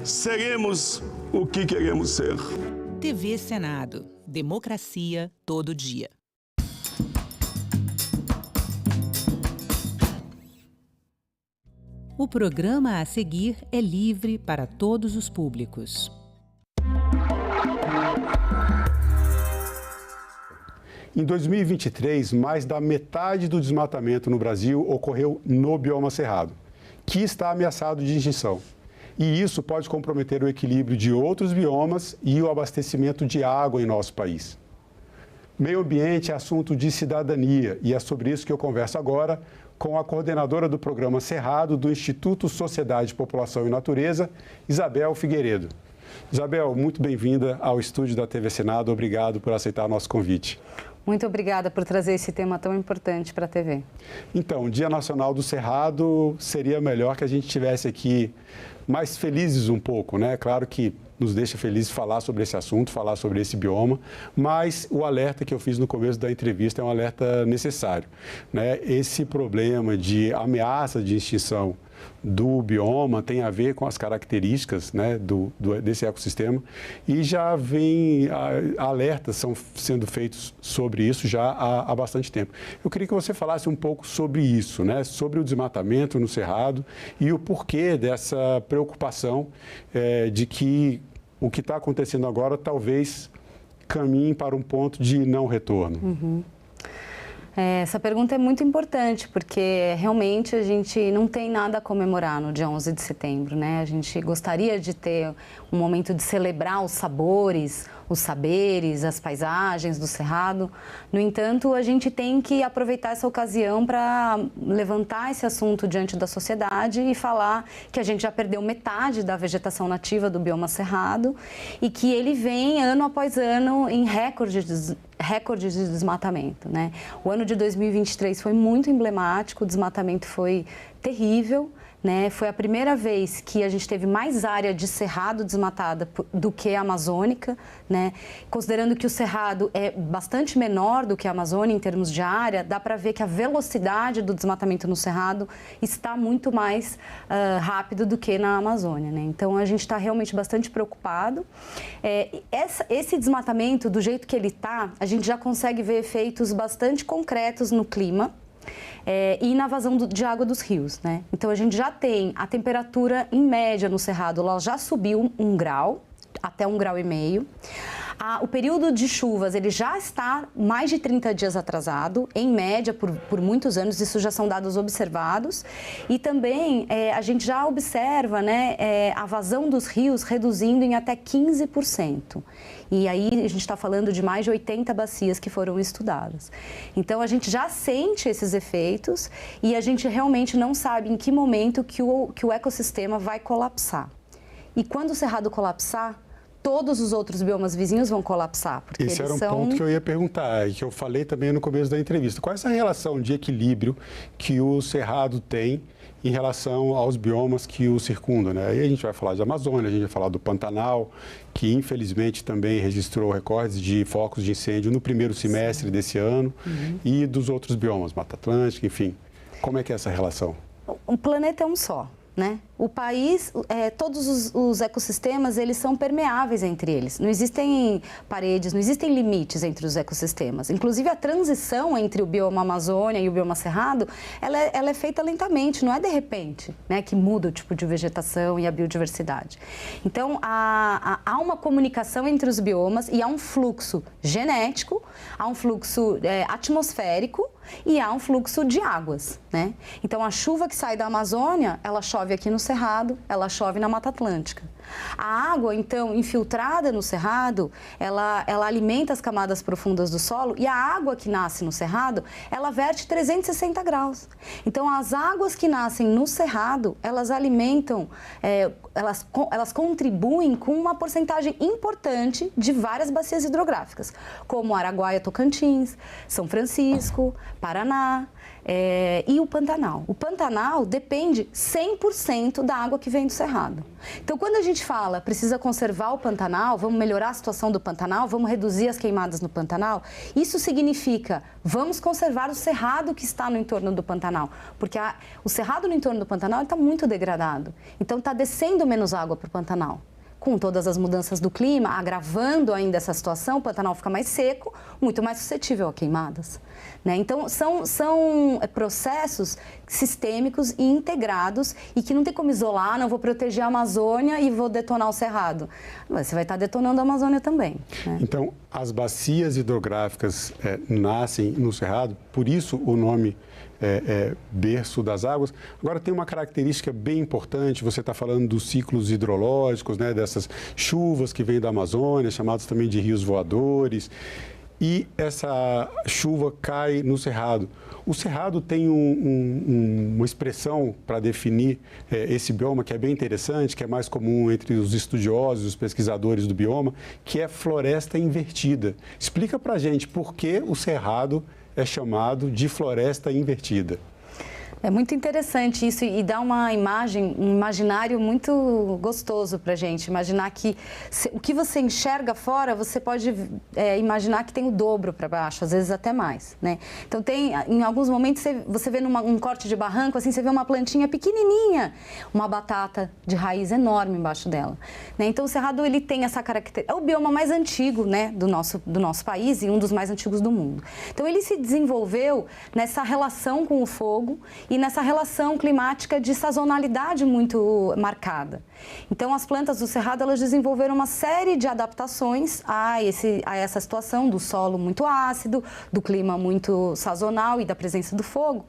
seremos o que queremos ser. TV Senado. Democracia todo dia. O programa a seguir é livre para todos os públicos. Em 2023, mais da metade do desmatamento no Brasil ocorreu no bioma cerrado, que está ameaçado de extinção. E isso pode comprometer o equilíbrio de outros biomas e o abastecimento de água em nosso país. Meio ambiente é assunto de cidadania e é sobre isso que eu converso agora com a coordenadora do programa Cerrado do Instituto Sociedade, População e Natureza, Isabel Figueiredo. Isabel, muito bem-vinda ao estúdio da TV Senado. Obrigado por aceitar o nosso convite. Muito obrigada por trazer esse tema tão importante para a TV. Então, o Dia Nacional do Cerrado seria melhor que a gente tivesse aqui mais felizes um pouco, né? Claro que nos deixa felizes falar sobre esse assunto, falar sobre esse bioma, mas o alerta que eu fiz no começo da entrevista é um alerta necessário, né? Esse problema de ameaça de extinção do bioma tem a ver com as características, né, desse ecossistema e já vem alertas são sendo feitos sobre isso já há bastante tempo. Eu queria que você falasse um pouco sobre isso, né, sobre o desmatamento no Cerrado e o porquê dessa preocupação de que o que está acontecendo agora talvez caminhe para um ponto de não retorno. Uhum. Essa pergunta é muito importante, porque realmente a gente não tem nada a comemorar no dia 11 de setembro, né? A gente gostaria de ter um momento de celebrar os sabores, os saberes, as paisagens do Cerrado. No entanto, a gente tem que aproveitar essa ocasião para levantar esse assunto diante da sociedade e falar que a gente já perdeu metade da vegetação nativa do bioma Cerrado e que ele vem ano após ano em recordes de desmatamento, né? O ano de 2023 foi muito emblemático, o desmatamento foi terrível, né? Foi a primeira vez que a gente teve mais área de cerrado desmatada do que a amazônica, né? Considerando que o cerrado é bastante menor do que a Amazônia em termos de área, dá para ver que a velocidade do desmatamento no cerrado está muito mais rápido do que na Amazônia, né? Então a gente está realmente bastante preocupado. Esse desmatamento, do jeito que ele está, a gente já consegue ver efeitos bastante concretos no clima. E na vazão de água dos rios, né? Então a gente já tem a temperatura em média no Cerrado, ela já subiu 1 grau, até 1,5 graus. O período de chuvas ele já está mais de 30 dias atrasado, em média por muitos anos, isso já são dados observados. E também a gente já observa, né, a vazão dos rios reduzindo em até 15%. E aí a gente está falando de mais de 80 bacias que foram estudadas. Então a gente já sente esses efeitos e a gente realmente não sabe em que momento que o ecossistema vai colapsar. E quando o Cerrado colapsar, todos os outros biomas vizinhos vão colapsar. Porque esse eles era um ponto que eu ia perguntar, e que eu falei também no começo da entrevista. Qual é essa relação de equilíbrio que o Cerrado tem em relação aos biomas que o circundam, né? Aí a gente vai falar de Amazônia, a gente vai falar do Pantanal, que infelizmente também registrou recordes de focos de incêndio no primeiro semestre desse ano, e dos outros biomas, Mata Atlântica, enfim. Como é que é essa relação? O planeta é um só, né? O país, todos os ecossistemas, eles são permeáveis entre eles. Não existem paredes, não existem limites entre os ecossistemas. Inclusive, a transição entre o bioma Amazônia e o bioma Cerrado, ela é feita lentamente, não é de repente, né, que muda o tipo de vegetação e a biodiversidade. Então, há uma comunicação entre os biomas e há um fluxo genético, há um fluxo atmosférico e há um fluxo de águas, né? Então, a chuva que sai da Amazônia, ela chove aqui no Cerrado, ela chove na Mata Atlântica. A água, então, infiltrada no Cerrado, ela alimenta as camadas profundas do solo e a água que nasce no Cerrado, ela verte 360 graus. Então, as águas que nascem no Cerrado, elas alimentam, elas contribuem com uma porcentagem importante de várias bacias hidrográficas, como Araguaia, Tocantins, São Francisco, Paraná, e o Pantanal. O Pantanal depende 100% da água que vem do Cerrado. Então, quando a gente fala precisa conservar o Pantanal, vamos melhorar a situação do Pantanal, vamos reduzir as queimadas no Pantanal, isso significa vamos conservar o cerrado que está no entorno do Pantanal, porque o cerrado no entorno do Pantanal está muito degradado. Então, está descendo menos água para o Pantanal. Com todas as mudanças do clima, agravando ainda essa situação, o Pantanal fica mais seco, muito mais suscetível a queimadas. Né? Então, são processos sistêmicos e integrados e que não tem como isolar, não vou proteger a Amazônia e vou detonar o Cerrado. Você vai estar detonando a Amazônia também. Né? Então, as bacias hidrográficas nascem no Cerrado, por isso o nome berço das águas. Agora, tem uma característica bem importante, você está falando dos ciclos hidrológicos, né, dessas chuvas que vêm da Amazônia, chamados também de rios voadores, e essa chuva cai no Cerrado. O Cerrado tem uma expressão para definir esse bioma que é bem interessante, que é mais comum entre os estudiosos, os pesquisadores do bioma, que é floresta invertida. Explica para a gente por que o Cerrado é chamado de floresta invertida. É muito interessante isso e dá uma imagem, um imaginário muito gostoso para a gente. Imaginar que o que você enxerga fora, você pode imaginar que tem o dobro para baixo, às vezes até mais, né? Então, em alguns momentos, você vê um corte de barranco, assim, você vê uma plantinha pequenininha, uma batata de raiz enorme embaixo dela. Né? Então, o Cerrado, ele tem essa característica. É o bioma mais antigo, né, do nosso país e um dos mais antigos do mundo. Então, ele se desenvolveu nessa relação com o fogo e nessa relação climática de sazonalidade muito marcada. Então, as plantas do Cerrado, elas desenvolveram uma série de adaptações a essa situação do solo muito ácido, do clima muito sazonal e da presença do fogo,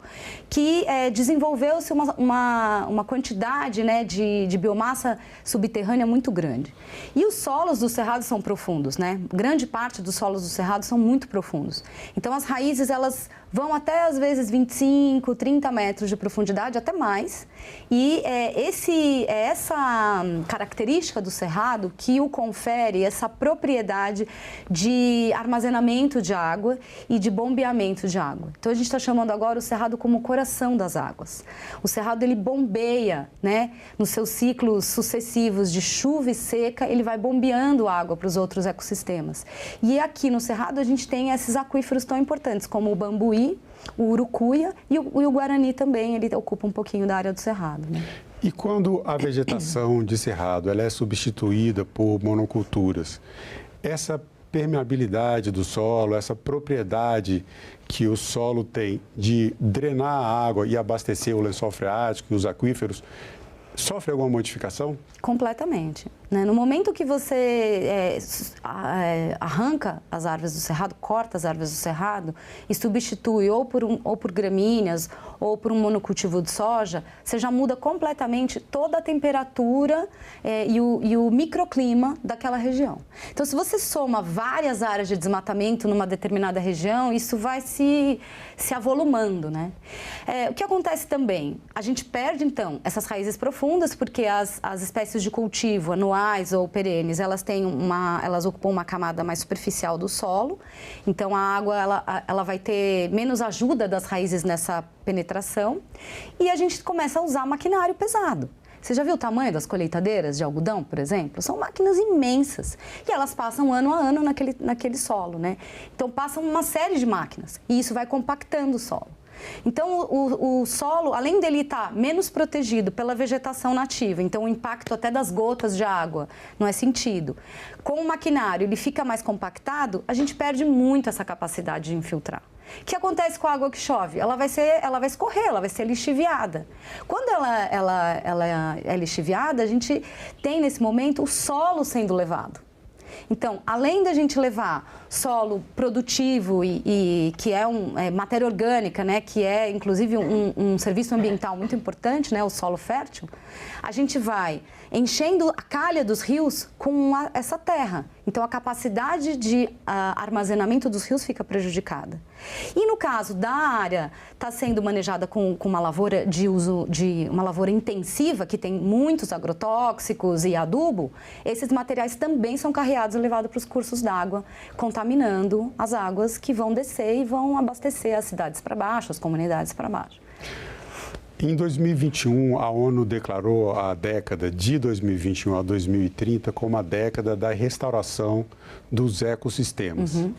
que desenvolveu-se uma quantidade, né, de biomassa subterrânea muito grande. E os solos do Cerrado são profundos, né? Grande parte dos solos do Cerrado são muito profundos. Então, as raízes, elas vão até, às vezes, 25, 30 metros de profundidade, até mais. E essa característica do Cerrado que o confere essa propriedade de armazenamento de água e de bombeamento de água. Então, a gente está chamando agora o Cerrado como o coração das águas. O Cerrado, ele bombeia, né, nos seus ciclos sucessivos de chuva e seca, ele vai bombeando água para os outros ecossistemas. E aqui no Cerrado, a gente tem esses aquíferos tão importantes, como o Bambuí, o Urucuia e o Guarani também, ele ocupa um pouquinho da área do Cerrado. Né? E quando a vegetação de Cerrado ela é substituída por monoculturas, essa permeabilidade do solo, essa propriedade que o solo tem de drenar a água e abastecer o lençol freático e os aquíferos, sofre alguma modificação? Completamente. Né? No momento que você arranca as árvores do Cerrado, corta as árvores do Cerrado e substitui ou por gramíneas ou por um monocultivo de soja, você já muda completamente toda a temperatura e o microclima daquela região. Então, se você soma várias áreas de desmatamento numa determinada região, isso vai se avolumando, né? O que acontece também? A gente perde, então, essas raízes profundas, porque as espécies de cultivo anuais ou perenes, elas ocupam uma camada mais superficial do solo, então a água ela vai ter menos ajuda das raízes nessa penetração e a gente começa a usar maquinário pesado. Você já viu o tamanho das colheitadeiras de algodão, por exemplo? São máquinas imensas e elas passam ano a ano naquele solo, né? Então passam uma série de máquinas e isso vai compactando o solo. Então, o solo, além dele estar menos protegido pela vegetação nativa, então o impacto até das gotas de água não é sentido. Com o maquinário, ele fica mais compactado, a gente perde muito essa capacidade de infiltrar. O que acontece com a água que chove? Ela vai escorrer, ela vai ser lixiviada. Quando ela é lixiviada, a gente tem, nesse momento, o solo sendo levado. Então, além da gente levar solo produtivo e que é matéria orgânica, né, que é inclusive um serviço ambiental muito importante, né, o solo fértil, a gente vai enchendo a calha dos rios com essa terra. Então, a capacidade de armazenamento dos rios fica prejudicada. E no caso da área está sendo manejada com uma lavoura uma lavoura intensiva, que tem muitos agrotóxicos e adubo, esses materiais também são carreados e levados para os cursos d'água, contaminando as águas que vão descer e vão abastecer as cidades para baixo, as comunidades para baixo. Em 2021, a ONU declarou a década de 2021 a 2030 como a década da restauração dos ecossistemas. Uhum.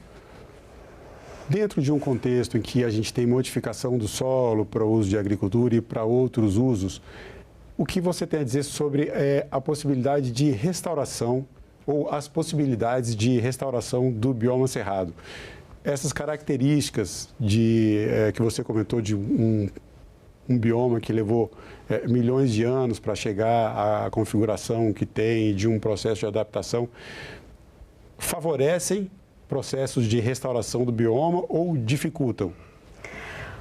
Dentro de um contexto em que a gente tem modificação do solo para o uso de agricultura e para outros usos, o que você tem a dizer sobre a possibilidade de restauração ou as possibilidades de restauração do bioma cerrado? Essas características que você comentou de um bioma que levou milhões de anos para chegar à configuração que tem, de um processo de adaptação, favorecem processos de restauração do bioma ou dificultam?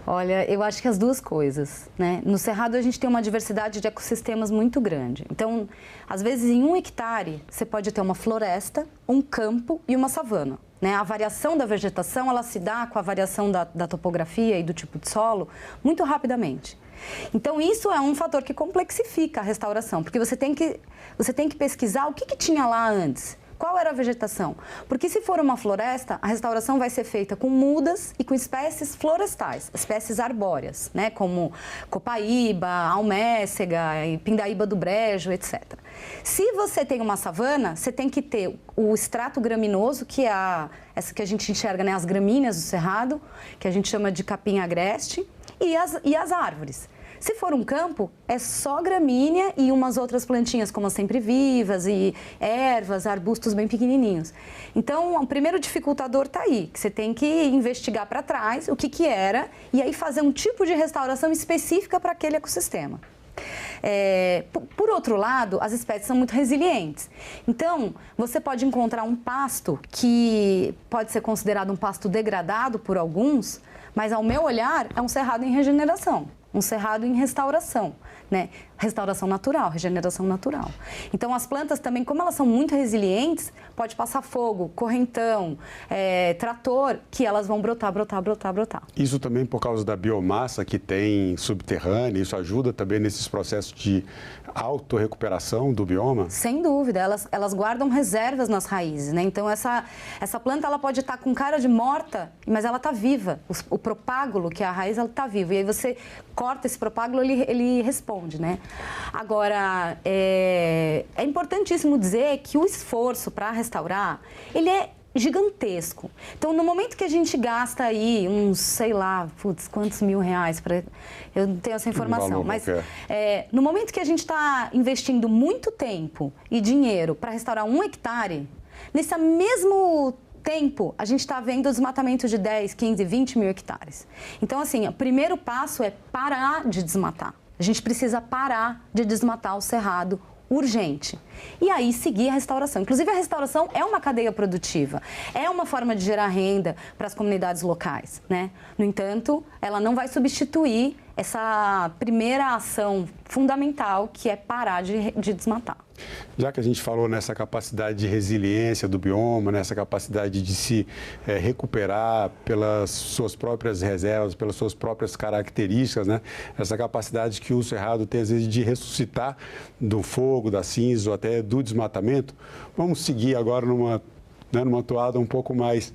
Olha, eu acho que as duas coisas, né? No Cerrado a gente tem uma diversidade de ecossistemas muito grande. Então, às vezes em 1 hectare você pode ter uma floresta, um campo e uma savana, né? A variação da vegetação, ela se dá com a variação da topografia e do tipo de solo muito rapidamente. Então, isso é um fator que complexifica a restauração, porque você tem que pesquisar o que tinha lá antes. Qual era a vegetação? Porque se for uma floresta, a restauração vai ser feita com mudas e com espécies florestais, espécies arbóreas, né? Como copaíba, almécega, pindaíba do brejo, etc. Se você tem uma savana, você tem que ter o extrato graminoso, que é essa que a gente enxerga, né? As gramíneas do cerrado, que a gente chama de capim agreste, e as árvores. Se for um campo, é só gramínea e umas outras plantinhas, como as sempre-vivas e ervas, arbustos bem pequenininhos. Então, o primeiro dificultador está aí, que você tem que investigar para trás o que era e aí fazer um tipo de restauração específica para aquele ecossistema. Por outro lado, as espécies são muito resilientes. Então, você pode encontrar um pasto que pode ser considerado um pasto degradado por alguns, mas, ao meu olhar, é um cerrado em regeneração. Um cerrado em restauração, né? Restauração natural, regeneração natural. Então, as plantas também, como elas são muito resilientes, pode passar fogo, correntão, trator, que elas vão brotar. Isso também por causa da biomassa que tem subterrânea, isso ajuda também nesses processos de autorrecuperação do bioma? Sem dúvida, elas guardam reservas nas raízes, né? Então, essa planta ela pode estar com cara de morta, mas ela está viva. O propágulo, que é a raiz, ela está viva. E aí você corta esse propágulo, ele responde, né? Agora, é importantíssimo dizer que o esforço para restaurar, ele é gigantesco. Então, no momento que a gente gasta aí uns, sei lá, quantos R$1.000 para... Eu não tenho essa informação, mas no momento que a gente está investindo muito tempo e dinheiro para restaurar 1 hectare, nesse mesmo tempo, a gente está vendo o desmatamento de 10, 15, 20 mil hectares. Então, assim, o primeiro passo é parar de desmatar. A gente precisa parar de desmatar o cerrado urgente. E aí seguir a restauração. Inclusive, a restauração é uma cadeia produtiva, é uma forma de gerar renda para as comunidades locais, né? No entanto, ela não vai substituir essa primeira ação fundamental, que é parar de desmatar. Já que a gente falou nessa capacidade de resiliência do bioma, nessa capacidade de se recuperar pelas suas próprias reservas, pelas suas próprias características, né? Essa capacidade que o cerrado tem, às vezes, de ressuscitar do fogo, da cinza ou até do desmatamento, vamos seguir agora numa toada um pouco mais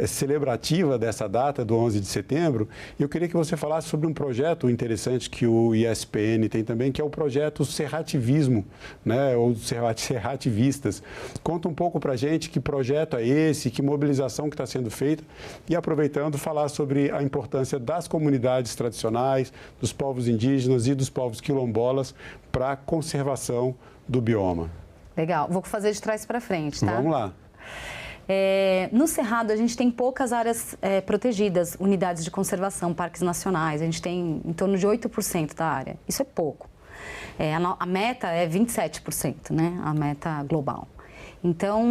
celebrativa dessa data, do 11 de setembro. E eu queria que você falasse sobre um projeto interessante que o ISPN tem também, que é o projeto Cerrativismo, né, ou Cerrativistas. Conta um pouco para a gente que projeto é esse, que mobilização que está sendo feita e, aproveitando, falar sobre a importância das comunidades tradicionais, dos povos indígenas e dos povos quilombolas para a conservação do bioma. Legal, vou fazer de trás para frente, tá? Vamos lá. No Cerrado, a gente tem poucas áreas protegidas, unidades de conservação, parques nacionais. A gente tem em torno de 8% da área. Isso é pouco. A meta é 27%, né? A meta global. Então,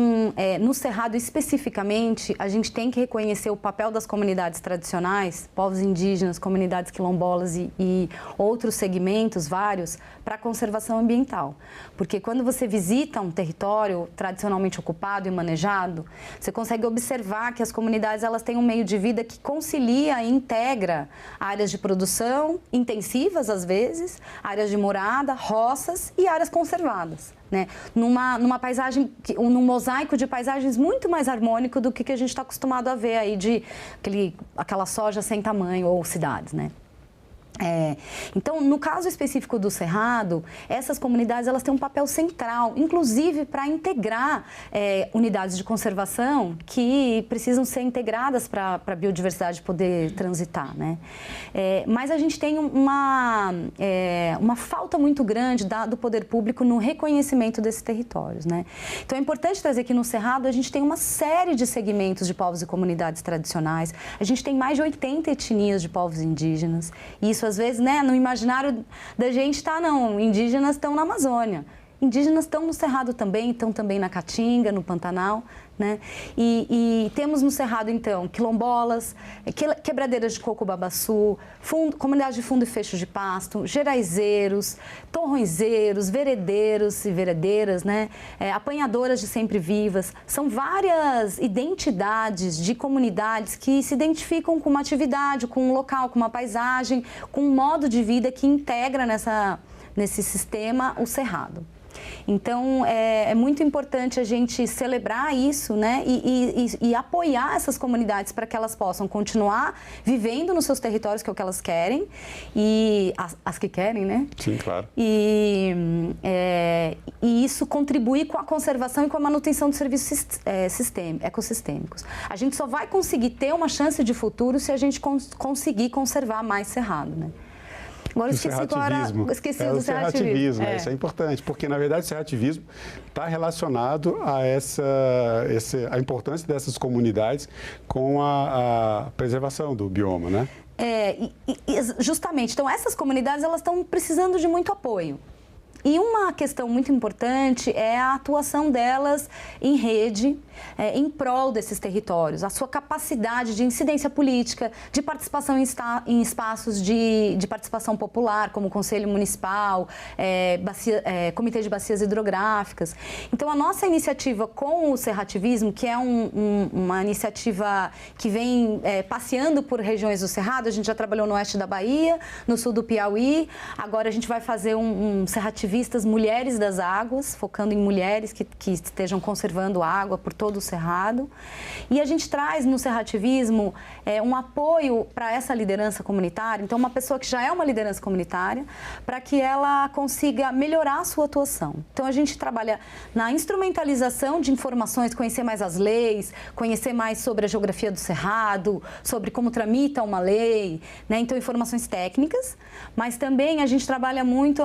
no Cerrado especificamente, a gente tem que reconhecer o papel das comunidades tradicionais, povos indígenas, comunidades quilombolas e outros segmentos, vários, para a conservação ambiental. Porque quando você visita um território tradicionalmente ocupado e manejado, você consegue observar que as comunidades elas têm um meio de vida que concilia e integra áreas de produção intensivas, às vezes, áreas de morada, roças e áreas conservadas, né? Numa paisagem, num mosaico de paisagens muito mais harmônico do que a gente está acostumado a ver aí aquela soja sem tamanho ou cidades, né? Então, no caso específico do Cerrado, essas comunidades elas têm um papel central, inclusive para integrar unidades de conservação que precisam ser integradas para a biodiversidade poder transitar, né? Mas a gente tem uma falta muito grande do poder público no reconhecimento desses territórios, né? Então, é importante trazer que no Cerrado a gente tem uma série de segmentos de povos e comunidades tradicionais, a gente tem mais de 80 etnias de povos indígenas, e isso às vezes, né, no imaginário da gente não, indígenas estão na Amazônia, indígenas estão no Cerrado também, estão também na Caatinga, no Pantanal, né? E temos no Cerrado, então, quilombolas, quebradeiras de coco-babaçu, comunidade de fundo e fecho de pasto, geraizeiros, torronzeiros, veredeiros e veredeiras, né? Apanhadoras de sempre-vivas. São várias identidades de comunidades que se identificam com uma atividade, com um local, com uma paisagem, com um modo de vida que integra nesse sistema o Cerrado. Então, é muito importante a gente celebrar isso, né, e apoiar essas comunidades para que elas possam continuar vivendo nos seus territórios, que é o que elas querem, e as que querem, né? Sim, claro. E isso contribui com a conservação e com a manutenção dos serviços ecossistêmicos. A gente só vai conseguir ter uma chance de futuro se a gente conseguir conservar mais Cerrado, né? Agora esqueci do serrativismo. Isso é importante, porque na verdade o serrativismo está relacionado a a importância dessas comunidades com a preservação do bioma, né? Justamente, então essas comunidades elas estão precisando de muito apoio. E uma questão muito importante é a atuação delas em rede, em prol desses territórios, a sua capacidade de incidência política, de participação em espaços de participação popular, como o Conselho Municipal, Comitê de Bacias Hidrográficas. Então, a nossa iniciativa com o serrativismo, que é uma iniciativa que vem passeando por regiões do Cerrado, a gente já trabalhou no oeste da Bahia, no sul do Piauí, agora a gente vai fazer um serrativistas Mulheres das Águas, focando em mulheres que estejam conservando água por todo o Cerrado. E a gente traz no serrativismo um apoio para essa liderança comunitária, então uma pessoa que já é uma liderança comunitária, para que ela consiga melhorar a sua atuação. Então a gente trabalha na instrumentalização de informações, conhecer mais as leis, conhecer mais sobre a geografia do Cerrado, sobre como tramita uma lei, né? Então informações técnicas, mas também a gente trabalha muito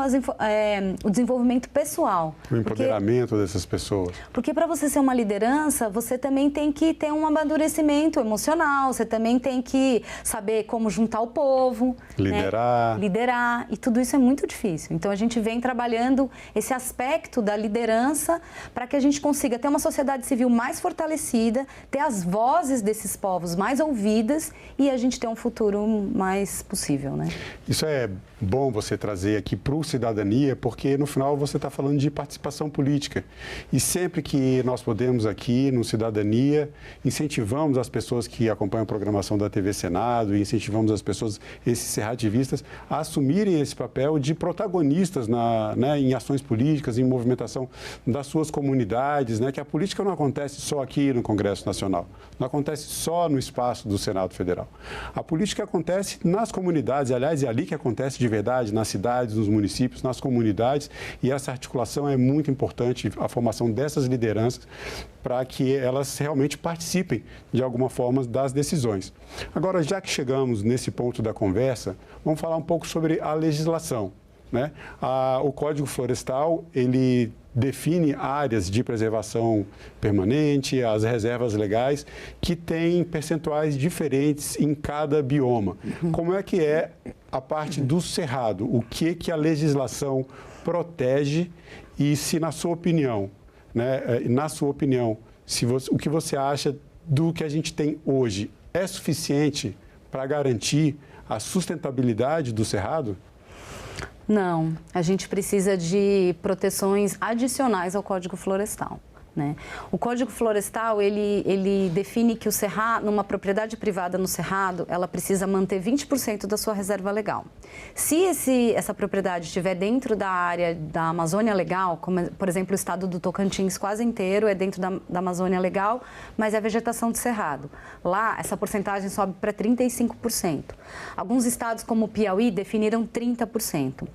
o desenvolvimento pessoal. O empoderamento dessas pessoas. Porque para você ser uma liderança, você também tem que ter um amadurecimento emocional, você também tem que saber como juntar o povo. Liderar. Né? Liderar, e tudo isso é muito difícil. Então, a gente vem trabalhando esse aspecto da liderança para que a gente consiga ter uma sociedade civil mais fortalecida, ter as vozes desses povos mais ouvidas e a gente ter um futuro mais possível, né? Isso é bom você trazer aqui para o Cidadania, porque no final você está falando de participação política. E sempre que nós podemos aqui no Cidadania, incentivamos as pessoas que acompanham a programação da TV Senado e incentivamos as pessoas, esses serrativistas, a assumirem esse papel de protagonistas em ações políticas, em movimentação das suas comunidades, né? Que a política não acontece só aqui no Congresso Nacional, não acontece só no espaço do Senado Federal. A política acontece nas comunidades, aliás, é ali que acontece de verdade, nas cidades, nos municípios, nas comunidades, e essa articulação é muito importante, a formação dessas lideranças, para que elas realmente participem, de alguma forma, das decisões. Agora, já que chegamos nesse ponto da conversa, vamos falar um pouco sobre a legislação, né? O Código Florestal, ele define áreas de preservação permanente, as reservas legais, que têm percentuais diferentes em cada bioma. Como é que é a parte do Cerrado? O que a legislação protege e se, na sua opinião, o que você acha do que a gente tem hoje é suficiente para garantir a sustentabilidade do Cerrado? Não, a gente precisa de proteções adicionais ao Código Florestal. né? O Código Florestal, ele define que o cerrado, numa propriedade privada no cerrado, ela precisa manter 20% da sua reserva legal. Se essa propriedade estiver dentro da área da Amazônia Legal, como, por exemplo, o estado do Tocantins quase inteiro é dentro da Amazônia Legal, mas é vegetação de cerrado. Lá, essa porcentagem sobe para 35%. Alguns estados, como o Piauí, definiram 30%.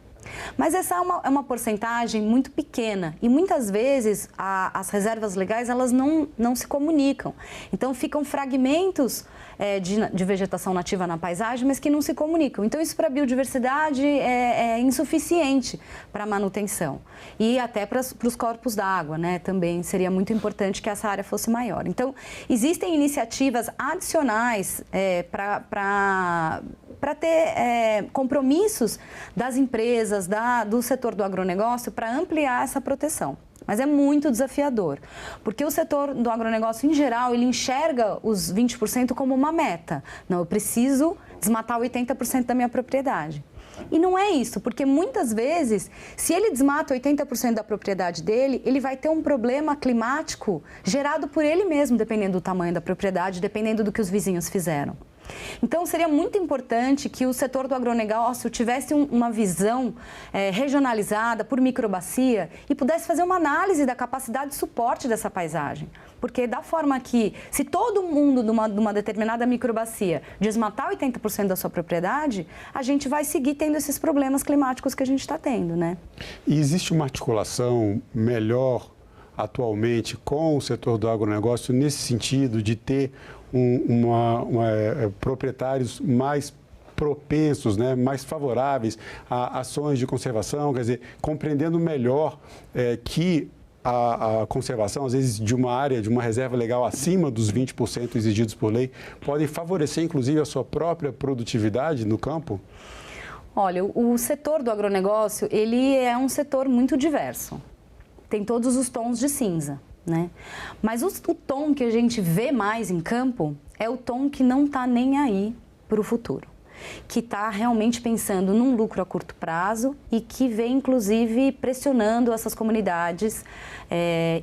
Mas essa é uma porcentagem muito pequena e muitas vezes as reservas legais elas não se comunicam. Então ficam fragmentos de vegetação nativa na paisagem, mas que não se comunicam. Então isso para a biodiversidade é insuficiente para a manutenção e até para os corpos d'água, né? Também seria muito importante que essa área fosse maior. Então existem iniciativas adicionais para ter compromissos das empresas, do setor do agronegócio para ampliar essa proteção. Mas é muito desafiador, porque o setor do agronegócio, em geral, ele enxerga os 20% como uma meta. Não, eu preciso desmatar 80% da minha propriedade. E não é isso, porque muitas vezes, se ele desmata 80% da propriedade dele, ele vai ter um problema climático gerado por ele mesmo, dependendo do tamanho da propriedade, dependendo do que os vizinhos fizeram. Então, seria muito importante que o setor do agronegócio tivesse uma visão regionalizada por microbacia e pudesse fazer uma análise da capacidade de suporte dessa paisagem. Porque da forma que, se todo mundo de uma determinada microbacia desmatar 80% da sua propriedade, a gente vai seguir tendo esses problemas climáticos que a gente está tendo, né? E existe uma articulação melhor atualmente com o setor do agronegócio nesse sentido de ter proprietários mais propensos, né, mais favoráveis a ações de conservação, quer dizer, compreendendo melhor que a conservação, às vezes, de uma área, de uma reserva legal acima dos 20% exigidos por lei, podem favorecer, inclusive, a sua própria produtividade no campo? Olha, o setor do agronegócio, ele é um setor muito diverso. Tem todos os tons de cinza, né? Mas o tom que a gente vê mais em campo é o tom que não está nem aí para o futuro, que está realmente pensando num lucro a curto prazo e que vem, inclusive, pressionando essas comunidades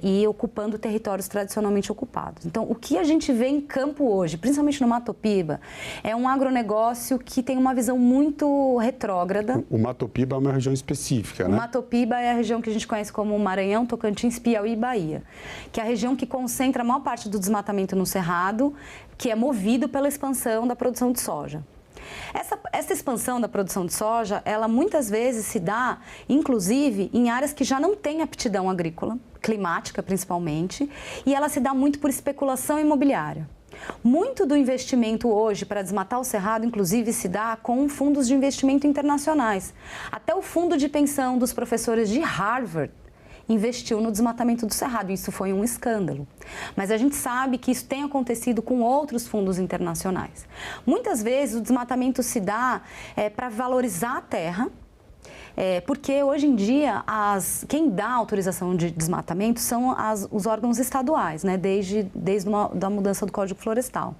e ocupando territórios tradicionalmente ocupados. Então, o que a gente vê em campo hoje, principalmente no Mato Piba, é um agronegócio que tem uma visão muito retrógrada. O Mato Piba é uma região específica, né? O Mato Piba é a região que a gente conhece como Maranhão, Tocantins, Piauí e Bahia, que é a região que concentra a maior parte do desmatamento no Cerrado, que é movido pela expansão da produção de soja. Essa expansão da produção de soja, ela muitas vezes se dá, inclusive, em áreas que já não têm aptidão agrícola, climática principalmente, e ela se dá muito por especulação imobiliária. Muito do investimento hoje para desmatar o cerrado, inclusive, se dá com fundos de investimento internacionais. Até o fundo de pensão dos professores de Harvard investiu no desmatamento do cerrado. Isso foi um escândalo. Mas a gente sabe que isso tem acontecido com outros fundos internacionais. Muitas vezes o desmatamento se dá para valorizar a terra, porque hoje em dia quem dá autorização de desmatamento são os órgãos estaduais, né, desde a mudança do Código Florestal.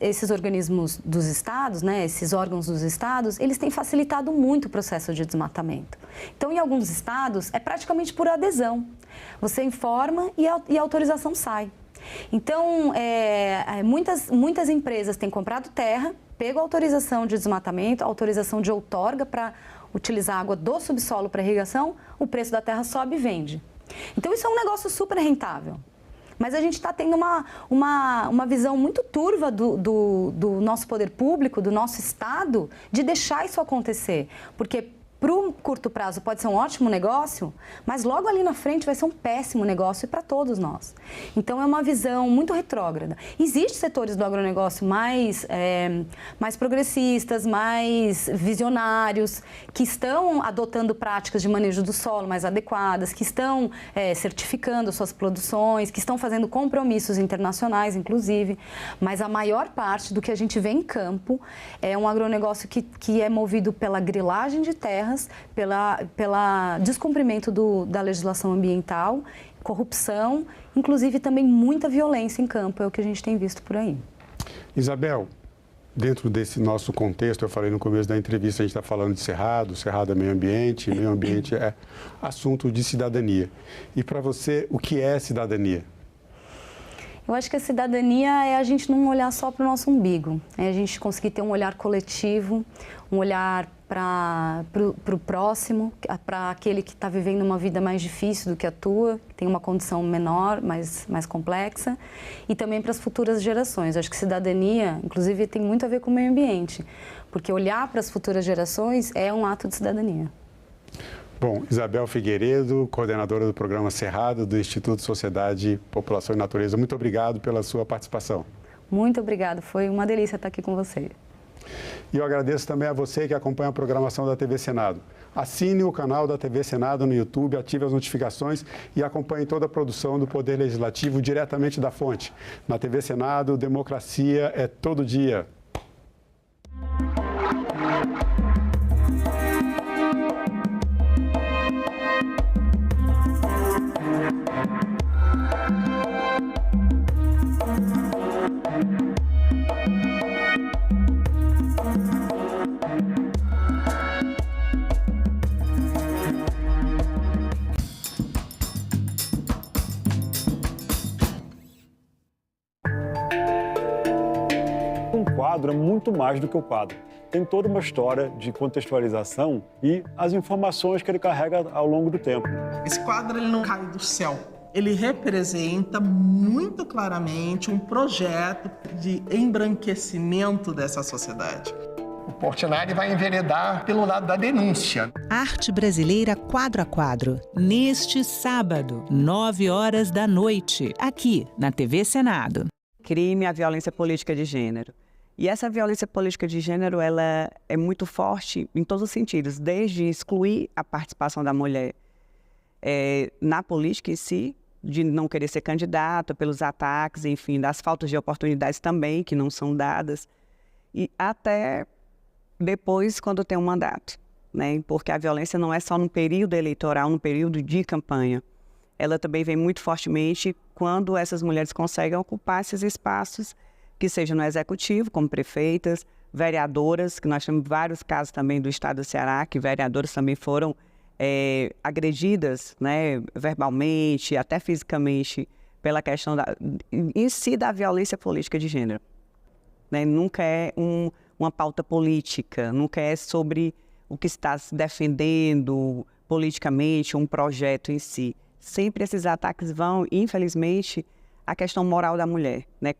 Esses organismos dos estados, né, esses órgãos dos estados, eles têm facilitado muito o processo de desmatamento. Então, em alguns estados, é praticamente por adesão. Você informa e a autorização sai. Então, muitas empresas têm comprado terra, pego a autorização de desmatamento, a autorização de outorga para utilizar água do subsolo para irrigação, o preço da terra sobe e vende. Então, isso é um negócio super rentável. Mas a gente está tendo uma visão muito turva do nosso poder público, do nosso Estado, de deixar isso acontecer. Porque para um curto prazo pode ser um ótimo negócio, mas logo ali na frente vai ser um péssimo negócio para todos nós. Então é uma visão muito retrógrada. Existem setores do agronegócio mais progressistas, mais visionários, que estão adotando práticas de manejo do solo mais adequadas, que estão certificando suas produções, que estão fazendo compromissos internacionais, inclusive. Mas a maior parte do que a gente vê em campo é um agronegócio que é movido pela grilagem de terra, pela descumprimento da legislação ambiental, corrupção, inclusive também muita violência em campo, é o que a gente tem visto por aí. Isabel, dentro desse nosso contexto, eu falei no começo da entrevista, a gente está falando de Cerrado, Cerrado é meio ambiente é assunto de cidadania. E para você, o que é cidadania? Eu acho que a cidadania é a gente não olhar só para o nosso umbigo, é a gente conseguir ter um olhar coletivo, um olhar para o próximo, para aquele que está vivendo uma vida mais difícil do que a tua, que tem uma condição menor, mais complexa, e também para as futuras gerações. Eu acho que cidadania, inclusive, tem muito a ver com o meio ambiente, porque olhar para as futuras gerações é um ato de cidadania. Bom, Isabel Figueiredo, coordenadora do programa Cerrado do Instituto Sociedade, População e Natureza, muito obrigado pela sua participação. Muito obrigada, foi uma delícia estar aqui com você. E eu agradeço também a você que acompanha a programação da TV Senado. Assine o canal da TV Senado no YouTube, ative as notificações e acompanhe toda a produção do Poder Legislativo diretamente da fonte. Na TV Senado, democracia é todo dia. Um quadro é muito mais do que o quadro. Tem toda uma história de contextualização e as informações que ele carrega ao longo do tempo. Esse quadro ele não cai do céu. Ele representa muito claramente um projeto de embranquecimento dessa sociedade. O Portinari vai enveredar pelo lado da denúncia. Arte Brasileira Quadro a Quadro, neste sábado, 21h, aqui na TV Senado. Crime à violência política de gênero. E essa violência política de gênero, ela é muito forte em todos os sentidos, desde excluir a participação da mulher na política em si, de não querer ser candidata, pelos ataques, enfim, das faltas de oportunidades também, que não são dadas, e até depois, quando tem um mandato, né? Porque a violência não é só no período eleitoral, no período de campanha. Ela também vem muito fortemente quando essas mulheres conseguem ocupar esses espaços, que seja no executivo, como prefeitas, vereadoras, que nós temos vários casos também do estado do Ceará, que vereadoras também foram agredidas, né, verbalmente, até fisicamente, pela questão em si da violência política de gênero. Né? Nunca é uma pauta política, nunca é sobre o que está se defendendo politicamente, um projeto em si. Sempre esses ataques vão, infelizmente, à questão moral da mulher, né?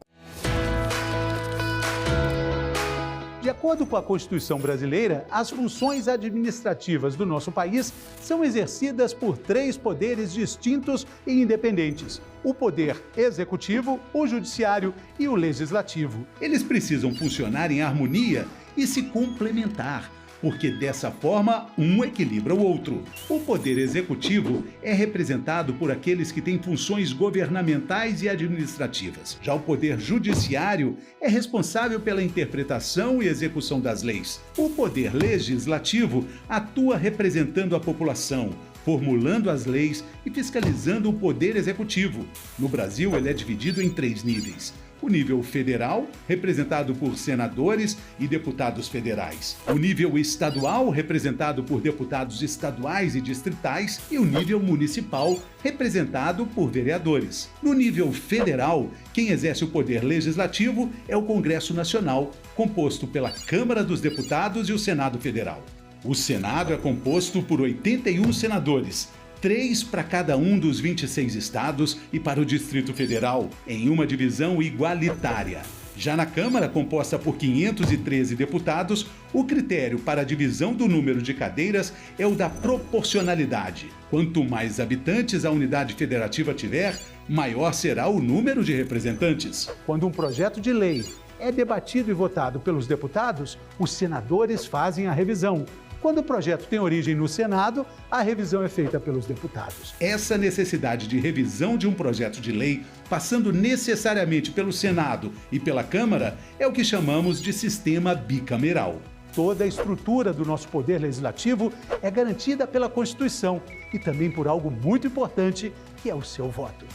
De acordo com a Constituição brasileira, as funções administrativas do nosso país são exercidas por 3 poderes distintos e independentes: o poder executivo, o judiciário e o legislativo. Eles precisam funcionar em harmonia e se complementar, porque dessa forma um equilibra o outro. O poder executivo é representado por aqueles que têm funções governamentais e administrativas. Já o poder judiciário é responsável pela interpretação e execução das leis. O poder legislativo atua representando a população, formulando as leis e fiscalizando o poder executivo. No Brasil, ele é dividido em 3 níveis. O nível federal, representado por senadores e deputados federais. O nível estadual, representado por deputados estaduais e distritais. E o nível municipal, representado por vereadores. No nível federal, quem exerce o poder legislativo é o Congresso Nacional, composto pela Câmara dos Deputados e o Senado Federal. O Senado é composto por 81 senadores, 3 para cada um dos 26 estados e para o Distrito Federal, em uma divisão igualitária. Já na Câmara, composta por 513 deputados, o critério para a divisão do número de cadeiras é o da proporcionalidade. Quanto mais habitantes a unidade federativa tiver, maior será o número de representantes. Quando um projeto de lei é debatido e votado pelos deputados, os senadores fazem a revisão. Quando o projeto tem origem no Senado, a revisão é feita pelos deputados. Essa necessidade de revisão de um projeto de lei, passando necessariamente pelo Senado e pela Câmara, é o que chamamos de sistema bicameral. Toda a estrutura do nosso poder legislativo é garantida pela Constituição e também por algo muito importante, que é o seu voto.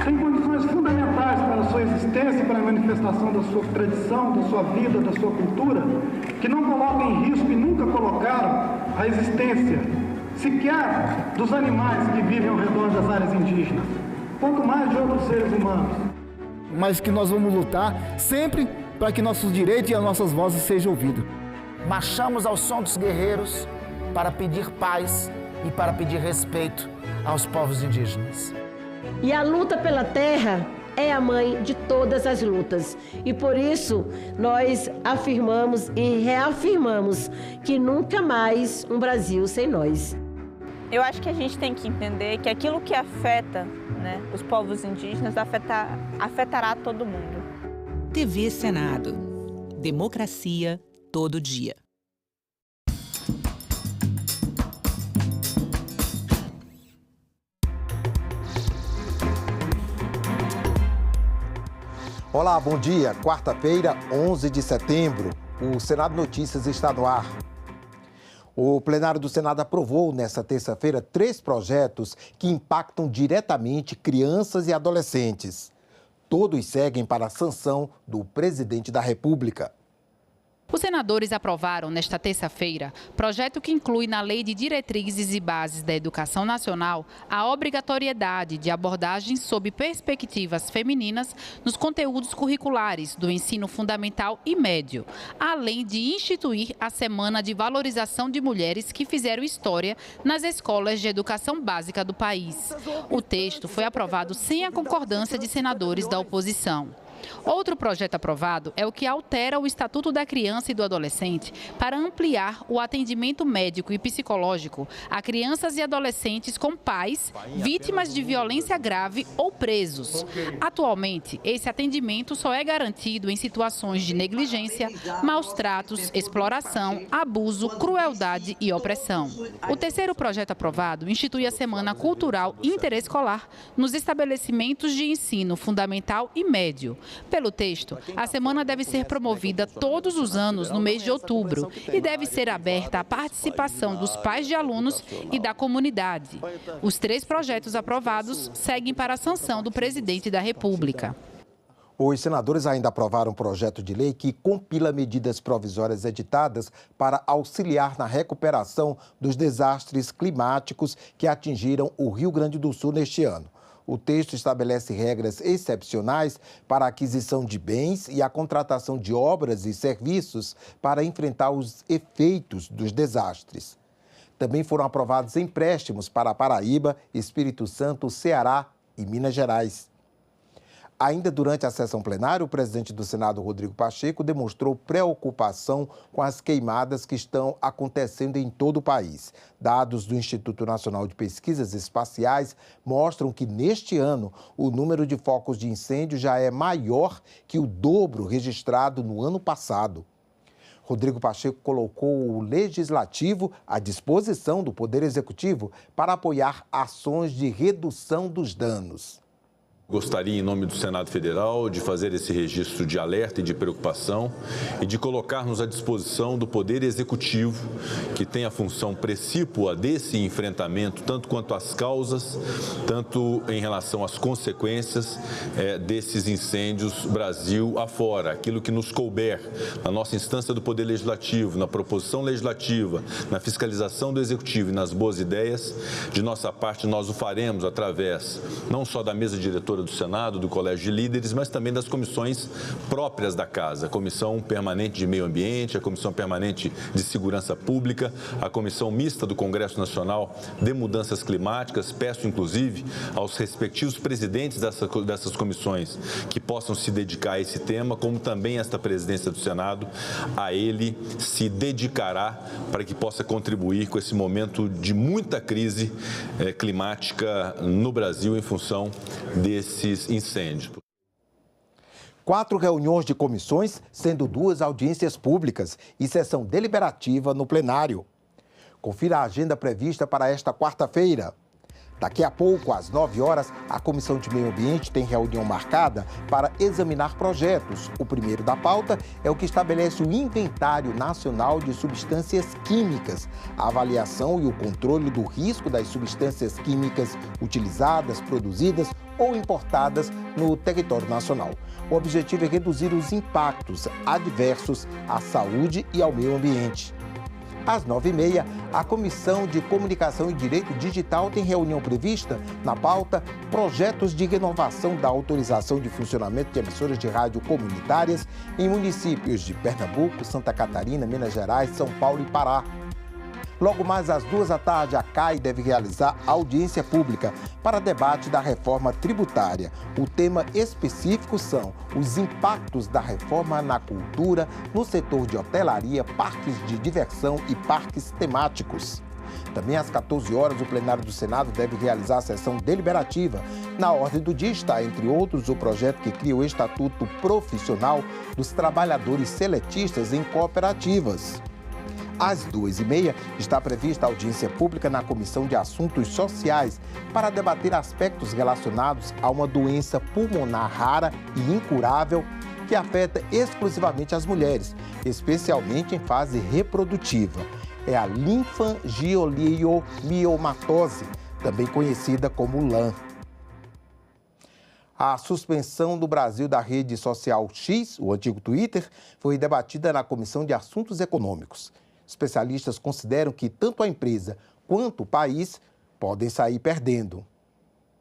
sem condições fundamentais para a sua existência e para a manifestação da sua tradição, da sua vida, da sua cultura, que não colocam em risco e nunca colocaram a existência sequer dos animais que vivem ao redor das áreas indígenas, quanto mais de outros seres humanos. Mas que nós vamos lutar sempre para que nossos direitos e as nossas vozes sejam ouvidos. Marchamos ao som dos guerreiros para pedir paz e para pedir respeito aos povos indígenas. E a luta pela terra é a mãe de todas as lutas. E por isso nós afirmamos e reafirmamos que nunca mais um Brasil sem nós. Eu acho que a gente tem que entender que aquilo que afeta, né, os povos indígenas afetará todo mundo. TV Senado. Democracia todo dia. Olá, bom dia. Quarta-feira, 11 de setembro. O Senado Notícias está no ar. O plenário do Senado aprovou nesta terça-feira 3 projetos que impactam diretamente crianças e adolescentes. Todos seguem para a sanção do presidente da República. Os senadores aprovaram nesta terça-feira projeto que inclui na Lei de Diretrizes e Bases da Educação Nacional a obrigatoriedade de abordagens sob perspectivas femininas nos conteúdos curriculares do ensino fundamental e médio, além de instituir a Semana de Valorização de Mulheres que fizeram história nas escolas de educação básica do país. O texto foi aprovado sem a concordância de senadores da oposição. Outro projeto aprovado é o que altera o Estatuto da Criança e do Adolescente para ampliar o atendimento médico e psicológico a crianças e adolescentes com pais vítimas de violência grave ou presos. Atualmente, esse atendimento só é garantido em situações de negligência, maus tratos, exploração, abuso, crueldade e opressão. O terceiro projeto aprovado institui a Semana Cultural Interescolar nos estabelecimentos de ensino fundamental e médio. Pelo texto, a semana deve ser promovida todos os anos no mês de outubro e deve ser aberta à participação dos pais de alunos e da comunidade. Os 3 projetos aprovados seguem para a sanção do presidente da República. Os senadores ainda aprovaram um projeto de lei que compila medidas provisórias editadas para auxiliar na recuperação dos desastres climáticos que atingiram o Rio Grande do Sul neste ano. O texto estabelece regras excepcionais para a aquisição de bens e a contratação de obras e serviços para enfrentar os efeitos dos desastres. Também foram aprovados empréstimos para Paraíba, Espírito Santo, Ceará e Minas Gerais. Ainda durante a sessão plenária, o presidente do Senado, Rodrigo Pacheco, demonstrou preocupação com as queimadas que estão acontecendo em todo o país. Dados do Instituto Nacional de Pesquisas Espaciais mostram que, neste ano, o número de focos de incêndio já é maior que o dobro registrado no ano passado. Rodrigo Pacheco colocou o Legislativo à disposição do Poder Executivo para apoiar ações de redução dos danos. Gostaria, em nome do Senado Federal, de fazer esse registro de alerta e de preocupação e de colocar-nos à disposição do Poder Executivo, que tem a função precípua desse enfrentamento, tanto quanto às causas, tanto em relação às consequências desses incêndios Brasil afora. Aquilo que nos couber na nossa instância do Poder Legislativo, na proposição legislativa, na fiscalização do Executivo e nas boas ideias, de nossa parte nós o faremos através não só da mesa diretora do Senado, do Colégio de Líderes, mas também das comissões próprias da Casa, a Comissão Permanente de Meio Ambiente, a Comissão Permanente de Segurança Pública, a Comissão Mista do Congresso Nacional de Mudanças Climáticas. Peço, inclusive, aos respectivos presidentes dessas comissões que possam se dedicar a esse tema, como também esta presidência do Senado, a ele se dedicará para que possa contribuir com esse momento de muita crise climática no Brasil em função desses incêndios. 4 reuniões de comissões, sendo 2 audiências públicas e sessão deliberativa no plenário. Confira a agenda prevista para esta quarta-feira. Daqui a pouco, às 9 horas, a Comissão de Meio Ambiente tem reunião marcada para examinar projetos. O primeiro da pauta é o que estabelece o Inventário Nacional de Substâncias Químicas, a avaliação e o controle do risco das substâncias químicas utilizadas, produzidas ou importadas no território nacional. O objetivo é reduzir os impactos adversos à saúde e ao meio ambiente. Às 9h30, a Comissão de Comunicação e Direito Digital tem reunião prevista. Na pauta, projetos de renovação da autorização de funcionamento de emissoras de rádio comunitárias em municípios de Pernambuco, Santa Catarina, Minas Gerais, São Paulo e Pará. Logo mais às 14h, a CAI deve realizar audiência pública para debate da reforma tributária. O tema específico são os impactos da reforma na cultura, no setor de hotelaria, parques de diversão e parques temáticos. Também às 14h, o plenário do Senado deve realizar a sessão deliberativa. Na ordem do dia está, entre outros, o projeto que cria o Estatuto Profissional dos Trabalhadores Seletistas em Cooperativas. Às 2h30, está prevista a audiência pública na Comissão de Assuntos Sociais para debater aspectos relacionados a uma doença pulmonar rara e incurável que afeta exclusivamente as mulheres, especialmente em fase reprodutiva. É a linfangioliomioma, também conhecida como LAM. A suspensão do Brasil da rede social X, o antigo Twitter, foi debatida na Comissão de Assuntos Econômicos. Especialistas consideram que tanto a empresa quanto o país podem sair perdendo.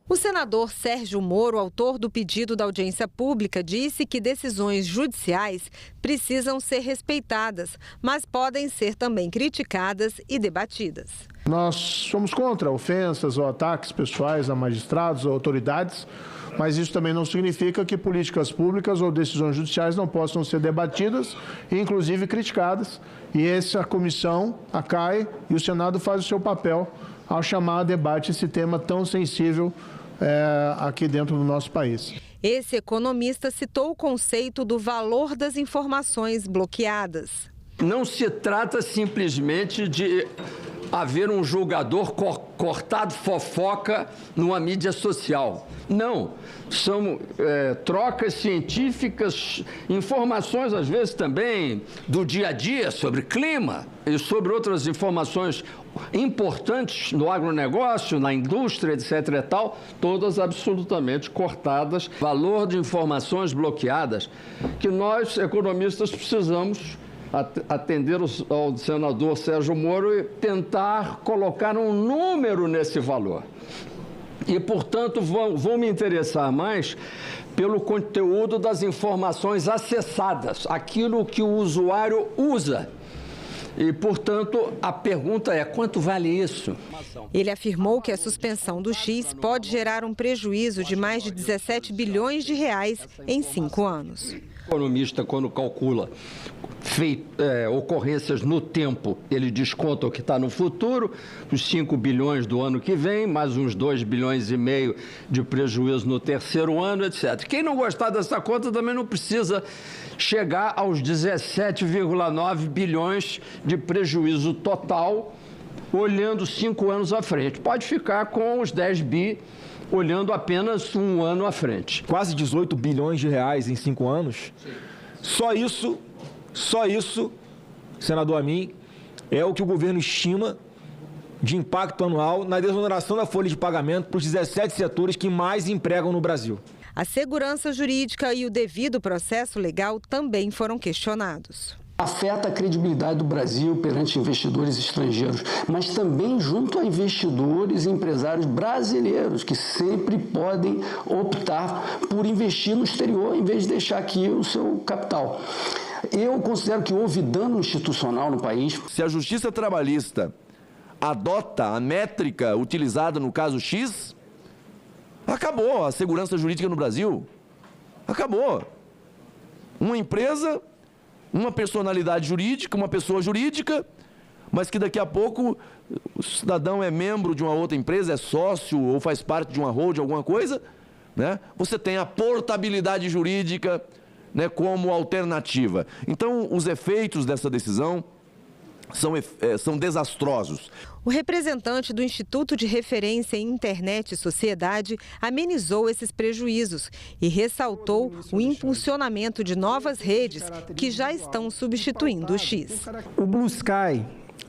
O senador Sérgio Moro, autor do pedido da audiência pública, disse que decisões judiciais precisam ser respeitadas, mas podem ser também criticadas e debatidas. Nós somos contra ofensas ou ataques pessoais a magistrados ou autoridades, mas isso também não significa que políticas públicas ou decisões judiciais não possam ser debatidas e, inclusive, criticadas. E essa comissão, a CAI e o Senado fazem o seu papel ao chamar a debate esse tema tão sensível aqui dentro do nosso país. Esse economista citou o conceito do valor das informações bloqueadas. Não se trata simplesmente de haver um julgador cortado fofoca numa mídia social. Não, são trocas científicas, informações às vezes também do dia a dia sobre clima e sobre outras informações importantes no agronegócio, na indústria, etc. e tal, todas absolutamente cortadas. Valor de informações bloqueadas que nós, economistas, precisamos atender ao senador Sérgio Moro e tentar colocar um número nesse valor. E, portanto, vou me interessar mais pelo conteúdo das informações acessadas, aquilo que o usuário usa. E, portanto, a pergunta é, quanto vale isso? Ele afirmou que a suspensão do X pode gerar um prejuízo de mais de 17 bilhões de reais em 5 anos. O economista, quando calcula ocorrências no tempo, ele desconta o que está no futuro, os 5 bilhões do ano que vem, mais uns 2,5 bilhões de prejuízo no terceiro ano, etc. Quem não gostar dessa conta também não precisa chegar aos 17,9 bilhões de prejuízo total, olhando 5 anos à frente. Pode ficar com os 10 bi, olhando apenas um ano à frente. Quase 18 bilhões de reais em 5 anos. Sim. Só isso, senador Amin, é o que o governo estima de impacto anual na desoneração da folha de pagamento para os 17 setores que mais empregam no Brasil. A segurança jurídica e o devido processo legal também foram questionados. Afeta a credibilidade do Brasil perante investidores estrangeiros, mas também junto a investidores e empresários brasileiros que sempre podem optar por investir no exterior em vez de deixar aqui o seu capital. Eu considero que houve dano institucional no país. Se a Justiça Trabalhista adota a métrica utilizada no caso X, acabou a segurança jurídica no Brasil. Acabou. Uma empresa, uma personalidade jurídica, uma pessoa jurídica, mas que daqui a pouco o cidadão é membro de uma outra empresa, é sócio ou faz parte de uma holding, alguma coisa, né? Você tem a portabilidade jurídica, né, como alternativa. Então, os efeitos dessa decisão são desastrosos. O representante do Instituto de Referência em Internet e Sociedade amenizou esses prejuízos e ressaltou o impulsionamento de novas redes que já estão substituindo o X. O Blue Sky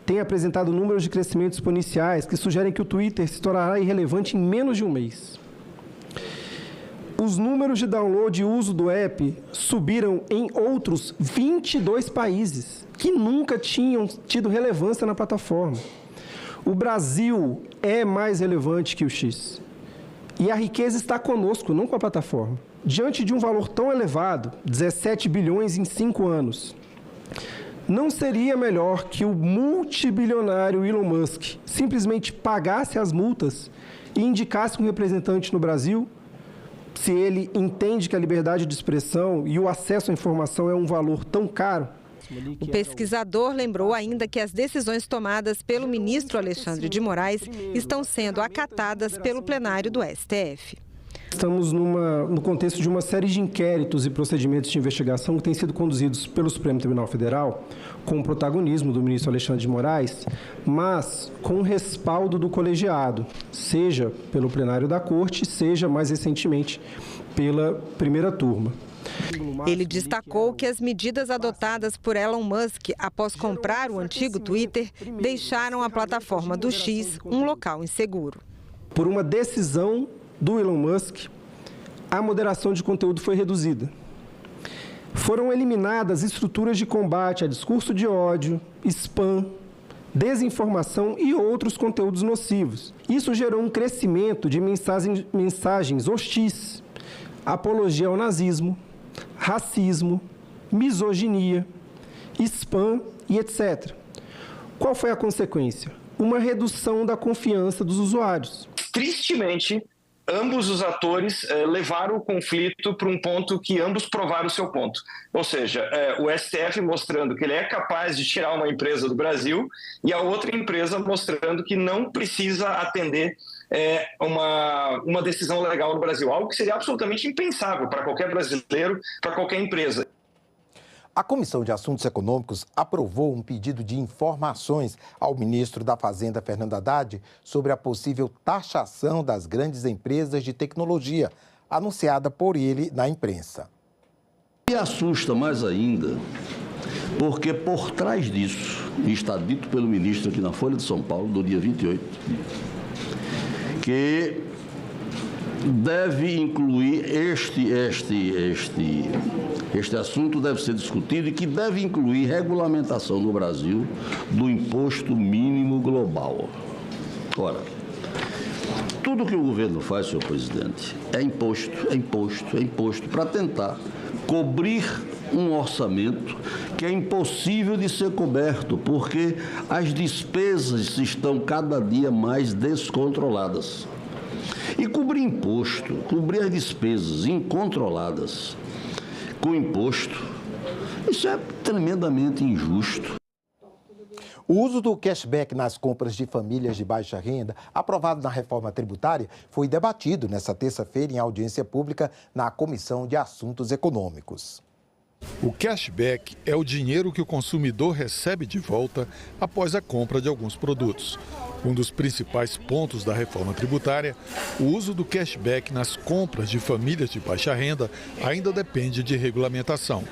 tem apresentado números de crescimento exponenciais que sugerem que o Twitter se tornará irrelevante em menos de um mês. os números de download e uso do app subiram em outros 22 países que nunca tinham tido relevância na plataforma. O Brasil é mais relevante que o X. E a riqueza está conosco, não com a plataforma. Diante de um valor tão elevado, 17 bilhões em 5 anos, não seria melhor que o multibilionário Elon Musk simplesmente pagasse as multas e indicasse um representante no Brasil, se ele entende que a liberdade de expressão e o acesso à informação é um valor tão caro? O pesquisador lembrou ainda que as decisões tomadas pelo ministro Alexandre de Moraes estão sendo acatadas pelo plenário do STF. Estamos no contexto de uma série de inquéritos e procedimentos de investigação que têm sido conduzidos pelo Supremo Tribunal Federal, com o protagonismo do ministro Alexandre de Moraes, mas com o respaldo do colegiado, seja pelo plenário da Corte, seja mais recentemente pela primeira turma. Ele destacou que as medidas adotadas por Elon Musk após comprar o antigo Twitter deixaram a plataforma do X um local inseguro. Por uma decisão do Elon Musk, a moderação de conteúdo foi reduzida. Foram eliminadas estruturas de combate a discurso de ódio, spam, desinformação e outros conteúdos nocivos. Isso gerou um crescimento de mensagens hostis, apologia ao nazismo, racismo, misoginia, spam e etc. Qual foi a consequência? Uma redução da confiança dos usuários. Tristemente, ambos os atores levaram o conflito para um ponto que ambos provaram o seu ponto. Ou seja, o STF mostrando que ele é capaz de tirar uma empresa do Brasil e a outra empresa mostrando que não precisa atender uma decisão legal no Brasil, algo que seria absolutamente impensável para qualquer brasileiro, para qualquer empresa. A Comissão de Assuntos Econômicos aprovou um pedido de informações ao ministro da Fazenda, Fernando Haddad, sobre a possível taxação das grandes empresas de tecnologia, anunciada por ele na imprensa. Me assusta mais ainda, porque por trás disso, e está dito pelo ministro aqui na Folha de São Paulo, do dia 28, que deve incluir este assunto deve ser discutido e que deve incluir regulamentação no Brasil do imposto mínimo global. Ora, tudo que o governo faz, senhor presidente, é imposto para tentar cobrir um orçamento que é impossível de ser coberto, porque as despesas estão cada dia mais descontroladas. E cobrir imposto, cobrir as despesas incontroladas com imposto, isso é tremendamente injusto. O uso do cashback nas compras de famílias de baixa renda, aprovado na reforma tributária, foi debatido nesta terça-feira em audiência pública na Comissão de Assuntos Econômicos. O cashback é o dinheiro que o consumidor recebe de volta após a compra de alguns produtos. Um dos principais pontos da reforma tributária, o uso do cashback nas compras de famílias de baixa renda ainda depende de regulamentação.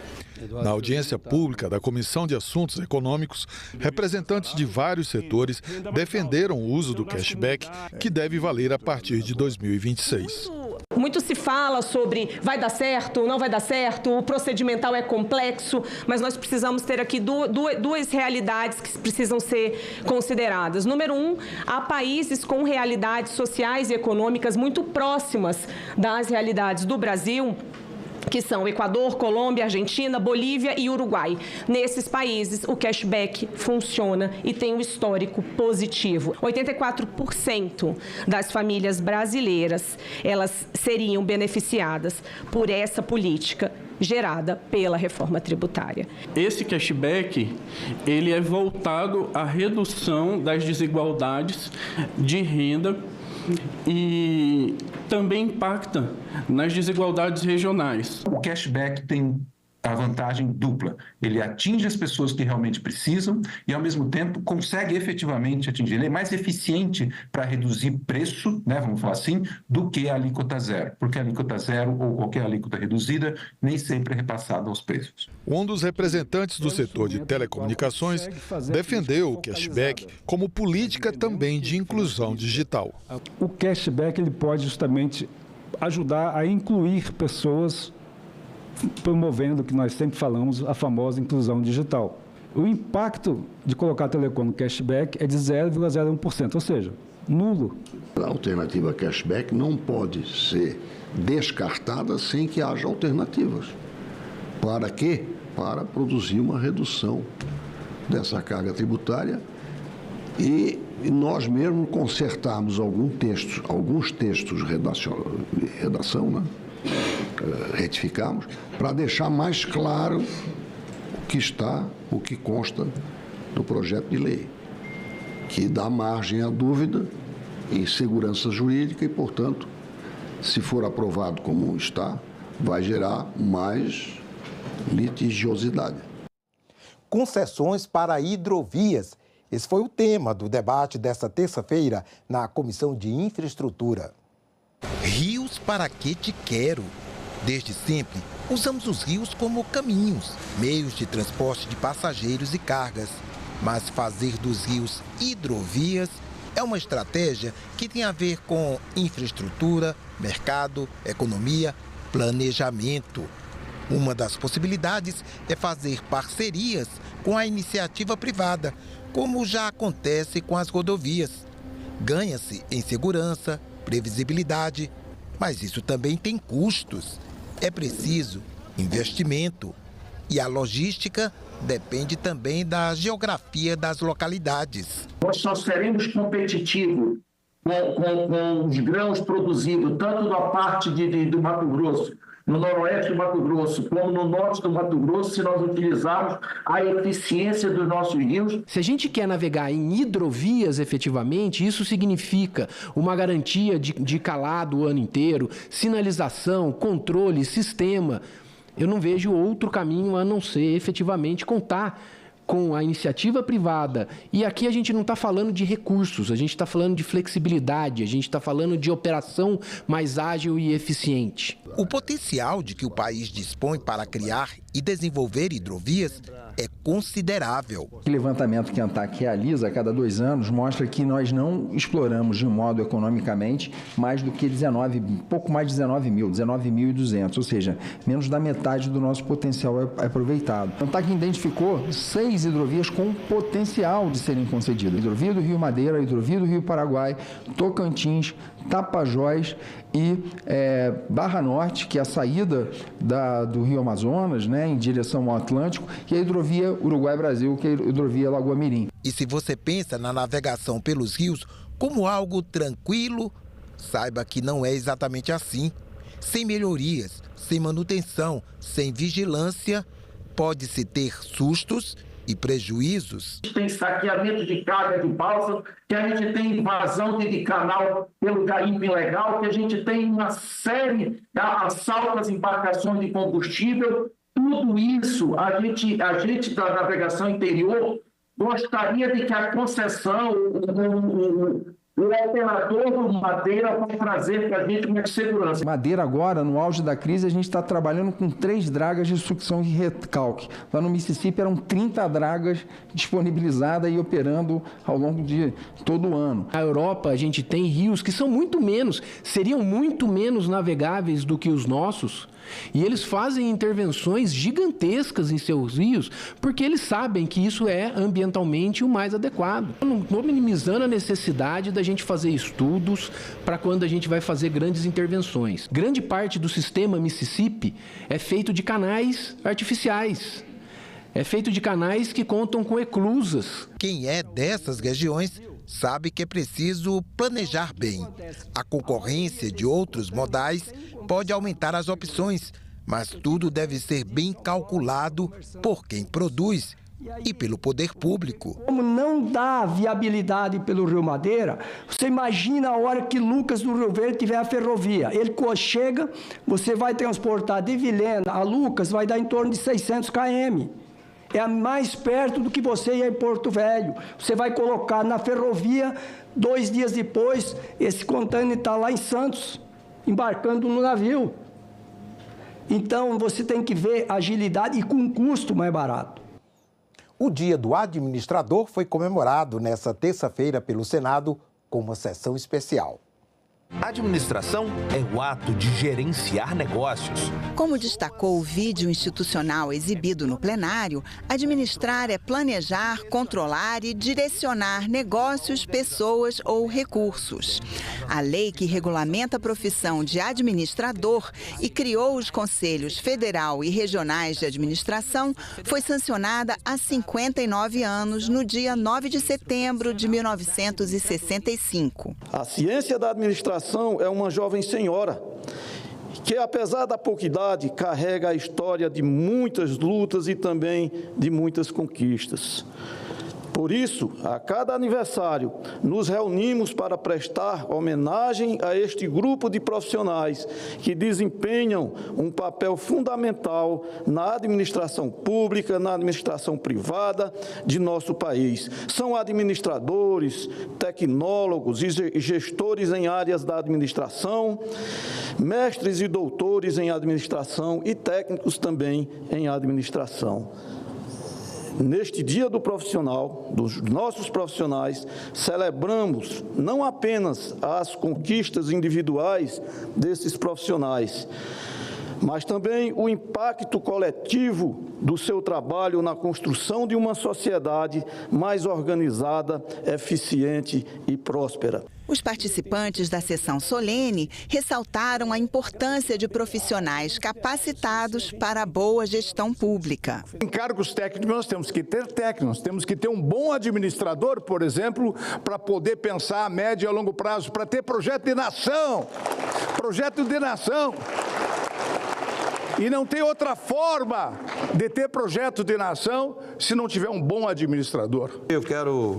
Na audiência pública da Comissão de Assuntos Econômicos, representantes de vários setores defenderam o uso do cashback, que deve valer a partir de 2026. Muito se fala sobre vai dar certo, não vai dar certo, o procedimental é complexo, mas nós precisamos ter aqui duas realidades que precisam ser consideradas. Número um, há países com realidades sociais e econômicas muito próximas das realidades do Brasil, que são Equador, Colômbia, Argentina, Bolívia e Uruguai. Nesses países, o cashback funciona e tem um histórico positivo. 84% das famílias brasileiras, elas seriam beneficiadas por essa política gerada pela reforma tributária. Esse cashback, ele é voltado à redução das desigualdades de renda e também impacta nas desigualdades regionais. O cashback tem a vantagem dupla. Ele atinge as pessoas que realmente precisam e, ao mesmo tempo, consegue efetivamente atingir. Ele é mais eficiente para reduzir preço, né, vamos falar assim, do que a alíquota zero. Porque a alíquota zero ou qualquer alíquota reduzida nem sempre é repassada aos preços. Um dos representantes do setor de telecomunicações defendeu o cashback como política também de inclusão digital. O cashback ele pode justamente ajudar a incluir pessoas, promovendo o que nós sempre falamos, a famosa inclusão digital. O impacto de colocar a Telecom no cashback é de 0,01%, ou seja, nulo. A alternativa cashback não pode ser descartada sem que haja alternativas. Para quê? Para produzir uma redução dessa carga tributária e nós mesmos consertarmos alguns textos de redação, né? Retificamos, para deixar mais claro o que consta no projeto de lei, que dá margem à dúvida e segurança jurídica e, portanto, se for aprovado como está, vai gerar mais litigiosidade. Concessões para hidrovias. Esse foi o tema do debate desta terça-feira na Comissão de Infraestrutura. Rios para que te quero? Desde sempre, usamos os rios como caminhos, meios de transporte de passageiros e cargas. Mas fazer dos rios hidrovias é uma estratégia que tem a ver com infraestrutura, mercado, economia, planejamento. Uma das possibilidades é fazer parcerias com a iniciativa privada, como já acontece com as rodovias. Ganha-se em segurança, previsibilidade, mas isso também tem custos. É preciso investimento. E a logística depende também da geografia das localidades. Nós só seremos competitivos com os grãos produzidos, tanto na parte do Mato Grosso, no noroeste do Mato Grosso, como no norte do Mato Grosso, se nós utilizarmos a eficiência dos nossos rios. Se a gente quer navegar em hidrovias efetivamente, isso significa uma garantia de calado o ano inteiro, sinalização, controle, sistema. Eu não vejo outro caminho a não ser efetivamente contar com a iniciativa privada. E aqui a gente não está falando de recursos, a gente está falando de flexibilidade, a gente está falando de operação mais ágil e eficiente. O potencial de que o país dispõe para criar e desenvolver hidrovias é considerável. O levantamento que a ANTAC realiza a cada 2 anos mostra que nós não exploramos de modo economicamente mais do que pouco mais de 19.200, ou seja, menos da metade do nosso potencial é aproveitado. A ANTAC identificou 6 hidrovias com potencial de serem concedidas. Hidrovia do Rio Madeira, Hidrovia do Rio Paraguai, Tocantins, Tapajós e Barra Norte, que é a saída do Rio Amazonas, né, em direção ao Atlântico, e a hidrovia Uruguai-Brasil, que é a hidrovia Lagoa Mirim. E se você pensa na navegação pelos rios como algo tranquilo, saiba que não é exatamente assim. Sem melhorias, sem manutenção, sem vigilância, pode-se ter sustos e prejuízos. Tem saqueamento de carga de balsa, que a gente tem invasão de canal pelo garimpo ilegal, que a gente tem uma série de assaltos às embarcações de combustível. Tudo isso, a gente da navegação interior gostaria de que a concessão, o operador do Madeira vai trazer para a gente mais segurança. Madeira agora, no auge da crise, a gente está trabalhando com 3 dragas de sucção e recalque. Lá no Mississippi eram 30 dragas disponibilizadas e operando ao longo de todo o ano. Na Europa, a gente tem rios que são seriam muito menos navegáveis do que os nossos. E eles fazem intervenções gigantescas em seus rios, porque eles sabem que isso é ambientalmente o mais adequado. Eu não estou minimizando a necessidade da gente fazer estudos para quando a gente vai fazer grandes intervenções. Grande parte do sistema Mississippi é feito de canais artificiais. É feito de canais que contam com eclusas. Quem é dessas regiões sabe que é preciso planejar bem. A concorrência de outros modais pode aumentar as opções, mas tudo deve ser bem calculado por quem produz e pelo poder público. Como não dá viabilidade pelo Rio Madeira, você imagina a hora que Lucas do Rio Verde tiver a ferrovia. Ele chega, você vai transportar de Vilhena a Lucas, vai dar em torno de 600 km. É mais perto do que você ir em Porto Velho. Você vai colocar na ferrovia, 2 dias depois, esse contêiner está lá em Santos, embarcando no navio. Então, você tem que ver agilidade e com um custo mais barato. O Dia do Administrador foi comemorado nesta terça-feira pelo Senado com uma sessão especial. Administração é o ato de gerenciar negócios. Como destacou o vídeo institucional exibido no plenário, administrar é planejar, controlar e direcionar negócios, pessoas ou recursos. A lei que regulamenta a profissão de administrador e criou os Conselhos Federal e Regionais de Administração foi sancionada há 59 anos, no dia 9 de setembro de 1965. A ciência da administração é uma jovem senhora que, apesar da pouca idade, carrega a história de muitas lutas e também de muitas conquistas. Por isso, a cada aniversário, nos reunimos para prestar homenagem a este grupo de profissionais que desempenham um papel fundamental na administração pública, na administração privada de nosso país. São administradores, tecnólogos e gestores em áreas da administração, mestres e doutores em administração e técnicos também em administração. Neste Dia do Profissional, dos nossos profissionais, celebramos não apenas as conquistas individuais desses profissionais, mas também o impacto coletivo do seu trabalho na construção de uma sociedade mais organizada, eficiente e próspera. Os participantes da sessão solene ressaltaram a importância de profissionais capacitados para a boa gestão pública. Em cargos técnicos, nós temos que ter técnicos, temos que ter um bom administrador, por exemplo, para poder pensar a médio e a longo prazo, para ter projeto de nação. E não tem outra forma de ter projeto de nação se não tiver um bom administrador. Eu quero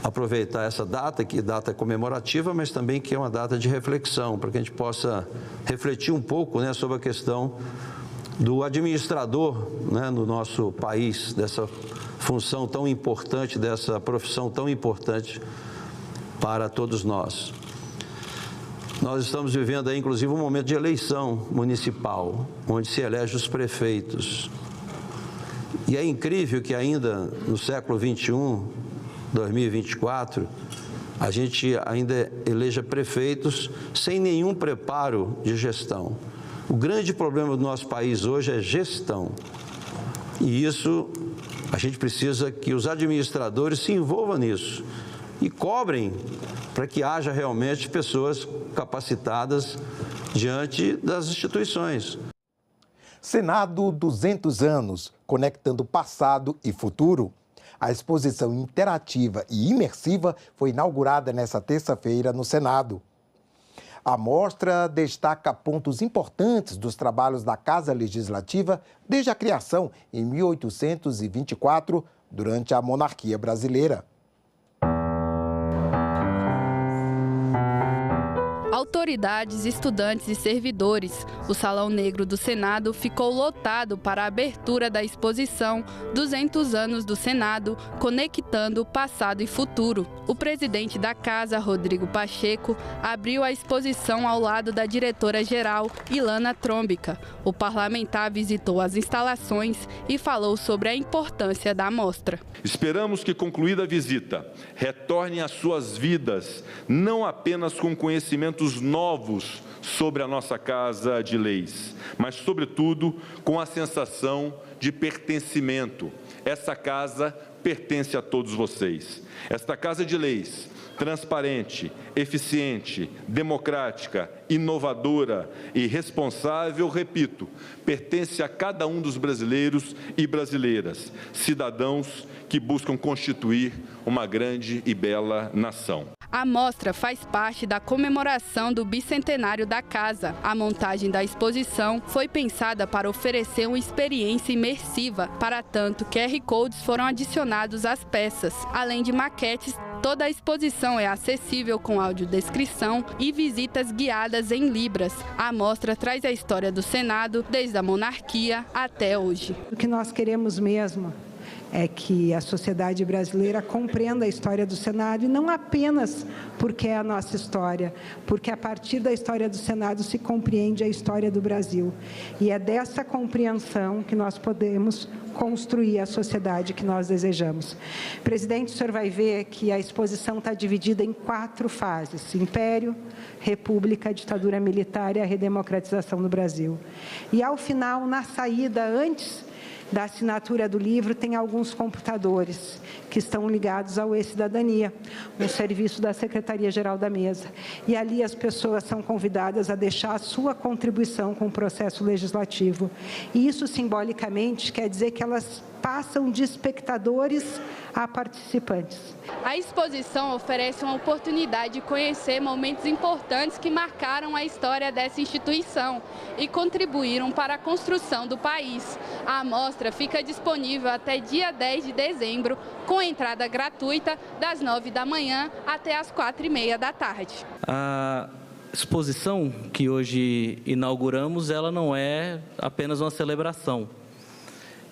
aproveitar essa data, que data comemorativa, mas também que é uma data de reflexão, para que a gente possa refletir um pouco, né, sobre a questão do administrador, né, no nosso país, dessa função tão importante, dessa profissão tão importante para todos nós. Nós estamos vivendo aí, inclusive, um momento de eleição municipal, onde se elege os prefeitos. E é incrível que ainda no século XXI, 2024, a gente ainda eleja prefeitos sem nenhum preparo de gestão. O grande problema do nosso país hoje é gestão. E isso, a gente precisa que os administradores se envolvam nisso e cobrem para que haja realmente pessoas capacitadas diante das instituições. Senado 200 anos, conectando passado e futuro. A exposição interativa e imersiva foi inaugurada nesta terça-feira no Senado. A mostra destaca pontos importantes dos trabalhos da Casa Legislativa desde a criação em 1824, durante a monarquia brasileira. Autoridades, estudantes e servidores. O Salão Negro do Senado ficou lotado para a abertura da exposição 200 anos do Senado, conectando passado e futuro. O presidente da Casa, Rodrigo Pacheco, abriu a exposição ao lado da diretora-geral, Ilana Trombica. O parlamentar visitou as instalações e falou sobre a importância da mostra. Esperamos que, concluída a visita, retornem às suas vidas, não apenas com conhecimentos novos sobre a nossa Casa de Leis, mas, sobretudo, com a sensação de pertencimento. Essa casa pertence a todos vocês. Esta Casa de Leis, transparente, eficiente, democrática, inovadora e responsável, repito, pertence a cada um dos brasileiros e brasileiras, cidadãos que buscam constituir uma grande e bela nação. A mostra faz parte da comemoração do bicentenário da Casa. A montagem da exposição foi pensada para oferecer uma experiência imersiva. Para tanto, QR Codes foram adicionados às peças. Além de maquetes, toda a exposição é acessível com audiodescrição e visitas guiadas em Libras. A mostra traz a história do Senado desde a monarquia até hoje. O que nós queremos mesmo é que a sociedade brasileira compreenda a história do Senado, e não apenas porque é a nossa história, porque a partir da história do Senado se compreende a história do Brasil. E é dessa compreensão que nós podemos construir a sociedade que nós desejamos. Presidente, o senhor vai ver que a exposição está dividida em 4 fases: Império, República, Ditadura Militar e a Redemocratização do Brasil. E, ao final, na saída, antes da assinatura do livro, tem alguns computadores que estão ligados ao E-Cidadania, um serviço da Secretaria-Geral da Mesa. E ali as pessoas são convidadas a deixar a sua contribuição com o processo legislativo. E isso, simbolicamente, quer dizer que elas passam de espectadores a participantes. A exposição oferece uma oportunidade de conhecer momentos importantes que marcaram a história dessa instituição e contribuíram para a construção do país. A amostra fica disponível até dia 10 de dezembro, com entrada gratuita das 9 da manhã até as 4h30 da tarde. A exposição que hoje inauguramos, ela não é apenas uma celebração.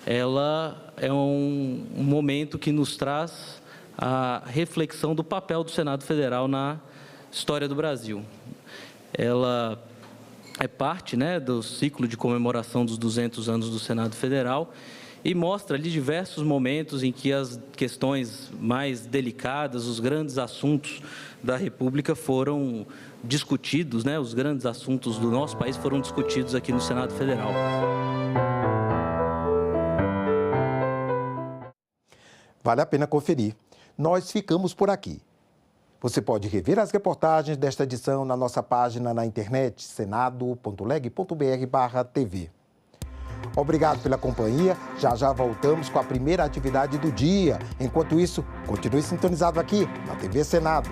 Ela é um momento que nos traz a reflexão do papel do Senado Federal na história do Brasil. Ela é parte, do ciclo de comemoração dos 200 anos do Senado Federal e mostra ali diversos momentos em que as questões mais delicadas, os grandes assuntos da República foram discutidos, os grandes assuntos do nosso país foram discutidos aqui no Senado Federal. Vale a pena conferir. Nós ficamos por aqui. Você pode rever as reportagens desta edição na nossa página na internet, senado.leg.br/tv. Obrigado pela companhia. Já voltamos com a primeira atividade do dia. Enquanto isso, continue sintonizado aqui na TV Senado.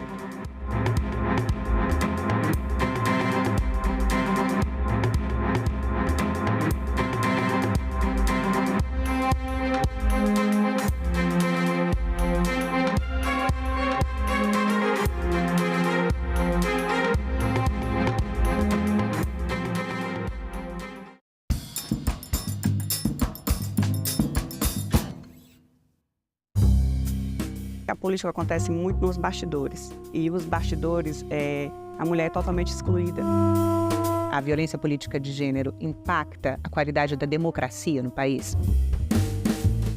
A política acontece muito nos bastidores, e os bastidores, a mulher é totalmente excluída. A violência política de gênero impacta a qualidade da democracia no país?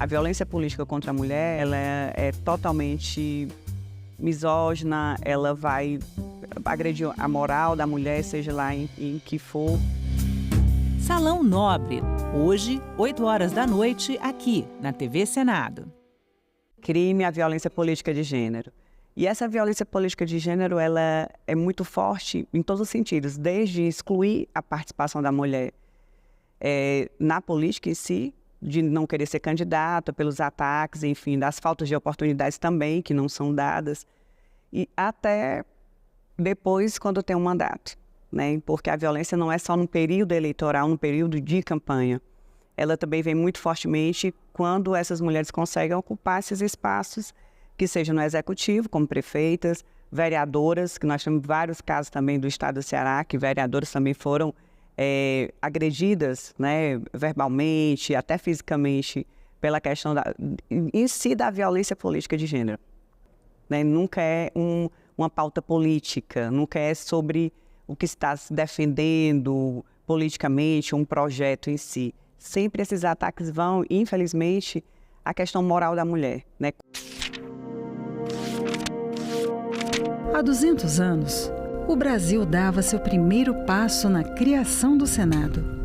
A violência política contra a mulher, ela é totalmente misógina, ela vai agredir a moral da mulher, seja lá em que for. Salão Nobre, hoje, 20h, aqui na TV Senado. Crime à violência política de gênero. E essa violência política de gênero, ela é muito forte em todos os sentidos, desde excluir a participação da mulher na política em si, de não querer ser candidata, pelos ataques, enfim, das faltas de oportunidades também, que não são dadas, e até depois, quando tem um mandato, porque a violência não é só no período eleitoral, no período de campanha. Ela também vem muito fortemente quando essas mulheres conseguem ocupar esses espaços, que seja no executivo, como prefeitas, vereadoras, que nós temos vários casos também do estado do Ceará, que vereadoras também foram agredidas, verbalmente, até fisicamente, pela questão em si da violência política de gênero. Nunca é uma pauta política, nunca é sobre o que está se defendendo politicamente, um projeto em si. Sempre esses ataques vão, infelizmente, à questão moral da mulher. Há 200 anos, o Brasil dava seu primeiro passo na criação do Senado.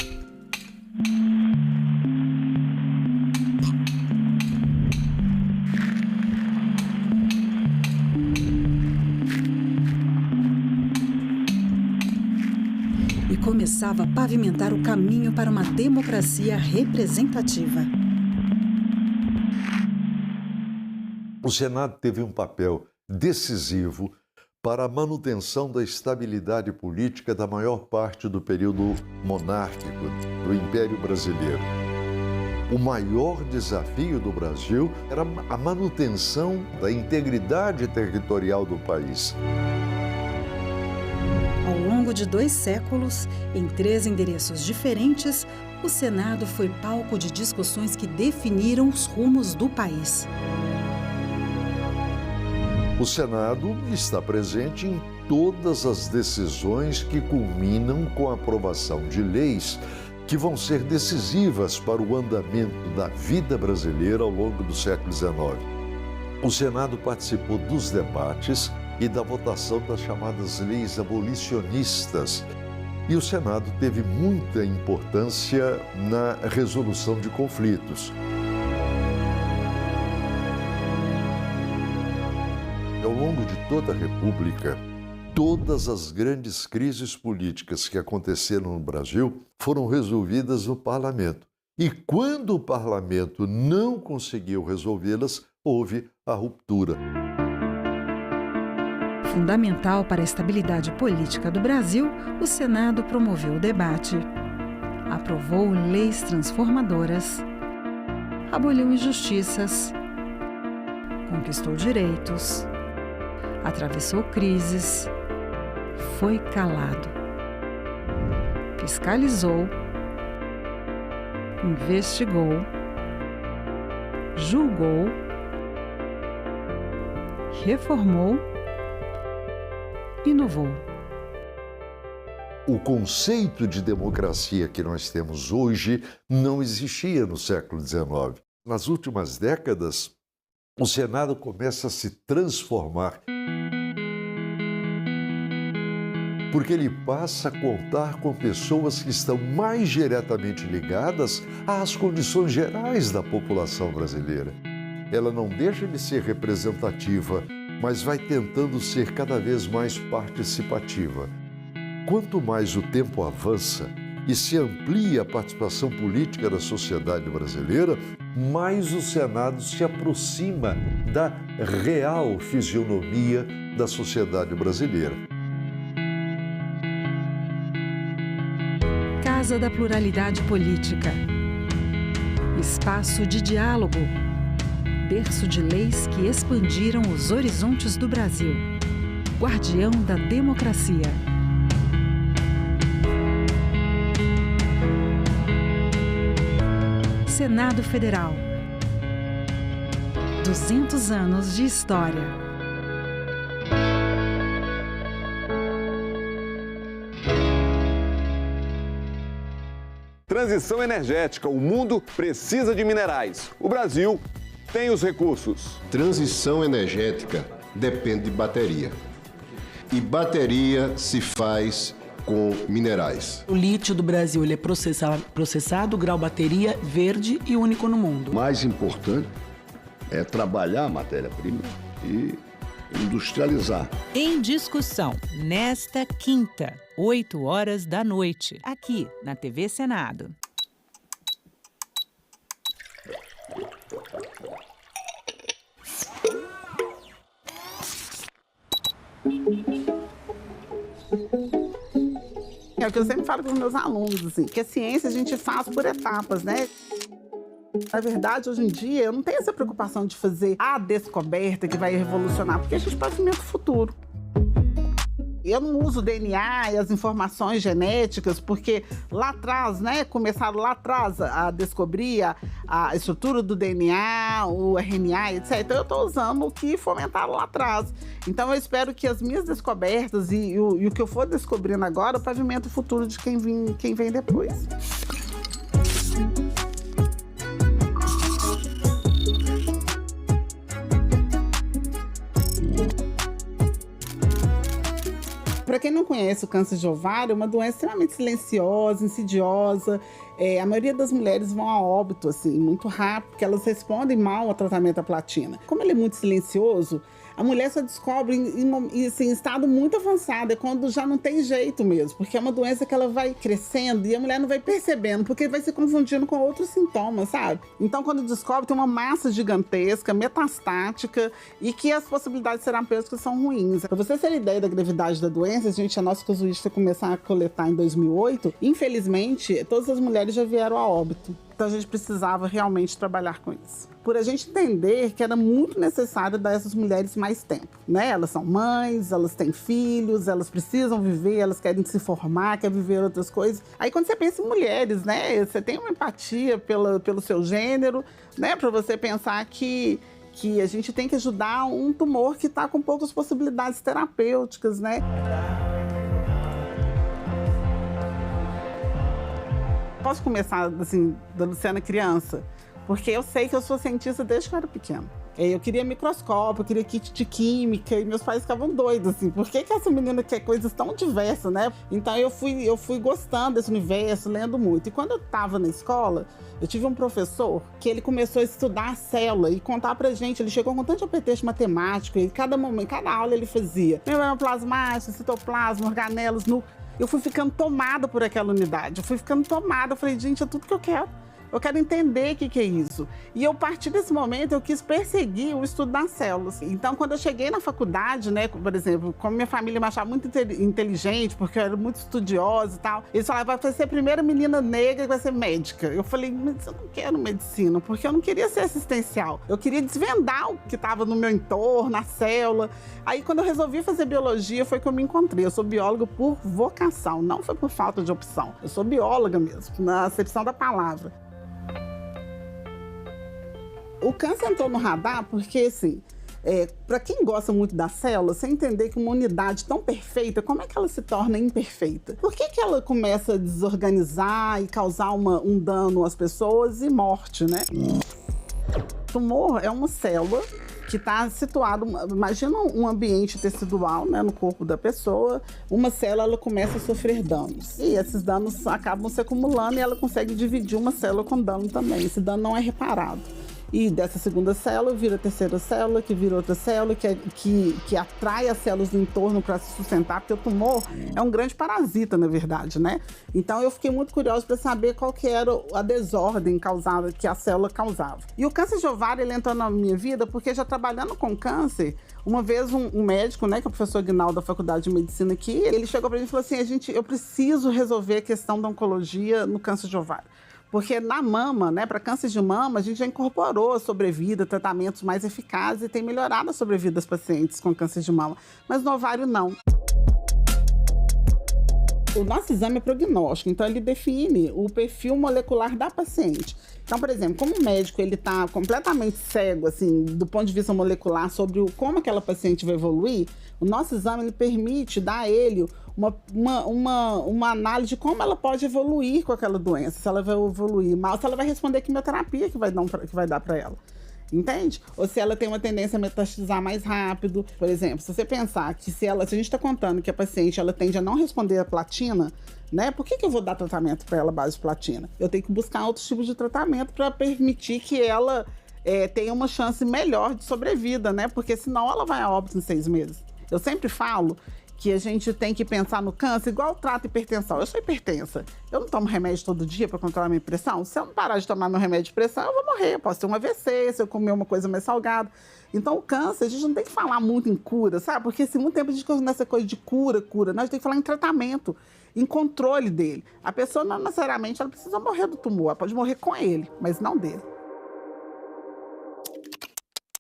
E começava a pavimentar o caminho para uma democracia representativa. O Senado teve um papel decisivo para a manutenção da estabilidade política da maior parte do período monárquico do Império Brasileiro. O maior desafio do Brasil era a manutenção da integridade territorial do país. Ao longo longo de 2 séculos, em 3 endereços diferentes, o Senado foi palco de discussões que definiram os rumos do país. O Senado está presente em todas as decisões que culminam com a aprovação de leis que vão ser decisivas para o andamento da vida brasileira ao longo do século XIX. O Senado participou dos debates e da votação das chamadas leis abolicionistas. E o Senado teve muita importância na resolução de conflitos. Ao longo de toda a República, todas as grandes crises políticas que aconteceram no Brasil foram resolvidas no Parlamento. E quando o Parlamento não conseguiu resolvê-las, houve a ruptura. Fundamental para a estabilidade política do Brasil, o Senado promoveu o debate, aprovou leis transformadoras, aboliu injustiças, conquistou direitos, atravessou crises, foi calado, fiscalizou, investigou, julgou, reformou, inovou. O conceito de democracia que nós temos hoje não existia no século XIX. Nas últimas décadas, o Senado começa a se transformar, porque ele passa a contar com pessoas que estão mais diretamente ligadas às condições gerais da população brasileira. Ela não deixa de ser representativa, mas vai tentando ser cada vez mais participativa. Quanto mais o tempo avança e se amplia a participação política da sociedade brasileira, mais o Senado se aproxima da real fisionomia da sociedade brasileira. Casa da Pluralidade Política. Espaço de diálogo. Berço de leis que expandiram os horizontes do Brasil. Guardião da democracia. Senado Federal. 200 anos de história. Transição energética. O mundo precisa de minerais. O Brasil tem os recursos. Transição energética depende de bateria. E bateria se faz com minerais. O lítio do Brasil ele é processado, grau bateria, verde e único no mundo. O mais importante é trabalhar a matéria-prima e industrializar. Em discussão, nesta quinta, 20h, aqui na TV Senado. É o que eu sempre falo para os meus alunos, assim, que a ciência a gente faz por etapas, né? Na verdade, hoje em dia, eu não tenho essa preocupação de fazer a descoberta que vai revolucionar, porque a gente pavimenta o futuro. Eu não uso o DNA e as informações genéticas, porque lá atrás, né, começaram lá atrás a descobrir a estrutura do DNA, o RNA, etc. Então, eu estou usando o que fomentaram lá atrás. Então, eu espero que as minhas descobertas e o que eu for descobrindo agora pavimente o futuro de quem vem depois. Para quem não conhece o câncer de ovário, é uma doença extremamente silenciosa, insidiosa. A maioria das mulheres vão a óbito, assim, muito rápido, porque elas respondem mal ao tratamento da platina. Como ele é muito silencioso, a mulher só descobre em estado muito avançado, é quando já não tem jeito mesmo, porque é uma doença que ela vai crescendo e a mulher não vai percebendo, porque vai se confundindo com outros sintomas, sabe? Então, quando descobre, tem uma massa gigantesca, metastática, e que as possibilidades terapêuticas são ruins. Para você ter ideia da gravidade da doença, a nossa casuística começar a coletar em 2008, infelizmente, todas as mulheres já vieram a óbito. Então a gente precisava realmente trabalhar com isso. Por a gente entender que era muito necessário dar a essas mulheres mais tempo, né? Elas são mães, elas têm filhos, elas precisam viver, elas querem se formar, querem viver outras coisas. Aí quando você pensa em mulheres, né? Você tem uma empatia pelo seu gênero, né? Para você pensar que a gente tem que ajudar um tumor que está com poucas possibilidades terapêuticas, né? Posso começar, assim, da Luciana criança? Porque eu sei que eu sou cientista desde que eu era pequena. Eu queria microscópio, eu queria kit de química, e meus pais ficavam doidos, assim. Por que essa menina quer coisas tão diversas, né? Então eu fui gostando desse universo, lendo muito. E quando eu estava na escola, eu tive um professor que ele começou a estudar a célula e contar pra gente. Ele chegou com tanto apetite matemático, e cada aula ele fazia membrana plasmática, citoplasma, organelos, eu fui ficando tomada por aquela unidade. Eu fui ficando tomada. Eu falei, gente, é tudo que eu quero. Eu quero entender o que é isso. E eu, a partir desse momento, eu quis perseguir o estudo das células. Então, quando eu cheguei na faculdade, né, por exemplo, como minha família me achava muito inteligente, porque eu era muito estudiosa e tal, eles falavam, vai ser a primeira menina negra que vai ser médica. Eu falei, mas eu não quero medicina, porque eu não queria ser assistencial. Eu queria desvendar o que estava no meu entorno, a célula. Aí, quando eu resolvi fazer biologia, foi que eu me encontrei. Eu sou bióloga por vocação, não foi por falta de opção. Eu sou bióloga mesmo, na acepção da palavra. O câncer entrou no radar porque, assim, para quem gosta muito da célula, você entender que uma unidade tão perfeita, como é que ela se torna imperfeita? Por que ela começa a desorganizar e causar um dano às pessoas e morte, né? O tumor é uma célula que está situado, imagina um ambiente tecidual, né, no corpo da pessoa, uma célula ela começa a sofrer danos. E esses danos acabam se acumulando e ela consegue dividir uma célula com dano também. Esse dano não é reparado. E dessa segunda célula vira a terceira célula, que vira outra célula, que atrai as células do entorno para se sustentar, porque o tumor é um grande parasita, na verdade, né? Então eu fiquei muito curiosa para saber qual que era a desordem causada, que a célula causava. E o câncer de ovário, ele entrou na minha vida porque já trabalhando com câncer, uma vez um médico, né, que é o professor Aguinaldo da Faculdade de Medicina aqui, ele chegou para mim e falou assim, eu preciso resolver a questão da oncologia no câncer de ovário. Porque na mama, né, para câncer de mama, a gente já incorporou a sobrevida, tratamentos mais eficazes e tem melhorado a sobrevida das pacientes com câncer de mama. Mas no ovário, não. O nosso exame é prognóstico, então ele define o perfil molecular da paciente. Então, por exemplo, como o médico ele está completamente cego, assim, do ponto de vista molecular, sobre como aquela paciente vai evoluir, o nosso exame ele permite dar a ele uma análise de como ela pode evoluir com aquela doença, se ela vai evoluir mal, se ela vai responder a quimioterapia que vai dar para ela. Entende? Ou se ela tem uma tendência a metastizar mais rápido. Por exemplo, se você pensar que se a gente está contando que a paciente ela tende a não responder a platina, né? Por que eu vou dar tratamento para ela base de platina? Eu tenho que buscar outros tipos de tratamento para permitir que ela tenha uma chance melhor de sobrevida, né? Porque senão ela vai a óbito em 6 meses. Eu sempre falo que a gente tem que pensar no câncer igual trato hipertensão. Eu sou hipertensa. Eu não tomo remédio todo dia para controlar minha pressão. Se eu não parar de tomar meu remédio de pressão, eu vou morrer. Eu posso ter um AVC, se eu comer uma coisa mais salgada. Então, o câncer, a gente não tem que falar muito em cura, sabe? Porque assim, muito tempo a gente fica nessa coisa de cura. Nós temos que falar em tratamento, em controle dele. A pessoa não necessariamente ela precisa morrer do tumor. Ela pode morrer com ele, mas não dele.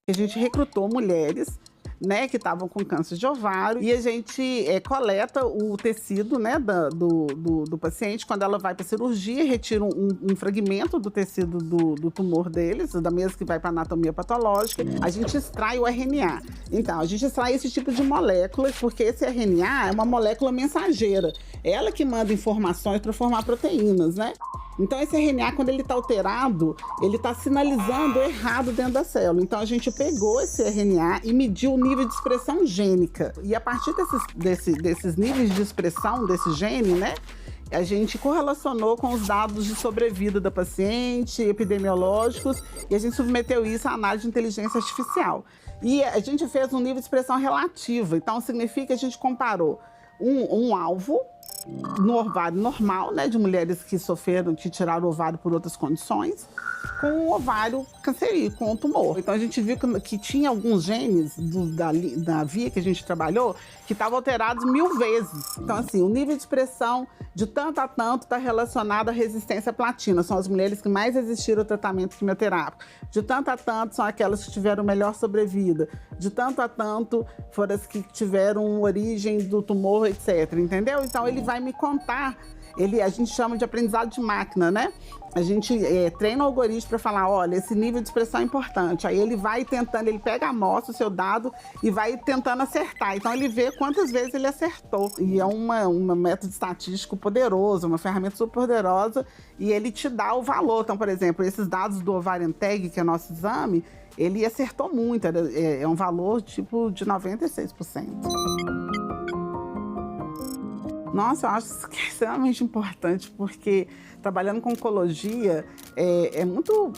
A gente recrutou mulheres, né, que estavam com câncer de ovário, e a gente coleta o tecido, né, do paciente. Quando ela vai para cirurgia, retira um fragmento do tecido do tumor deles, da mesma que vai para anatomia patológica. A gente extrai o RNA. Então, a gente extrai esse tipo de moléculas, porque esse RNA é uma molécula mensageira. É ela que manda informações para formar proteínas, né? Então, esse RNA, quando ele está alterado, ele está sinalizando errado dentro da célula. Então, a gente pegou esse RNA e mediu o nível de expressão gênica. E a partir desses níveis de expressão desse gene, né, a gente correlacionou com os dados de sobrevida da paciente, epidemiológicos, e a gente submeteu isso à análise de inteligência artificial. E a gente fez um nível de expressão relativa. Então, significa que a gente comparou um alvo no ovário normal, né, de mulheres que sofreram, que tiraram o ovário por outras condições, com o ovário cancerígeno, com o tumor. Então a gente viu que tinha alguns genes da via que a gente trabalhou que estavam alterados 1000 vezes. Então assim, o nível de expressão de tanto a tanto está relacionado à resistência à platina. São as mulheres que mais resistiram ao tratamento quimioterápico. De tanto a tanto são aquelas que tiveram melhor sobrevida. De tanto a tanto foram as que tiveram origem do tumor, etc. Entendeu? Então ele vai me contar. A gente chama de aprendizado de máquina, né? A gente treina o algoritmo para falar, olha, esse nível de expressão é importante. Aí ele vai tentando, ele pega a amostra, o seu dado, e vai tentando acertar. Então ele vê quantas vezes ele acertou. E é um método estatístico poderoso, uma ferramenta super poderosa, e ele te dá o valor. Então, por exemplo, esses dados do Ovarian Tag, que é nosso exame, ele acertou muito, é um valor tipo de 96%. Nossa, eu acho que é extremamente importante, porque trabalhando com oncologia é muito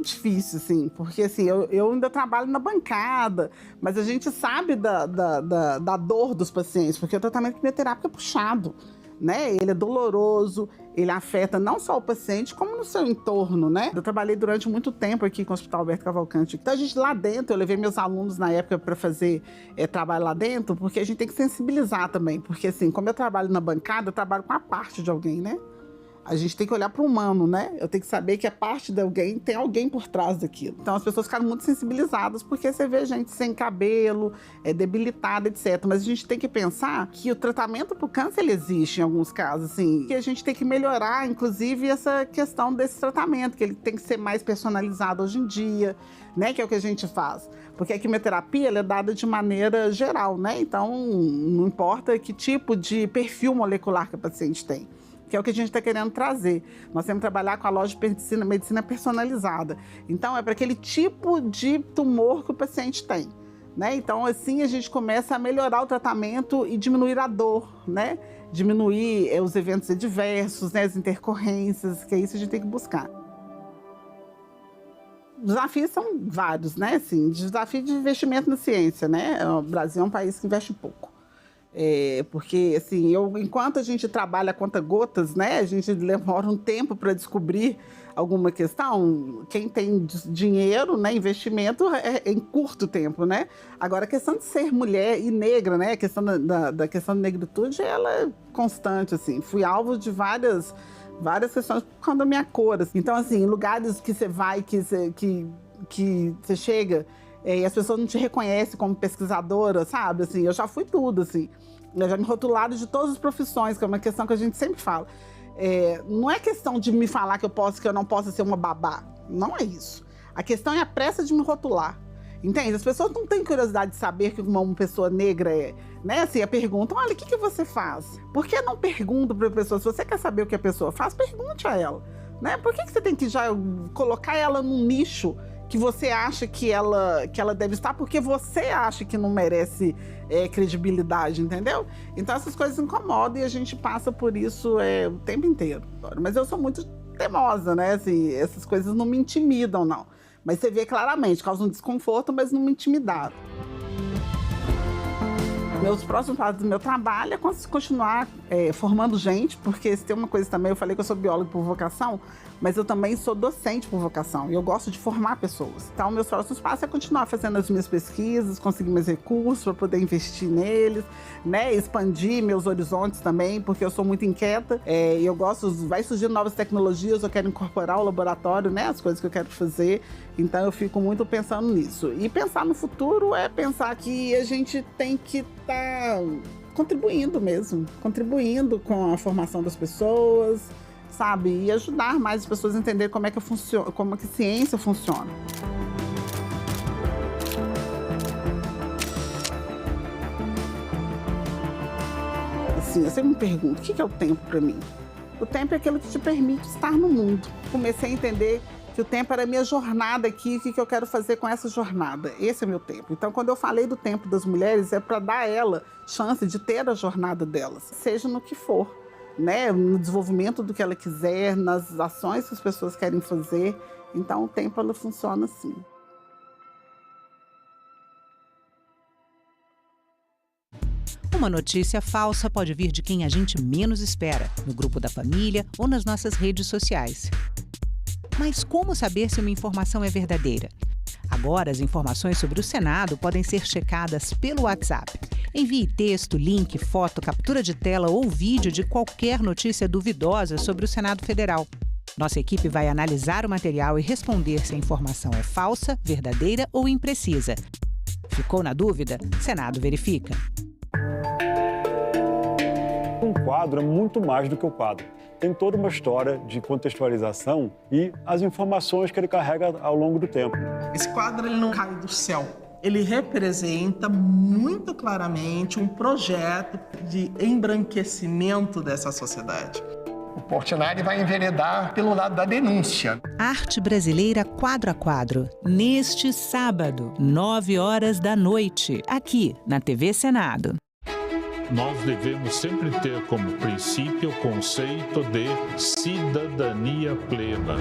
difícil, assim, porque assim, eu ainda trabalho na bancada, mas a gente sabe da dor dos pacientes, porque o tratamento quimioterápico é puxado, né? Ele é doloroso, ele afeta não só o paciente, como no seu entorno, né? Eu trabalhei durante muito tempo aqui com o Hospital Alberto Cavalcante. Então, a gente lá dentro, eu levei meus alunos na época para fazer trabalho lá dentro, porque a gente tem que sensibilizar também. Porque, assim, como eu trabalho na bancada, eu trabalho com a parte de alguém, né? A gente tem que olhar para o humano, né? Eu tenho que saber que a parte de alguém tem alguém por trás daquilo. Então as pessoas ficaram muito sensibilizadas, porque você vê gente sem cabelo, debilitada, etc. Mas a gente tem que pensar que o tratamento para o câncer ele existe em alguns casos, assim. Que a gente tem que melhorar, inclusive, essa questão desse tratamento, que ele tem que ser mais personalizado hoje em dia, né? Que é o que a gente faz. Porque a quimioterapia ela é dada de maneira geral, né? Então não importa que tipo de perfil molecular que a paciente tem, que é o que a gente está querendo trazer. Nós temos que trabalhar com a lógica de medicina personalizada. Então, é para aquele tipo de tumor que o paciente tem, né? Então, assim, a gente começa a melhorar o tratamento e diminuir a dor, né? Diminuir os eventos adversos, né? As intercorrências, que é isso que a gente tem que buscar. Os desafios são vários, né? Assim, desafio de investimento na ciência, né? O Brasil é um país que investe pouco. Porque, assim, enquanto a gente trabalha a conta-gotas, né, a gente demora um tempo para descobrir alguma questão. Quem tem dinheiro, né, investimento é em curto tempo, né? Agora, a questão de ser mulher e negra, né, a questão da questão da negritude, ela é constante, assim. Fui alvo de várias questões por causa da minha cor, assim. Então, assim, lugares que você vai, que você chega, e as pessoas não te reconhecem como pesquisadora, sabe? Assim, eu já fui tudo, assim. Eu já me rotularam de todas as profissões, que é uma questão que a gente sempre fala. Não é questão de me falar que eu não posso ser uma babá. Não é isso. A questão é a pressa de me rotular. Entende? As pessoas não têm curiosidade de saber que uma pessoa negra é, né? Assim, perguntam, olha, o que você faz? Por que não pergunto para a pessoa? Se você quer saber o que a pessoa faz, pergunte a ela, né? Por que você tem que já colocar ela num nicho que você acha que ela deve estar, porque você acha que não merece credibilidade, entendeu? Então essas coisas incomodam e a gente passa por isso o tempo inteiro. Mas eu sou muito teimosa, né? Assim, essas coisas não me intimidam, não. Mas você vê claramente, causa um desconforto, mas não me intimidaram. Meus próximos passos do meu trabalho é continuar formando gente, porque se tem uma coisa também, eu falei que eu sou bióloga por vocação, mas eu também sou docente por vocação e eu gosto de formar pessoas. Então, meus próximos passos é continuar fazendo as minhas pesquisas, conseguir meus recursos para poder investir neles, né? Expandir meus horizontes também, porque eu sou muito inquieta e eu gosto, vai surgindo novas tecnologias, eu quero incorporar o laboratório, né? As coisas que eu quero fazer. Então, eu fico muito pensando nisso. E pensar no futuro é pensar que a gente tem que estar contribuindo mesmo, contribuindo com a formação das pessoas, sabe? E ajudar mais as pessoas a entender como é que funciona, como é que a ciência funciona. Assim, eu sempre me pergunto, o que é o tempo para mim? O tempo é aquilo que te permite estar no mundo. Comecei a entender que o tempo era a minha jornada aqui, o que eu quero fazer com essa jornada. Esse é meu tempo. Então, quando eu falei do tempo das mulheres, é para dar a ela chance de ter a jornada delas, seja no que for, né? No desenvolvimento do que ela quiser, nas ações que as pessoas querem fazer. Então, o tempo, ela funciona assim. Uma notícia falsa pode vir de quem a gente menos espera, no grupo da família ou nas nossas redes sociais. Mas como saber se uma informação é verdadeira? Agora, as informações sobre o Senado podem ser checadas pelo WhatsApp. Envie texto, link, foto, captura de tela ou vídeo de qualquer notícia duvidosa sobre o Senado Federal. Nossa equipe vai analisar o material e responder se a informação é falsa, verdadeira ou imprecisa. Ficou na dúvida? Senado verifica. Um quadro é muito mais do que o quadro. Tem toda uma história de contextualização e as informações que ele carrega ao longo do tempo. Esse quadro ele não cai do céu. Ele representa muito claramente um projeto de embranquecimento dessa sociedade. O Portinari vai enveredar pelo lado da denúncia. Arte Brasileira Quadro a Quadro, neste sábado, 21h, aqui na TV Senado. Nós devemos sempre ter como princípio o conceito de cidadania plena.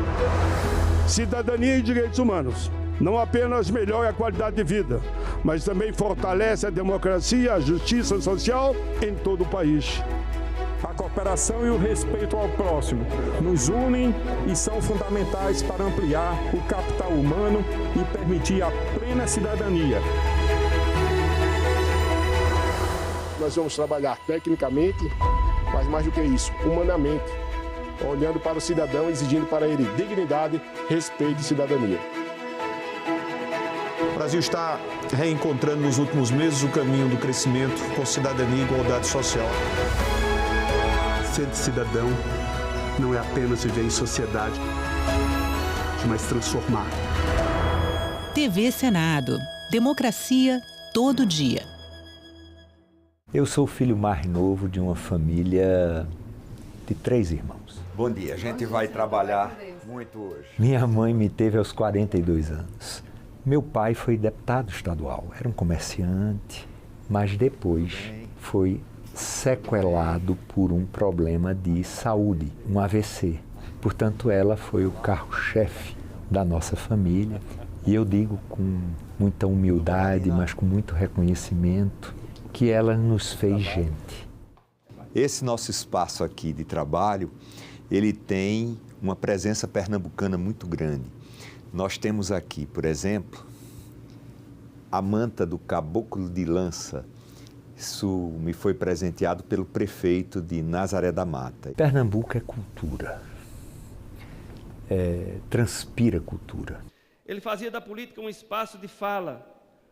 Cidadania e direitos humanos não apenas melhora a qualidade de vida, mas também fortalece a democracia, a justiça social em todo o país. A cooperação e o respeito ao próximo nos unem e são fundamentais para ampliar o capital humano e permitir a plena cidadania. Nós vamos trabalhar tecnicamente, mas mais do que isso, humanamente, olhando para o cidadão, exigindo para ele dignidade, respeito e cidadania. O Brasil está reencontrando nos últimos meses o caminho do crescimento com cidadania e igualdade social. Ser cidadão não é apenas viver em sociedade, mas transformar. TV Senado. Democracia todo dia. Eu sou o filho mais novo de uma família de 3 irmãos. Bom dia, a gente vai trabalhar muito hoje. Minha mãe me teve aos 42 anos. Meu pai foi deputado estadual, era um comerciante, mas depois foi sequelado por um problema de saúde, um AVC. Portanto, ela foi o carro-chefe da nossa família. E eu digo com muita humildade, mas com muito reconhecimento, que ela nos fez gente. Esse nosso espaço aqui de trabalho, ele tem uma presença pernambucana muito grande. Nós temos aqui, por exemplo, a manta do Caboclo de Lança. Isso me foi presenteado pelo prefeito de Nazaré da Mata. Pernambuco é cultura, transpira cultura. Ele fazia da política um espaço de fala,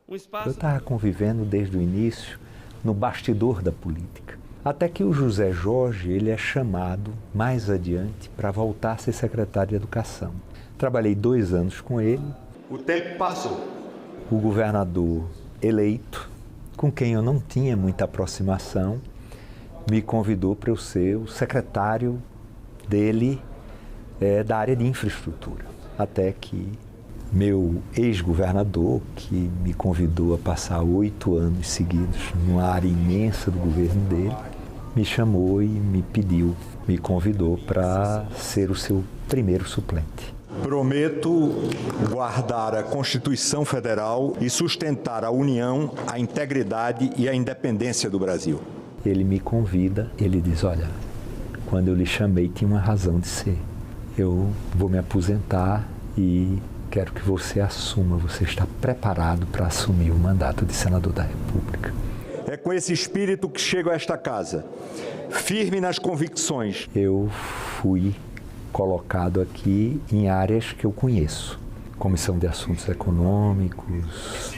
um espaço... Eu estava convivendo desde o início no bastidor da política. Até que o José Jorge, ele é chamado mais adiante para voltar a ser secretário de Educação. Trabalhei 2 anos com ele. O tempo passou. O governador eleito, com quem eu não tinha muita aproximação, me convidou para eu ser o secretário dele da área de infraestrutura. Até que meu ex-governador, que me convidou a passar 8 anos seguidos numa área imensa do governo dele, me chamou e me convidou para ser o seu primeiro suplente. Prometo guardar a Constituição Federal e sustentar a união, a integridade e a independência do Brasil. Ele me convida, ele diz, olha, quando eu lhe chamei tinha uma razão de ser. Eu vou me aposentar e quero que você assuma, você está preparado para assumir o mandato de senador da República. É com esse espírito que chego a esta casa, firme nas convicções. Eu fui colocado aqui em áreas que eu conheço. Comissão de Assuntos Econômicos,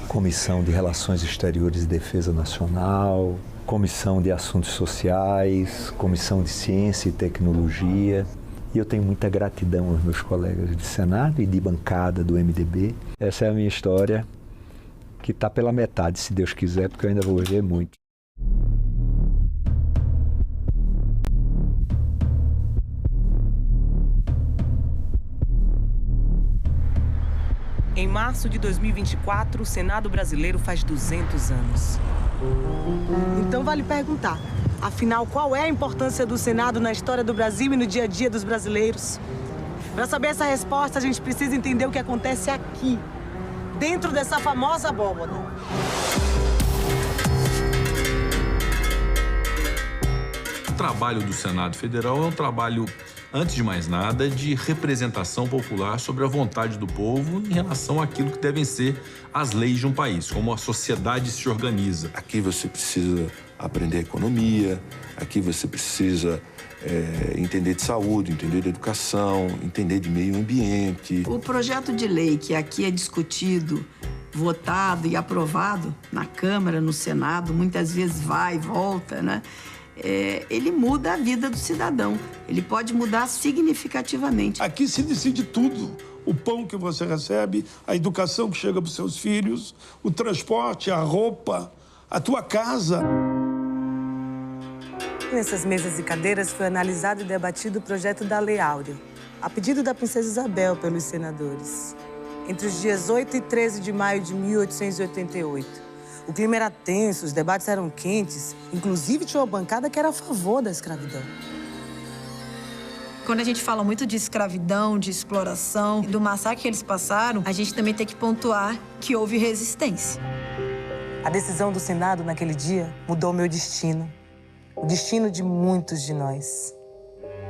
Comissão de Relações Exteriores e Defesa Nacional, Comissão de Assuntos Sociais, Comissão de Ciência e Tecnologia. E eu tenho muita gratidão aos meus colegas de Senado e de bancada do MDB. Essa é a minha história, que está pela metade, se Deus quiser, porque eu ainda vou viver muito. Em março de 2024, o Senado brasileiro faz 200 anos. Então vale perguntar, afinal, qual é a importância do Senado na história do Brasil e no dia a dia dos brasileiros? Para saber essa resposta, a gente precisa entender o que acontece aqui, dentro dessa famosa abóbada. o trabalho do Senado Federal é um trabalho, antes de mais nada, de representação popular sobre a vontade do povo em relação àquilo que devem ser as leis de um país, como a sociedade se organiza. Aqui você precisa aprender economia, aqui você precisa entender de saúde, entender de educação, entender de meio ambiente. O projeto de lei que aqui é discutido, votado e aprovado na Câmara, no Senado, muitas vezes vai e volta, né? Ele muda a vida do cidadão. Ele pode mudar significativamente. Aqui se decide tudo. O pão que você recebe, a educação que chega para os seus filhos, o transporte, a roupa, a tua casa. Nessas mesas e cadeiras foi analisado e debatido o projeto da Lei Áurea, a pedido da Princesa Isabel pelos senadores, entre os dias 8 e 13 de maio de 1888. O clima era tenso, os debates eram quentes, inclusive tinha uma bancada que era a favor da escravidão. Quando a gente fala muito de escravidão, de exploração, do massacre que eles passaram, a gente também tem que pontuar que houve resistência. A decisão do Senado naquele dia mudou o meu destino, o destino de muitos de nós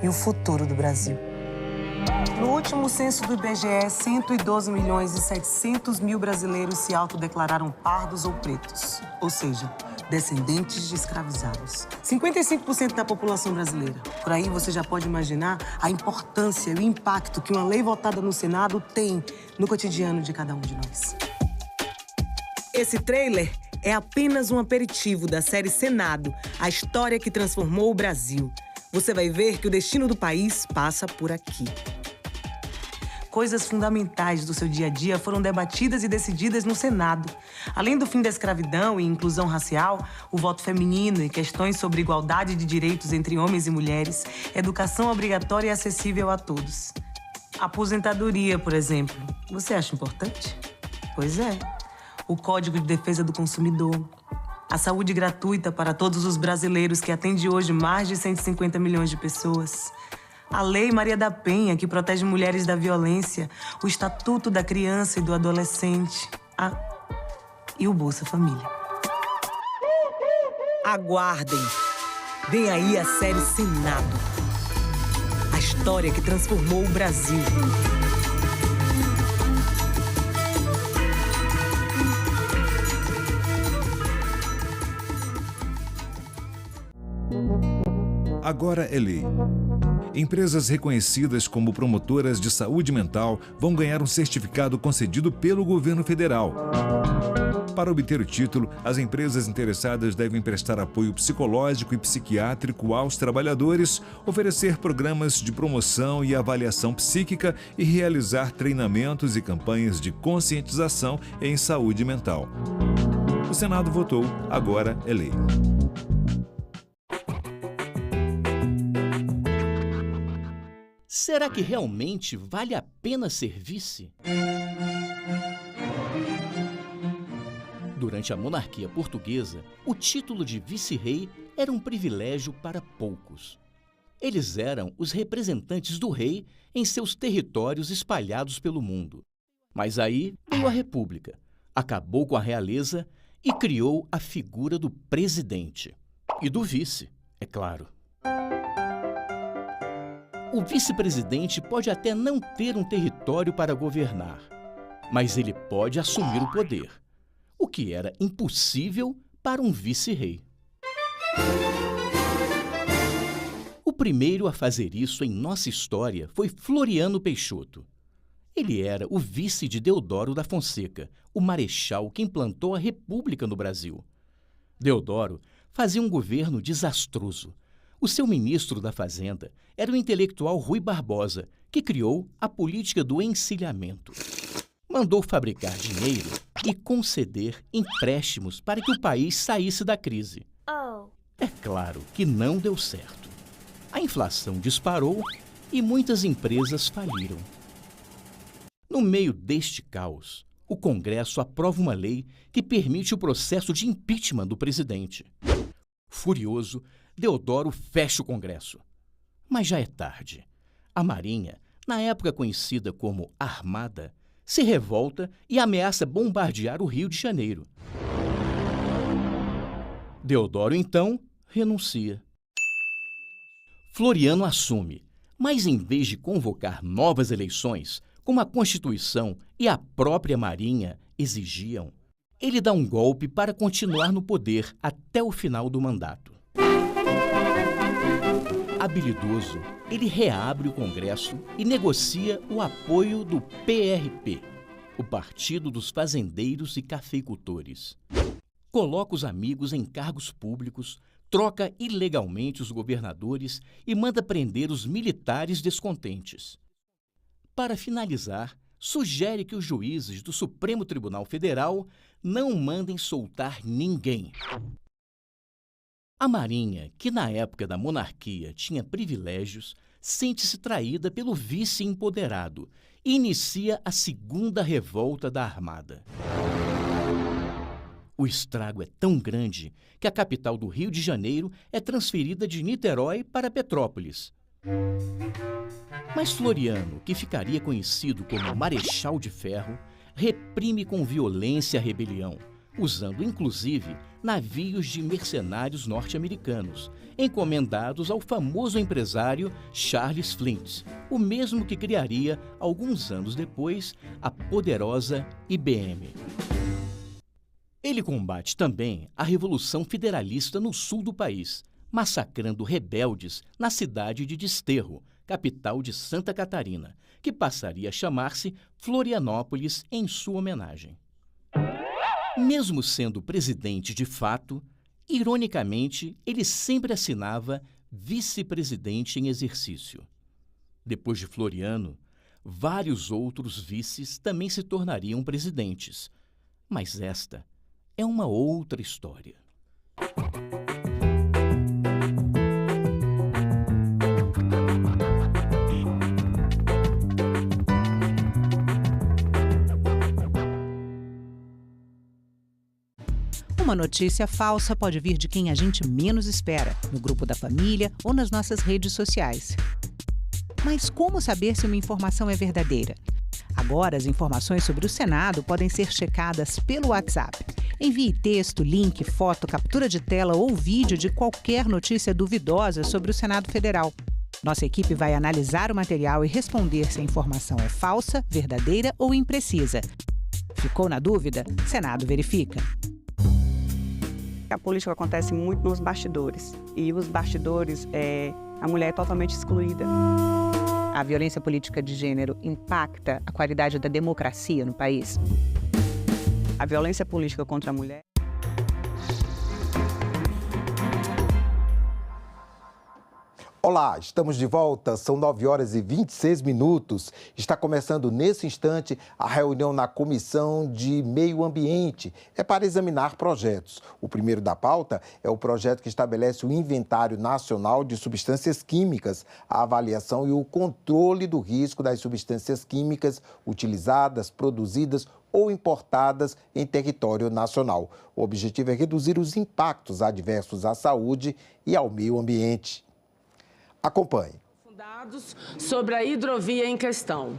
e o futuro do Brasil. No último censo do IBGE, 112.700.000 brasileiros se autodeclararam pardos ou pretos, ou seja, descendentes de escravizados. 55% da população brasileira. Por aí você já pode imaginar a importância e o impacto que uma lei votada no Senado tem no cotidiano de cada um de nós. Esse trailer é apenas um aperitivo da série Senado, a história que transformou o Brasil. Você vai ver que o destino do país passa por aqui. Coisas fundamentais do seu dia a dia foram debatidas e decididas no Senado. Além do fim da escravidão e inclusão racial, o voto feminino e questões sobre igualdade de direitos entre homens e mulheres, educação obrigatória e acessível a todos. Aposentadoria, por exemplo. Você acha importante? Pois é. O Código de Defesa do Consumidor. A saúde gratuita para todos os brasileiros, que atende hoje mais de 150 milhões de pessoas. A Lei Maria da Penha, que protege mulheres da violência. O Estatuto da Criança e do Adolescente. E o Bolsa Família. Aguardem. Vem aí a série Senado. A história que transformou o Brasil. Agora é lei. Empresas reconhecidas como promotoras de saúde mental vão ganhar um certificado concedido pelo governo federal. Para obter o título, as empresas interessadas devem prestar apoio psicológico e psiquiátrico aos trabalhadores, oferecer programas de promoção e avaliação psíquica e realizar treinamentos e campanhas de conscientização em saúde mental. O Senado votou, agora é lei. Será que realmente vale a pena ser vice? Durante a monarquia portuguesa, o título de vice-rei era um privilégio para poucos. Eles eram os representantes do rei em seus territórios espalhados pelo mundo. Mas aí veio a República, acabou com a realeza e criou a figura do presidente. E do vice, é claro. O vice-presidente pode até não ter um território para governar, mas ele pode assumir o poder, o que era impossível para um vice-rei. O primeiro a fazer isso em nossa história foi Floriano Peixoto. Ele era o vice de Deodoro da Fonseca, o marechal que implantou a República no Brasil. Deodoro fazia um governo desastroso. O seu ministro da Fazenda era o intelectual Rui Barbosa, que criou a política do encilhamento. Mandou fabricar dinheiro e conceder empréstimos para que o país saísse da crise. É claro que não deu certo. A inflação disparou e muitas empresas faliram. No meio deste caos, o Congresso aprova uma lei que permite o processo de impeachment do presidente. Furioso, Deodoro fecha o Congresso. Mas já é tarde. A Marinha, na época conhecida como Armada, se revolta e ameaça bombardear o Rio de Janeiro. Deodoro, então, renuncia. Floriano assume, mas em vez de convocar novas eleições, como a Constituição e a própria Marinha exigiam, ele dá um golpe para continuar no poder até o final do mandato. Habilidoso, ele reabre o Congresso e negocia o apoio do PRP, o Partido dos Fazendeiros e Cafeicultores. Coloca os amigos em cargos públicos, troca ilegalmente os governadores e manda prender os militares descontentes. Para finalizar, sugere que os juízes do Supremo Tribunal Federal não mandem soltar ninguém. A Marinha, que na época da monarquia tinha privilégios, sente-se traída pelo vice empoderado e inicia a segunda revolta da Armada. O estrago é tão grande que a capital do Rio de Janeiro é transferida de Niterói para Petrópolis. Mas Floriano, que ficaria conhecido como Marechal de Ferro, reprime com violência a rebelião, usando inclusive navios de mercenários norte-americanos, encomendados ao famoso empresário Charles Flint, o mesmo que criaria, alguns anos depois, a poderosa IBM. Ele combate também a Revolução Federalista no sul do país, massacrando rebeldes na cidade de Desterro, capital de Santa Catarina, que passaria a chamar-se Florianópolis em sua homenagem. Mesmo sendo presidente de fato, ironicamente, ele sempre assinava vice-presidente em exercício. Depois de Floriano, vários outros vices também se tornariam presidentes. Mas esta é uma outra história. Uma notícia falsa pode vir de quem a gente menos espera, no grupo da família ou nas nossas redes sociais. Mas como saber se uma informação é verdadeira? Agora, as informações sobre o Senado podem ser checadas pelo WhatsApp. Envie texto, link, foto, captura de tela ou vídeo de qualquer notícia duvidosa sobre o Senado Federal. Nossa equipe vai analisar o material e responder se a informação é falsa, verdadeira ou imprecisa. Ficou na dúvida? Senado verifica. A política acontece muito nos bastidores. E os bastidores, a mulher é totalmente excluída. A violência política de gênero impacta a qualidade da democracia no país? A violência política contra a mulher... Olá, estamos de volta, são 9h26. Está começando nesse instante a reunião na Comissão de Meio Ambiente. É para examinar projetos. O primeiro da pauta é o projeto que estabelece o Inventário Nacional de Substâncias Químicas, a avaliação e o controle do risco das substâncias químicas utilizadas, produzidas ou importadas em território nacional. O objetivo é reduzir os impactos adversos à saúde e ao meio ambiente. Acompanhe. Dados sobre a hidrovia em questão.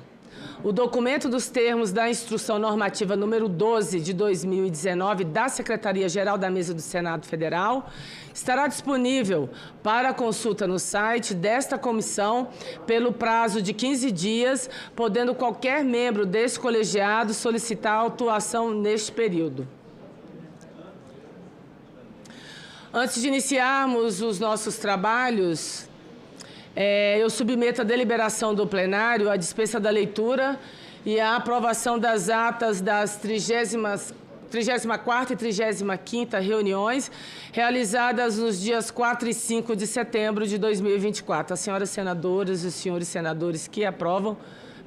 O documento dos termos da Instrução Normativa número 12 de 2019 da Secretaria-Geral da Mesa do Senado Federal estará disponível para consulta no site desta comissão pelo prazo de 15 dias, podendo qualquer membro deste colegiado solicitar autuação neste período. Antes de iniciarmos os nossos trabalhos, eu submeto a deliberação do plenário a dispensa da leitura e a aprovação das atas das 34ª e 35ª reuniões realizadas nos dias 4 e 5 de setembro de 2024. As senhoras senadoras e os senhores senadores que aprovam,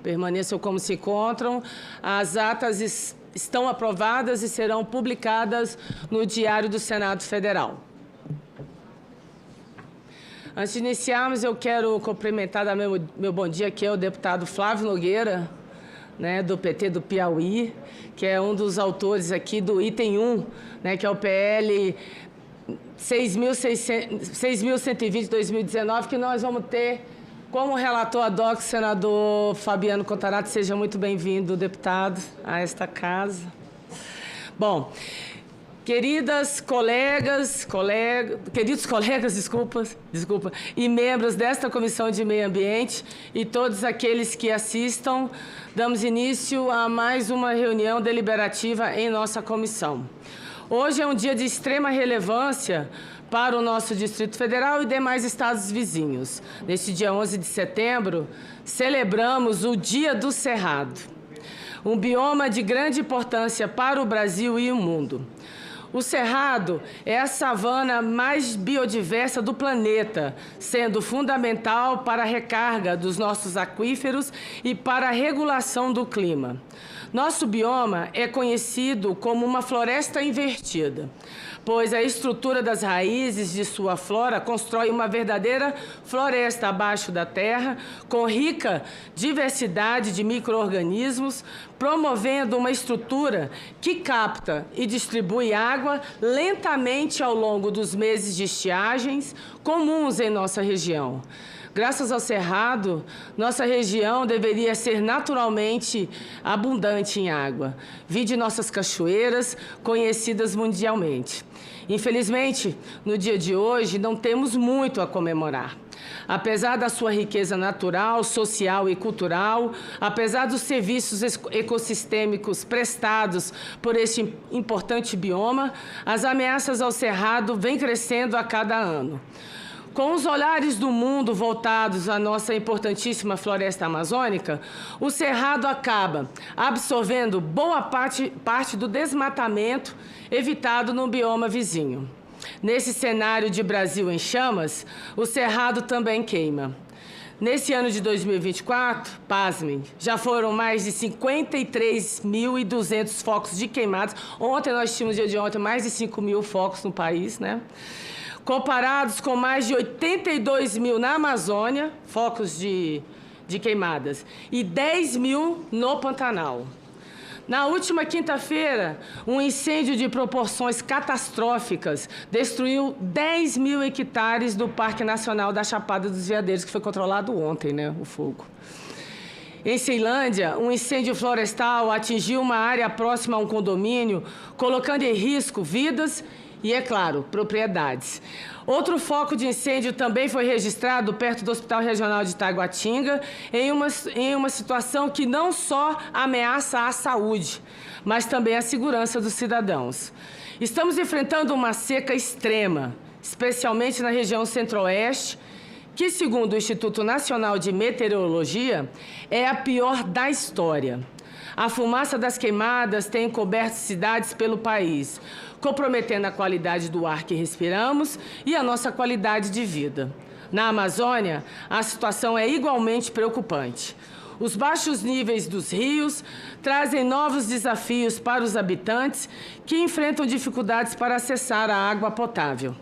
permaneçam como se encontram. As atas estão aprovadas e serão publicadas no Diário do Senado Federal. Antes de iniciarmos, eu quero cumprimentar, dar meu bom dia aqui ao deputado Flávio Nogueira, do PT do Piauí, que é um dos autores aqui do item 1, que é o PL 6.120 de 2019, que nós vamos ter como relator ad hoc o senador Fabiano Contarato. Seja muito bem-vindo, deputado, a esta casa. Bom, Queridos colegas, e membros desta Comissão de Meio Ambiente e todos aqueles que assistam, damos início a mais uma reunião deliberativa em nossa comissão. Hoje é um dia de extrema relevância para o nosso Distrito Federal e demais estados vizinhos. Neste dia 11 de setembro, celebramos o Dia do Cerrado, um bioma de grande importância para o Brasil e o mundo. O Cerrado é a savana mais biodiversa do planeta, sendo fundamental para a recarga dos nossos aquíferos e para a regulação do clima. Nosso bioma é conhecido como uma floresta invertida, pois a estrutura das raízes de sua flora constrói uma verdadeira floresta abaixo da terra, com rica diversidade de micro-organismos, promovendo uma estrutura que capta e distribui água lentamente ao longo dos meses de estiagens comuns em nossa região. Graças ao Cerrado, nossa região deveria ser naturalmente abundante em água. Vide nossas cachoeiras, conhecidas mundialmente. Infelizmente, no dia de hoje, não temos muito a comemorar. Apesar da sua riqueza natural, social e cultural, apesar dos serviços ecossistêmicos prestados por este importante bioma, as ameaças ao Cerrado vêm crescendo a cada ano. Com os olhares do mundo voltados à nossa importantíssima floresta amazônica, o Cerrado acaba absorvendo boa parte do desmatamento evitado no bioma vizinho. Nesse cenário de Brasil em chamas, o Cerrado também queima. Nesse ano de 2024, pasmem, já foram mais de 53.200 focos de queimados. Ontem nós tínhamos, no dia de ontem, mais de 5.000 focos no país, né? Comparados com mais de 82.000 na Amazônia, focos de queimadas, e 10.000 no Pantanal. Na última quinta-feira, um incêndio de proporções catastróficas destruiu 10.000 hectares do Parque Nacional da Chapada dos Veadeiros, que foi controlado ontem, né, o fogo. Em Ceilândia, um incêndio florestal atingiu uma área próxima a um condomínio, colocando em risco vidas e, é claro, propriedades. Outro foco de incêndio também foi registrado perto do Hospital Regional de Taguatinga, em uma situação que não só ameaça a saúde, mas também a segurança dos cidadãos. Estamos enfrentando uma seca extrema, especialmente na região centro-oeste, que, segundo o Instituto Nacional de Meteorologia, é a pior da história. A fumaça das queimadas tem encoberto cidades pelo país, comprometendo a qualidade do ar que respiramos e a nossa qualidade de vida. Na Amazônia, a situação é igualmente preocupante. Os baixos níveis dos rios trazem novos desafios para os habitantes que enfrentam dificuldades para acessar a água potável.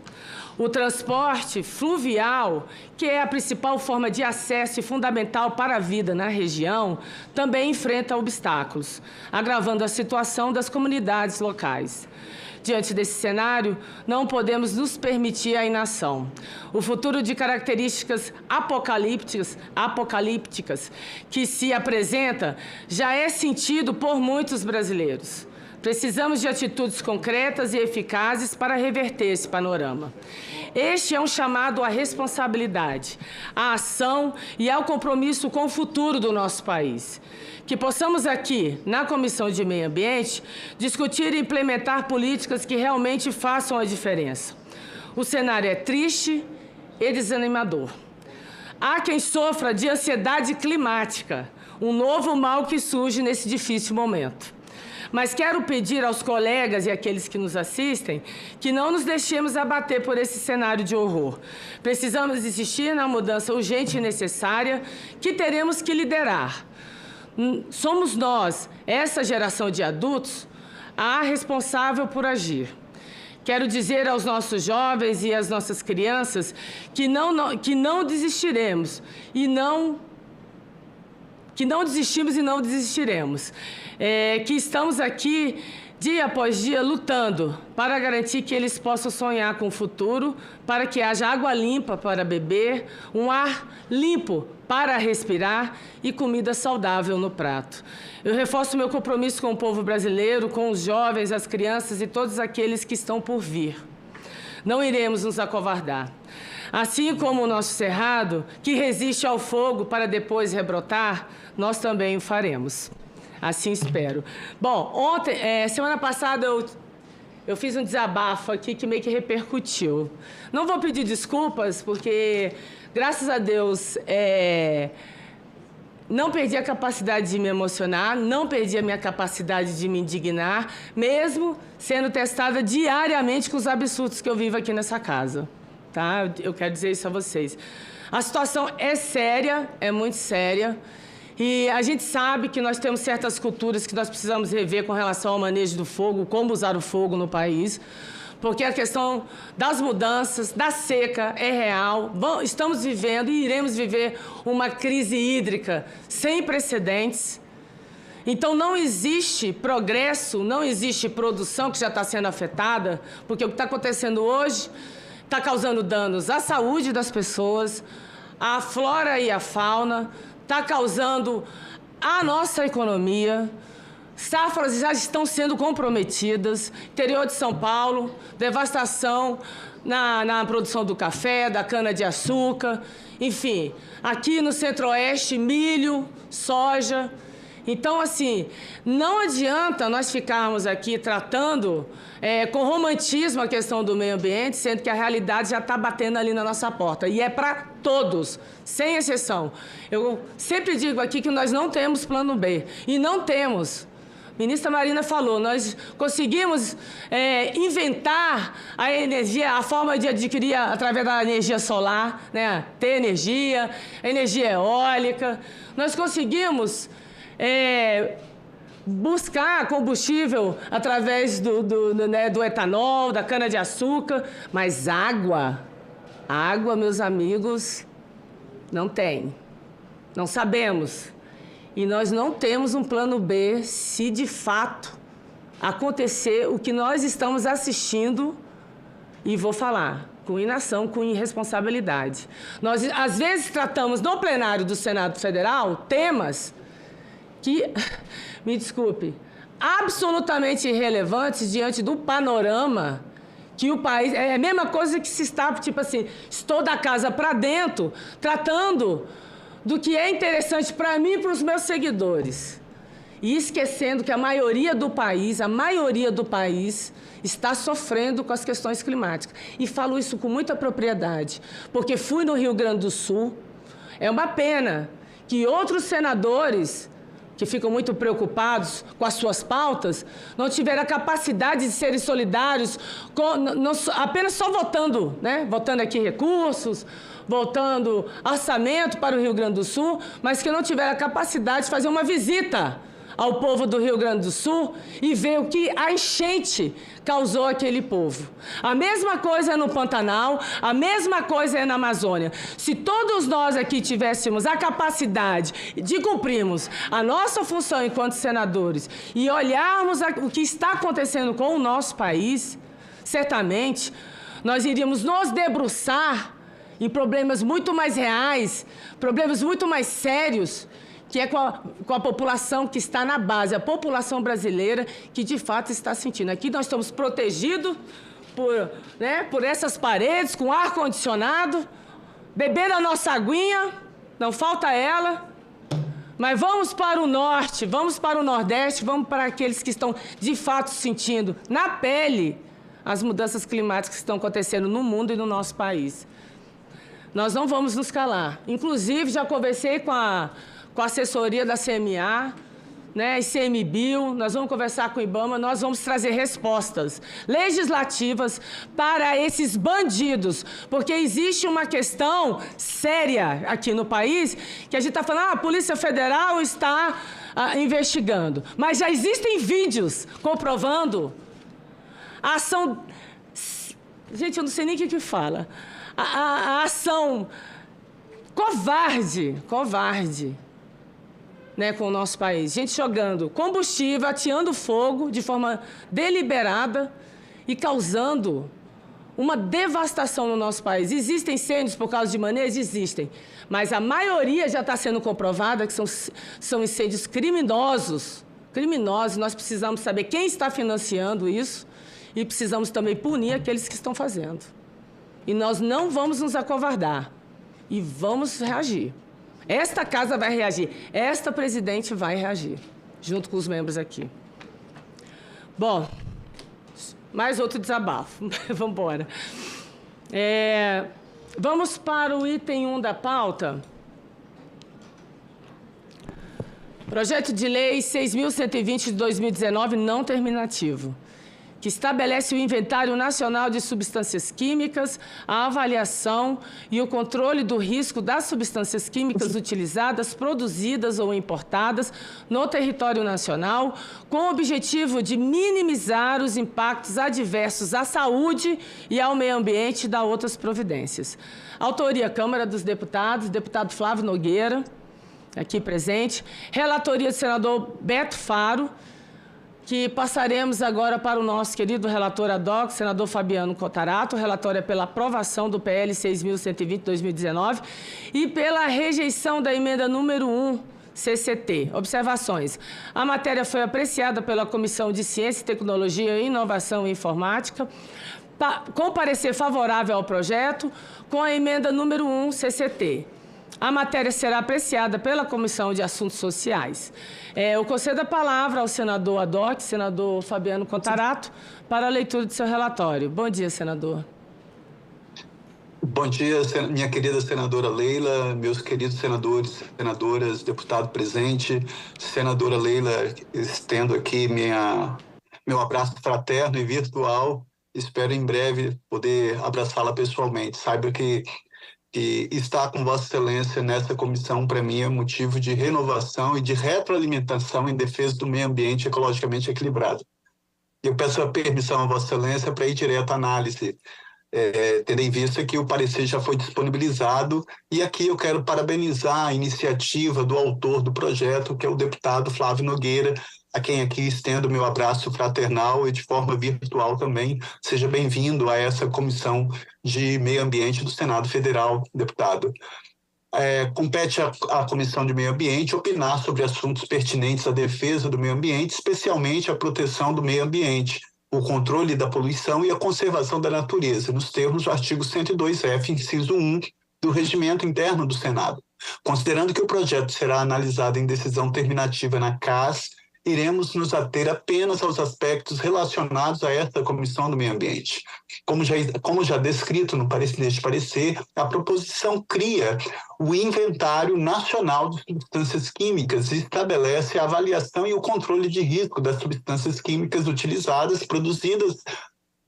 O transporte fluvial, que é a principal forma de acesso e fundamental para a vida na região, também enfrenta obstáculos, agravando a situação das comunidades locais. Diante desse cenário, não podemos nos permitir a inação. O futuro de características apocalípticas que se apresenta já é sentido por muitos brasileiros. Precisamos de atitudes concretas e eficazes para reverter esse panorama. Este é um chamado à responsabilidade, à ação e ao compromisso com o futuro do nosso país. Que possamos aqui, na Comissão de Meio Ambiente, discutir e implementar políticas que realmente façam a diferença. O cenário é triste e desanimador. Há quem sofra de ansiedade climática, um novo mal que surge nesse difícil momento. Mas quero pedir aos colegas e àqueles que nos assistem que não nos deixemos abater por esse cenário de horror. Precisamos insistir na mudança urgente e necessária que teremos que liderar. Somos nós, essa geração de adultos, a responsável por agir. Quero dizer aos nossos jovens e às nossas crianças que não desistiremos e que não desistimos e não desistiremos, que estamos aqui dia após dia lutando para garantir que eles possam sonhar com o futuro, para que haja água limpa para beber, um ar limpo para respirar e comida saudável no prato. Eu reforço meu compromisso com o povo brasileiro, com os jovens, as crianças e todos aqueles que estão por vir. Não iremos nos acovardar. Assim como o nosso cerrado, que resiste ao fogo para depois rebrotar, nós também o faremos. Assim espero. Bom, semana passada eu fiz um desabafo aqui que meio que repercutiu. Não vou pedir desculpas, porque, graças a Deus, não perdi a capacidade de me emocionar, não perdi a minha capacidade de me indignar, mesmo sendo testada diariamente com os absurdos que eu vivo aqui nessa casa. Tá? Eu quero dizer isso a vocês. A situação é séria, é muito séria. E a gente sabe que nós temos certas culturas que nós precisamos rever com relação ao manejo do fogo, como usar o fogo no país, porque a questão das mudanças, da seca é real. Estamos vivendo e iremos viver uma crise hídrica sem precedentes. Então, não existe progresso, não existe produção que já está sendo afetada, porque o que está acontecendo hoje está causando danos à saúde das pessoas, à flora e à fauna, está causando a nossa economia. Safras já estão sendo comprometidas. Interior de São Paulo, devastação na produção do café, da cana-de-açúcar. Enfim, aqui no Centro-Oeste, milho, soja. Então, assim, não adianta nós ficarmos aqui tratando com romantismo a questão do meio ambiente, sendo que a realidade já está batendo ali na nossa porta. E é para todos, sem exceção. Eu sempre digo aqui que nós não temos plano B. E não temos. A ministra Marina falou, nós conseguimos inventar a energia, a forma de adquirir através da energia solar, né? Ter energia, energia eólica. Nós conseguimos buscar combustível através do etanol, da cana-de-açúcar, mas água, meus amigos, não tem. Não sabemos. E nós não temos um plano B se, de fato, acontecer o que nós estamos assistindo, e vou falar, com inação, com irresponsabilidade. Nós, às vezes, tratamos no plenário do Senado Federal temas que, me desculpe, absolutamente irrelevantes diante do panorama que o país... É a mesma coisa que se está, tipo assim, estou da casa para dentro, tratando do que é interessante para mim e para os meus seguidores. E esquecendo que a maioria do país está sofrendo com as questões climáticas. E falo isso com muita propriedade, porque fui no Rio Grande do Sul. É uma pena que outros senadores, que ficam muito preocupados com as suas pautas, não tiveram a capacidade de serem solidários, apenas só votando, né? Votando aqui recursos, votando orçamento para o Rio Grande do Sul, mas que não tiveram a capacidade de fazer uma visita ao povo do Rio Grande do Sul e ver o que a enchente causou àquele povo. A mesma coisa é no Pantanal, a mesma coisa é na Amazônia. Se todos nós aqui tivéssemos a capacidade de cumprirmos a nossa função enquanto senadores e olharmos o que está acontecendo com o nosso país, certamente nós iríamos nos debruçar em problemas muito mais reais, problemas muito mais sérios, que é com a população que está na base, a população brasileira que, de fato, está sentindo. Aqui nós estamos protegidos por essas paredes, com ar-condicionado, bebendo a nossa aguinha, não falta ela. Mas vamos para o norte, vamos para o nordeste, vamos para aqueles que estão, de fato, sentindo na pele as mudanças climáticas que estão acontecendo no mundo e no nosso país. Nós não vamos nos calar. Inclusive, já conversei com a assessoria da CMA, né, ICMBio, nós vamos conversar com o IBAMA, nós vamos trazer respostas legislativas para esses bandidos, porque existe uma questão séria aqui no país, que a gente está falando, a Polícia Federal está investigando, mas já existem vídeos comprovando a ação... Gente, eu não sei nem o que fala. A ação covarde né, com o nosso país. Gente jogando combustível, ateando fogo de forma deliberada e causando uma devastação no nosso país. Existem incêndios por causa de manejo? Existem. Mas a maioria já está sendo comprovada que são incêndios criminosos. Criminosos. Nós precisamos saber quem está financiando isso e precisamos também punir aqueles que estão fazendo. E nós não vamos nos acovardar. E vamos reagir. Esta casa vai reagir. Esta presidente vai reagir, junto com os membros aqui. Bom, mais outro desabafo. Vamos embora. Vamos para o item 1 da pauta. Projeto de Lei 6.120 de 2019, não terminativo, que estabelece o Inventário Nacional de Substâncias Químicas, a avaliação e o controle do risco das substâncias químicas utilizadas, produzidas ou importadas no território nacional, com o objetivo de minimizar os impactos adversos à saúde e ao meio ambiente e dar outras providências. Autoria Câmara dos Deputados, deputado Flávio Nogueira, aqui presente. Relatoria do senador Beto Faro, que passaremos agora para o nosso querido relator ad hoc, senador Fabiano Contarato. O relatório é pela aprovação do PL 6.120 de 2019 e pela rejeição da emenda número 1, CCT. Observações. A matéria foi apreciada pela Comissão de Ciência, Tecnologia, Inovação e Informática, com parecer favorável ao projeto, com a emenda número 1, CCT. A matéria será apreciada pela Comissão de Assuntos Sociais. Eu concedo a palavra ao senador ad hoc, senador Fabiano Contarato, para a leitura do seu relatório. Bom dia, senador. Bom dia, minha querida senadora Leila, meus queridos senadores, senadoras, deputado presente. Senadora Leila, estendo aqui meu abraço fraterno e virtual. Espero em breve poder abraçá-la pessoalmente. Saiba que estar com Vossa Excelência nessa comissão, para mim, é motivo de renovação e de retroalimentação em defesa do meio ambiente ecologicamente equilibrado. Eu peço a permissão a Vossa Excelência para ir direto à análise, tendo em vista que o parecer já foi disponibilizado, e aqui eu quero parabenizar a iniciativa do autor do projeto, que é o deputado Flávio Nogueira, a quem aqui estendo meu abraço fraternal e de forma virtual também. Seja bem-vindo a essa Comissão de Meio Ambiente do Senado Federal, deputado. Compete à Comissão de Meio Ambiente opinar sobre assuntos pertinentes à defesa do meio ambiente, especialmente a proteção do meio ambiente, o controle da poluição e a conservação da natureza, nos termos do artigo 102F, inciso 1, do Regimento Interno do Senado. Considerando que o projeto será analisado em decisão terminativa na CAS, iremos nos ater apenas aos aspectos relacionados a esta Comissão do Meio Ambiente. Como já descrito neste parecer, a proposição cria o Inventário Nacional de Substâncias Químicas e estabelece a avaliação e o controle de risco das substâncias químicas utilizadas, produzidas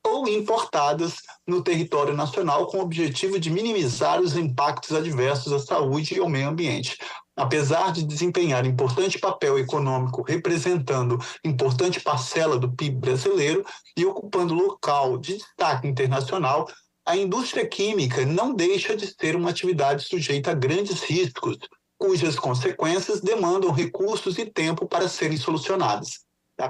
ou importadas no território nacional, com o objetivo de minimizar os impactos adversos à saúde e ao meio ambiente. Apesar de desempenhar importante papel econômico, representando importante parcela do PIB brasileiro e ocupando local de destaque internacional, a indústria química não deixa de ser uma atividade sujeita a grandes riscos, cujas consequências demandam recursos e tempo para serem solucionadas. A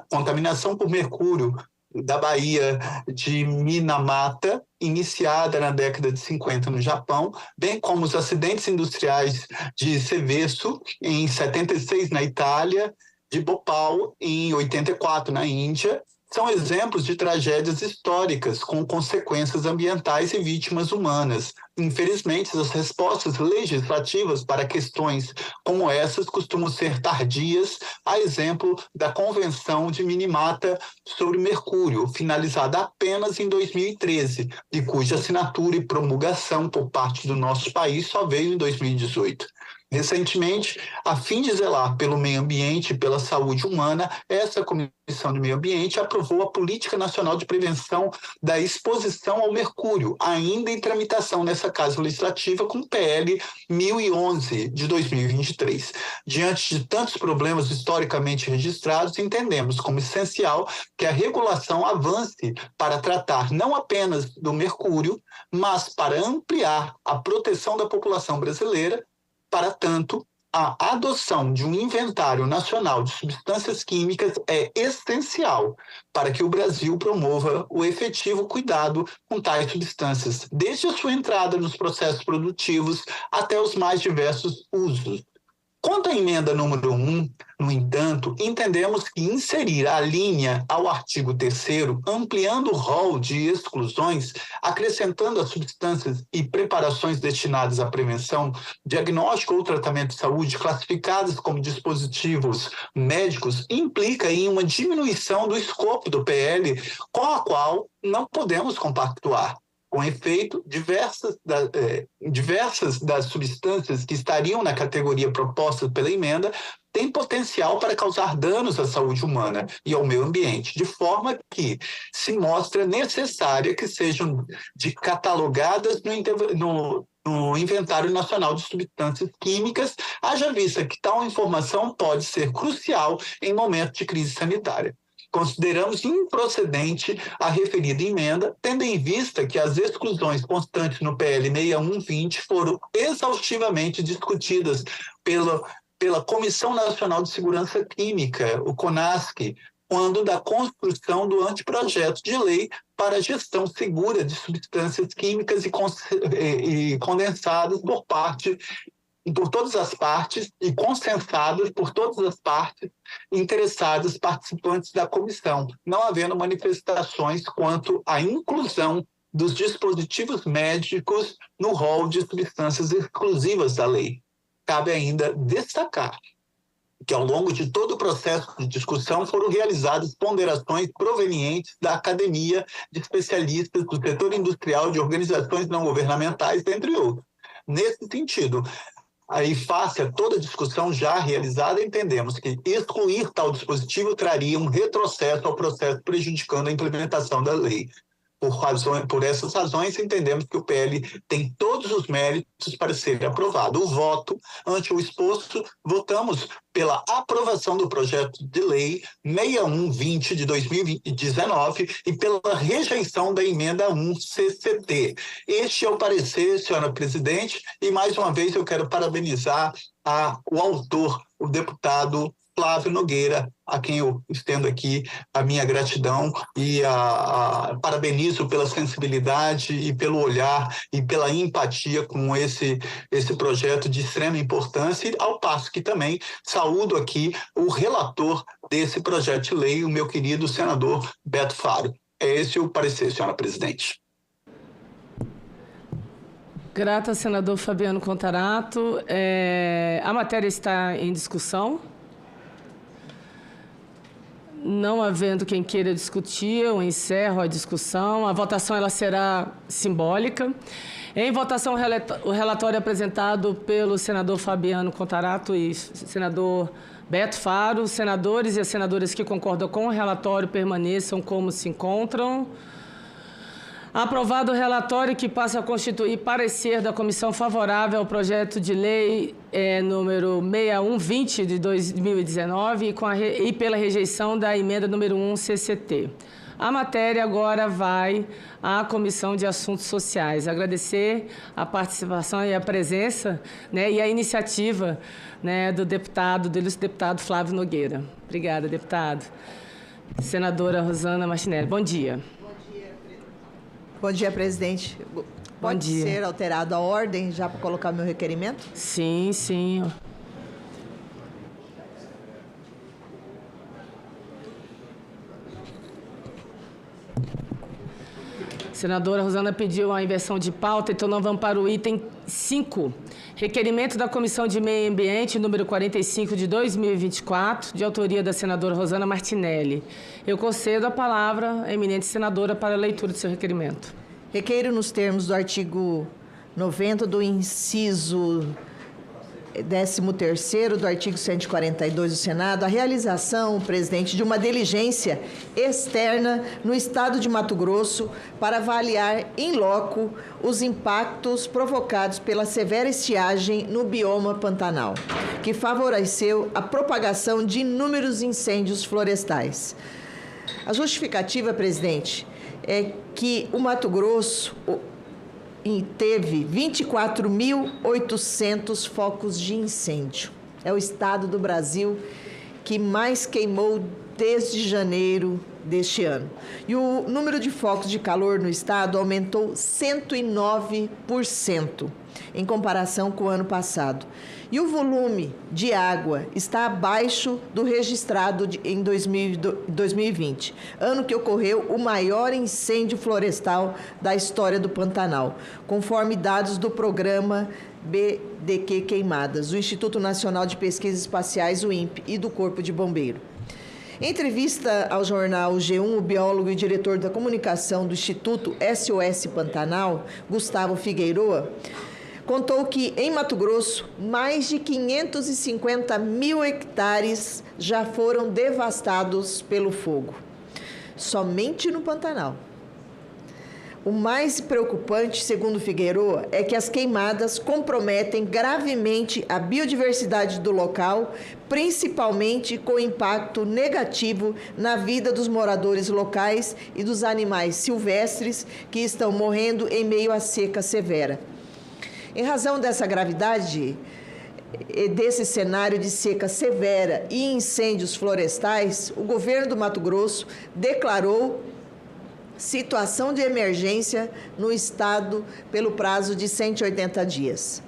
contaminação por mercúrio da Baía de Minamata, iniciada na década de 50 no Japão, bem como os acidentes industriais de Seveso, em 76 na Itália, de Bhopal, em 84 na Índia, são exemplos de tragédias históricas com consequências ambientais e vítimas humanas. Infelizmente, as respostas legislativas para questões como essas costumam ser tardias, a exemplo da Convenção de Minamata sobre Mercúrio, finalizada apenas em 2013, e cuja assinatura e promulgação por parte do nosso país só veio em 2018. Recentemente, a fim de zelar pelo meio ambiente e pela saúde humana, essa Comissão de Meio Ambiente aprovou a Política Nacional de Prevenção da Exposição ao Mercúrio, ainda em tramitação nessa Casa Legislativa, com o PL 1011 de 2023. Diante de tantos problemas historicamente registrados, entendemos como essencial que a regulação avance para tratar não apenas do mercúrio, mas para ampliar a proteção da população brasileira. Para tanto, a adoção de um inventário nacional de substâncias químicas é essencial para que o Brasil promova o efetivo cuidado com tais substâncias, desde a sua entrada nos processos produtivos até os mais diversos usos. Quanto à emenda número 1, no entanto, entendemos que inserir a linha ao artigo 3º, ampliando o rol de exclusões, acrescentando as substâncias e preparações destinadas à prevenção, diagnóstico ou tratamento de saúde classificadas como dispositivos médicos, implica em uma diminuição do escopo do PL, com a qual não podemos compactuar. Com efeito, diversas das substâncias que estariam na categoria proposta pela emenda têm potencial para causar danos à saúde humana e ao meio ambiente, de forma que se mostra necessária que sejam catalogadas no Inventário Nacional de Substâncias Químicas, haja vista que tal informação pode ser crucial em momentos de crise sanitária. Consideramos improcedente a referida emenda, tendo em vista que as exclusões constantes no PL 6120 foram exaustivamente discutidas pela Comissão Nacional de Segurança Química, o CONASQ, quando da construção do anteprojeto de lei para a gestão segura de substâncias químicas e condensadas por todas as partes e consensadas por todas as partes interessadas participantes da comissão, não havendo manifestações quanto à inclusão dos dispositivos médicos no rol de substâncias exclusivas da lei. Cabe ainda destacar que, ao longo de todo o processo de discussão, foram realizadas ponderações provenientes da academia, de especialistas do setor industrial, de organizações não governamentais, entre outros. Nesse sentido, aí, face a toda a discussão já realizada, entendemos que excluir tal dispositivo traria um retrocesso ao processo, prejudicando a implementação da lei. Por essas razões, entendemos que o PL tem todos os méritos para ser aprovado. O voto, ante o exposto, votamos pela aprovação do projeto de lei 6120 de 2019 e pela rejeição da emenda 1 CCT. Este é o parecer, senhora presidente, e mais uma vez eu quero parabenizar o autor, o deputado Flávio Nogueira, a quem eu estendo aqui a minha gratidão e parabenizo pela sensibilidade e pelo olhar e pela empatia com esse projeto de extrema importância, e ao passo que também saúdo aqui o relator desse projeto de lei, o meu querido senador Beto Faro. É esse o parecer, senhora presidente. Grata, senador Fabiano Contarato. A matéria está em discussão. Não havendo quem queira discutir, eu encerro a discussão. A votação ela será simbólica. Em votação, o relatório apresentado pelo senador Fabiano Contarato e senador Beto Faro. Os senadores e as senadoras que concordam com o relatório permaneçam como se encontram. Aprovado o relatório, que passa a constituir parecer da comissão favorável ao projeto de lei número 6120 de 2019 e pela rejeição da emenda número 1 CCT. A matéria agora vai à Comissão de Assuntos Sociais. Agradecer a participação e a presença, e a iniciativa, do ilustre deputado Flávio Nogueira. Obrigada, deputado. Senadora Rosana Martinelli, bom dia. Bom dia, presidente. Pode ser alterado a ordem já para colocar o meu requerimento? Sim, sim. Senadora Rosana pediu a inversão de pauta, então nós vamos para o item 5. Requerimento da Comissão de Meio Ambiente, número 45 de 2024, de autoria da senadora Rosana Martinelli. Eu concedo a palavra à eminente senadora para a leitura do seu requerimento. Requeiro, nos termos do artigo 90 do inciso 13º do artigo 142 do Senado, a realização, presidente, de uma diligência externa no estado de Mato Grosso para avaliar em loco os impactos provocados pela severa estiagem no bioma Pantanal, que favoreceu a propagação de inúmeros incêndios florestais. A justificativa, presidente, é que o Mato Grosso teve 24.800 focos de incêndio. é o estado do Brasil que mais queimou desde janeiro deste ano. E o número de focos de calor no estado aumentou 109% em comparação com o ano passado. E o volume de água está abaixo do registrado em 2020, ano que ocorreu o maior incêndio florestal da história do Pantanal, conforme dados do programa BDQ Queimadas, do Instituto Nacional de Pesquisas Espaciais, o INPE, e do Corpo de Bombeiro. Em entrevista ao jornal G1, o biólogo e diretor da comunicação do Instituto SOS Pantanal, Gustavo Figueiroa, contou que, em Mato Grosso, mais de 550 mil hectares já foram devastados pelo fogo, somente no Pantanal. O mais preocupante, segundo Figueiroa, é que as queimadas comprometem gravemente a biodiversidade do local, principalmente com impacto negativo na vida dos moradores locais e dos animais silvestres que estão morrendo em meio à seca severa. Em razão dessa gravidade, desse cenário de seca severa e incêndios florestais, o governo do Mato Grosso declarou situação de emergência no estado pelo prazo de 180 dias.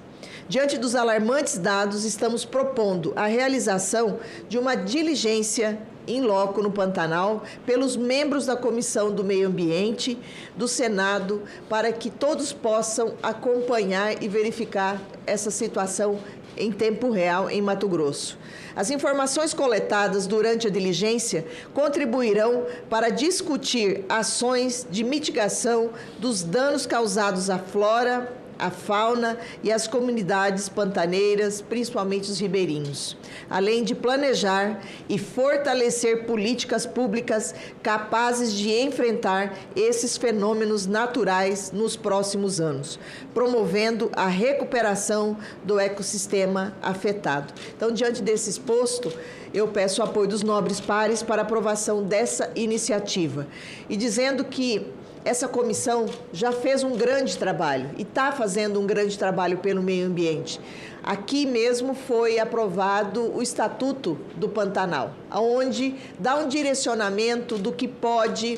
Diante dos alarmantes dados, estamos propondo a realização de uma diligência in loco no Pantanal pelos membros da Comissão do Meio Ambiente do Senado para que todos possam acompanhar e verificar essa situação em tempo real em Mato Grosso. As informações coletadas durante a diligência contribuirão para discutir ações de mitigação dos danos causados à flora, à fauna e às comunidades pantaneiras, principalmente os ribeirinhos, além de planejar e fortalecer políticas públicas capazes de enfrentar esses fenômenos naturais nos próximos anos, promovendo a recuperação do ecossistema afetado. Então, diante desse exposto, eu peço o apoio dos nobres pares para a aprovação dessa iniciativa e dizendo que essa comissão já fez um grande trabalho e está fazendo um grande trabalho pelo meio ambiente. Aqui mesmo foi aprovado o Estatuto do Pantanal, onde dá um direcionamento do que pode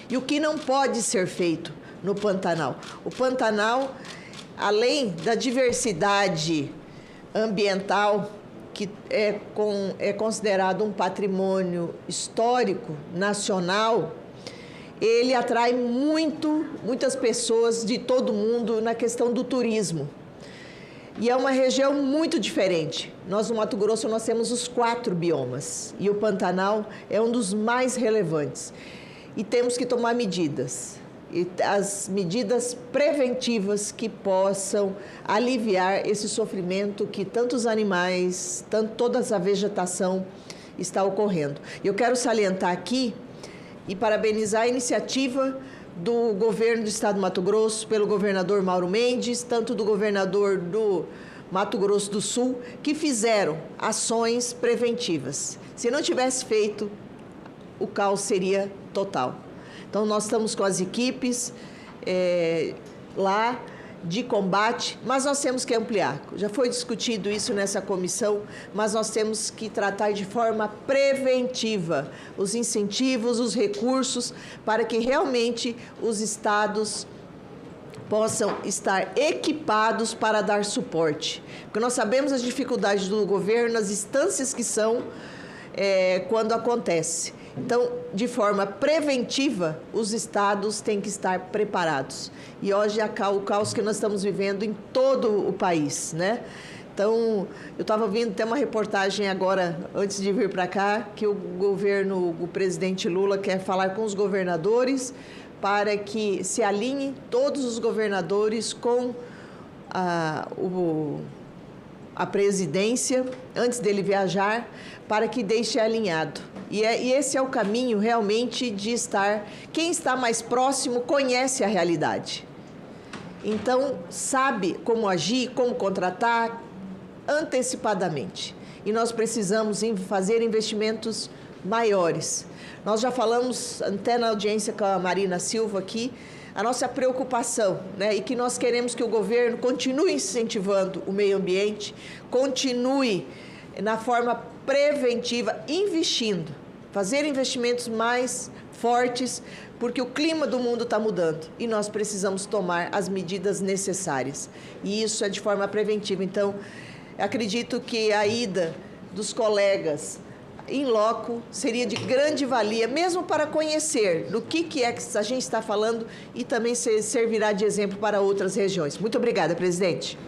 e o que não pode ser feito no Pantanal. O Pantanal, além da diversidade ambiental, que é considerado um patrimônio histórico nacional, ele atrai muitas pessoas de todo mundo na questão do turismo. E é uma região muito diferente. Nós, no Mato Grosso, nós temos os 4 biomas. E o Pantanal é um dos mais relevantes. E temos que tomar medidas. E as medidas preventivas que possam aliviar esse sofrimento que tantos animais, toda a vegetação está ocorrendo. Eu quero salientar aqui e parabenizar a iniciativa do governo do estado do Mato Grosso, pelo governador Mauro Mendes, tanto do governador do Mato Grosso do Sul, que fizeram ações preventivas. Se não tivesse feito, o caos seria total. Então, nós estamos com as equipes lá de combate, mas nós temos que ampliar. Já foi discutido isso nessa comissão, mas nós temos que tratar de forma preventiva os incentivos, os recursos, para que realmente os estados possam estar equipados para dar suporte. Porque nós sabemos as dificuldades do governo, as instâncias que são quando acontece. Então, de forma preventiva, os estados têm que estar preparados. E hoje é o caos que nós estamos vivendo em todo o país, né? Então, eu estava vendo até uma reportagem agora, antes de vir para cá, que o presidente Lula quer falar com os governadores para que se alinhem todos os governadores com a presidência, antes dele viajar, para que deixe alinhado. E esse é o caminho realmente de estar... Quem está mais próximo conhece a realidade. Então, sabe como agir, como contratar antecipadamente. E nós precisamos fazer investimentos maiores. Nós já falamos, até na audiência com a Marina Silva aqui, a nossa preocupação, né? E que nós queremos que o governo continue incentivando o meio ambiente, continue na forma preventiva, investindo, fazer investimentos mais fortes, porque o clima do mundo está mudando e nós precisamos tomar as medidas necessárias. E isso é de forma preventiva. Então, acredito que a ida dos colegas em loco seria de grande valia, mesmo para conhecer do que é que a gente está falando e também servirá de exemplo para outras regiões. Muito obrigada, presidente.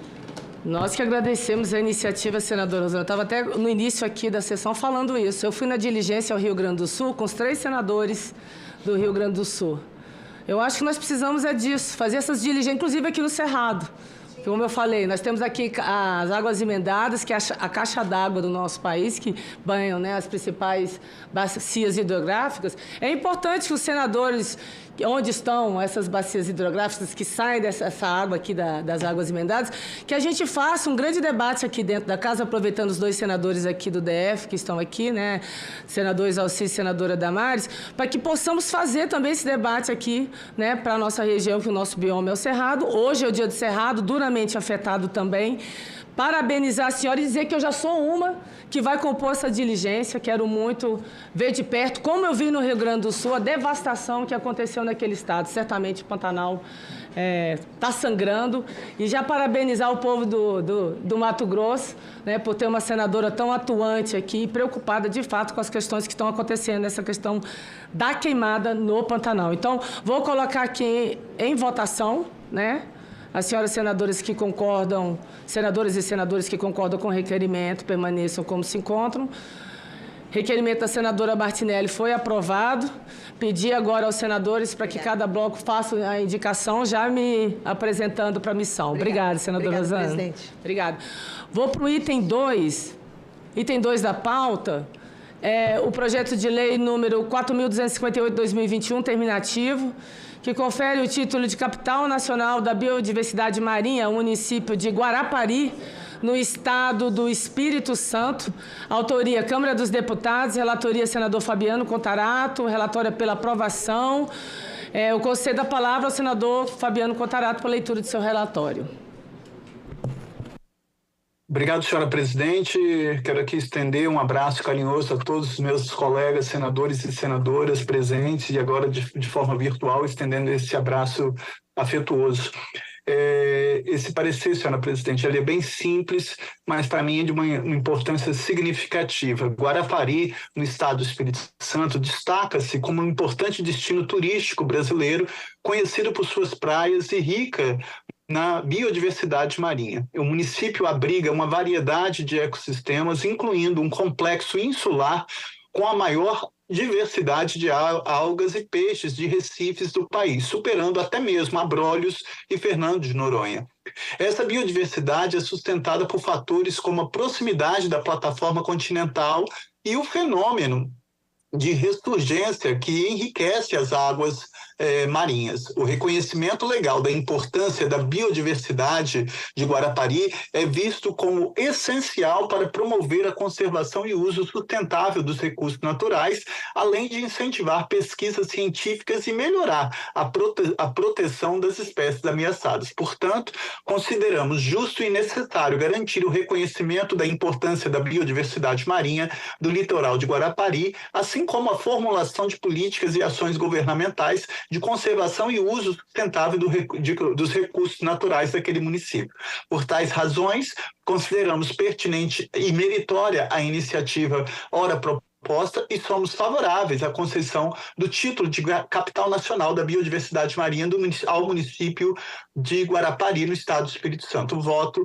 Nós que agradecemos a iniciativa, senadora Rosana. Eu estava até no início aqui da sessão falando isso. Eu fui na diligência ao Rio Grande do Sul com os 3 senadores do Rio Grande do Sul. Eu acho que nós precisamos disso, fazer essas diligências, inclusive aqui no Cerrado. Como eu falei, nós temos aqui as águas emendadas, que é a caixa d'água do nosso país, que banham, né, as principais bacias hidrográficas. É importante que os senadores, onde estão essas bacias hidrográficas que saem dessa água aqui das águas emendadas, que a gente faça um grande debate aqui dentro da casa, aproveitando os 2 senadores aqui do DF, que estão aqui, né, senador Exalci e senadora Damares, para que possamos fazer também esse debate aqui, né, para a nossa região, que o nosso bioma é o Cerrado. Hoje é o dia do Cerrado, duramente afetado também. Parabenizar a senhora e dizer que eu já sou uma que vai compor essa diligência. Quero muito ver de perto, como eu vi no Rio Grande do Sul, a devastação que aconteceu naquele estado. Certamente o Pantanal está sangrando. E já parabenizar o povo do Mato Grosso, né, por ter uma senadora tão atuante aqui, preocupada de fato com as questões que estão acontecendo, essa questão da queimada no Pantanal. Então, vou colocar aqui em votação, né? As senhoras senadoras que concordam, senadores e senadores que concordam com o requerimento, permaneçam como se encontram. Requerimento da senadora Martinelli foi aprovado. Pedi agora aos senadores para que cada bloco faça a indicação, já me apresentando para a missão. Obrigada, senadora Rosana. Presidente. Obrigada. Vou para o item 2. Item 2 da pauta. O projeto de lei número 4.258/2021, terminativo, que confere o título de Capital Nacional da Biodiversidade Marinha ao município de Guarapari, no estado do Espírito Santo. Autoria, Câmara dos Deputados, relatoria, senador Fabiano Contarato, relatória pela aprovação. Eu concedo a palavra ao senador Fabiano Contarato para a leitura de seu relatório. Obrigado, senhora presidente. Quero aqui estender um abraço carinhoso a todos os meus colegas senadores e senadoras presentes e agora de forma virtual, estendendo esse abraço afetuoso. Esse parecer, senhora presidente, ele é bem simples, mas para mim é de uma importância significativa. Guarapari, no estado do Espírito Santo, destaca-se como um importante destino turístico brasileiro, conhecido por suas praias e rica na biodiversidade marinha. O município abriga uma variedade de ecossistemas, incluindo um complexo insular com a maior diversidade de algas e peixes de recifes do país, superando até mesmo Abrolhos e Fernando de Noronha. Essa biodiversidade é sustentada por fatores como a proximidade da plataforma continental e o fenômeno de ressurgência que enriquece as águas marinhas. O reconhecimento legal da importância da biodiversidade de Guarapari é visto como essencial para promover a conservação e uso sustentável dos recursos naturais, além de incentivar pesquisas científicas e melhorar a proteção das espécies ameaçadas. Portanto, consideramos justo e necessário garantir o reconhecimento da importância da biodiversidade marinha do litoral de Guarapari, assim como a formulação de políticas e ações governamentais de conservação e uso sustentável dos recursos naturais daquele município. Por tais razões, consideramos pertinente e meritória a iniciativa ora proposta e somos favoráveis à concessão do título de Capital Nacional da Biodiversidade Marinha ao município de Guarapari, no estado do Espírito Santo. O voto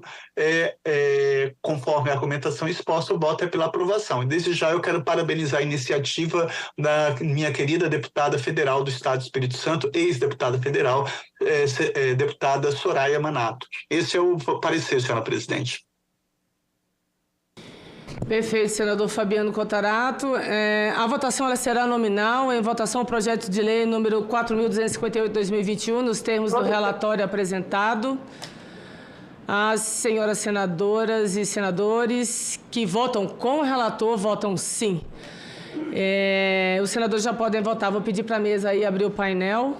conforme a argumentação exposta, o voto é pela aprovação. E desde já eu quero parabenizar a iniciativa da minha querida deputada federal do estado do Espírito Santo, ex-deputada federal, deputada Soraya Manato. Esse é o parecer, senhora presidente. Perfeito, senador Fabiano Contarato. A votação ela será nominal. Em votação, o projeto de lei número 4.258/2021, nos termos do relatório apresentado. As senhoras senadoras e senadores que votam com o relator, votam sim. Os senadores já podem votar. Vou pedir para a mesa aí abrir o painel.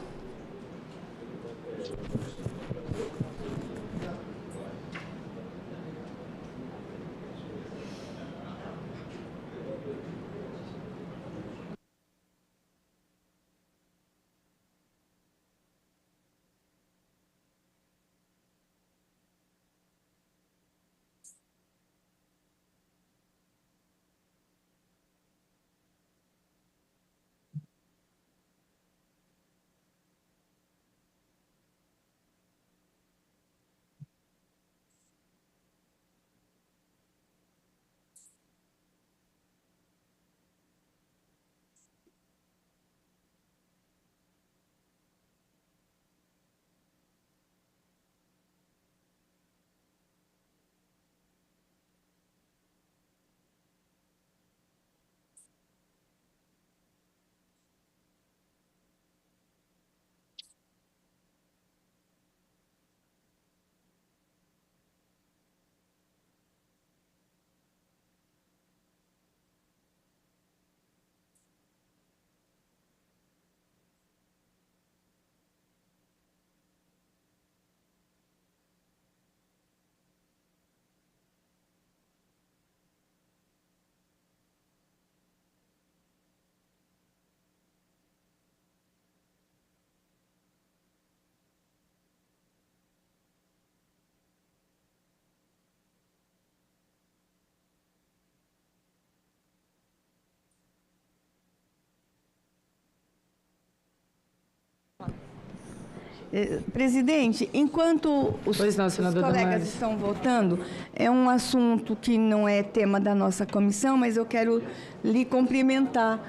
Presidente, enquanto os colegas estão votando, é um assunto que não é tema da nossa comissão, mas eu quero lhe cumprimentar.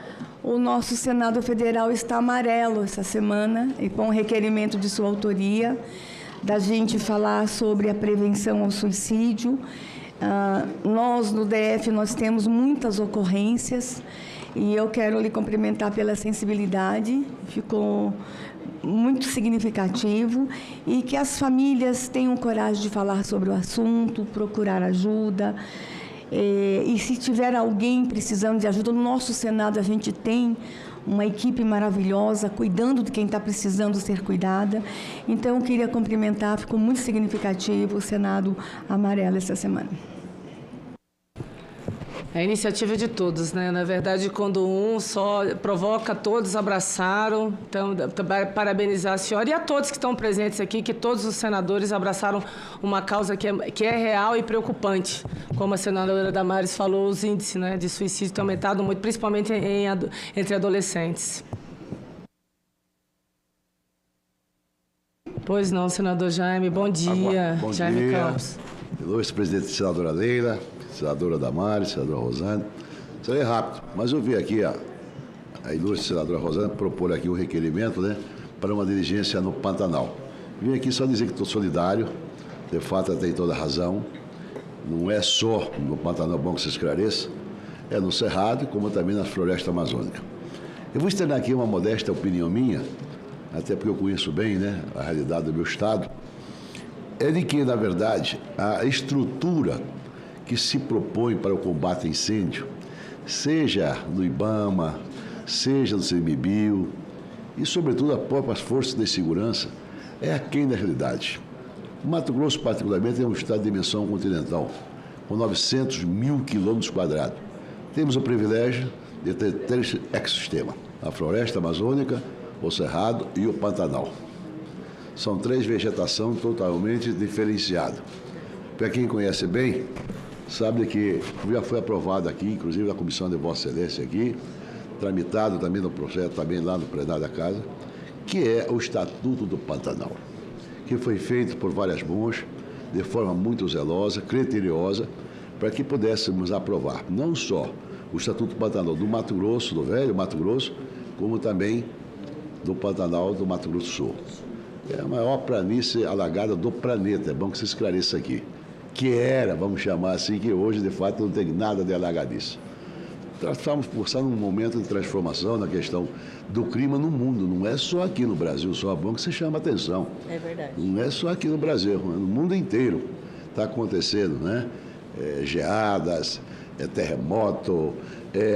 O nosso Senado Federal está amarelo essa semana, e com um requerimento de sua autoria, da gente falar sobre a prevenção ao suicídio. Nós, no DF, nós temos muitas ocorrências, e eu quero lhe cumprimentar pela sensibilidade, ficou muito significativo, e que as famílias tenham coragem de falar sobre o assunto, procurar ajuda. E se tiver alguém precisando de ajuda, no nosso Senado a gente tem uma equipe maravilhosa, cuidando de quem está precisando ser cuidada. Então, eu queria cumprimentar, ficou muito significativo o Senado amarelo essa semana. É a iniciativa de todos, né? Na verdade, quando um só provoca, todos abraçaram. Então, parabenizar a senhora e a todos que estão presentes aqui, que todos os senadores abraçaram uma causa que é real e preocupante. Como a senadora Damares falou, os índices, né, de suicídio têm aumentado muito, principalmente entre adolescentes. Pois não, senador Jaime. Bom dia. Bom Jaime dia. Campos. Ilustre presidente, senadora Leila, senadora Damares, senadora Rosane. Serei rápido, mas eu vi aqui a ilustre senadora Rosane propor aqui um requerimento, né, para uma diligência no Pantanal. Vim aqui só dizer que estou solidário, de fato ela tem toda a razão. Não é só no Pantanal, bom que se esclareça, é no Cerrado, como também na floresta amazônica. Eu vou externar aqui uma modesta opinião minha, até porque eu conheço bem, né, a realidade do meu estado, é de que, na verdade, a estrutura que se propõe para o combate a incêndio, seja no IBAMA, seja no CMBio e, sobretudo, as próprias forças de segurança, é aquém da realidade. O Mato Grosso, particularmente, é um estado de dimensão continental, com 900 mil quilômetros quadrados. Temos o privilégio de ter 3 ecossistemas, a floresta amazônica, o Cerrado e o Pantanal. São 3 vegetações totalmente diferenciadas. Para quem conhece bem, sabe que já foi aprovado aqui, inclusive na Comissão de Vossa Excelência aqui, tramitado também no projeto, também lá no plenário da Casa, que é o Estatuto do Pantanal, que foi feito por várias mãos, de forma muito zelosa, criteriosa, para que pudéssemos aprovar não só o Estatuto do Pantanal do Mato Grosso, do velho Mato Grosso, como também do Pantanal do Mato Grosso do Sul. É a maior planície alagada do planeta, é bom que se esclareça aqui. Que era, vamos chamar assim, que hoje, de fato, não tem nada de alagadiço. Estamos passando um momento de transformação na questão do clima no mundo. Não é só aqui no Brasil, só é bom que se chama atenção. É verdade. Não é só aqui no Brasil, no mundo inteiro está acontecendo, né? Geadas, terremoto,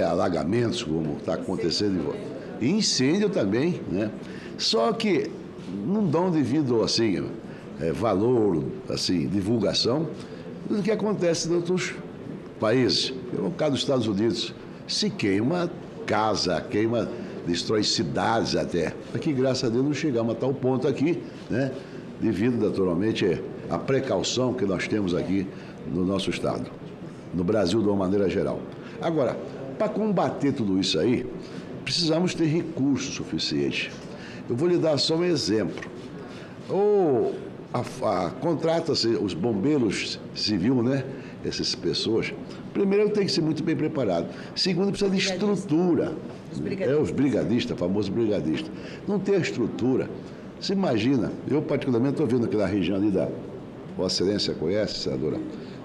alagamentos, como está acontecendo. E incêndio também, né? Só que não dão devido, assim, valor, assim, divulgação do que acontece em outros países. No caso dos Estados Unidos, se queima casa, destrói cidades até. Aqui, graças a Deus, não chegamos a tal ponto aqui, né? Devido, naturalmente, à precaução que nós temos aqui no nosso estado, no Brasil de uma maneira geral. Agora, para combater tudo isso aí, precisamos ter recursos suficientes. Eu vou lhe dar só um exemplo. Contrata-se os bombeiros civil, né? Essas pessoas. Primeiro, tem que ser muito bem preparado. Segundo, precisa de estrutura. Os brigadistas, famoso brigadista. Não tem a estrutura. Você imagina, eu particularmente estou vendo aquela região ali da Vossa Excelência conhece, senadora?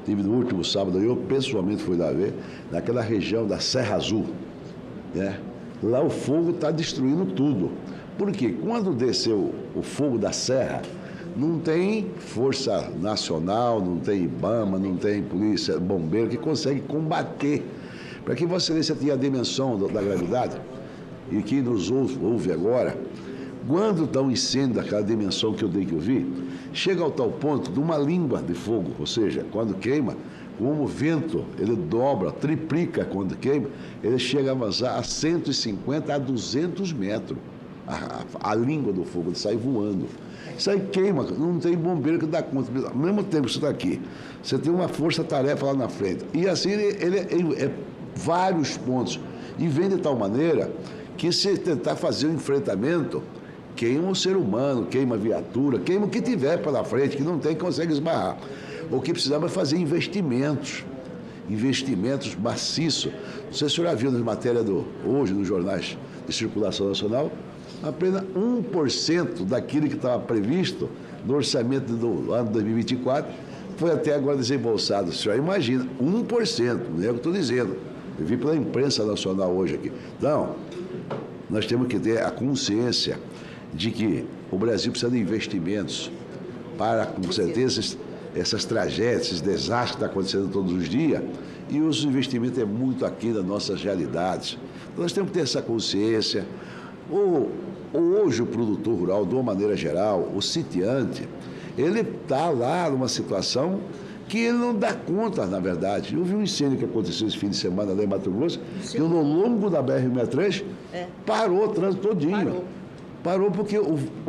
Tive no último sábado, eu pessoalmente fui lá ver, naquela região da Serra Azul, né? Lá o fogo está destruindo tudo. Porque quando desceu o fogo da serra, não tem Força Nacional, não tem IBAMA, não tem polícia, bombeiro que consegue combater. Para que Vossa Excelência tenha a dimensão da gravidade, e que nos ouve agora, quando dá um incêndio daquela dimensão que eu dei que eu vi, chega ao tal ponto de uma língua de fogo, ou seja, quando queima, como o vento, ele dobra, triplica quando queima, ele chega a avançar a 150 a 200 metros. A língua do fogo, ele sai voando. Isso aí queima, não tem bombeiro que dá conta. Ao mesmo tempo que você está aqui, você tem uma força-tarefa lá na frente. E assim ele é vários pontos. E vem de tal maneira que se tentar fazer um enfrentamento, queima o ser humano, queima a viatura, queima o que tiver pela frente, que não tem, consegue esbarrar. O que precisava é fazer investimentos maciços. Não sei se o senhor já viu nas matérias hoje nos jornais de circulação nacional, apenas 1% daquilo que estava previsto no orçamento do ano 2024 foi até agora desembolsado. O senhor imagina, 1%, não é o que estou dizendo. Eu vi pela imprensa nacional hoje aqui. Então, nós temos que ter a consciência de que o Brasil precisa de investimentos para, com certeza, essas tragédias, esses desastres que estão acontecendo todos os dias, e os investimentos é muito aqui das nossas realidades. Então, nós temos que ter essa consciência. Hoje, o produtor rural, de uma maneira geral, o sitiante, ele está lá numa situação que ele não dá conta, na verdade. Eu vi um incêndio que aconteceu esse fim de semana lá em Mato Grosso, que no longo da BR-63 parou o trânsito todinho. Parou porque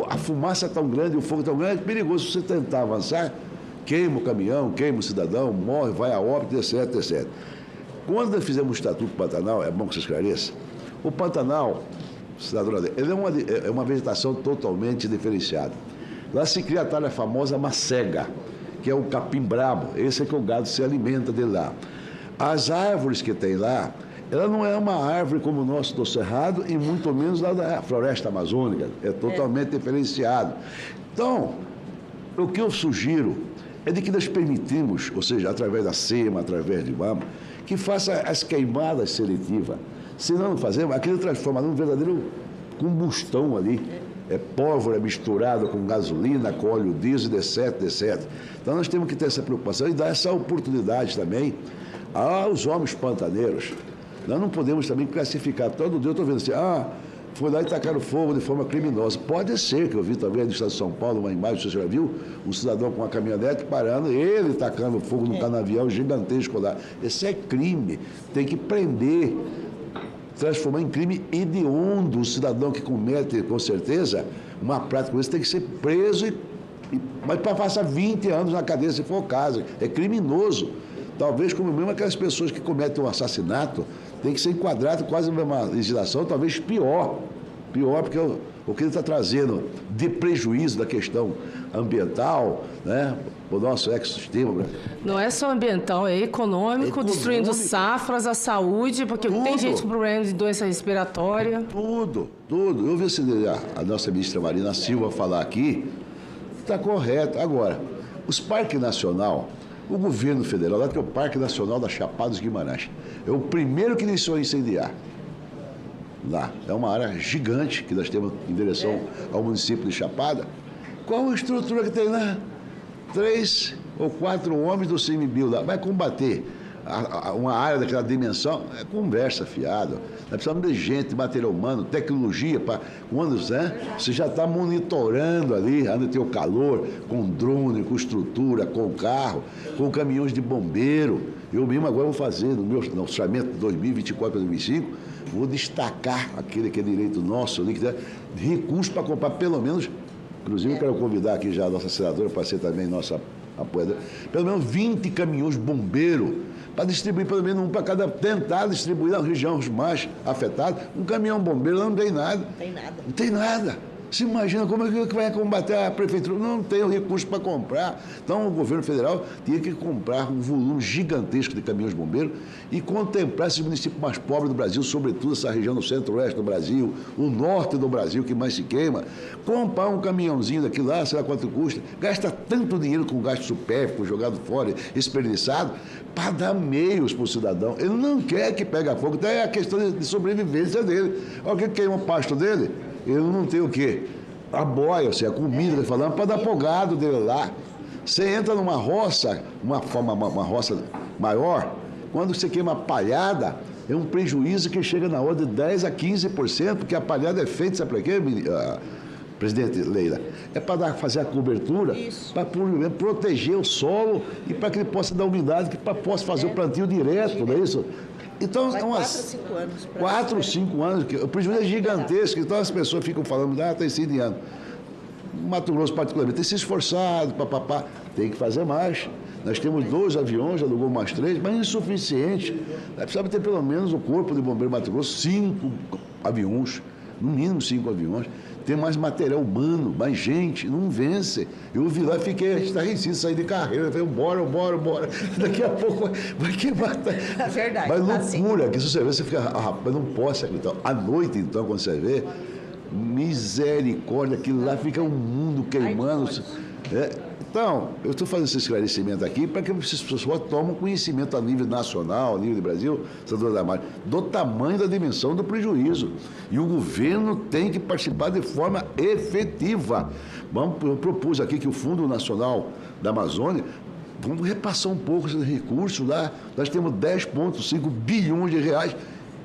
a fumaça é tão grande, o fogo é tão grande, é perigoso. Se você tentar avançar, queima o caminhão, queima o cidadão, morre, vai a óbito, etc, etc. Quando nós fizemos o Estatuto do Pantanal, é bom que você esclareça, o Pantanal, ele é uma vegetação totalmente diferenciada. Lá se cria a talha famosa macega, que é o capim brabo, esse é que o gado se alimenta dele lá. As árvores que tem lá, ela não é uma árvore como o nosso do Cerrado e muito menos lá da floresta amazônica, é totalmente diferenciado. Então, o que eu sugiro é de que nós permitimos, ou seja, através da SEMA, através de IBAMA, que faça as queimadas seletivas. Se não fazemos, aquilo transforma num verdadeiro combustão ali. É pólvora misturada com gasolina, com óleo diesel, etc, etc. Então nós temos que ter essa preocupação e dar essa oportunidade também aos homens pantaneiros. Nós não podemos também classificar. Todo dia eu estou vendo assim, foi lá e tacaram fogo de forma criminosa. Pode ser, que eu vi também no estado de São Paulo, uma imagem, você já viu, um cidadão com uma caminhonete parando, ele tacando fogo num canavial gigantesco lá. Esse é crime, tem que prender, transformar em crime hediondo o cidadão que comete, com certeza, uma prática como essa, tem que ser preso, mas para passar 20 anos na cadeia, se for o caso. É criminoso. Talvez como mesmo aquelas pessoas que cometem um assassinato, tem que ser enquadrado quase na mesma legislação, talvez pior. Pior, porque o que ele está trazendo de prejuízo da questão ambiental, né, o nosso ecossistema. Não é só ambiental, é econômico, destruindo safras, a saúde, porque tem gente com problema de doença respiratória. Tudo. Eu vi a nossa ministra Marina Silva falar aqui, está correto. Agora, os parques nacionais, o governo federal, lá tem o Parque Nacional da Chapada dos Guimarães, é o primeiro que iniciou a incendiar. Lá, é uma área gigante que nós temos em direção ao município de Chapada. Qual a estrutura que tem lá? 3 ou 4 homens do CMBio lá. Vai combater uma área daquela dimensão? É conversa fiada. Nós precisamos de gente, material humano, tecnologia, para quando você já está monitorando ali, onde tem o calor, com drone, com estrutura, com carro, com caminhões de bombeiro. Eu mesmo agora vou fazer, no meu orçamento de 2024 para 2025, vou destacar aquele que é direito nosso ali, que dá recursos para comprar pelo menos. Inclusive, eu quero convidar aqui já a nossa senadora para ser também nossa apoiadora, pelo menos 20 caminhões bombeiros, para distribuir pelo menos um para cada, tentar distribuir nas regiões mais afetadas. Um caminhão bombeiro não tem nada. Não tem nada. Você imagina como é que vai combater a prefeitura? Não tem o recurso para comprar. Então, o governo federal tinha que comprar um volume gigantesco de caminhões bombeiros e contemplar esses municípios mais pobres do Brasil, sobretudo essa região do centro-oeste do Brasil, o norte do Brasil, que mais se queima. Comprar um caminhãozinho daqui lá, sei lá quanto custa, gasta tanto dinheiro com gasto supérfluo, jogado fora, desperdiçado, para dar meios para o cidadão. Ele não quer que pegue fogo, então é a questão de sobrevivência dele. Alguém queima o pasto dele, ele não tem o quê? A boia, ou seja, a comida, ele falando, para dar pro gado dele lá. Você entra numa roça, uma roça maior, quando você queima a palhada, é um prejuízo que chega na ordem de 10% a 15%, porque a palhada é feita, sabe para quê, presidente Leila? É para fazer a cobertura, para proteger o solo e para que ele possa dar umidade, para que possa fazer o plantio direto, não é isso? Então, vai 4 a 5 anos. 4 ou 5 anos, o prejuízo é gigantesco, então as pessoas ficam falando, está incendiando. Mato Grosso, particularmente, tem se esforçado, papapá, tem que fazer mais. Nós temos 2 aviões, já alugou mais 3, mas insuficiente. Nós precisamos ter pelo menos o Corpo de Bombeiro Mato Grosso, 5 aviões, no mínimo 5 aviões. tem mais material humano, mais gente, não vence. Eu vi lá e fiquei estarrecido, saí de carreira, eu falei, bora. Daqui a pouco vai queimar. É verdade. Mas loucura, que se você vê, você fica, rapaz, não posso acreditar. À noite, então, quando você vê, misericórdia, aquilo lá fica um mundo queimando. Então, eu estou fazendo esse esclarecimento aqui para que as pessoas tomem conhecimento a nível nacional, a nível do Brasil, senadora Damares, do tamanho da dimensão do prejuízo. E o governo tem que participar de forma efetiva. Eu propus aqui que o Fundo Nacional da Amazônia, vamos repassar um pouco esses recursos lá. Nós temos 10,5 bilhões de reais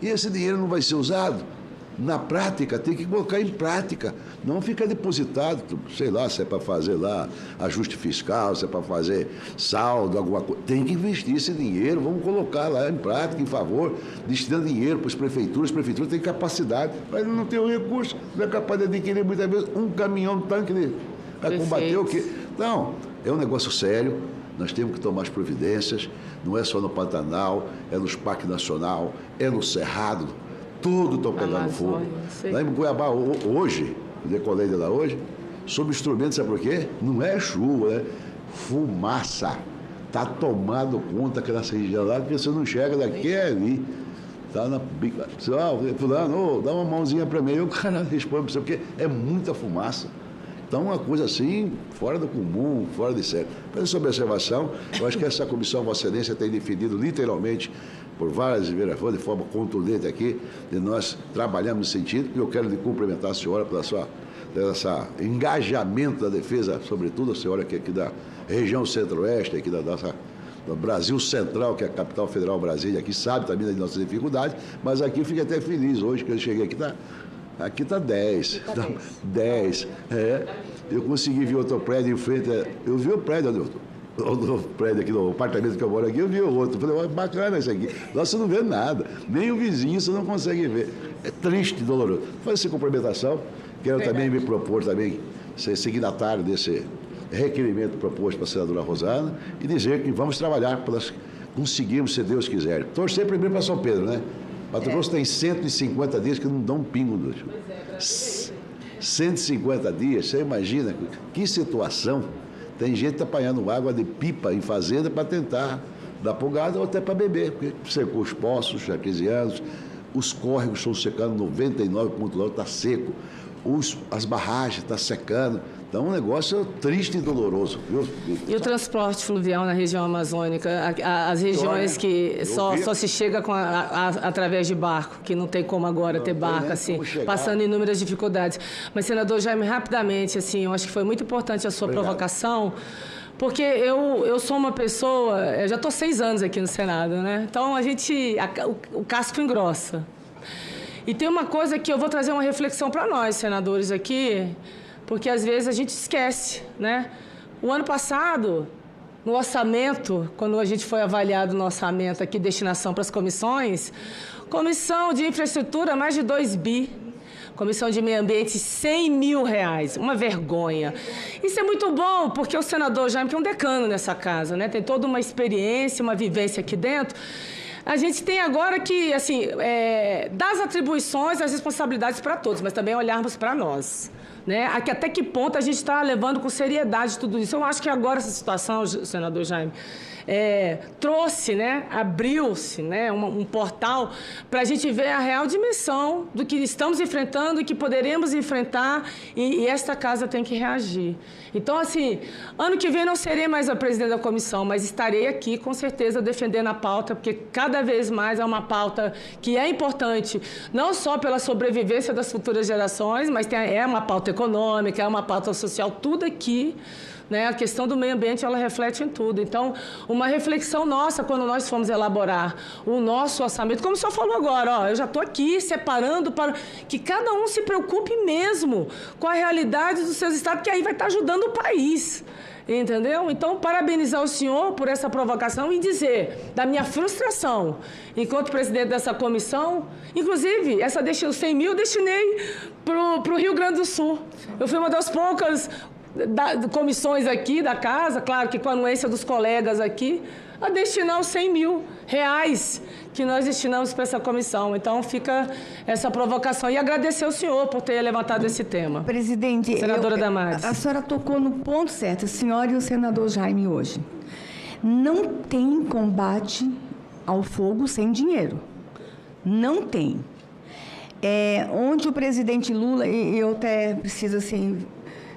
e esse dinheiro não vai ser usado. Na prática, tem que colocar em prática, não fica depositado, sei lá, se é para fazer lá ajuste fiscal, se é para fazer saldo, alguma coisa. Tem que investir esse dinheiro, vamos colocar lá em prática, em favor, destinando dinheiro para as prefeituras têm capacidade, mas não tem o recurso, não é capaz de adquirir muitas vezes um caminhão de tanque para combater o quê? Então, é um negócio sério, nós temos que tomar as providências, não é só no Pantanal, é nos parques nacional, é no Cerrado, tudo estão pegando fogo. Lá em Cuiabá, hoje, eu decolei de lá hoje, sob instrumento, sabe por quê? Não é chuva, é fumaça. Está tomando conta aquela região lá, que você não enxerga daqui a ali. Está na bica. Fulano, dá uma mãozinha para mim. E o cara responde para você, porque é muita fumaça. Então, uma coisa assim, fora do comum, fora de sério. Para essa observação, eu acho que essa comissão, Vossa Excelência, tem definido literalmente por várias vezes, de forma contundente aqui, de nós trabalhamos nesse sentido, e eu quero lhe cumprimentar a senhora pelo esse engajamento da defesa, sobretudo a senhora que é aqui da região centro-oeste, aqui do Brasil Central, que é a capital federal Brasília, aqui sabe também das nossas dificuldades, mas aqui eu fico até feliz hoje que eu cheguei aqui está 10. 10. Eu consegui ver outro prédio em frente, eu vi o prédio, o prédio aqui, no apartamento que eu moro aqui, eu vi o outro. Falei, bacana isso aqui. Lá você não vê nada. Nem o vizinho você não consegue ver. É triste e doloroso. Faz essa complementação. Quero também me propor seguir a tarde desse requerimento proposto para a senadora Rosana e dizer que vamos trabalhar para conseguirmos, se Deus quiser. Torcer primeiro para São Pedro, né? Mato Grosso tem 150 dias que não dão um pingo. 150 dias, você imagina que situação. Tem gente apanhando água de pipa em fazenda para tentar dar para o gado ou até para beber, porque secou os poços artesianos, os córregos estão secando 99,9%, está seco, as barragens estão secando. Então, é um negócio triste e doloroso. Viu? E o transporte fluvial na região amazônica, as regiões que só se chega através de barco, que não tem como agora ter barco, assim, passando inúmeras dificuldades. Mas, senador Jaime, rapidamente, assim, eu acho que foi muito importante a sua provocação, porque eu sou uma pessoa, eu já estou 6 anos aqui no Senado, né? Então, o casco engrossa. E tem uma coisa que eu vou trazer uma reflexão para nós, senadores, aqui, porque às vezes a gente esquece, né? O ano passado, no orçamento, quando a gente foi avaliado no orçamento aqui, destinação para as comissões, comissão de infraestrutura, mais de 2 bi. Comissão de Meio Ambiente, R$100 mil. Uma vergonha. Isso é muito bom, porque o senador Jaime, que é um decano nessa casa, né? Tem toda uma experiência, uma vivência aqui dentro. A gente tem agora que, assim, dar as atribuições, as responsabilidades para todos, mas também olharmos para nós. Né? Até que ponto a gente está levando com seriedade tudo isso. Eu acho que agora essa situação, senador Jaime, trouxe, né, abriu-se, né, um portal para a gente ver a real dimensão do que estamos enfrentando e que poderemos enfrentar, e esta casa tem que reagir. Então, assim, ano que vem não serei mais a presidente da comissão, mas estarei aqui, com certeza, defendendo a pauta, porque cada vez mais é uma pauta que é importante, não só pela sobrevivência das futuras gerações, mas é uma pauta econômica, é uma pauta social, tudo aqui. Né? A questão do meio ambiente, ela reflete em tudo. Então, uma reflexão nossa, quando nós fomos elaborar o nosso orçamento, como o senhor falou agora, eu já estou aqui separando para que cada um se preocupe mesmo com a realidade dos seus estados, que aí vai estar ajudando o país. Entendeu? Então, parabenizar o senhor por essa provocação e dizer da minha frustração enquanto presidente dessa comissão. Inclusive, os 100 mil eu destinei para o Rio Grande do Sul. Eu fui uma das poucas comissões aqui da casa, claro que com a anuência dos colegas aqui, a destinar os 100 mil reais que nós destinamos para essa comissão. Então, fica essa provocação. E agradecer ao senhor por ter levantado esse tema. Presidente, senadora Damares. A senhora tocou no ponto certo, a senhora e o senador Jaime hoje. Não tem combate ao fogo sem dinheiro. Não tem. Onde o presidente Lula, e eu até preciso assim...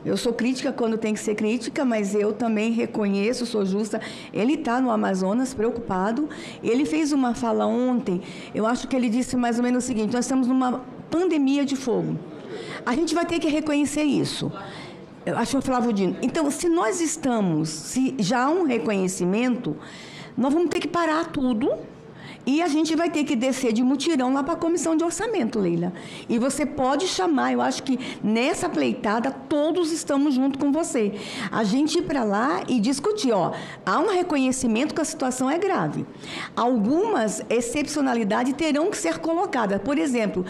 Eu sou crítica quando tem que ser crítica, mas eu também reconheço, sou justa. Ele está no Amazonas, preocupado. Ele fez uma fala ontem, eu acho que ele disse mais ou menos o seguinte: nós estamos numa pandemia de fogo. A gente vai ter que reconhecer isso. Eu acho que o Flávio Dino. Então, se nós estamos, se já há um reconhecimento, nós vamos ter que parar tudo. E a gente vai ter que descer de mutirão lá para a comissão de orçamento, Leila. E você pode chamar, eu acho que nessa pleitada todos estamos junto com você. A gente ir para lá e discutir, há um reconhecimento que a situação é grave. Algumas excepcionalidades terão que ser colocadas. Por exemplo,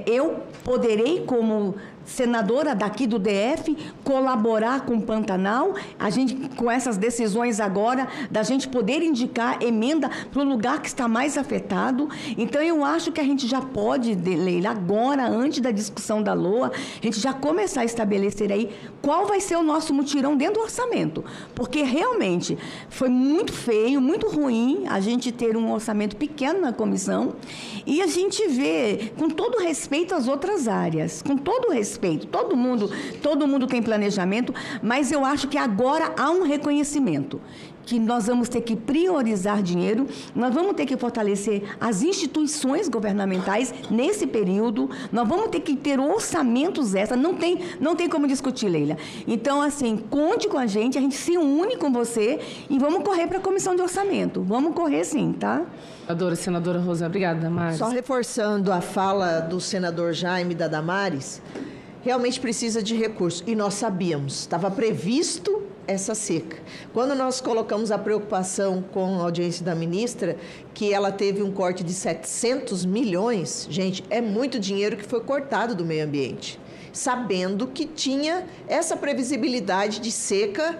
eu poderei, como senadora daqui do DF, colaborar com o Pantanal, a gente, com essas decisões agora, da gente poder indicar emenda para o lugar que está mais afetado. Então, eu acho que a gente já pode, Leila, agora, antes da discussão da LOA, a gente já começar a estabelecer aí qual vai ser o nosso mutirão dentro do orçamento. Porque, realmente, foi muito feio, muito ruim a gente ter um orçamento pequeno na comissão e a gente vê, com todo respeito às outras áreas, com todo respeito, todo mundo tem planejamento, mas eu acho que agora há um reconhecimento que nós vamos ter que priorizar dinheiro, nós vamos ter que fortalecer as instituições governamentais nesse período, nós vamos ter que ter orçamentos extras, não tem como discutir, Leila. Então, assim, conte com a gente se une com você e vamos correr para a comissão de orçamento. Vamos correr sim, tá? Senadora Rosângela, obrigada, Damares. Só reforçando a fala do senador Jaime e da Damares, realmente precisa de recursos. E nós sabíamos, estava previsto essa seca. Quando nós colocamos a preocupação com a audiência da ministra, que ela teve um corte de 700 milhões, gente, é muito dinheiro que foi cortado do meio ambiente, sabendo que tinha essa previsibilidade de seca.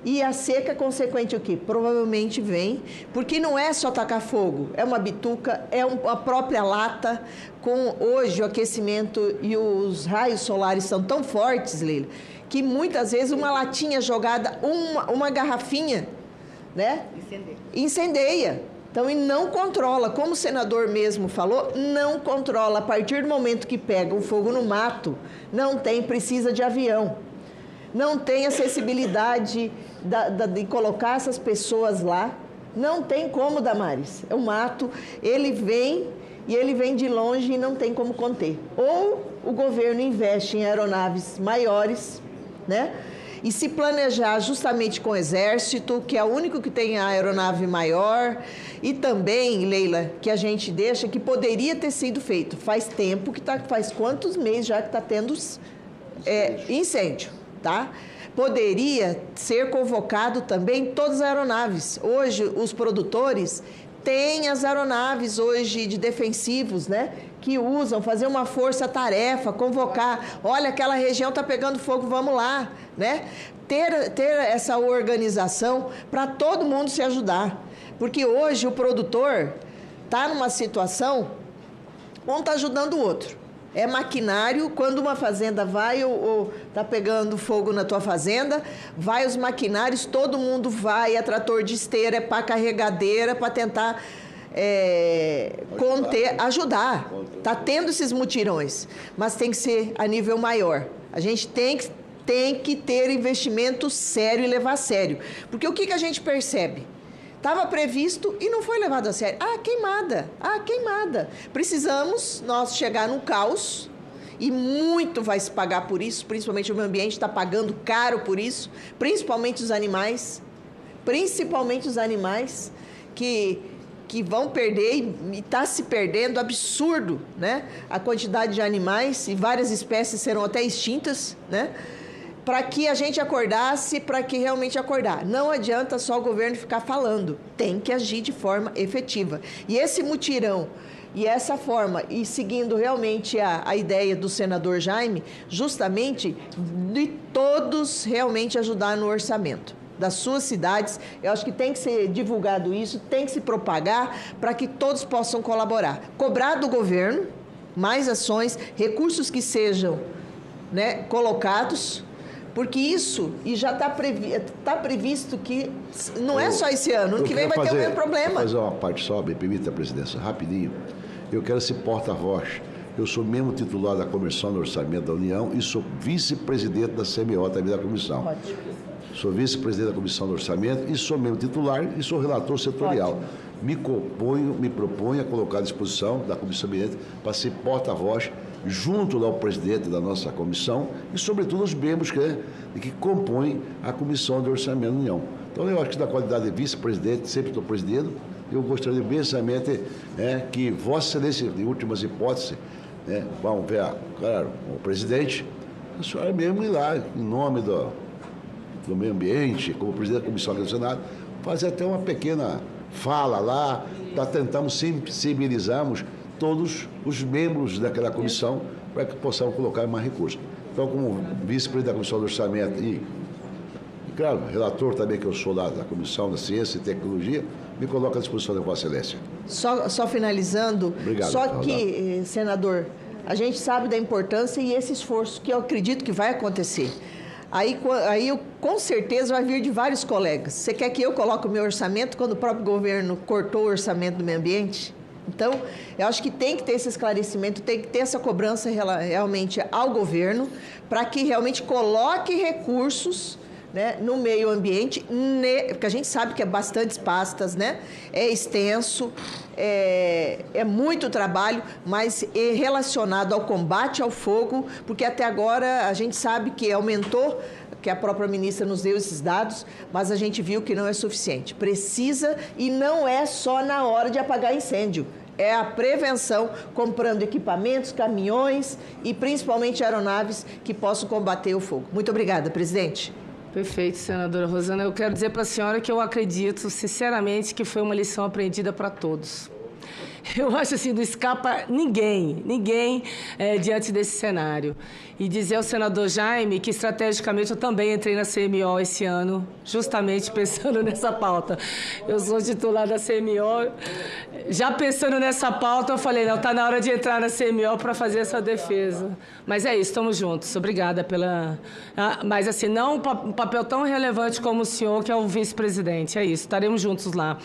E a seca consequente o quê? Provavelmente vem, porque não é só tacar fogo, é uma bituca, é a própria lata. Com hoje o aquecimento e os raios solares são tão fortes, Leila, que muitas vezes uma latinha jogada, uma garrafinha, né? Incendeia. Então, e não controla, como o senador mesmo falou, não controla. A partir do momento que pega o fogo no mato, precisa de avião. Não tem acessibilidade de colocar essas pessoas lá. Não tem como, Damares. É um mato, ele vem de longe e não tem como conter. Ou o governo investe em aeronaves maiores, né? E se planejar justamente com o Exército, que é o único que tem a aeronave maior, e também, Leila, que a gente deixa, que poderia ter sido feito. Faz tempo que faz quantos meses já que está tendo incêndio, tá? Poderia ser convocado também todas as aeronaves. Hoje, os produtores têm as aeronaves hoje de defensivos, né? Que usam, fazer uma força-tarefa, convocar. Olha, aquela região está pegando fogo, vamos lá, né? Ter essa organização para todo mundo se ajudar. Porque hoje o produtor está numa situação, um está ajudando o outro. É maquinário, quando uma fazenda vai ou está pegando fogo na tua fazenda, vai os maquinários, todo mundo vai, é trator de esteira, é pá carregadeira para tentar conter, ajudar. Está tendo esses mutirões, mas tem que ser a nível maior. A gente tem que ter investimento sério e levar a sério. Porque o que a gente percebe? Estava previsto e não foi levado a sério. Queimada. Precisamos nós chegar no caos e muito vai se pagar por isso, principalmente o meio ambiente está pagando caro por isso, principalmente os animais que vão perder e está se perdendo, absurdo, né? A quantidade de animais e várias espécies serão até extintas, né? Para que a gente acordasse, para que realmente acordar. Não adianta só o governo ficar falando, tem que agir de forma efetiva. E esse mutirão, e essa forma, e seguindo realmente a ideia do senador Jaime, justamente de todos realmente ajudar no orçamento. das suas cidades. Eu acho que tem que ser divulgado isso, tem que se propagar para que todos possam colaborar. Cobrar do governo mais ações, recursos que sejam, né, colocados, porque isso e já está previsto que não é só esse ano, ano que vem vai ter o mesmo problema. Vou fazer uma parte só, me permite a presidência, rapidinho. Eu quero ser porta-voz. Eu sou membro titular da Comissão do Orçamento da União e sou vice-presidente da CMO também da comissão. Ótimo. Sou vice-presidente da Comissão do Orçamento e sou membro titular e sou relator setorial. Ótimo. Me proponho a colocar à disposição da Comissão Ambiente para ser porta-voz junto ao presidente da nossa comissão e, sobretudo, os membros que compõem a Comissão de Orçamento da União. Então, eu acho que, da qualidade de vice-presidente, sempre estou presidindo, eu gostaria imensamente que Vossa Excelência, em últimas hipóteses, vamos ver, claro, o presidente, a senhora mesmo ir lá, em nome do meio ambiente, como presidente da Comissão do Senado, fazer até uma pequena fala lá, para tentarmos sensibilizarmos todos os membros daquela comissão para que possamos colocar mais recursos. Então, como vice-presidente da Comissão do Orçamento e claro, relator também que eu sou da Comissão da Ciência e Tecnologia, me coloco à disposição da Vossa Excelência. Só finalizando, obrigado, só que, senador, a gente sabe da importância e esse esforço que eu acredito que vai acontecer. Aí com certeza vai vir de vários colegas. Você quer que eu coloque o meu orçamento quando o próprio governo cortou o orçamento do meio ambiente? Então, eu acho que tem que ter esse esclarecimento, tem que ter essa cobrança realmente ao governo, para que realmente coloque recursos, né, no meio ambiente, porque a gente sabe que é bastantes pastas, né? É extenso, é muito trabalho, mas é relacionado ao combate ao fogo, porque até agora a gente sabe que aumentou, que a própria ministra nos deu esses dados, mas a gente viu que não é suficiente. Precisa, e não é só na hora de apagar incêndio. É a prevenção, comprando equipamentos, caminhões e principalmente aeronaves que possam combater o fogo. Muito obrigada, presidente. Perfeito, senadora Rosana. Eu quero dizer para a senhora que eu acredito, sinceramente, que foi uma lição aprendida para todos. Eu acho assim, não escapa ninguém diante desse cenário. E dizer ao senador Jaime que, estrategicamente, eu também entrei na CMO esse ano, justamente pensando nessa pauta. Eu sou titular da CMO, já pensando nessa pauta, eu falei, não, está na hora de entrar na CMO para fazer essa defesa. Mas é isso, estamos juntos. Obrigada pela... Mas, assim, não um papel tão relevante como o senhor, que é o vice-presidente. É isso, estaremos juntos lá.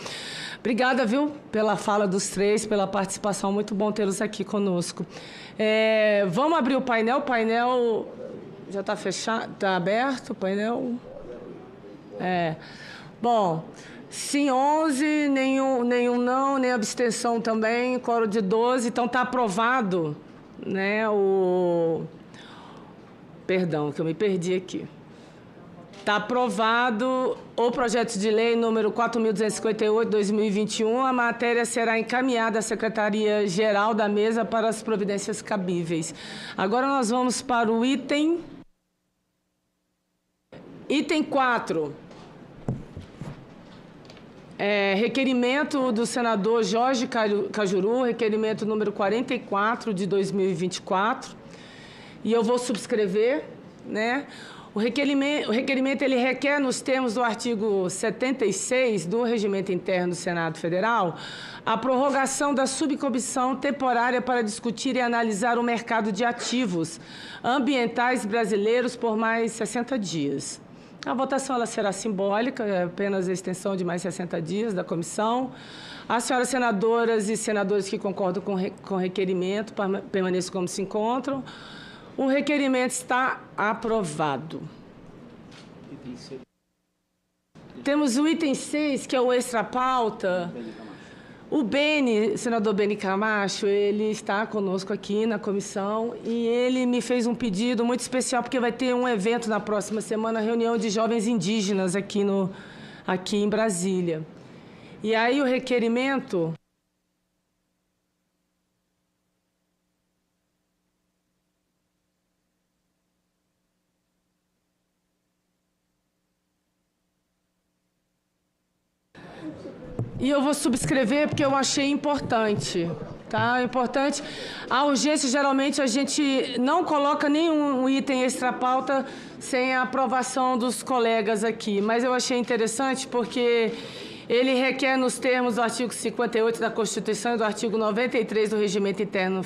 Obrigada, viu, pela fala dos três, pela participação. Muito bom tê-los aqui conosco. Vamos abrir o painel. O painel já está fechado, está aberto o painel? Bom, sim, 11, nenhum não, nem abstenção também, quórum de 12. Então, está aprovado, né, Perdão, que eu me perdi aqui. Está aprovado o projeto de lei número 4.258/2021. A matéria será encaminhada à Secretaria-Geral da Mesa para as providências cabíveis. Agora nós vamos para o item 4. Requerimento do senador Jorge Cajuru, requerimento número 44 de 2024. E eu vou subscrever, né? O requerimento ele requer, nos termos do artigo 76 do Regimento Interno do Senado Federal, a prorrogação da subcomissão temporária para discutir e analisar o mercado de ativos ambientais brasileiros por mais 60 dias. A votação ela será simbólica, é apenas a extensão de mais 60 dias da comissão. As senhoras senadoras e senadores que concordam com o requerimento permaneçam como se encontram. O requerimento está aprovado. Temos o item 6, que é o extra-pauta. O senador Beni Camacho, ele está conosco aqui na comissão e ele me fez um pedido muito especial, porque vai ter um evento na próxima semana, reunião de jovens indígenas aqui em Brasília. E aí o requerimento... E eu vou subscrever porque eu achei importante. Tá? É importante. A urgência, geralmente, a gente não coloca nenhum item extra-pauta sem a aprovação dos colegas aqui. Mas eu achei interessante porque ele requer, nos termos do artigo 58 da Constituição e do artigo 93 do Regimento Interno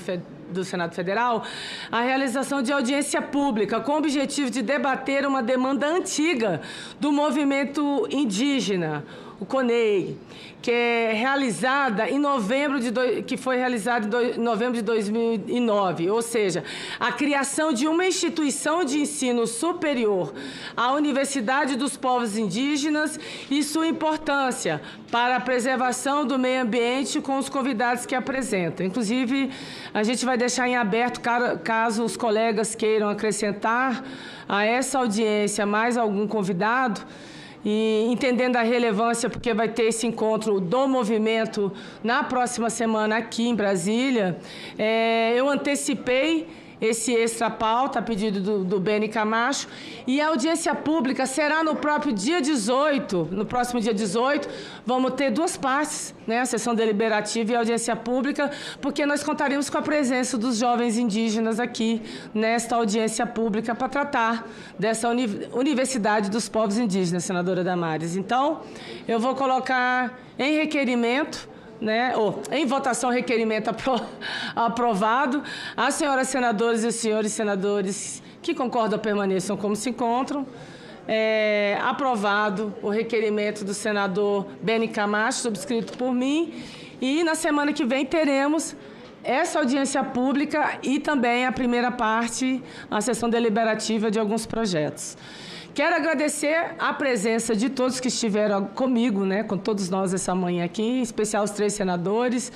do Senado Federal, a realização de audiência pública com o objetivo de debater uma demanda antiga do movimento indígena, o CONEI, que é realizada em que foi realizada em novembro de 2009, ou seja, a criação de uma instituição de ensino superior, a Universidade dos Povos Indígenas, e sua importância para a preservação do meio ambiente com os convidados que apresentam. Inclusive, a gente vai deixar em aberto, caso os colegas queiram acrescentar a essa audiência mais algum convidado, e entendendo a relevância, porque vai ter esse encontro do movimento na próxima semana aqui em Brasília, eu antecipei esse extra-pauta a pedido do Beni Camacho, e a audiência pública será no próprio dia 18, no próximo dia 18, vamos ter duas partes, né, a sessão deliberativa e a audiência pública, porque nós contaremos com a presença dos jovens indígenas aqui nesta audiência pública para tratar dessa Universidade dos Povos Indígenas, senadora Damares. Então, eu vou colocar em requerimento, né, em votação, requerimento aprovado. As senhoras senadoras e os senhores senadores que concordam permaneçam como se encontram. Aprovado o requerimento do senador Beni Camacho, subscrito por mim. E na semana que vem teremos essa audiência pública e também a primeira parte, a sessão deliberativa de alguns projetos. Quero agradecer a presença de todos que estiveram comigo, né, com todos nós essa manhã aqui, em especial os 3 senadores,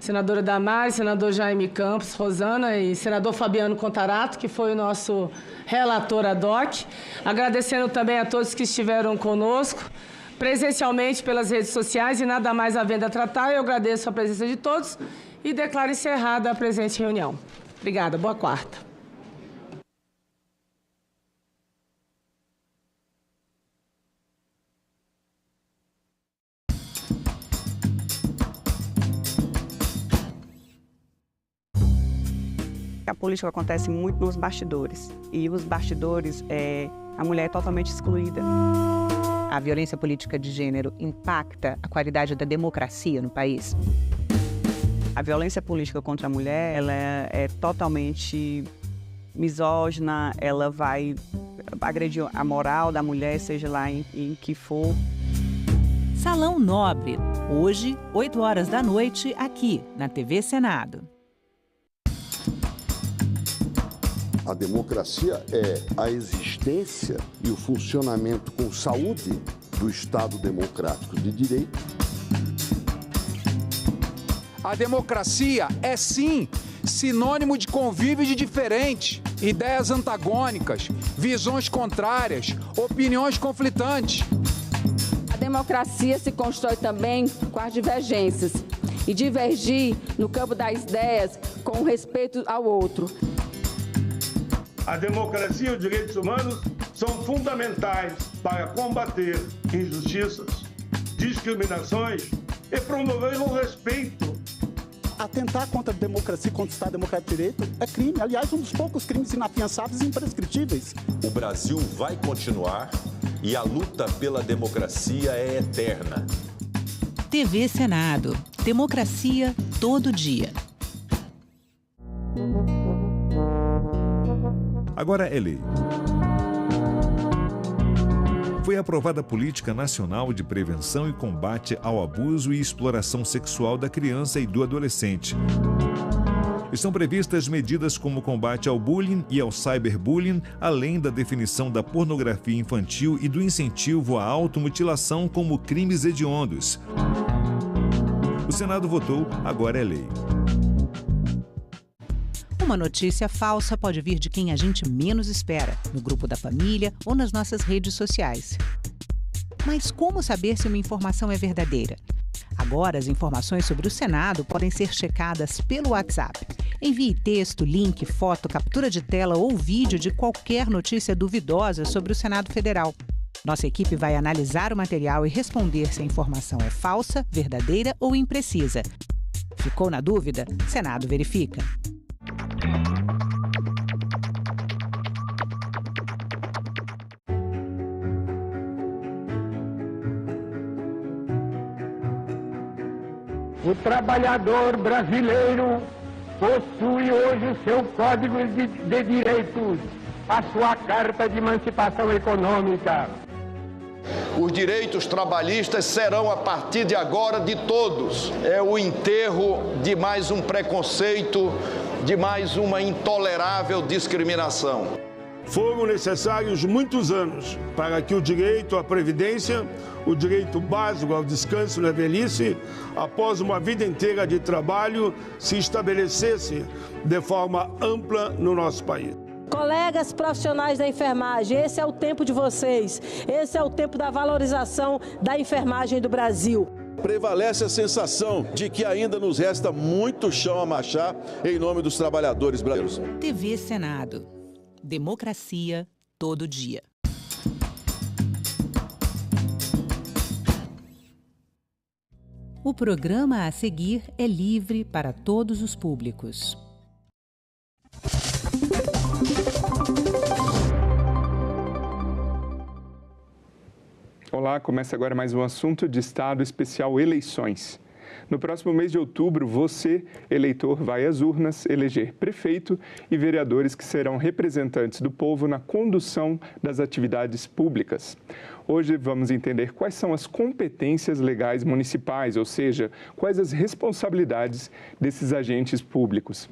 senadora Damares, senador Jaime Campos, Rosana e senador Fabiano Contarato, que foi o nosso relator ad hoc. Agradecendo também a todos que estiveram conosco, presencialmente pelas redes sociais, e nada mais havendo a tratar, eu agradeço a presença de todos e declaro encerrada a presente reunião. Obrigada, boa quarta. A política acontece muito nos bastidores, e os bastidores, a mulher é totalmente excluída. A violência política de gênero impacta a qualidade da democracia no país? A violência política contra a mulher, ela é totalmente misógina, ela vai agredir a moral da mulher, seja lá em que for. Salão Nobre, hoje, 8 horas da noite, aqui na TV Senado. A democracia é a existência e o funcionamento com saúde do Estado democrático de direito. A democracia é, sim, sinônimo de convívio de diferentes, ideias antagônicas, visões contrárias, opiniões conflitantes. A democracia se constrói também com as divergências e divergir no campo das ideias com respeito ao outro. A democracia e os direitos humanos são fundamentais para combater injustiças, discriminações e promover o respeito. Atentar contra a democracia, contra o Estado Democrático de Direito, é crime. Aliás, um dos poucos crimes inafiançáveis e imprescritíveis. O Brasil vai continuar e a luta pela democracia é eterna. TV Senado. Democracia todo dia. Agora é lei. Foi aprovada a Política Nacional de Prevenção e Combate ao Abuso e Exploração Sexual da Criança e do Adolescente. Estão previstas medidas como combate ao bullying e ao cyberbullying, além da definição da pornografia infantil e do incentivo à automutilação como crimes hediondos. O Senado votou, agora é lei. Uma notícia falsa pode vir de quem a gente menos espera, no grupo da família ou nas nossas redes sociais. Mas como saber se uma informação é verdadeira? Agora, as informações sobre o Senado podem ser checadas pelo WhatsApp. Envie texto, link, foto, captura de tela ou vídeo de qualquer notícia duvidosa sobre o Senado Federal. Nossa equipe vai analisar o material e responder se a informação é falsa, verdadeira ou imprecisa. Ficou na dúvida? Senado verifica. O trabalhador brasileiro possui hoje o seu Código de Direitos, a sua Carta de Emancipação Econômica. Os direitos trabalhistas serão, a partir de agora, de todos. É o enterro de mais um preconceito, de mais uma intolerável discriminação. Foram necessários muitos anos para que o direito à previdência, o direito básico ao descanso na velhice, após uma vida inteira de trabalho, se estabelecesse de forma ampla no nosso país. Colegas profissionais da enfermagem, esse é o tempo de vocês, esse é o tempo da valorização da enfermagem do Brasil. Prevalece a sensação de que ainda nos resta muito chão a marchar em nome dos trabalhadores brasileiros. TV Senado. Democracia todo dia. O programa a seguir é livre para todos os públicos. Olá, começa agora mais um assunto de Estado especial eleições. No próximo mês de outubro, você, eleitor, vai às urnas eleger prefeito e vereadores que serão representantes do povo na condução das atividades públicas. Hoje vamos entender quais são as competências legais municipais, ou seja, quais as responsabilidades desses agentes públicos.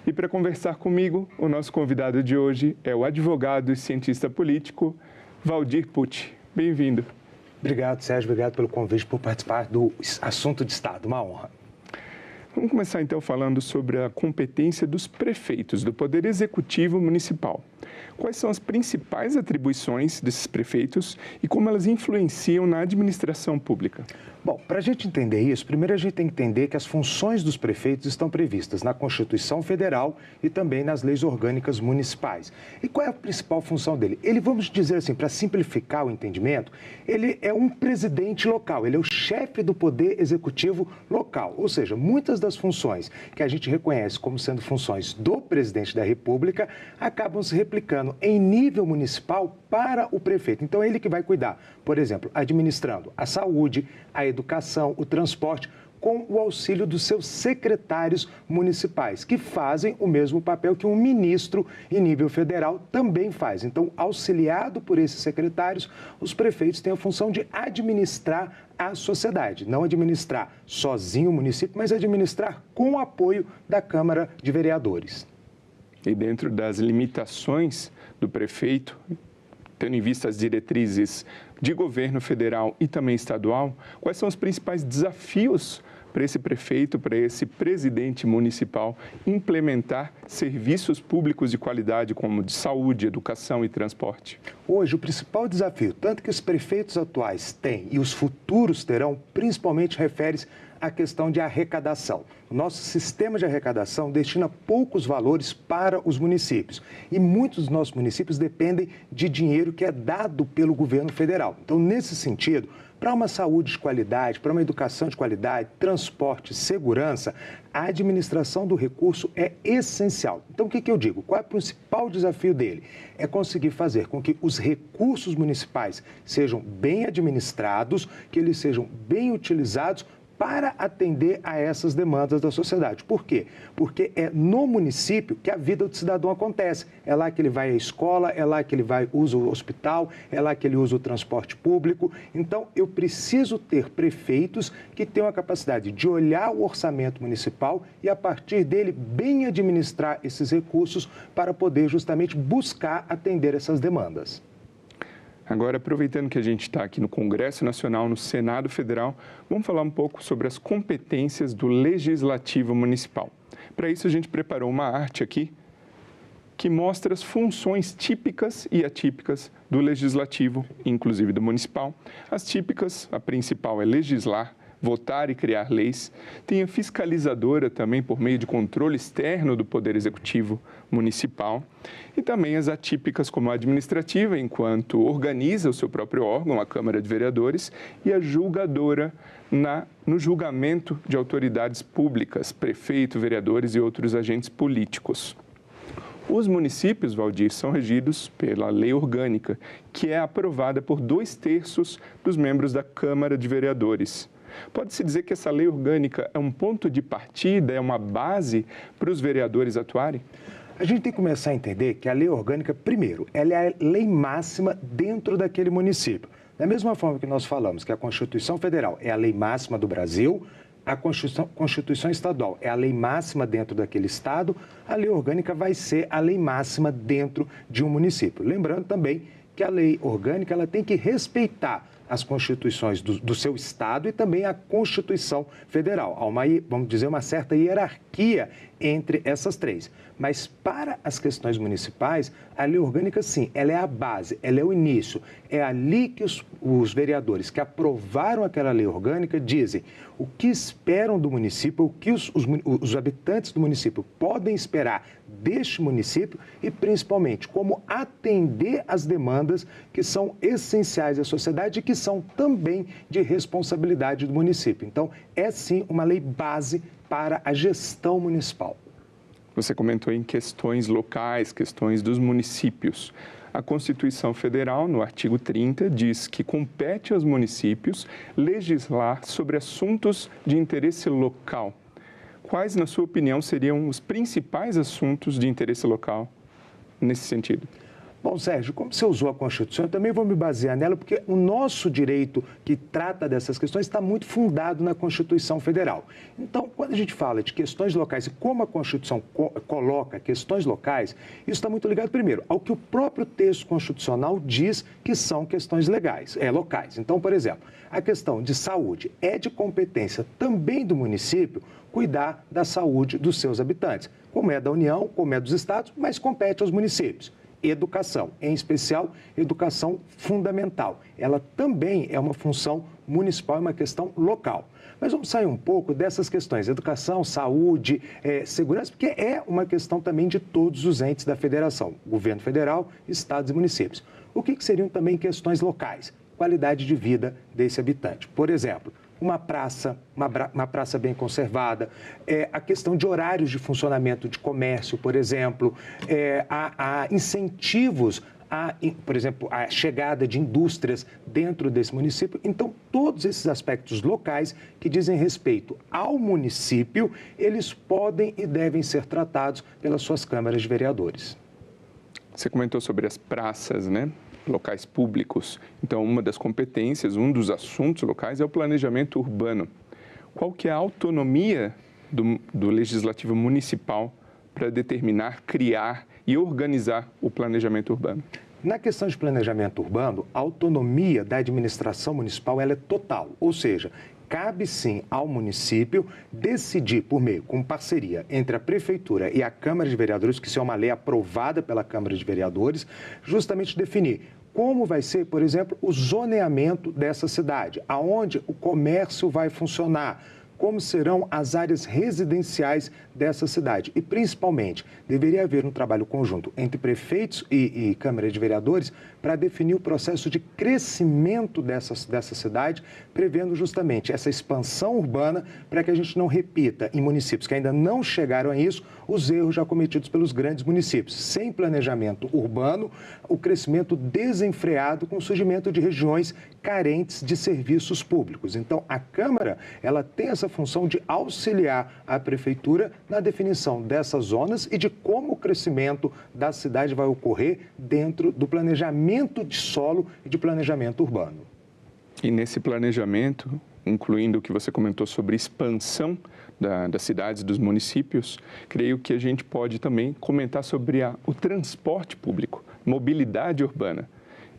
E para conversar comigo, o nosso convidado de hoje é o advogado e cientista político Valdir Pucci. Bem-vindo. Obrigado, Sérgio. Obrigado pelo convite, por participar do assunto de Estado. Uma honra. Vamos começar, então, falando sobre a competência dos prefeitos, do Poder Executivo Municipal. Quais são as principais atribuições desses prefeitos e como elas influenciam na administração pública? Bom, para a gente entender isso, primeiro a gente tem que entender que as funções dos prefeitos estão previstas na Constituição Federal e também nas leis orgânicas municipais. E qual é a principal função dele? Ele, vamos dizer assim, para simplificar o entendimento, ele é um presidente local, ele é o chefe do Poder Executivo local. Ou seja, muitas das funções que a gente reconhece como sendo funções do presidente da República acabam se replicando em nível municipal para o prefeito. Então, é ele que vai cuidar, por exemplo, administrando a saúde, a educação, o transporte, com o auxílio dos seus secretários municipais, que fazem o mesmo papel que um ministro em nível federal também faz. Então, auxiliado por esses secretários, os prefeitos têm a função de administrar a sociedade, não administrar sozinho o município, mas administrar com o apoio da Câmara de Vereadores. E dentro das limitações do prefeito, tendo em vista as diretrizes de governo federal e também estadual, quais são os principais desafios para esse prefeito, para esse presidente municipal implementar serviços públicos de qualidade como de saúde, educação e transporte? Hoje, o principal desafio, tanto que os prefeitos atuais têm e os futuros terão, principalmente refere-se à questão de arrecadação. O nosso sistema de arrecadação destina poucos valores para os municípios e muitos dos nossos municípios dependem de dinheiro que é dado pelo governo federal. Então, nesse sentido, para uma saúde de qualidade, para uma educação de qualidade, transporte, segurança, a administração do recurso é essencial. Então, o que eu digo? Qual é o principal desafio dele? É conseguir fazer com que os recursos municipais sejam bem administrados, que eles sejam bem utilizados para atender a essas demandas da sociedade. Por quê? Porque é no município que a vida do cidadão acontece. É lá que ele vai à escola, é lá que ele usa o hospital, é lá que ele usa o transporte público. Então, eu preciso ter prefeitos que tenham a capacidade de olhar o orçamento municipal e, a partir dele, bem administrar esses recursos para poder justamente buscar atender essas demandas. Agora, aproveitando que a gente está aqui no Congresso Nacional, no Senado Federal, vamos falar um pouco sobre as competências do Legislativo Municipal. Para isso, a gente preparou uma arte aqui que mostra as funções típicas e atípicas do Legislativo, inclusive do Municipal. As típicas, a principal é legislar, votar e criar leis. Tem a fiscalizadora também por meio de controle externo do Poder Executivo Municipal. E também as atípicas como a administrativa, enquanto organiza o seu próprio órgão, a Câmara de Vereadores, e a julgadora no julgamento de autoridades públicas, prefeito, vereadores e outros agentes políticos. Os municípios, Valdir, são regidos pela lei orgânica, que é aprovada por 2/3 dos membros da Câmara de Vereadores. Pode-se dizer que essa lei orgânica é um ponto de partida, é uma base para os vereadores atuarem? A gente tem que começar a entender que a lei orgânica, primeiro, ela é a lei máxima dentro daquele município. Da mesma forma que nós falamos que a Constituição Federal é a lei máxima do Brasil, a Constituição Estadual é a lei máxima dentro daquele estado, a lei orgânica vai ser a lei máxima dentro de um município. Lembrando também que a lei orgânica ela tem que respeitar as constituições do seu estado e também a Constituição Federal. Há vamos dizer, uma certa hierarquia entre essas três. Mas para as questões municipais, a lei orgânica, sim, ela é a base, ela é o início. É ali que os vereadores que aprovaram aquela lei orgânica dizem o que esperam do município, o que os habitantes do município podem esperar deste município e, principalmente, como atender às demandas que são essenciais à sociedade e que são também de responsabilidade do município. Então, é sim uma lei base para a gestão municipal. Você comentou em questões locais, questões dos municípios. A Constituição Federal, no artigo 30, diz que compete aos municípios legislar sobre assuntos de interesse local. Quais, na sua opinião, seriam os principais assuntos de interesse local nesse sentido? Bom, Sérgio, como você usou a Constituição, eu também vou me basear nela, porque o nosso direito que trata dessas questões está muito fundado na Constituição Federal. Então, quando a gente fala de questões locais e como a Constituição coloca questões locais, isso está muito ligado, primeiro, ao que o próprio texto constitucional diz que são questões locais. Então, por exemplo, a questão de saúde é de competência também do município cuidar da saúde dos seus habitantes, como é da União, como é dos estados, mas compete aos municípios. Educação, em especial educação fundamental. Ela também é uma função municipal, é uma questão local. Mas vamos sair um pouco dessas questões, educação, saúde, segurança, porque é uma questão também de todos os entes da federação, governo federal, estados e municípios. O que seriam também questões locais? Qualidade de vida desse habitante. Por exemplo, uma praça bem conservada, a questão de horários de funcionamento de comércio, por exemplo, há incentivos, por exemplo, a chegada de indústrias dentro desse município. Então, todos esses aspectos locais que dizem respeito ao município, eles podem e devem ser tratados pelas suas câmaras de vereadores. Você comentou sobre as praças, né? Locais públicos. Então, uma das competências, um dos assuntos locais é o planejamento urbano. Qual que é a autonomia do Legislativo Municipal para determinar, criar e organizar o planejamento urbano? Na questão de planejamento urbano, a autonomia da administração municipal ela é total, ou seja, cabe sim ao município decidir por meio, com parceria entre a Prefeitura e a Câmara de Vereadores, que isso é uma lei aprovada pela Câmara de Vereadores, justamente definir como vai ser, por exemplo, o zoneamento dessa cidade, aonde o comércio vai funcionar, como serão as áreas residenciais dessa cidade. E, principalmente, deveria haver um trabalho conjunto entre prefeitos e Câmara de Vereadores para definir o processo de crescimento dessa cidade, prevendo justamente essa expansão urbana para que a gente não repita em municípios que ainda não chegaram a isso os erros já cometidos pelos grandes municípios. Sem planejamento urbano, o crescimento desenfreado com o surgimento de regiões carentes de serviços públicos. Então, a Câmara, ela tem essa função de auxiliar a Prefeitura na definição dessas zonas e de como o crescimento da cidade vai ocorrer dentro do planejamento de solo e de planejamento urbano. E nesse planejamento, incluindo o que você comentou sobre expansão das cidades, dos municípios, creio que a gente pode também comentar sobre o transporte público, mobilidade urbana.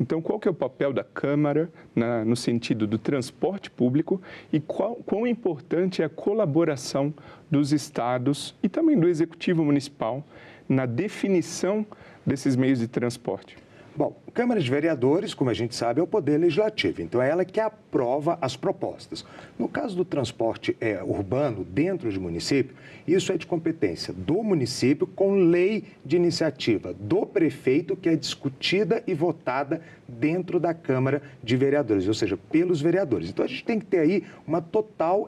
Então, qual que é o papel da Câmara no sentido do transporte público e quão importante é a colaboração dos estados e também do Executivo Municipal na definição desses meios de transporte? Bom, Câmara de Vereadores, como a gente sabe, é o poder legislativo, então é ela que aprova as propostas. No caso do transporte urbano dentro de município, isso é de competência do município com lei de iniciativa do prefeito, que é discutida e votada dentro da Câmara de Vereadores, ou seja, pelos vereadores. Então a gente tem que ter aí uma total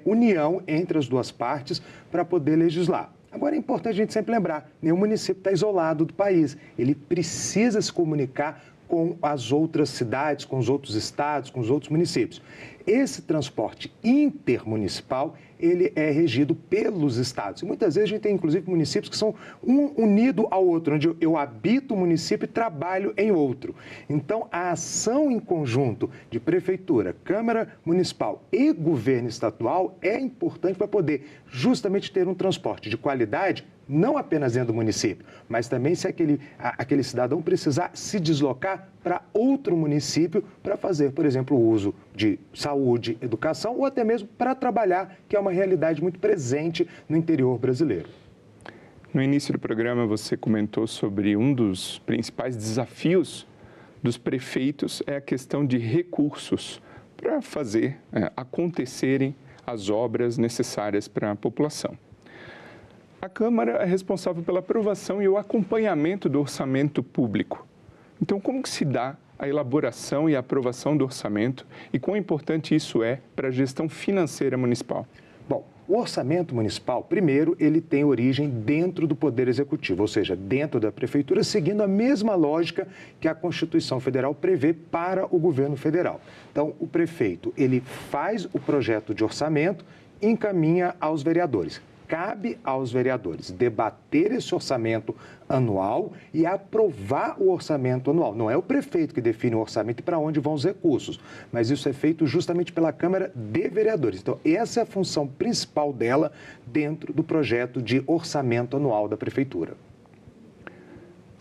união entre as duas partes para poder legislar. Agora, é importante a gente sempre lembrar, nenhum município está isolado do país. Ele precisa se comunicar com as outras cidades, com os outros estados, com os outros municípios. Esse transporte intermunicipal, ele é regido pelos estados. E muitas vezes a gente tem, inclusive, municípios que são um unido ao outro, onde eu habito o município e trabalho em outro. Então, a ação em conjunto de prefeitura, Câmara Municipal e governo estadual é importante para poder justamente ter um transporte de qualidade, não apenas dentro do município, mas também se aquele cidadão precisar se deslocar para outro município para fazer, por exemplo, o uso de saúde, educação ou até mesmo para trabalhar, que é uma realidade muito presente no interior brasileiro. No início do programa, você comentou sobre um dos principais desafios dos prefeitos é a questão de recursos para fazer acontecerem as obras necessárias para a população. A Câmara é responsável pela aprovação e o acompanhamento do orçamento público. Então, como que se dá a elaboração e a aprovação do orçamento e quão importante isso é para a gestão financeira municipal? Bom, o orçamento municipal, primeiro, ele tem origem dentro do Poder Executivo, ou seja, dentro da Prefeitura, seguindo a mesma lógica que a Constituição Federal prevê para o governo federal. Então, o prefeito, ele faz o projeto de orçamento e encaminha aos vereadores. Cabe aos vereadores debater esse orçamento anual e aprovar o orçamento anual. Não é o prefeito que define o orçamento e para onde vão os recursos, mas isso é feito justamente pela Câmara de Vereadores. Então, essa é a função principal dela dentro do projeto de orçamento anual da Prefeitura.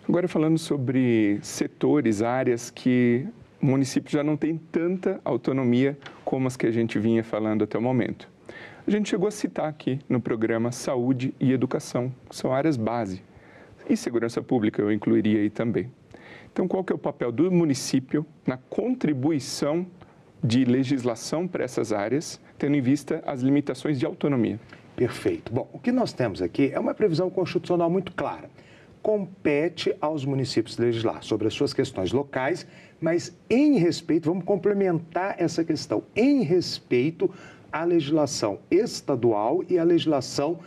Agora falando sobre setores, áreas que o município já não tem tanta autonomia como as que a gente vinha falando até o momento. A gente chegou a citar aqui no programa saúde e educação, que são áreas base. E segurança pública eu incluiria aí também. Então, qual que é o papel do município na contribuição de legislação para essas áreas, tendo em vista as limitações de autonomia? Perfeito. Bom, o que nós temos aqui é uma previsão constitucional muito clara. Compete aos municípios legislar sobre as suas questões locais, mas em respeito, vamos complementar essa questão, em respeito à legislação estadual e à legislação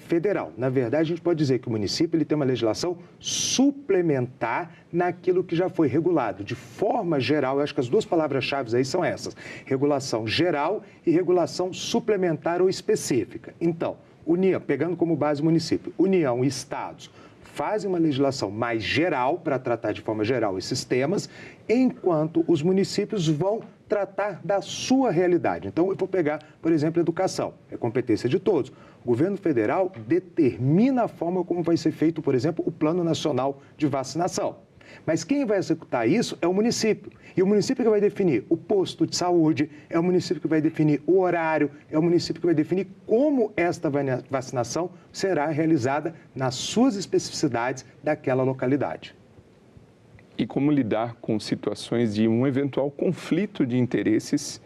federal. Na verdade, a gente pode dizer que o município ele tem uma legislação suplementar naquilo que já foi regulado. De forma geral, eu acho que as duas palavras-chave aí são essas: regulação geral e regulação suplementar ou específica. Então, União, pegando como base o município, União e estados fazem uma legislação mais geral para tratar de forma geral esses temas, enquanto os municípios vão tratar da sua realidade. Então, eu vou pegar, por exemplo, a educação, é competência de todos. O governo federal determina a forma como vai ser feito, por exemplo, o Plano Nacional de Vacinação. Mas quem vai executar isso é o município. E o município que vai definir o posto de saúde, é o município que vai definir o horário, é o município que vai definir como esta vacinação será realizada nas suas especificidades daquela localidade. E como lidar com situações de um eventual conflito de interesses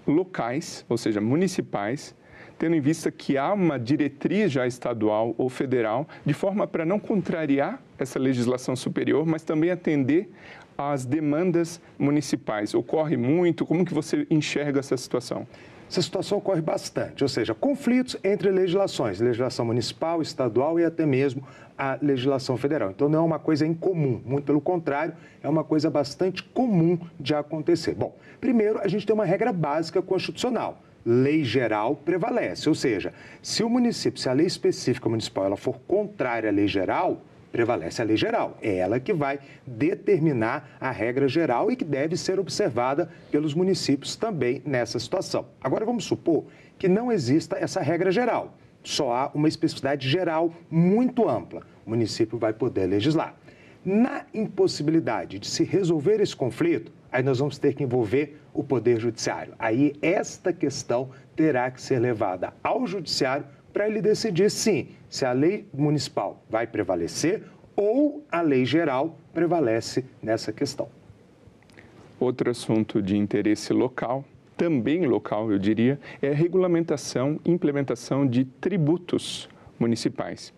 locais, ou seja, municipais, tendo em vista que há uma diretriz já estadual ou federal, de forma para não contrariar essa legislação superior, mas também atender às demandas municipais. Ocorre muito? Como que você enxerga essa situação? Essa situação ocorre bastante, ou seja, conflitos entre legislações, legislação municipal, estadual e até mesmo a legislação federal. Então, não é uma coisa incomum, muito pelo contrário, é uma coisa bastante comum de acontecer. Bom, primeiro, a gente tem uma regra básica constitucional. Lei geral prevalece, ou seja, se o município, se a lei específica municipal ela for contrária à lei geral, prevalece a lei geral. É ela que vai determinar a regra geral e que deve ser observada pelos municípios também nessa situação. Agora, vamos supor que não exista essa regra geral. Só há uma especificidade geral muito ampla. O município vai poder legislar. Na impossibilidade de se resolver esse conflito, aí nós vamos ter que envolver o Poder Judiciário. Aí esta questão terá que ser levada ao Judiciário para ele decidir, sim, se a lei municipal vai prevalecer ou a lei geral prevalece nessa questão. Outro assunto de interesse local, também local, eu diria, é a regulamentação e implementação de tributos municipais.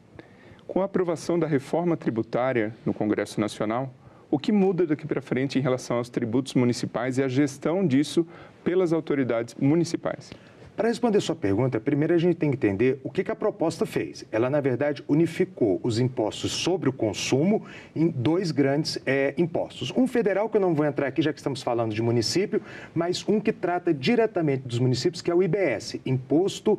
Com a aprovação da reforma tributária no Congresso Nacional, o que muda daqui para frente em relação aos tributos municipais e a gestão disso pelas autoridades municipais? Para responder sua pergunta, primeiro a gente tem que entender o que a proposta fez. Ela, na verdade, unificou os impostos sobre o consumo em dois grandes impostos. Um federal, que eu não vou entrar aqui, já que estamos falando de município, mas um que trata diretamente dos municípios, que é o IBS, Imposto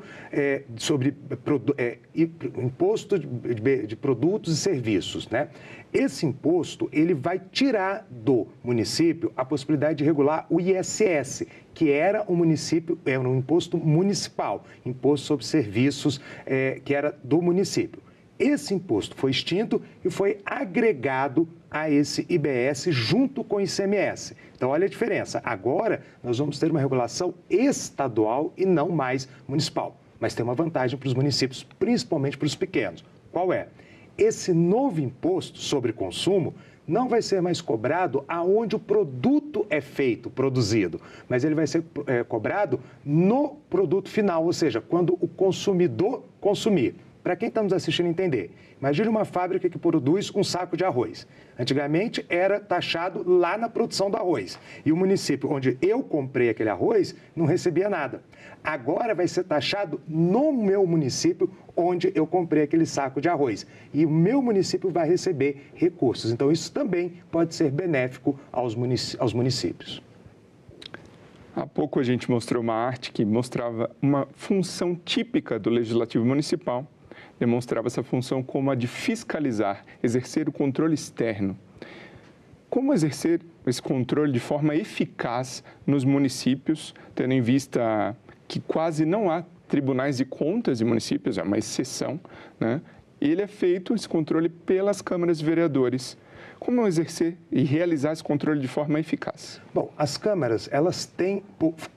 Imposto de Produtos e Serviços, né? Esse imposto, ele vai tirar do município a possibilidade de regular o ISS, que era um imposto municipal, imposto sobre serviços, que era do município. Esse imposto foi extinto e foi agregado a esse IBS junto com o ICMS. Então, olha a diferença. Agora, nós vamos ter uma regulação estadual e não mais municipal. Mas tem uma vantagem para os municípios, principalmente para os pequenos. Qual é? Esse novo imposto sobre consumo não vai ser mais cobrado aonde o produto é feito, produzido, mas ele vai ser cobrado no produto final, ou seja, quando o consumidor consumir. Para quem está nos assistindo entender, imagine uma fábrica que produz um saco de arroz. Antigamente era taxado lá na produção do arroz. E o município onde eu comprei aquele arroz não recebia nada. Agora vai ser taxado no meu município onde eu comprei aquele saco de arroz. E o meu município vai receber recursos. Então isso também pode ser benéfico aos municípios. Há pouco a gente mostrou uma arte que mostrava uma função típica do Legislativo Municipal. Demonstrava essa função como a de fiscalizar, exercer o controle externo. Como exercer esse controle de forma eficaz nos municípios, tendo em vista que quase não há tribunais de contas de municípios, é uma exceção, né? Ele é feito, esse controle, pelas câmaras de vereadores. Como exercer e realizar esse controle de forma eficaz? Bom, as câmaras, elas têm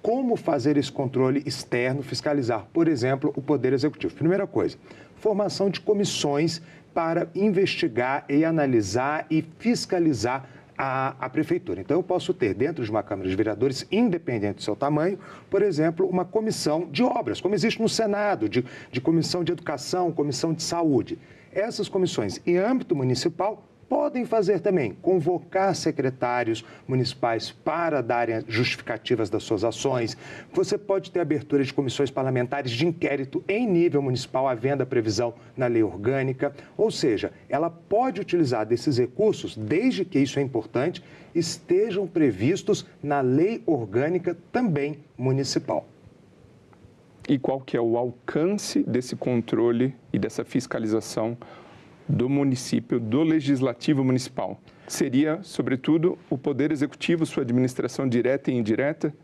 como fazer esse controle externo, fiscalizar, por exemplo, o Poder Executivo. Primeira coisa, formação de comissões para investigar e analisar e fiscalizar a prefeitura. Então, eu posso ter dentro de uma Câmara de Vereadores, independente do seu tamanho, por exemplo, uma comissão de obras, como existe no Senado, de comissão de educação, comissão de saúde. Essas comissões, em âmbito municipal, podem fazer também, convocar secretários municipais para darem justificativas das suas ações. Você pode ter abertura de comissões parlamentares de inquérito em nível municipal, havendo a previsão na lei orgânica. Ou seja, ela pode utilizar desses recursos, desde que isso é importante, estejam previstos na lei orgânica também municipal. E qual que é o alcance desse controle e dessa fiscalização do município, do legislativo municipal? Seria, sobretudo, o Poder Executivo, sua administração direta e indireta?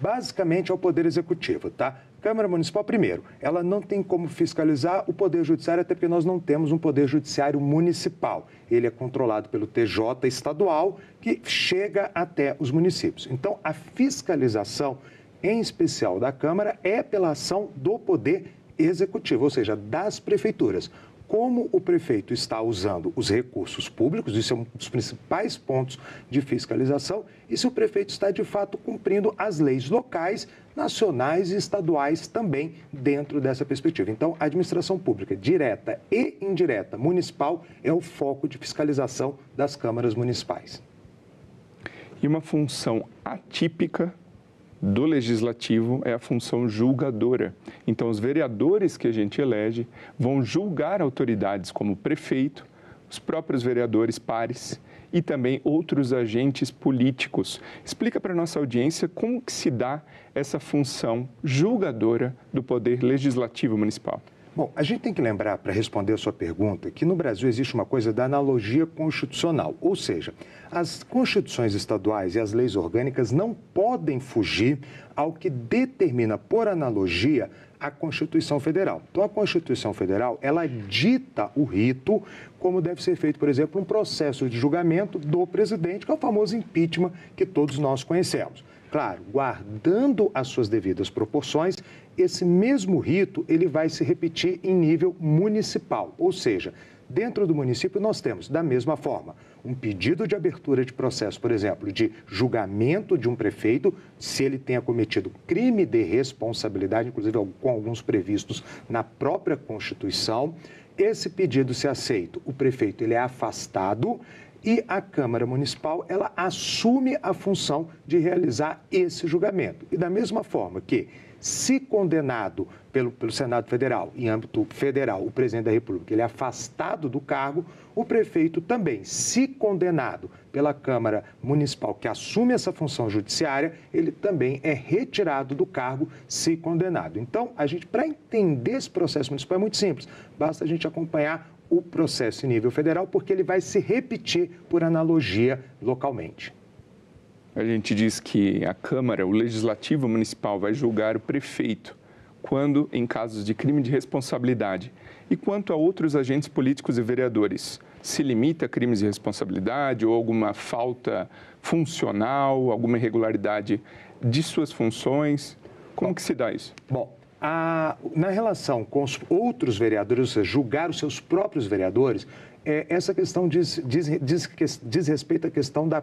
Basicamente é o Poder Executivo, tá? Câmara Municipal, primeiro, ela não tem como fiscalizar o Poder Judiciário, até porque nós não temos um Poder Judiciário municipal. Ele é controlado pelo TJ estadual, que chega até os municípios. Então, a fiscalização, em especial da Câmara, é pela ação do Poder Executivo, ou seja, das prefeituras. Como o prefeito está usando os recursos públicos, isso é um dos principais pontos de fiscalização, e se o prefeito está, de fato, cumprindo as leis locais, nacionais e estaduais também dentro dessa perspectiva. Então, a administração pública direta e indireta municipal é o foco de fiscalização das câmaras municipais. E uma função atípica do legislativo é a função julgadora. Então, os vereadores que a gente elege vão julgar autoridades como o prefeito, os próprios vereadores pares e também outros agentes políticos. Explica para a nossa audiência como que se dá essa função julgadora do Poder Legislativo Municipal. Bom, a gente tem que lembrar, para responder a sua pergunta, que no Brasil existe uma coisa da analogia constitucional, ou seja, as constituições estaduais e as leis orgânicas não podem fugir ao que determina, por analogia, a Constituição Federal. Então, a Constituição Federal, ela dita o rito, como deve ser feito, por exemplo, um processo de julgamento do presidente, que é o famoso impeachment que todos nós conhecemos. Claro, guardando as suas devidas proporções, esse mesmo rito ele vai se repetir em nível municipal, ou seja, Dentro do município, nós temos, da mesma forma, um pedido de abertura de processo, por exemplo, de julgamento de um prefeito, se ele tenha cometido crime de responsabilidade, inclusive com alguns previstos na própria Constituição. Esse pedido, se aceito, o prefeito ele é afastado e a Câmara Municipal ela assume a função de realizar esse julgamento. E da mesma forma que, se condenado pelo Senado Federal, em âmbito federal, o presidente da República, ele é afastado do cargo, o prefeito também, se condenado pela Câmara Municipal, que assume essa função judiciária, ele também é retirado do cargo, se condenado. Então, para entender esse processo municipal é muito simples, basta a gente acompanhar o processo em nível federal, porque ele vai se repetir por analogia localmente. A gente diz que a Câmara, o Legislativo Municipal, vai julgar o prefeito quando em casos de crime de responsabilidade. E quanto a outros agentes políticos e vereadores, se limita a crimes de responsabilidade ou alguma falta funcional, alguma irregularidade de suas funções? Como que se dá isso? Bom, na relação com os outros vereadores, ou seja, julgar os seus próprios vereadores, essa questão diz respeito à questão da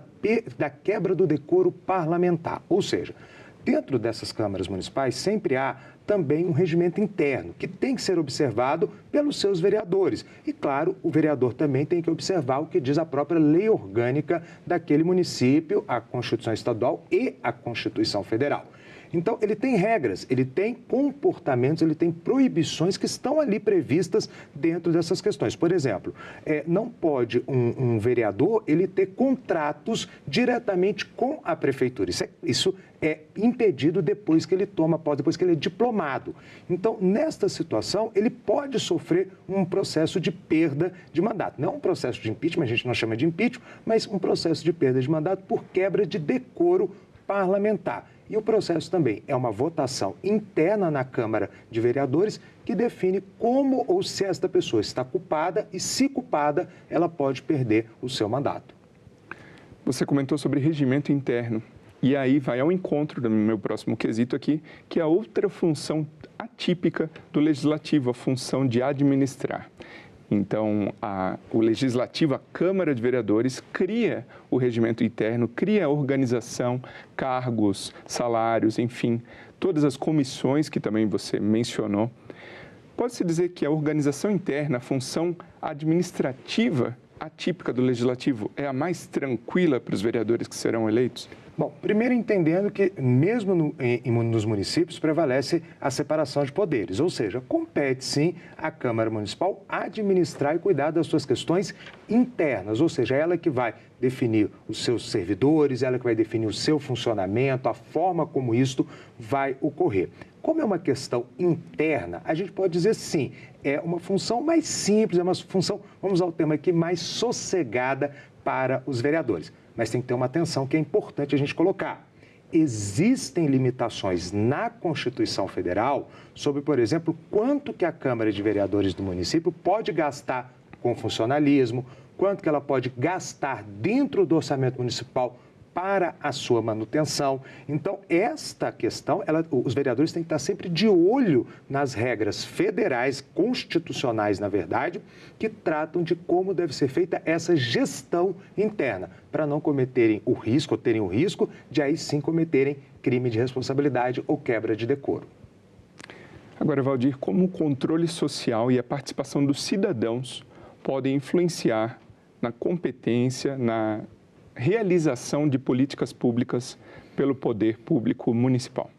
quebra do decoro parlamentar. Ou seja, dentro dessas câmaras municipais sempre há também um regimento interno que tem que ser observado pelos seus vereadores. E, claro, o vereador também tem que observar o que diz a própria lei orgânica daquele município, a Constituição Estadual e a Constituição Federal. Então, ele tem regras, ele tem comportamentos, ele tem proibições que estão ali previstas dentro dessas questões. Por exemplo, não pode um vereador ele ter contratos diretamente com a prefeitura. Isso é impedido depois que ele toma posse, depois que ele é diplomado. Então, nesta situação, ele pode sofrer um processo de perda de mandato. Não um processo de impeachment, a gente não chama de impeachment, mas um processo de perda de mandato por quebra de decoro parlamentar. E o processo também é uma votação interna na Câmara de Vereadores que define como ou se esta pessoa está culpada e, se culpada, ela pode perder o seu mandato. Você comentou sobre regimento interno. E aí vai ao encontro do meu próximo quesito aqui, que é a outra função atípica do Legislativo, a função de administrar. Então, o Legislativo, a Câmara de Vereadores, cria o regimento interno, cria a organização, cargos, salários, enfim, todas as comissões que também você mencionou. Pode-se dizer que a organização interna, a função administrativa atípica do Legislativo, é a mais tranquila para os vereadores que serão eleitos? Bom, primeiro entendendo que mesmo nos municípios prevalece a separação de poderes, ou seja, compete sim à Câmara Municipal administrar e cuidar das suas questões internas, ou seja, ela que vai definir os seus servidores, ela que vai definir o seu funcionamento, a forma como isto vai ocorrer. Como é uma questão interna, a gente pode dizer sim, é uma função mais simples, é uma função, vamos ao tema aqui, mais sossegada para os vereadores. Mas tem que ter uma atenção que é importante a gente colocar. Existem limitações na Constituição Federal sobre, por exemplo, quanto que a Câmara de Vereadores do município pode gastar com funcionalismo, quanto que ela pode gastar dentro do orçamento municipal para a sua manutenção. Então, esta questão, os vereadores têm que estar sempre de olho nas regras federais, constitucionais, na verdade, que tratam de como deve ser feita essa gestão interna, para não cometerem o risco, ou terem o risco de aí sim cometerem crime de responsabilidade ou quebra de decoro. Agora, Valdir, como o controle social e a participação dos cidadãos podem influenciar na competência, na realização de políticas públicas pelo poder público municipal?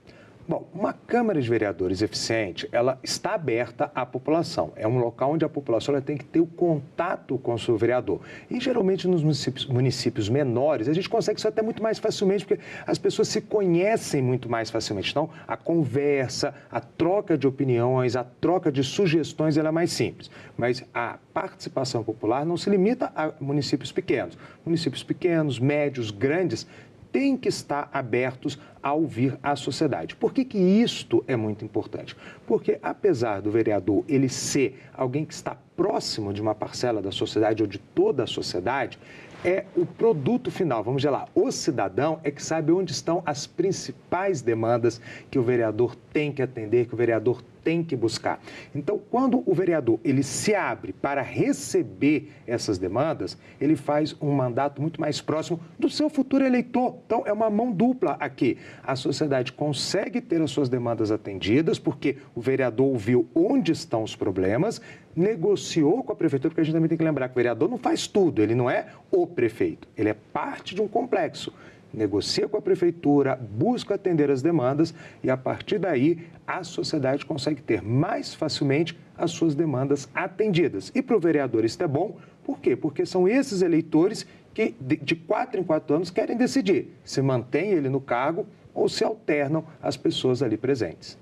Bom, uma Câmara de Vereadores eficiente, ela está aberta à população. É um local onde a população ela tem que ter o contato com o seu vereador. E, geralmente, nos municípios menores, a gente consegue isso até muito mais facilmente, porque as pessoas se conhecem muito mais facilmente. Então, a conversa, a troca de opiniões, a troca de sugestões, ela é mais simples. Mas a participação popular não se limita a municípios pequenos. Municípios pequenos, médios, grandes, têm que estar abertos a ouvir a sociedade. Por que isto é muito importante? Porque, apesar do vereador ele ser alguém que está próximo de uma parcela da sociedade ou de toda a sociedade, é o produto final, vamos dizer lá, o cidadão é que sabe onde estão as principais demandas que o vereador tem que atender, que o vereador tem que buscar. Então, quando o vereador ele se abre para receber essas demandas, ele faz um mandato muito mais próximo do seu futuro eleitor. Então, é uma mão dupla aqui. A sociedade consegue ter as suas demandas atendidas, porque o vereador viu onde estão os problemas, negociou com a prefeitura, porque a gente também tem que lembrar que o vereador não faz tudo, ele não é o prefeito, ele é parte de um complexo. Negocia com a prefeitura, busca atender as demandas e, a partir daí, a sociedade consegue ter mais facilmente as suas demandas atendidas. E para o vereador isso é bom, por quê? Porque são esses eleitores que, de 4 em 4 anos, querem decidir se mantém ele no cargo ou se alternam as pessoas ali presentes.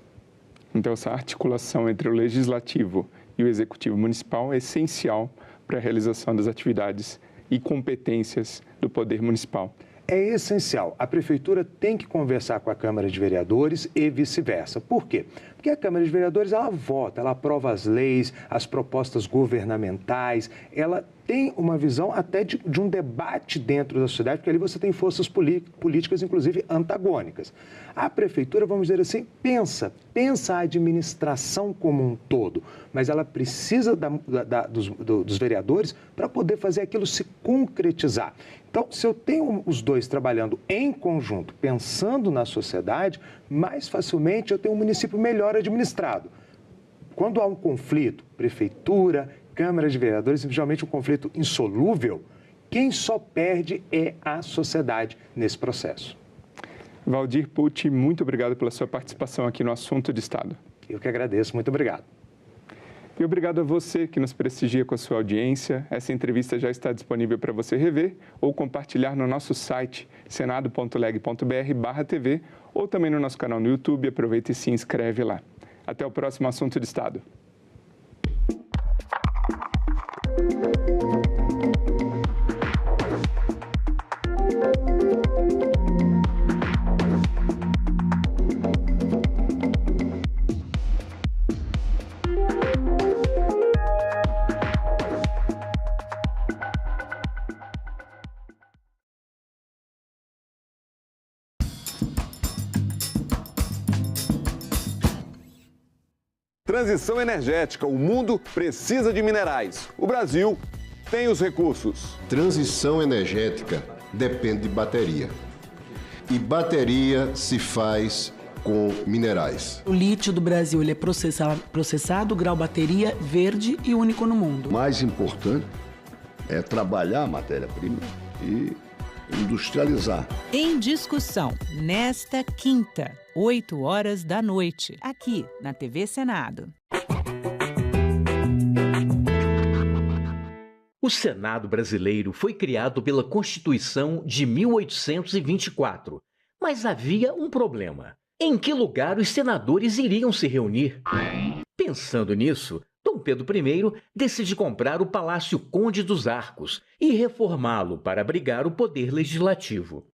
Então, essa articulação entre o Legislativo e o Executivo Municipal é essencial para a realização das atividades e competências do Poder Municipal. É essencial. A Prefeitura tem que conversar com a Câmara de Vereadores e vice-versa. Por quê? Porque a Câmara de Vereadores, ela vota, ela aprova as leis, as propostas governamentais, ela tem uma visão até de um debate dentro da sociedade, porque ali você tem forças políticas, inclusive, antagônicas. A Prefeitura, vamos dizer assim, pensa a administração como um todo, mas ela precisa dos vereadores para poder fazer aquilo se concretizar. Então, se eu tenho os dois trabalhando em conjunto, pensando na sociedade, mais facilmente eu tenho um município melhor administrado. Quando há um conflito, prefeitura, Câmara de Vereadores, simplesmente um conflito insolúvel, quem só perde é a sociedade nesse processo. Valdir Pucci, muito obrigado pela sua participação aqui no Assunto de Estado. Eu que agradeço, muito obrigado. E obrigado a você que nos prestigia com a sua audiência. Essa entrevista já está disponível para você rever ou compartilhar no nosso site senado.leg.br/TV ou também no nosso canal no YouTube. Aproveita e se inscreve lá. Até o próximo Assunto de Estado. Transição energética. O mundo precisa de minerais. O Brasil tem os recursos. Transição energética depende de bateria. E bateria se faz com minerais. O lítio do Brasil ele é processado, grau bateria, verde e único no mundo. O mais importante é trabalhar a matéria-prima e industrializar. Em discussão, nesta quinta, 20h, aqui na TV Senado. O Senado brasileiro foi criado pela Constituição de 1824, mas havia um problema. Em que lugar os senadores iriam se reunir? Pensando nisso, Dom Pedro I decide comprar o Palácio Conde dos Arcos e reformá-lo para abrigar o poder legislativo.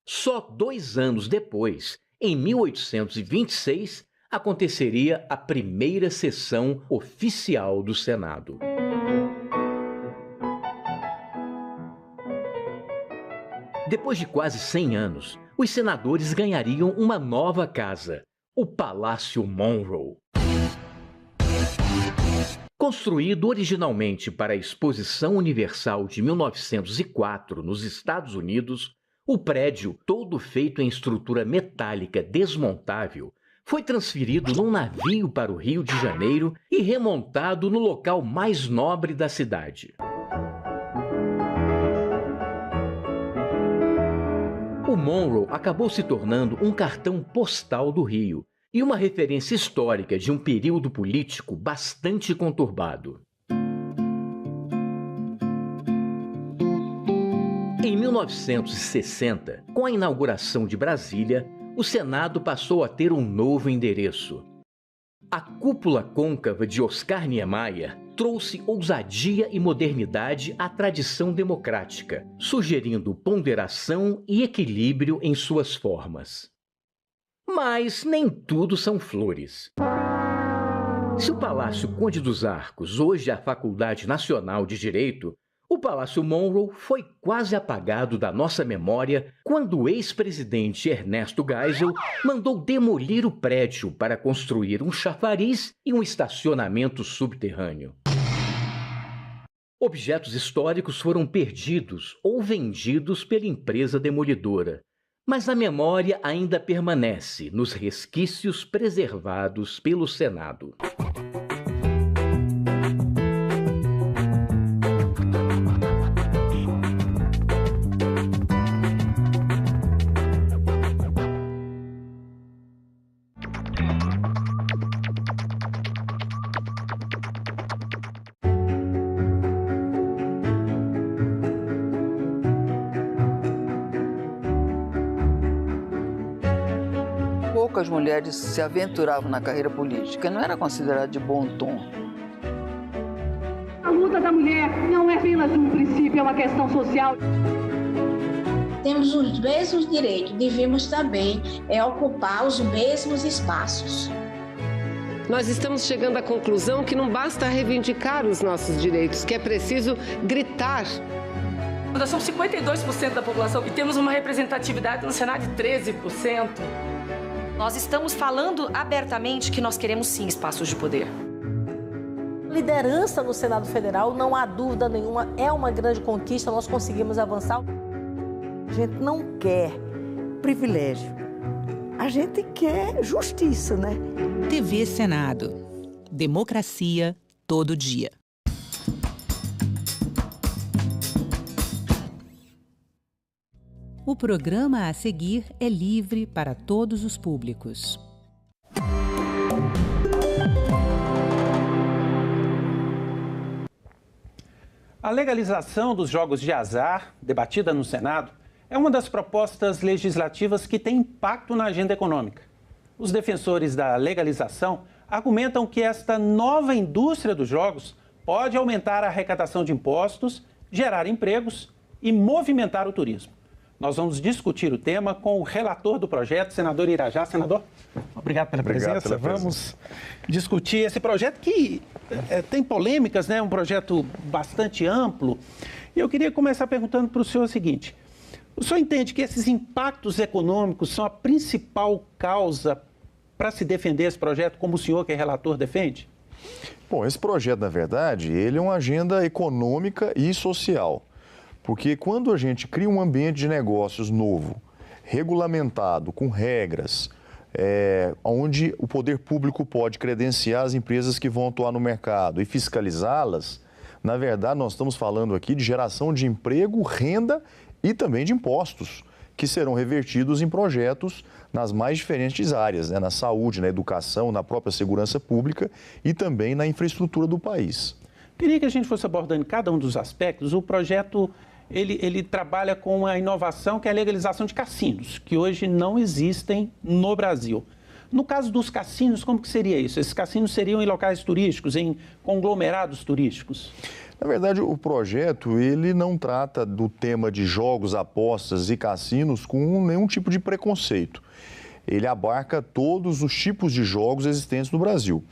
Só 2 anos depois, em 1826, aconteceria a primeira sessão oficial do Senado. Depois de quase 100 anos, os senadores ganhariam uma nova casa, o Palácio Monroe. Construído originalmente para a Exposição Universal de 1904 nos Estados Unidos, o prédio, todo feito em estrutura metálica desmontável, foi transferido num navio para o Rio de Janeiro e remontado no local mais nobre da cidade. O Monroe acabou se tornando um cartão postal do Rio e uma referência histórica de um período político bastante conturbado. Em 1960, com a inauguração de Brasília, o Senado passou a ter um novo endereço. A cúpula côncava de Oscar Niemeyer trouxe ousadia e modernidade à tradição democrática, sugerindo ponderação e equilíbrio em suas formas. Mas nem tudo são flores. Se o Palácio Conde dos Arcos hoje é a Faculdade Nacional de Direito, o Palácio Monroe foi quase apagado da nossa memória quando o ex-presidente Ernesto Geisel mandou demolir o prédio para construir um chafariz e um estacionamento subterrâneo. Objetos históricos foram perdidos ou vendidos pela empresa demolidora, mas a memória ainda permanece nos resquícios preservados pelo Senado. Poucas mulheres se aventuravam na carreira política, não era considerado de bom tom. A luta da mulher não é apenas um princípio, é uma questão social. Temos os mesmos direitos, devemos também ocupar os mesmos espaços. Nós estamos chegando à conclusão que não basta reivindicar os nossos direitos, que é preciso gritar. Nós somos 52% da população e temos uma representatividade no Senado de 13%. Nós estamos falando abertamente que nós queremos sim espaços de poder. Liderança no Senado Federal, não há dúvida nenhuma, é uma grande conquista, nós conseguimos avançar. A gente não quer privilégio, a gente quer justiça, né? TV Senado. Democracia todo dia. O programa a seguir é livre para todos os públicos. A legalização dos jogos de azar, debatida no Senado, é uma das propostas legislativas que tem impacto na agenda econômica. Os defensores da legalização argumentam que esta nova indústria dos jogos pode aumentar a arrecadação de impostos, gerar empregos e movimentar o turismo. Nós vamos discutir o tema com o relator do projeto, senador Irajá. Senador, obrigado pela presença. Vamos discutir esse projeto que tem polêmicas, né? Um projeto bastante amplo. E eu queria começar perguntando para o senhor o seguinte: o senhor entende que esses impactos econômicos são a principal causa para se defender esse projeto, como o senhor, que é relator, defende? Bom, esse projeto, na verdade, ele é uma agenda econômica e social. Porque quando a gente cria um ambiente de negócios novo, regulamentado, com regras, onde o poder público pode credenciar as empresas que vão atuar no mercado e fiscalizá-las, na verdade nós estamos falando aqui de geração de emprego, renda e também de impostos, que serão revertidos em projetos nas mais diferentes áreas, né? Na saúde, na educação, na própria segurança pública e também na infraestrutura do país. Queria que a gente fosse abordando cada um dos aspectos. O projeto ele trabalha com a inovação que é a legalização de cassinos, que hoje não existem no Brasil. No caso dos cassinos, como que seria isso? Esses cassinos seriam em locais turísticos, em conglomerados turísticos? Na verdade, o projeto ele não trata do tema de jogos, apostas e cassinos com nenhum tipo de preconceito. Ele abarca todos os tipos de jogos existentes no Brasil.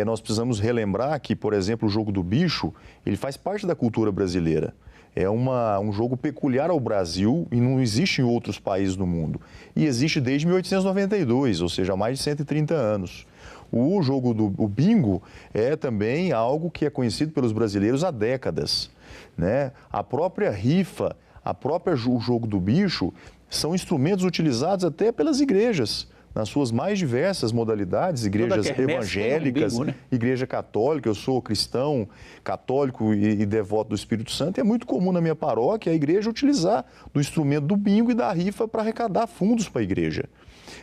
Nós precisamos relembrar que, por exemplo, o jogo do bicho, ele faz parte da cultura brasileira. É um jogo peculiar ao Brasil e não existe em outros países do mundo. E existe desde 1892, ou seja, há mais de 130 anos. O jogo do bingo é também algo que é conhecido pelos brasileiros há décadas, né? A própria rifa, o jogo do bicho, são instrumentos utilizados até pelas igrejas, nas suas mais diversas modalidades, igrejas evangélicas, bingo, né? Igreja católica. Eu sou cristão, católico e devoto do Espírito Santo. É muito comum na minha paróquia a igreja utilizar do instrumento do bingo e da rifa para arrecadar fundos para a igreja,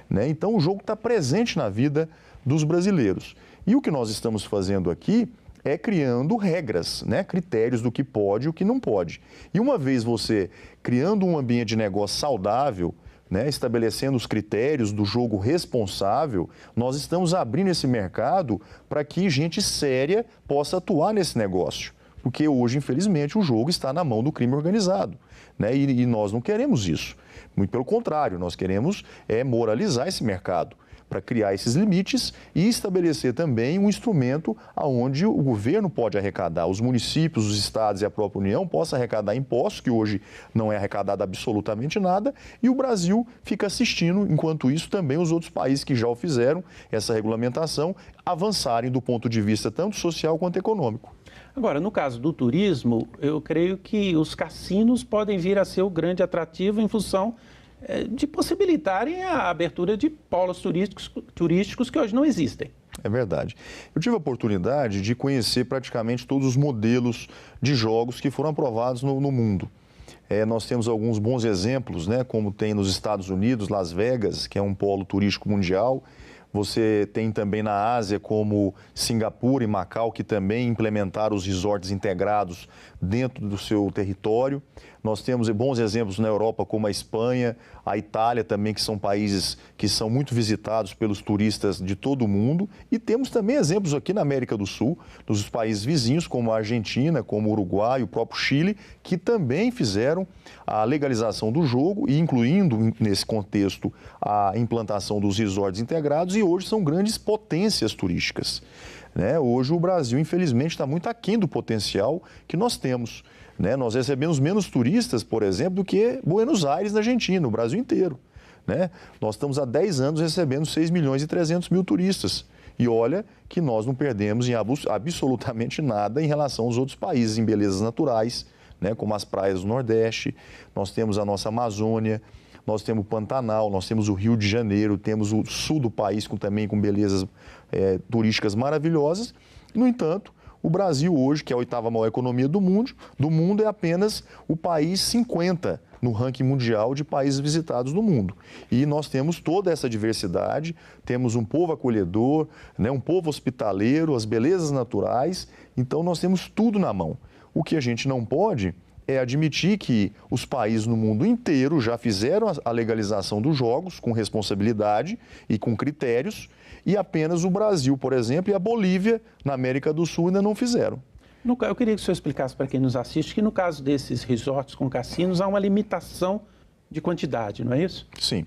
né? Então o jogo está presente na vida dos brasileiros. E o que nós estamos fazendo aqui é criando regras, né? Critérios do que pode e o que não pode. E uma vez você criando um ambiente de negócio saudável, né, estabelecendo os critérios do jogo responsável, nós estamos abrindo esse mercado para que gente séria possa atuar nesse negócio. Porque hoje, infelizmente, o jogo está na mão do crime organizado, né, e nós não queremos isso. Muito pelo contrário, nós queremos moralizar esse mercado. para criar esses limites e estabelecer também um instrumento onde o governo pode arrecadar, os municípios, os estados e a própria União possam arrecadar impostos, que hoje não é arrecadado absolutamente nada, e o Brasil fica assistindo, enquanto isso também os outros países que já o fizeram, essa regulamentação, avançarem do ponto de vista tanto social quanto econômico. Agora, no caso do turismo, eu creio que os cassinos podem vir a ser o grande atrativo em função de possibilitarem a abertura de polos turísticos que hoje não existem. É verdade. Eu tive a oportunidade de conhecer praticamente todos os modelos de jogos que foram aprovados no mundo. Nós temos alguns bons exemplos, né, como tem nos Estados Unidos, Las Vegas, que é um polo turístico mundial. Você tem também na Ásia, como Singapura e Macau, que também implementaram os resorts integrados dentro do seu território. Nós temos bons exemplos na Europa, como a Espanha, a Itália também, que são países que são muito visitados pelos turistas de todo o mundo. E temos também exemplos aqui na América do Sul, nos países vizinhos, como a Argentina, como o Uruguai, o próprio Chile, que também fizeram a legalização do jogo, e incluindo nesse contexto a implantação dos resorts integrados, e hoje são grandes potências turísticas. Hoje o Brasil, infelizmente, está muito aquém do potencial que nós temos. Nós recebemos menos turistas, por exemplo, do que Buenos Aires, na Argentina, o Brasil inteiro. Nós estamos há 10 anos recebendo 6 milhões e 300 mil turistas. E olha que nós não perdemos em absolutamente nada em relação aos outros países, em belezas naturais, como as praias do Nordeste, nós temos a nossa Amazônia, nós temos o Pantanal, nós temos o Rio de Janeiro, temos o sul do país também com belezas turísticas maravilhosas. No entanto, o Brasil hoje, que é a 8ª maior economia do mundo, é apenas o país 50 no ranking mundial de países visitados no mundo. E nós temos toda essa diversidade, temos um povo acolhedor, um povo hospitaleiro, as belezas naturais, então nós temos tudo na mão. O que a gente não pode é admitir que os países no mundo inteiro já fizeram a legalização dos jogos com responsabilidade e com critérios, e apenas o Brasil, por exemplo, e a Bolívia, na América do Sul, ainda não fizeram. Eu queria que o senhor explicasse para quem nos assiste que no caso desses resorts com cassinos há uma limitação de quantidade, não é isso? Sim.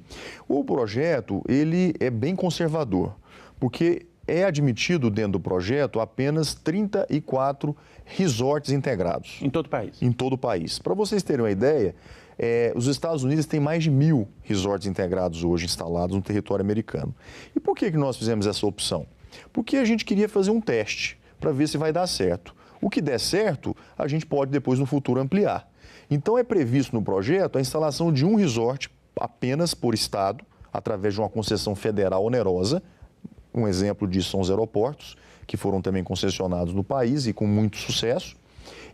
O projeto, ele é bem conservador, porque é admitido dentro do projeto apenas 34 resorts integrados. Em todo o país? Em todo o país. Para vocês terem uma ideia, os Estados Unidos têm mais de 1.000 resorts integrados hoje instalados no território americano. E por que nós fizemos essa opção? Porque a gente queria fazer um teste para ver se vai dar certo. O que der certo, a gente pode depois no futuro ampliar. Então é previsto no projeto a instalação de um resort apenas por estado, através de uma concessão federal onerosa. Um exemplo disso são os aeroportos, que foram também concessionados no país e com muito sucesso.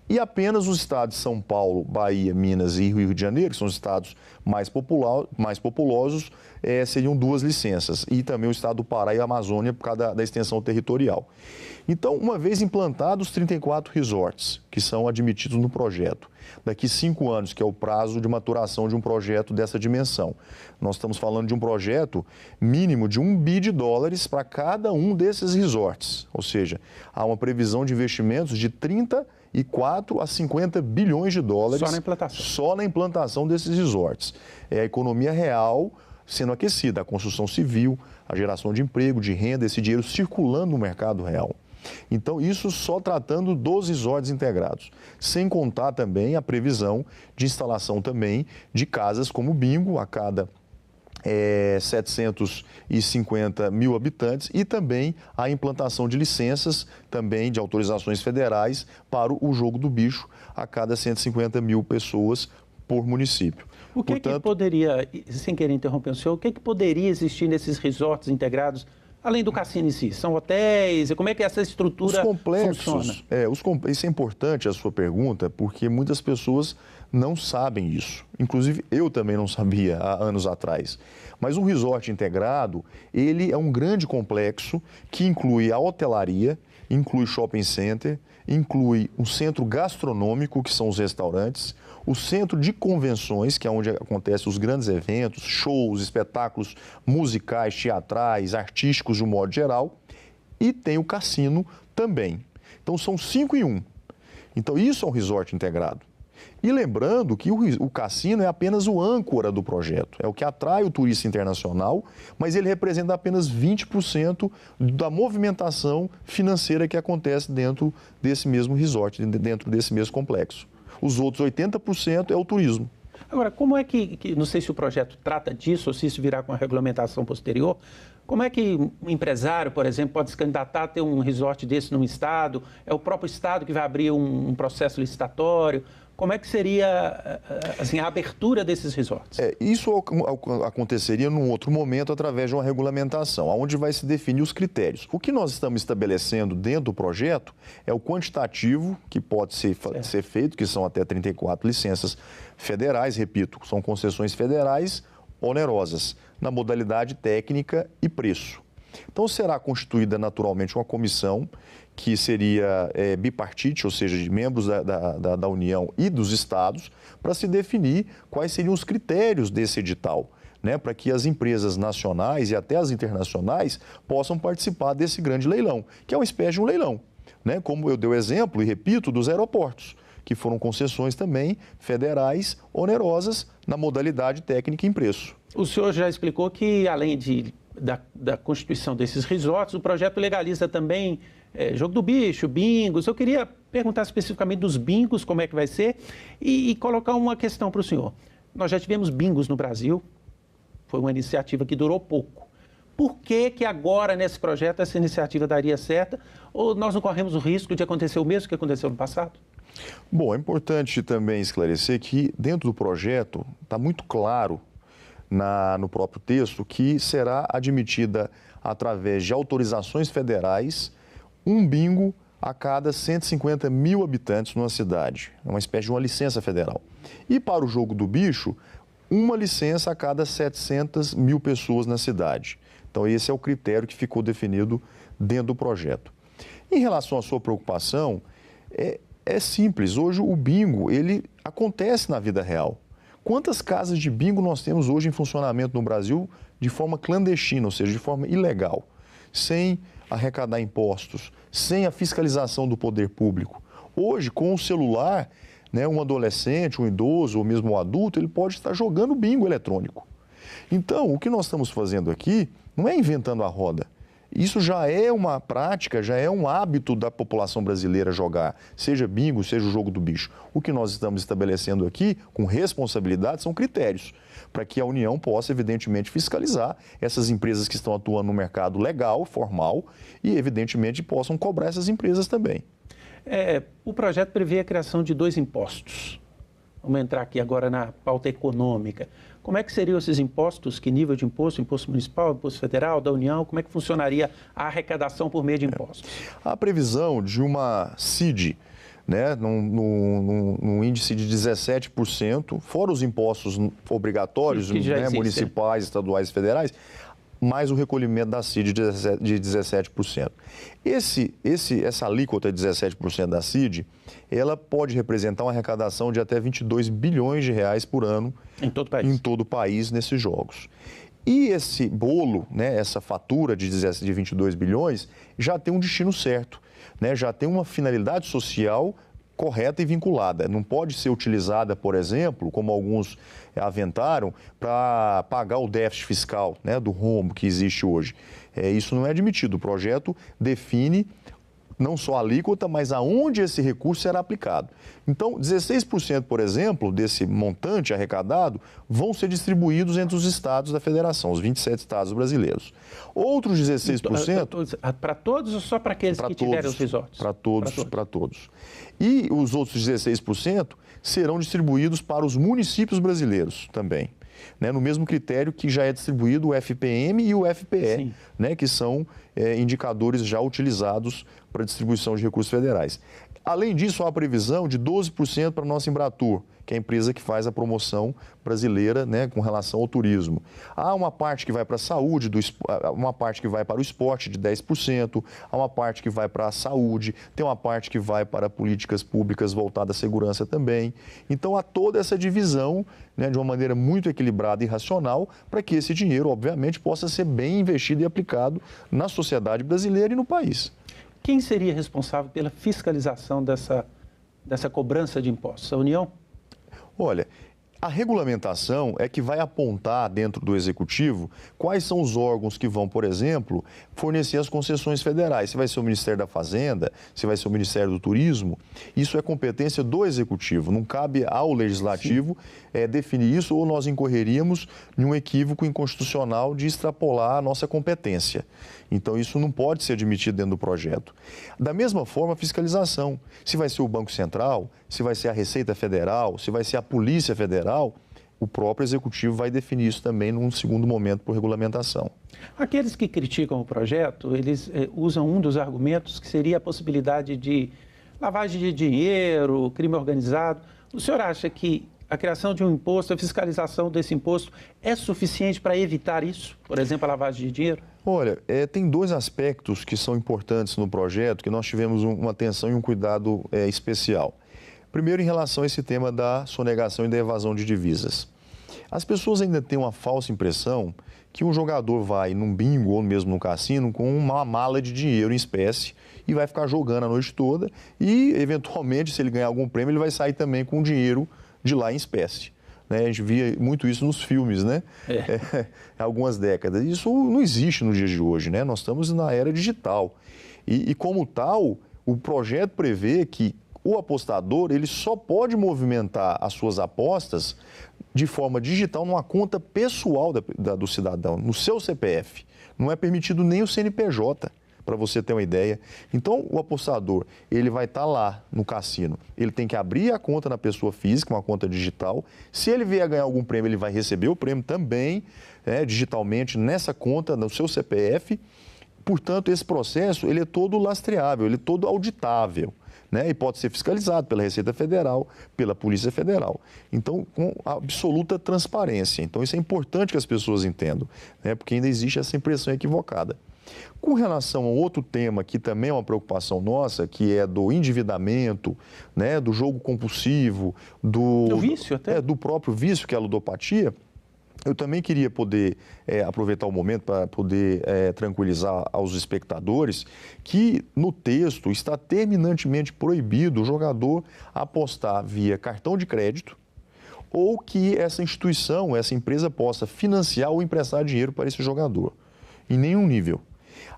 E apenas os estados de São Paulo, Bahia, Minas e Rio de Janeiro, que são os estados mais populosos, seriam 2 licenças. E também o estado do Pará e a Amazônia, por causa da extensão territorial. Então, uma vez implantados os 34 resorts, que são admitidos no projeto, daqui 5 anos, que é o prazo de maturação de um projeto dessa dimensão, nós estamos falando de um projeto mínimo de $1 bilhão para cada um desses resorts. Ou seja, há uma previsão de investimentos de 34 a 50 bilhões de dólares só na implantação desses resorts. É a economia real sendo aquecida, a construção civil, a geração de emprego, de renda, esse dinheiro circulando no mercado real. Então, isso só tratando dos resorts integrados, sem contar também a previsão de instalação também de casas como bingo a cada 750 mil habitantes e também a implantação de licenças, também de autorizações federais para o jogo do bicho a cada 150 mil pessoas por município. O que, que poderia, sem querer interromper o senhor, o que poderia existir nesses resorts integrados, além do cassino em si? São hotéis? Como é que essa estrutura funciona? Isso é importante a sua pergunta, porque muitas pessoas não sabem isso. Inclusive, eu também não sabia há anos atrás. Mas um resort integrado, ele é um grande complexo que inclui a hotelaria, inclui shopping center, inclui um centro gastronômico, que são os restaurantes, o centro de convenções, que é onde acontecem os grandes eventos, shows, espetáculos musicais, teatrais, artísticos de um modo geral, e tem o cassino também. Então, são 5 em 1. Então, isso é um resort integrado. E lembrando que o cassino é apenas o âncora do projeto, é o que atrai o turista internacional, mas ele representa apenas 20% da movimentação financeira que acontece dentro desse mesmo resort, dentro desse mesmo complexo. Os outros 80% é o turismo. Agora, como é que, não sei se o projeto trata disso ou se isso virá com a regulamentação posterior, como é que um empresário, por exemplo, pode se candidatar a ter um resort desse num estado? É o próprio estado que vai abrir um processo licitatório? Como é que seria assim, a abertura desses resorts? Isso aconteceria num outro momento através de uma regulamentação, onde vai se definir os critérios. O que nós estamos estabelecendo dentro do projeto é o quantitativo que pode ser feito, que são até 34 licenças federais, repito, são concessões federais onerosas, na modalidade técnica e preço. Então será constituída naturalmente uma comissão que seria bipartite, ou seja, de membros da União e dos estados, para se definir quais seriam os critérios desse edital, né, para que as empresas nacionais e até as internacionais possam participar desse grande leilão, que é uma espécie de um leilão, né, como eu dei o exemplo e repito, dos aeroportos, que foram concessões também federais onerosas na modalidade técnica em preço. O senhor já explicou que, além da constituição desses resorts, o projeto legaliza também jogo do bicho, bingos. Eu queria perguntar especificamente dos bingos, como é que vai ser, e colocar uma questão para o senhor. Nós já tivemos bingos no Brasil, foi uma iniciativa que durou pouco. Por que agora, nesse projeto, essa iniciativa daria certo, ou nós não corremos o risco de acontecer o mesmo que aconteceu no passado? Bom, é importante também esclarecer que dentro do projeto está muito claro no próprio texto que será admitida através de autorizações federais um bingo a cada 150 mil habitantes numa cidade. É uma espécie de uma licença federal. E para o jogo do bicho, uma licença a cada 700 mil pessoas na cidade. Então esse é o critério que ficou definido dentro do projeto. Em relação à sua preocupação, é simples. Hoje o bingo, ele acontece na vida real. Quantas casas de bingo nós temos hoje em funcionamento no Brasil de forma clandestina, ou seja, de forma ilegal, sem arrecadar impostos, sem a fiscalização do poder público? Hoje, com o celular, né, um adolescente, um idoso ou mesmo um adulto, ele pode estar jogando bingo eletrônico. Então, o que nós estamos fazendo aqui não é inventando a roda. Isso já é uma prática, já é um hábito da população brasileira jogar, seja bingo, seja o jogo do bicho. O que nós estamos estabelecendo aqui, com responsabilidade, são critérios, para que a União possa, evidentemente, fiscalizar essas empresas que estão atuando no mercado legal, formal, e, evidentemente, possam cobrar essas empresas também. O projeto prevê a criação de 2 impostos. Vamos entrar aqui agora na pauta econômica. Como é que seriam esses impostos? Que nível de imposto? Imposto municipal, imposto federal, da União? Como é que funcionaria a arrecadação por meio de impostos? A previsão de uma CID, né, num índice de 17%, fora os impostos obrigatórios, né, municipais, estaduais e federais, mais o recolhimento da CID de 17%. Essa alíquota de 17% da CID, ela pode representar uma arrecadação de até 22 bilhões de reais por ano em todo o país nesses jogos. E esse bolo, né, essa fatura de 22 bilhões, já tem um destino certo, né, já tem uma finalidade social correta e vinculada. Não pode ser utilizada, por exemplo, como alguns aventaram, para pagar o déficit fiscal, né, do rombo que existe hoje. Isso não é admitido. O projeto define não só a alíquota, mas aonde esse recurso será aplicado. Então, 16%, por exemplo, desse montante arrecadado vão ser distribuídos entre os estados da federação, os 27 estados brasileiros. Outros 16%... Para todos ou só para aqueles que tiverem os resorts? Para todos. E os outros 16% serão distribuídos para os municípios brasileiros também, né, no mesmo critério que já é distribuído o FPM e o FPE, né, que são indicadores já utilizados para distribuição de recursos federais. Além disso, há a previsão de 12% para a nossa Embratur, que é a empresa que faz a promoção brasileira, né, com relação ao turismo. Há uma parte que vai para a saúde, uma parte que vai para o esporte de 10%, há uma parte que vai para a saúde, tem uma parte que vai para políticas públicas voltadas à segurança também. Então, há toda essa divisão, né, de uma maneira muito equilibrada e racional, para que esse dinheiro, obviamente, possa ser bem investido e aplicado na sociedade brasileira e no país. Quem seria responsável pela fiscalização dessa cobrança de impostos? A União? Olha, a regulamentação é que vai apontar dentro do Executivo quais são os órgãos que vão, por exemplo, fornecer as concessões federais. Se vai ser o Ministério da Fazenda, se vai ser o Ministério do Turismo, isso é competência do Executivo. Não cabe ao Legislativo definir isso, ou nós incorreríamos em um equívoco inconstitucional de extrapolar a nossa competência. Então, isso não pode ser admitido dentro do projeto. Da mesma forma, a fiscalização. Se vai ser o Banco Central, se vai ser a Receita Federal, se vai ser a Polícia Federal, o próprio Executivo vai definir isso também num segundo momento por regulamentação. Aqueles que criticam o projeto, eles usam um dos argumentos que seria a possibilidade de lavagem de dinheiro, crime organizado. O senhor acha que a criação de um imposto, a fiscalização desse imposto é suficiente para evitar isso? Por exemplo, a lavagem de dinheiro? Olha, tem dois aspectos que são importantes no projeto, que nós tivemos uma atenção e um cuidado especial. Primeiro, em relação a esse tema da sonegação e da evasão de divisas. As pessoas ainda têm uma falsa impressão que um jogador vai num bingo ou mesmo no cassino com uma mala de dinheiro em espécie e vai ficar jogando a noite toda e, eventualmente, se ele ganhar algum prêmio, ele vai sair também com dinheiro de lá em espécie. A gente via muito isso nos filmes, né? Há algumas décadas. Isso não existe no dia de hoje, né? Nós estamos na era digital. E como tal, o projeto prevê que o apostador ele só pode movimentar as suas apostas de forma digital numa conta pessoal do cidadão, no seu CPF. Não é permitido nem o CNPJ, para você ter uma ideia. Então, o apostador, ele vai estar lá no cassino, ele tem que abrir a conta na pessoa física, uma conta digital. Se ele vier a ganhar algum prêmio, ele vai receber o prêmio também, digitalmente, nessa conta, no seu CPF. Portanto, esse processo, ele é todo lastreável, ele é todo auditável. E pode ser fiscalizado pela Receita Federal, pela Polícia Federal. Então, com absoluta transparência. Então, isso é importante que as pessoas entendam, porque ainda existe essa impressão equivocada. Com relação a outro tema que também é uma preocupação nossa, que é do endividamento, do jogo compulsivo, do vício até. Do próprio vício, que é a ludopatia, eu também queria poder aproveitar o momento para poder tranquilizar aos espectadores que no texto está terminantemente proibido o jogador apostar via cartão de crédito ou que essa instituição, essa empresa possa financiar ou emprestar dinheiro para esse jogador, em nenhum nível.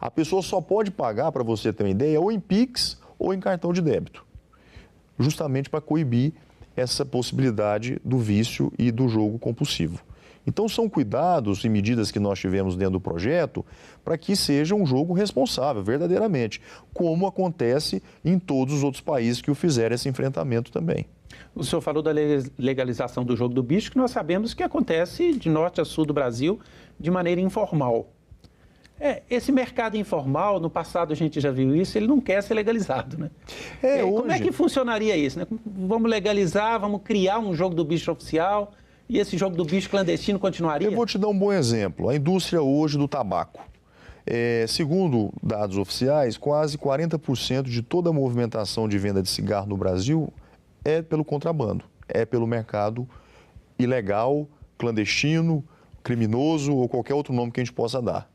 A pessoa só pode pagar, para você ter uma ideia, ou em Pix ou em cartão de débito, justamente para coibir essa possibilidade do vício e do jogo compulsivo. Então, são cuidados e medidas que nós tivemos dentro do projeto para que seja um jogo responsável, verdadeiramente, como acontece em todos os outros países que o fizeram esse enfrentamento também. O senhor falou da legalização do jogo do bicho, que nós sabemos que acontece de norte a sul do Brasil de maneira informal. Esse mercado informal, no passado a gente já viu isso, ele não quer ser legalizado, né? Como é que funcionaria isso, né? Vamos legalizar, vamos criar um jogo do bicho oficial e esse jogo do bicho clandestino continuaria? Eu vou te dar um bom exemplo. A indústria hoje do tabaco. Segundo dados oficiais, quase 40% de toda a movimentação de venda de cigarro no Brasil é pelo contrabando, é pelo mercado ilegal, clandestino, criminoso ou qualquer outro nome que a gente possa dar.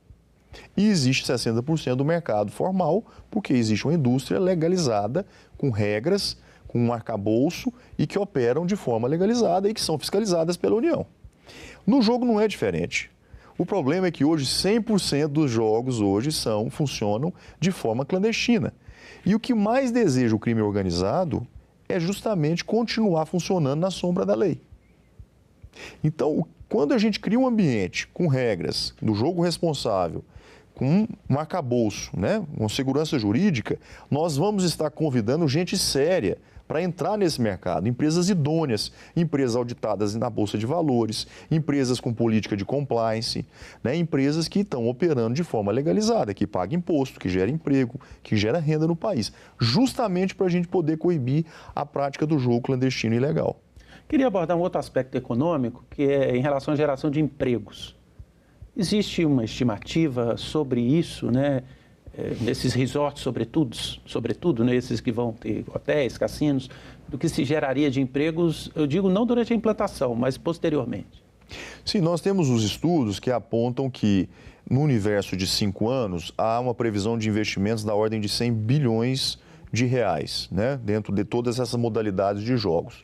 E existe 60% do mercado formal, porque existe uma indústria legalizada, com regras, com um arcabouço e que operam de forma legalizada e que são fiscalizadas pela União. No jogo não é diferente. O problema é que hoje 100% dos jogos funcionam de forma clandestina. E o que mais deseja o crime organizado é justamente continuar funcionando na sombra da lei. Então, quando a gente cria um ambiente com regras do jogo responsável, com um arcabouço, uma segurança jurídica, nós vamos estar convidando gente séria para entrar nesse mercado, empresas idôneas, empresas auditadas na Bolsa de Valores, empresas com política de compliance, empresas que estão operando de forma legalizada, que pagam imposto, que gera emprego, que gera renda no país, justamente para a gente poder coibir a prática do jogo clandestino e ilegal. Queria abordar um outro aspecto econômico, que é em relação à geração de empregos. Existe uma estimativa sobre isso, nesses resorts, sobretudo, esses que vão ter hotéis, cassinos, do que se geraria de empregos, eu digo não durante a implantação, mas posteriormente? Sim, nós temos os estudos que apontam que no universo de 5 anos há uma previsão de investimentos da ordem de 100 bilhões de reais, dentro de todas essas modalidades de jogos.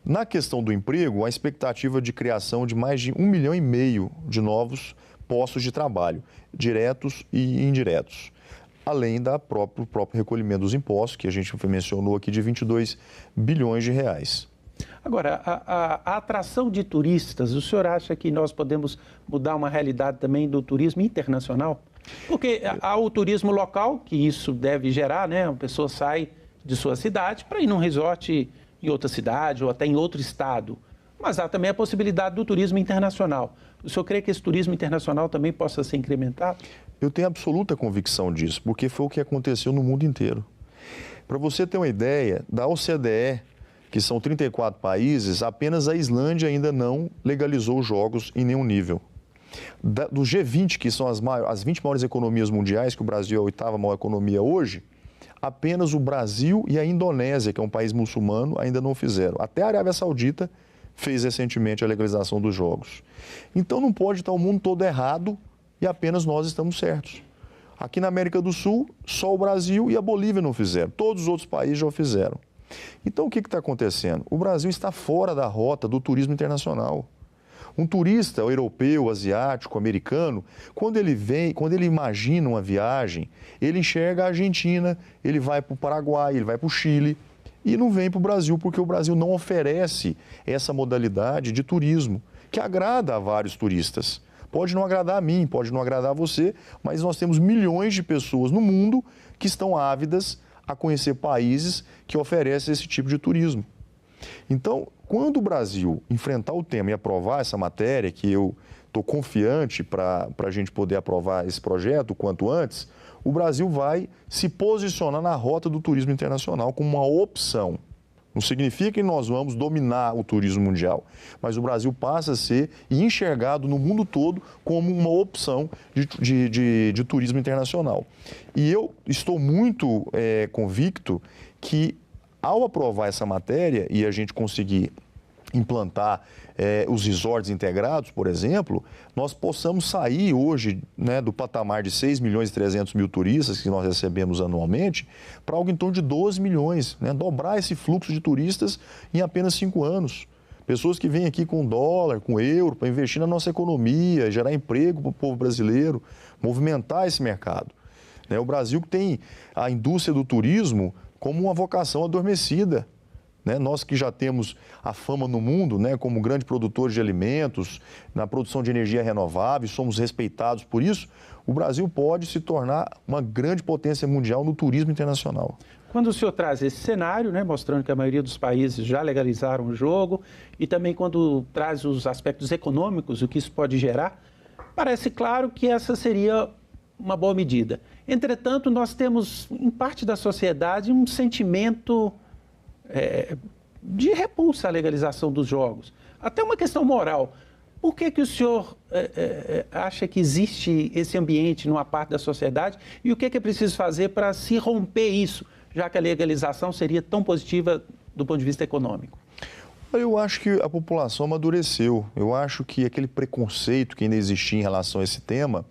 Na questão do emprego, a expectativa de criação de mais de 1,5 milhão de novos postos de trabalho, diretos e indiretos, além do próprio recolhimento dos impostos, que a gente mencionou aqui, de 22 bilhões de reais. Agora, a atração de turistas, o senhor acha que nós podemos mudar uma realidade também do turismo internacional? Porque há o turismo local, que isso deve gerar, né? A pessoa sai de sua cidade para ir num resort em outra cidade ou até em outro estado. Mas há também a possibilidade do turismo internacional. O senhor crê que esse turismo internacional também possa ser incrementado? Eu tenho absoluta convicção disso, porque foi o que aconteceu no mundo inteiro. Para você ter uma ideia, da OCDE, que são 34 países, apenas a Islândia ainda não legalizou os jogos em nenhum nível. Do G20, que são as 20 maiores economias mundiais, que o Brasil é a 8ª maior economia hoje, apenas o Brasil e a Indonésia, que é um país muçulmano, ainda não fizeram. Até a Arábia Saudita fez recentemente a legalização dos jogos. Então não pode estar o mundo todo errado e apenas nós estamos certos. Aqui na América do Sul, só o Brasil e a Bolívia não fizeram. Todos os outros países já o fizeram. Então o que está acontecendo? O Brasil está fora da rota do turismo internacional. Um turista europeu, asiático, americano, quando ele imagina uma viagem, ele enxerga a Argentina, ele vai para o Paraguai, ele vai para o Chile e não vem para o Brasil, porque o Brasil não oferece essa modalidade de turismo que agrada a vários turistas. Pode não agradar a mim, pode não agradar a você, mas nós temos milhões de pessoas no mundo que estão ávidas a conhecer países que oferecem esse tipo de turismo. Então, quando o Brasil enfrentar o tema e aprovar essa matéria, que eu estou confiante para a gente poder aprovar esse projeto o quanto antes, o Brasil vai se posicionar na rota do turismo internacional como uma opção. Não significa que nós vamos dominar o turismo mundial, mas o Brasil passa a ser enxergado no mundo todo como uma opção de turismo internacional. E eu estou muito convicto que, ao aprovar essa matéria e a gente conseguir implantar os resorts integrados, por exemplo, nós possamos sair hoje, né, do patamar de 6 milhões e 300 mil turistas que nós recebemos anualmente para algo em torno de 12 milhões, né, dobrar esse fluxo de turistas em apenas 5 anos. Pessoas que vêm aqui com dólar, com euro, para investir na nossa economia, gerar emprego para o povo brasileiro, movimentar esse mercado. Né, o Brasil tem a indústria do turismo como uma vocação adormecida. Né? Nós que já temos a fama no mundo, né, como grande produtores de alimentos, na produção de energia renovável, somos respeitados por isso, o Brasil pode se tornar uma grande potência mundial no turismo internacional. Quando o senhor traz esse cenário, né, mostrando que a maioria dos países já legalizaram o jogo, e também quando traz os aspectos econômicos, o que isso pode gerar, parece claro que essa seria uma boa medida. Entretanto, nós temos, em parte da sociedade, um sentimento de repulsa à legalização dos jogos. Até uma questão moral. Por que o senhor acha que existe esse ambiente numa parte da sociedade e o que é preciso fazer para se romper isso, já que a legalização seria tão positiva do ponto de vista econômico? Eu acho que a população amadureceu. Eu acho que aquele preconceito que ainda existia em relação a esse tema,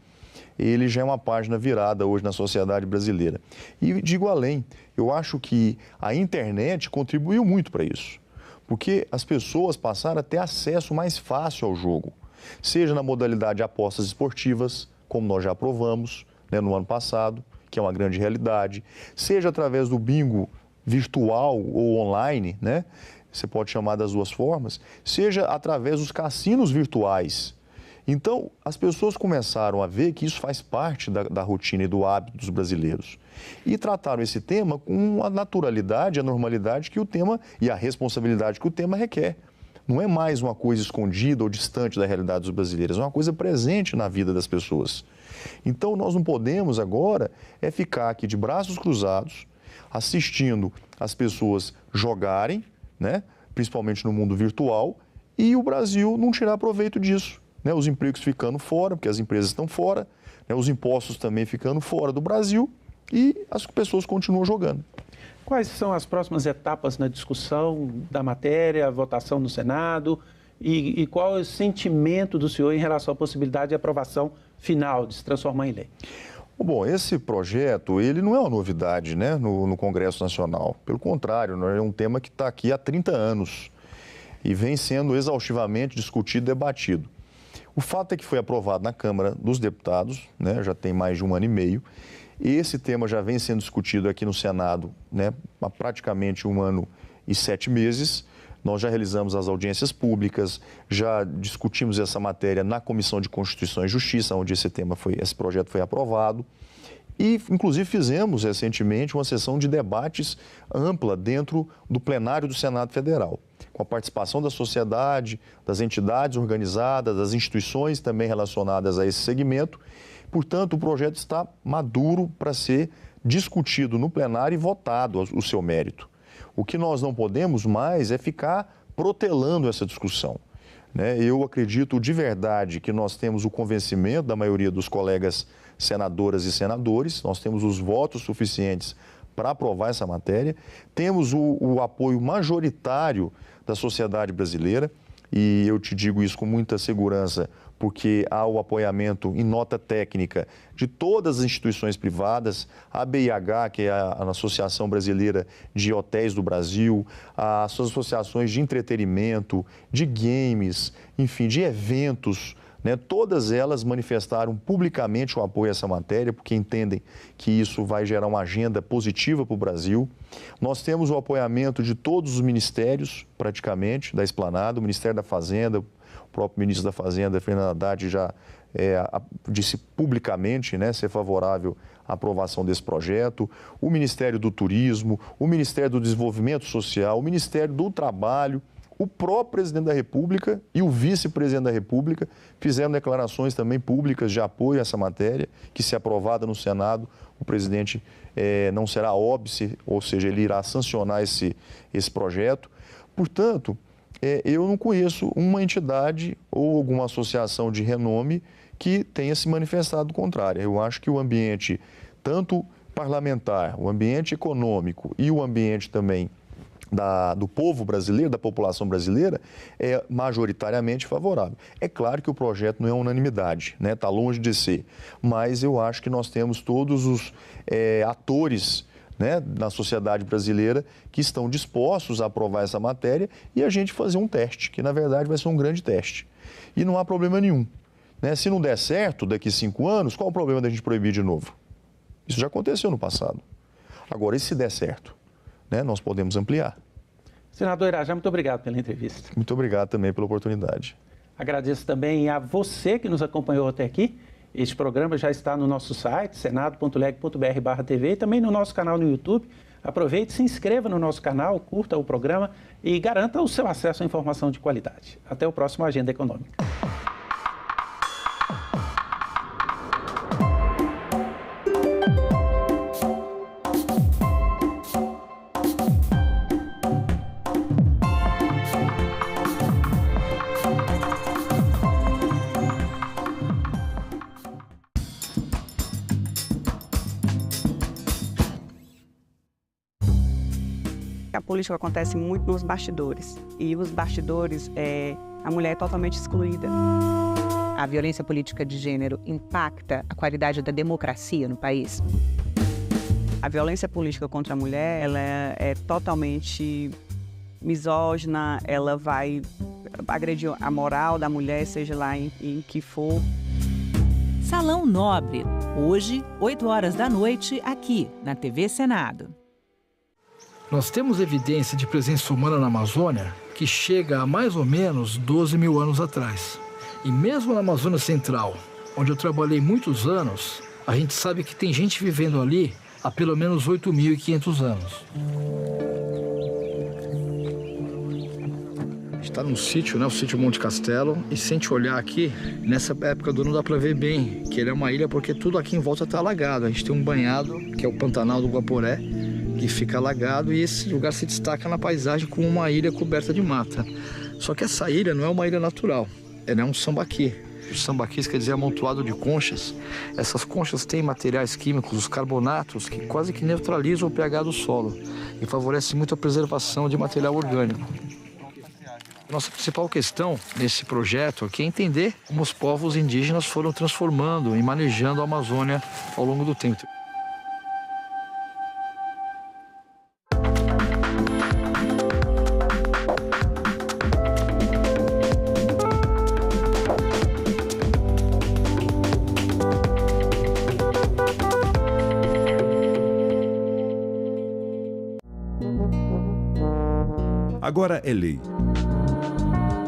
ele já é uma página virada hoje na sociedade brasileira. E digo além, eu acho que a internet contribuiu muito para isso, porque as pessoas passaram a ter acesso mais fácil ao jogo, seja na modalidade de apostas esportivas, como nós já aprovamos, né, no ano passado, que é uma grande realidade, seja através do bingo virtual ou online, né, você pode chamar das duas formas, seja através dos cassinos virtuais. Então, as pessoas começaram a ver que isso faz parte da rotina e do hábito dos brasileiros. E trataram esse tema com a naturalidade, a normalidade que o tema e a responsabilidade que o tema requer. Não é mais uma coisa escondida ou distante da realidade dos brasileiros, é uma coisa presente na vida das pessoas. Então, nós não podemos agora ficar aqui de braços cruzados, assistindo as pessoas jogarem, né, principalmente no mundo virtual, e o Brasil não tirar proveito disso. Né, os empregos ficando fora, porque as empresas estão fora, né, os impostos também ficando fora do Brasil e as pessoas continuam jogando. Quais são as próximas etapas na discussão da matéria, a votação no Senado e qual é o sentimento do senhor em relação à possibilidade de aprovação final, de se transformar em lei? Bom, esse projeto, ele não é uma novidade, né, no Congresso Nacional. Pelo contrário, é um tema que está aqui há 30 anos. e vem sendo exaustivamente discutido e debatido. O fato é que foi aprovado na Câmara dos Deputados, né, já tem mais de 1 ano e meio, e esse tema já vem sendo discutido aqui no Senado, né, há praticamente 1 ano e 7 meses. Nós já realizamos as audiências públicas, já discutimos essa matéria na Comissão de Constituição e Justiça, onde esse projeto foi aprovado. E, inclusive, fizemos recentemente uma sessão de debates ampla dentro do plenário do Senado Federal, com a participação da sociedade, das entidades organizadas, das instituições também relacionadas a esse segmento. Portanto, o projeto está maduro para ser discutido no plenário e votado o seu mérito. O que nós não podemos mais é ficar protelando essa discussão, né? Eu acredito de verdade que nós temos o convencimento da maioria dos colegas senadoras e senadores, nós temos os votos suficientes para aprovar essa matéria, temos o apoio majoritário da sociedade brasileira, e eu te digo isso com muita segurança, porque há o apoiamento em nota técnica de todas as instituições privadas, a BIH, que é a Associação Brasileira de Hotéis do Brasil, as suas associações de entretenimento, de games, enfim, de eventos, né? Todas elas manifestaram publicamente o apoio a essa matéria, porque entendem que isso vai gerar uma agenda positiva para o Brasil. Nós temos o apoiamento de todos os ministérios, praticamente, da Esplanada, o Ministério da Fazenda, o próprio ministro da Fazenda, Fernando Haddad, já disse publicamente, né, ser favorável à aprovação desse projeto, o Ministério do Turismo, o Ministério do Desenvolvimento Social, o Ministério do Trabalho, o próprio presidente da República e o vice-presidente da República fizeram declarações também públicas de apoio a essa matéria, que, se aprovada no Senado, o presidente não será óbice, ou seja, ele irá sancionar esse projeto. Portanto, eu não conheço uma entidade ou alguma associação de renome que tenha se manifestado contrária. Eu acho que o ambiente, tanto parlamentar, o ambiente econômico e o ambiente também do povo brasileiro, da população brasileira, é majoritariamente favorável. É claro que o projeto não é unanimidade, né? Está longe de ser, mas eu acho que nós temos todos os atores, né, na sociedade brasileira que estão dispostos a aprovar essa matéria e a gente fazer um teste, que na verdade vai ser um grande teste. E não há problema nenhum, né? Se não der certo daqui a 5 anos, qual o problema da gente proibir de novo? Isso já aconteceu no passado. Agora, e se der certo? Né, nós podemos ampliar. Senador Irajá, muito obrigado pela entrevista. Muito obrigado também pela oportunidade. Agradeço também a você que nos acompanhou até aqui. Este programa já está no nosso site, senado.leg.br/TV, e também no nosso canal no YouTube. Aproveite, se inscreva no nosso canal, curta o programa e garanta o seu acesso à informação de qualidade. Até o próximo Agenda Econômica. A política acontece muito nos bastidores, e os bastidores, a mulher é totalmente excluída. A violência política de gênero impacta a qualidade da democracia no país? A violência política contra a mulher, ela é totalmente misógina, ela vai agredir a moral da mulher, seja lá em que for. Salão Nobre, hoje, 20h, aqui na TV Senado. Nós temos evidência de presença humana na Amazônia que chega a mais ou menos 12 mil anos atrás. E mesmo na Amazônia Central, onde eu trabalhei muitos anos, a gente sabe que tem gente vivendo ali há pelo menos 8.500 anos. A gente está num sítio, né, o sítio Monte Castelo, e se a gente olhar aqui, nessa época do ano dá para ver bem que ele é uma ilha porque tudo aqui em volta está alagado. A gente tem um banhado, que é o Pantanal do Guaporé, que fica alagado, e esse lugar se destaca na paisagem como uma ilha coberta de mata. Só que essa ilha não é uma ilha natural, ela é um sambaqui. O sambaquis quer dizer amontoado de conchas. Essas conchas têm materiais químicos, os carbonatos, que quase que neutralizam o pH do solo e favorecem muito a preservação de material orgânico. Nossa principal questão nesse projeto aqui é entender como os povos indígenas foram transformando e manejando a Amazônia ao longo do tempo. agora é lei.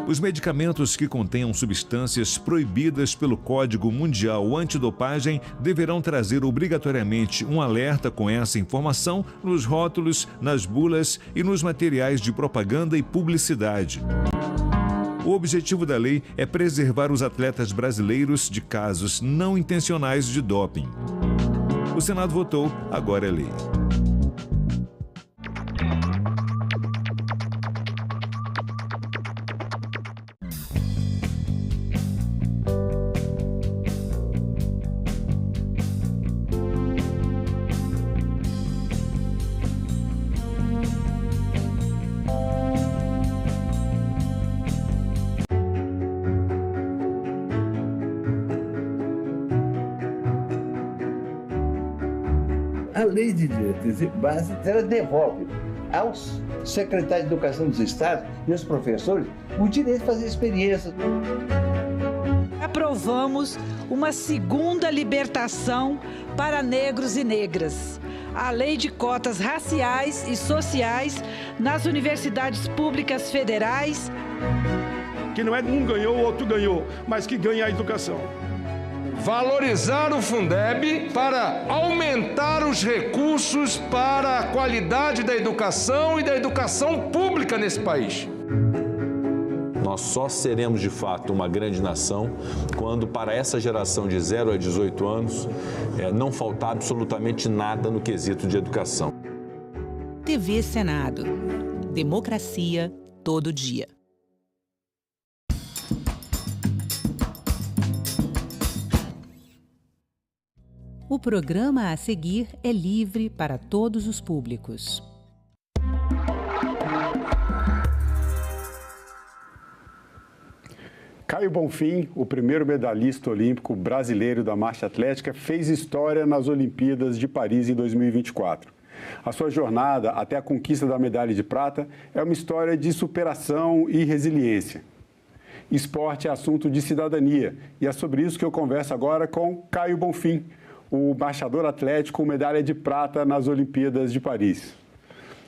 Os medicamentos que contenham substâncias proibidas pelo Código Mundial Antidopagem deverão trazer obrigatoriamente um alerta com essa informação nos rótulos, nas bulas e nos materiais de propaganda e publicidade. O objetivo da lei é preservar os atletas brasileiros de casos não intencionais de doping. O Senado votou, agora é lei. A lei de diretrizes e bases, ela devolve aos secretários de educação dos estados e aos professores o direito de fazer experiências. Aprovamos uma segunda libertação para negros e negras. A lei de cotas raciais e sociais nas universidades públicas federais. Que não é um ganhou, o outro ganhou, mas que ganha a educação. Valorizar o Fundeb para aumentar os recursos para a qualidade da educação e da educação pública nesse país. Nós só seremos, de fato, uma grande nação quando, para essa geração de 0 a 18 anos, não faltar absolutamente nada no quesito de educação. TV Senado. Democracia todo dia. O programa a seguir é livre para todos os públicos. Caio Bonfim, o primeiro medalhista olímpico brasileiro da marcha atlética, fez história nas Olimpíadas de Paris em 2024. A sua jornada até a conquista da medalha de prata é uma história de superação e resiliência. Esporte é assunto de cidadania e é sobre isso que eu converso agora com Caio Bonfim, o marchador atlético, medalha de prata nas Olimpíadas de Paris.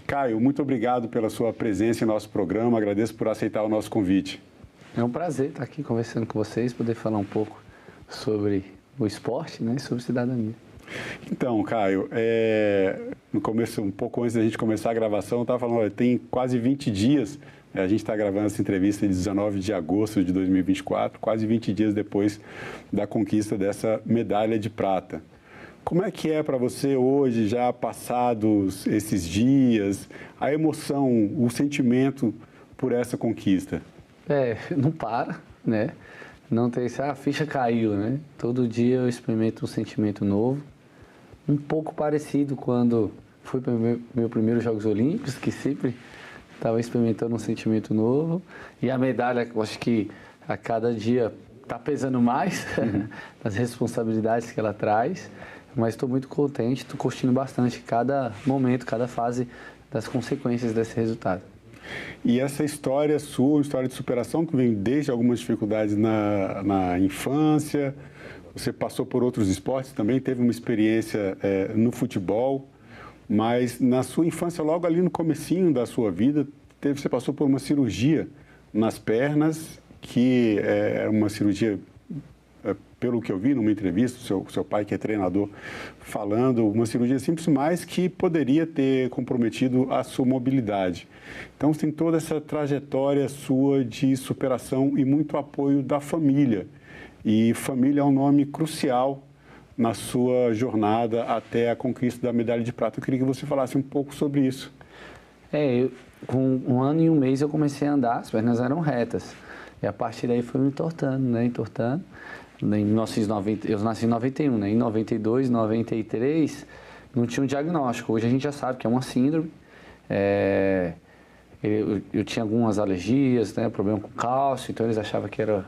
Caio, muito obrigado pela sua presença em nosso programa, agradeço por aceitar o nosso convite. É um prazer estar aqui conversando com vocês, poder falar um pouco sobre o esporte, né, e sobre cidadania. Então, Caio, no começo, um pouco antes da gente começar a gravação, eu estava falando, olha, tem quase 20 dias, a gente está gravando essa entrevista em 19 de agosto de 2024, quase 20 dias depois da conquista dessa medalha de prata. Como é que é para você hoje, já passados esses dias, a emoção, o sentimento por essa conquista? Não para, né? Não tem a ficha caiu, né? Todo dia eu experimento um sentimento novo, um pouco parecido quando fui para o meu primeiro Jogos Olímpicos, que sempre estava experimentando um sentimento novo. E a medalha, eu acho que a cada dia está pesando mais das responsabilidades que ela traz. Mas estou muito contente, estou curtindo bastante cada momento, cada fase das consequências desse resultado. E essa história sua, história de superação, que vem desde algumas dificuldades na infância, você passou por outros esportes também, teve uma experiência no futebol, mas na sua infância, logo ali no comecinho da sua vida, você passou por uma cirurgia nas pernas, que é uma cirurgia, pelo que eu vi numa entrevista, seu pai, que é treinador, falando, uma cirurgia simples, mas que poderia ter comprometido a sua mobilidade. Então, você tem toda essa trajetória sua de superação e muito apoio da família. E família é um nome crucial na sua jornada até a conquista da medalha de prata. Eu queria que você falasse um pouco sobre isso. Com 1 ano e 1 mês eu comecei a andar, as pernas eram retas. E a partir daí foi me entortando, né? Entortando. Eu nasci em 91, né? Em 92, 93, não tinha um diagnóstico. Hoje a gente já sabe que é uma síndrome. Eu tinha algumas alergias, né? Problema com cálcio, então eles achavam que era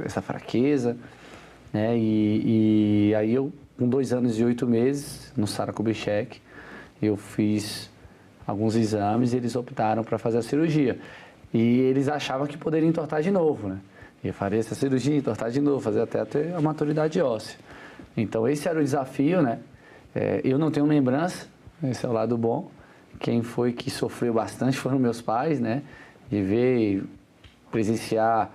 essa fraqueza. Né? E aí eu, com 2 anos e 8 meses, no Sara Kubitschek, eu fiz alguns exames e eles optaram para fazer a cirurgia. E eles achavam que poderia entortar de novo, né? Eu faria essa cirurgia, entortar de novo, fazer até ter a maturidade óssea. Então, esse era o desafio, né? Eu não tenho lembrança, esse é o lado bom. Quem foi que sofreu bastante foram meus pais, né? de ver e presenciar,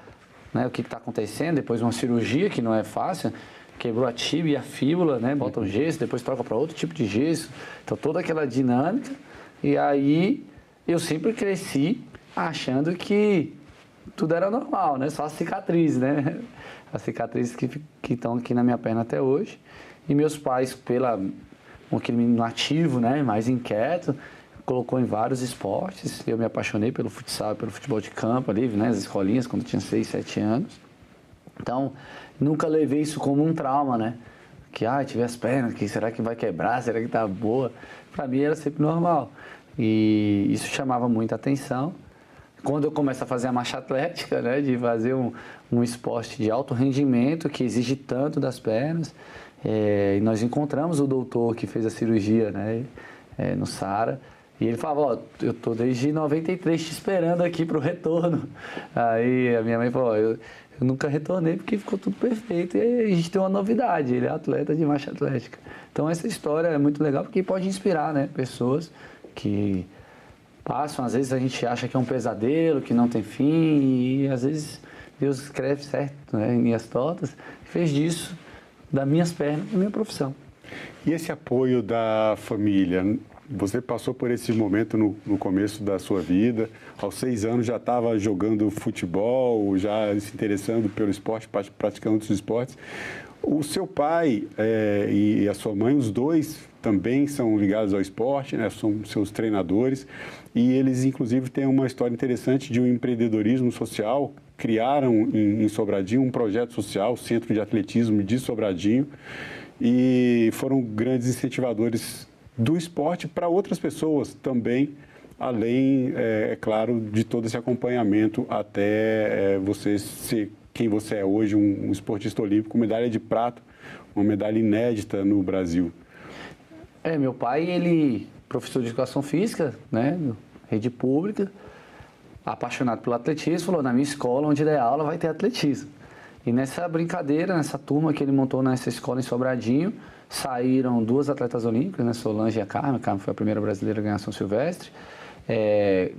né, o que está acontecendo, depois uma cirurgia que não é fácil, quebrou a tíbia e a fíbula, né, bota um gesso, depois troca para outro tipo de gesso, então toda aquela dinâmica, e aí eu sempre cresci achando que tudo era normal, né, só as cicatrizes, né, as cicatrizes que estão aqui na minha perna até hoje, e meus pais, aquele menino ativo, né, mais inquieto, colocou em vários esportes. Eu me apaixonei pelo futsal, pelo futebol de campo ali, né, nas escolinhas, quando eu tinha 6, 7 anos. Então, nunca levei isso como um trauma, né? Que, tive as pernas, que será que vai quebrar? Será que tá boa? Para mim era sempre normal. E isso chamava muita atenção. Quando eu começo a fazer a marcha atlética, né, de fazer um esporte de alto rendimento, que exige tanto das pernas, e nós encontramos o doutor que fez a cirurgia, né, no Sara. E ele falava, eu tô desde 93 te esperando aqui pro retorno. Aí a minha mãe falou, eu nunca retornei porque ficou tudo perfeito. E aí a gente tem uma novidade, ele é atleta de marcha atlética. Então essa história é muito legal porque pode inspirar, né, pessoas que passam, às vezes a gente acha que é um pesadelo, que não tem fim, e às vezes Deus escreve certo, né, em linhas tortas, fez disso, das minhas pernas, a minha profissão. E esse apoio da família? Você passou por esse momento no começo da sua vida, aos 6 anos já estava jogando futebol, já se interessando pelo esporte, praticando outros esportes. O seu pai e a sua mãe, os dois também são ligados ao esporte, né? São seus treinadores, e eles inclusive têm uma história interessante de um empreendedorismo social. Criaram em Sobradinho um projeto social, o Centro de Atletismo de Sobradinho, e foram grandes incentivadores do esporte para outras pessoas também, além, é claro, de todo esse acompanhamento até você ser quem você é hoje, um esportista olímpico, medalha de prata, uma medalha inédita no Brasil. Meu pai, ele professor de educação física, né, rede pública, apaixonado pelo atletismo, falou, na minha escola, onde der aula, vai ter atletismo. E nessa brincadeira, nessa turma que ele montou nessa escola em Sobradinho, saíram 2 atletas olímpicas, né, Solange e a Carmen. A Carmen foi a primeira brasileira a ganhar São Silvestre.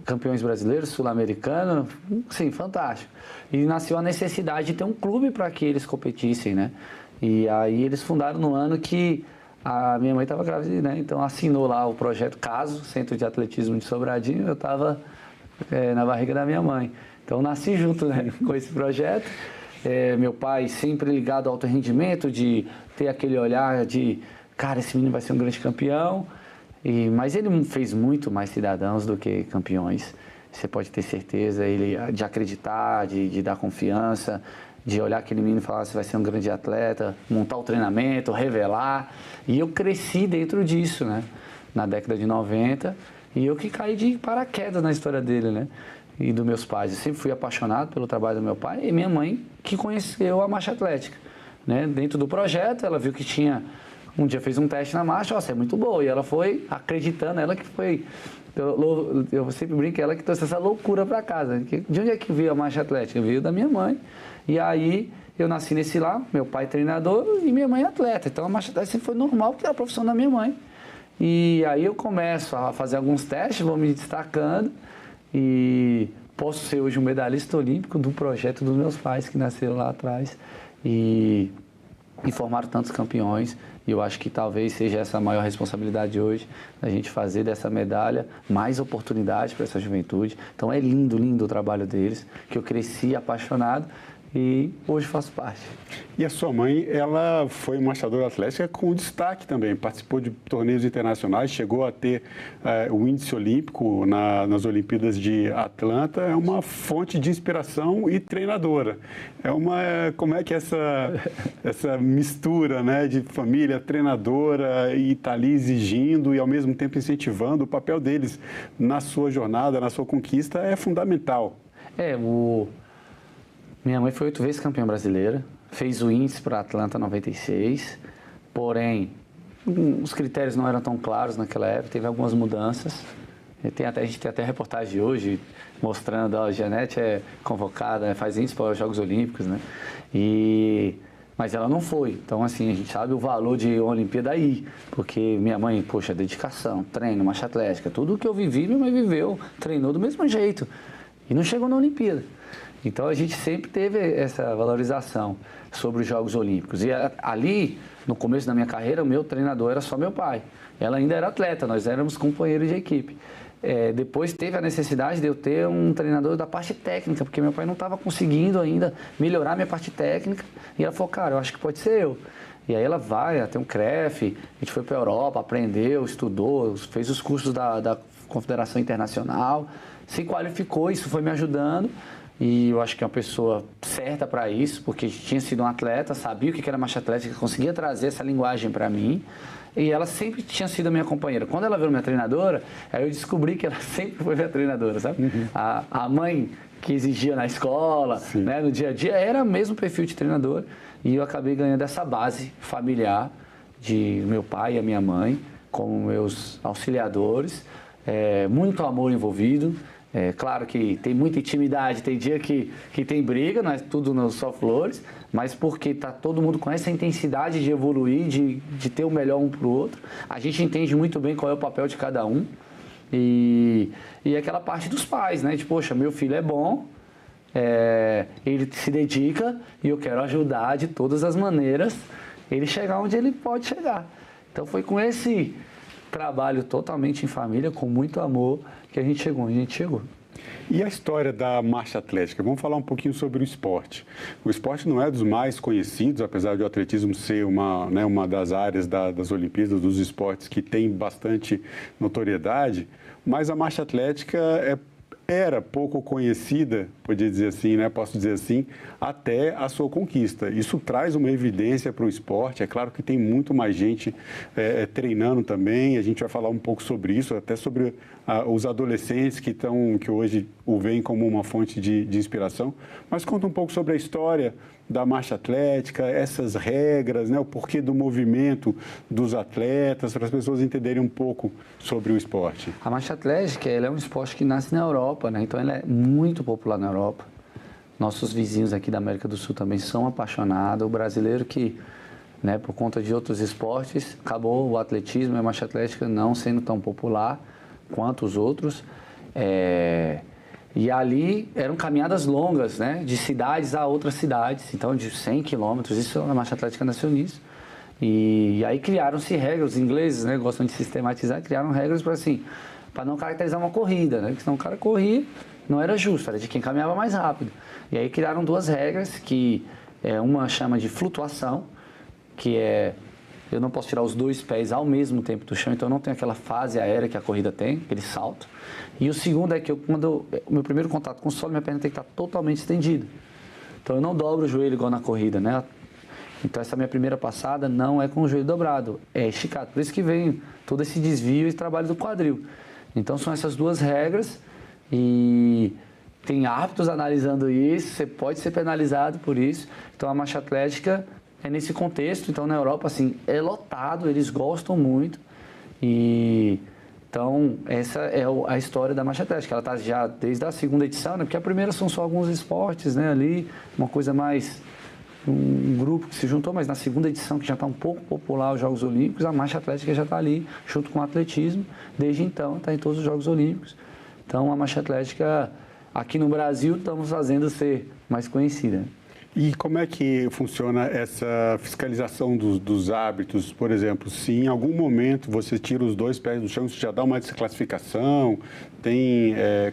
Campeões brasileiros, sul-americanos, sim, fantástico. E nasceu a necessidade de ter um clube para que eles competissem, né? E aí eles fundaram no ano que a minha mãe estava grávida, né? Então assinou lá o projeto CASO, Centro de Atletismo de Sobradinho, eu estava na barriga da minha mãe. Então nasci junto, né, com esse projeto. Meu pai sempre ligado ao alto rendimento, de ter aquele olhar de, cara, esse menino vai ser um grande campeão. Mas ele fez muito mais cidadãos do que campeões. Você pode ter certeza, ele de acreditar, de dar confiança, de olhar aquele menino e falar, você vai ser um grande atleta, montar o treinamento, revelar. E eu cresci dentro disso, né? Na década de 90, e eu que caí de paraquedas na história dele, né? E dos meus pais. Eu sempre fui apaixonado pelo trabalho do meu pai e minha mãe, que conheceu a marcha atlética, né? Dentro do projeto, ela viu que tinha... Um dia fez um teste na marcha, você é muito boa. E ela foi acreditando, ela que foi... Eu sempre brinco, ela que trouxe essa loucura para casa. De onde é que veio a marcha atlética? Veio da minha mãe. E aí, eu nasci nesse lá, meu pai treinador e minha mãe atleta. Então, a marcha atlética sempre foi normal, porque era a profissão da minha mãe. E aí, eu começo a fazer alguns testes, vou me destacando. E posso ser hoje um medalhista olímpico do projeto dos meus pais, que nasceram lá atrás. E formaram tantos campeões. E eu acho que talvez seja essa a maior responsabilidade hoje, da gente fazer dessa medalha mais oportunidade para essa juventude. Então é lindo, lindo o trabalho deles, que eu cresci apaixonado e hoje faço parte. E a sua mãe, ela foi marchadora atlética com destaque também, participou de torneios internacionais, chegou a ter o índice olímpico nas Olimpíadas de Atlanta, é uma fonte de inspiração e treinadora. Como é que essa mistura, né, de família, treinadora e tá ali exigindo e ao mesmo tempo incentivando, o papel deles na sua jornada, na sua conquista é fundamental. Minha mãe foi 8 vezes campeã brasileira, fez o índice para Atlanta 96, porém, os critérios não eram tão claros naquela época, teve algumas mudanças. A gente tem até reportagem hoje mostrando, a Janete é convocada, faz índice para os Jogos Olímpicos, né? Mas ela não foi. Então, assim, a gente sabe o valor de uma Olimpíada aí, porque minha mãe, dedicação, treino, marcha atlética, tudo que eu vivi, minha mãe viveu, treinou do mesmo jeito. e não chegou na Olimpíada. Então a gente sempre teve essa valorização sobre os Jogos Olímpicos. E ali, no começo da minha carreira, o meu treinador era só meu pai. Ela ainda era atleta, nós éramos companheiros de equipe. Depois teve a necessidade de eu ter um treinador da parte técnica, porque meu pai não estava conseguindo ainda melhorar minha parte técnica. E ela falou, cara, eu acho que pode ser eu. E aí ela vai, tem um CREF, a gente foi para a Europa, aprendeu, estudou, fez os cursos da Confederação Internacional, se qualificou, isso foi me ajudando. E eu acho que é uma pessoa certa para isso, porque tinha sido um atleta, sabia o que era marcha atlética, conseguia trazer essa linguagem para mim. E ela sempre tinha sido a minha companheira. Quando ela virou minha treinadora, aí eu descobri que ela sempre foi minha treinadora, sabe? Uhum. A mãe que exigia na escola, né, no dia a dia, era o mesmo perfil de treinador. E eu acabei ganhando essa base familiar de meu pai e a minha mãe, como meus auxiliadores. Muito amor envolvido. Claro que tem muita intimidade, tem dia que tem briga, não é tudo só flores, mas porque está todo mundo com essa intensidade de evoluir, de ter o melhor um para o outro. A gente entende muito bem qual é o papel de cada um. E aquela parte dos pais, né? De, poxa, meu filho é bom, ele se dedica e eu quero ajudar de todas as maneiras ele chegar onde ele pode chegar. Então foi com esse trabalho totalmente em família, com muito amor, que a gente chegou onde a gente chegou. E a história da marcha atlética? Vamos falar um pouquinho sobre o esporte. O esporte não é dos mais conhecidos, apesar de o atletismo ser uma das áreas das Olimpíadas, dos esportes que tem bastante notoriedade, mas a marcha atlética era pouco conhecida, podia dizer assim, né? Posso dizer assim, até a sua conquista. Isso traz uma evidência para o esporte. É claro que tem muito mais gente treinando também. A gente vai falar um pouco sobre isso, até sobre os adolescentes que hoje o veem como uma fonte de inspiração. Mas conta um pouco sobre a história da marcha atlética, essas regras, né? O porquê do movimento dos atletas, para as pessoas entenderem um pouco sobre o esporte. A marcha atlética ela é um esporte que nasce na Europa, né? Então ela é muito popular na Europa. Nossos vizinhos aqui da América do Sul também são apaixonados. O brasileiro que, né, por conta de outros esportes, acabou o atletismo e a marcha atlética não sendo tão popular quanto os outros. E ali eram caminhadas longas, né, de cidades a outras cidades, então de 100 quilômetros, isso a marcha atlética nasceu nisso. E aí criaram-se regras, os ingleses, né, gostam de sistematizar, criaram regras para não caracterizar uma corrida, né, porque senão o cara corria, não era justo, era de quem caminhava mais rápido. E aí criaram duas regras, que uma chama de flutuação, que eu não posso tirar os dois pés ao mesmo tempo do chão, então eu não tenho aquela fase aérea que a corrida tem, aquele salto. E o segundo é que o meu primeiro contato com o solo, minha perna tem que estar totalmente estendida. Então eu não dobro o joelho igual na corrida, né? Então essa minha primeira passada não é com o joelho dobrado, é esticado. Por isso que vem todo esse desvio e trabalho do quadril. Então são essas duas regras e tem árbitros analisando isso, você pode ser penalizado por isso. Então a marcha atlética é nesse contexto. Então na Europa assim, é lotado, eles gostam muito. Então, essa é a história da marcha atlética. Ela está já desde a segunda edição, né? Porque a primeira são só alguns esportes, né? Ali, uma coisa mais... um grupo que se juntou, mas na segunda edição, que já está um pouco popular os Jogos Olímpicos, a marcha atlética já está ali, junto com o atletismo. Desde então, está em todos os Jogos Olímpicos. Então, a marcha atlética, aqui no Brasil, estamos fazendo ser mais conhecida. E como é que funciona essa fiscalização dos hábitos? Por exemplo, se em algum momento você tira os dois pés do chão, isso já dá uma desclassificação?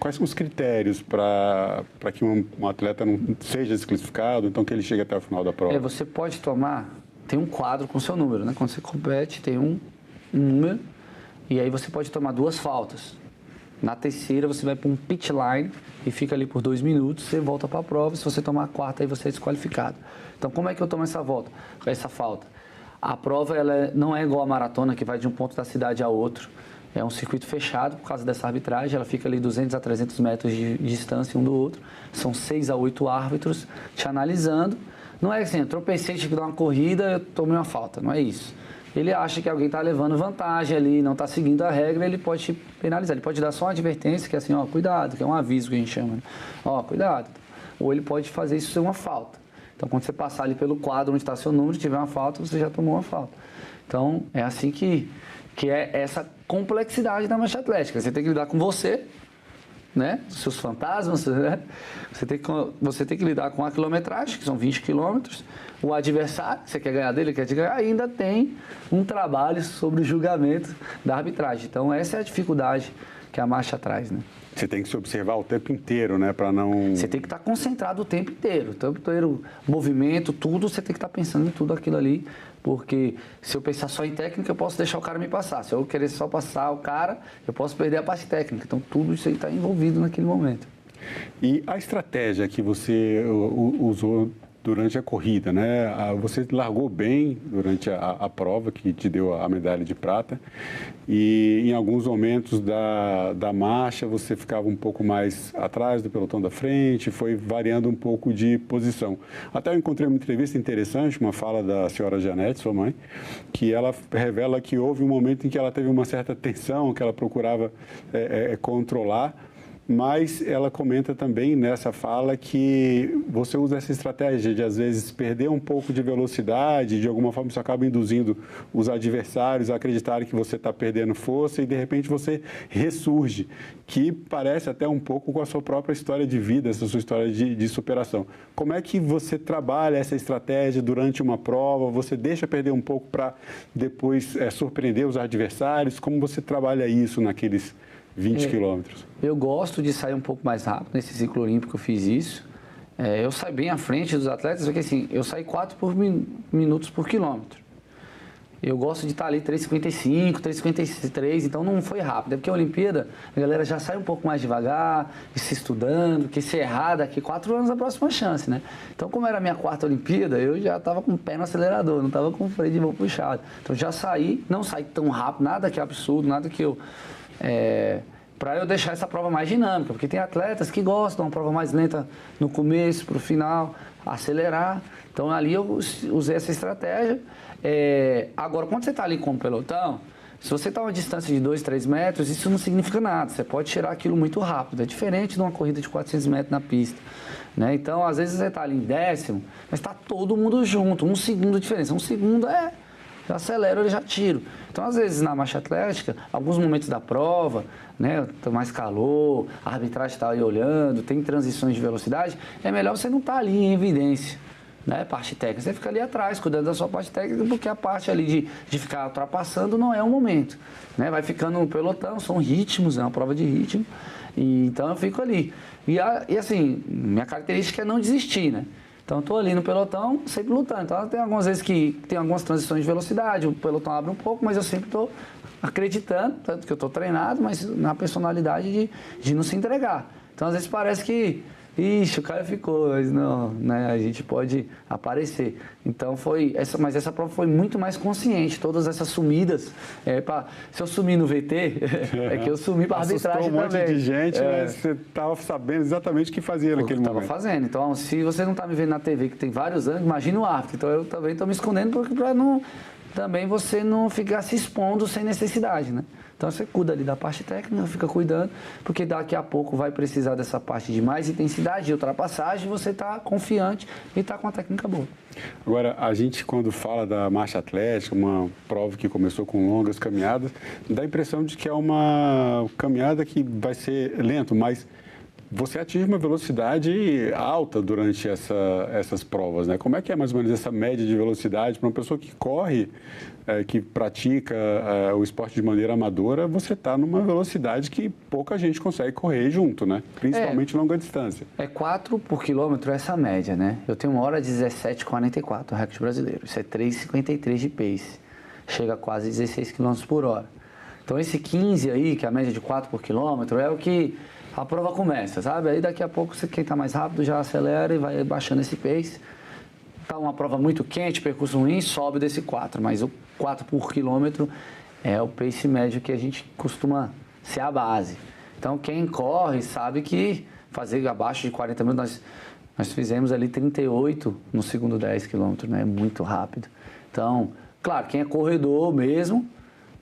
Quais são os critérios para que um atleta não seja desclassificado, então que ele chegue até o final da prova? Você pode tem um quadro com o seu número, né? Quando você compete, tem um número, e aí você pode tomar 2 faltas. Na terceira, você vai para um pit line e fica ali por 2 minutos, você volta para a prova. Se você tomar a quarta, aí você é desqualificado. Então, como é que eu tomo essa falta? A prova ela não é igual a maratona, que vai de um ponto da cidade a outro. É um circuito fechado por causa dessa arbitragem. Ela fica ali 200 a 300 metros de distância um do outro. São 6 a 8 árbitros te analisando. Não é assim, eu tropecei, tive que dar uma corrida, eu tomei uma falta. Não é isso. Ele acha que alguém está levando vantagem ali, não está seguindo a regra, ele pode te penalizar. Ele pode dar só uma advertência, que é assim, cuidado, que é um aviso que a gente chama. Cuidado. Ou ele pode fazer isso ser uma falta. Então, quando você passar ali pelo quadro onde está seu número, tiver uma falta, você já tomou uma falta. Então, é assim que é essa complexidade da marcha atlética. Você tem que lidar com você né? Dos seus fantasmas, né? Você tem que lidar com a quilometragem, que são 20 quilômetros. O adversário, você quer ganhar dele, quer te ganhar, ainda tem um trabalho sobre o julgamento da arbitragem. Então, essa é a dificuldade que a marcha traz, né? Você tem que se observar o tempo inteiro, né? Para não... Você tem que estar concentrado o tempo inteiro. Movimento, tudo, você tem que estar pensando em tudo aquilo ali. Porque se eu pensar só em técnica, eu posso deixar o cara me passar. Se eu querer só passar o cara, eu posso perder a parte técnica. Então, tudo isso aí está envolvido naquele momento. E a estratégia que você usou durante a corrida, né? Você largou bem durante a prova, que te deu a medalha de prata, e em alguns momentos da marcha você ficava um pouco mais atrás do pelotão da frente, foi variando um pouco de posição. Até eu encontrei uma entrevista interessante, uma fala da senhora Janete, sua mãe, que ela revela que houve um momento em que ela teve uma certa tensão, que ela procurava controlar, mas ela comenta também nessa fala que você usa essa estratégia de, às vezes, perder um pouco de velocidade, de alguma forma isso acaba induzindo os adversários a acreditarem que você está perdendo força e, de repente, você ressurge, que parece até um pouco com a sua própria história de vida, essa sua história de superação. Como é que você trabalha essa estratégia durante uma prova? Você deixa perder um pouco para depois surpreender os adversários? Como você trabalha isso naqueles 20 quilômetros? Eu gosto de sair um pouco mais rápido. Nesse ciclo olímpico eu fiz isso. Eu saio bem à frente dos atletas, porque assim, eu saio 4 minutos por quilômetro. Eu gosto de estar ali 3,55, 3,53, então não foi rápido. É porque a Olimpíada, a galera já sai um pouco mais devagar, se estudando, que se errar daqui 4 anos a próxima chance, né? Então, como era a minha 4ª Olimpíada, eu já estava com o pé no acelerador, não estava com o freio de mão puxado. Então, já saí, não saí tão rápido, nada que é absurdo, nada que eu... para eu deixar essa prova mais dinâmica, porque tem atletas que gostam, uma prova mais lenta no começo, para o final, acelerar. Então, ali eu usei essa estratégia. Agora, quando você está ali com o pelotão, se você está a uma distância de 2, 3 metros, isso não significa nada, você pode tirar aquilo muito rápido. É diferente de uma corrida de 400 metros na pista, né? Então, às vezes você está ali em 10º, mas está todo mundo junto, 1 segundo de diferença. 1 segundo já acelero, eu já tiro. Então, às vezes, na marcha atlética, alguns momentos da prova, né, tem mais calor, a arbitragem está aí olhando, tem transições de velocidade, é melhor você não estar ali em evidência, né, parte técnica. Você fica ali atrás, cuidando da sua parte técnica, porque a parte ali de ficar ultrapassando não é o momento, né? Vai ficando no pelotão, são ritmos, é uma prova de ritmo, e então eu fico ali. E assim, minha característica é não desistir, né? Então, eu estou ali no pelotão, sempre lutando. Então, tem algumas vezes que tem algumas transições de velocidade, o pelotão abre um pouco, mas eu sempre estou acreditando, tanto que eu estou treinado, mas na personalidade de não se entregar. Então, às vezes parece que, o cara ficou, mas não, né, a gente pode aparecer. Então, mas essa prova foi muito mais consciente, todas essas sumidas. Se eu sumir no VT, é que eu sumi para a arbitragem também. Assustou um monte de gente, mas você estava sabendo exatamente o que fazia naquele momento. Estava fazendo. Então, se você não está me vendo na TV, que tem vários anos, imagina o árbitro. Então, eu também estou me escondendo para não... Também você não ficar se expondo sem necessidade, né? Então, você cuida ali da parte técnica, fica cuidando, porque daqui a pouco vai precisar dessa parte de mais intensidade, de ultrapassagem, você está confiante e está com a técnica boa. Agora, a gente, quando fala da marcha atlética, uma prova que começou com longas caminhadas, dá a impressão de que é uma caminhada que vai ser lento, mas você atinge uma velocidade alta durante essas provas, né? Como é que é mais ou menos essa média de velocidade para uma pessoa que corre, que pratica o esporte de maneira amadora? Você está numa velocidade que pouca gente consegue correr junto, né? Principalmente longa distância. 4 por quilômetro essa média, né? Eu tenho 1h17,44, o recorde brasileiro. Isso é 3,53 de pace. Chega a quase 16 km por hora. Então, esse 15 aí, que é a média de 4 por quilômetro, é o que... A prova começa, sabe? Aí daqui a pouco quem está mais rápido já acelera e vai baixando esse pace. Está uma prova muito quente, percurso ruim, sobe desse 4. Mas o 4 por quilômetro é o pace médio que a gente costuma ser a base. Então quem corre sabe que fazer abaixo de 40 minutos, nós fizemos ali 38 no segundo 10 quilômetros, né? É muito rápido. Então, claro, quem é corredor mesmo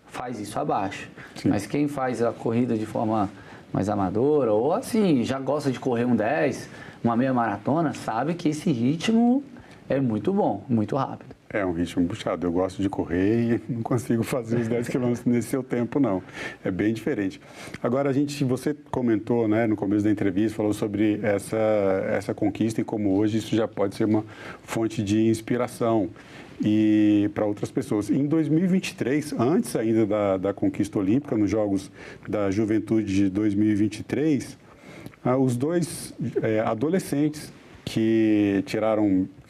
faz isso abaixo. Sim. Mas quem faz a corrida de forma mais amadora, ou assim, já gosta de correr um 10, uma meia maratona, sabe que esse ritmo é muito bom, muito rápido. É um ritmo puxado. Eu gosto de correr e não consigo fazer os 10 quilômetros nesse seu tempo, não. É bem diferente. Agora, você comentou, né, no começo da entrevista, falou sobre essa conquista e como hoje isso já pode ser uma fonte de inspiração e para outras pessoas. Em 2023, antes ainda da conquista olímpica, nos Jogos da Juventude de 2023, os dois adolescentes que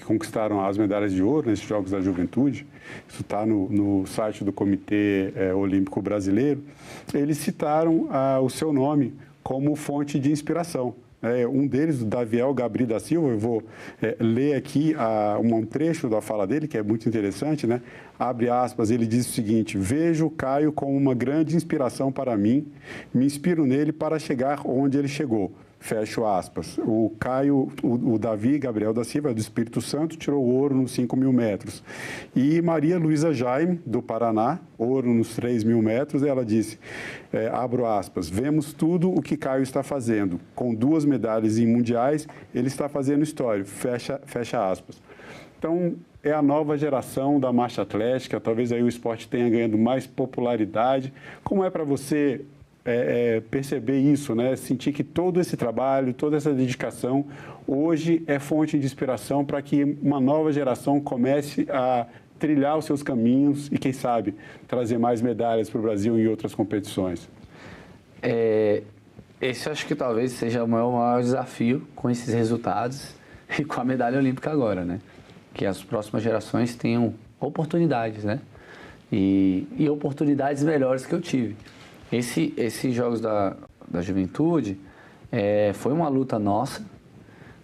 conquistaram as medalhas de ouro nesses Jogos da Juventude, isso está no site do Comitê Olímpico Brasileiro, eles citaram o seu nome como fonte de inspiração. Um deles, o Daviel Gabri da Silva, eu vou ler aqui um trecho da fala dele, que é muito interessante, né? Abre aspas, ele diz o seguinte: vejo o Caio como uma grande inspiração para mim, me inspiro nele para chegar onde ele chegou. Fecho aspas. O Caio, o Davi Gabriel da Silva, do Espírito Santo, tirou ouro nos 5.000 metros. E Maria Luísa Jaime, do Paraná, ouro nos 3.000 metros, ela disse, abro aspas, vemos tudo o que Caio está fazendo. Com 2 medalhas em mundiais, ele está fazendo história. Fecha aspas. Então, é a nova geração da marcha atlética, talvez aí o esporte tenha ganhando mais popularidade. Como é para você perceber isso, né? Sentir que todo esse trabalho, toda essa dedicação, hoje é fonte de inspiração para que uma nova geração comece a trilhar os seus caminhos e, quem sabe, trazer mais medalhas para o Brasil em outras competições? Esse acho que talvez seja o maior desafio com esses resultados e com a medalha olímpica agora, né? Que as próximas gerações tenham oportunidades, né? E oportunidades melhores que eu tive. Esses Jogos da Juventude foi uma luta nossa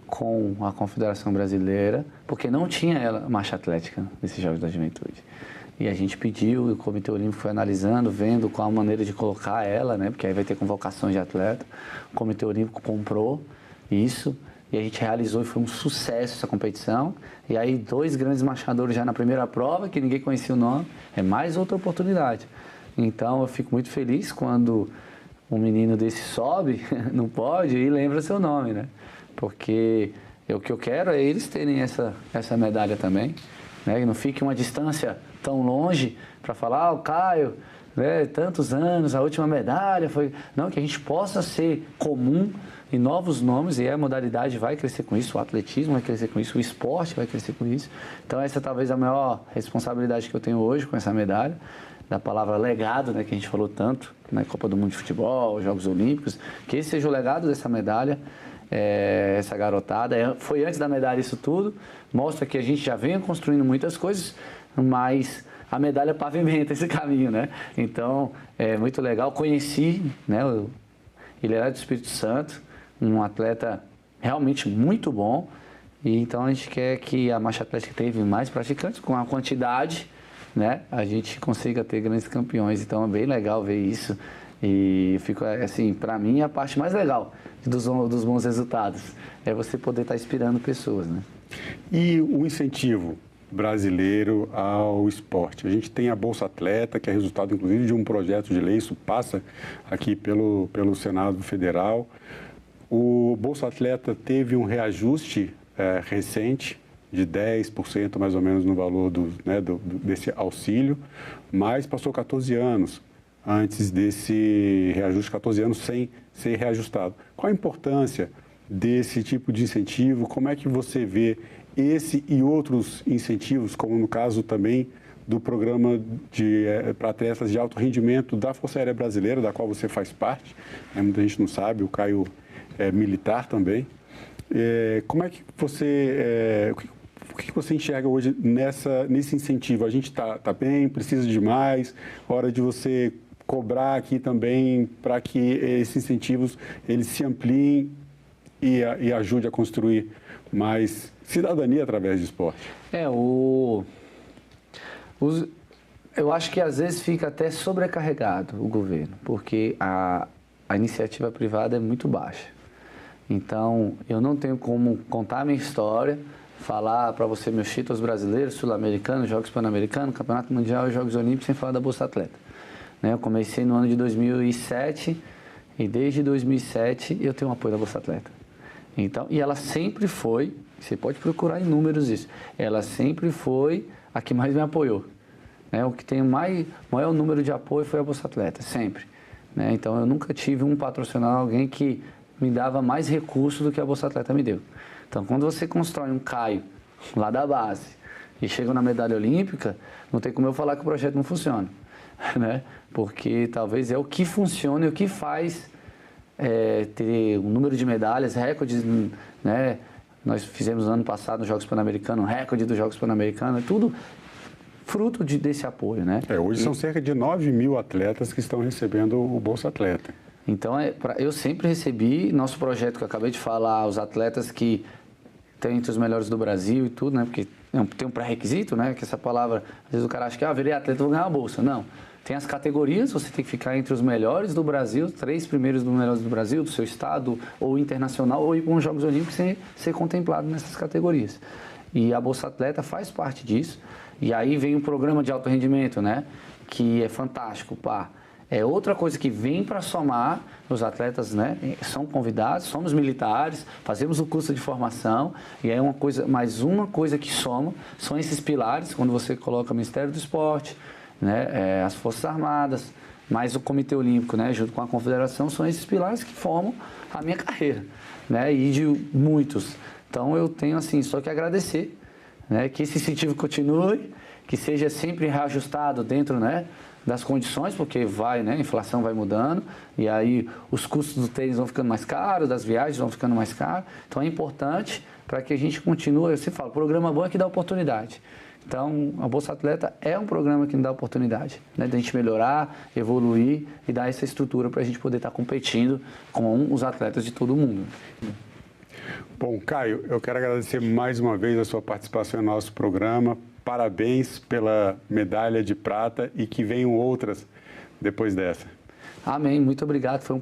com a Confederação Brasileira, porque não tinha marcha atlética nesses Jogos da Juventude. E a gente pediu, o Comitê Olímpico foi analisando, vendo qual a maneira de colocar ela, né? Porque aí vai ter convocações de atleta. O Comitê Olímpico comprou isso e a gente realizou e foi um sucesso essa competição. E aí 2 grandes marchadores já na primeira prova, que ninguém conhecia o nome, é mais outra oportunidade. Então, eu fico muito feliz quando um menino desse sobe no pódio e lembra seu nome, né? Porque o que eu quero é eles terem essa medalha também, né? E não fique uma distância tão longe para falar, o Caio, né, tantos anos, a última medalha foi... Não, que a gente possa ser comum e novos nomes, e a modalidade vai crescer com isso, o atletismo vai crescer com isso, o esporte vai crescer com isso. Então, essa é talvez a maior responsabilidade que eu tenho hoje com essa medalha. Da palavra legado, né, que a gente falou tanto, na Copa do Mundo de Futebol, Jogos Olímpicos, que esse seja o legado dessa medalha, essa garotada. Foi antes da medalha isso tudo, mostra que a gente já vem construindo muitas coisas, mas a medalha pavimenta esse caminho, né? Então, é muito legal. Conheci, né, ele era do Espírito Santo, um atleta realmente muito bom, e então a gente quer que a marcha atlética tenha mais praticantes, com a quantidade, né, a gente consiga ter grandes campeões. Então é bem legal ver isso e fico assim, para mim a parte mais legal dos bons resultados é você poder estar inspirando pessoas, né? E o incentivo brasileiro ao esporte? A gente tem a Bolsa Atleta, que é resultado inclusive de um projeto de lei, isso passa aqui pelo Senado Federal. O Bolsa Atleta teve um reajuste recente de 10% mais ou menos no valor desse auxílio, mas passou 14 anos antes desse reajuste, 14 anos sem ser reajustado. Qual a importância desse tipo de incentivo? Como é que você vê esse e outros incentivos, como no caso também do programa para atletas de alto rendimento da Força Aérea Brasileira, da qual você faz parte? Muita gente não sabe, o Caio é militar também. Como é que você... o que você enxerga hoje nesse incentivo? A gente está bem, precisa de mais, hora de você cobrar aqui também para que esses incentivos eles se ampliem e ajude a construir mais cidadania através do esporte. Eu acho que às vezes fica até sobrecarregado o governo, porque a iniciativa privada é muito baixa. Então, eu não tenho como contar a minha história, falar para você meus títulos brasileiros, sul-americanos, Jogos Pan-Americanos, Campeonato Mundial e Jogos Olímpicos, sem falar da Bolsa Atleta. Eu comecei no ano de 2007 e desde 2007 eu tenho um apoio da Bolsa Atleta. Então, e ela sempre foi, você pode procurar em números isso, ela sempre foi a que mais me apoiou. O que tem maior número de apoio foi a Bolsa Atleta, sempre. Então, eu nunca tive um patrocinador, alguém que me dava mais recursos do que a Bolsa Atleta me deu. Então, quando você constrói um Caio lá da base e chega na medalha olímpica, não tem como eu falar que o projeto não funciona, Porque talvez é o que funciona e o que faz ter um número de medalhas, recordes, Nós fizemos no ano passado nos Jogos Pan-Americanos, recorde dos Jogos Pan-Americanos, tudo fruto desse apoio, Hoje são cerca de 9 mil atletas que estão recebendo o Bolsa Atleta. Então, eu sempre recebi, nosso projeto que eu acabei de falar, os atletas que estão entre os melhores do Brasil e tudo, Porque tem um pré-requisito, Que essa palavra, às vezes o cara acha que, virei atleta, vou ganhar uma bolsa. Não. Tem as categorias, você tem que ficar entre os melhores do Brasil, 3 primeiros dos melhores do Brasil, do seu estado, ou internacional, ou ir para os Jogos Olímpicos sem ser contemplado nessas categorias. E a Bolsa Atleta faz parte disso. E aí vem um programa de alto rendimento, Que é fantástico, É outra coisa que vem para somar, os atletas são convidados, somos militares, fazemos o curso de formação, e é mais uma coisa que soma, são esses pilares, quando você coloca o Ministério do Esporte, as Forças Armadas, mais o Comitê Olímpico, junto com a Confederação, são esses pilares que formam a minha carreira, e de muitos. Então eu tenho só que agradecer, que esse incentivo continue, que seja sempre reajustado dentro, das condições, porque a inflação vai mudando, e aí os custos do tênis vão ficando mais caros, das viagens vão ficando mais caros. Então é importante para que a gente continue, eu sempre falo, programa bom é que dá oportunidade. Então, a Bolsa Atleta é um programa que nos dá oportunidade, de a gente melhorar, evoluir e dar essa estrutura para a gente poder estar competindo com os atletas de todo mundo. Bom, Caio, eu quero agradecer mais uma vez a sua participação no nosso programa. Parabéns pela medalha de prata e que venham outras depois dessa. Amém, muito obrigado. Foi um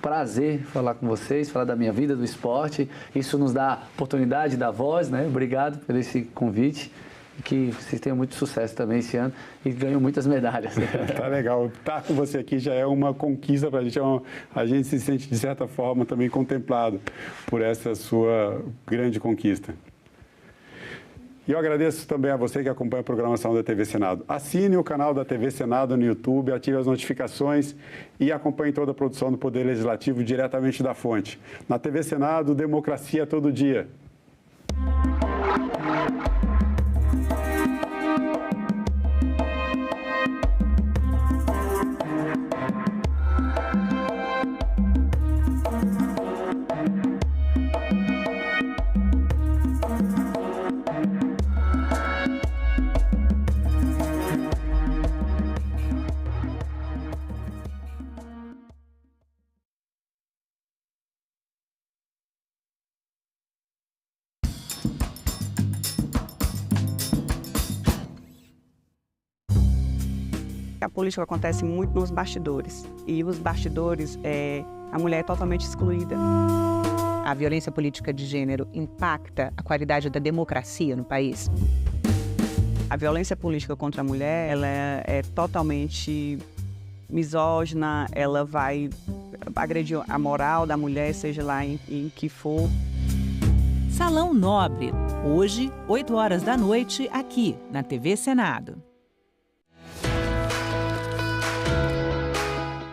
prazer falar com vocês, falar da minha vida, do esporte. Isso nos dá oportunidade, dá voz, Obrigado por esse convite. E que vocês tenham muito sucesso também esse ano e ganham muitas medalhas. Tá legal. Estar com você aqui já é uma conquista para a gente. A gente se sente, de certa forma, também contemplado por essa sua grande conquista. E eu agradeço também a você que acompanha a programação da TV Senado. Assine o canal da TV Senado no YouTube, ative as notificações e acompanhe toda a produção do Poder Legislativo diretamente da fonte. Na TV Senado, democracia todo dia. A política acontece muito nos bastidores. E os bastidores, a mulher é totalmente excluída. A violência política de gênero impacta a qualidade da democracia no país? A violência política contra a mulher, ela é totalmente misógina, ela vai agredir a moral da mulher, seja lá em que for. Salão Nobre, hoje, 8 horas da noite, aqui na TV Senado.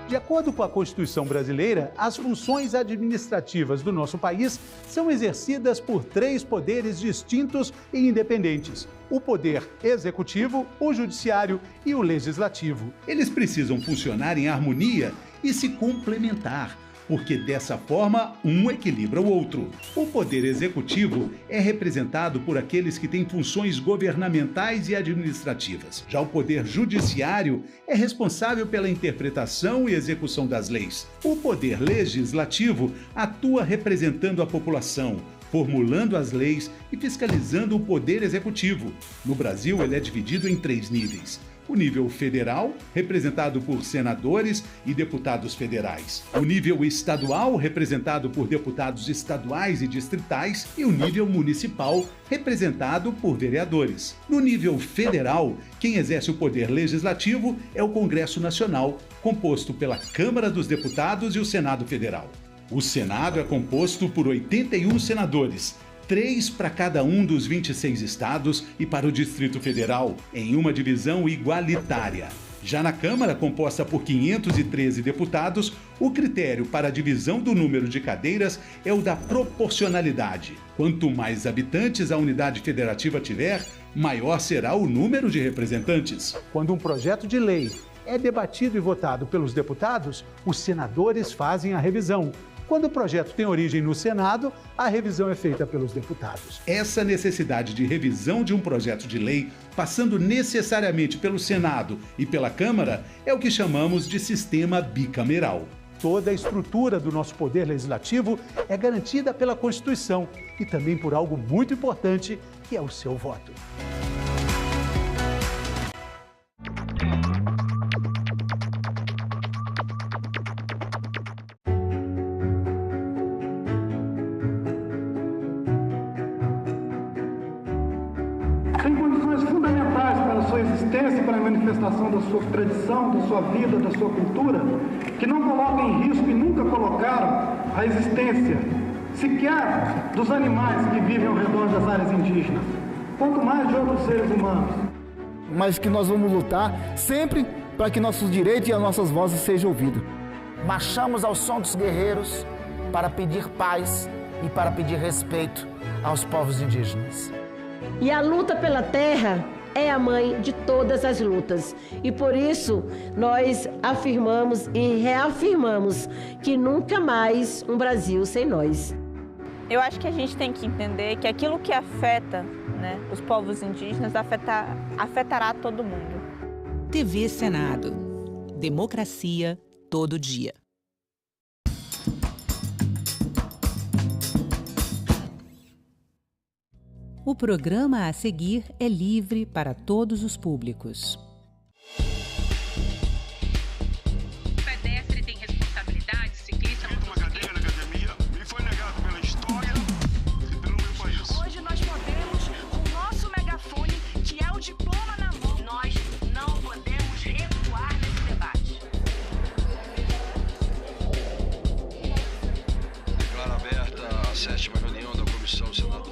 De acordo com a Constituição brasileira, as funções administrativas do nosso país são exercidas por 3 poderes distintos e independentes: o poder executivo, o judiciário e o legislativo. Eles precisam funcionar em harmonia e se complementar, porque dessa forma um equilibra o outro. O poder executivo é representado por aqueles que têm funções governamentais e administrativas. Já o poder judiciário é responsável pela interpretação e execução das leis. O poder legislativo atua representando a população, formulando as leis e fiscalizando o poder executivo. No Brasil, ele é dividido em 3 níveis. O nível federal, representado por senadores e deputados federais. O nível estadual, representado por deputados estaduais e distritais. E o nível municipal, representado por vereadores. No nível federal, quem exerce o poder legislativo é o Congresso Nacional, composto pela Câmara dos Deputados e o Senado Federal. O Senado é composto por 81 senadores, 3 para cada um dos 26 estados e para o Distrito Federal, em uma divisão igualitária. Já na Câmara, composta por 513 deputados, o critério para a divisão do número de cadeiras é o da proporcionalidade. Quanto mais habitantes a unidade federativa tiver, maior será o número de representantes. Quando um projeto de lei é debatido e votado pelos deputados, os senadores fazem a revisão. Quando o projeto tem origem no Senado, a revisão é feita pelos deputados. Essa necessidade de revisão de um projeto de lei, passando necessariamente pelo Senado e pela Câmara, é o que chamamos de sistema bicameral. Toda a estrutura do nosso poder legislativo é garantida pela Constituição e também por algo muito importante, que é o seu voto. Tem condições fundamentais para a sua existência e para a manifestação da sua tradição, da sua vida, da sua cultura, que não colocam em risco e nunca colocaram a existência sequer dos animais que vivem ao redor das áreas indígenas, quanto mais de outros seres humanos. Mas que nós vamos lutar sempre para que nossos direitos e as nossas vozes sejam ouvidos. Marchamos ao som dos guerreiros para pedir paz e para pedir respeito aos povos indígenas. E a luta pela terra é a mãe de todas as lutas. E por isso nós afirmamos e reafirmamos que nunca mais um Brasil sem nós. Eu acho que a gente tem que entender que aquilo que afeta, os povos indígenas afetará todo mundo. TV Senado. Democracia todo dia. O programa a seguir é livre para todos os públicos. O pedestre tem responsabilidade, ciclista... Uma cadeira na academia me foi negado pela história e pelo meu país. Hoje nós podemos, com o nosso megafone, que é o diploma na mão, nós não podemos recuar nesse debate. Declaro aberta a 7ª reunião da Comissão Senado.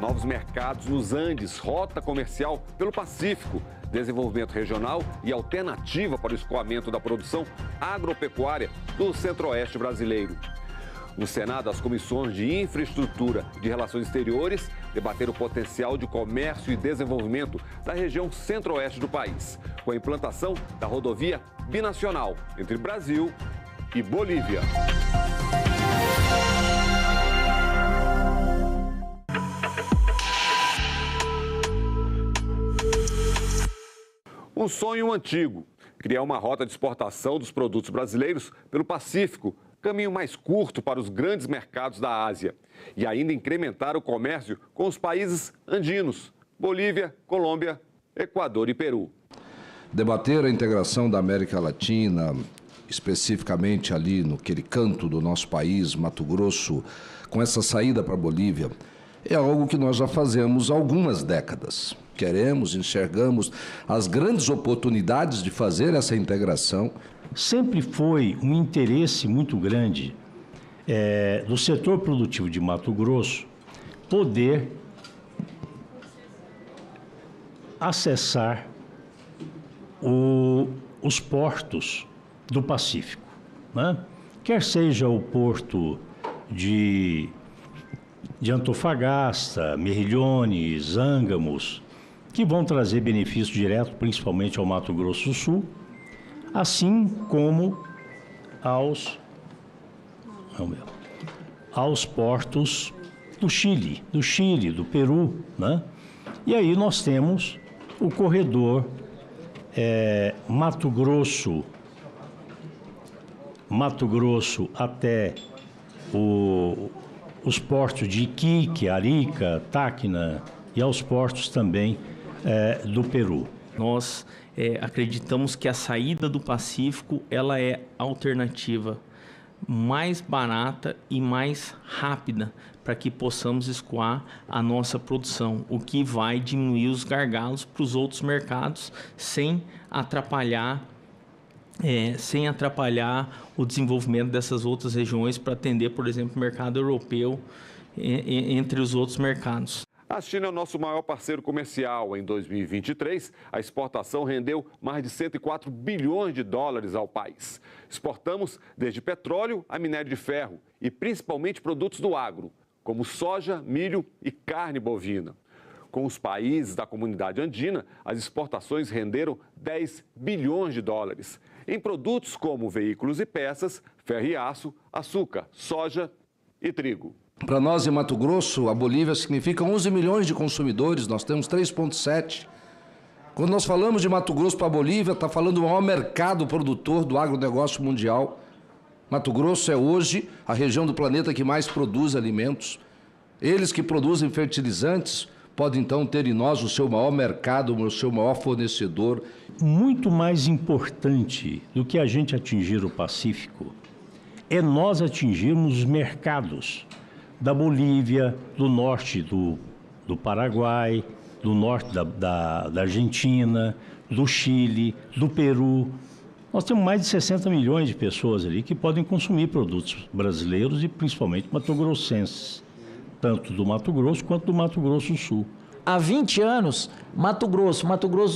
Novos mercados nos Andes, rota comercial pelo Pacífico, desenvolvimento regional e alternativa para o escoamento da produção agropecuária do Centro-Oeste brasileiro. No Senado, as comissões de Infraestrutura e de Relações Exteriores debateram o potencial de comércio e desenvolvimento da região Centro-Oeste do país, com a implantação da rodovia binacional entre Brasil e Bolívia. Um sonho antigo, criar uma rota de exportação dos produtos brasileiros pelo Pacífico, caminho mais curto para os grandes mercados da Ásia, e ainda incrementar o comércio com os países andinos, Bolívia, Colômbia, Equador e Peru. Debater a integração da América Latina, especificamente ali naquele canto do nosso país, Mato Grosso, com essa saída para a Bolívia, é algo que nós já fazemos há algumas décadas. Queremos, enxergamos as grandes oportunidades de fazer essa integração. Sempre foi um interesse muito grande do setor produtivo de Mato Grosso poder acessar os portos do Pacífico, né? Quer seja o porto de Antofagasta, Merrilhões, Zângamos, que vão trazer benefício direto, principalmente ao Mato Grosso do Sul, assim como aos portos do Chile, do Peru, né? E aí nós temos o corredor Mato Grosso até os portos de Iquique, Arica, Tacna e aos portos também do Peru. Nós acreditamos que a saída do Pacífico ela é a alternativa mais barata e mais rápida para que possamos escoar a nossa produção, o que vai diminuir os gargalos para os outros mercados sem atrapalhar sem atrapalhar o desenvolvimento dessas outras regiões para atender, por exemplo, o mercado europeu, entre os outros mercados. A China é o nosso maior parceiro comercial. Em 2023, a exportação rendeu mais de 104 bilhões de dólares ao país. Exportamos desde petróleo a minério de ferro e principalmente produtos do agro, como soja, milho e carne bovina. Com os países da comunidade andina, as exportações renderam 10 bilhões de dólares em produtos como veículos e peças, ferro e aço, açúcar, soja e trigo. Para nós, em Mato Grosso, a Bolívia significa 11 milhões de consumidores, nós temos 3,7. Quando nós falamos de Mato Grosso para a Bolívia, está falando do maior mercado produtor do agronegócio mundial. Mato Grosso é hoje a região do planeta que mais produz alimentos. Eles que produzem fertilizantes podem então ter em nós o seu maior mercado, o seu maior fornecedor. Muito mais importante do que a gente atingir o Pacífico é nós atingirmos os mercados da Bolívia, do norte do Paraguai, do norte da Argentina, do Chile, do Peru. Nós temos mais de 60 milhões de pessoas ali que podem consumir produtos brasileiros e principalmente mato-grossenses, tanto do Mato Grosso quanto do Mato Grosso do Sul. Há 20 anos, Mato Grosso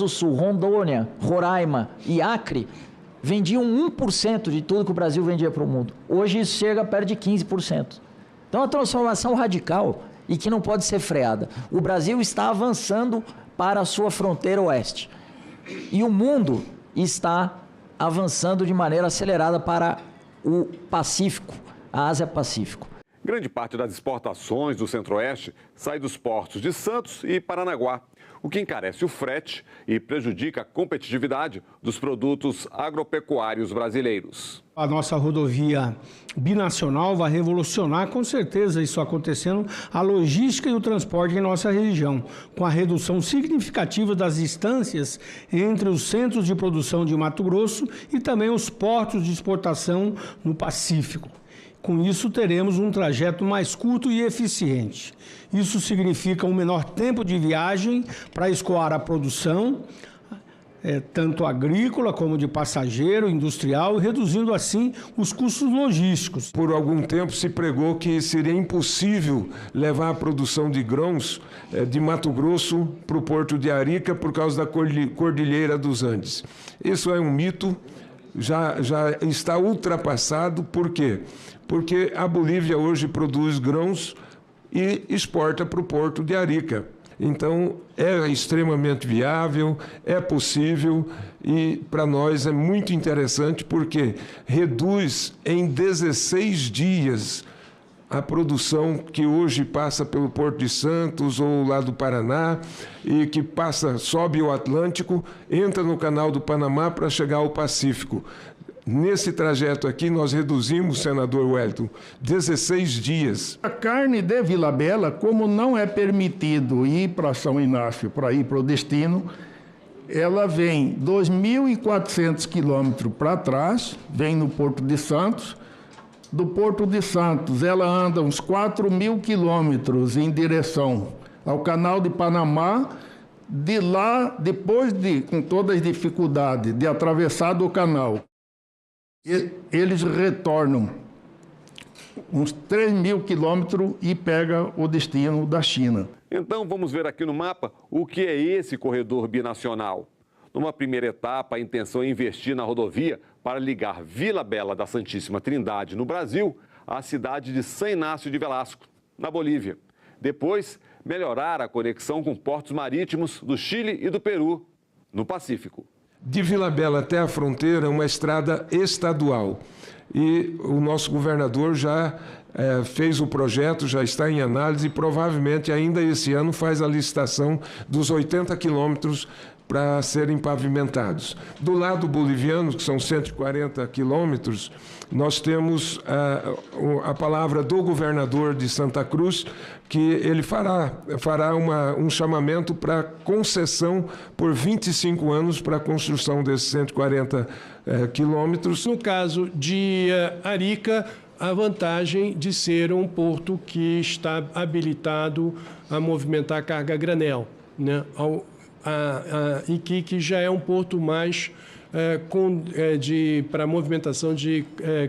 do Sul, Rondônia, Roraima e Acre vendiam 1% de tudo que o Brasil vendia para o mundo. Hoje isso chega perto de 15%. Então, é uma transformação radical e que não pode ser freada. O Brasil está avançando para a sua fronteira oeste. E o mundo está avançando de maneira acelerada para o Pacífico, a Ásia-Pacífico. Grande parte das exportações do Centro-Oeste sai dos portos de Santos e Paranaguá, o que encarece o frete e prejudica a competitividade dos produtos agropecuários brasileiros. A nossa rodovia binacional vai revolucionar, com certeza isso acontecendo, a logística e o transporte em nossa região, com a redução significativa das distâncias entre os centros de produção de Mato Grosso e também os portos de exportação no Pacífico. Com isso, teremos um trajeto mais curto e eficiente. Isso significa um menor tempo de viagem para escoar a produção, tanto agrícola como de passageiro, industrial, reduzindo assim os custos logísticos. Por algum tempo se pregou que seria impossível levar a produção de grãos de Mato Grosso para o Porto de Arica por causa da Cordilheira dos Andes. Isso é um mito, já está ultrapassado. Por quê? Porque a Bolívia hoje produz grãos e exporta para o Porto de Arica. Então, é extremamente viável, é possível e para nós é muito interessante porque reduz em 16 dias a produção que hoje passa pelo Porto de Santos ou lá do Paraná e que sobe o Atlântico, entra no Canal do Panamá para chegar ao Pacífico. Nesse trajeto aqui, nós reduzimos, senador Wellington, 16 dias. A carne de Vila Bela, como não é permitido ir para São Inácio, para ir para o destino, ela vem 2.400 quilômetros para trás, vem no Porto de Santos. Do Porto de Santos, ela anda uns 4.000 quilômetros em direção ao Canal de Panamá. De lá, depois com todas as dificuldades de atravessar do canal, eles retornam uns 3.000 quilômetros e pega o destino da China. Então vamos ver aqui no mapa o que é esse corredor binacional. Numa primeira etapa, a intenção é investir na rodovia para ligar Vila Bela da Santíssima Trindade, no Brasil, à cidade de San Inácio de Velasco, na Bolívia. Depois, melhorar a conexão com portos marítimos do Chile e do Peru, no Pacífico. De Vila Bela até a fronteira, uma estrada estadual. E o nosso governador já fez o projeto, já está em análise e provavelmente ainda esse ano faz a licitação dos 80 quilômetros para serem pavimentados. Do lado boliviano, que são 140 quilômetros, nós temos a palavra do governador de Santa Cruz, que ele fará um chamamento para concessão por 25 anos para a construção desses 140 quilômetros. No caso de Arica, a vantagem de ser um porto que está habilitado a movimentar carga a granel, né? A Iquique já é um porto mais para movimentação de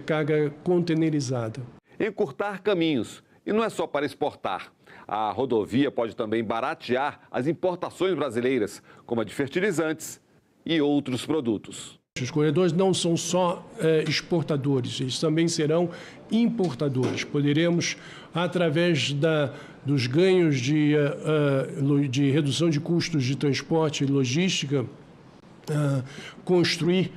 carga containerizada. Encurtar caminhos. E não é só para exportar. A rodovia pode também baratear as importações brasileiras, como a de fertilizantes e outros produtos. Os corredores não são só exportadores, eles também serão importadores. Poderemos, através dos ganhos de redução de custos de transporte e logística, construir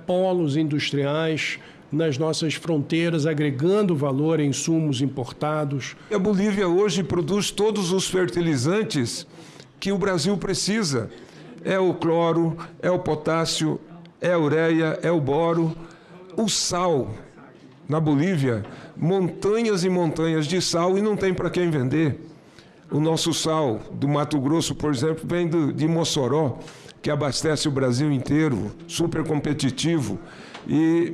polos industriais nas nossas fronteiras, agregando valor em insumos importados. A Bolívia hoje produz todos os fertilizantes que o Brasil precisa. É o cloro, é o potássio, é a ureia, é o boro, o sal. Na Bolívia, montanhas e montanhas de sal e não tem para quem vender. O nosso sal do Mato Grosso, por exemplo, vem de Mossoró, que abastece o Brasil inteiro, super competitivo, e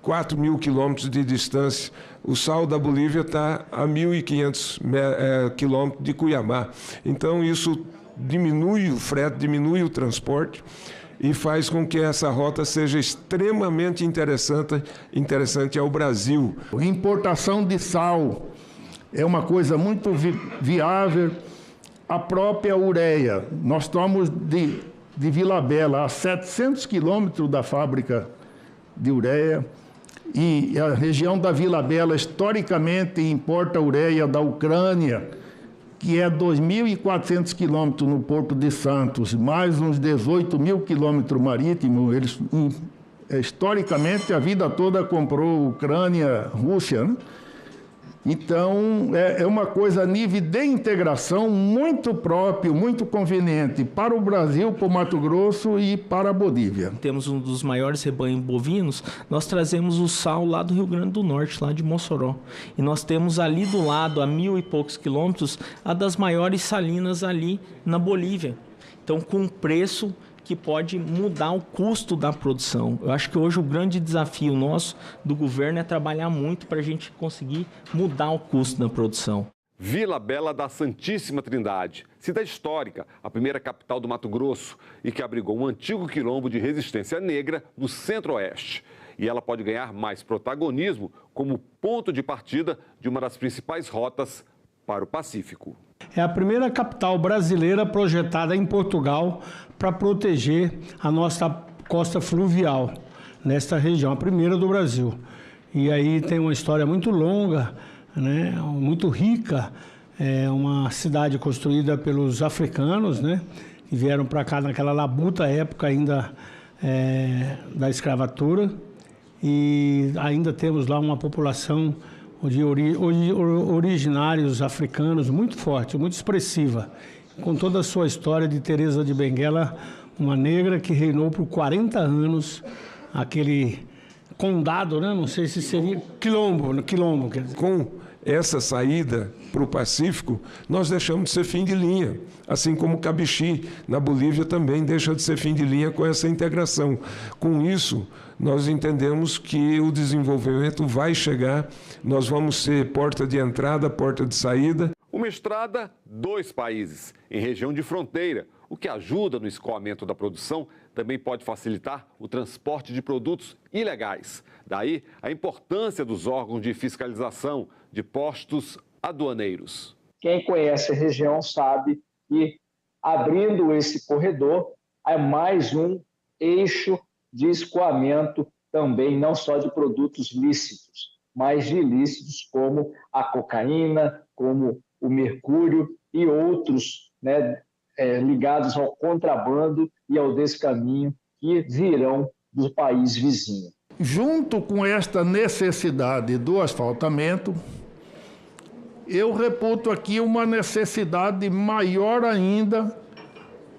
4.000 quilômetros de distância. O sal da Bolívia está a 1.500 quilômetros de Cuiabá. Então, isso diminui o frete, diminui o transporte e faz com que essa rota seja extremamente interessante ao Brasil. A importação de sal é uma coisa muito viável. A própria ureia, nós estamos de Vila Bela, a 700 quilômetros da fábrica de ureia, e a região da Vila Bela, historicamente, importa ureia da Ucrânia, que é 2.400 quilômetros no Porto de Santos, mais uns 18.000 quilômetros marítimos. Eles, historicamente, a vida toda comprou Ucrânia, Rússia, né? Então, é uma coisa a nível de integração muito próprio, muito conveniente para o Brasil, para o Mato Grosso e para a Bolívia. Temos um dos maiores rebanhos bovinos, nós trazemos o sal lá do Rio Grande do Norte, lá de Mossoró. E nós temos ali do lado, a 1.000 e poucos quilômetros, a das maiores salinas ali na Bolívia. Então, com preço que pode mudar o custo da produção. Eu acho que hoje o grande desafio nosso do governo é trabalhar muito para a gente conseguir mudar o custo da produção. Vila Bela da Santíssima Trindade, cidade histórica, a primeira capital do Mato Grosso e que abrigou um antigo quilombo de resistência negra no centro-oeste. E ela pode ganhar mais protagonismo como ponto de partida de uma das principais rotas para o Pacífico. É a primeira capital brasileira projetada em Portugal para proteger a nossa costa fluvial nesta região, a primeira do Brasil. E aí tem uma história muito longa, né, muito rica. É uma cidade construída pelos africanos, né, que vieram para cá naquela labuta época ainda da escravatura. E ainda temos lá uma população de originários africanos muito forte, muito expressiva, com toda a sua história de Teresa de Benguela, uma negra que reinou por 40 anos, aquele condado, né? Não sei se seria quilombo. Quer dizer. Com essa saída para o Pacífico, nós deixamos de ser fim de linha, assim como Cabixi, na Bolívia, também deixa de ser fim de linha com essa integração. Com isso, nós entendemos que o desenvolvimento vai chegar, nós vamos ser porta de entrada, porta de saída. Uma estrada, 2 países, em região de fronteira, o que ajuda no escoamento da produção, também pode facilitar o transporte de produtos ilegais. Daí, a importância dos órgãos de fiscalização de postos aduaneiros. Quem conhece a região sabe que, abrindo esse corredor, é mais um eixo de escoamento também, não só de produtos lícitos, mas de ilícitos como a cocaína, como o mercúrio e outros, né, ligados ao contrabando e ao descaminho que virão do país vizinho. Junto com esta necessidade do asfaltamento, eu reputo aqui uma necessidade maior ainda,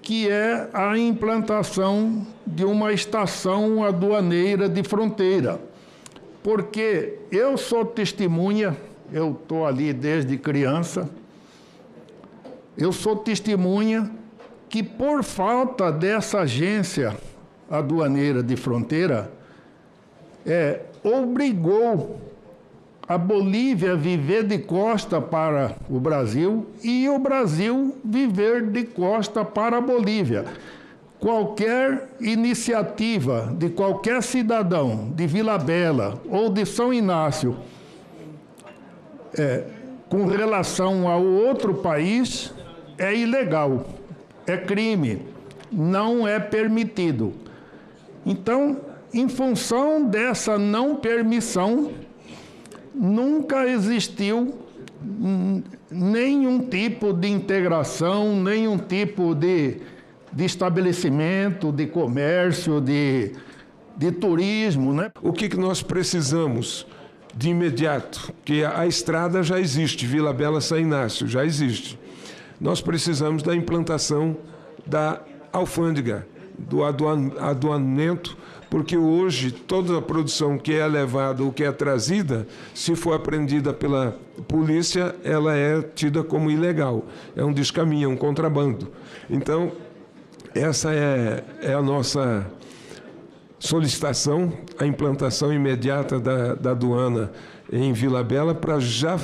que é a implantação de uma estação aduaneira de fronteira. Porque eu sou testemunha, eu estou ali desde criança, eu sou testemunha que por falta dessa agência aduaneira de fronteira, obrigou a Bolívia viver de costa para o Brasil e o Brasil viver de costa para a Bolívia. qualquer iniciativa de qualquer cidadão de Vila Bela ou de São Inácio com relação ao outro país é ilegal, é crime, não é permitido. Então, em função dessa não permissão, nunca existiu nenhum tipo de integração, nenhum tipo de estabelecimento, de comércio, de turismo, né? O que nós precisamos de imediato? Que a estrada já existe, Vila Bela São Inácio já existe. Nós precisamos da implantação da alfândega, do aduanamento, porque hoje toda a produção que é levada ou que é trazida, se for apreendida pela polícia, ela é tida como ilegal. É um descaminho, é um contrabando. Então, essa é a nossa solicitação, a implantação imediata da aduana em Vila Bela, para já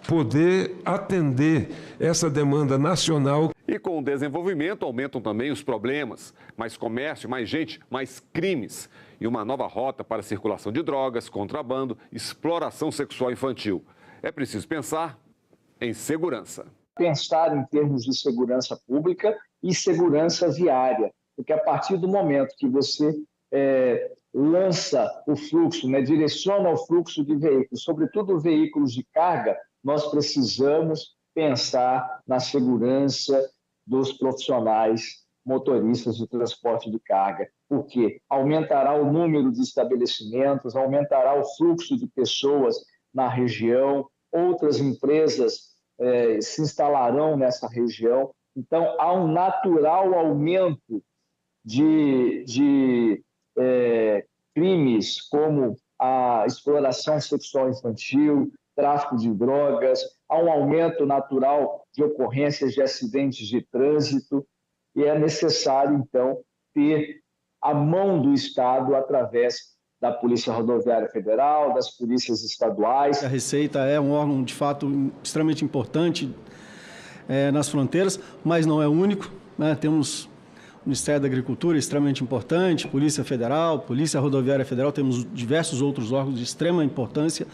poder atender essa demanda nacional. E com o desenvolvimento aumentam também os problemas. Mais comércio, mais gente, mais crimes. E uma nova rota para a circulação de drogas, contrabando, exploração sexual infantil. É preciso pensar em segurança. Pensar em termos de segurança pública e segurança viária. Porque a partir do momento que você lança o fluxo, né, direciona o fluxo de veículos, sobretudo veículos de carga, nós precisamos pensar na segurança dos profissionais motoristas de transporte de carga, porque aumentará o número de estabelecimentos, aumentará o fluxo de pessoas na região, outras empresas se instalarão nessa região. Então, há um natural aumento de crimes como a exploração sexual infantil, tráfico de drogas, há um aumento natural de ocorrências de acidentes de trânsito e é necessário, então, ter a mão do Estado através da Polícia Rodoviária Federal, das polícias estaduais. A Receita é um órgão, de fato, extremamente importante nas fronteiras, mas não é o único, né? Temos o Ministério da Agricultura, extremamente importante, Polícia Federal, Polícia Rodoviária Federal, temos diversos outros órgãos de extrema importância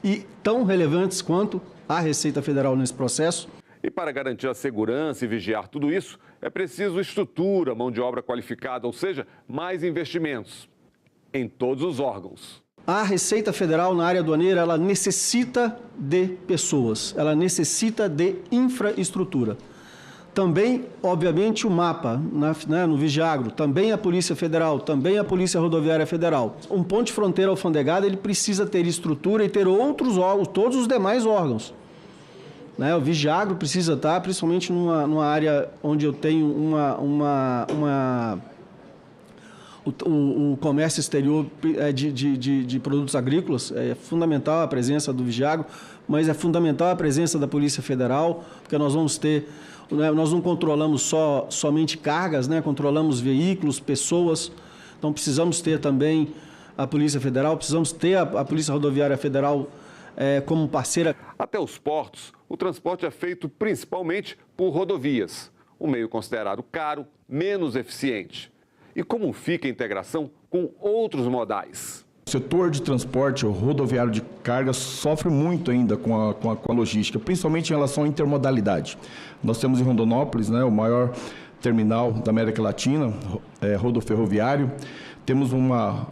e tão relevantes quanto a Receita Federal nesse processo. E para garantir a segurança e vigiar tudo isso, é preciso estrutura, mão de obra qualificada, ou seja, mais investimentos em todos os órgãos. A Receita Federal na área aduaneira, ela necessita de pessoas, ela necessita de infraestrutura. Também, obviamente, o MAPA, no Vigiagro, também a Polícia Federal, também a Polícia Rodoviária Federal. Um ponto de fronteira alfandegado, ele precisa ter estrutura e ter outros órgãos, todos os demais órgãos. O Vigiagro precisa estar, principalmente numa área onde eu tenho o comércio exterior de produtos agrícolas. É fundamental a presença do Vigiagro, mas é fundamental a presença da Polícia Federal, porque nós vamos ter... Nós não controlamos somente cargas, né? Controlamos veículos, pessoas. Então, precisamos ter também a Polícia Federal, precisamos ter a Polícia Rodoviária Federal como parceira. Até os portos, o transporte é feito principalmente por rodovias, um meio considerado caro, menos eficiente. E como fica a integração com outros modais? O setor de transporte rodoviário de carga sofre muito ainda com a logística, principalmente em relação à intermodalidade. Nós temos em Rondonópolis, o maior terminal da América Latina, rodoferroviário. Temos uma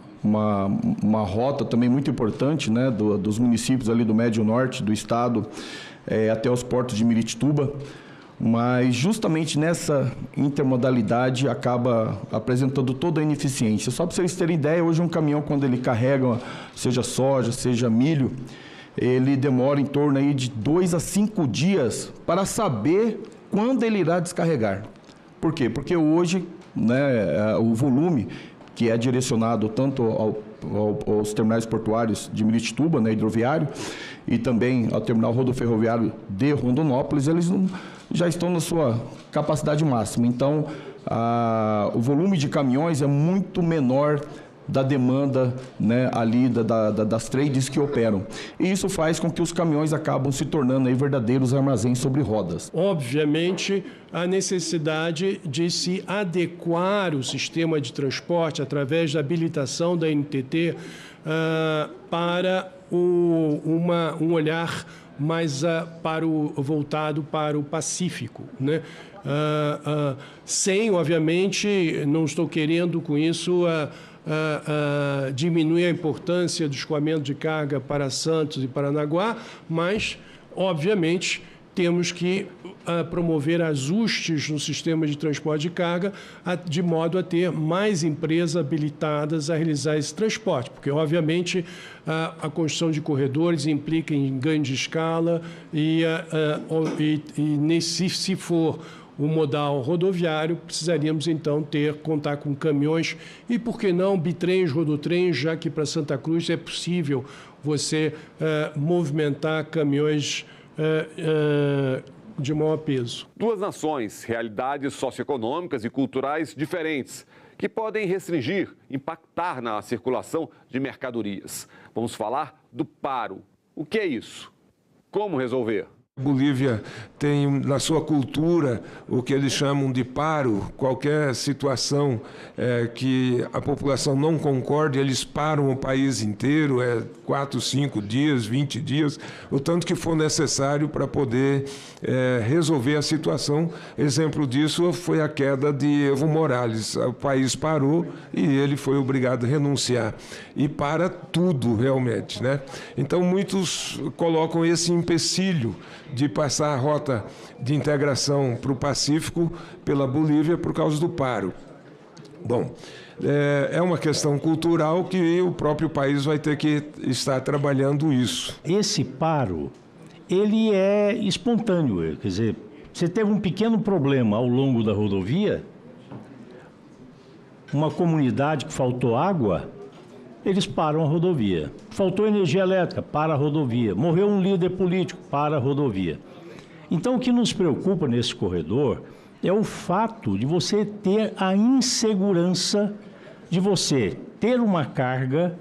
rota também muito importante, dos municípios ali do Médio Norte do estado até os portos de Miritituba. Mas justamente nessa intermodalidade acaba apresentando toda a ineficiência. Só para vocês terem ideia, hoje um caminhão, quando ele carrega, seja soja, seja milho, ele demora em torno aí de 2 a 5 dias para saber quando ele irá descarregar. Por quê? Porque hoje o volume que é direcionado tanto aos terminais portuários de Miritituba, hidroviário, e também ao terminal rodoferroviário de Rondonópolis, eles já estão na sua capacidade máxima. Então, o volume de caminhões é muito menor da demanda, né, ali das trades que operam. E isso faz com que os caminhões acabam se tornando aí verdadeiros armazéns sobre rodas. Obviamente, a necessidade de se adequar o sistema de transporte através da habilitação da NTT para um olhar mais voltado para o Pacífico, né? Sem, obviamente, não estou querendo com isso diminuir a importância do escoamento de carga para Santos e Paranaguá, mas, obviamente, temos que promover ajustes no sistema de transporte de carga de modo a ter mais empresas habilitadas a realizar esse transporte, porque, obviamente, a construção de corredores implica em ganho de escala se for o modal rodoviário, precisaríamos então contar com caminhões e, por que não, bitrens, rodotrens, já que para Santa Cruz é possível você movimentar caminhões de maior peso. Duas nações, realidades socioeconômicas e culturais diferentes, que podem restringir, impactar na circulação de mercadorias. Vamos falar do paro. O que é isso? Como resolver? Bolívia tem na sua cultura o que eles chamam de paro. Qualquer situação que a população não concorde, eles param o país inteiro, 4, 5 dias, 20 dias, o tanto que for necessário para poder resolver a situação. Exemplo disso foi a queda de Evo Morales. O país parou e ele foi obrigado a renunciar. E para tudo, realmente, né? Então, muitos colocam esse empecilho de passar a rota de integração para o Pacífico pela Bolívia por causa do paro. Bom, é uma questão cultural que o próprio país vai ter que estar trabalhando isso. Esse paro, ele é espontâneo, quer dizer, você teve um pequeno problema ao longo da rodovia, uma comunidade que faltou água, eles param a rodovia. Faltou energia elétrica, para a rodovia. Morreu um líder político, para a rodovia. Então, o que nos preocupa nesse corredor é o fato de você ter a insegurança de você ter uma carga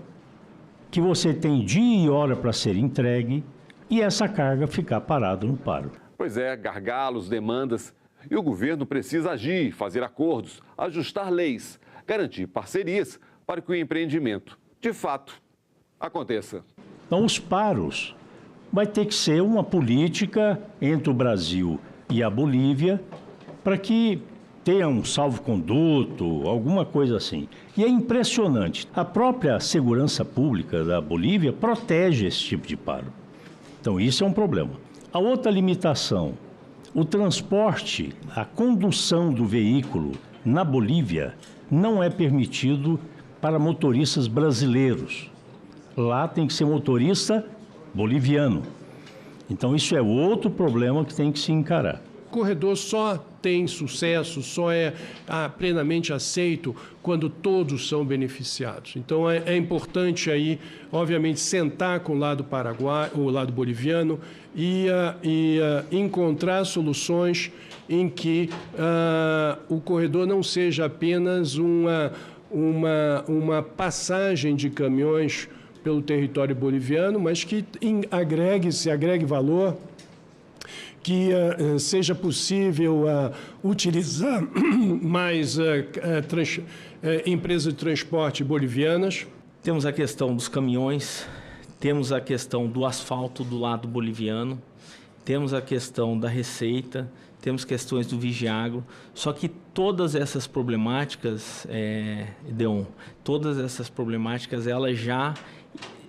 que você tem dia e hora para ser entregue e essa carga ficar parada no paro. Pois é, gargalos, demandas. E o governo precisa agir, fazer acordos, ajustar leis, garantir parcerias para que o empreendimento, de fato, aconteça. Então, os paros vai ter que ser uma política entre o Brasil e a Bolívia para que tenha um salvo-conduto, alguma coisa assim. E é impressionante, a própria segurança pública da Bolívia protege esse tipo de paro. Então, isso é um problema. A outra limitação, o transporte, a condução do veículo na Bolívia não é permitido para motoristas brasileiros. Lá tem que ser motorista boliviano. Então, isso é outro problema que tem que se encarar. O corredor só tem sucesso, só é plenamente aceito quando todos são beneficiados. Então, é importante aí, obviamente, sentar com o lado paraguaio, o lado boliviano e encontrar soluções em que o corredor não seja apenas uma passagem de caminhões pelo território boliviano, mas que se agregue valor, que seja possível utilizar mais empresas de transporte bolivianas. Temos a questão dos caminhões, temos a questão do asfalto do lado boliviano, temos a questão da receita, temos questões do Vigiagro, só que todas essas problemáticas, todas essas problemáticas, elas já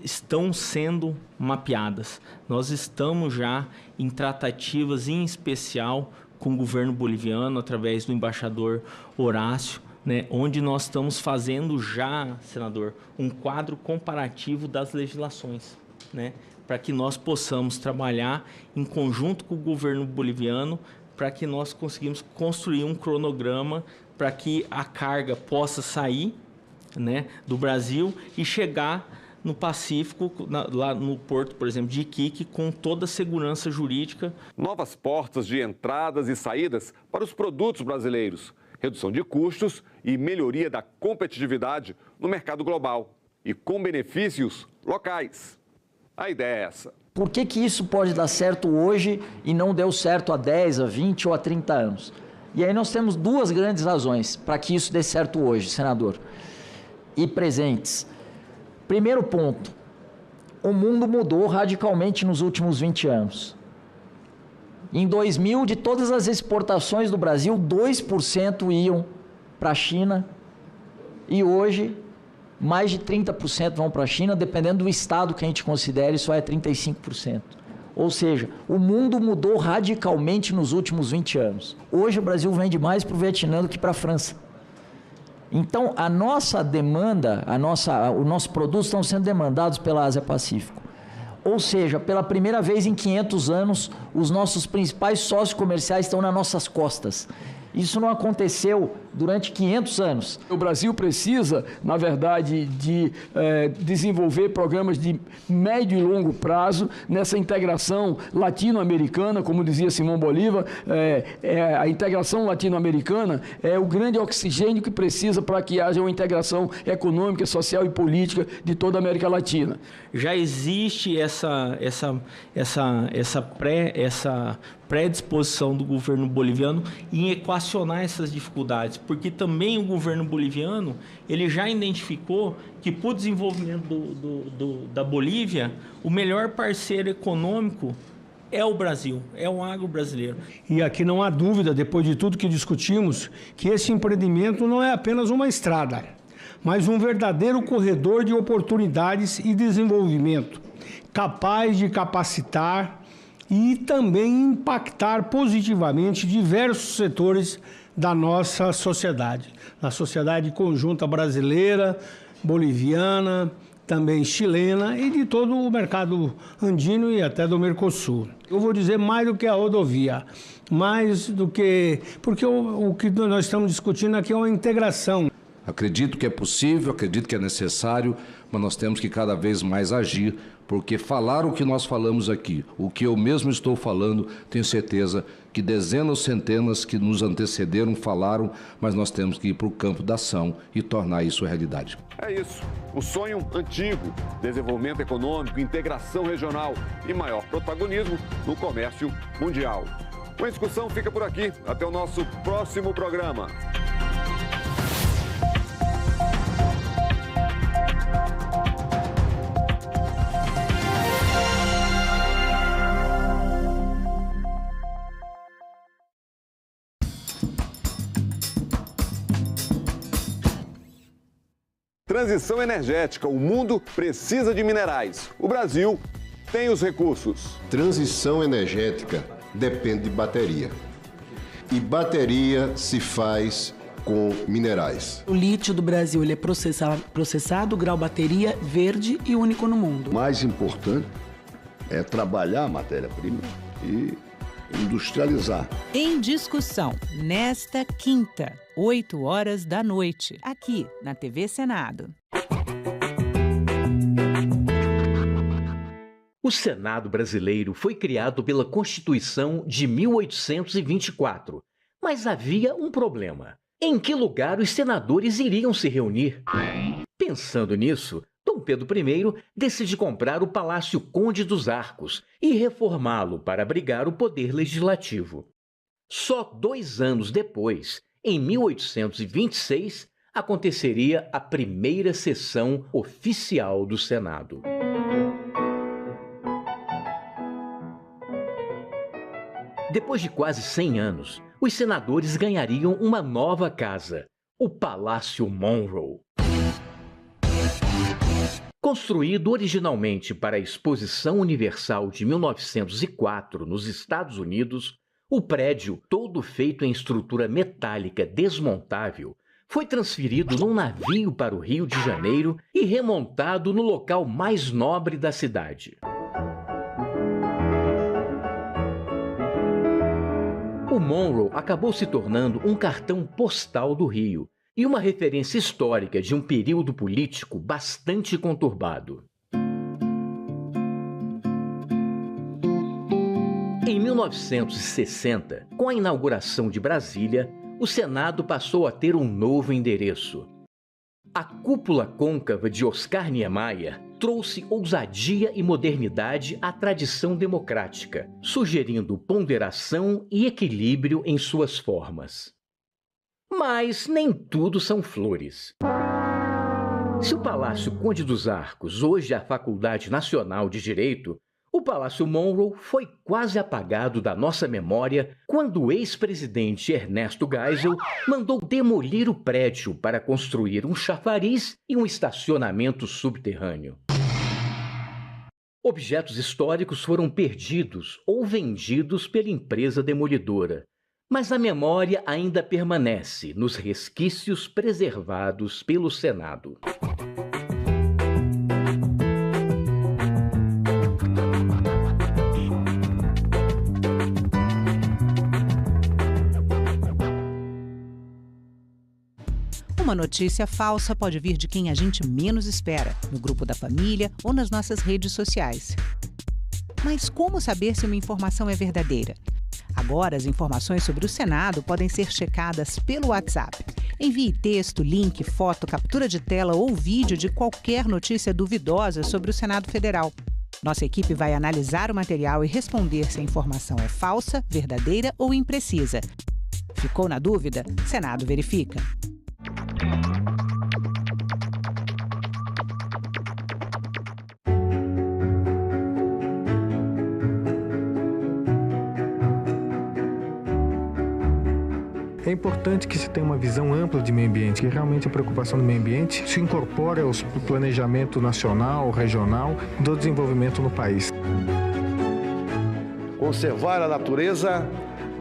estão sendo mapeadas. Nós estamos já em tratativas, em especial com o governo boliviano, através do embaixador Horácio, né, onde nós estamos fazendo já, senador, um quadro comparativo das legislações, né, para que nós possamos trabalhar em conjunto com o governo boliviano, para que nós conseguimos construir um cronograma para que a carga possa sair, né, do Brasil e chegar no Pacífico, lá no porto, por exemplo, de Iquique, com toda a segurança jurídica. Novas portas de entradas e saídas para os produtos brasileiros, redução de custos e melhoria da competitividade no mercado global e com benefícios locais. A ideia é essa. Por que isso pode dar certo hoje e não deu certo há 10, a 20 ou há 30 anos? E aí nós temos duas grandes razões para que isso dê certo hoje, senador, e presentes. Primeiro ponto, o mundo mudou radicalmente nos últimos 20 anos. Em 2000, de todas as exportações do Brasil, 2% iam para a China e hoje mais de 30% vão para a China, dependendo do estado que a gente considere, só é 35%. Ou seja, o mundo mudou radicalmente nos últimos 20 anos. Hoje o Brasil vende mais para o Vietnã do que para a França. Então, a nossa demanda, os nossos produtos estão sendo demandados pela Ásia-Pacífico. Ou seja, pela primeira vez em 500 anos, os nossos principais sócios comerciais estão nas nossas costas. Isso não aconteceu durante 500 anos. O Brasil precisa, na verdade, de desenvolver programas de médio e longo prazo nessa integração latino-americana, como dizia Simão Bolívar. A integração latino-americana é o grande oxigênio que precisa para que haja uma integração econômica, social e política de toda a América Latina. Já existe essa predisposição do governo boliviano em equacionar essas dificuldades, porque também o governo boliviano ele já identificou que para o desenvolvimento da Bolívia, o melhor parceiro econômico é o Brasil, é o agro brasileiro. E aqui não há dúvida, depois de tudo que discutimos, que esse empreendimento não é apenas uma estrada, mas um verdadeiro corredor de oportunidades e desenvolvimento, capaz de capacitar e também impactar positivamente diversos setores da nossa sociedade, na sociedade conjunta brasileira, boliviana, também chilena e de todo o mercado andino e até do Mercosul. Eu vou dizer mais do que a rodovia, mais do que... porque o que nós estamos discutindo aqui é uma integração. Acredito que é possível, acredito que é necessário, mas nós temos que cada vez mais agir, porque falar o que nós falamos aqui, o que eu mesmo estou falando, tenho certeza que dezenas, centenas que nos antecederam falaram, mas nós temos que ir para o campo da ação e tornar isso realidade. É isso, o sonho antigo, desenvolvimento econômico, integração regional e maior protagonismo no comércio mundial. Uma discussão fica por aqui, até o nosso próximo programa. Transição energética. O mundo precisa de minerais. O Brasil tem os recursos. Transição energética depende de bateria. E bateria se faz com minerais. O lítio do Brasil ele é processado, grau bateria, verde e único no mundo. O mais importante é trabalhar a matéria-prima e industrializar. Em discussão, nesta quinta, 20h, aqui na TV Senado. O Senado brasileiro foi criado pela Constituição de 1824, mas havia um problema. Em que lugar os senadores iriam se reunir? Pensando nisso, Dom Pedro I decide comprar o Palácio Conde dos Arcos e reformá-lo para abrigar o poder legislativo. Só 2 anos depois, em 1826, aconteceria a primeira sessão oficial do Senado. Depois de quase 100 anos, os senadores ganhariam uma nova casa, o Palácio Monroe. Construído originalmente para a Exposição Universal de 1904 nos Estados Unidos, o prédio, todo feito em estrutura metálica desmontável, foi transferido num navio para o Rio de Janeiro e remontado no local mais nobre da cidade. O Monroe acabou se tornando um cartão postal do Rio e uma referência histórica de um período político bastante conturbado. Em 1960, com a inauguração de Brasília, o Senado passou a ter um novo endereço: A cúpula côncava de Oscar Niemeyer trouxe ousadia e modernidade à tradição democrática, sugerindo ponderação e equilíbrio em suas formas. Mas nem tudo são flores. Se o Palácio Conde dos Arcos hoje é a Faculdade Nacional de Direito, o Palácio Monroe foi quase apagado da nossa memória quando o ex-presidente Ernesto Geisel mandou demolir o prédio para construir um chafariz e um estacionamento subterrâneo. Objetos históricos foram perdidos ou vendidos pela empresa demolidora, mas a memória ainda permanece nos resquícios preservados pelo Senado. Uma notícia falsa pode vir de quem a gente menos espera, no grupo da família ou nas nossas redes sociais. Mas como saber se uma informação é verdadeira? Agora, as informações sobre o Senado podem ser checadas pelo WhatsApp. Envie texto, link, foto, captura de tela ou vídeo de qualquer notícia duvidosa sobre o Senado Federal. Nossa equipe vai analisar o material e responder se a informação é falsa, verdadeira ou imprecisa. Ficou na dúvida? Senado verifica. É importante que se tenha uma visão ampla de meio ambiente, que realmente a preocupação do meio ambiente se incorpore ao planejamento nacional, regional, do desenvolvimento no país. Conservar a natureza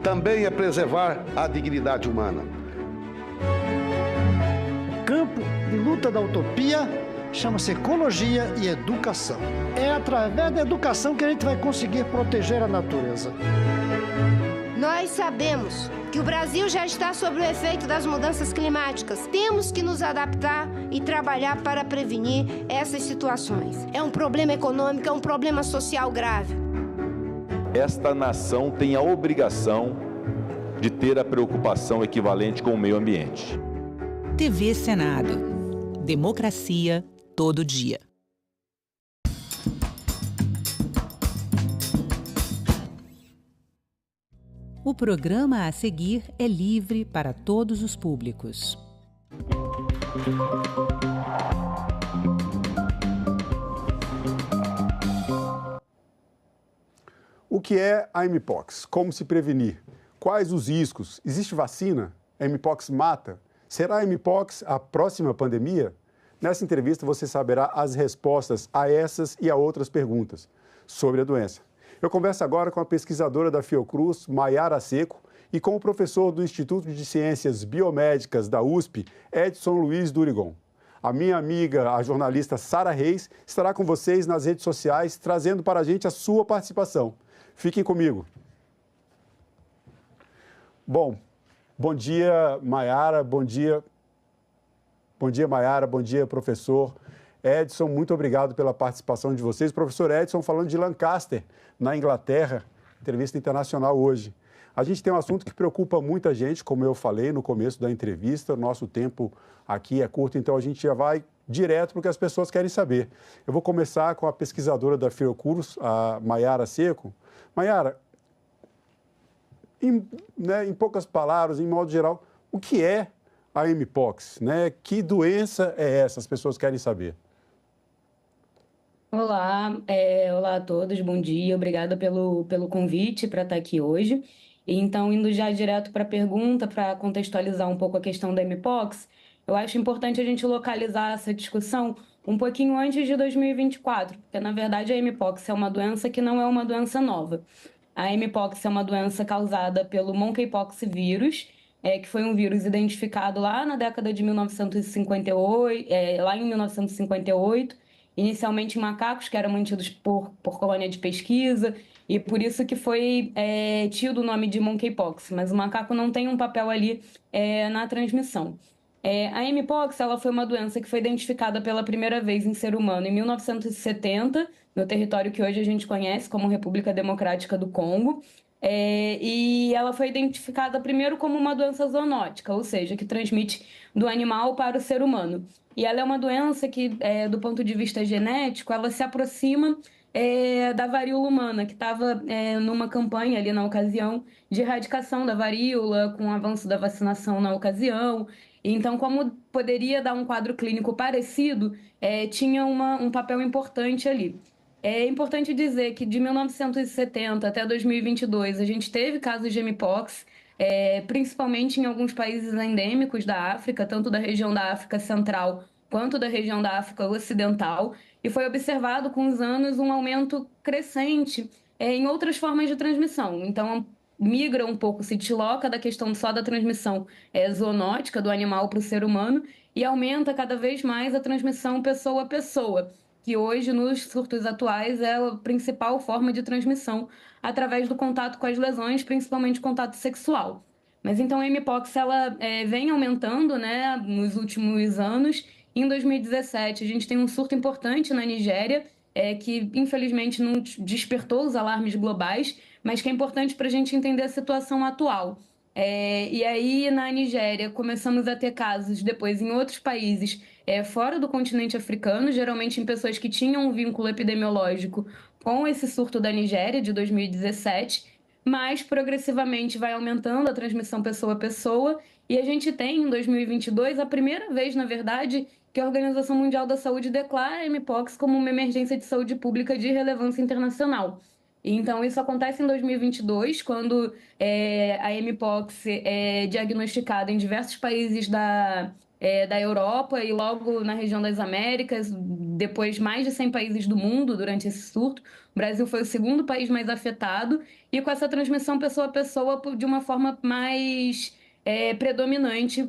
também é preservar a dignidade humana. O campo de luta da utopia chama-se ecologia e educação. É através da educação que a gente vai conseguir proteger a natureza. Nós sabemos que o Brasil já está sob o efeito das mudanças climáticas. Temos que nos adaptar e trabalhar para prevenir essas situações. É um problema econômico, é um problema social grave. Esta nação tem a obrigação de ter a preocupação equivalente com o meio ambiente. TV Senado. Democracia todo dia. O programa a seguir é livre para todos os públicos. O que é a Mpox? Como se prevenir? Quais os riscos? Existe vacina? A Mpox mata? Será a Mpox a próxima pandemia? Nessa entrevista você saberá as respostas a essas e a outras perguntas sobre a doença. Eu converso agora com a pesquisadora da Fiocruz, Maiara Seco, e com o professor do Instituto de Ciências Biomédicas da USP, Edson Luiz Durigon. A minha amiga, a jornalista Sara Reis, estará com vocês nas redes sociais, trazendo para a gente a sua participação. Fiquem comigo. Bom dia, Maiara, bom dia. Bom dia, Maiara, bom dia, professor. Edson, muito obrigado pela participação de vocês. Professor Edson, falando de Lancaster, na Inglaterra, entrevista internacional hoje. A gente tem um assunto que preocupa muita gente, como eu falei no começo da entrevista, nosso tempo aqui é curto, então a gente já vai direto para o que as pessoas querem saber. Eu vou começar com a pesquisadora da Fiocruz, a Maiara Seco. Maiara, em poucas palavras, em modo geral, o que é a Mpox? Que doença é essa? As pessoas querem saber. Olá, olá a todos, bom dia, obrigada pelo convite para estar aqui hoje. Então, indo já direto para a pergunta, para contextualizar um pouco a questão da Mpox, eu acho importante a gente localizar essa discussão um pouquinho antes de 2024, porque, na verdade, a Mpox é uma doença que não é uma doença nova. A Mpox é uma doença causada pelo monkeypox vírus, que foi um vírus identificado lá na década de 1958, lá em 1958, inicialmente em macacos que eram mantidos por colônia de pesquisa, e por isso que foi tido o nome de monkeypox, mas o macaco não tem um papel ali na transmissão. A Mpox ela foi uma doença que foi identificada pela primeira vez em ser humano em 1970, no território que hoje a gente conhece como República Democrática do Congo. e ela foi identificada primeiro como uma doença zoonótica, ou seja, que transmite do animal para o ser humano. E ela é uma doença que, do ponto de vista genético, ela se aproxima da varíola humana, que estava numa campanha ali na ocasião de erradicação da varíola, com o avanço da vacinação na ocasião. Então, como poderia dar um quadro clínico parecido, tinha um papel importante ali. É importante dizer que de 1970 até 2022 a gente teve casos de mpox, principalmente em alguns países endêmicos da África, tanto da região da África Central quanto da região da África Ocidental, e foi observado com os anos um aumento crescente em outras formas de transmissão. Então, migra um pouco, se desloca da questão só da transmissão zoonótica do animal para o ser humano e aumenta cada vez mais a transmissão pessoa a pessoa, que hoje, nos surtos atuais, é a principal forma de transmissão através do contato com as lesões, principalmente contato sexual. Mas então a mpox ela vem aumentando, né, nos últimos anos. Em 2017, a gente tem um surto importante na Nigéria, que infelizmente não despertou os alarmes globais, mas que é importante para a gente entender a situação atual. E aí, na Nigéria, começamos a ter casos depois em outros países fora do continente africano, geralmente em pessoas que tinham um vínculo epidemiológico com esse surto da Nigéria de 2017, mas progressivamente vai aumentando a transmissão pessoa a pessoa, e a gente tem em 2022 a primeira vez, na verdade, que a Organização Mundial da Saúde declara a mpox como uma emergência de saúde pública de relevância internacional. Então, isso acontece em 2022, quando a mpox é diagnosticada em diversos países da Europa e logo na região das Américas, depois mais de 100 países do mundo durante esse surto. O Brasil foi o segundo país mais afetado e com essa transmissão pessoa a pessoa de uma forma mais predominante,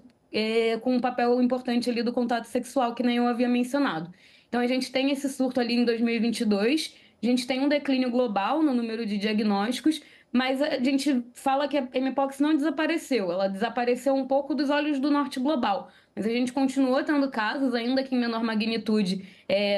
com um papel importante ali do contato sexual, que nem eu havia mencionado. Então, a gente tem esse surto ali em 2022, a gente tem um declínio global no número de diagnósticos, mas a gente fala que a mpox não desapareceu, ela desapareceu um pouco dos olhos do norte global, mas a gente continuou tendo casos, ainda que em menor magnitude,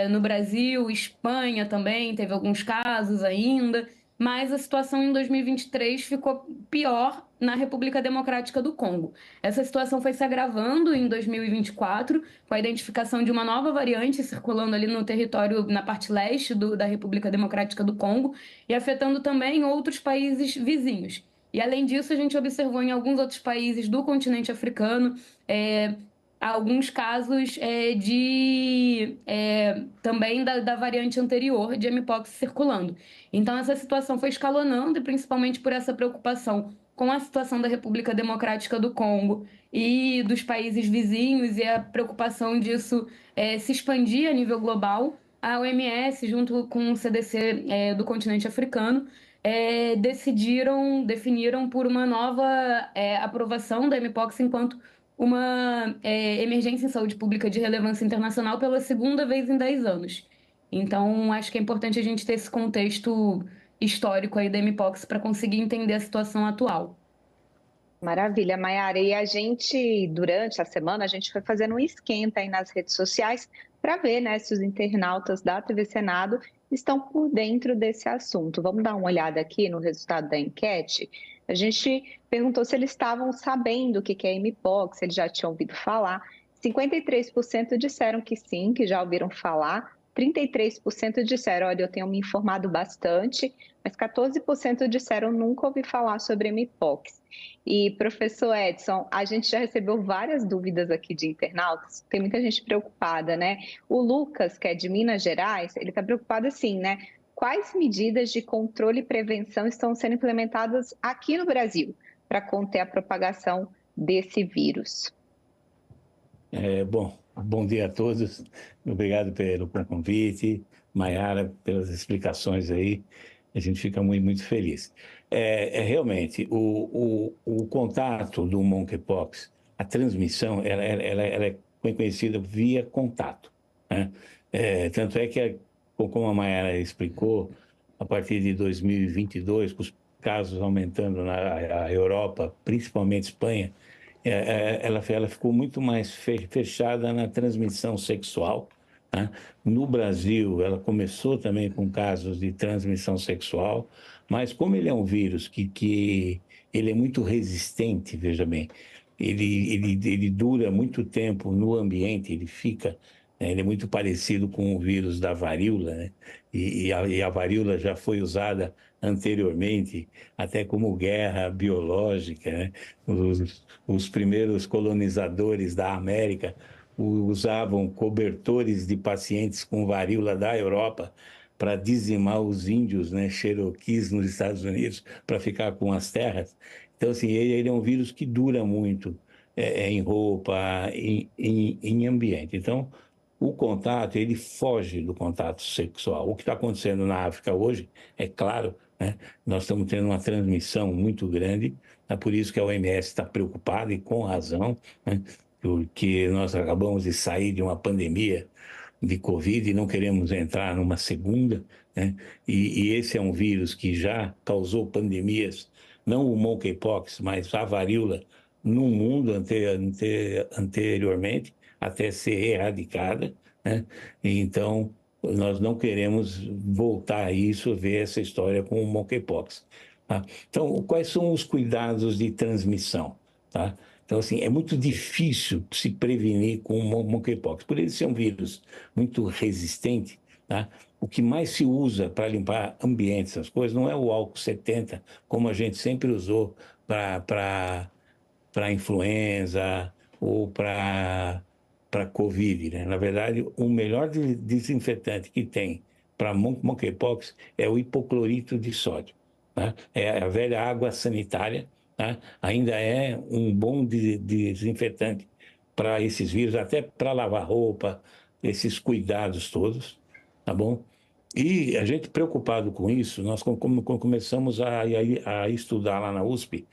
no Brasil, Espanha também teve alguns casos ainda, mas a situação em 2023 ficou pior na República Democrática do Congo. Essa situação foi se agravando em 2024, com a identificação de uma nova variante circulando ali no território, na parte leste da República Democrática do Congo, e afetando também outros países vizinhos. E, além disso, a gente observou em alguns outros países do continente africano alguns casos também da variante anterior de mpox circulando. Então, essa situação foi escalonando, e principalmente por essa preocupação com a situação da República Democrática do Congo e dos países vizinhos e a preocupação disso se expandir a nível global, a OMS, junto com o CDC do continente africano, definiram por uma nova aprovação da mpox enquanto uma emergência em saúde pública de relevância internacional pela segunda vez em 10 anos. Então, acho que é importante a gente ter esse contexto histórico aí da mpox para conseguir entender a situação atual. Maravilha, Maiara. E a gente, durante a semana, a gente foi fazendo um esquenta aí nas redes sociais para ver, né, se os internautas da TV Senado estão por dentro desse assunto. Vamos dar uma olhada aqui no resultado da enquete. A gente perguntou se eles estavam sabendo o que é mpox, se eles já tinham ouvido falar. 53% disseram que sim, que já ouviram falar. 33% disseram, olha, eu tenho me informado bastante, mas 14% disseram nunca ouvi falar sobre mpox. E, professor Edson, a gente já recebeu várias dúvidas aqui de internautas, tem muita gente preocupada, né? O Lucas, que é de Minas Gerais, ele está preocupado assim, né? Quais medidas de controle e prevenção estão sendo implementadas aqui no Brasil para conter a propagação desse vírus? Bom dia a todos. Obrigado pelo convite, Maiara, pelas explicações aí. A gente fica muito, muito feliz. Realmente, o contato do monkeypox, a transmissão, ela é conhecida via contato, né? Tanto é que, como a Maiara explicou, a partir de 2022, com os casos aumentando na Europa, principalmente Espanha, ela ficou muito mais fechada na transmissão sexual, Tá? No Brasil, ela começou também com casos de transmissão sexual, mas como ele é um vírus que ele é muito resistente, veja bem, ele dura muito tempo no ambiente, ele fica, né, ele é muito parecido com o vírus da varíola, né? E a varíola já foi usada anteriormente, até como guerra biológica, né? Os primeiros colonizadores da América usavam cobertores de pacientes com varíola da Europa para dizimar os índios, né, Cherokees nos Estados Unidos, para ficar com as terras. Então, assim, ele é um vírus que dura muito em roupa, em ambiente. Então, o contato, ele foge do contato sexual. O que está acontecendo na África hoje, é claro, né, nós estamos tendo uma transmissão muito grande, é por isso que a OMS está preocupada, e com razão, né, porque nós acabamos de sair de uma pandemia de Covid e não queremos entrar numa segunda, né? E esse é um vírus que já causou pandemias, não o monkeypox, mas a varíola no mundo anteriormente, até ser erradicada, né? Então, nós não queremos voltar a isso, ver essa história com o monkeypox. Tá? Então, quais são os cuidados de transmissão? Tá? Então, assim, é muito difícil se prevenir com o monkeypox. Por ele ser um vírus muito resistente, tá? O que mais se usa para limpar ambientes, essas coisas, não é o álcool 70, como a gente sempre usou para influenza ou para Covid, né? Na verdade, o melhor desinfetante que tem para monkeypox é o hipoclorito de sódio. Tá? É a velha água sanitária. Tá? Ainda é um bom desinfetante para esses vírus, até para lavar roupa, esses cuidados todos, tá bom? E a gente preocupado com isso, nós começamos a estudar lá na USP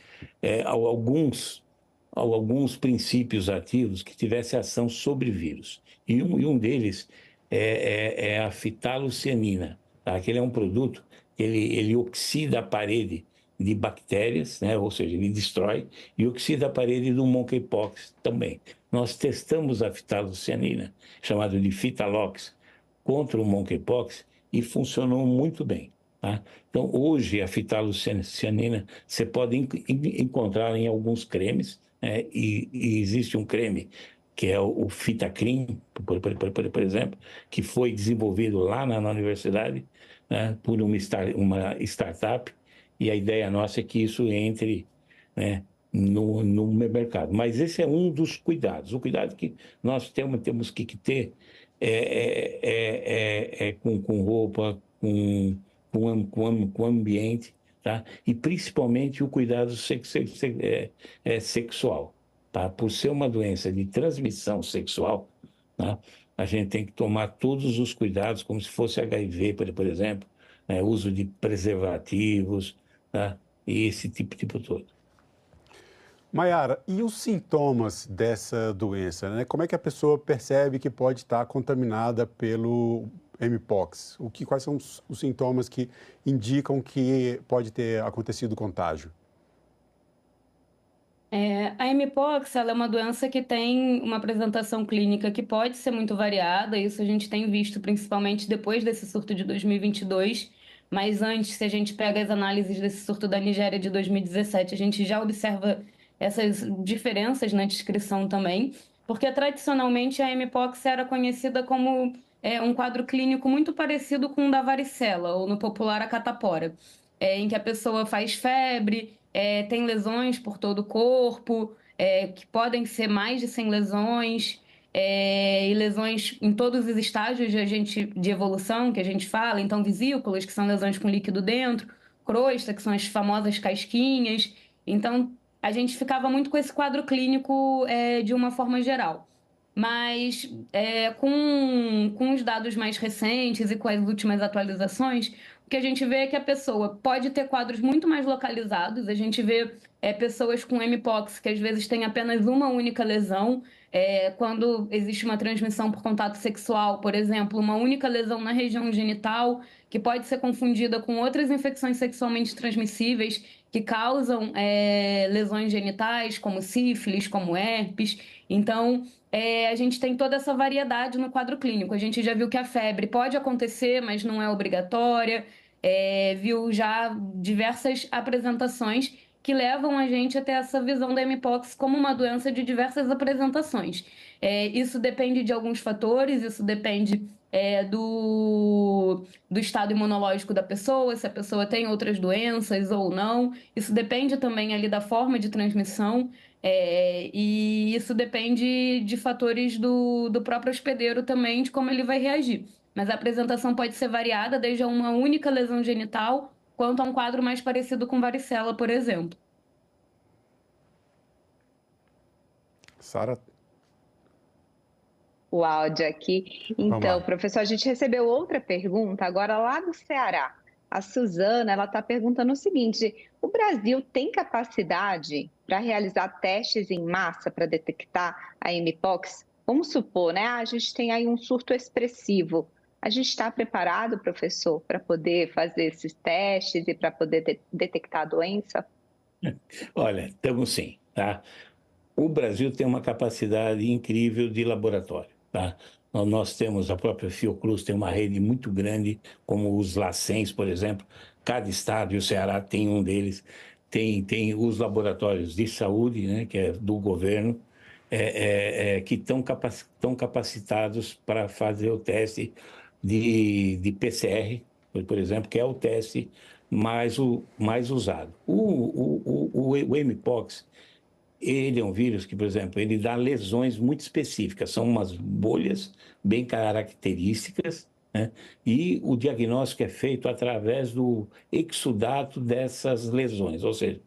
alguns princípios ativos que tivessem ação sobre vírus. E um deles é a fitalucianina, tá? Que ele é um produto que ele oxida a parede de bactérias, né? Ou seja, ele destrói, e oxida a parede do monkeypox também. Nós testamos a fitalucianina, chamada de Fitalox, contra o monkeypox e funcionou muito bem. Tá? Então, hoje, a fitalucianina você pode encontrar em alguns cremes, né? E existe um creme que é o Fitacrim, por exemplo, que foi desenvolvido lá na universidade, né? Por uma startup, e a ideia nossa é que isso entre, né, no mercado. Mas esse é um dos cuidados. O cuidado que nós temos que ter com roupa, com ambiente, tá? E principalmente o cuidado sexual. Tá? Por ser uma doença de transmissão sexual, tá? A gente tem que tomar todos os cuidados, como se fosse HIV, por exemplo, né? Uso de preservativos, tá? E esse tipo todo. Maiara, e os sintomas dessa doença, né? Como é que a pessoa percebe que pode estar contaminada pelo Mpox? Quais são os sintomas que indicam que pode ter acontecido contágio? A Mpox, ela é uma doença que tem uma apresentação clínica que pode ser muito variada, isso a gente tem visto principalmente depois desse surto de 2022, mas antes, se a gente pega as análises desse surto da Nigéria de 2017, a gente já observa essas diferenças na descrição também, porque tradicionalmente a Mpox era conhecida como um quadro clínico muito parecido com o da varicela, ou no popular a catapora, em que a pessoa faz febre, tem lesões por todo o corpo, que podem ser mais de 100 lesões, e lesões em todos os estágios de evolução que a gente fala, então vesículas, que são lesões com líquido dentro, crosta, que são as famosas casquinhas. Então, a gente ficava muito com esse quadro clínico de uma forma geral. Mas com os dados mais recentes e com as últimas atualizações, o que a gente vê é que a pessoa pode ter quadros muito mais localizados. A gente vê pessoas com Mpox que às vezes têm apenas uma única lesão, Quando existe uma transmissão por contato sexual, por exemplo, uma única lesão na região genital, que pode ser confundida com outras infecções sexualmente transmissíveis que causam lesões genitais, como sífilis, como herpes. Então, a gente tem toda essa variedade no quadro clínico. A gente já viu que a febre pode acontecer, mas não é obrigatória. Viu já diversas apresentações que levam a gente a ter essa visão da mpox como uma doença de diversas apresentações. Isso depende de alguns fatores, isso depende do estado imunológico da pessoa, se a pessoa tem outras doenças ou não. Isso depende também ali da forma de transmissão, e isso depende de fatores do próprio hospedeiro também, de como ele vai reagir. Mas a apresentação pode ser variada, desde uma única lesão genital, quanto a um quadro mais parecido com varicela, por exemplo. Sara? O áudio aqui. Então, professor, a gente recebeu outra pergunta agora lá do Ceará. A Suzana, ela está perguntando o seguinte: o Brasil tem capacidade para realizar testes em massa para detectar a mpox? Vamos supor, né? A gente tem aí um surto expressivo. A gente está preparado, professor, para poder fazer esses testes e para poder detectar a doença? Olha, estamos sim, tá? O Brasil tem uma capacidade incrível de laboratório, tá? Nós temos, a própria Fiocruz tem uma rede muito grande, como os LACENS, por exemplo. Cada estado, e o Ceará tem um deles, tem os laboratórios de saúde, né, que é do governo, que estão capacitados para fazer o teste de PCR, por exemplo, que é o teste mais usado. O mpox, ele é um vírus que, por exemplo, ele dá lesões muito específicas, são umas bolhas bem características, né? E o diagnóstico é feito através do exudato dessas lesões, ou seja,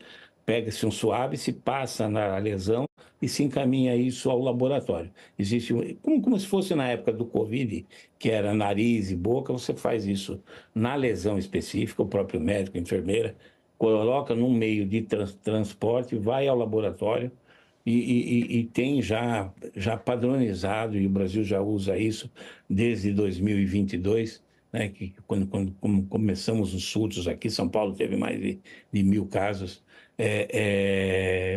pega-se um suave, se passa na lesão e se encaminha isso ao laboratório. Existe como se fosse na época do Covid, que era nariz e boca, você faz isso na lesão específica, o próprio médico, a enfermeira, coloca num meio de transporte, vai ao laboratório e tem já padronizado, e o Brasil já usa isso desde 2022, né, que quando começamos os surtos aqui, São Paulo teve mais de 1.000 casos,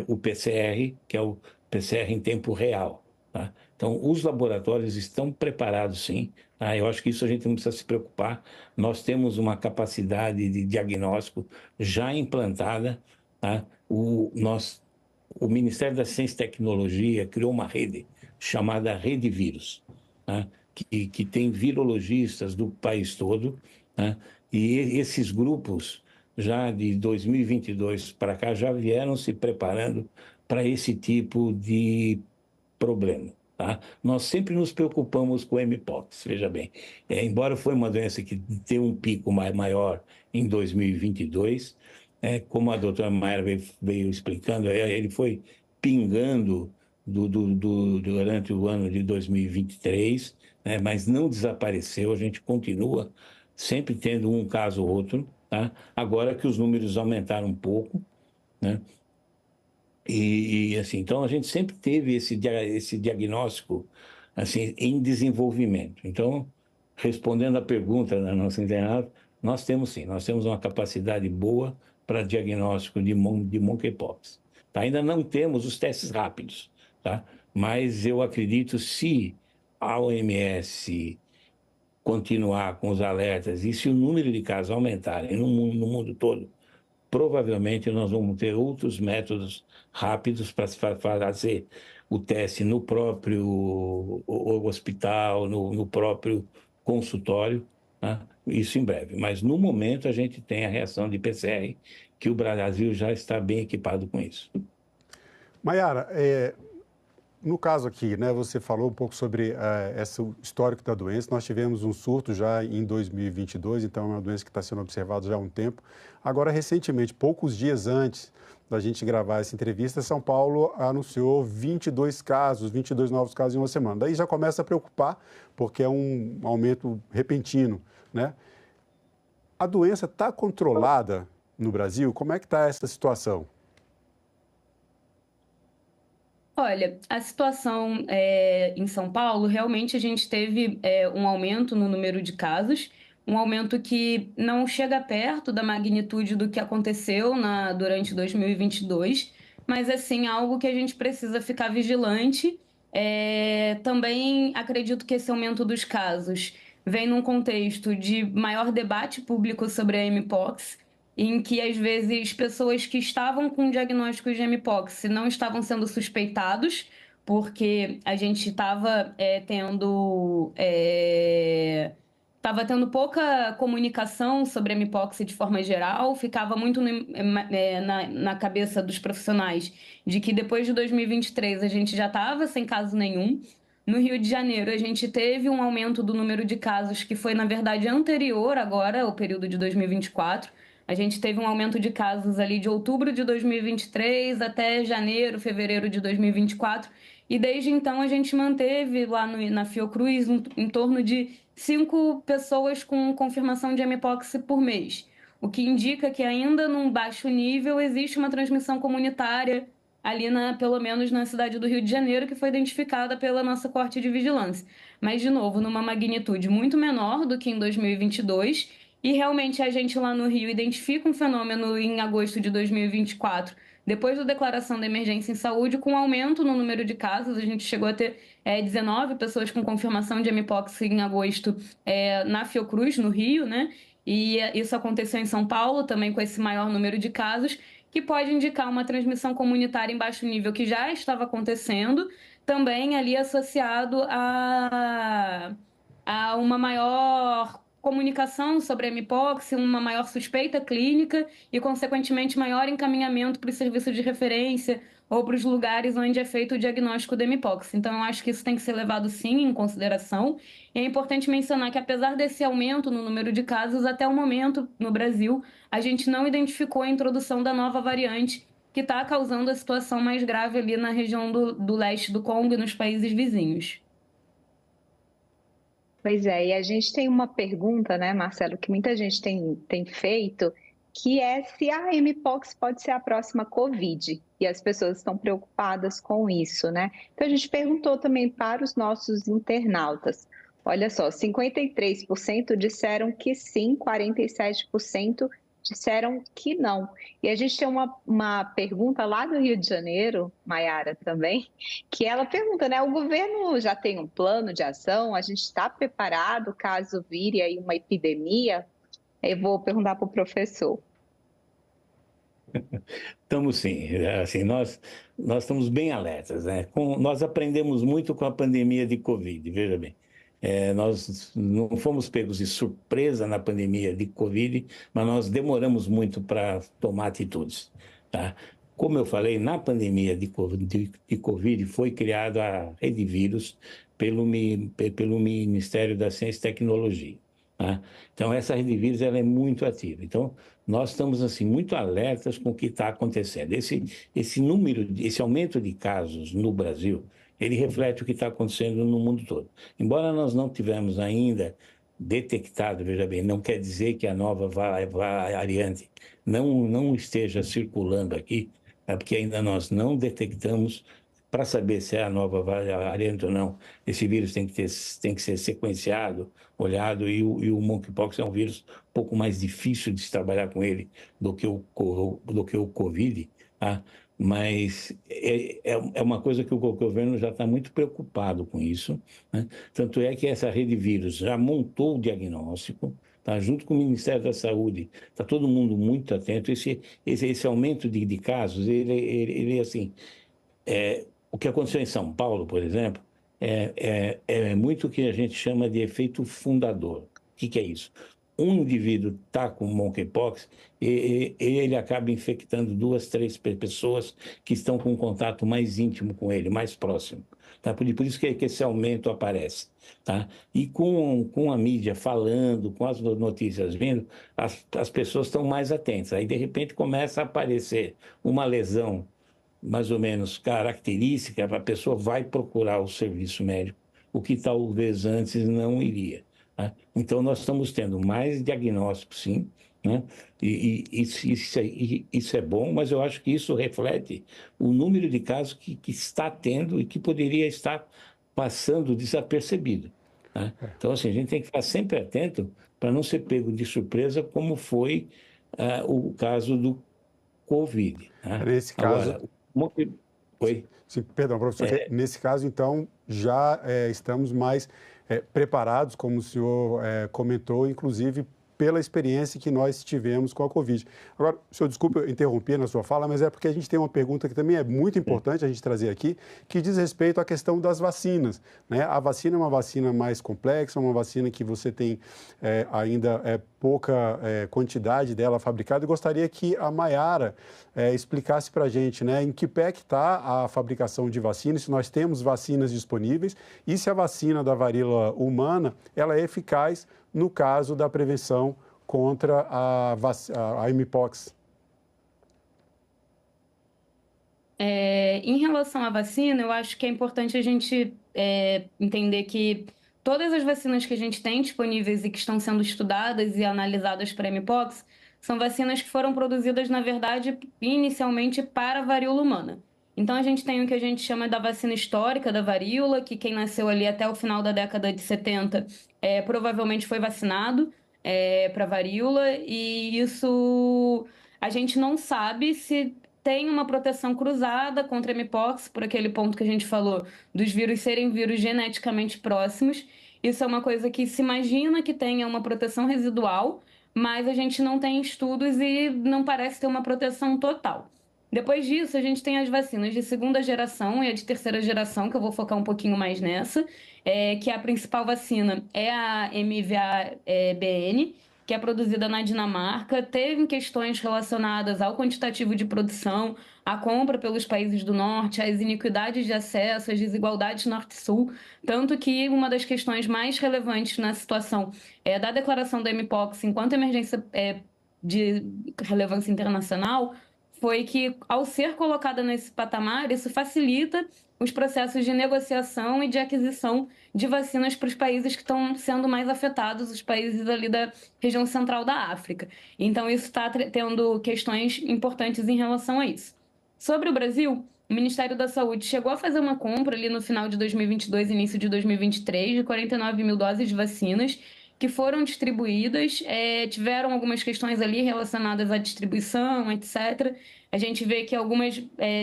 o PCR, que é o PCR em tempo real. Tá? Então, os laboratórios estão preparados, sim. Tá? Eu acho que isso a gente não precisa se preocupar. Nós temos uma capacidade de diagnóstico já implantada. Tá? O Ministério da Ciência e Tecnologia criou uma rede chamada Rede Vírus, tá? que tem virologistas do país todo. Tá? E esses grupos, já de 2022 para cá, já vieram se preparando para esse tipo de problema. Tá? Nós sempre nos preocupamos com o mpox, veja bem. Embora foi uma doença que teve um pico maior em 2022, como a doutora Mayara veio explicando, ele foi pingando durante o ano de 2023, né? Mas não desapareceu, a gente continua sempre tendo um caso ou outro, tá? Agora que os números aumentaram um pouco, né? E assim, então a gente sempre teve esse diagnóstico assim em desenvolvimento. Então, respondendo à pergunta da nossa internauta, nós temos sim, nós temos uma capacidade boa para diagnóstico de monkeypox. Tá? Ainda não temos os testes rápidos, tá? Mas eu acredito, se a OMS continuar com os alertas e se o número de casos aumentarem no mundo todo, provavelmente nós vamos ter outros métodos rápidos para fazer o teste no próprio hospital, no próprio consultório, né? Isso em breve. Mas, no momento, a gente tem a reação de PCR, que o Brasil já está bem equipado com isso. Mayara, no caso aqui, né, você falou um pouco sobre esse histórico da doença. Nós tivemos um surto já em 2022, então é uma doença que está sendo observada já há um tempo. Agora, recentemente, poucos dias antes da gente gravar essa entrevista, São Paulo anunciou 22 novos casos em uma semana. Daí já começa a preocupar, porque é um aumento repentino, né? A doença está controlada no Brasil? Como é que está essa situação? Olha, a situação em São Paulo, realmente a gente teve um aumento no número de casos, um aumento que não chega perto da magnitude do que aconteceu durante 2022, mas assim, algo que a gente precisa ficar vigilante. Também acredito que esse aumento dos casos vem num contexto de maior debate público sobre a Mpox, em que às vezes pessoas que estavam com diagnósticos de Mpox não estavam sendo suspeitados, porque a gente estava tendo pouca comunicação sobre a Mpox de forma geral, ficava muito na cabeça dos profissionais de que depois de 2023 a gente já estava sem caso nenhum. No Rio de Janeiro, a gente teve um aumento do número de casos que foi, na verdade, anterior agora ao período de 2024. A gente teve um aumento de casos ali de outubro de 2023 até janeiro, fevereiro de 2024. E desde então a gente manteve lá na Fiocruz em torno de 5 pessoas com confirmação de Mpox por mês. O que indica que ainda num baixo nível existe uma transmissão comunitária ali pelo menos na cidade do Rio de Janeiro, que foi identificada pela nossa corte de vigilância. Mas, de novo, numa magnitude muito menor do que em 2022, e realmente a gente lá no Rio identifica um fenômeno em agosto de 2024, depois da declaração da emergência em saúde, com um aumento no número de casos. A gente chegou a ter 19 pessoas com confirmação de Mpox em agosto na Fiocruz, no Rio, né? E isso aconteceu em São Paulo, também com esse maior número de casos, que pode indicar uma transmissão comunitária em baixo nível que já estava acontecendo, também ali associado a uma maior comunicação sobre a Mpox, uma maior suspeita clínica e, consequentemente, maior encaminhamento para o serviço de referência ou para os lugares onde é feito o diagnóstico da Mpox. Então, eu acho que isso tem que ser levado, sim, em consideração. E é importante mencionar que, apesar desse aumento no número de casos, até o momento, no Brasil, a gente não identificou a introdução da nova variante que está causando a situação mais grave ali na região do leste do Congo e nos países vizinhos. Pois é, e a gente tem uma pergunta, né, Marcelo, que muita gente tem feito, que é se a Mpox pode ser a próxima Covid, e as pessoas estão preocupadas com isso, né? Então a gente perguntou também para os nossos internautas. Olha só, 53% disseram que sim, 47% disseram que não. E a gente tem uma pergunta lá do Rio de Janeiro, Maiara também, que ela pergunta, né? O governo já tem um plano de ação? A gente está preparado caso vire aí uma epidemia? Eu vou perguntar para o professor. Estamos sim, assim, nós estamos bem alertas, né? Nós aprendemos muito com a pandemia de Covid, veja bem. Nós não fomos pegos de surpresa na pandemia de Covid, mas nós demoramos muito para tomar atitudes, tá? Como eu falei, na pandemia de Covid foi criada a Rede Vírus pelo Ministério da Ciência e Tecnologia, tá? Então, essa Rede Vírus ela é muito ativa. Então, nós estamos assim muito alertas com o que está acontecendo. Esse aumento de casos no Brasil, ele reflete o que está acontecendo no mundo todo. Embora nós não tivemos ainda detectado, veja bem, não quer dizer que a nova variante não esteja circulando aqui, porque ainda nós não detectamos. Para saber se é a nova variante ou não, esse vírus tem que ser sequenciado, olhado, e o monkeypox é um vírus um pouco mais difícil de se trabalhar com ele do que o Covid, tá? Mas é uma coisa que o governo já está muito preocupado com isso, né? Tanto é que essa Rede Vírus já montou o diagnóstico, tá? Junto com o Ministério da Saúde, está todo mundo muito atento. Esse aumento de casos, ele assim... O que aconteceu em São Paulo, por exemplo, é muito o que a gente chama de efeito fundador. O que é isso? Um indivíduo está com monkeypox e ele acaba infectando 2, 3 pessoas que estão com um contato mais íntimo com ele, mais próximo. Tá? Por isso que esse aumento aparece. Tá? E com a mídia falando, com as notícias vindo, as pessoas estão mais atentas. Aí, de repente, começa a aparecer uma lesão mais ou menos característica, a pessoa vai procurar o serviço médico, o que talvez antes não iria, tá? Então, nós estamos tendo mais diagnóstico, sim, né? Isso é bom, mas eu acho que isso reflete o número de casos que está tendo e que poderia estar passando desapercebido, né? Então, assim, a gente tem que ficar sempre atento para não ser pego de surpresa, como foi o caso do Covid, né? Nesse caso... Agora, Oi? Sim, perdão, professor. Nesse caso, então, já estamos mais preparados, como o senhor comentou, inclusive pela experiência que nós tivemos com a Covid. Agora, senhor, desculpe eu interromper na sua fala, mas é porque a gente tem uma pergunta que também é muito importante a gente trazer aqui, que diz respeito à questão das vacinas, né? A vacina é uma vacina mais complexa, uma vacina que você tem ainda pouca quantidade dela fabricada. Eu gostaria que a Maiara explicasse para a gente, né, em que pé que está a fabricação de vacinas, se nós temos vacinas disponíveis e se a vacina da varíola humana ela é eficaz no caso da prevenção contra a mpox. Em relação à vacina, eu acho que é importante a gente entender que todas as vacinas que a gente tem disponíveis e que estão sendo estudadas e analisadas para mpox são vacinas que foram produzidas, na verdade, inicialmente para a varíola humana. Então, a gente tem o que a gente chama da vacina histórica da varíola, que quem nasceu ali até o final da década de 70 provavelmente foi vacinado para varíola, e isso a gente não sabe se tem uma proteção cruzada contra a mpox, por aquele ponto que a gente falou, dos vírus serem vírus geneticamente próximos. Isso é uma coisa que se imagina que tenha uma proteção residual, mas a gente não tem estudos e não parece ter uma proteção total. Depois disso, a gente tem as vacinas de segunda geração e a de terceira geração, que eu vou focar um pouquinho mais nessa, que a principal vacina é a MVA-BN, que é produzida na Dinamarca. Teve questões relacionadas ao quantitativo de produção, à compra pelos países do norte, às iniquidades de acesso, às desigualdades norte-sul, tanto que uma das questões mais relevantes na situação da declaração da mpox enquanto emergência de relevância internacional foi que, ao ser colocada nesse patamar, isso facilita os processos de negociação e de aquisição de vacinas para os países que estão sendo mais afetados, os países ali da região central da África. Então, isso está tendo questões importantes em relação a isso. Sobre o Brasil, o Ministério da Saúde chegou a fazer uma compra ali no final de 2022, início de 2023, de 49 mil doses de vacinas, que foram distribuídas, tiveram algumas questões ali relacionadas à distribuição, etc. A gente vê que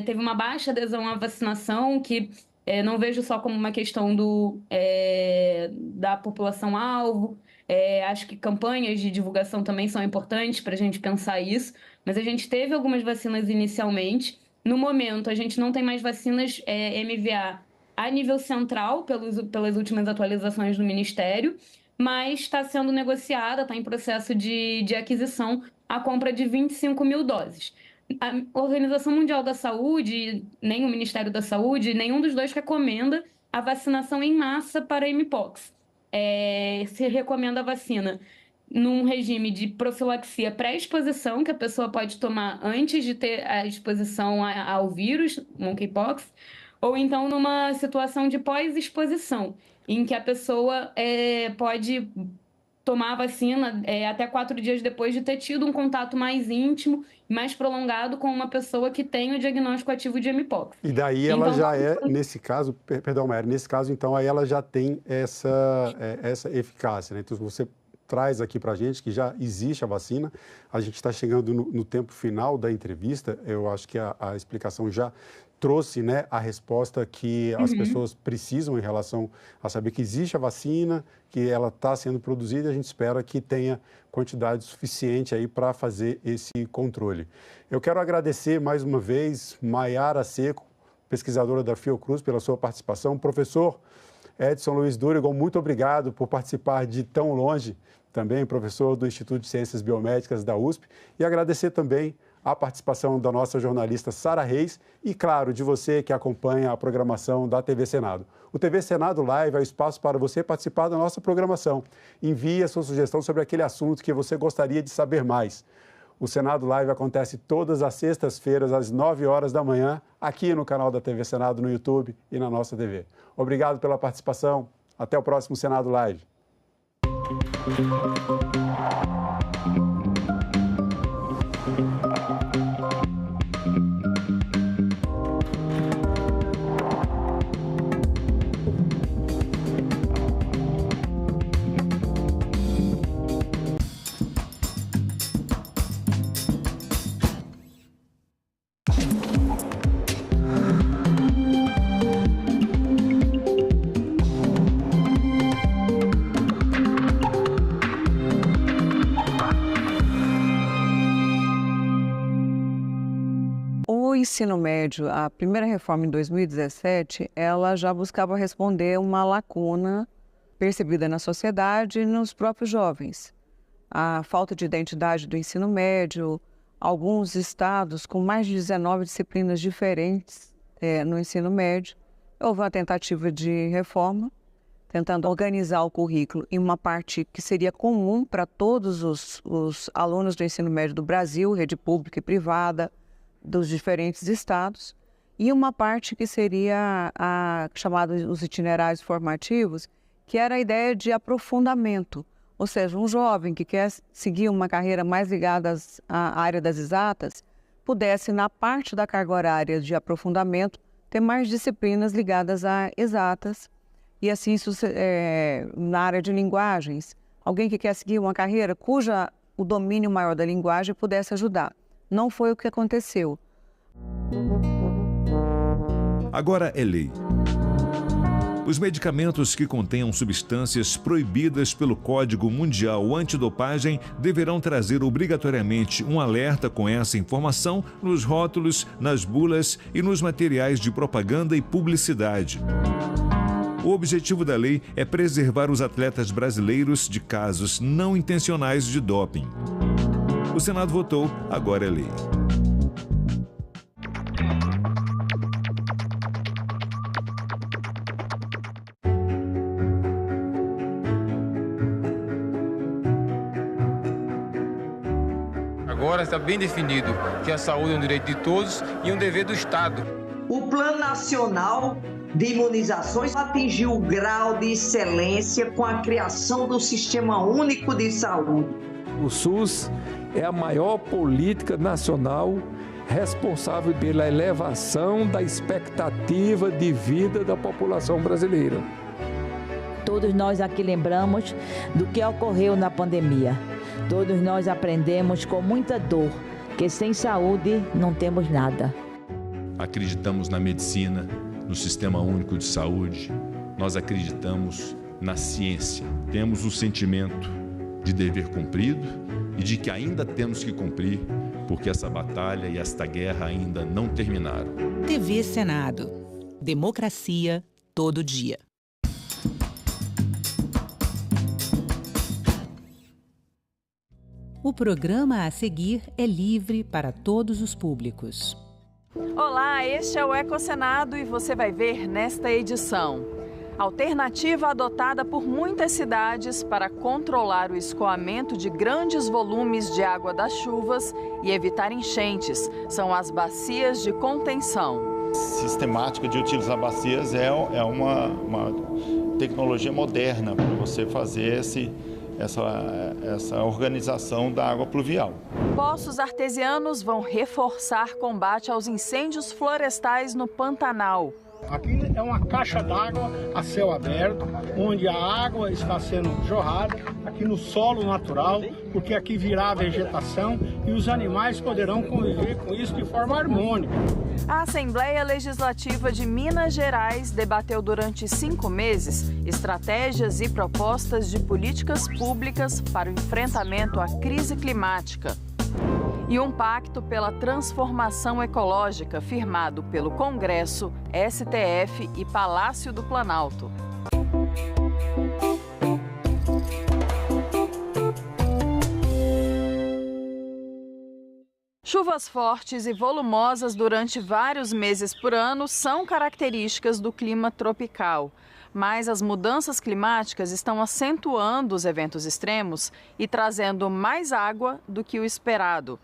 teve uma baixa adesão à vacinação, que não vejo só como uma questão da população-alvo. Acho que campanhas de divulgação também são importantes para a gente pensar isso, mas a gente teve algumas vacinas inicialmente. No momento, a gente não tem mais vacinas MVA a nível central, pelas últimas atualizações do Ministério, mas está sendo negociada, está em processo de aquisição, a compra de 25 mil doses. A Organização Mundial da Saúde, nem o Ministério da Saúde, nenhum dos dois recomenda a vacinação em massa para a mpox. Se recomenda a vacina num regime de profilaxia pré-exposição, que a pessoa pode tomar antes de ter a exposição ao vírus, monkeypox, ou então numa situação de pós-exposição, em que a pessoa pode tomar a vacina até 4 dias depois de ter tido um contato mais íntimo, mais prolongado com uma pessoa que tem o diagnóstico ativo de mpox. E daí ela já nesse caso, perdão, Maíra, nesse caso, então, aí ela já tem essa eficácia, né? Então, você traz aqui para a gente que já existe a vacina, a gente está chegando no tempo final da entrevista, eu acho que a explicação já trouxe, né, a resposta que as pessoas precisam em relação a saber que existe a vacina, que ela está sendo produzida e a gente espera que tenha quantidade suficiente aí para fazer esse controle. Eu quero agradecer mais uma vez Maiara Seco, pesquisadora da Fiocruz, pela sua participação. Professor Edson Luiz Durigon, muito obrigado por participar de tão longe, também professor do Instituto de Ciências Biomédicas da USP, e agradecer também a participação da nossa jornalista Sara Reis e, claro, de você que acompanha a programação da TV Senado. O TV Senado Live é o espaço para você participar da nossa programação. Envie a sua sugestão sobre aquele assunto que você gostaria de saber mais. O Senado Live acontece todas as sextas-feiras, às 9 horas da manhã, aqui no canal da TV Senado, no YouTube e na nossa TV. Obrigado pela participação. Até o próximo Senado Live. ensino médio, a primeira reforma em 2017, ela já buscava responder uma lacuna percebida na sociedade e nos próprios jovens. A falta de identidade do ensino médio, alguns estados com mais de 19 disciplinas diferentes no ensino médio. Houve uma tentativa de reforma, tentando organizar o currículo em uma parte que seria comum para todos os alunos do ensino médio do Brasil, rede pública e privada, dos diferentes estados, e uma parte que seria chamada os itinerários formativos, que era a ideia de aprofundamento. Ou seja, um jovem que quer seguir uma carreira mais ligada à área das exatas, pudesse, na parte da carga horária de aprofundamento, ter mais disciplinas ligadas a exatas. E assim, na área de linguagens, alguém que quer seguir uma carreira o domínio maior da linguagem pudesse ajudar. Não foi o que aconteceu. Agora é lei. Os medicamentos que contenham substâncias proibidas pelo Código Mundial Antidopagem deverão trazer obrigatoriamente um alerta com essa informação nos rótulos, nas bulas e nos materiais de propaganda e publicidade. O objetivo da lei é preservar os atletas brasileiros de casos não intencionais de doping. O Senado votou, agora é lei. Agora está bem definido que a saúde é um direito de todos e um dever do Estado. O Plano Nacional de Imunizações atingiu o grau de excelência com a criação do Sistema Único de Saúde. O SUS é a maior política nacional responsável pela elevação da expectativa de vida da população brasileira. Todos nós aqui lembramos do que ocorreu na pandemia. Todos nós aprendemos com muita dor que sem saúde não temos nada. Acreditamos na medicina, no Sistema Único de Saúde. Nós acreditamos na ciência. Temos o sentimento de dever cumprido e de que ainda temos que cumprir, porque essa batalha e esta guerra ainda não terminaram. TV Senado. Democracia todo dia. O programa a seguir é livre para todos os públicos. Olá, este é o Ecosenado e você vai ver nesta edição. Alternativa adotada por muitas cidades para controlar o escoamento de grandes volumes de água das chuvas e evitar enchentes são as bacias de contenção. Sistemática de utilizar bacias é uma tecnologia moderna para você fazer essa organização da água pluvial. Poços artesianos vão reforçar combate aos incêndios florestais no Pantanal. Aqui é uma caixa d'água a céu aberto, onde a água está sendo jorrada aqui no solo natural, porque aqui virá a vegetação e os animais poderão conviver com isso de forma harmônica. A Assembleia Legislativa de Minas Gerais debateu durante 5 meses estratégias e propostas de políticas públicas para o enfrentamento à crise climática. E um pacto pela transformação ecológica firmado pelo Congresso, STF e Palácio do Planalto. Chuvas fortes e volumosas durante vários meses por ano são características do clima tropical. Mas as mudanças climáticas estão acentuando os eventos extremos e trazendo mais água do que o esperado.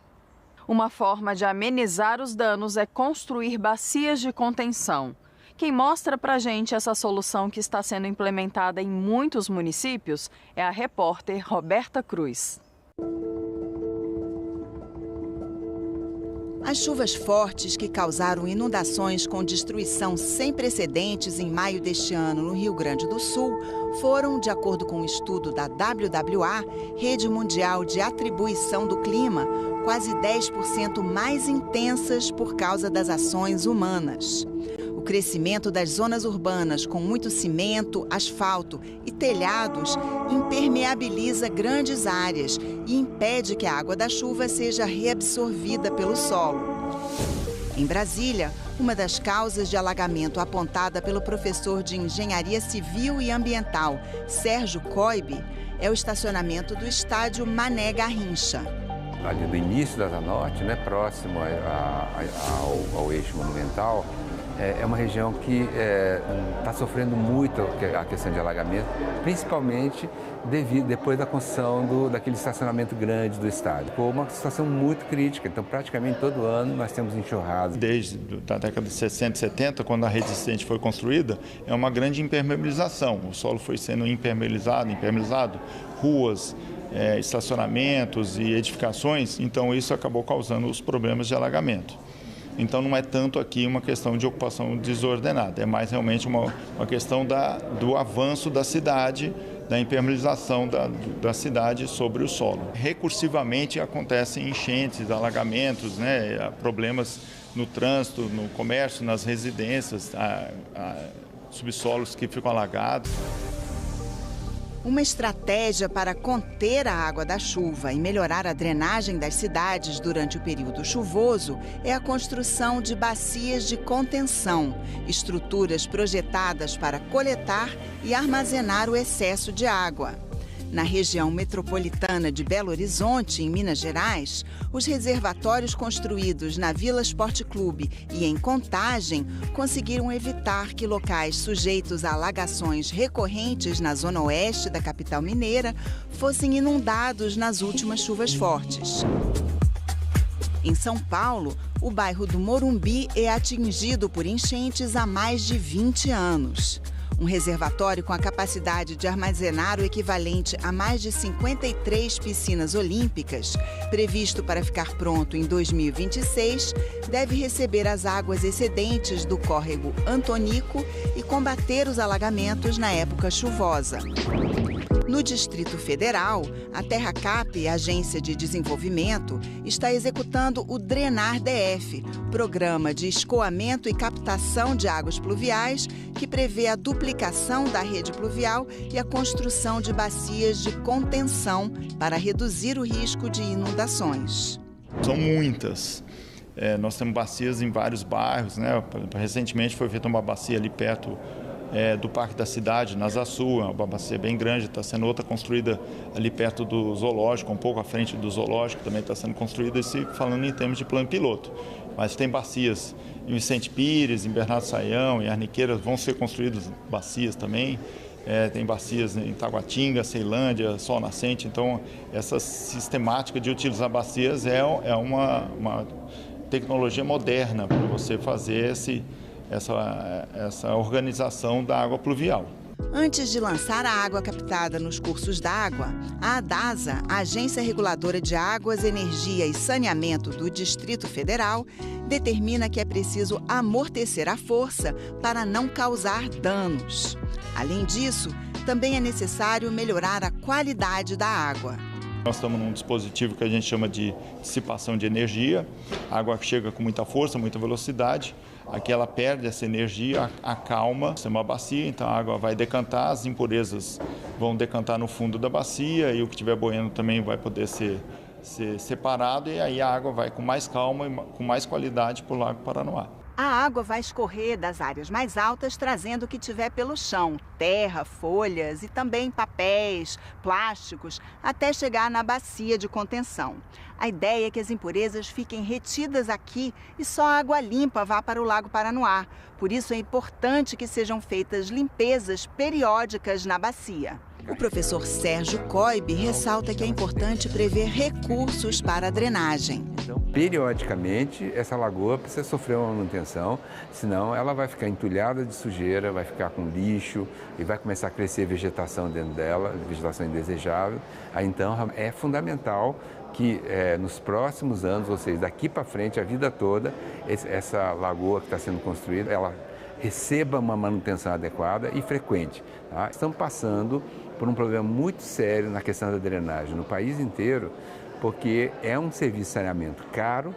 Uma forma de amenizar os danos é construir bacias de contenção. Quem mostra pra gente essa solução que está sendo implementada em muitos municípios é a repórter Roberta Cruz. As chuvas fortes que causaram inundações com destruição sem precedentes em maio deste ano no Rio Grande do Sul foram, de acordo com um estudo da WWA, Rede Mundial de Atribuição do Clima, quase 10% mais intensas por causa das ações humanas. O crescimento das zonas urbanas com muito cimento, asfalto e telhados impermeabiliza grandes áreas e impede que a água da chuva seja reabsorvida pelo solo. Em Brasília, uma das causas de alagamento apontada pelo professor de Engenharia Civil e Ambiental, Sérgio Coibe, é o estacionamento do estádio Mané Garrincha. Ali do início da Zanorte, né, próximo ao eixo monumental, é uma região que está sofrendo muito a questão de alagamento, principalmente depois da construção daquele estacionamento grande do estádio. Foi uma situação muito crítica, então praticamente todo ano nós temos enxurradas. Desde a década de 60 e 70, quando a rede existente foi construída, é uma grande impermeabilização. O solo foi sendo impermeabilizado, ruas, estacionamentos e edificações, então isso acabou causando os problemas de alagamento. Então não é tanto aqui uma questão de ocupação desordenada, é mais realmente uma questão do avanço da cidade, da impermeabilização da cidade sobre o solo. Recursivamente acontecem enchentes, alagamentos, né, problemas no trânsito, no comércio, nas residências, subsolos que ficam alagados. Uma estratégia para conter a água da chuva e melhorar a drenagem das cidades durante o período chuvoso é a construção de bacias de contenção, estruturas projetadas para coletar e armazenar o excesso de água. Na região metropolitana de Belo Horizonte, em Minas Gerais, os reservatórios construídos na Vila Esporte Clube e em Contagem conseguiram evitar que locais sujeitos a alagações recorrentes na zona oeste da capital mineira fossem inundados nas últimas chuvas fortes. Em São Paulo, o bairro do Morumbi é atingido por enchentes há mais de 20 anos. Um reservatório com a capacidade de armazenar o equivalente a mais de 53 piscinas olímpicas, previsto para ficar pronto em 2026, deve receber as águas excedentes do córrego Antonico e combater os alagamentos na época chuvosa. No Distrito Federal, a Terracap, Agência de Desenvolvimento, está executando o Drenar DF, programa de escoamento e captação de águas pluviais que prevê a duplicação da rede pluvial e a construção de bacias de contenção para reduzir o risco de inundações. São muitas. Nós temos bacias em vários bairros, né? Recentemente foi feita uma bacia ali perto do Parque da Cidade, na Zaçu, é uma bacia bem grande, está sendo outra construída ali perto do zoológico, um pouco à frente do zoológico, também está sendo construída, falando em termos de plano piloto. Mas tem bacias em Vicente Pires, em Bernardo Saião, em Arniqueiras, vão ser construídas bacias também. Tem bacias em Taguatinga, Ceilândia, Sol Nascente. Então, essa sistemática de utilizar bacias é uma tecnologia moderna para você fazer essa organização da água pluvial. Antes de lançar a água captada nos cursos d'água, a ADASA, a Agência Reguladora de Águas, Energia e Saneamento do Distrito Federal, determina que é preciso amortecer a força para não causar danos. Além disso, também é necessário melhorar a qualidade da água. Nós estamos num dispositivo que a gente chama de dissipação de energia. A água chega com muita força, muita velocidade. Aqui ela perde essa energia, acalma. Isso é uma bacia, então a água vai decantar, as impurezas vão decantar no fundo da bacia e o que estiver boiando também vai poder ser separado e aí a água vai com mais calma e com mais qualidade para o Lago Paranoá. A água vai escorrer das áreas mais altas, trazendo o que tiver pelo chão, terra, folhas e também papéis, plásticos, até chegar na bacia de contenção. A ideia é que as impurezas fiquem retidas aqui e só a água limpa vá para o Lago Paranoá. Por isso é importante que sejam feitas limpezas periódicas na bacia. O professor Sérgio Coibe ressalta que é importante prever recursos para a drenagem. Periodicamente, essa lagoa precisa sofrer uma manutenção, senão ela vai ficar entulhada de sujeira, vai ficar com lixo e vai começar a crescer vegetação dentro dela, vegetação indesejável. Aí, então, é fundamental que nos próximos anos, ou seja, daqui para frente, a vida toda, essa lagoa que está sendo construída, ela receba uma manutenção adequada e frequente. Tá? Estamos passando por um problema muito sério na questão da drenagem no país inteiro, porque é um serviço de saneamento caro,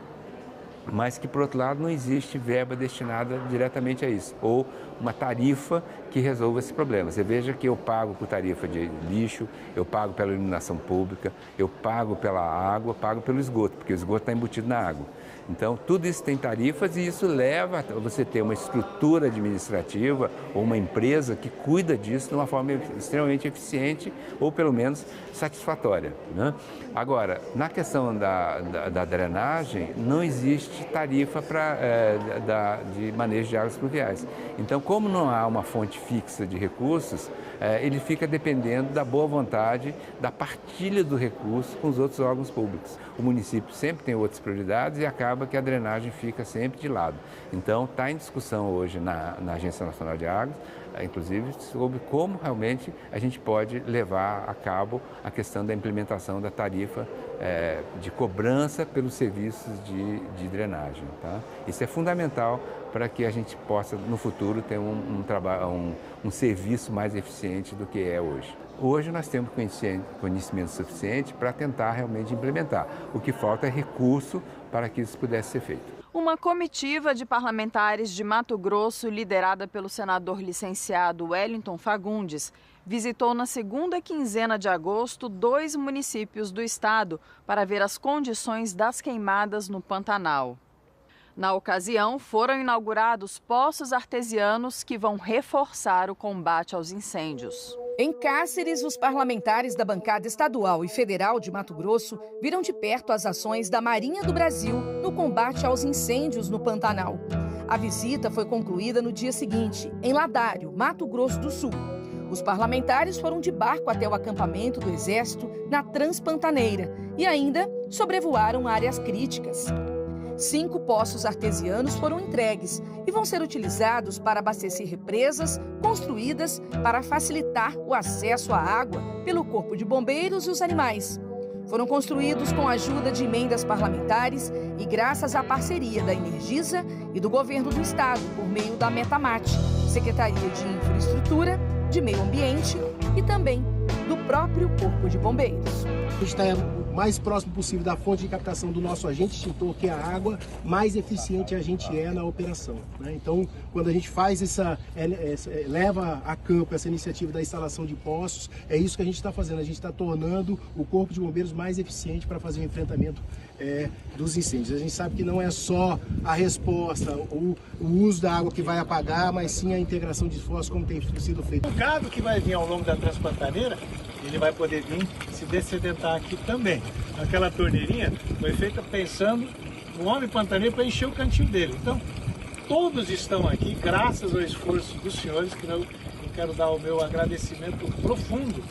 mas que, por outro lado, não existe verba destinada diretamente a isso, ou uma tarifa que resolva esse problema. Você veja que eu pago por tarifa de lixo, eu pago pela iluminação pública, eu pago pela água, pago pelo esgoto, porque o esgoto está embutido na água. Então, tudo isso tem tarifas e isso leva a você ter uma estrutura administrativa ou uma empresa que cuida disso de uma forma extremamente eficiente ou, pelo menos, satisfatória, né? Agora, na questão da drenagem, não existe tarifa de manejo de águas pluviais. Então, como não há uma fonte fixa de recursos, ele fica dependendo da boa vontade, da partilha do recurso com os outros órgãos públicos. O município sempre tem outras prioridades e acaba que a drenagem fica sempre de lado. Então, está em discussão hoje na Agência Nacional de Águas, inclusive sobre como realmente a gente pode levar a cabo a questão da implementação da tarifa de cobrança pelos serviços de drenagem. Tá? Isso é fundamental para que a gente possa, no futuro, ter um serviço mais eficiente do que é hoje. Hoje nós temos conhecimento suficiente para tentar realmente implementar. O que falta é recurso para que isso pudesse ser feito. Uma comitiva de parlamentares de Mato Grosso, liderada pelo senador licenciado Wellington Fagundes, visitou na segunda quinzena de agosto 2 municípios do estado para ver as condições das queimadas no Pantanal. Na ocasião, foram inaugurados poços artesianos que vão reforçar o combate aos incêndios. Em Cáceres, os parlamentares da bancada estadual e federal de Mato Grosso viram de perto as ações da Marinha do Brasil no combate aos incêndios no Pantanal. A visita foi concluída no dia seguinte, em Ladário, Mato Grosso do Sul. Os parlamentares foram de barco até o acampamento do Exército na Transpantaneira e ainda sobrevoaram áreas críticas. 5 poços artesianos foram entregues e vão ser utilizados para abastecer represas construídas para facilitar o acesso à água pelo Corpo de Bombeiros e os animais. Foram construídos com a ajuda de emendas parlamentares e graças à parceria da Energisa e do Governo do Estado por meio da Metamate, Secretaria de Infraestrutura, de Meio Ambiente e também do próprio Corpo de Bombeiros. Está mais próximo possível da fonte de captação do nosso agente extintor, que é a água, mais eficiente a gente é na operação, né? Então, quando a gente faz leva a campo essa iniciativa da instalação de poços, é isso que a gente está fazendo. A gente está tornando o Corpo de Bombeiros mais eficiente para fazer o enfrentamento dos incêndios. A gente sabe que não é só a resposta, o uso da água que vai apagar, mas sim a integração de esforços como tem sido feito. O gado que vai vir ao longo da Transpantaneira, ele vai poder vir se dessedentar aqui também. Aquela torneirinha foi feita pensando no homem pantaneiro para encher o cantil dele. Então, todos estão aqui graças ao esforço dos senhores, que eu quero dar o meu agradecimento profundo,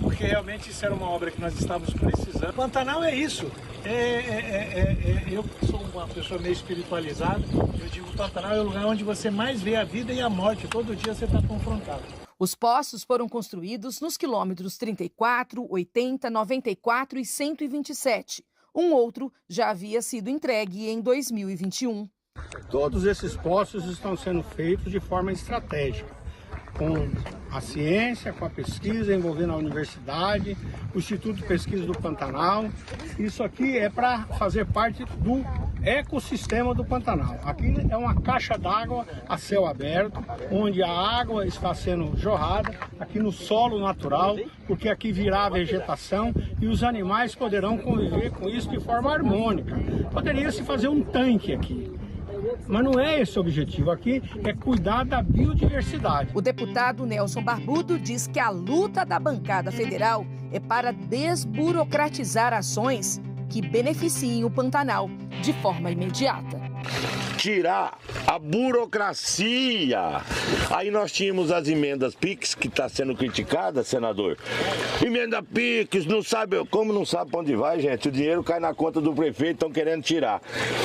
porque realmente isso era uma obra que nós estávamos precisando. O Pantanal é isso. Eu sou uma pessoa meio espiritualizada, eu digo que o Pantanal é o lugar onde você mais vê a vida e a morte. Todo dia você está confrontado. Os poços foram construídos nos quilômetros 34, 80, 94 e 127. Um outro já havia sido entregue em 2021. Todos esses poços estão sendo feitos de forma estratégica, com a ciência, com a pesquisa, envolvendo a universidade, o Instituto de Pesquisa do Pantanal. Isso aqui é para fazer parte do ecossistema do Pantanal. Aqui é uma caixa d'água a céu aberto, onde a água está sendo jorrada aqui no solo natural, porque aqui virá a vegetação e os animais poderão conviver com isso de forma harmônica. Poderia-se fazer um tanque aqui, mas não é esse o objetivo. Aqui é cuidar da biodiversidade. O deputado Nelson Barbudo diz que a luta da bancada federal é para desburocratizar ações que beneficiem o Pantanal de forma imediata. Tirar a burocracia. Aí nós tínhamos as emendas PIX, que está sendo criticada, senador. Emenda PIX, não sabe para onde vai, gente. O dinheiro cai na conta do prefeito, estão querendo tirar.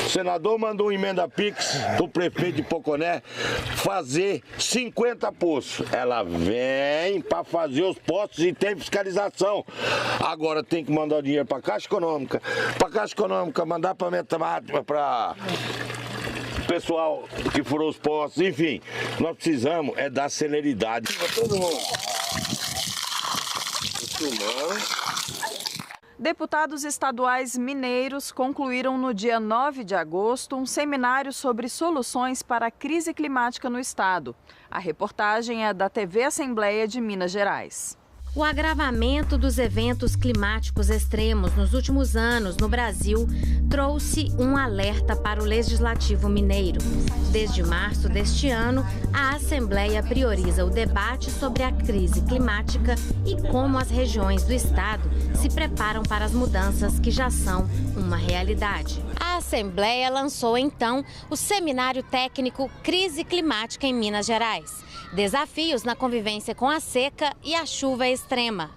O senador mandou uma emenda PIX do prefeito de Poconé fazer 50 poços. Ela vem para fazer os poços e tem fiscalização. Agora tem que mandar o dinheiro para a Caixa Econômica. Para a Caixa Econômica mandar para a Metamate, para pessoal que furou os postos, enfim, nós precisamos dar celeridade. Todo mundo. Deputados estaduais mineiros concluíram no dia 9 de agosto um seminário sobre soluções para a crise climática no estado. A reportagem é da TV Assembleia de Minas Gerais. O agravamento dos eventos climáticos extremos nos últimos anos no Brasil trouxe um alerta para o Legislativo mineiro. Desde março deste ano, a Assembleia prioriza o debate sobre a crise climática e como as regiões do estado se preparam para as mudanças que já são uma realidade. A Assembleia lançou então o Seminário Técnico Crise Climática em Minas Gerais. Desafios na convivência com a seca e a chuva extrema.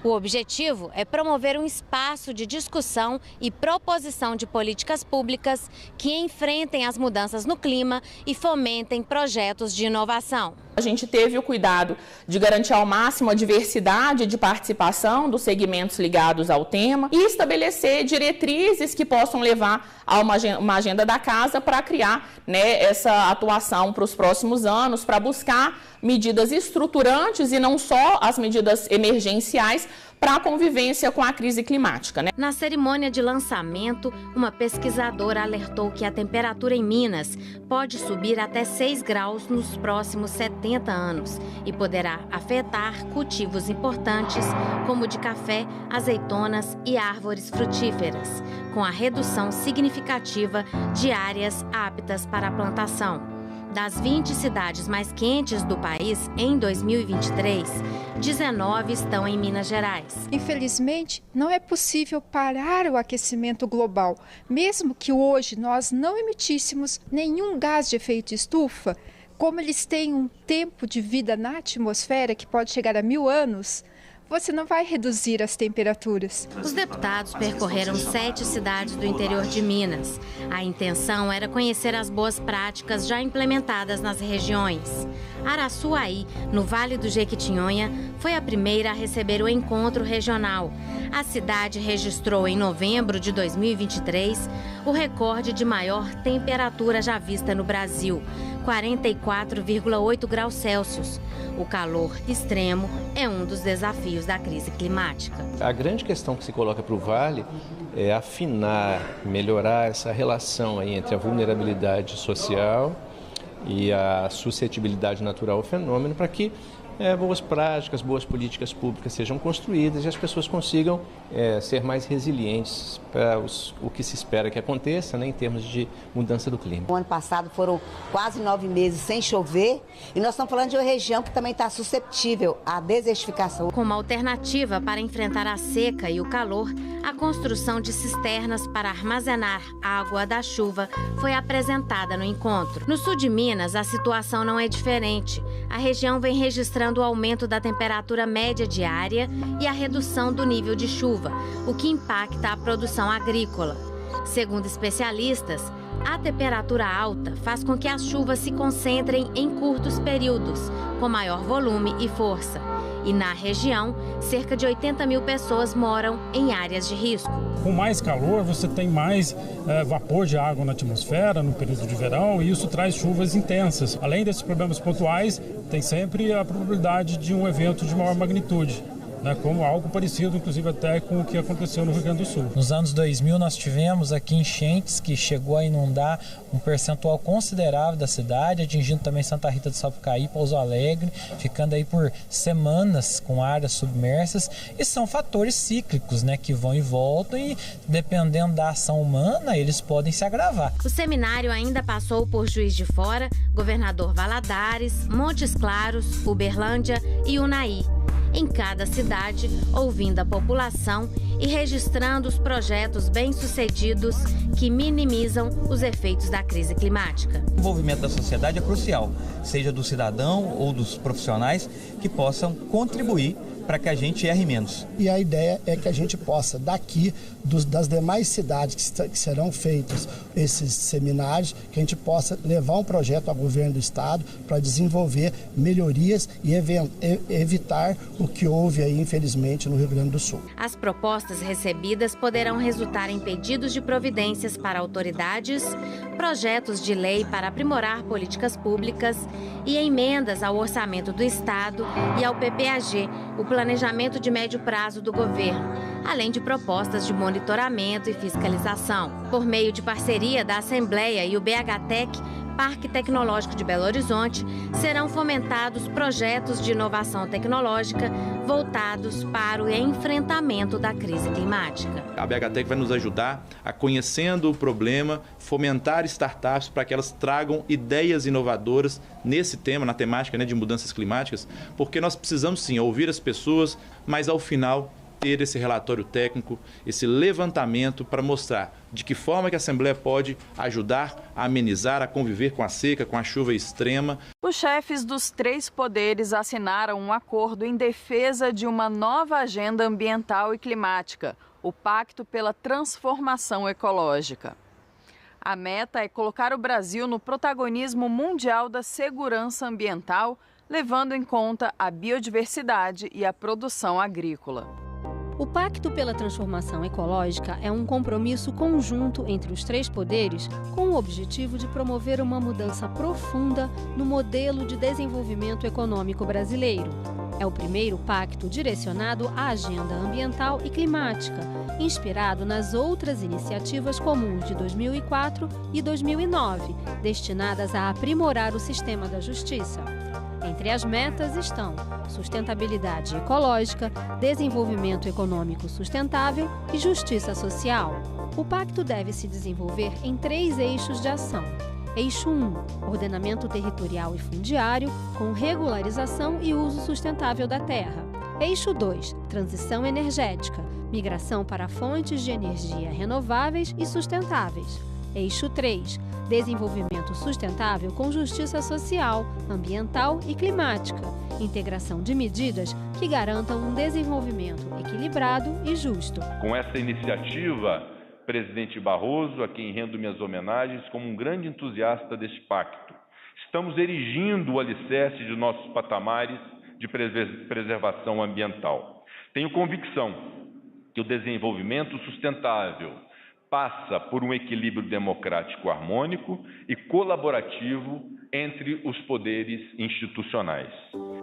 O objetivo é promover um espaço de discussão e proposição de políticas públicas que enfrentem as mudanças no clima e fomentem projetos de inovação. A gente teve o cuidado de garantir ao máximo a diversidade de participação dos segmentos ligados ao tema e estabelecer diretrizes que possam levar a uma agenda da casa para criar, essa atuação para os próximos anos, para buscar medidas estruturantes e não só as medidas emergenciais para a convivência com a crise climática. Na cerimônia de lançamento, uma pesquisadora alertou que a temperatura em Minas pode subir até 6 graus nos próximos 70 anos e poderá afetar cultivos importantes como o de café, azeitonas e árvores frutíferas, com a redução significativa de áreas aptas para a plantação. Das 20 cidades mais quentes do país em 2023, 19 estão em Minas Gerais. Infelizmente, não é possível parar o aquecimento global. Mesmo que hoje nós não emitíssemos nenhum gás de efeito estufa, como eles têm um tempo de vida na atmosfera que pode chegar a 1000 anos, você não vai reduzir as temperaturas. Os deputados percorreram 7 cidades do interior de Minas. A intenção era conhecer as boas práticas já implementadas nas regiões. Araçuaí, no Vale do Jequitinhonha, foi a primeira a receber o encontro regional. A cidade registrou em novembro de 2023 o recorde de maior temperatura já vista no Brasil, 44,8 graus Celsius. O calor extremo é um dos desafios da crise climática. A grande questão que se coloca para o Vale é afinar, melhorar essa relação aí entre a vulnerabilidade social e a suscetibilidade natural ao fenômeno para que boas práticas, boas políticas públicas sejam construídas e as pessoas consigam ser mais resilientes para o que se espera que aconteça, em termos de mudança do clima. O ano passado foram quase 9 meses sem chover e nós estamos falando de uma região que também está susceptível à desertificação. Como alternativa para enfrentar a seca e o calor, a construção de cisternas para armazenar água da chuva foi apresentada no encontro. No sul de Minas, a situação não é diferente. A região vem registrando o aumento da temperatura média diária e a redução do nível de chuva, o que impacta a produção agrícola. Segundo especialistas, a temperatura alta faz com que as chuvas se concentrem em curtos períodos, com maior volume e força. E na região, cerca de 80 mil pessoas moram em áreas de risco. Com mais calor, você tem mais vapor de água na atmosfera no período de verão e isso traz chuvas intensas. Além desses problemas pontuais, tem sempre a probabilidade de um evento de maior magnitude, como algo parecido, inclusive, até com o que aconteceu no Rio Grande do Sul. Nos anos 2000, nós tivemos aqui enchentes que chegou a inundar um percentual considerável da cidade, atingindo também Santa Rita do Sapucaí, Pouso Alegre, ficando aí por semanas com áreas submersas. E são fatores cíclicos, que vão e voltam e, dependendo da ação humana, eles podem se agravar. O seminário ainda passou por Juiz de Fora, Governador Valadares, Montes Claros, Uberlândia e Unai. Em cada cidade, ouvindo a população e registrando os projetos bem-sucedidos que minimizam os efeitos da crise climática. O envolvimento da sociedade é crucial, seja do cidadão ou dos profissionais que possam contribuir para que a gente erre menos. E a ideia é que a gente possa, daqui, das demais cidades que serão feitos esses seminários, que a gente possa levar um projeto ao governo do estado para desenvolver melhorias e evitar o que houve aí, infelizmente, no Rio Grande do Sul. As propostas recebidas poderão resultar em pedidos de providências para autoridades, projetos de lei para aprimorar políticas públicas e emendas ao orçamento do estado e ao PPAG, o Planejamento de Médio Prazo do Governo, além de propostas de monitoramento e fiscalização. Por meio de parceria da Assembleia e o BHTEC, Parque Tecnológico de Belo Horizonte, serão fomentados projetos de inovação tecnológica voltados para o enfrentamento da crise climática. A BHTEC vai nos ajudar a, conhecendo o problema, fomentar startups para que elas tragam ideias inovadoras nesse tema, na temática, de mudanças climáticas, porque nós precisamos sim ouvir as pessoas, mas ao final ter esse relatório técnico, esse levantamento para mostrar de que forma que a Assembleia pode ajudar a amenizar, a conviver com a seca, com a chuva extrema. Os chefes dos 3 poderes assinaram um acordo em defesa de uma nova agenda ambiental e climática, o Pacto pela Transformação Ecológica. A meta é colocar o Brasil no protagonismo mundial da segurança ambiental, levando em conta a biodiversidade e a produção agrícola. O Pacto pela Transformação Ecológica é um compromisso conjunto entre os 3 poderes com o objetivo de promover uma mudança profunda no modelo de desenvolvimento econômico brasileiro. É o primeiro pacto direcionado à agenda ambiental e climática, inspirado nas outras iniciativas comuns de 2004 e 2009, destinadas a aprimorar o sistema da justiça. Entre as metas estão sustentabilidade ecológica, desenvolvimento econômico sustentável e justiça social. O pacto deve se desenvolver em 3 eixos de ação. Eixo 1, ordenamento territorial e fundiário, com regularização e uso sustentável da terra. Eixo 2, transição energética, migração para fontes de energia renováveis e sustentáveis. Eixo 3, desenvolvimento sustentável com justiça social, ambiental e climática, integração de medidas que garantam um desenvolvimento equilibrado e justo. Com essa iniciativa, presidente Barroso, a quem rendo minhas homenagens como um grande entusiasta deste pacto, estamos erigindo o alicerce de nossos patamares de preservação ambiental. Tenho convicção que o desenvolvimento sustentável passa por um equilíbrio democrático harmônico e colaborativo entre os poderes institucionais.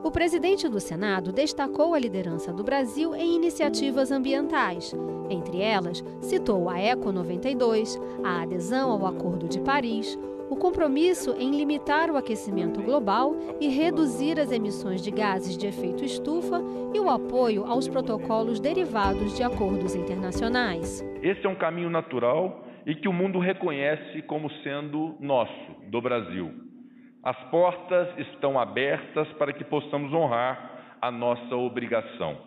O presidente do Senado destacou a liderança do Brasil em iniciativas ambientais. Entre elas, citou a Eco 92, a adesão ao Acordo de Paris, o compromisso em limitar o aquecimento global e reduzir as emissões de gases de efeito estufa e o apoio aos protocolos derivados de acordos internacionais. Esse é um caminho natural e que o mundo reconhece como sendo nosso, do Brasil. As portas estão abertas para que possamos honrar a nossa obrigação.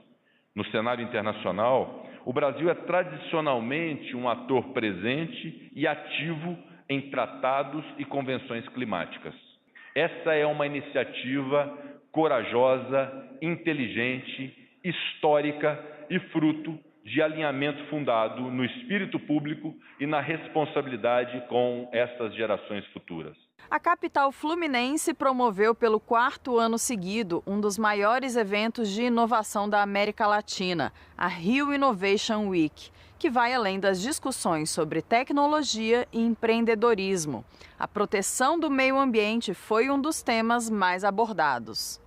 No cenário internacional, o Brasil é tradicionalmente um ator presente e ativo em tratados e convenções climáticas. Essa é uma iniciativa corajosa, inteligente, histórica e fruto de alinhamento fundado no espírito público e na responsabilidade com essas gerações futuras. A capital fluminense promoveu pelo 4º ano seguido um dos maiores eventos de inovação da América Latina, a Rio Innovation Week, que vai além das discussões sobre tecnologia e empreendedorismo. A proteção do meio ambiente foi um dos temas mais abordados.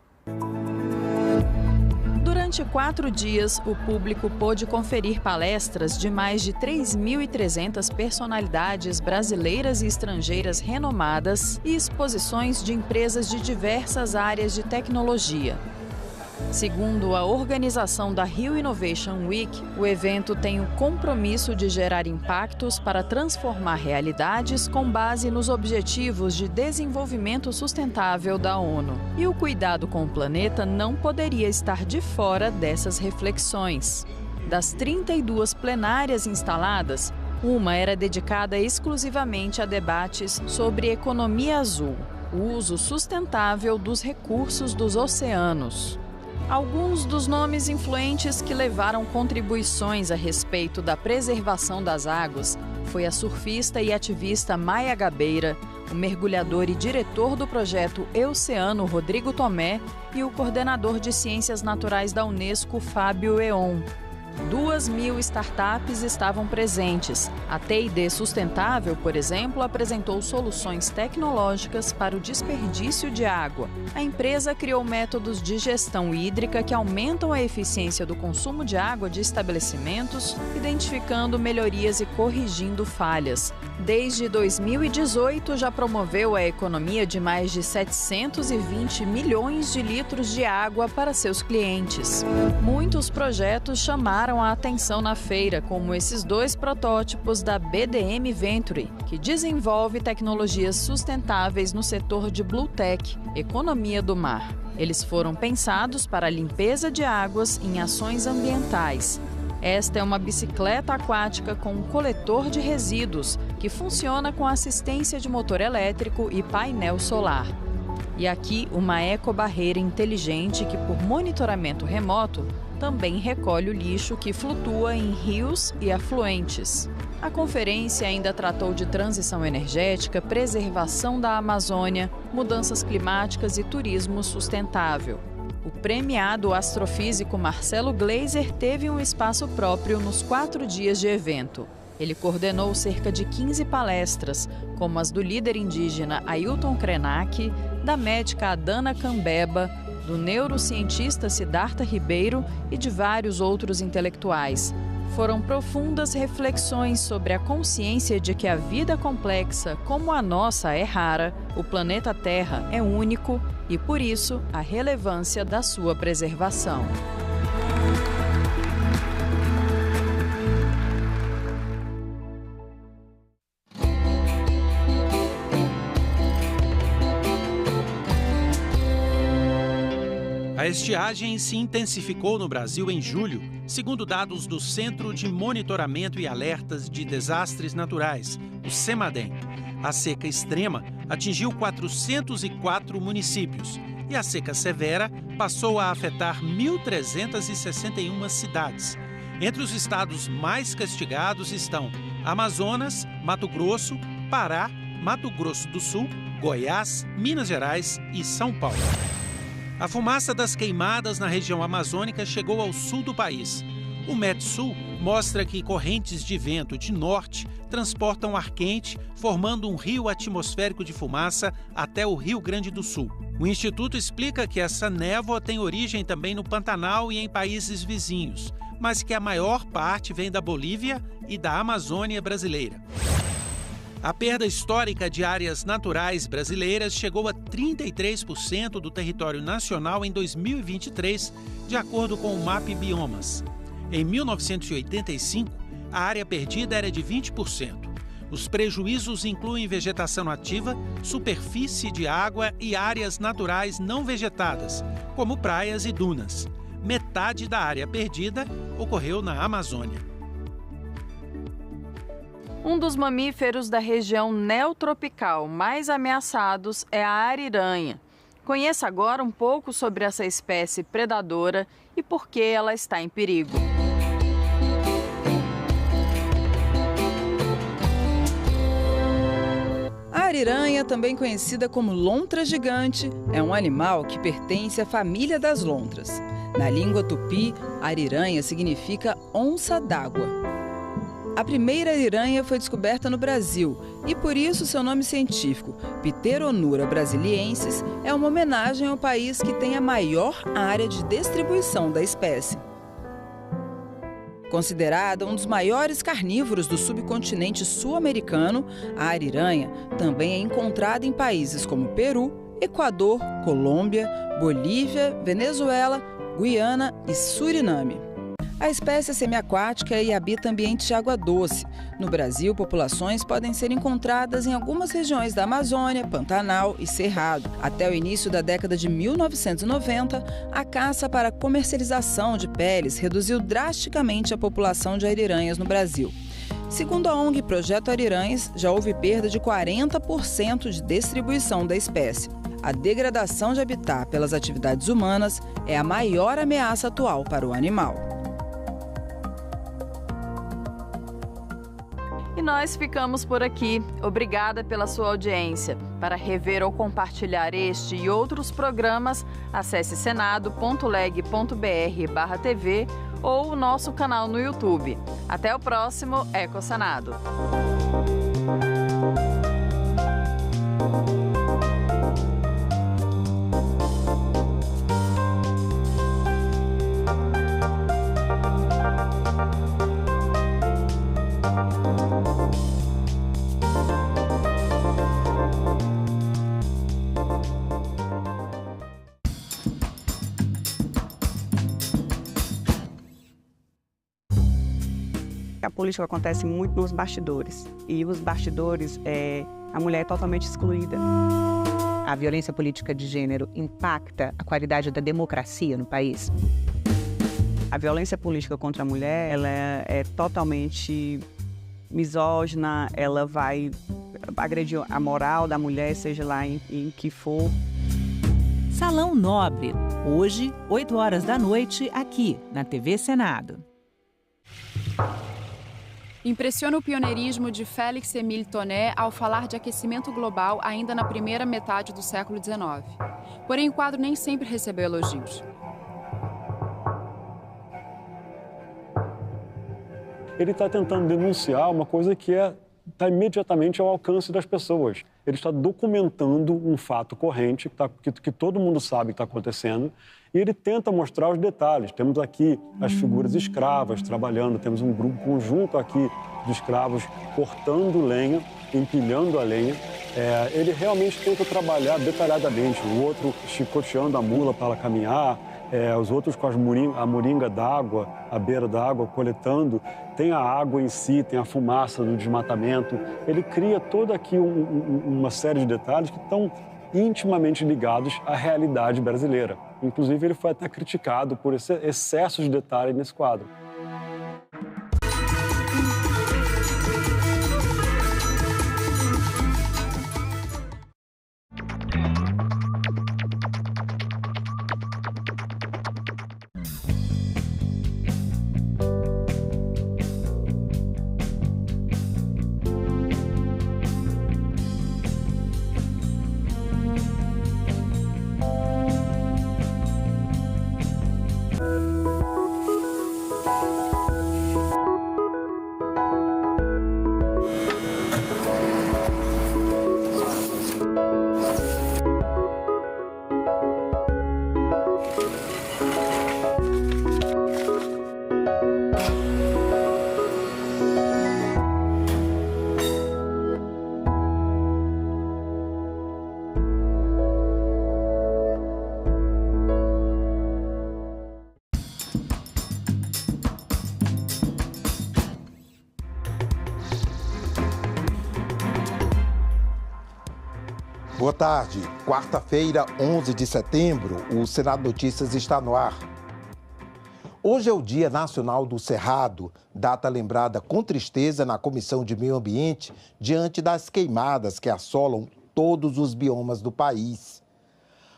Durante 4 dias, o público pôde conferir palestras de mais de 3.300 personalidades brasileiras e estrangeiras renomadas e exposições de empresas de diversas áreas de tecnologia. Segundo a organização da Rio Innovation Week, o evento tem o compromisso de gerar impactos para transformar realidades com base nos Objetivos de Desenvolvimento Sustentável da ONU. E o cuidado com o planeta não poderia estar de fora dessas reflexões. Das 32 plenárias instaladas, uma era dedicada exclusivamente a debates sobre economia azul, o uso sustentável dos recursos dos oceanos. Alguns dos nomes influentes que levaram contribuições a respeito da preservação das águas foi a surfista e ativista Maia Gabeira, o mergulhador e diretor do projeto Eoceano Rodrigo Tomé e o coordenador de Ciências Naturais da Unesco Fábio Eon. 2.000 startups estavam presentes. A TID Sustentável, por exemplo, apresentou soluções tecnológicas para o desperdício de água. A empresa criou métodos de gestão hídrica que aumentam a eficiência do consumo de água de estabelecimentos, identificando melhorias e corrigindo falhas. Desde 2018, já promoveu a economia de mais de 720 milhões de litros de água para seus clientes. Muitos projetos chamaram a atenção na feira, como esses 2 protótipos da BDM Venture, que desenvolve tecnologias sustentáveis no setor de Blue Tech, economia do mar. Eles foram pensados para a limpeza de águas em ações ambientais. Esta é uma bicicleta aquática com um coletor de resíduos, que funciona com assistência de motor elétrico e painel solar. E aqui, uma ecobarreira inteligente que, por monitoramento remoto, também recolhe o lixo que flutua em rios e afluentes. A conferência ainda tratou de transição energética, preservação da Amazônia, mudanças climáticas e turismo sustentável. O premiado astrofísico Marcelo Gleiser teve um espaço próprio nos 4 dias de evento. Ele coordenou cerca de 15 palestras, como as do líder indígena Ailton Krenak, da médica Adana Cambeba, do neurocientista Siddhartha Ribeiro e de vários outros intelectuais. Foram profundas reflexões sobre a consciência de que a vida complexa, como a nossa, é rara, o planeta Terra é único e, por isso, a relevância da sua preservação. A estiagem se intensificou no Brasil em julho, segundo dados do Centro de Monitoramento e Alertas de Desastres Naturais, o CEMADEM. A seca extrema atingiu 404 municípios e a seca severa passou a afetar 1.361 cidades. Entre os estados mais castigados estão Amazonas, Mato Grosso, Pará, Mato Grosso do Sul, Goiás, Minas Gerais e São Paulo. A fumaça das queimadas na região amazônica chegou ao sul do país. O Metsul mostra que correntes de vento de norte transportam ar quente, formando um rio atmosférico de fumaça até o Rio Grande do Sul. O Instituto explica que essa névoa tem origem também no Pantanal e em países vizinhos, mas que a maior parte vem da Bolívia e da Amazônia brasileira. A perda histórica de áreas naturais brasileiras chegou a 33% do território nacional em 2023, de acordo com o MAP Biomas. Em 1985, a área perdida era de 20%. Os prejuízos incluem vegetação nativa, superfície de água e áreas naturais não vegetadas, como praias e dunas. Metade da área perdida ocorreu na Amazônia. Um dos mamíferos da região neotropical mais ameaçados é a ariranha. Conheça agora um pouco sobre essa espécie predadora e por que ela está em perigo. A ariranha, também conhecida como lontra gigante, é um animal que pertence à família das lontras. Na língua tupi, ariranha significa onça d'água. A primeira ariranha foi descoberta no Brasil e, por isso, seu nome científico, Pteronura brasiliensis, é uma homenagem ao país que tem a maior área de distribuição da espécie. Considerada um dos maiores carnívoros do subcontinente sul-americano, a ariranha também é encontrada em países como Peru, Equador, Colômbia, Bolívia, Venezuela, Guiana e Suriname. A espécie é semiaquática e habita ambientes de água doce. No Brasil, populações podem ser encontradas em algumas regiões da Amazônia, Pantanal e Cerrado. Até o início da década de 1990, a caça para comercialização de peles reduziu drasticamente a população de ariranhas no Brasil. Segundo a ONG Projeto Ariranhas, já houve perda de 40% de distribuição da espécie. A degradação de habitat pelas atividades humanas é a maior ameaça atual para o animal. E nós ficamos por aqui. Obrigada pela sua audiência. Para rever ou compartilhar este e outros programas, acesse senado.leg.br/tv ou o nosso canal no YouTube. Até o próximo EcoSenado. A política acontece muito nos bastidores e os bastidores, a mulher é totalmente excluída. A violência política de gênero impacta a qualidade da democracia no país? A violência política contra a mulher, ela é totalmente misógina, ela vai agredir a moral da mulher, seja lá em que for. Salão Nobre, hoje, 8 horas da noite, aqui na TV Senado. Impressiona o pioneirismo de Félix-Émile Tonnet ao falar de aquecimento global ainda na primeira metade do século XIX. Porém, o quadro nem sempre recebeu elogios. Ele está tentando denunciar uma coisa que está imediatamente ao alcance das pessoas. Ele está documentando um fato corrente que todo mundo sabe que está acontecendo e ele tenta mostrar os detalhes. Temos aqui as figuras escravas trabalhando, temos um grupo conjunto aqui de escravos cortando lenha, empilhando a lenha. Ele realmente tenta trabalhar detalhadamente, o outro chicoteando a mula para ela caminhar, os outros com a moringa d'água, à beira da água, coletando. Tem a água em si, tem a fumaça do desmatamento. Ele cria toda aqui uma série de detalhes que estão intimamente ligados à realidade brasileira. Inclusive, ele foi até criticado por esse excesso de detalhe nesse quadro. Boa tarde. Quarta-feira, 11 de setembro, o Senado Notícias está no ar. Hoje é o Dia Nacional do Cerrado, data lembrada com tristeza na Comissão de Meio Ambiente diante das queimadas que assolam todos os biomas do país.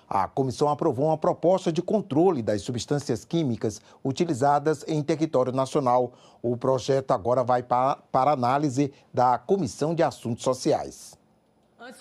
A comissão aprovou uma proposta de controle das substâncias químicas utilizadas em território nacional. O projeto agora vai para análise da Comissão de Assuntos Sociais.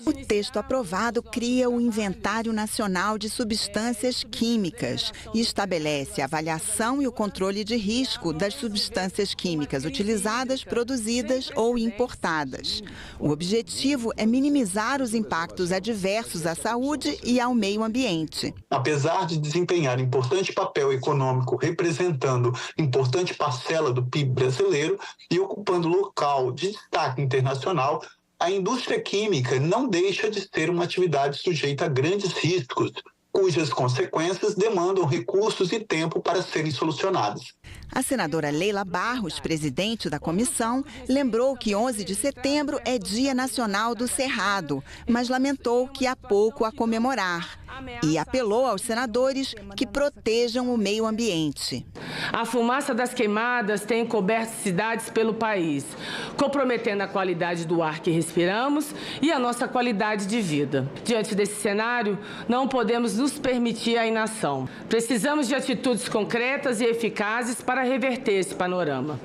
O texto aprovado cria o Inventário Nacional de Substâncias Químicas e estabelece a avaliação e o controle de risco das substâncias químicas utilizadas, produzidas ou importadas. O objetivo é minimizar os impactos adversos à saúde e ao meio ambiente. Apesar de desempenhar importante papel econômico, representando importante parcela do PIB brasileiro e ocupando local de destaque internacional, a indústria química não deixa de ser uma atividade sujeita a grandes riscos, cujas consequências demandam recursos e tempo para serem solucionadas. A senadora Leila Barros, presidente da comissão, lembrou que 11 de setembro é Dia Nacional do Cerrado, mas lamentou que há pouco a comemorar. E apelou aos senadores que protejam o meio ambiente. A fumaça das queimadas tem encoberto cidades pelo país, comprometendo a qualidade do ar que respiramos e a nossa qualidade de vida. Diante desse cenário, não podemos nos permitir a inação. Precisamos de atitudes concretas e eficazes para reverter esse panorama.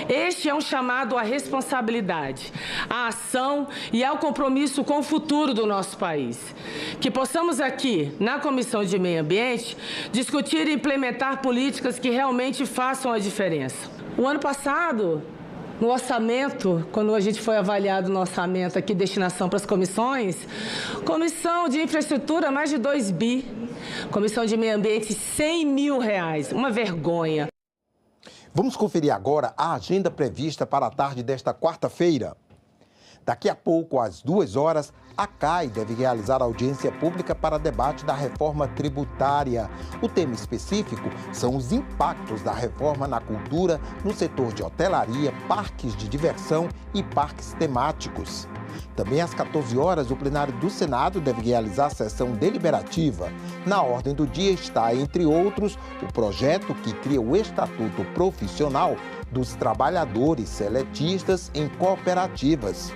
Este é um chamado à responsabilidade, à ação e ao compromisso com o futuro do nosso país. Que possamos aqui e, na Comissão de Meio Ambiente, discutir e implementar políticas que realmente façam a diferença. O ano passado, no orçamento, quando a gente foi avaliado no orçamento aqui, destinação para as comissões, Comissão de Infraestrutura, mais de 2 bi. Comissão de Meio Ambiente, R$100 mil. Uma vergonha. Vamos conferir agora a agenda prevista para a tarde desta quarta-feira. Daqui a pouco, às 2 horas, a CAI deve realizar audiência pública para debate da reforma tributária. O tema específico são os impactos da reforma na cultura, no setor de hotelaria, parques de diversão e parques temáticos. Também às 14 horas, o plenário do Senado deve realizar a sessão deliberativa. Na ordem do dia está, entre outros, o projeto que cria o Estatuto Profissional dos Trabalhadores Seletistas em Cooperativas.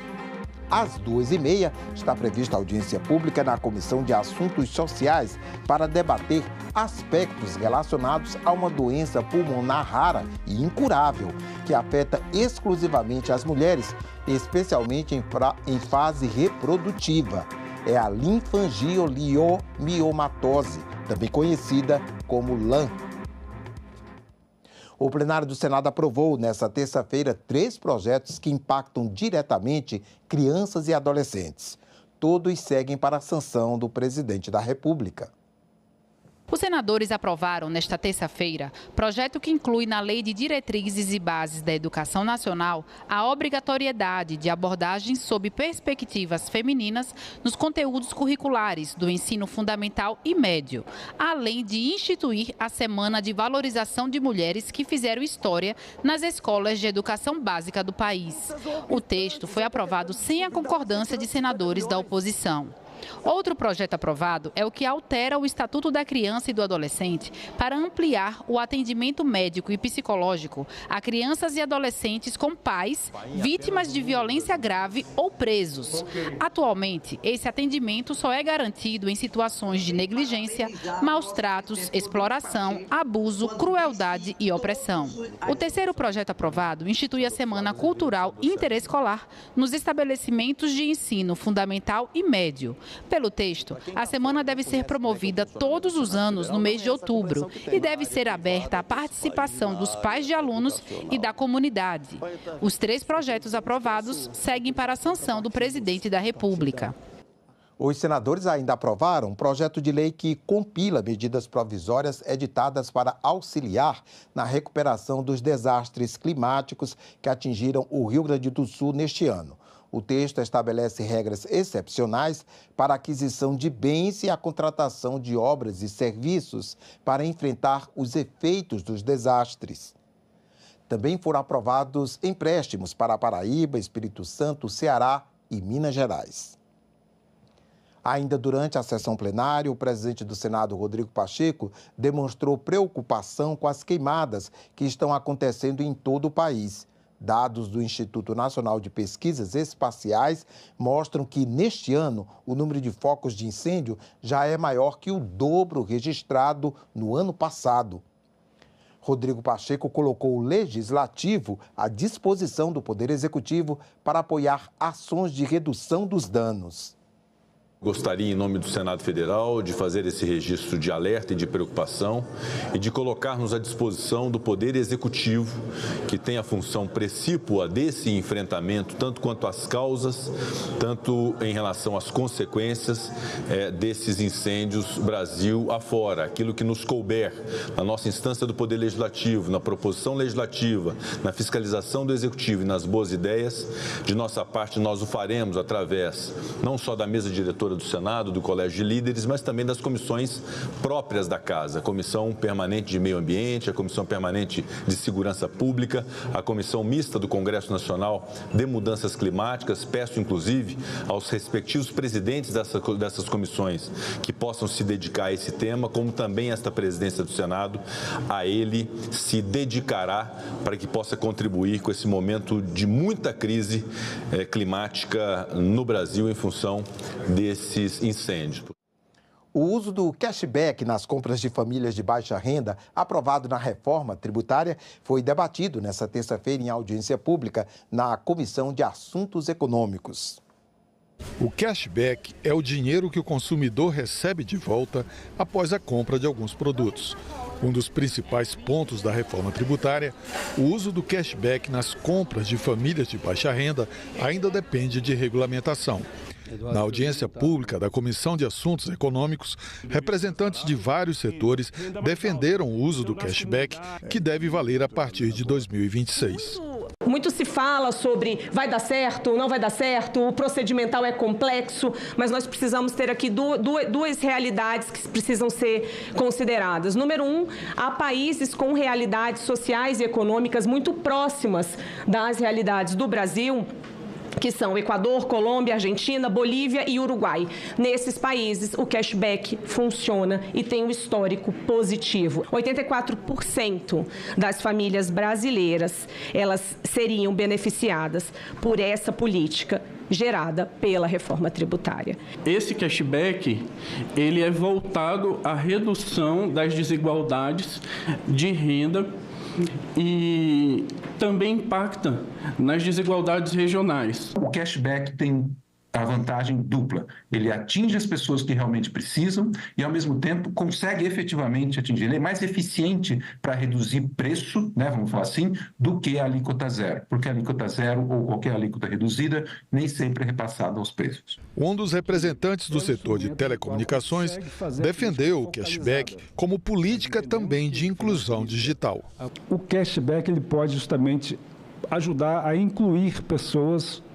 Às 2h30, está prevista audiência pública na Comissão de Assuntos Sociais para debater aspectos relacionados a uma doença pulmonar rara e incurável, que afeta exclusivamente as mulheres, especialmente em fase reprodutiva. É a linfangioliomiomatosis, também conhecida como LAM. O plenário do Senado aprovou, nesta terça-feira, 3 projetos que impactam diretamente crianças e adolescentes. Todos seguem para a sanção do presidente da República. Os senadores aprovaram, nesta terça-feira, projeto que inclui na Lei de Diretrizes e Bases da Educação Nacional a obrigatoriedade de abordagens sob perspectivas femininas nos conteúdos curriculares do ensino fundamental e médio, além de instituir a Semana de Valorização de Mulheres que fizeram história nas escolas de educação básica do país. O texto foi aprovado sem a concordância de senadores da oposição. Outro projeto aprovado é o que altera o Estatuto da Criança e do Adolescente para ampliar o atendimento médico e psicológico a crianças e adolescentes com pais vítimas de violência grave ou presos. Atualmente, esse atendimento só é garantido em situações de negligência, maus tratos, exploração, abuso, crueldade e opressão. O terceiro projeto aprovado institui a Semana Cultural Interescolar nos estabelecimentos de ensino fundamental e médio. Pelo texto, a semana deve ser promovida todos os anos no mês de outubro e deve ser aberta à participação dos pais de alunos e da comunidade. Os 3 projetos aprovados seguem para a sanção do presidente da República. Os senadores ainda aprovaram um projeto de lei que compila medidas provisórias editadas para auxiliar na recuperação dos desastres climáticos que atingiram o Rio Grande do Sul neste ano. O texto estabelece regras excepcionais para a aquisição de bens e a contratação de obras e serviços para enfrentar os efeitos dos desastres. Também foram aprovados empréstimos para Paraíba, Espírito Santo, Ceará e Minas Gerais. Ainda durante a sessão plenária, o presidente do Senado, Rodrigo Pacheco, demonstrou preocupação com as queimadas que estão acontecendo em todo o país. Dados do Instituto Nacional de Pesquisas Espaciais mostram que, neste ano, o número de focos de incêndio já é maior que o dobro registrado no ano passado. Rodrigo Pacheco colocou o Legislativo à disposição do Poder Executivo para apoiar ações de redução dos danos. Gostaria, em nome do Senado Federal, de fazer esse registro de alerta e de preocupação e de colocar-nos à disposição do Poder Executivo, que tem a função precípua desse enfrentamento, tanto quanto às causas, tanto em relação às consequências desses incêndios Brasil afora. Aquilo que nos couber na nossa instância do Poder Legislativo, na proposição legislativa, na fiscalização do Executivo e nas boas ideias, de nossa parte nós o faremos através não só da mesa diretora do Senado, do Colégio de Líderes, mas também das comissões próprias da Casa, a Comissão Permanente de Meio Ambiente, a Comissão Permanente de Segurança Pública, a Comissão Mista do Congresso Nacional de Mudanças Climáticas. Peço, inclusive, aos respectivos presidentes dessas comissões que possam se dedicar a esse tema, como também esta presidência do Senado, a ele se dedicará para que possa contribuir com esse momento de muita crise climática no Brasil em função desses incêndios. O uso do cashback nas compras de famílias de baixa renda, aprovado na reforma tributária, foi debatido nesta terça-feira em audiência pública na Comissão de Assuntos Econômicos. O cashback é o dinheiro que o consumidor recebe de volta após a compra de alguns produtos. Um dos principais pontos da reforma tributária, o uso do cashback nas compras de famílias de baixa renda ainda depende de regulamentação. Na audiência pública da Comissão de Assuntos Econômicos, representantes de vários setores defenderam o uso do cashback, que deve valer a partir de 2026. Muito se fala sobre vai dar certo, não vai dar certo, o procedimental é complexo, mas nós precisamos ter aqui duas realidades que precisam ser consideradas. Número um, há países com realidades sociais e econômicas muito próximas das realidades do Brasil, que são Equador, Colômbia, Argentina, Bolívia e Uruguai. Nesses países, o cashback funciona e tem um histórico positivo. 84% das famílias brasileiras, elas seriam beneficiadas por essa política gerada pela reforma tributária. Esse cashback, ele é voltado à redução das desigualdades de renda e também impacta nas desigualdades regionais. O cashback tem a vantagem dupla. Ele atinge as pessoas que realmente precisam e, ao mesmo tempo, consegue efetivamente atingir. Ele é mais eficiente para reduzir preço, né, vamos falar assim, do que a alíquota zero. Porque a alíquota zero ou qualquer alíquota reduzida nem sempre é repassada aos preços. Um dos representantes do setor de telecomunicações defendeu o cashback como política também de inclusão digital. O cashback ele pode justamente ajudar a incluir pessoas,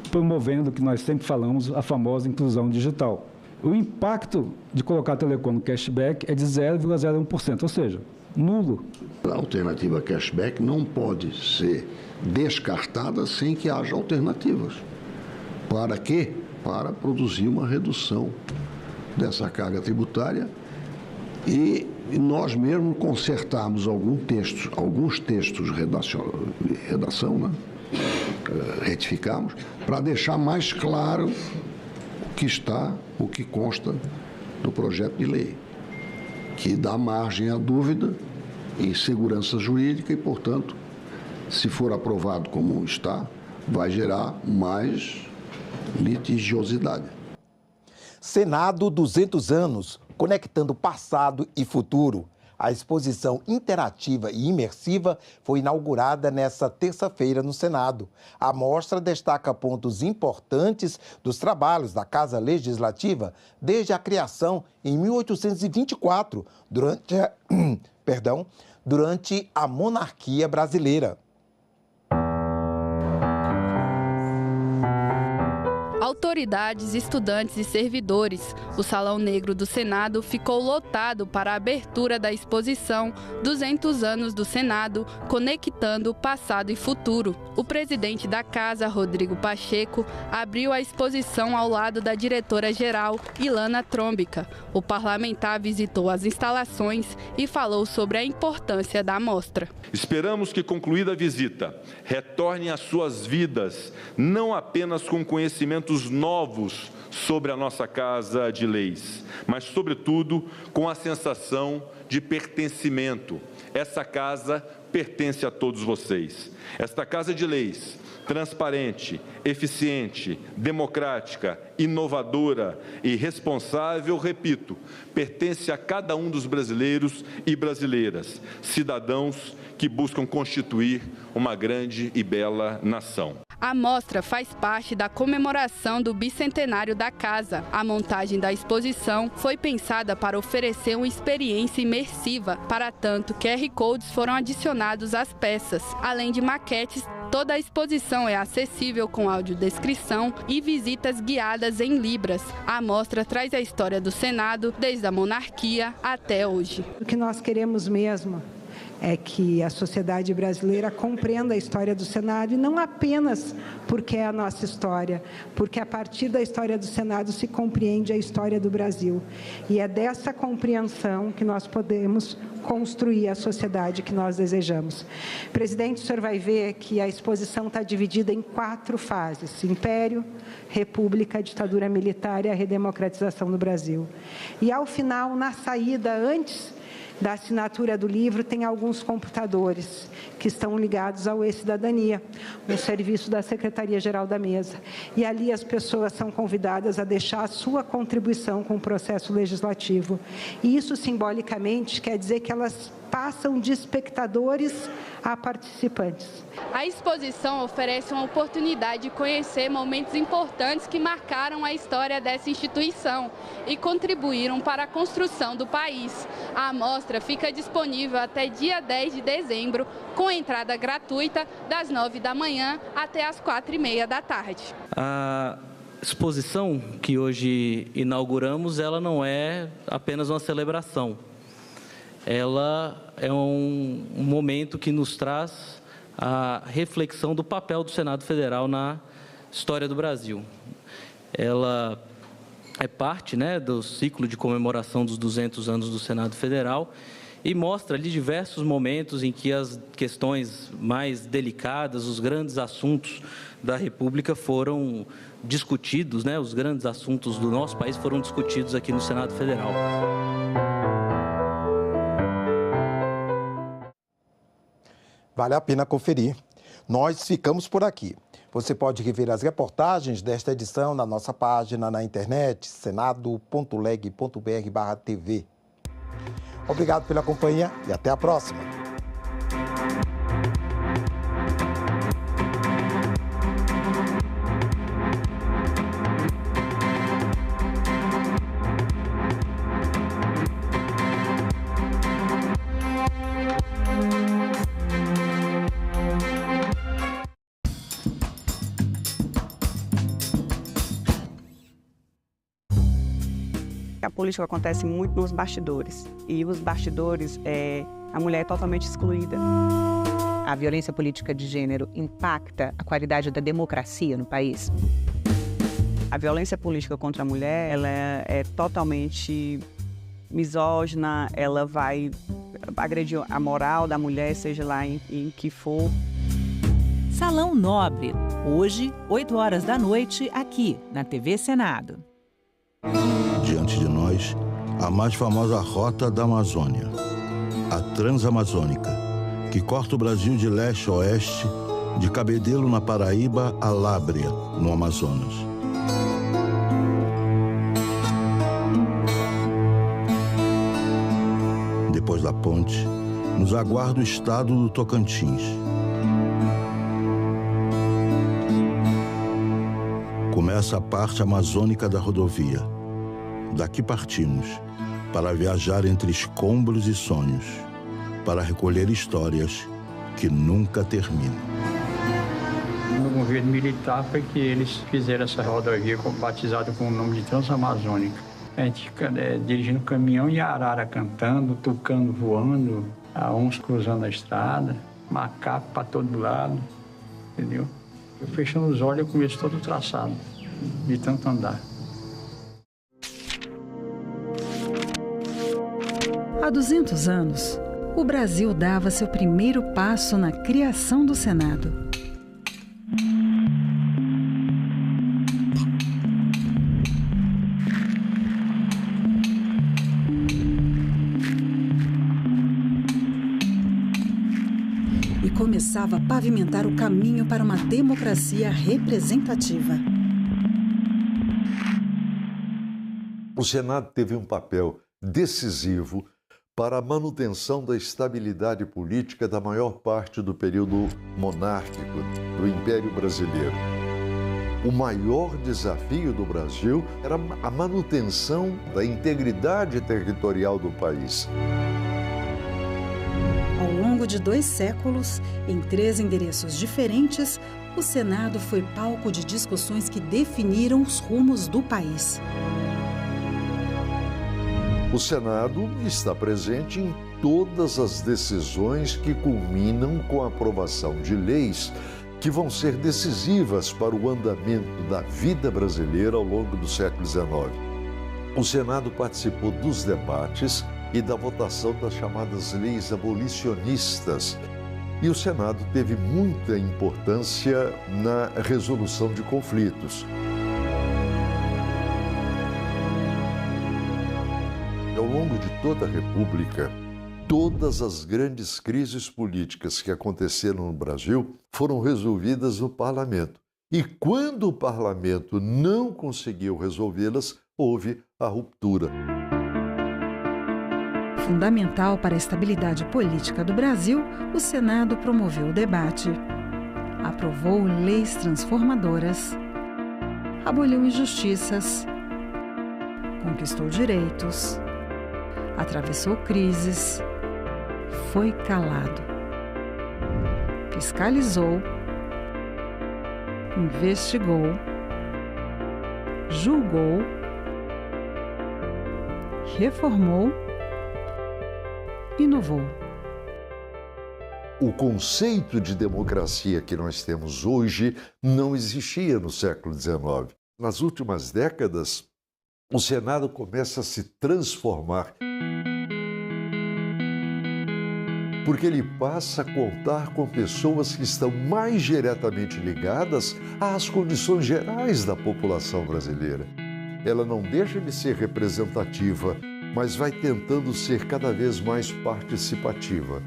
promovendo o que nós sempre falamos, a famosa inclusão digital. O impacto de colocar telecom no cashback é de 0,01%, ou seja, nulo. A alternativa cashback não pode ser descartada sem que haja alternativas. Para quê? Para produzir uma redução dessa carga tributária e nós mesmos consertarmos alguns textos de redação, né? Retificamos, para deixar mais claro o que consta no projeto de lei, que dá margem à dúvida e segurança jurídica e, portanto, se for aprovado como está, vai gerar mais litigiosidade. Senado 200 anos, conectando passado e futuro. A exposição interativa e imersiva foi inaugurada nesta terça-feira no Senado. A mostra destaca pontos importantes dos trabalhos da Casa Legislativa desde a criação em 1824, durante a monarquia brasileira. Autoridades, estudantes e servidores. O Salão Negro do Senado ficou lotado para a abertura da exposição 200 anos do Senado, conectando passado e futuro. O presidente da casa, Rodrigo Pacheco, abriu a exposição ao lado da diretora-geral, Ilana Trombica. O parlamentar visitou as instalações e falou sobre a importância da mostra. Esperamos que, concluída a visita, retornem às suas vidas, não apenas com conhecimentos novos sobre a nossa Casa de Leis, mas, sobretudo, com a sensação de pertencimento. Essa casa pertence a todos vocês. Esta Casa de Leis, transparente, eficiente, democrática, inovadora e responsável, repito, pertence a cada um dos brasileiros e brasileiras, cidadãos que buscam constituir uma grande e bela nação. A mostra faz parte da comemoração do bicentenário da casa. A montagem da exposição foi pensada para oferecer uma experiência imersiva. Para tanto, QR Codes foram adicionados às peças. Além de maquetes, toda a exposição é acessível com audiodescrição e visitas guiadas em Libras. A mostra traz a história do Senado desde a monarquia até hoje. O que nós queremos mesmo é que a sociedade brasileira compreenda a história do Senado, e não apenas porque é a nossa história, porque a partir da história do Senado se compreende a história do Brasil. E é dessa compreensão que nós podemos construir a sociedade que nós desejamos. Presidente, o senhor vai ver que a exposição está dividida em 4 fases: Império, República, Ditadura Militar e a redemocratização do Brasil. E, ao final, na saída, antes da assinatura do livro tem alguns computadores que estão ligados ao E-Cidadania, um serviço da Secretaria-Geral da Mesa. E ali as pessoas são convidadas a deixar a sua contribuição com o processo legislativo. E isso, simbolicamente, quer dizer que elas passam de espectadores a participantes. A exposição oferece uma oportunidade de conhecer momentos importantes que marcaram a história dessa instituição e contribuíram para a construção do país. A amostra fica disponível até dia 10 de dezembro, com entrada gratuita das 9 da manhã até as 4h30 da tarde. A exposição que hoje inauguramos, ela não é apenas uma celebração. Ela é um momento que nos traz a reflexão do papel do Senado Federal na história do Brasil. Ela é parte, do ciclo de comemoração dos 200 anos do Senado Federal e mostra ali diversos momentos em que as questões mais delicadas, os grandes assuntos da República foram discutidos, os grandes assuntos do nosso país foram discutidos aqui no Senado Federal. Vale a pena conferir. Nós ficamos por aqui. Você pode rever as reportagens desta edição na nossa página na internet, senado.leg.br/tv. Obrigado pela companhia e até a próxima. A política acontece muito nos bastidores. E os bastidores, a mulher é totalmente excluída. A violência política de gênero impacta a qualidade da democracia no país? A violência política contra a mulher, ela é totalmente misógina, ela vai agredir a moral da mulher, seja lá em que for. Salão Nobre, hoje, 8 horas da noite, aqui na TV Senado. Diante de nós, a mais famosa rota da Amazônia, a Transamazônica, que corta o Brasil de leste a oeste, de Cabedelo, na Paraíba, a Lábrea, no Amazonas. Depois da ponte, nos aguarda o estado do Tocantins. Começa a parte amazônica da rodovia. Daqui partimos para viajar entre escombros e sonhos, para recolher histórias que nunca terminam. No governo militar foi que eles fizeram essa rodovia batizada com o nome de Transamazônica. A gente dirigindo caminhão e arara cantando, tucano voando, uns cruzando a estrada, macaco para todo lado, entendeu? Eu fechando os olhos, eu conheço todo o traçado, de tanto andar. Há 200 anos, o Brasil dava seu primeiro passo na criação do Senado. E começava a pavimentar o caminho para uma democracia representativa. O Senado teve um papel decisivo para a manutenção da estabilidade política da maior parte do período monárquico do Império Brasileiro. O maior desafio do Brasil era a manutenção da integridade territorial do país. Ao longo de 2 séculos, em 3 endereços diferentes, o Senado foi palco de discussões que definiram os rumos do país. O Senado está presente em todas as decisões que culminam com a aprovação de leis que vão ser decisivas para o andamento da vida brasileira ao longo do século XIX. O Senado participou dos debates e da votação das chamadas leis abolicionistas. E o Senado teve muita importância na resolução de conflitos. Ao longo de toda a República, Todas as grandes crises políticas que aconteceram no Brasil foram resolvidas no parlamento. E quando o parlamento não conseguiu resolvê-las, houve a ruptura. Fundamental para a estabilidade política do Brasil, o Senado promoveu o debate, aprovou leis transformadoras, aboliu injustiças, conquistou direitos, atravessou crises, foi calado, fiscalizou, investigou, julgou, reformou, inovou. O conceito de democracia que nós temos hoje não existia no século XIX. Nas últimas décadas, o Senado começa a se transformar, porque ele passa a contar com pessoas que estão mais diretamente ligadas às condições gerais da população brasileira. Ela não deixa de ser representativa, mas vai tentando ser cada vez mais participativa.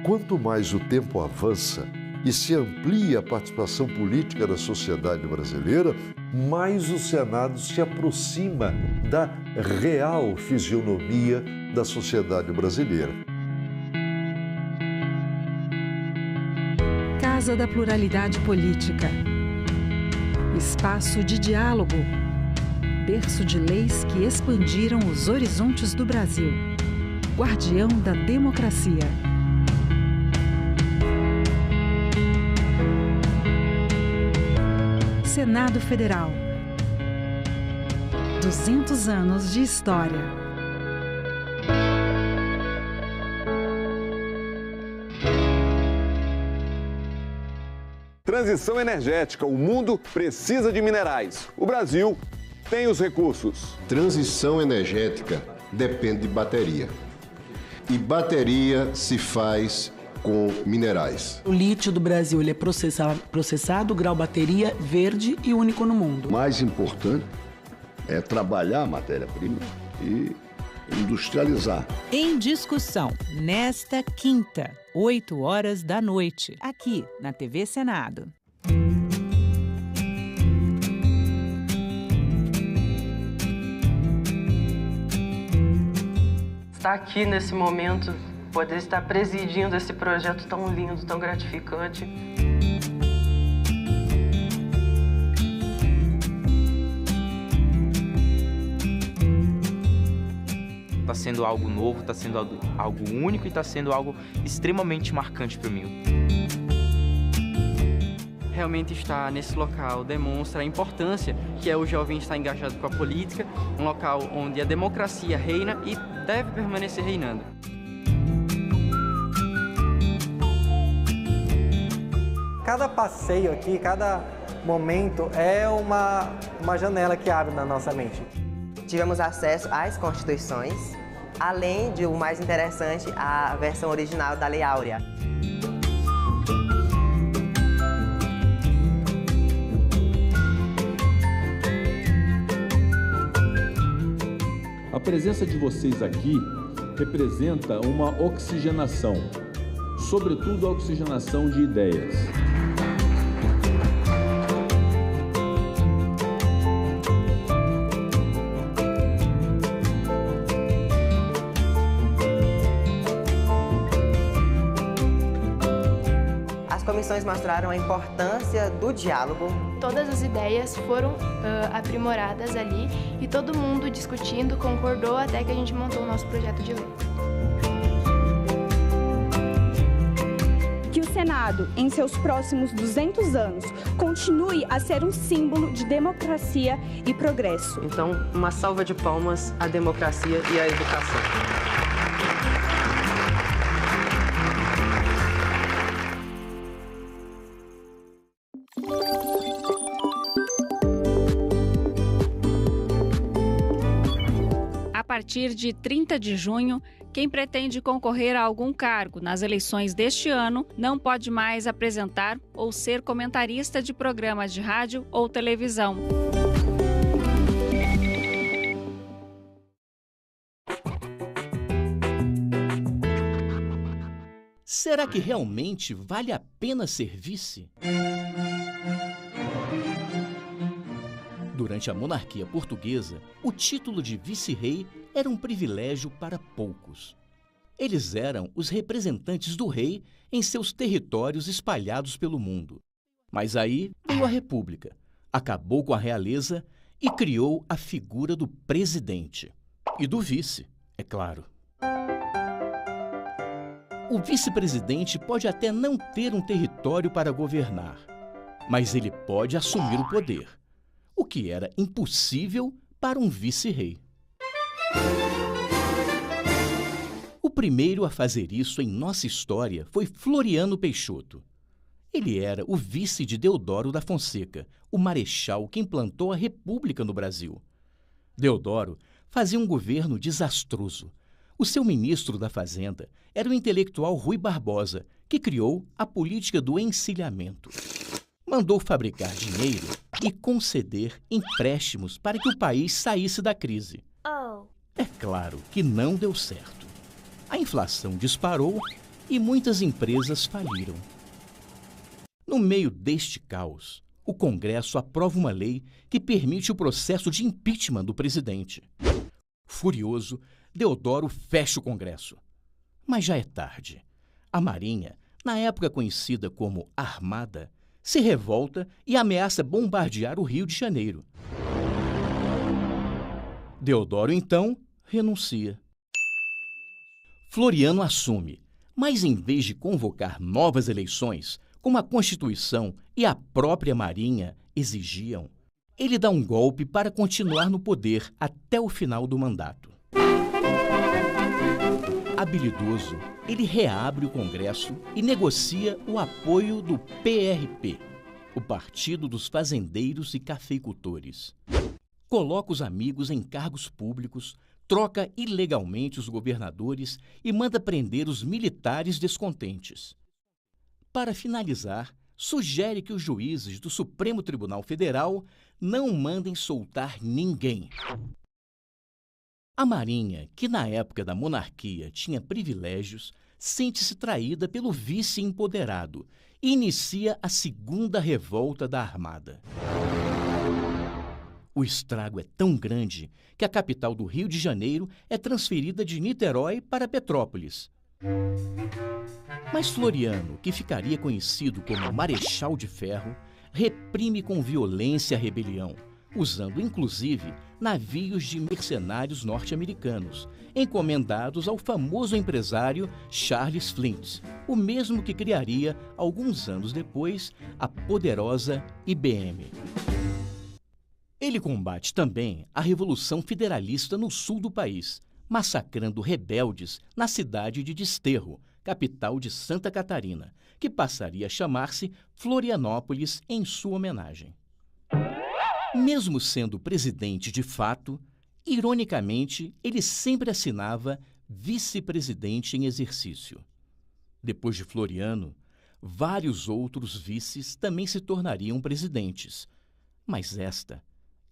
Quanto mais o tempo avança e se amplia a participação política da sociedade brasileira, mais o Senado se aproxima da real fisionomia da sociedade brasileira. Casa da Pluralidade Política. Espaço de diálogo. Berço de leis que expandiram os horizontes do Brasil. Guardião da democracia. Senado Federal. 200 anos de história. Transição energética. O mundo precisa de minerais. O Brasil tem os recursos. Transição energética depende de bateria. E bateria se faz com minerais. O lítio do Brasil ele é processado, grau bateria, verde e único no mundo. O mais importante é trabalhar a matéria-prima e industrializar. Em discussão, nesta quinta, 8 horas da noite, aqui na TV Senado. Estar aqui nesse momento, poder estar presidindo esse projeto tão lindo, tão gratificante. Está sendo algo novo, está sendo algo único e está sendo algo extremamente marcante para mim. Realmente estar nesse local demonstra a importância que é o jovem estar engajado com a política, um local onde a democracia reina e deve permanecer reinando. Cada passeio aqui, cada momento é uma janela que abre na nossa mente. Tivemos acesso às constituições, além de o mais interessante, a versão original da Lei Áurea. A presença de vocês aqui representa uma oxigenação, sobretudo a oxigenação de ideias. As comissões mostraram a importância do diálogo. Todas as ideias foram aprimoradas ali e todo mundo discutindo, concordou até que a gente montou o nosso projeto de lei. Que o Senado, em seus próximos 200 anos, continue a ser um símbolo de democracia e progresso. Então, uma salva de palmas à democracia e à educação. A partir de 30 de junho, quem pretende concorrer a algum cargo nas eleições deste ano não pode mais apresentar ou ser comentarista de programas de rádio ou televisão. Será que realmente vale a pena ser vice? Durante a monarquia portuguesa, o título de vice-rei era um privilégio para poucos. Eles eram os representantes do rei em seus territórios espalhados pelo mundo. Mas aí veio a República, acabou com a realeza e criou a figura do presidente. E do vice, é claro. O vice-presidente pode até não ter um território para governar, mas ele pode assumir o poder, o que era impossível para um vice-rei. O primeiro a fazer isso em nossa história foi Floriano Peixoto. Ele era o vice de Deodoro da Fonseca, o marechal que implantou a República no Brasil. Deodoro fazia um governo desastroso. O seu ministro da Fazenda era o intelectual Rui Barbosa, que criou a política do encilhamento. Mandou fabricar dinheiro e conceder empréstimos para que o país saísse da crise. É claro que não deu certo. A inflação disparou e muitas empresas faliram. No meio deste caos, o Congresso aprova uma lei que permite o processo de impeachment do presidente. Furioso, Deodoro fecha o Congresso. Mas já é tarde. A Marinha, na época conhecida como Armada, se revolta e ameaça bombardear o Rio de Janeiro. Deodoro, então, renuncia. Floriano assume, mas em vez de convocar novas eleições, como a Constituição e a própria Marinha exigiam, ele dá um golpe para continuar no poder até o final do mandato. Habilidoso, ele reabre o Congresso e negocia o apoio do PRP, o Partido dos Fazendeiros e Cafeicultores. Coloca os amigos em cargos públicos, troca ilegalmente os governadores e manda prender os militares descontentes. Para finalizar, sugere que os juízes do Supremo Tribunal Federal não mandem soltar ninguém. A Marinha, que na época da monarquia tinha privilégios, sente-se traída pelo vice empoderado e inicia a segunda revolta da Armada. O estrago é tão grande que a capital do Rio de Janeiro é transferida de Niterói para Petrópolis. Mas Floriano, que ficaria conhecido como Marechal de Ferro, reprime com violência a rebelião, usando inclusive navios de mercenários norte-americanos, encomendados ao famoso empresário Charles Flint, o mesmo que criaria, alguns anos depois, a poderosa IBM. Ele combate também a Revolução Federalista no sul do país, massacrando rebeldes na cidade de Desterro, capital de Santa Catarina, que passaria a chamar-se Florianópolis em sua homenagem. Mesmo sendo presidente de fato, ironicamente, ele sempre assinava vice-presidente em exercício. Depois de Floriano, vários outros vices também se tornariam presidentes. Mas esta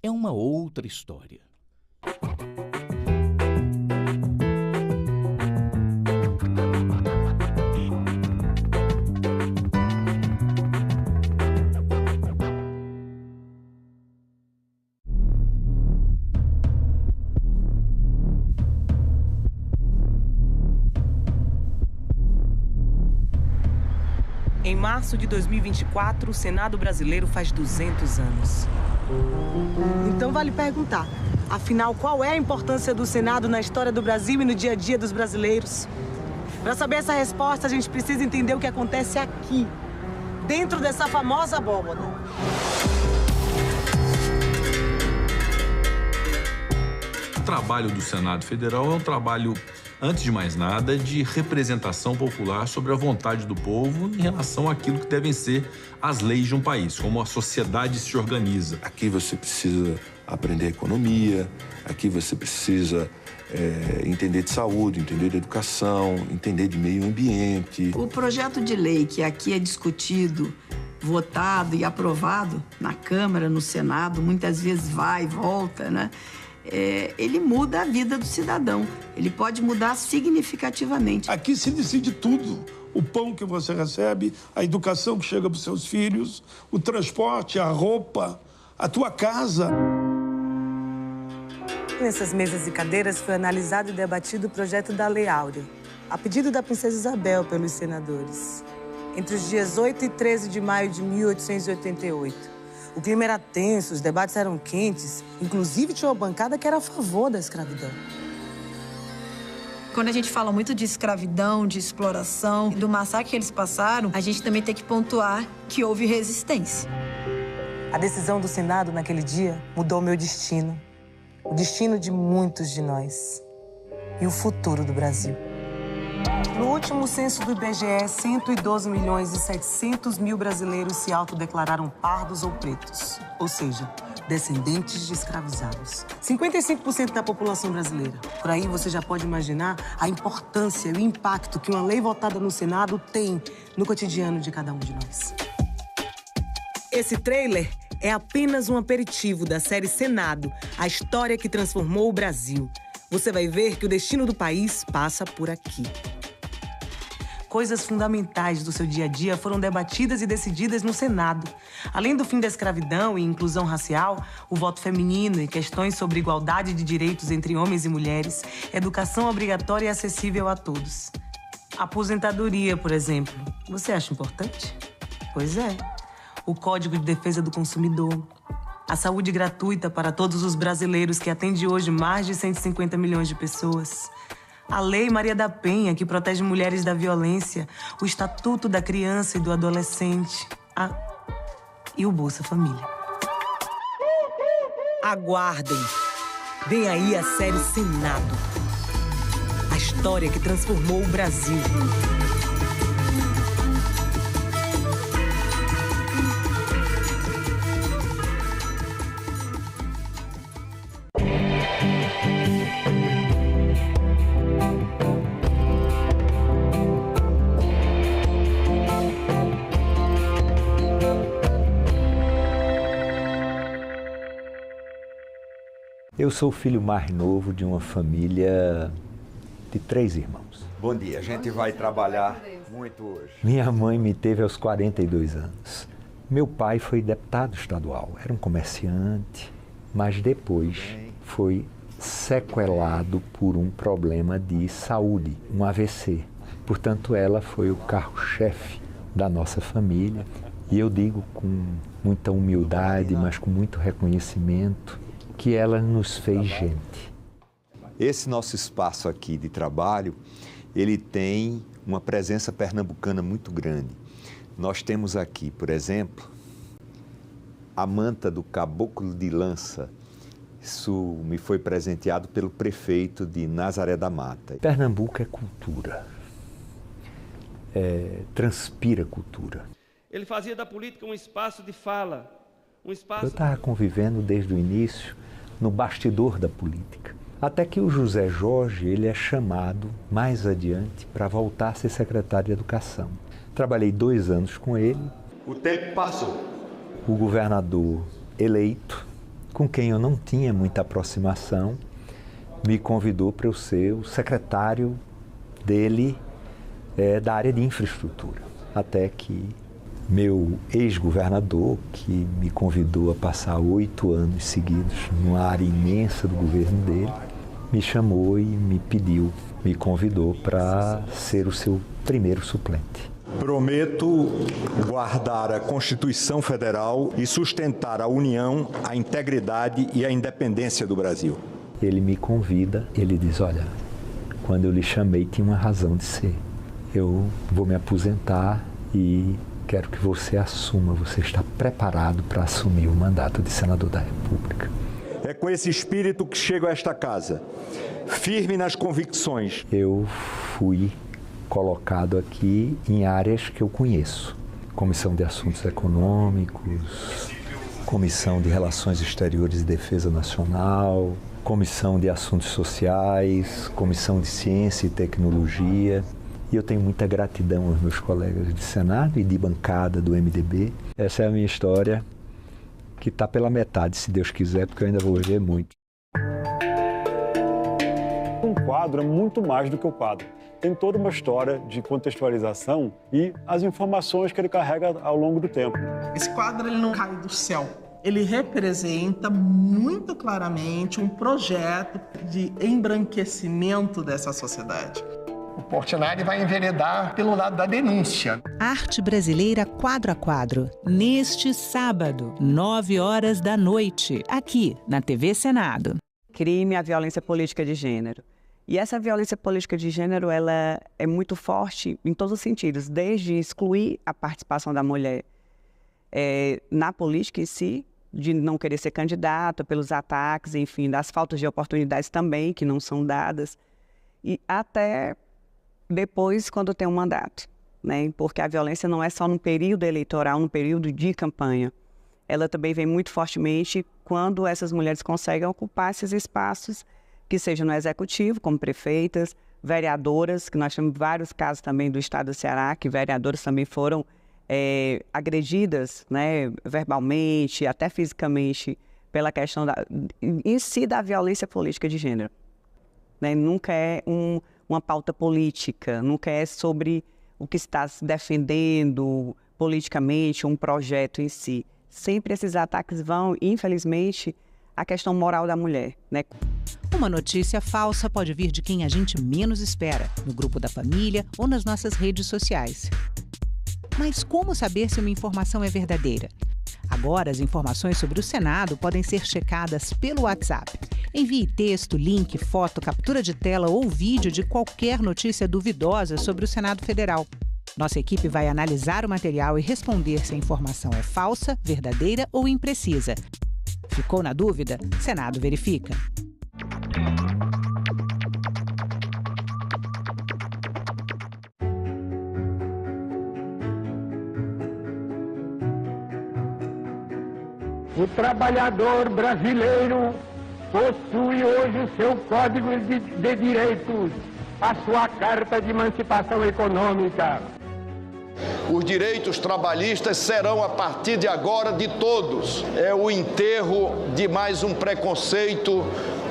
é uma outra história. Em março de 2024, o Senado brasileiro faz 200 anos. Então vale perguntar, afinal, qual é a importância do Senado na história do Brasil e no dia a dia dos brasileiros? Para saber essa resposta, a gente precisa entender o que acontece aqui, dentro dessa famosa abóbada. O trabalho do Senado Federal é um trabalho, antes de mais nada, de representação popular sobre a vontade do povo em relação àquilo que devem ser as leis de um país, como a sociedade se organiza. Aqui você precisa aprender economia, aqui você precisa entender de saúde, entender de educação, entender de meio ambiente. O projeto de lei que aqui é discutido, votado e aprovado na Câmara, no Senado, muitas vezes vai e volta, né? Ele muda a vida do cidadão. Ele pode mudar significativamente. Aqui se decide tudo. o pão que você recebe, a educação que chega para os seus filhos, o transporte, a roupa, a tua casa. Nessas mesas e cadeiras foi analisado e debatido o projeto da Lei Áurea, a pedido da princesa Isabel pelos senadores. Entre os dias 8 e 13 de maio de 1888. O clima era tenso, os debates eram quentes, inclusive tinha uma bancada que era a favor da escravidão. Quando a gente fala muito de escravidão, de exploração, do massacre que eles passaram, a gente também tem que pontuar que houve resistência. A decisão do Senado naquele dia mudou o meu destino, o destino de muitos de nós e o futuro do Brasil. No último censo do IBGE, 112.700.000 brasileiros se autodeclararam pardos ou pretos, ou seja, descendentes de escravizados. 55% da população brasileira. Por aí você já pode imaginar a importância e o impacto que uma lei votada no Senado tem no cotidiano de cada um de nós. Esse trailer é apenas um aperitivo da série Senado, a história que transformou o Brasil. Você vai ver que o destino do país passa por aqui. Coisas fundamentais do seu dia a dia foram debatidas e decididas no Senado. Além do fim da escravidão e inclusão racial, o voto feminino e questões sobre igualdade de direitos entre homens e mulheres, educação obrigatória e acessível a todos. Aposentadoria, por exemplo. Você acha importante? Pois é. O Código de Defesa do Consumidor. A saúde gratuita para todos os brasileiros, que atende hoje mais de 150 milhões de pessoas. A Lei Maria da Penha, que protege mulheres da violência. O Estatuto da Criança e do Adolescente. E o Bolsa Família. Aguardem. Vem aí a série Senado. A história que transformou o Brasil. Eu sou o filho mais novo de uma família de 3 irmãos. Bom dia, a gente vai trabalhar muito hoje. Minha mãe me teve aos 42 anos. Meu pai foi deputado estadual, era um comerciante, mas depois foi sequelado por um problema de saúde, um AVC. Portanto, ela foi o carro-chefe da nossa família. E eu digo com muita humildade, mas com muito reconhecimento, que ela nos fez gente. Esse nosso espaço aqui de trabalho, ele tem uma presença pernambucana muito grande. Nós temos aqui, por exemplo, a manta do Caboclo de Lança. Isso me foi presenteado pelo prefeito de Nazaré da Mata. Pernambuco é cultura, transpira cultura. Ele fazia da política um espaço de fala, um espaço... Eu estava convivendo desde o início no bastidor da política. Até que o José Jorge, ele é chamado mais adiante para voltar a ser secretário de Educação. Trabalhei 2 anos com ele. O tempo passou. O governador eleito, com quem eu não tinha muita aproximação, me convidou para eu ser o secretário dele da área de infraestrutura. Até que meu ex-governador, que me convidou a passar 8 anos seguidos numa área imensa do governo dele, me chamou e me convidou para ser o seu primeiro suplente. Prometo guardar a Constituição Federal e sustentar a união, a integridade e a independência do Brasil. Ele me convida, ele diz, olha, quando eu lhe chamei tinha uma razão de ser. Eu vou me aposentar e quero que você assuma, você está preparado para assumir o mandato de senador da República. É com esse espírito que chego a esta casa, firme nas convicções. Eu fui colocado aqui em áreas que eu conheço. Comissão de Assuntos Econômicos, Comissão de Relações Exteriores e Defesa Nacional, Comissão de Assuntos Sociais, Comissão de Ciência e Tecnologia. E eu tenho muita gratidão aos meus colegas de Senado e de bancada do MDB. Essa é a minha história, que está pela metade, se Deus quiser, porque eu ainda vou viver muito. Um quadro é muito mais do que o quadro. tem toda uma história de contextualização e as informações que ele carrega ao longo do tempo. Esse quadro ele não cai do céu. Ele representa muito claramente um projeto de embranquecimento dessa sociedade. O Portinari vai enveredar pelo lado da denúncia. Arte Brasileira Quadro a Quadro, neste sábado, 21h, aqui na TV Senado. Crime à violência política de gênero. E essa violência política de gênero, ela é muito forte em todos os sentidos, desde excluir a participação da mulher na política em si, de não querer ser candidata, pelos ataques, enfim, das faltas de oportunidades também, que não são dadas, e até depois, quando tem um mandato, né? Porque a violência não é só no período eleitoral, no período de campanha. Ela também vem muito fortemente quando essas mulheres conseguem ocupar esses espaços, que seja no executivo, como prefeitas, vereadoras, que nós temos vários casos também do estado do Ceará, que vereadoras também foram agredidas, né, verbalmente, até fisicamente, pela questão em si da violência política de gênero. Né? Nunca é uma pauta política, nunca é sobre o que está se defendendo politicamente, um projeto em si. Sempre esses ataques vão, infelizmente, à questão moral da mulher, né? Uma notícia falsa pode vir de quem a gente menos espera, no grupo da família ou nas nossas redes sociais. Mas como saber se uma informação é verdadeira? Agora, as informações sobre o Senado podem ser checadas pelo WhatsApp. Envie texto, link, foto, captura de tela ou vídeo de qualquer notícia duvidosa sobre o Senado Federal. Nossa equipe vai analisar o material e responder se a informação é falsa, verdadeira ou imprecisa. Ficou na dúvida? Senado verifica. O trabalhador brasileiro possui hoje o seu Código de Direitos, a sua Carta de Emancipação Econômica. Os direitos trabalhistas serão, a partir de agora, de todos. É o enterro de mais um preconceito,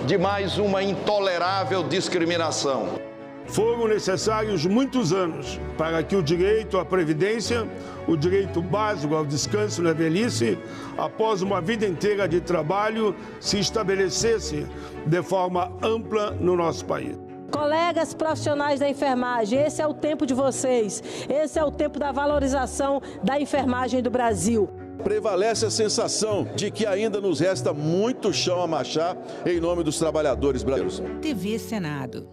de mais uma intolerável discriminação. Foram necessários muitos anos para que o direito à previdência, o direito básico ao descanso na velhice, após uma vida inteira de trabalho, se estabelecesse de forma ampla no nosso país. Colegas profissionais da enfermagem, esse é o tempo de vocês, esse é o tempo da valorização da enfermagem do Brasil. Prevalece a sensação de que ainda nos resta muito chão a marchar em nome dos trabalhadores brasileiros. TV Senado.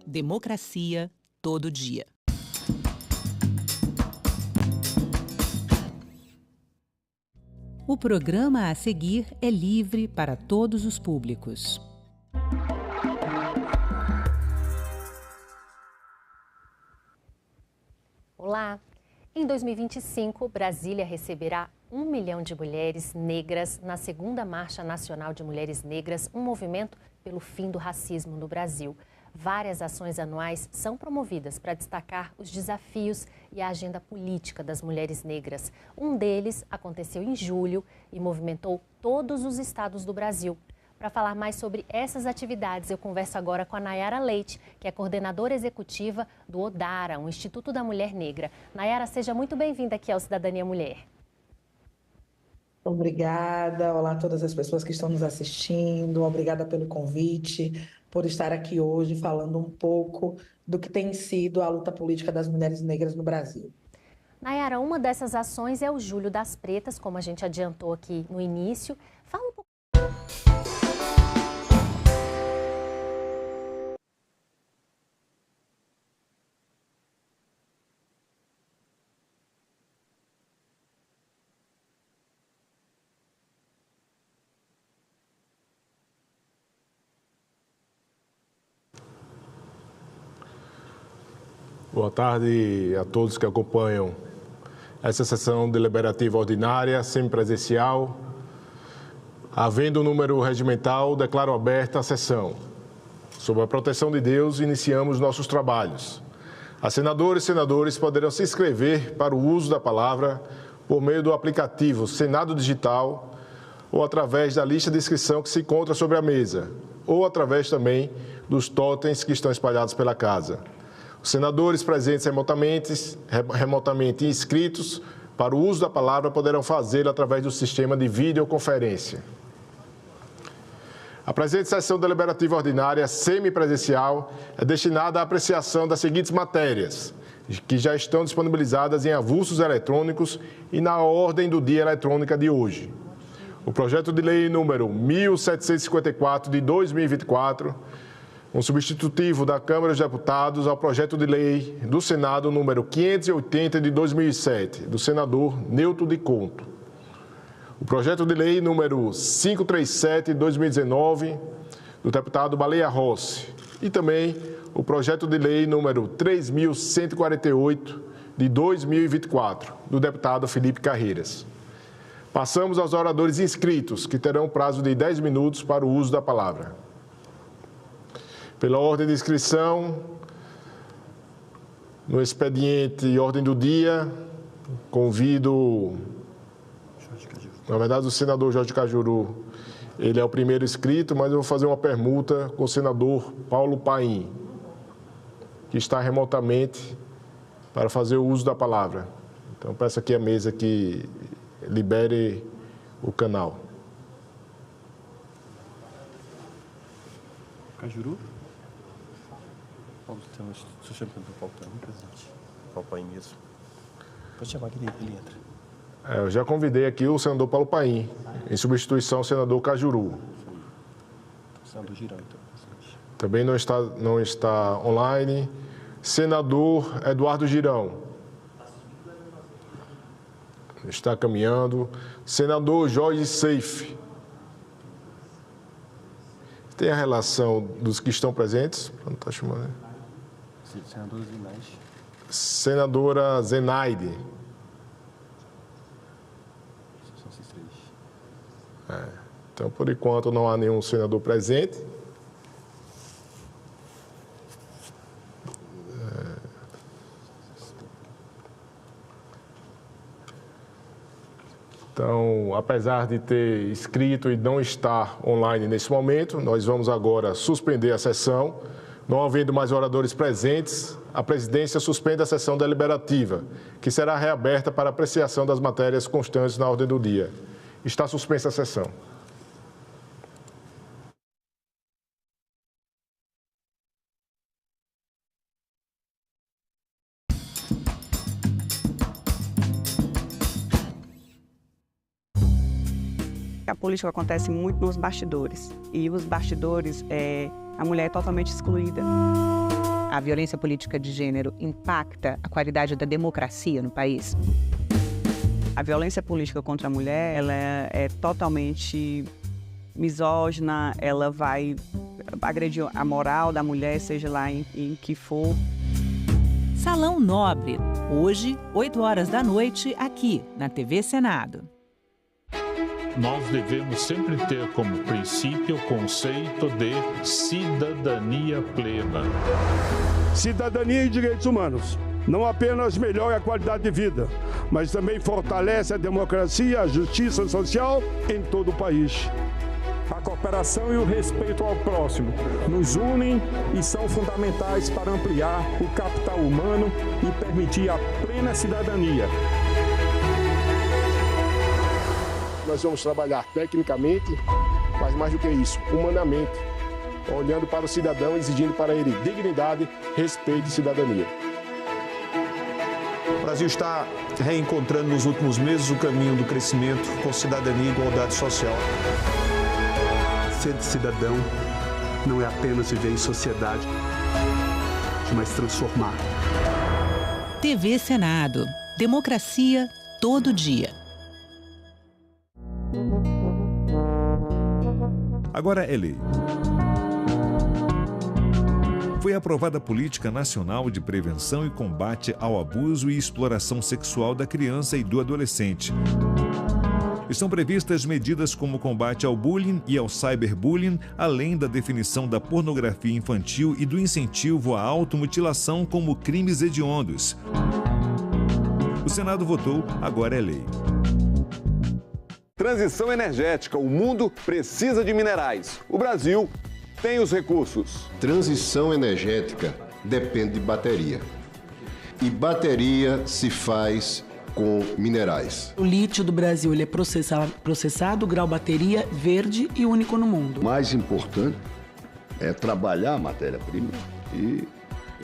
Democracia todo dia. O programa a seguir é livre para todos os públicos. Olá! Em 2025, Brasília receberá 1 milhão de mulheres negras na segunda Marcha Nacional de Mulheres Negras, um movimento pelo fim do racismo no Brasil. Várias ações anuais são promovidas para destacar os desafios e a agenda política das mulheres negras. Um deles aconteceu em julho e movimentou todos os estados do Brasil. Para falar mais sobre essas atividades, eu converso agora com a Nayara Leite, que é coordenadora executiva do ODARA, um Instituto da Mulher Negra. Nayara, seja muito bem-vinda aqui ao Cidadania Mulher. Obrigada, olá a todas as pessoas que estão nos assistindo, obrigada pelo convite, por estar aqui hoje falando um pouco do que tem sido a luta política das mulheres negras no Brasil. Nayara, uma dessas ações é o Julho das Pretas, como a gente adiantou aqui no início. Fala um pouco. Boa tarde a todos que acompanham essa sessão deliberativa ordinária, semipresencial. Havendo o número regimental, declaro aberta a sessão. Sob a proteção de Deus, iniciamos nossos trabalhos. As senadoras e senadores poderão se inscrever para o uso da palavra por meio do aplicativo Senado Digital ou através da lista de inscrição que se encontra sobre a mesa, ou através também dos totens que estão espalhados pela casa. Os senadores presentes remotamente inscritos para o uso da palavra poderão fazê-lo através do sistema de videoconferência. A presente sessão deliberativa ordinária semipresencial é destinada à apreciação das seguintes matérias, que já estão disponibilizadas em avulsos eletrônicos e na ordem do dia eletrônica de hoje. O projeto de lei número 1754 de 2024, um substitutivo da Câmara dos Deputados ao projeto de lei do Senado número 580 de 2007, do senador Newton de Conto. O projeto de lei número 537 de 2019, do deputado Baleia Rossi. E também o projeto de lei número 3.148 de 2024, do deputado Felipe Carreiras. Passamos aos oradores inscritos, que terão prazo de 10 minutos para o uso da palavra. Pela ordem de inscrição, no expediente e ordem do dia, convido, na verdade, o senador Jorge Cajuru, ele é o primeiro inscrito, mas eu vou fazer uma permuta com o senador Paulo Paim, que está remotamente para fazer o uso da palavra. Então, peço aqui à mesa que libere o canal. Cajuru? Paulo, estou chamando o Paulo Paim, presidente. Paulo Paim mesmo. Pode chamar que ele entra. Eu já convidei aqui o senador Paulo Paim, em substituição ao senador Cajuru. Senador Girão, então, presidente. Também não está online. Senador Eduardo Girão. Está caminhando. Senador Jorge Seife. Tem a relação dos que estão presentes? Não está chamando, né? Senador Zenaide. Senadora Zenaide. São esses três. Então, por enquanto, não há nenhum senador presente. Então, apesar de ter escrito e não estar online nesse momento, nós vamos agora suspender a sessão. Não havendo mais oradores presentes, a presidência suspende a sessão deliberativa, que será reaberta para apreciação das matérias constantes na ordem do dia. Está suspensa a sessão. A política acontece muito nos bastidores. E os bastidores, a mulher é totalmente excluída. A violência política de gênero impacta a qualidade da democracia no país? A violência política contra a mulher, ela é totalmente misógina, ela vai agredir a moral da mulher, seja lá em que for. Salão Nobre, hoje, 8 horas da noite, aqui na TV Senado. Nós devemos sempre ter como princípio o conceito de cidadania plena. Cidadania e direitos humanos não apenas melhora a qualidade de vida, mas também fortalece a democracia, a justiça social em todo o país. A cooperação e o respeito ao próximo nos unem e são fundamentais para ampliar o capital humano e permitir a plena cidadania. Nós vamos trabalhar tecnicamente, mas mais do que isso, humanamente, olhando para o cidadão, exigindo para ele dignidade, respeito e cidadania. O Brasil está reencontrando nos últimos meses o caminho do crescimento com cidadania e igualdade social. Ser cidadão não é apenas viver em sociedade, mas transformar. TV Senado. Democracia todo dia. Agora é lei. Foi aprovada a Política Nacional de Prevenção e Combate ao Abuso e Exploração Sexual da Criança e do Adolescente. Estão previstas medidas como combate ao bullying e ao cyberbullying, além da definição da pornografia infantil e do incentivo à automutilação como crimes hediondos. O Senado votou, agora é lei. Transição energética. O mundo precisa de minerais. O Brasil tem os recursos. Transição energética depende de bateria. E bateria se faz com minerais. O lítio do Brasil ele é processado, grau bateria, verde e único no mundo. O mais importante é trabalhar a matéria-prima e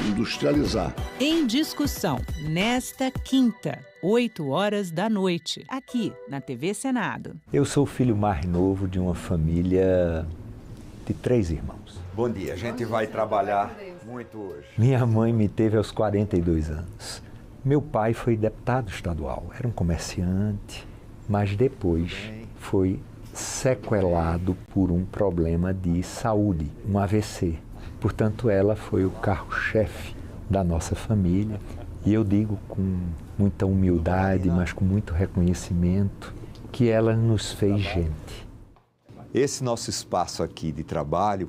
industrializar. Em discussão, nesta quinta, 20h, aqui na TV Senado. Eu sou o filho mais novo de uma família de 3 irmãos. Bom dia, a gente vai trabalhar muito hoje. Minha mãe me teve aos 42 anos. Meu pai foi deputado estadual, era um comerciante, mas depois foi sequelado por um problema de saúde, um AVC. Portanto, ela foi o carro-chefe da nossa família. E eu digo com muita humildade, mas com muito reconhecimento, que ela nos fez gente. Esse nosso espaço aqui de trabalho,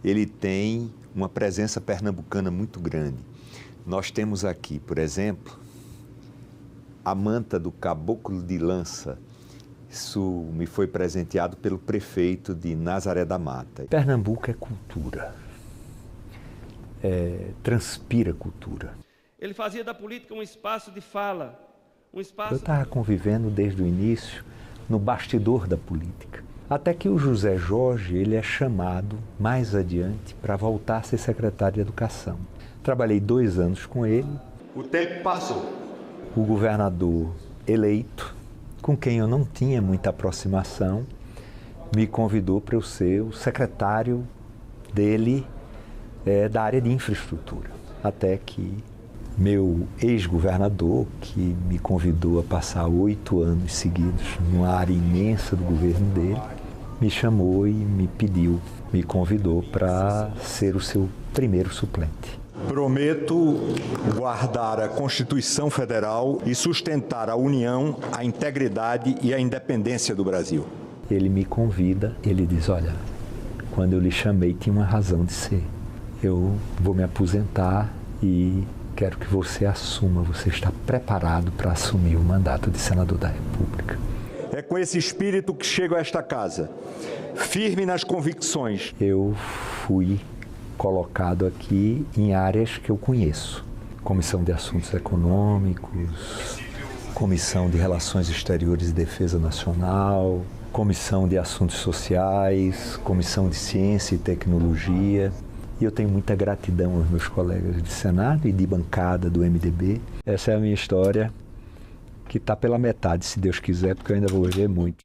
ele tem uma presença pernambucana muito grande. Nós temos aqui, por exemplo, a manta do Caboclo de Lança. Isso me foi presenteado pelo prefeito de Nazaré da Mata. Pernambuco é cultura, transpira cultura. Ele fazia da política um espaço de fala, um espaço... Eu estava convivendo desde o início no bastidor da política. Até que o José Jorge ele é chamado mais adiante para voltar a ser secretário de Educação. Trabalhei 2 anos com ele. O tempo passou. O governador eleito, com quem eu não tinha muita aproximação, me convidou para eu ser o secretário dele da área de infraestrutura. Até que meu ex-governador, que me convidou a passar 8 anos seguidos numa área imensa do governo dele, me chamou e me convidou para ser o seu primeiro suplente. Prometo guardar a Constituição Federal e sustentar a união, a integridade e a independência do Brasil. Ele me convida, ele diz, olha, quando eu lhe chamei tinha uma razão de ser. Eu vou me aposentar e quero que você assuma, você está preparado para assumir o mandato de senador da República. É com esse espírito que chego a esta casa, firme nas convicções. Eu fui colocado aqui em áreas que eu conheço. Comissão de Assuntos Econômicos, Comissão de Relações Exteriores e Defesa Nacional, Comissão de Assuntos Sociais, Comissão de Ciência e Tecnologia. E eu tenho muita gratidão aos meus colegas de Senado e de bancada do MDB. Essa é a minha história, que está pela metade, se Deus quiser, porque eu ainda vou viver muito.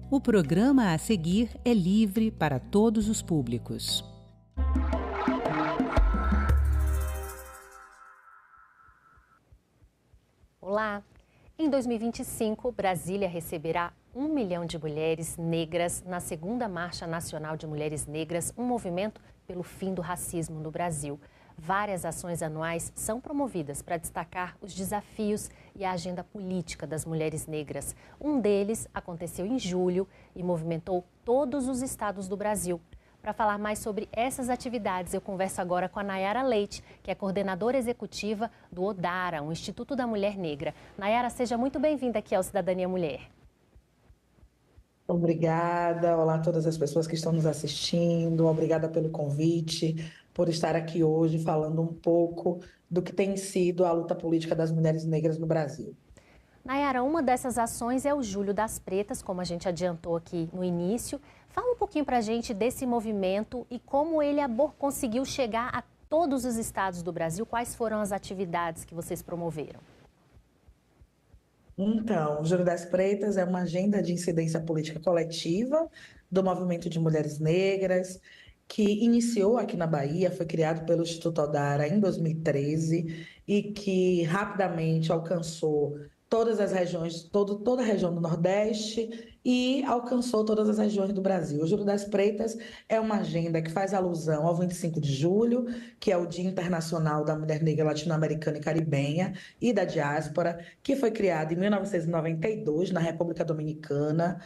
O programa a seguir é livre para todos os públicos. Olá! Em 2025, Brasília receberá 1 milhão de mulheres negras na 2ª Marcha Nacional de Mulheres Negras, um movimento pelo fim do racismo no Brasil. Várias ações anuais são promovidas para destacar os desafios e a agenda política das mulheres negras. Um deles aconteceu em julho e movimentou todos os estados do Brasil. Para falar mais sobre essas atividades, eu converso agora com a Nayara Leite, que é coordenadora executiva do ODARA, o Instituto da Mulher Negra. Nayara, seja muito bem-vinda aqui ao Cidadania Mulher. Obrigada, olá a todas as pessoas que estão nos assistindo, obrigada pelo convite, por estar aqui hoje falando um pouco do que tem sido a luta política das mulheres negras no Brasil. Nayara, uma dessas ações é o Julho das Pretas, como a gente adiantou aqui no início. Fala um pouquinho para a gente desse movimento e como ele conseguiu chegar a todos os estados do Brasil. Quais foram as atividades que vocês promoveram? Então, o Julho das Pretas é uma agenda de incidência política coletiva do movimento de mulheres negras, que iniciou aqui na Bahia, foi criado pelo Instituto ODARA em 2013 e que rapidamente alcançou todas as regiões, toda a região do Nordeste e alcançou todas as regiões do Brasil. O Julho das Pretas é uma agenda que faz alusão ao 25 de julho, que é o Dia Internacional da Mulher Negra Latino-Americana e Caribenha e da Diáspora, que foi criado em 1992 na República Dominicana,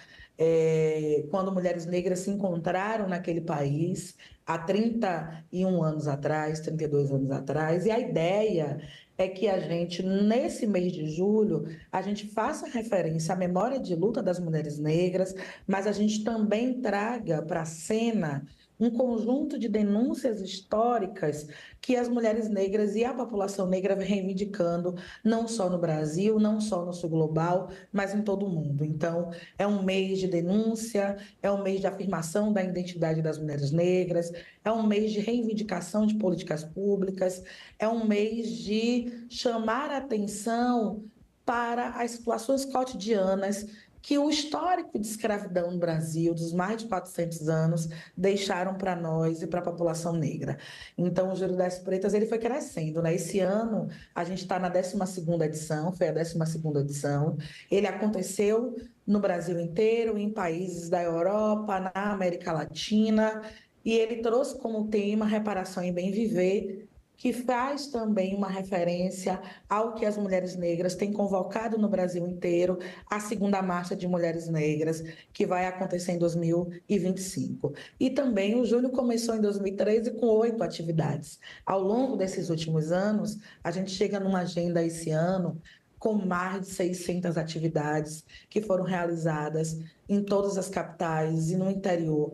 quando mulheres negras se encontraram naquele país há 31 anos atrás, 32 anos atrás, e a ideia é que a gente, nesse mês de julho, a gente faça referência à memória de luta das mulheres negras, mas a gente também traga para a cena um conjunto de denúncias históricas que as mulheres negras e a população negra vem reivindicando, não só no Brasil, não só no sul global, mas em todo o mundo. Então, é um mês de denúncia, é um mês de afirmação da identidade das mulheres negras, é um mês de reivindicação de políticas públicas, é um mês de chamar a atenção para as situações cotidianas que o histórico de escravidão no Brasil, dos mais de 400 anos, deixaram para nós e para a população negra. Então, o Julho das Pretas ele foi crescendo, né? Esse ano, a gente está na 12ª edição, foi a 12ª edição. Ele aconteceu no Brasil inteiro, em países da Europa, na América Latina, e ele trouxe como tema reparação e bem viver, que faz também uma referência ao que as mulheres negras têm convocado no Brasil inteiro, a segunda Marcha de Mulheres Negras, que vai acontecer em 2025. E também o Julho começou em 2013 com 8 atividades. Ao longo desses últimos anos, a gente chega numa agenda esse ano com mais de 600 atividades que foram realizadas em todas as capitais e no interior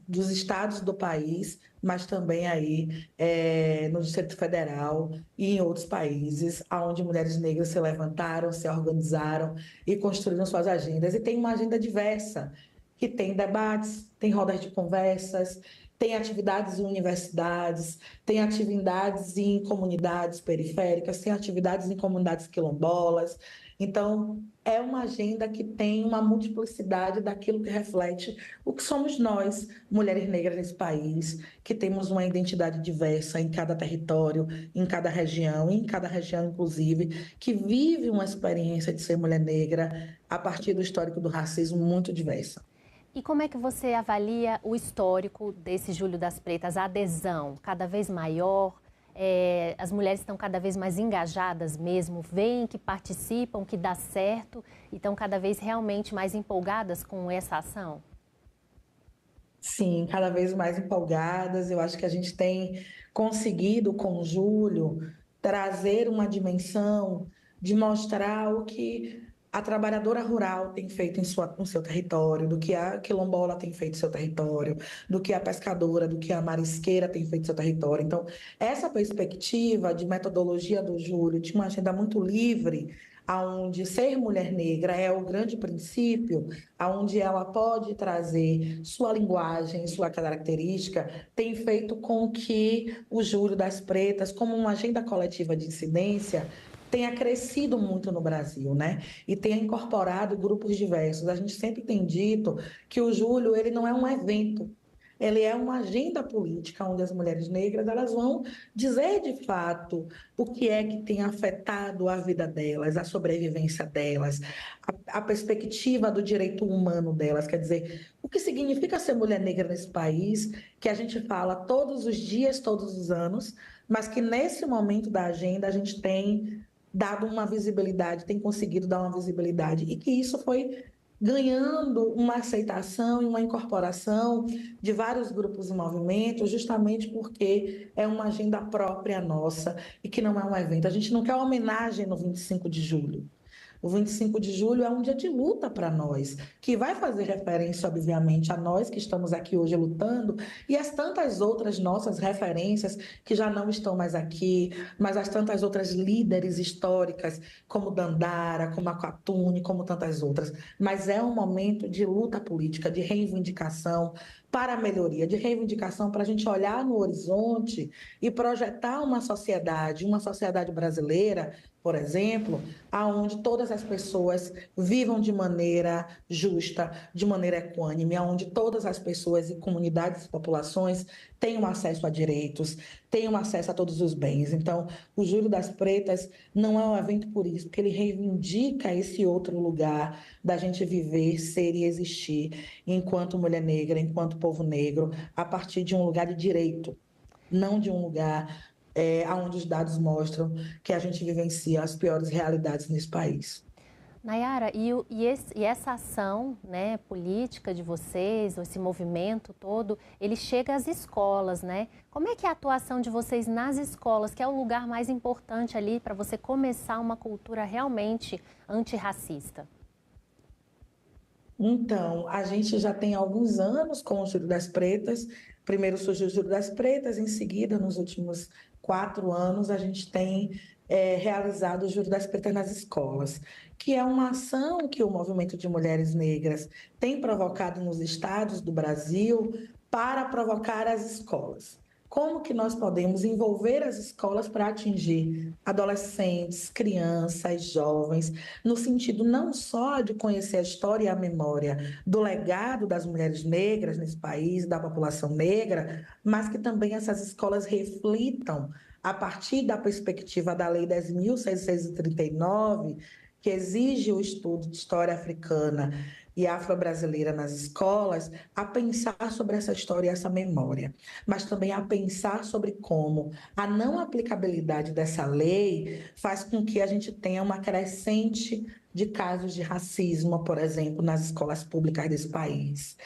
dos estados do país, mas também aí no Distrito Federal e em outros países, onde mulheres negras se levantaram, se organizaram e construíram suas agendas. E tem uma agenda diversa, que tem debates, tem rodas de conversas, tem atividades em universidades, tem atividades em comunidades periféricas, tem atividades em comunidades quilombolas. Então, é uma agenda que tem uma multiplicidade daquilo que reflete o que somos nós, mulheres negras nesse país, que temos uma identidade diversa em cada território, em cada região, inclusive, que vive uma experiência de ser mulher negra a partir do histórico do racismo muito diversa. E como é que você avalia o histórico desse Julho das Pretas, a adesão cada vez maior? As mulheres estão cada vez mais engajadas mesmo, veem que participam, que dá certo e estão cada vez realmente mais empolgadas com essa ação? Sim, cada vez mais empolgadas. Eu acho que a gente tem conseguido com o Julho trazer uma dimensão de mostrar o que a trabalhadora rural tem feito no seu território, do que a quilombola tem feito no seu território, do que a pescadora, do que a marisqueira tem feito no seu território. Então, essa perspectiva de metodologia do Julho, de uma agenda muito livre, onde ser mulher negra é o grande princípio, onde ela pode trazer sua linguagem, sua característica, tem feito com que o Julho das Pretas, como uma agenda coletiva de incidência, tenha crescido muito no Brasil, né? E tenha incorporado grupos diversos. A gente sempre tem dito que o Julho ele não é um evento, ele é uma agenda política onde as mulheres negras elas vão dizer de fato o que é que tem afetado a vida delas, a sobrevivência delas, a perspectiva do direito humano delas, quer dizer, o que significa ser mulher negra nesse país, que a gente fala todos os dias, todos os anos, mas que nesse momento da agenda a gente tem dado uma visibilidade, tem conseguido dar uma visibilidade, e que isso foi ganhando uma aceitação e uma incorporação de vários grupos e movimentos, justamente porque é uma agenda própria nossa e que não é um evento. A gente não quer homenagem no 25 de julho. O 25 de julho é um dia de luta para nós, que vai fazer referência, obviamente, a nós que estamos aqui hoje lutando e as tantas outras nossas referências que já não estão mais aqui, mas as tantas outras líderes históricas, como Dandara, como Aquatune, como tantas outras. Mas é um momento de luta política, de reivindicação para a melhoria, de reivindicação, para a gente olhar no horizonte e projetar uma sociedade brasileira, por exemplo, onde todas as pessoas vivam de maneira justa, de maneira equânime, onde todas as pessoas e comunidades e populações tenham acesso a direitos, tenham acesso a todos os bens. Então, o Júlio das Pretas não é um evento por isso, porque ele reivindica esse outro lugar da gente viver, ser e existir enquanto mulher negra, enquanto povo negro, a partir de um lugar de direito, não de um lugar onde os dados mostram que a gente vivencia as piores realidades nesse país. Nayara, e essa ação, né, política de vocês, esse movimento todo, ele chega às escolas, né? Como é que é a atuação de vocês nas escolas, que é o lugar mais importante ali para você começar uma cultura realmente antirracista? Então, a gente já tem alguns anos com o Júlio das Pretas. Primeiro surgiu o Júlio das Pretas, em seguida, nos últimos 4 anos, a gente tem realizado o Júlio das Pretas nas escolas, que é uma ação que o movimento de mulheres negras tem provocado nos estados do Brasil para provocar as escolas. Como que nós podemos envolver as escolas para atingir adolescentes, crianças, jovens, no sentido não só de conhecer a história e a memória do legado das mulheres negras nesse país, da população negra, mas que também essas escolas reflitam, a partir da perspectiva da Lei 10.639, que exige o estudo de história africana e afro-brasileira nas escolas, a pensar sobre essa história e essa memória, mas também a pensar sobre como a não aplicabilidade dessa lei faz com que a gente tenha uma crescente de casos de racismo, por exemplo, nas escolas públicas desse país.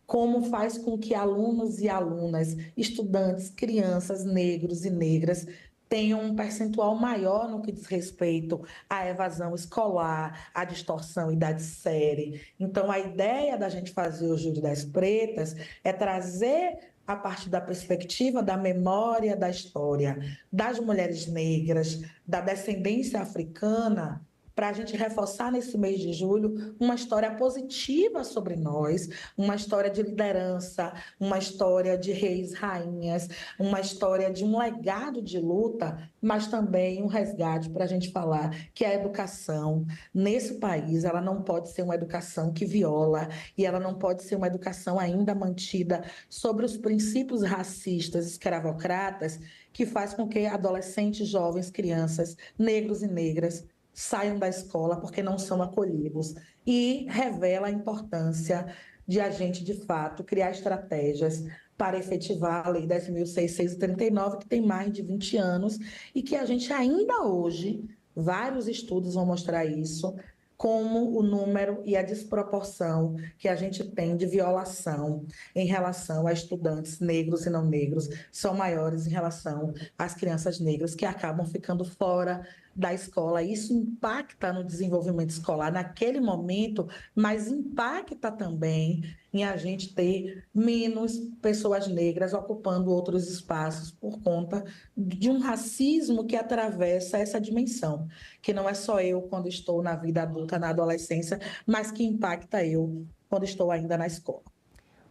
Como faz com que alunos e alunas, estudantes, crianças, negros e negras tenham um percentual maior no que diz respeito à evasão escolar, à distorção e de série. Então, a ideia da gente fazer o Júlio das Pretas é trazer, a partir da perspectiva da memória da história das mulheres negras, da descendência africana, para a gente reforçar nesse mês de julho uma história positiva sobre nós, uma história de liderança, uma história de reis, rainhas, uma história de um legado de luta, mas também um resgate para a gente falar que a educação nesse país, ela não pode ser uma educação que viola e ela não pode ser uma educação ainda mantida sobre os princípios racistas, escravocratas, que faz com que adolescentes, jovens, crianças, negros e negras saiam da escola porque não são acolhidos, e revela a importância de a gente, de fato, criar estratégias para efetivar a Lei 10.639, que tem mais de 20 anos, e que a gente ainda hoje, vários estudos vão mostrar isso, como o número e a desproporção que a gente tem de violação em relação a estudantes negros e não negros são maiores em relação às crianças negras, que acabam ficando fora da escola. Isso impacta no desenvolvimento escolar naquele momento, mas impacta também em a gente ter menos pessoas negras ocupando outros espaços por conta de um racismo que atravessa essa dimensão, que não é só eu quando estou na vida adulta, na adolescência, mas que impacta eu quando estou ainda na escola.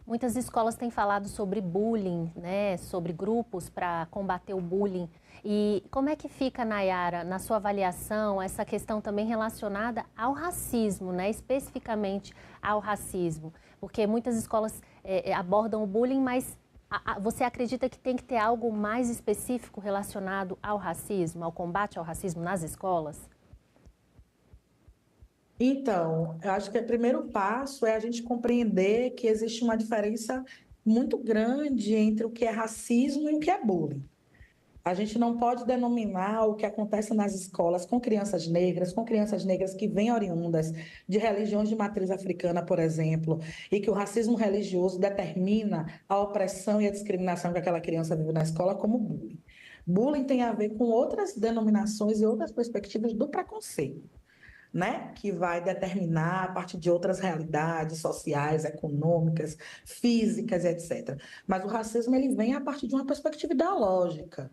Muitas escolas têm falado sobre bullying, né, sobre grupos para combater o bullying. E como é que fica, Nayara, na sua avaliação, essa questão também relacionada ao racismo, né, especificamente ao racismo? Porque muitas escolas abordam o bullying, mas você acredita que tem que ter algo mais específico relacionado ao racismo, ao combate ao racismo nas escolas? Então, eu acho que o primeiro passo é a gente compreender que existe uma diferença muito grande entre o que é racismo e o que é bullying. A gente não pode denominar o que acontece nas escolas com crianças negras que vêm oriundas de religiões de matriz africana, por exemplo, e que o racismo religioso determina a opressão e a discriminação que aquela criança vive na escola como bullying. Bullying tem a ver com outras denominações e outras perspectivas do preconceito, né? Que vai determinar a partir de outras realidades sociais, econômicas, físicas, etc. Mas o racismo ele vem a partir de uma perspectiva ideológica,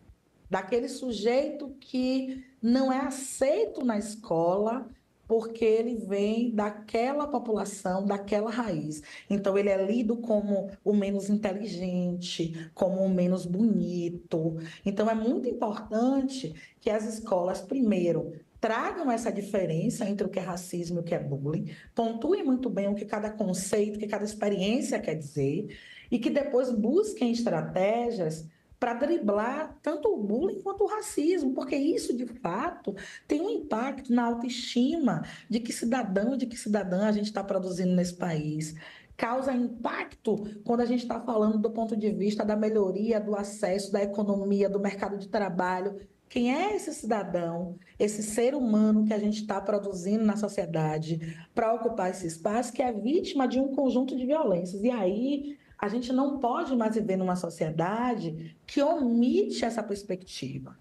daquele sujeito que não é aceito na escola porque ele vem daquela população, daquela raiz. Então, ele é lido como o menos inteligente, como o menos bonito. Então, é muito importante que as escolas, primeiro, tragam essa diferença entre o que é racismo e o que é bullying, pontuem muito bem o que cada conceito, o que cada experiência quer dizer, e que depois busquem estratégias para driblar tanto o bullying quanto o racismo, porque isso, de fato, tem um impacto na autoestima de que cidadão e de que cidadã a gente está produzindo nesse país. Causa impacto quando a gente está falando do ponto de vista da melhoria do acesso, da economia, do mercado de trabalho. Quem é esse cidadão, esse ser humano que a gente está produzindo na sociedade para ocupar esse espaço, que é vítima de um conjunto de violências? E aí a gente não pode mais viver numa sociedade que omite essa perspectiva.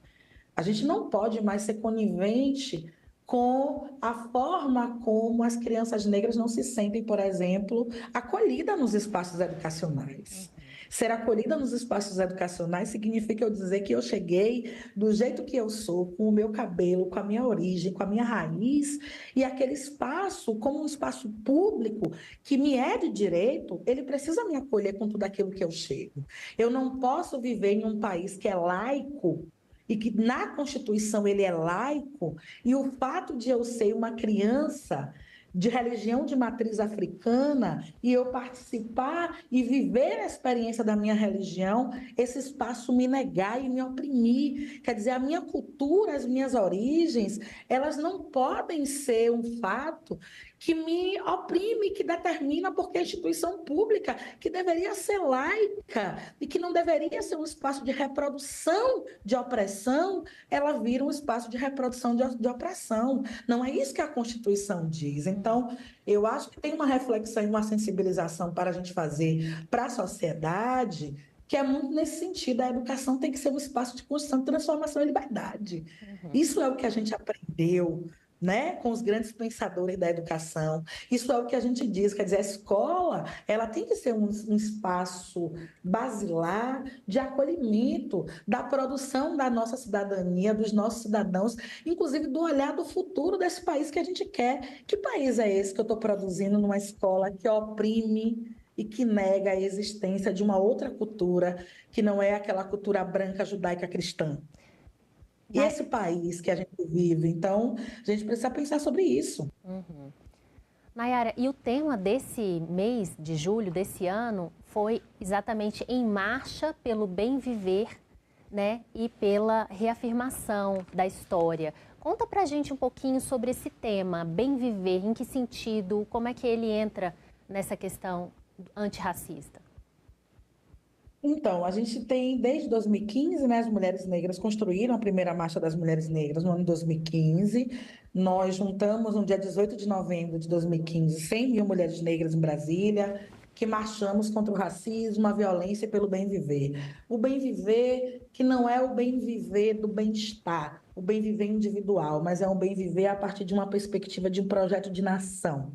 A gente não pode mais ser conivente com a forma como as crianças negras não se sentem, por exemplo, acolhidas nos espaços educacionais. Ser acolhida nos espaços educacionais significa eu dizer que eu cheguei do jeito que eu sou, com o meu cabelo, com a minha origem, com a minha raiz, e aquele espaço, como um espaço público que me é de direito, ele precisa me acolher com tudo aquilo que eu chego. Eu não posso viver em um país que é laico, e que na Constituição ele é laico, e o fato de eu ser uma criança de religião de matriz africana e eu participar e viver a experiência da minha religião, esse espaço me negar e me oprimir. Quer dizer, a minha cultura, as minhas origens, elas não podem ser um fato que me oprime, que determina porque a instituição pública, que deveria ser laica e que não deveria ser um espaço de reprodução de opressão, ela vira um espaço de reprodução de opressão. Não é isso que a Constituição diz. Então, eu acho que tem uma reflexão e uma sensibilização para a gente fazer para a sociedade, que é muito nesse sentido. A educação tem que ser um espaço de construção, transformação e liberdade. Isso é o que a gente aprendeu, né, com os grandes pensadores da educação. Isso é o que a gente diz, quer dizer, a escola, ela tem que ser um espaço basilar de acolhimento, da produção da nossa cidadania, dos nossos cidadãos, inclusive do olhar do futuro desse país que a gente quer. Que país é esse que eu estou produzindo numa escola que oprime e que nega a existência de uma outra cultura, que não é aquela cultura branca, judaica, cristã? E esse país que a gente vive, então, a gente precisa pensar sobre isso. Nayara, e o tema desse mês de julho, desse ano, foi exatamente Em Marcha pelo Bem Viver, né, e pela reafirmação da história. Conta pra gente um pouquinho sobre esse tema, bem viver, em que sentido, como é que ele entra nessa questão antirracista? Então, a gente tem, desde 2015, né, as mulheres negras construíram a primeira Marcha das Mulheres Negras no ano de 2015. Nós juntamos, no dia 18 de novembro de 2015, 100 mil mulheres negras em Brasília, que marchamos contra o racismo, a violência e pelo bem viver. O bem viver que não é o bem viver do bem-estar, o bem viver individual, mas é um bem viver a partir de uma perspectiva de um projeto de nação.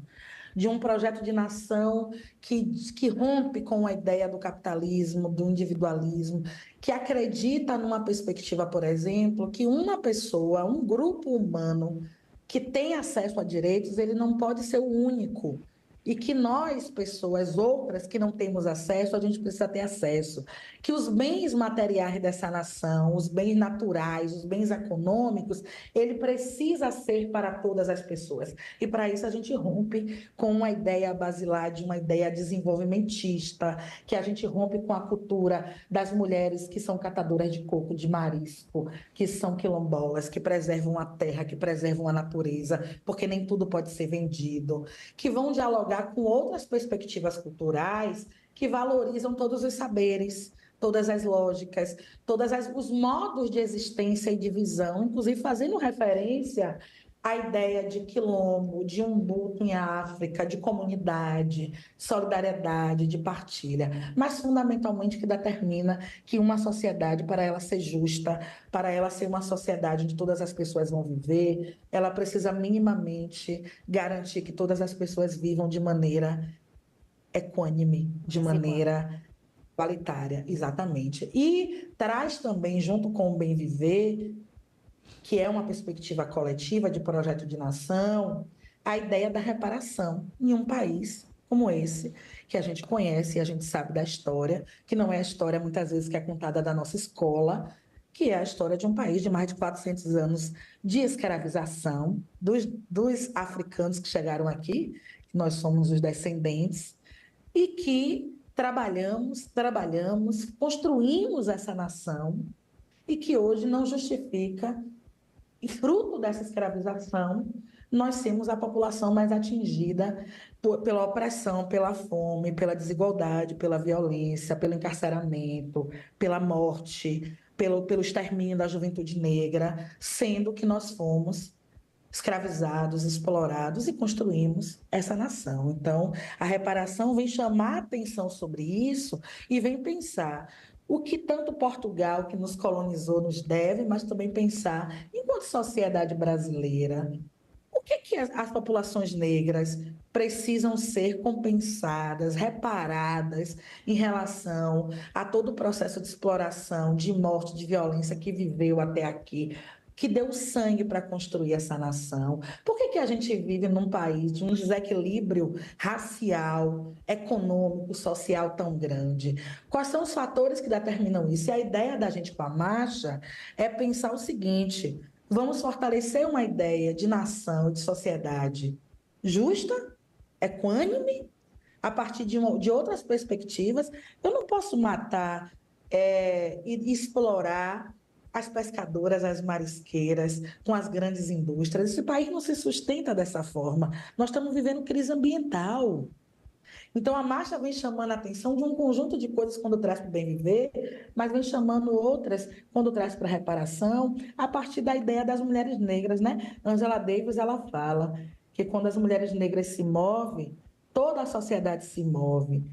De um projeto de nação que rompe com a ideia do capitalismo, do individualismo, que acredita numa perspectiva, por exemplo, que uma pessoa, um grupo humano que tem acesso a direitos, ele não pode ser o único. E que nós, pessoas outras que não temos acesso, a gente precisa ter acesso. Que os bens materiais dessa nação, os bens naturais, os bens econômicos, ele precisa ser para todas as pessoas. E para isso a gente rompe com uma ideia basilar, de uma ideia desenvolvimentista, que a gente rompe com a cultura das mulheres que são catadoras de coco, de marisco, que são quilombolas, que preservam a terra, que preservam a natureza, porque nem tudo pode ser vendido, que vão dialogar com outras perspectivas culturais que valorizam todos os saberes, todas as lógicas, os modos de existência e de visão, inclusive fazendo referência à ideia de quilombo, de umbuto em África, de comunidade, solidariedade, de partilha, mas fundamentalmente que determina que uma sociedade, para ela ser justa, para ela ser uma sociedade onde todas as pessoas vão viver, ela precisa minimamente garantir que todas as pessoas vivam de maneira equânime, de maneira igualitária, exatamente. E traz também, junto com o bem viver, que é uma perspectiva coletiva de projeto de nação, a ideia da reparação em um país como esse, que a gente conhece e a gente sabe da história, que não é a história muitas vezes que é contada da nossa escola, que é a história de um país de mais de 400 anos de escravização dos africanos que chegaram aqui, que nós somos os descendentes, e que trabalhamos, construímos essa nação, e que hoje não justifica, e fruto dessa escravização, nós temos a população mais atingida pela opressão, pela fome, pela desigualdade, pela violência, pelo encarceramento, pela morte, pelo extermínio da juventude negra, sendo que nós fomos escravizados, explorados e construímos essa nação. Então, a reparação vem chamar a atenção sobre isso e vem pensar o que tanto Portugal, que nos colonizou, nos deve, mas também pensar, enquanto sociedade brasileira, o que as populações negras precisam ser compensadas, reparadas em relação a todo o processo de exploração, de morte, de violência que viveu até aqui, que deu sangue para construir essa nação? Por que a gente vive num país de um desequilíbrio racial, econômico, social tão grande? Quais são os fatores que determinam isso? E a ideia da gente com a marcha é pensar o seguinte: vamos fortalecer uma ideia de nação, de sociedade justa, equânime, a partir de outras perspectivas. Eu não posso matar e explorar as pescadoras, as marisqueiras, com as grandes indústrias. Esse país não se sustenta dessa forma. Nós estamos vivendo crise ambiental. Então, a marcha vem chamando a atenção de um conjunto de coisas quando traz para o bem viver, mas vem chamando outras quando traz para a reparação, a partir da ideia das mulheres negras, né? Angela Davis, ela fala que quando as mulheres negras se movem, toda a sociedade se move.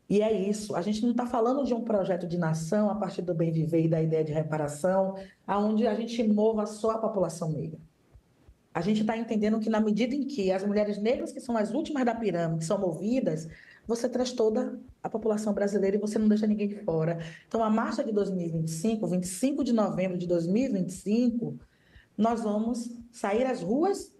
E é isso, a gente não está falando de um projeto de nação a partir do bem viver e da ideia de reparação, onde a gente mova só a população negra. A gente está entendendo que na medida em que as mulheres negras, que são as últimas da pirâmide, são movidas, você traz toda a população brasileira e você não deixa ninguém de fora. Então, a marcha de 2025, 25 de novembro de 2025, nós vamos sair às ruas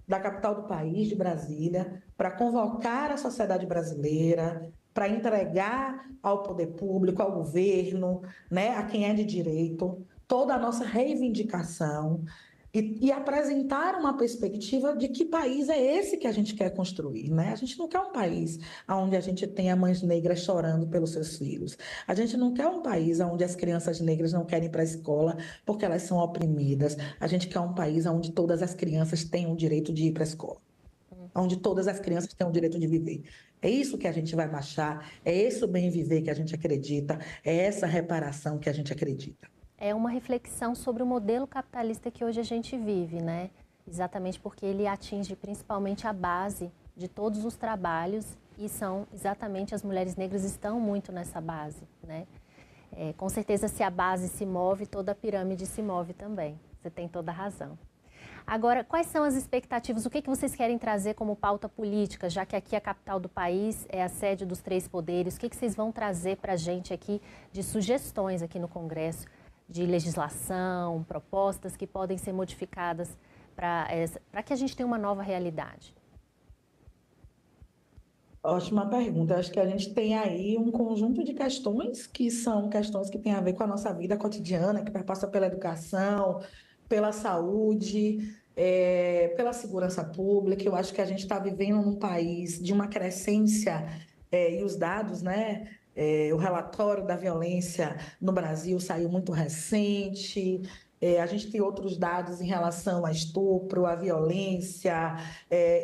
da capital do país, de Brasília, para convocar a sociedade brasileira, para entregar ao poder público, ao governo, né, a quem é de direito, toda a nossa reivindicação e apresentar uma perspectiva de que país é esse que a gente quer construir, né? A gente não quer um país onde a gente tenha mães negras chorando pelos seus filhos. A gente não quer um país onde as crianças negras não querem ir para a escola porque elas são oprimidas. A gente quer um país onde todas as crianças têm o direito de ir para a escola, onde todas as crianças têm o direito de viver. É isso que a gente vai marchar, é esse o bem viver que a gente acredita, é essa reparação que a gente acredita. É uma reflexão sobre o modelo capitalista que hoje a gente vive, né? Exatamente porque ele atinge principalmente a base de todos os trabalhos e são exatamente as mulheres negras estão muito nessa base, né? Com certeza, se a base se move, toda a pirâmide se move também. Você tem toda a razão. Agora, quais são as expectativas? O que vocês querem trazer como pauta política, já que aqui a capital do país é a sede dos 3 poderes? O que vocês vão trazer para a gente aqui de sugestões aqui no Congresso, de legislação, propostas que podem ser modificadas para que a gente tenha uma nova realidade? Ótima pergunta. Eu acho que a gente tem aí um conjunto de questões que são questões que têm a ver com a nossa vida cotidiana, que perpassa pela educação, pela saúde, pela segurança pública. Eu acho que a gente está vivendo num país de uma crescência, e os dados, né? O relatório da violência no Brasil saiu muito recente. A gente tem outros dados em relação a estupro, a violência,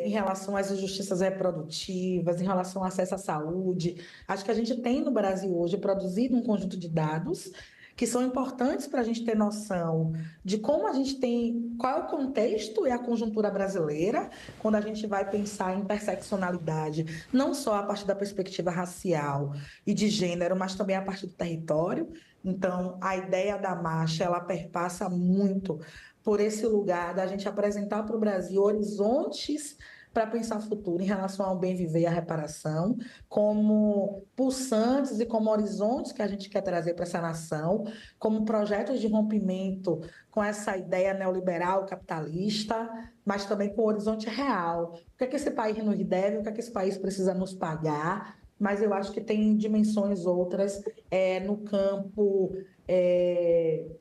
em relação às injustiças reprodutivas, em relação ao acesso à saúde. Acho que a gente tem no Brasil hoje produzido um conjunto de dados que são importantes para a gente ter noção de como a gente tem, qual é o contexto e a conjuntura brasileira, quando a gente vai pensar em interseccionalidade, não só a partir da perspectiva racial e de gênero, mas também a partir do território. Então, a ideia da marcha, ela perpassa muito por esse lugar da gente apresentar para o Brasil horizontes para pensar o futuro em relação ao bem viver e à reparação, como pulsantes e como horizontes que a gente quer trazer para essa nação, como projetos de rompimento com essa ideia neoliberal, capitalista, mas também com o horizonte real. O que é que esse país nos deve, o que é que esse país precisa nos pagar, mas eu acho que tem dimensões outras no campo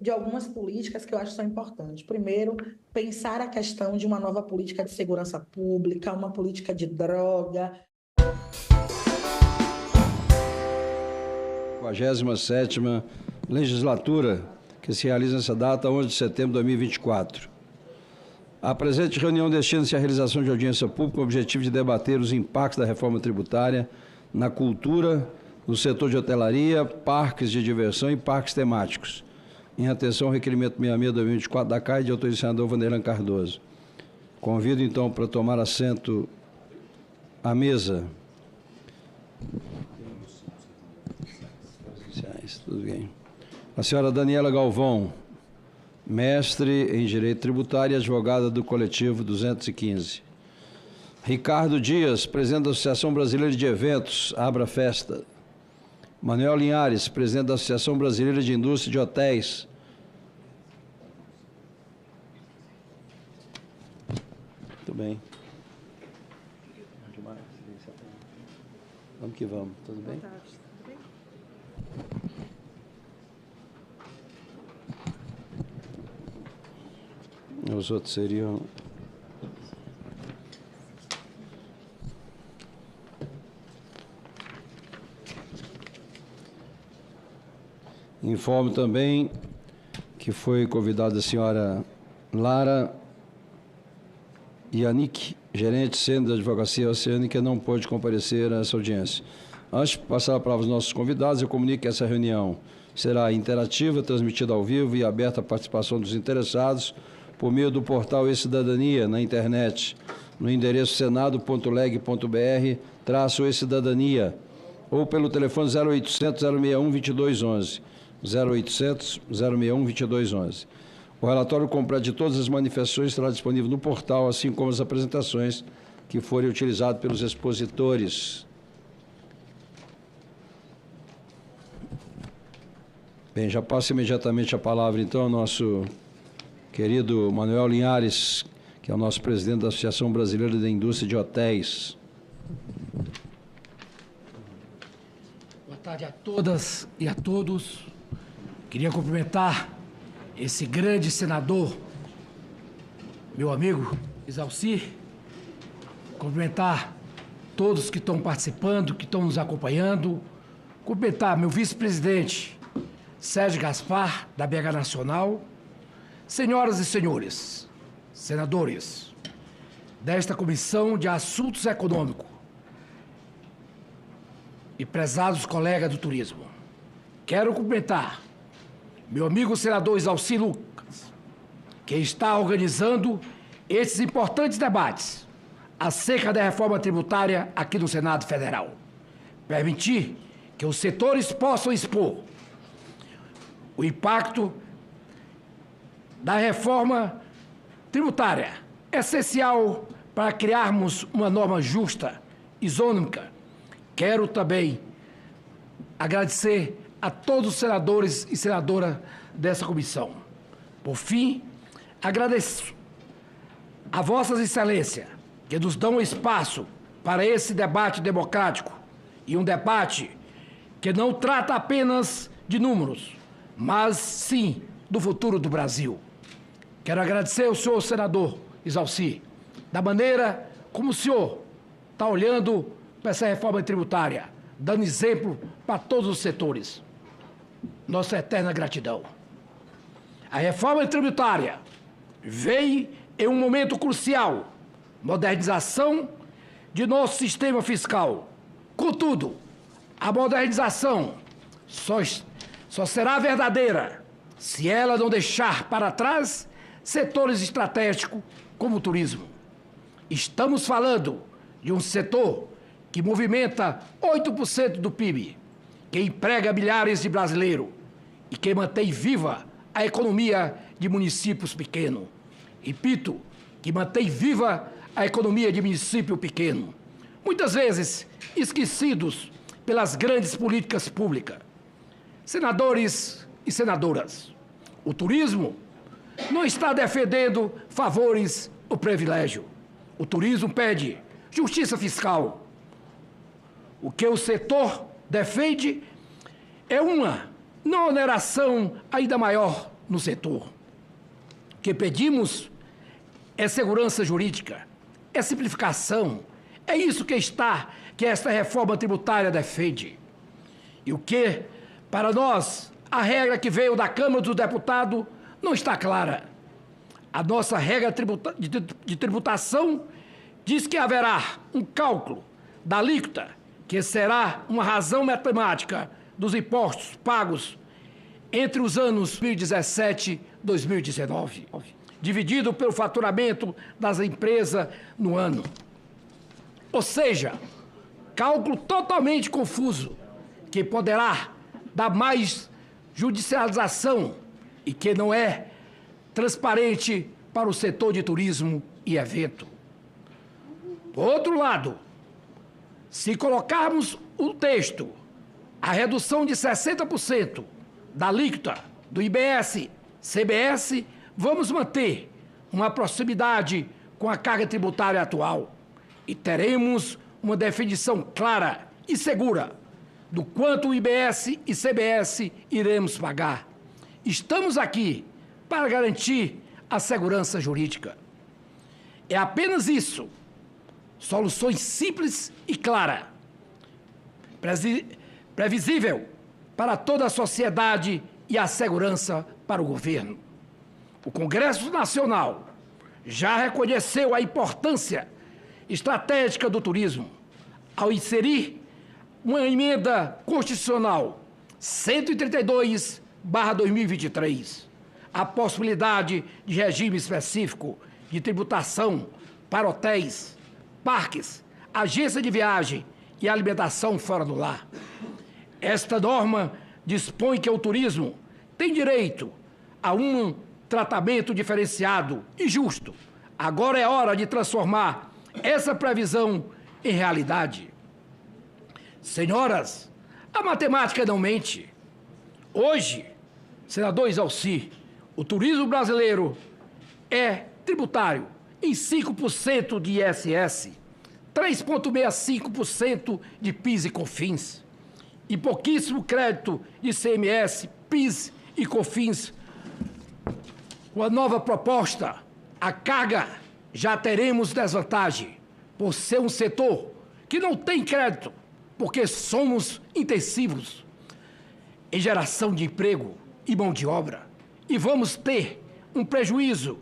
de algumas políticas que eu acho que são importantes. Primeiro, pensar a questão de uma nova política de segurança pública, uma política de droga. 47ª legislatura, que se realiza nessa data, 11 de setembro de 2024. A presente reunião destina-se à realização de audiência pública com o objetivo de debater os impactos da reforma tributária na cultura, no setor de hotelaria, parques de diversão e parques temáticos. Em atenção ao requerimento 66/2024 da CAI, de autoria do senador Vanderlan Cardoso. Convido, então, para tomar assento à mesa. Tudo bem. A senhora Daniela Galvão, mestre em Direito Tributário e advogada do coletivo 215. Ricardo Dias, presidente da Associação Brasileira de Eventos, Abra Festa. Manuel Linhares, presidente da Associação Brasileira de Indústria de Hotéis. Muito bem. Vamos que vamos, tudo bem? Boa tarde, tudo bem? Os outros seriam... Informo também que foi convidada a senhora Lara Yannick, gerente sênior da Advocacia Oceânica, não pôde comparecer a essa audiência. Antes de passar a palavra aos nossos convidados, eu comunico que essa reunião será interativa, transmitida ao vivo e aberta à participação dos interessados por meio do portal E-Cidadania na internet, no endereço senado.leg.br/e-cidadania ou pelo telefone 0800 061 2211. 0800 061 2211. O relatório completo de todas as manifestações estará disponível no portal, assim como as apresentações que forem utilizadas pelos expositores. Bem, já passo imediatamente a palavra, então, ao nosso querido Manuel Linhares, que é o nosso presidente da Associação Brasileira da Indústria de Hotéis. Boa tarde a todas e a todos. Queria cumprimentar esse grande senador, meu amigo Exalci, cumprimentar todos que estão participando, que estão nos acompanhando, cumprimentar meu vice-presidente, Sérgio Gaspar, da BH Nacional, senhoras e senhores, senadores desta Comissão de Assuntos Econômicos e prezados colegas do turismo. Quero cumprimentar meu amigo senador Exalci Lucas, que está organizando esses importantes debates acerca da reforma tributária aqui no Senado Federal. Permitir que os setores possam expor o impacto da reforma tributária, essencial para criarmos uma norma justa, isônica. Quero também agradecer a todos os senadores e senadoras dessa comissão. Por fim, agradeço a Vossas Excelências, que nos dão espaço para esse debate democrático e um debate que não trata apenas de números, mas sim do futuro do Brasil. Quero agradecer ao senhor senador Exalci, da maneira como o senhor está olhando para essa reforma tributária, dando exemplo para todos os setores. Nossa eterna gratidão. A reforma tributária veio em um momento crucial, modernização de nosso sistema fiscal. Contudo, a modernização só será verdadeira se ela não deixar para trás setores estratégicos como o turismo. Estamos falando de um setor que movimenta 8% do PIB, que emprega milhares de brasileiros e que mantém viva a economia de municípios pequenos. Repito, que mantém viva a economia de município pequeno, muitas vezes esquecidos pelas grandes políticas públicas. Senadores e senadoras, o turismo não está defendendo favores ou privilégio. O turismo pede justiça fiscal. O que o setor defende é uma não oneração ainda maior no setor. O que pedimos é segurança jurídica, é simplificação. É isso que esta reforma tributária defende. E o que, para nós, a regra que veio da Câmara dos Deputados não está clara. A nossa regra de tributação diz que haverá um cálculo da alíquota, que será uma razão matemática dos impostos pagos entre os anos 2017 e 2019, dividido pelo faturamento das empresas no ano. Ou seja, cálculo totalmente confuso, que poderá dar mais judicialização e que não é transparente para o setor de turismo e evento. Por outro lado, se colocarmos o texto, a redução de 60% da alíquota do IBS, CBS, vamos manter uma proximidade com a carga tributária atual e teremos uma definição clara e segura do quanto o IBS e CBS iremos pagar. Estamos aqui para garantir a segurança jurídica. É apenas isso. Soluções simples e claras. Previsível para toda a sociedade e a segurança para o governo. O Congresso Nacional já reconheceu a importância estratégica do turismo ao inserir uma emenda constitucional 132/2023, a possibilidade de regime específico de tributação para hotéis, parques, agência de viagem e alimentação fora do lar. Esta norma dispõe que o turismo tem direito a um tratamento diferenciado e justo. Agora é hora de transformar essa previsão em realidade. Senhoras, a matemática não mente. Hoje, senador Exalci, o turismo brasileiro é tributário em 5% de ISS, 3,65% de PIS e COFINS e pouquíssimo crédito de CMS, PIS e COFINS. Com a nova proposta, a carga já teremos desvantagem por ser um setor que não tem crédito, porque somos intensivos em geração de emprego e mão de obra. E vamos ter um prejuízo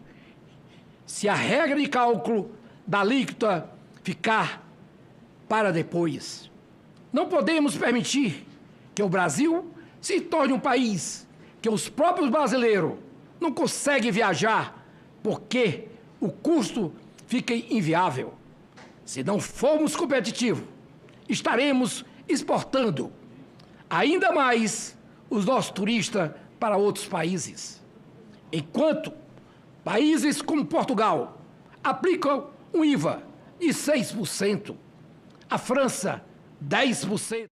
se a regra de cálculo da alíquota ficar para depois. Não podemos permitir que o Brasil se torne um país que os próprios brasileiros não conseguem viajar porque o custo fica inviável. Se não formos competitivos, estaremos exportando ainda mais os nossos turistas para outros países. Enquanto países como Portugal aplicam um IVA de 6%, a França, 10%.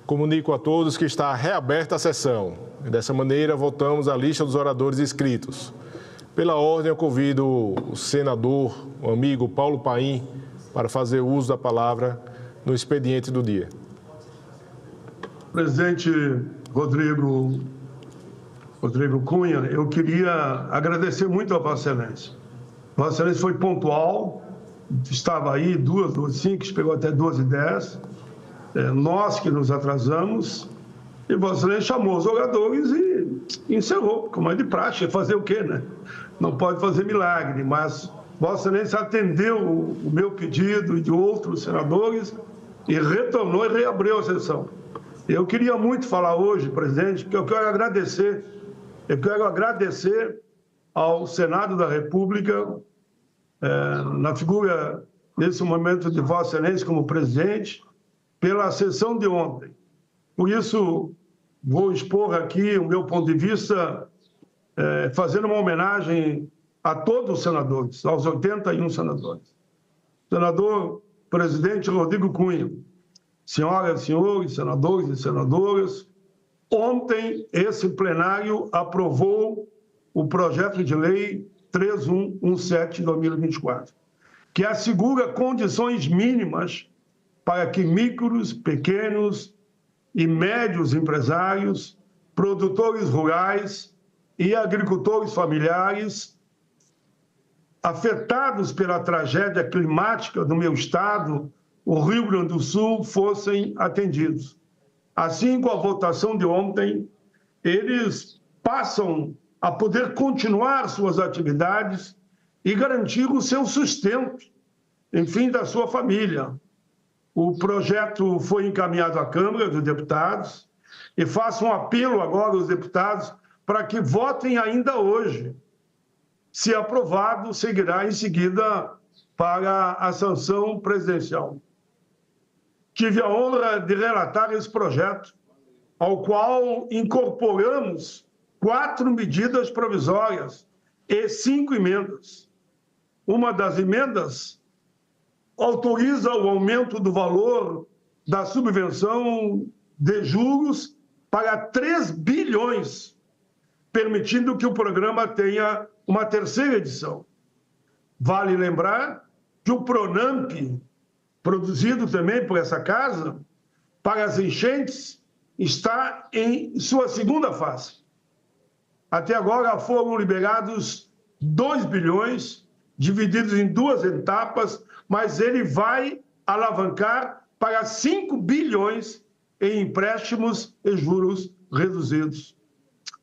Comunico a todos que está reaberta a sessão. Dessa maneira, voltamos à lista dos oradores inscritos. Pela ordem, eu convido o senador, o amigo Paulo Paim, para fazer uso da palavra no expediente do dia. Presidente Rodrigo Cunha, eu queria agradecer muito a Vossa Excelência. Vossa Excelência foi pontual, estava aí 2h05, chegou até 2h10. Nós que nos atrasamos, e Vossa Excelência chamou os jogadores e encerrou, como é de praxe, fazer o quê, né? Não pode fazer milagre, mas Vossa Excelência atendeu o meu pedido e de outros senadores e retornou e reabriu a sessão. Eu queria muito falar hoje, presidente, que eu quero agradecer ao Senado da República, na figura, nesse momento, de Vossa Excelência como presidente, pela sessão de ontem. Por isso, vou expor aqui o meu ponto de vista, fazendo uma homenagem a todos os senadores, aos 81 senadores. Senador presidente Rodrigo Cunha, senhoras e senhores, senadores e senadoras, ontem esse plenário aprovou o projeto de lei 3117 de 2024, que assegura condições mínimas para que micros, pequenos e médios empresários, produtores rurais e agricultores familiares afetados pela tragédia climática do meu estado, o Rio Grande do Sul, fossem atendidos. Assim, com a votação de ontem, eles passam a poder continuar suas atividades e garantir o seu sustento, enfim, da sua família. O projeto foi encaminhado à Câmara dos Deputados e faço um apelo agora aos deputados para que votem ainda hoje. Se aprovado, seguirá em seguida para a sanção presidencial. Tive a honra de relatar esse projeto, ao qual incorporamos 4 medidas provisórias e 5 emendas. Uma das emendas autoriza o aumento do valor da subvenção de juros para 3 bilhões, permitindo que o programa tenha uma 3ª edição. Vale lembrar que o Pronamp, produzido também por essa casa, para as enchentes, está em sua 2ª fase. Até agora foram liberados 2 bilhões, divididos em 2 etapas, mas ele vai alavancar para 5 bilhões em empréstimos e juros reduzidos.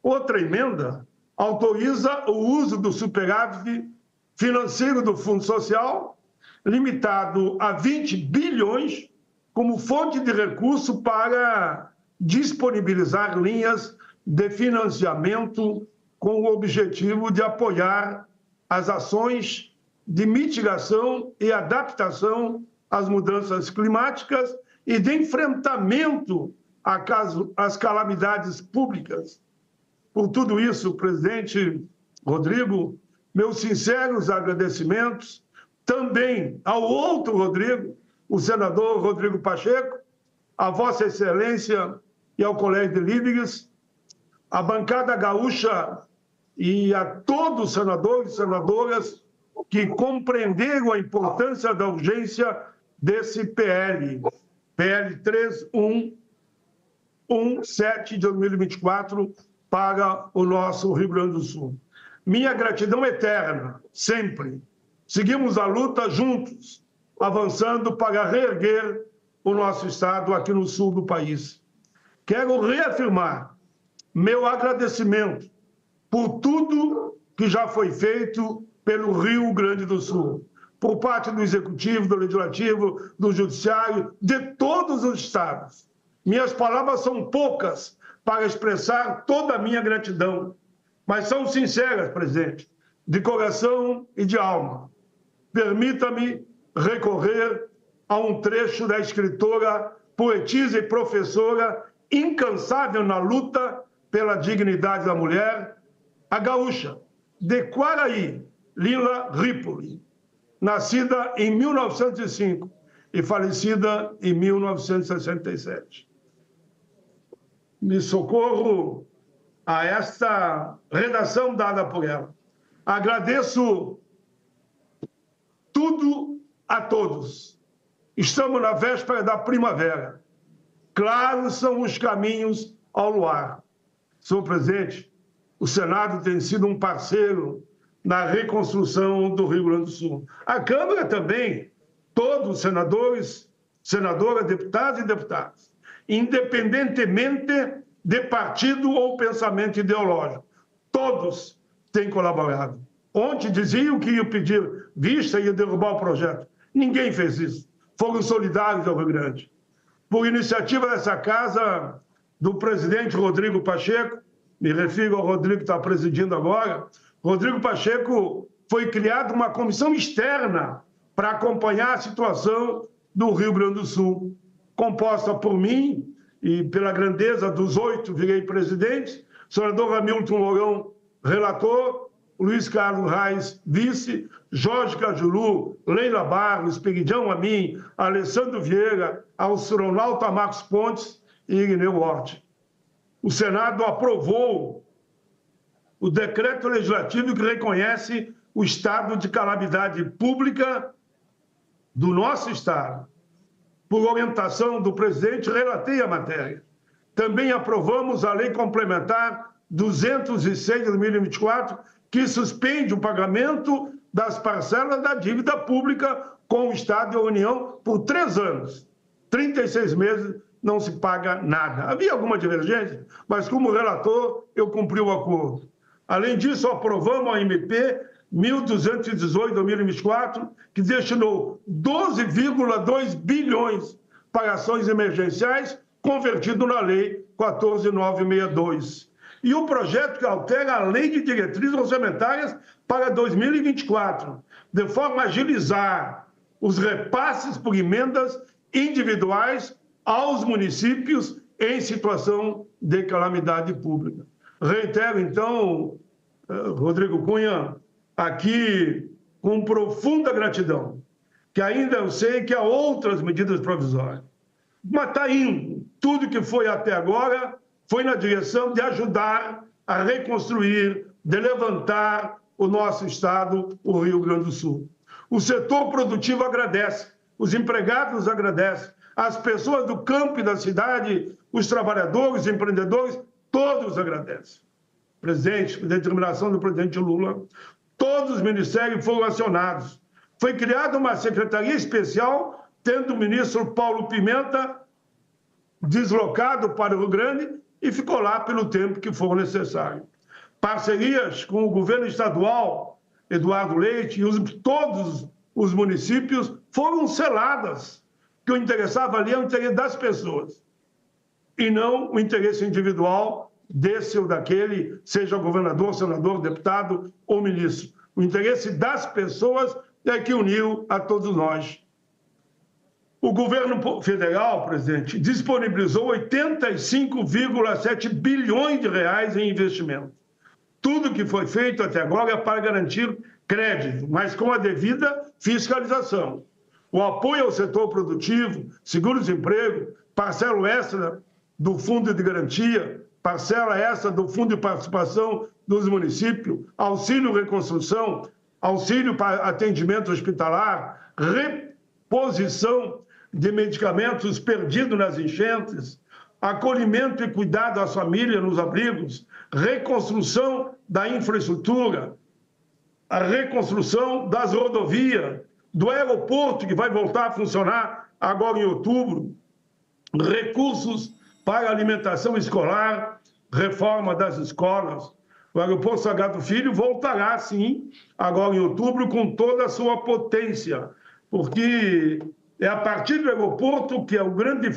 Outra emenda autoriza o uso do superávit financeiro do Fundo Social, limitado a 20 bilhões, como fonte de recurso para disponibilizar linhas de financiamento com o objetivo de apoiar as ações de mitigação e adaptação às mudanças climáticas e de enfrentamento às calamidades públicas. Por tudo isso, presidente Rodrigo, meus sinceros agradecimentos também ao outro Rodrigo, o senador Rodrigo Pacheco, a Vossa Excelência e ao Colégio de Líderes, a bancada gaúcha e a todos os senadores e senadoras que compreenderam a importância da urgência desse PL 3117 de 2024 para o nosso Rio Grande do Sul. Minha gratidão eterna, sempre. Seguimos a luta juntos, avançando para reerguer o nosso estado aqui no sul do país. Quero reafirmar meu agradecimento por tudo que já foi feito pelo Rio Grande do Sul, por parte do Executivo, do Legislativo, do Judiciário, de todos os estados. Minhas palavras são poucas para expressar toda a minha gratidão, mas são sinceras, presidente, de coração e de alma. Permita-me recorrer a um trecho da escritora, poetisa e professora incansável na luta pela dignidade da mulher, a gaúcha de Quaraí, Lila Ripoli, nascida em 1905 e falecida em 1967. Me socorro a esta redação dada por ela. Agradeço tudo a todos. Estamos na véspera da primavera. Claros são os caminhos ao luar. Senhor presidente, o Senado tem sido um parceiro na reconstrução do Rio Grande do Sul. A Câmara também, todos os senadores, senadoras, deputados e deputadas, independentemente de partido ou pensamento ideológico, todos têm colaborado. Ontem diziam que iam pedir vista e ia derrubar o projeto. Ninguém fez isso. Foram solidários ao Rio Grande. por iniciativa dessa casa, do presidente Rodrigo Pacheco, me refiro ao Rodrigo que está presidindo agora, Rodrigo Pacheco, foi criada uma comissão externa para acompanhar a situação do Rio Grande do Sul, composta por mim e pela grandeza dos 8, virei presidente, senador Hamilton Mourão, relator, Luiz Carlos Reis, vice, Jorge Cajuru, Leila Barros, Esperidião Amin, Alessandro Vieira, Astronauta Marcos Pontes e Irineu Hort. O Senado aprovou o decreto legislativo que reconhece o estado de calamidade pública do nosso estado. Por orientação do presidente, relatei a matéria. Também aprovamos a lei complementar 206 de 2024, que suspende o pagamento das parcelas da dívida pública com o Estado e a União por 3 anos. 36 meses não se paga nada. Havia alguma divergência, mas como relator, eu cumpri o acordo. Além disso, aprovamos a MP 1218 de 2024, que destinou 12,2 bilhões para ações emergenciais, convertido na Lei 14.962. E o projeto que altera a Lei de Diretrizes Orçamentárias para 2024, de forma a agilizar os repasses por emendas individuais aos municípios em situação de calamidade pública. Reitero, então, Rodrigo Cunha, aqui com profunda gratidão, que ainda eu sei que há outras medidas provisórias. Mas está indo. Tudo que foi até agora foi na direção de ajudar a reconstruir, de levantar o nosso estado, o Rio Grande do Sul. O setor produtivo agradece, os empregados agradecem, as pessoas do campo e da cidade, os trabalhadores, os empreendedores, todos agradecem. Presidente, por determinação do presidente Lula, todos os ministérios foram acionados. Foi criada uma secretaria especial, tendo o ministro Paulo Pimenta deslocado para o Rio Grande e ficou lá pelo tempo que for necessário. Parcerias com o governo estadual, Eduardo Leite, e todos os municípios foram seladas, que o interessava ali é o interesse das pessoas, e não o interesse individual desse ou daquele, seja governador, senador, deputado ou ministro. O interesse das pessoas é que uniu a todos nós. O governo federal, presidente, disponibilizou 85,7 bilhões de reais em investimento. Tudo que foi feito até agora é para garantir crédito, mas com a devida fiscalização. O apoio ao setor produtivo, seguro-desemprego, parcela extra do Fundo de Garantia, parcela extra do Fundo de Participação dos municípios, auxílio reconstrução, auxílio para atendimento hospitalar, reposição de medicamentos perdidos nas enchentes, acolhimento e cuidado às famílias nos abrigos, reconstrução da infraestrutura, a reconstrução das rodovias, do aeroporto que vai voltar a funcionar agora em outubro, recursos para alimentação escolar, reforma das escolas. O aeroporto Sagrado Filho voltará, sim, agora em outubro, com toda a sua potência, porque é a partir do aeroporto, que é o grande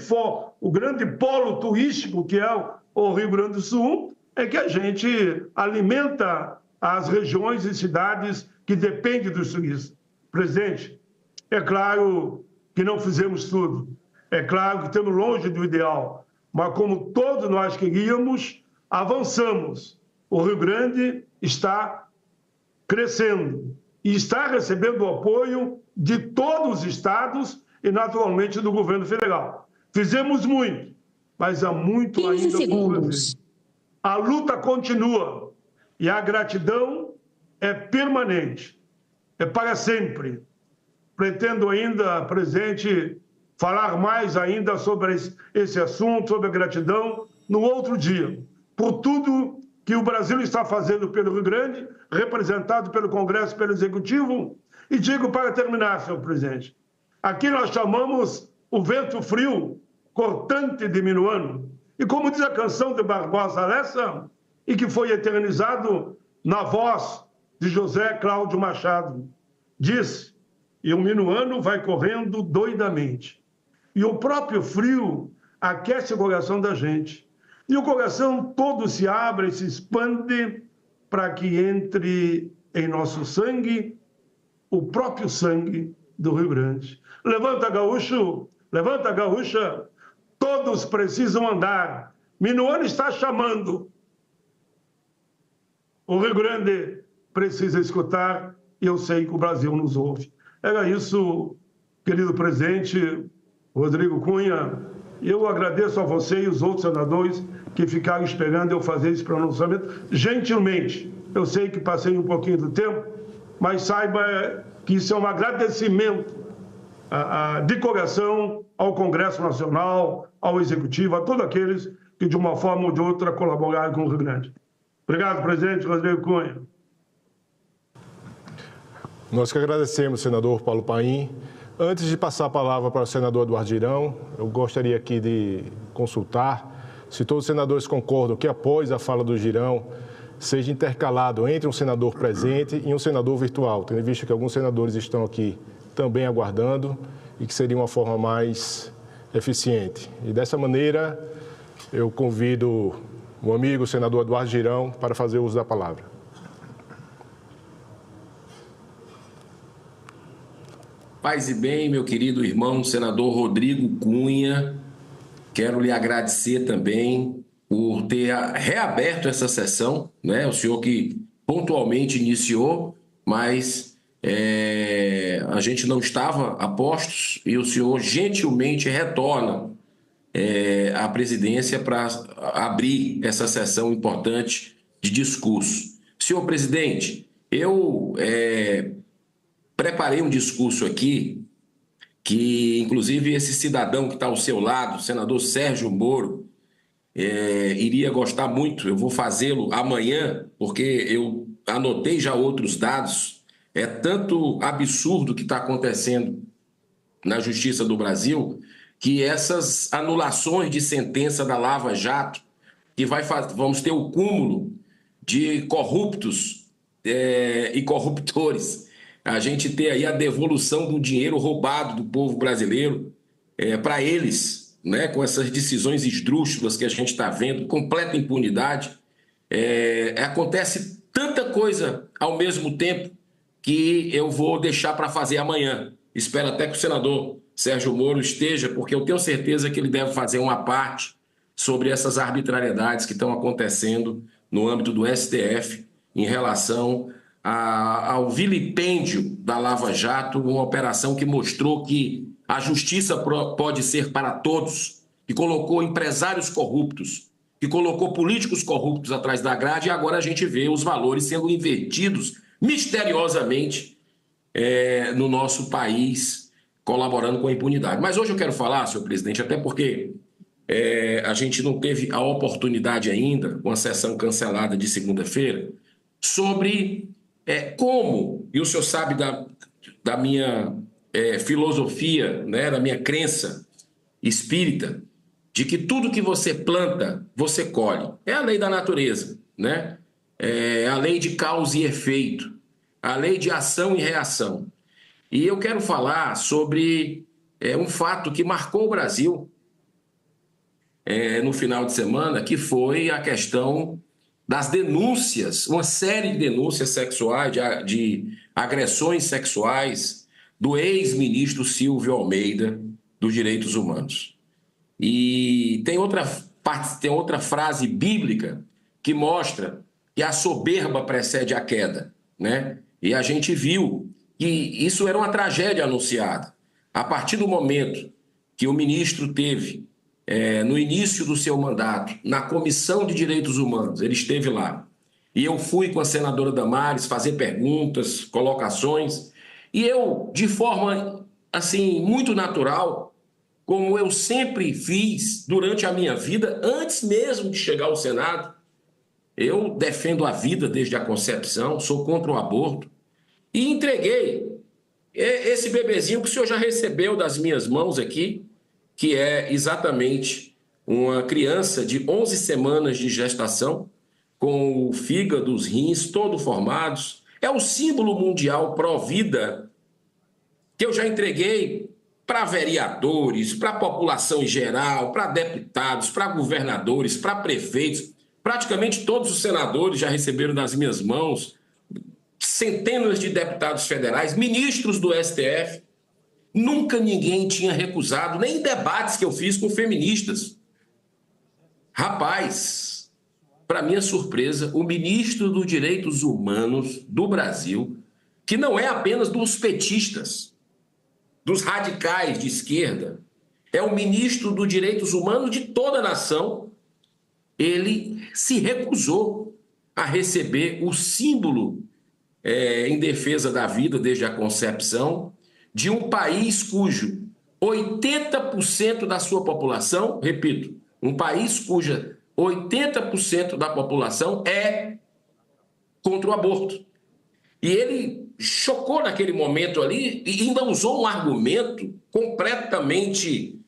polo turístico que é o Rio Grande do Sul, é que a gente alimenta as regiões e cidades que dependem dos turistas. Presidente, é claro que não fizemos tudo, é claro que estamos longe do ideal, mas como todos nós queríamos, avançamos. O Rio Grande está crescendo e está recebendo o apoio de todos os estados e, naturalmente, do governo federal. Fizemos muito, mas há muito 15 ainda segundos. A luta continua e a gratidão é permanente, é para sempre. Pretendo ainda, presidente, falar mais ainda sobre esse assunto, sobre a gratidão, no outro dia, por tudo que o Brasil está fazendo pelo Rio Grande, representado pelo Congresso, pelo Executivo. E digo para terminar, senhor presidente, aqui nós chamamos o vento frio, cortante de minuano. E como diz a canção de Barbosa Lessa, e que foi eternizado na voz de José Cláudio Machado, diz: e o minuano vai correndo doidamente. E o próprio frio aquece o coração da gente. E o coração todo se abre e se expande para que entre em nosso sangue o próprio sangue do Rio Grande. Levanta, gaúcho! Levanta, gaúcha! Todos precisam andar. Minuano está chamando. O Rio Grande precisa escutar e eu sei que o Brasil nos ouve. Era isso, querido presidente Rodrigo Cunha. Eu agradeço a você e os outros senadores que ficaram esperando eu fazer esse pronunciamento. Gentilmente, eu sei que passei um pouquinho do tempo, mas saiba que isso é um agradecimento de coração ao Congresso Nacional, ao Executivo, a todos aqueles que de uma forma ou de outra colaboraram com o Rio Grande. Obrigado, presidente Rodrigo Cunha. Nós que agradecemos, senador Paulo Paim. Antes de passar a palavra para o senador Eduardo Girão, eu gostaria aqui de consultar se todos os senadores concordam que após a fala do Girão seja intercalado entre um senador presente e um senador virtual, tendo visto que alguns senadores estão aqui também aguardando e que seria uma forma mais eficiente. E dessa maneira, eu convido o amigo senador Eduardo Girão para fazer uso da palavra. Paz e bem, meu querido irmão, senador Rodrigo Cunha, quero lhe agradecer também por ter reaberto essa sessão, né? O senhor que pontualmente iniciou, mas a gente não estava a postos e o senhor gentilmente retorna à presidência para abrir essa sessão importante de discurso. Senhor presidente, eu preparei um discurso aqui que, inclusive, esse cidadão que está ao seu lado, o senador Sérgio Moro, iria gostar muito. Eu vou fazê-lo amanhã, porque eu anotei já outros dados. É tanto absurdo que está acontecendo na Justiça do Brasil que essas anulações de sentença da Lava Jato, que vamos ter o cúmulo de corruptos e corruptores, a gente ter aí a devolução do dinheiro roubado do povo brasileiro para eles, né, com essas decisões esdrúxulas que a gente está vendo, completa impunidade. Acontece tanta coisa ao mesmo tempo que eu vou deixar para fazer amanhã. Espero até que o senador Sérgio Moro esteja, porque eu tenho certeza que ele deve fazer uma parte sobre essas arbitrariedades que estão acontecendo no âmbito do STF em relação ao vilipêndio da Lava Jato, uma operação que mostrou que a justiça pode ser para todos, que colocou empresários corruptos, que colocou políticos corruptos atrás da grade, e agora a gente vê os valores sendo invertidos misteriosamente no nosso país, colaborando com a impunidade. Mas hoje eu quero falar, senhor presidente, até porque a gente não teve a oportunidade ainda, com a sessão cancelada de segunda-feira, sobre como, e o senhor sabe da minha filosofia, né, da minha crença espírita, de que tudo que você planta, você colhe. É a lei da natureza, né? É a lei de causa e efeito, a lei de ação e reação. E eu quero falar sobre um fato que marcou o Brasil no final de semana, que foi a questão das denúncias, uma série de denúncias sexuais, de agressões sexuais do ex-ministro Silvio Almeida dos Direitos Humanos. E tem outra frase bíblica que mostra que a soberba precede a queda, né? E a gente viu que isso era uma tragédia anunciada. A partir do momento que o ministro teve, no início do seu mandato, na Comissão de Direitos Humanos, ele esteve lá. E eu fui com a senadora Damares fazer perguntas, colocações, e eu, de forma assim muito natural, como eu sempre fiz durante a minha vida, antes mesmo de chegar ao Senado, eu defendo a vida desde a concepção, sou contra o aborto, e entreguei esse bebezinho que o senhor já recebeu das minhas mãos aqui, que é exatamente uma criança de 11 semanas de gestação, com o fígado, os rins, todos formados. É o símbolo mundial pró-vida que eu já entreguei para vereadores, para a população em geral, para deputados, para governadores, para prefeitos. Praticamente todos os senadores já receberam nas minhas mãos, centenas de deputados federais, ministros do STF. Nunca ninguém tinha recusado, nem em debates que eu fiz com feministas. Rapaz, para minha surpresa, o ministro dos Direitos Humanos do Brasil, que não é apenas dos petistas, dos radicais de esquerda, é o ministro dos Direitos Humanos de toda a nação, ele se recusou a receber o símbolo em defesa da vida desde a concepção de um país cujo 80% da sua população, repito, um país cuja 80% da população é contra o aborto. E ele chocou naquele momento ali e ainda usou um argumento completamente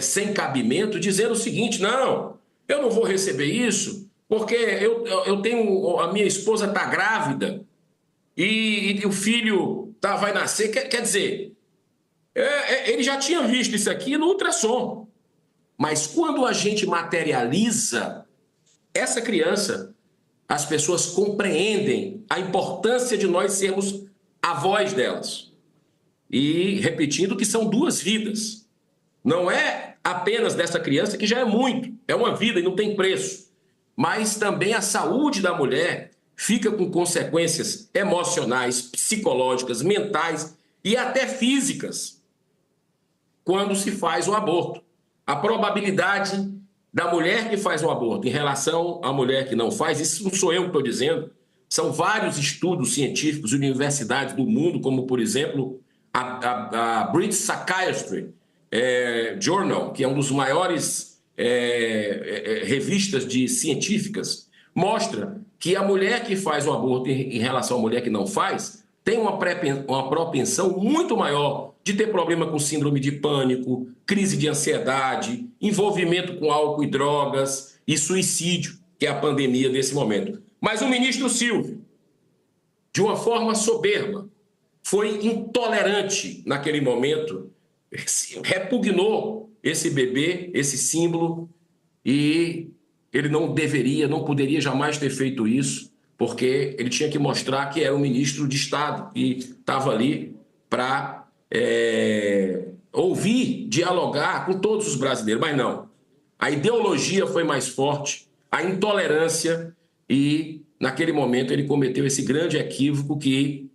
sem cabimento, dizendo o seguinte: não, eu não vou receber isso porque eu tenho, a minha esposa está grávida e o filho vai nascer. Quer dizer, ele já tinha visto isso aqui no ultrassom. Mas quando a gente materializa essa criança, as pessoas compreendem a importância de nós sermos a voz delas. E repetindo que são 2 vidas. Não é apenas dessa criança, que já é muito, é uma vida e não tem preço. Mas também a saúde da mulher fica com consequências emocionais, psicológicas, mentais e até físicas quando se faz o aborto. A probabilidade da mulher que faz o aborto em relação à mulher que não faz, isso não sou eu que estou dizendo, são vários estudos científicos, universidades do mundo, como, por exemplo, a British Psychiatry Journal, que é um dos maiores revistas científicas, mostra que a mulher que faz o aborto em relação à mulher que não faz tem uma propensão muito maior de ter problema com síndrome de pânico, crise de ansiedade, envolvimento com álcool e drogas e suicídio, que é a pandemia desse momento. Mas o ministro Silvio, de uma forma soberba, foi intolerante naquele momento, repugnou esse bebê, esse símbolo, e ele não poderia jamais ter feito isso, porque ele tinha que mostrar que era um ministro de Estado e estava ali para ouvir, dialogar com todos os brasileiros. Mas não, a ideologia foi mais forte, a intolerância, e naquele momento ele cometeu esse grande equívoco que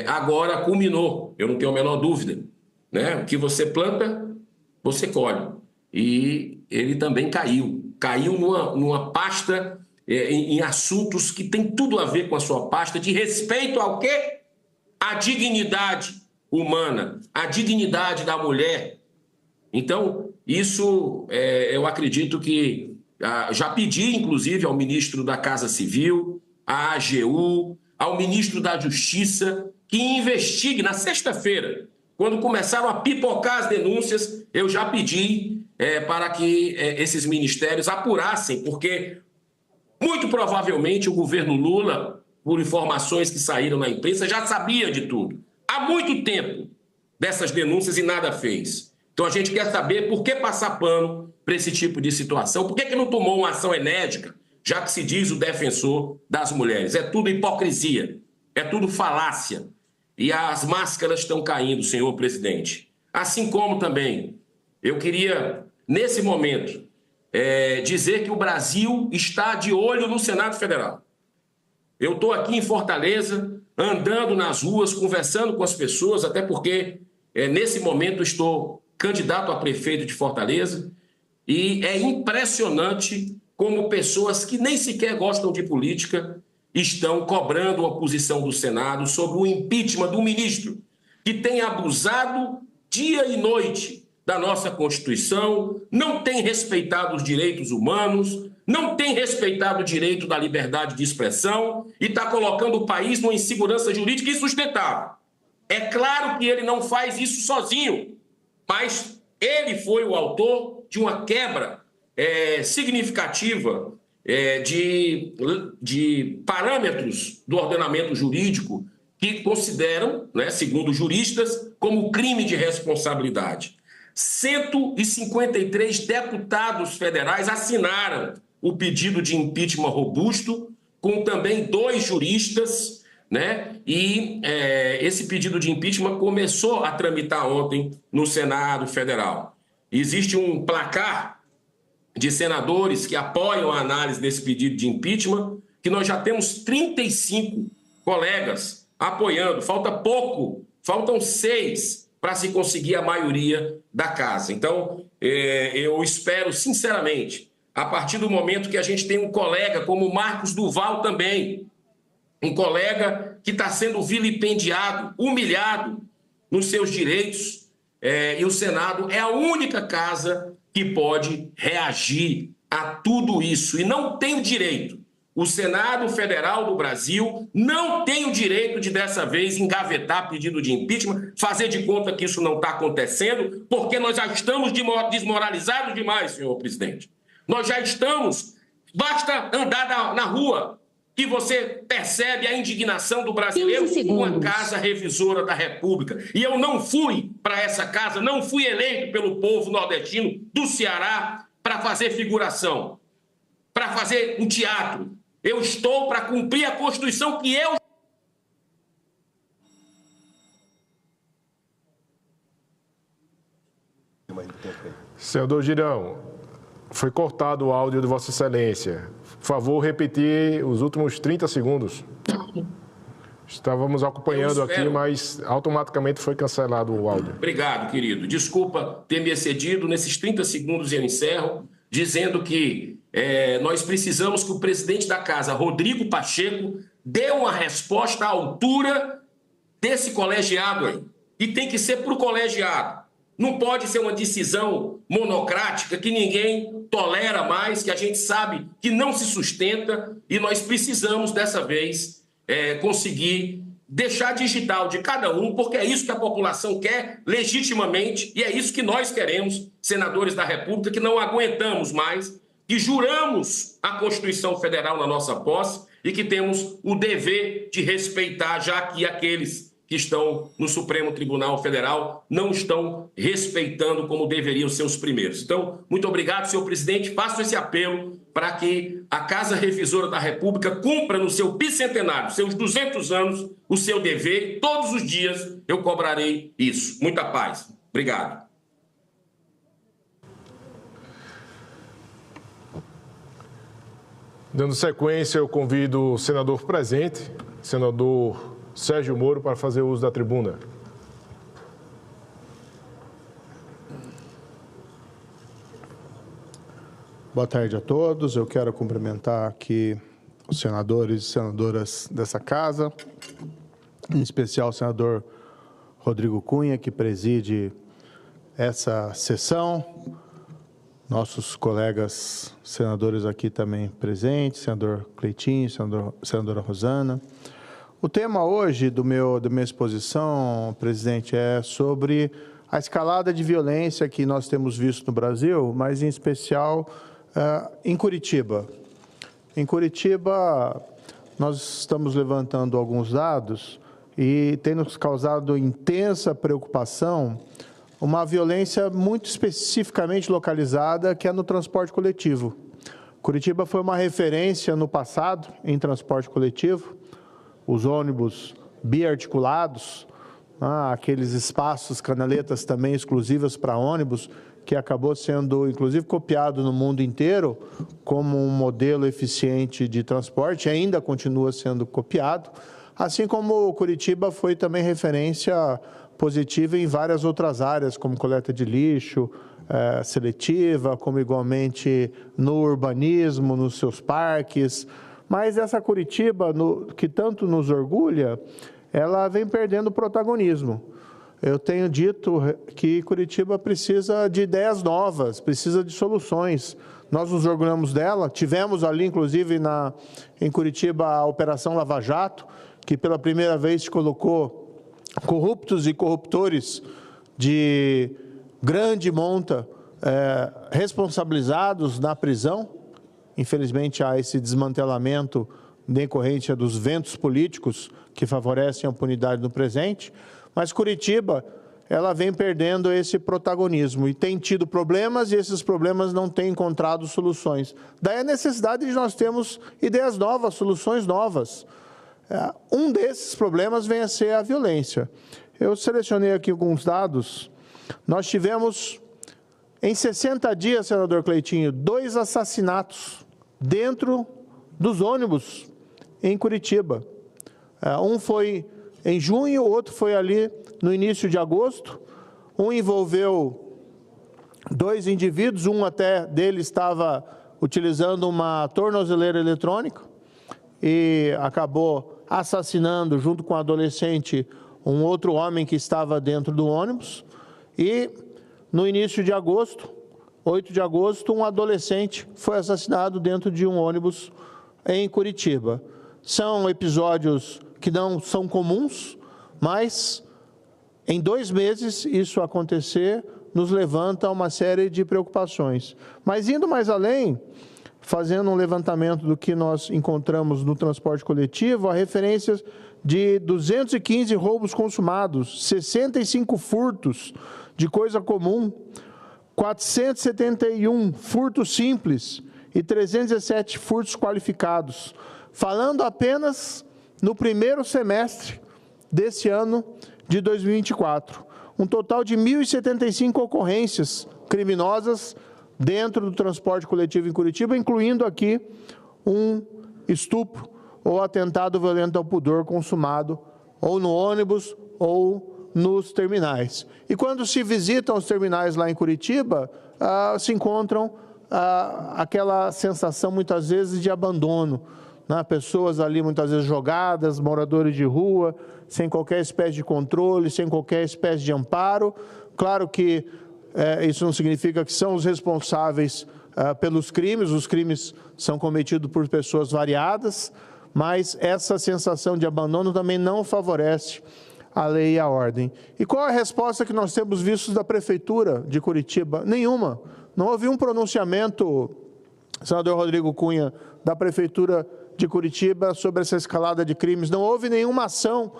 agora culminou, eu não tenho a menor dúvida, né? O que você planta, você colhe. E ele também caiu numa pasta em assuntos que tem tudo a ver com a sua pasta de respeito ao quê? A dignidade humana, a dignidade da mulher. Então, isso eu acredito que já pedi, inclusive, ao ministro da Casa Civil, à AGU, ao ministro da Justiça, que investigue na sexta-feira. Quando começaram a pipocar as denúncias, eu já pedi para que esses ministérios apurassem, porque muito provavelmente o governo Lula, por informações que saíram na imprensa, já sabia de tudo. Há muito tempo dessas denúncias e nada fez. Então a gente quer saber por que passar pano para esse tipo de situação, por que não tomou uma ação enérgica, já que se diz o defensor das mulheres. É tudo hipocrisia, é tudo falácia. E as máscaras estão caindo, senhor presidente. Assim como também eu queria, nesse momento, dizer que o Brasil está de olho no Senado Federal. Eu estou aqui em Fortaleza, andando nas ruas, conversando com as pessoas, até porque, nesse momento, estou candidato a prefeito de Fortaleza, e é impressionante como pessoas que nem sequer gostam de política estão cobrando a posição do Senado sobre o impeachment do ministro, que tem abusado dia e noite da nossa Constituição, não tem respeitado os direitos humanos, não tem respeitado o direito da liberdade de expressão e está colocando o país numa insegurança jurídica insustentável. É claro que ele não faz isso sozinho, mas ele foi o autor de uma quebra significativa de parâmetros do ordenamento jurídico que consideram, né, segundo juristas, como crime de responsabilidade. 153 deputados federais assinaram o pedido de impeachment robusto, com também 2 juristas, né? E esse pedido de impeachment começou a tramitar ontem no Senado Federal. Existe um placar de senadores que apoiam a análise desse pedido de impeachment, que nós já temos 35 colegas apoiando. Falta pouco, faltam 6 para se conseguir a maioria da casa. Então, eu espero, sinceramente, a partir do momento que a gente tem um colega como o Marcos Duval também, um colega que está sendo vilipendiado, humilhado nos seus direitos, e o Senado é a única casa que pode reagir a tudo isso. E não tem o direito. O Senado Federal do Brasil não tem o direito de, dessa vez, engavetar pedido de impeachment, fazer de conta que isso não está acontecendo, porque nós já estamos desmoralizados demais, senhor presidente. Nós já estamos... Basta andar na rua que você percebe a indignação do brasileiro com a Casa Revisora da República. E eu não fui para essa casa, não fui eleito pelo povo nordestino do Ceará para fazer figuração, para fazer um teatro. Eu estou para cumprir a Constituição que eu... Senador Girão, foi cortado o áudio de Vossa Excelência. Por favor, repetir os últimos 30 segundos. Estávamos acompanhando aqui, mas automaticamente foi cancelado o áudio. Obrigado, querido. Desculpa ter me excedido. Nesses 30 segundos eu encerro, dizendo que nós precisamos que o presidente da Casa, Rodrigo Pacheco, dê uma resposta à altura desse colegiado aí. E tem que ser para o colegiado. Não pode ser uma decisão monocrática que ninguém tolera mais, que a gente sabe que não se sustenta, e nós precisamos, dessa vez, conseguir deixar digital de cada um, porque é isso que a população quer legitimamente, e é isso que nós queremos, senadores da República, que não aguentamos mais, que juramos a Constituição Federal na nossa posse e que temos o dever de respeitar, já que aqueles que estão no Supremo Tribunal Federal não estão respeitando como deveriam ser os primeiros. Então, muito obrigado, senhor presidente. Faço esse apelo para que a Casa Revisora da República cumpra no seu bicentenário, seus 200 anos, o seu dever. E todos os dias eu cobrarei isso. Muita paz. Obrigado. Dando sequência, eu convido o senador presente, senador Sérgio Moro, para fazer uso da tribuna. Boa tarde a todos. Eu quero cumprimentar aqui os senadores e senadoras dessa casa, em especial o senador Rodrigo Cunha, que preside essa sessão, nossos colegas senadores aqui também presentes, senador Cleitinho, senadora Rosana. O tema hoje da minha exposição, presidente, é sobre a escalada de violência que nós temos visto no Brasil, mas em especial em Curitiba. Em Curitiba, nós estamos levantando alguns dados e tem nos causado intensa preocupação uma violência muito especificamente localizada, que é no transporte coletivo. Curitiba foi uma referência no passado em transporte coletivo, os ônibus biarticulados, aqueles espaços, canaletas também exclusivas para ônibus, que acabou sendo, inclusive, copiado no mundo inteiro como um modelo eficiente de transporte, ainda continua sendo copiado, assim como Curitiba foi também referência positiva em várias outras áreas, como coleta de lixo seletiva, como igualmente no urbanismo, nos seus parques. Mas essa Curitiba, que tanto nos orgulha, ela vem perdendo protagonismo. Eu tenho dito que Curitiba precisa de ideias novas, precisa de soluções. Nós nos orgulhamos dela, tivemos ali, inclusive, em Curitiba, a Operação Lava Jato, que pela primeira vez colocou corruptos e corruptores de grande monta responsabilizados na prisão. Infelizmente, há esse desmantelamento decorrência dos ventos políticos que favorecem a impunidade no presente, mas Curitiba, ela vem perdendo esse protagonismo e tem tido problemas, e esses problemas não têm encontrado soluções. Daí a necessidade de nós termos ideias novas, soluções novas. Um desses problemas vem a ser a violência. Eu selecionei aqui alguns dados. Nós tivemos, em 60 dias, senador Cleitinho, 2 assassinatos dentro dos ônibus em Curitiba. Um foi em junho, o outro foi ali no início de agosto. Um envolveu 2 indivíduos, um até dele estava utilizando uma tornozeleira eletrônica e acabou assassinando, junto com um adolescente, um outro homem que estava dentro do ônibus. E no início de agosto, 8 de agosto, um adolescente foi assassinado dentro de um ônibus em Curitiba. São episódios que não são comuns, mas em 2 meses isso acontecer nos levanta uma série de preocupações. Mas indo mais além, fazendo um levantamento do que nós encontramos no transporte coletivo, há referências de 215 roubos consumados, 65 furtos de coisa comum, 471 furtos simples e 317 furtos qualificados. Falando apenas no primeiro semestre desse ano de 2024. Um total de 1.075 ocorrências criminosas dentro do transporte coletivo em Curitiba, incluindo aqui um estupro ou atentado violento ao pudor consumado ou no ônibus ou nos terminais. E quando se visitam os terminais lá em Curitiba, se encontram aquela sensação muitas vezes de abandono, né? Pessoas ali muitas vezes jogadas, moradores de rua, sem qualquer espécie de controle, sem qualquer espécie de amparo. Claro que isso não significa que são os responsáveis pelos crimes, os crimes são cometidos por pessoas variadas, mas essa sensação de abandono também não favorece a lei e a ordem. E qual a resposta que nós temos visto da Prefeitura de Curitiba? Nenhuma. Não houve um pronunciamento, senador Rodrigo Cunha, da Prefeitura de Curitiba sobre essa escalada de crimes. Não houve nenhuma ação.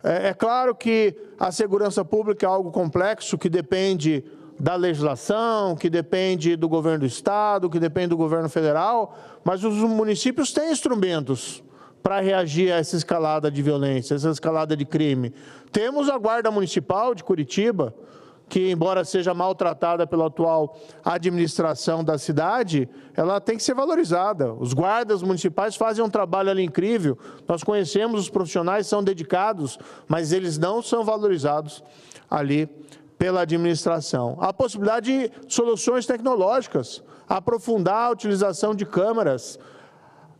É claro que a segurança pública é algo complexo, que depende da legislação, que depende do governo do Estado, que depende do governo federal, mas os municípios têm instrumentos para reagir a essa escalada de violência, essa escalada de crime. Temos a Guarda Municipal de Curitiba, que, embora seja maltratada pela atual administração da cidade, ela tem que ser valorizada. Os guardas municipais fazem um trabalho ali incrível, nós conhecemos os profissionais, são dedicados, mas eles não são valorizados ali pela administração. A possibilidade de soluções tecnológicas, aprofundar a utilização de câmeras,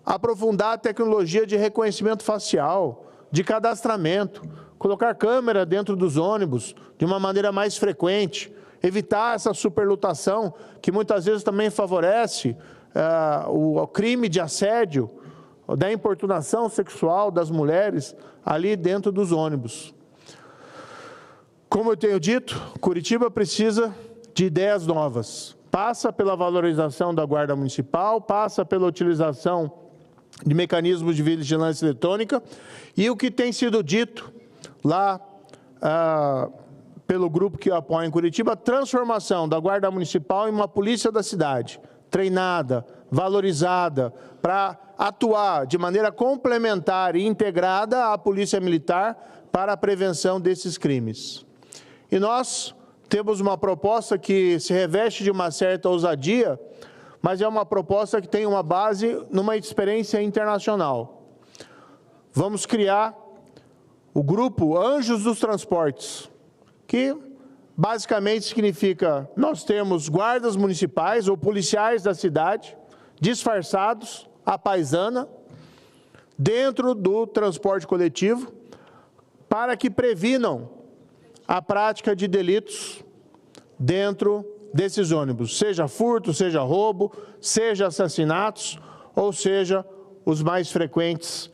aprofundar a tecnologia de reconhecimento facial, de cadastramento, colocar câmera dentro dos ônibus de uma maneira mais frequente, evitar essa superlotação que muitas vezes também favorece o crime de assédio, da importunação sexual das mulheres ali dentro dos ônibus. Como eu tenho dito, Curitiba precisa de ideias novas. Passa pela valorização da Guarda Municipal, passa pela utilização de mecanismos de vigilância eletrônica, e o que tem sido dito lá pelo grupo que apoia em Curitiba, a transformação da Guarda Municipal em uma polícia da cidade, treinada, valorizada, para atuar de maneira complementar e integrada à Polícia Militar para a prevenção desses crimes. E nós temos uma proposta que se reveste de uma certa ousadia, mas é uma proposta que tem uma base numa experiência internacional. Vamos criar o grupo Anjos dos Transportes, que basicamente significa nós temos guardas municipais ou policiais da cidade, disfarçados, à paisana, dentro do transporte coletivo, para que previnam a prática de delitos dentro desses ônibus, seja furto, seja roubo, seja assassinatos, ou seja, os mais frequentes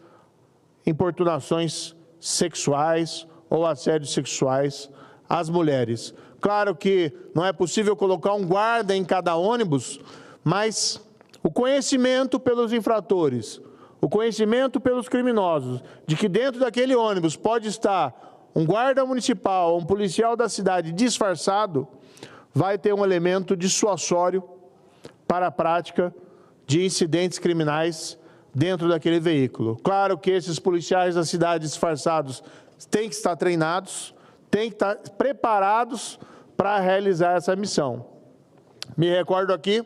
importunações sexuais ou assédios sexuais às mulheres. Claro que não é possível colocar um guarda em cada ônibus, mas o conhecimento pelos infratores, o conhecimento pelos criminosos de que dentro daquele ônibus pode estar um guarda municipal ou um policial da cidade disfarçado, vai ter um elemento dissuasório para a prática de incidentes criminais dentro daquele veículo. Claro que esses policiais da cidade disfarçados têm que estar treinados, têm que estar preparados para realizar essa missão. Me recordo aqui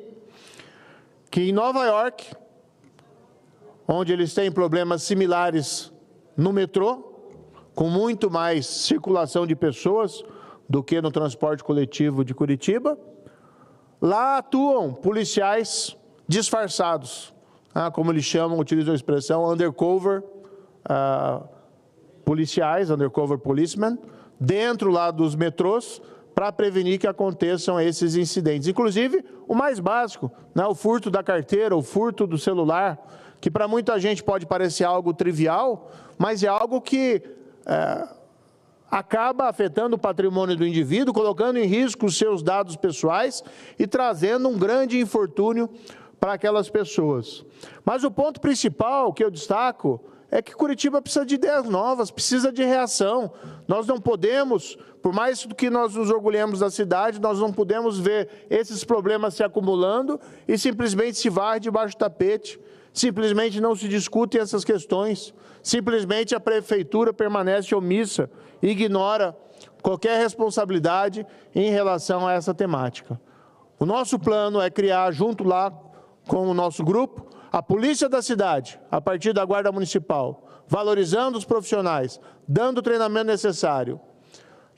que em Nova York, onde eles têm problemas similares no metrô, com muito mais circulação de pessoas do que no transporte coletivo de Curitiba, lá atuam policiais disfarçados, como eles chamam, utilizam a expressão undercover policiais, undercover policemen, dentro lá dos metrôs, para prevenir que aconteçam esses incidentes. Inclusive, o mais básico, o furto da carteira, o furto do celular, que para muita gente pode parecer algo trivial, mas é algo que acaba afetando o patrimônio do indivíduo, colocando em risco os seus dados pessoais e trazendo um grande infortúnio para aquelas pessoas. Mas o ponto principal que eu destaco é que Curitiba precisa de ideias novas, precisa de reação. Nós não podemos, por mais que nós nos orgulhemos da cidade, nós não podemos ver esses problemas se acumulando e simplesmente se varre debaixo do tapete, simplesmente não se discutem essas questões, simplesmente a prefeitura permanece omissa e ignora qualquer responsabilidade em relação a essa temática. O nosso plano é criar, junto lá com o nosso grupo, a polícia da cidade, a partir da Guarda Municipal, valorizando os profissionais, dando o treinamento necessário,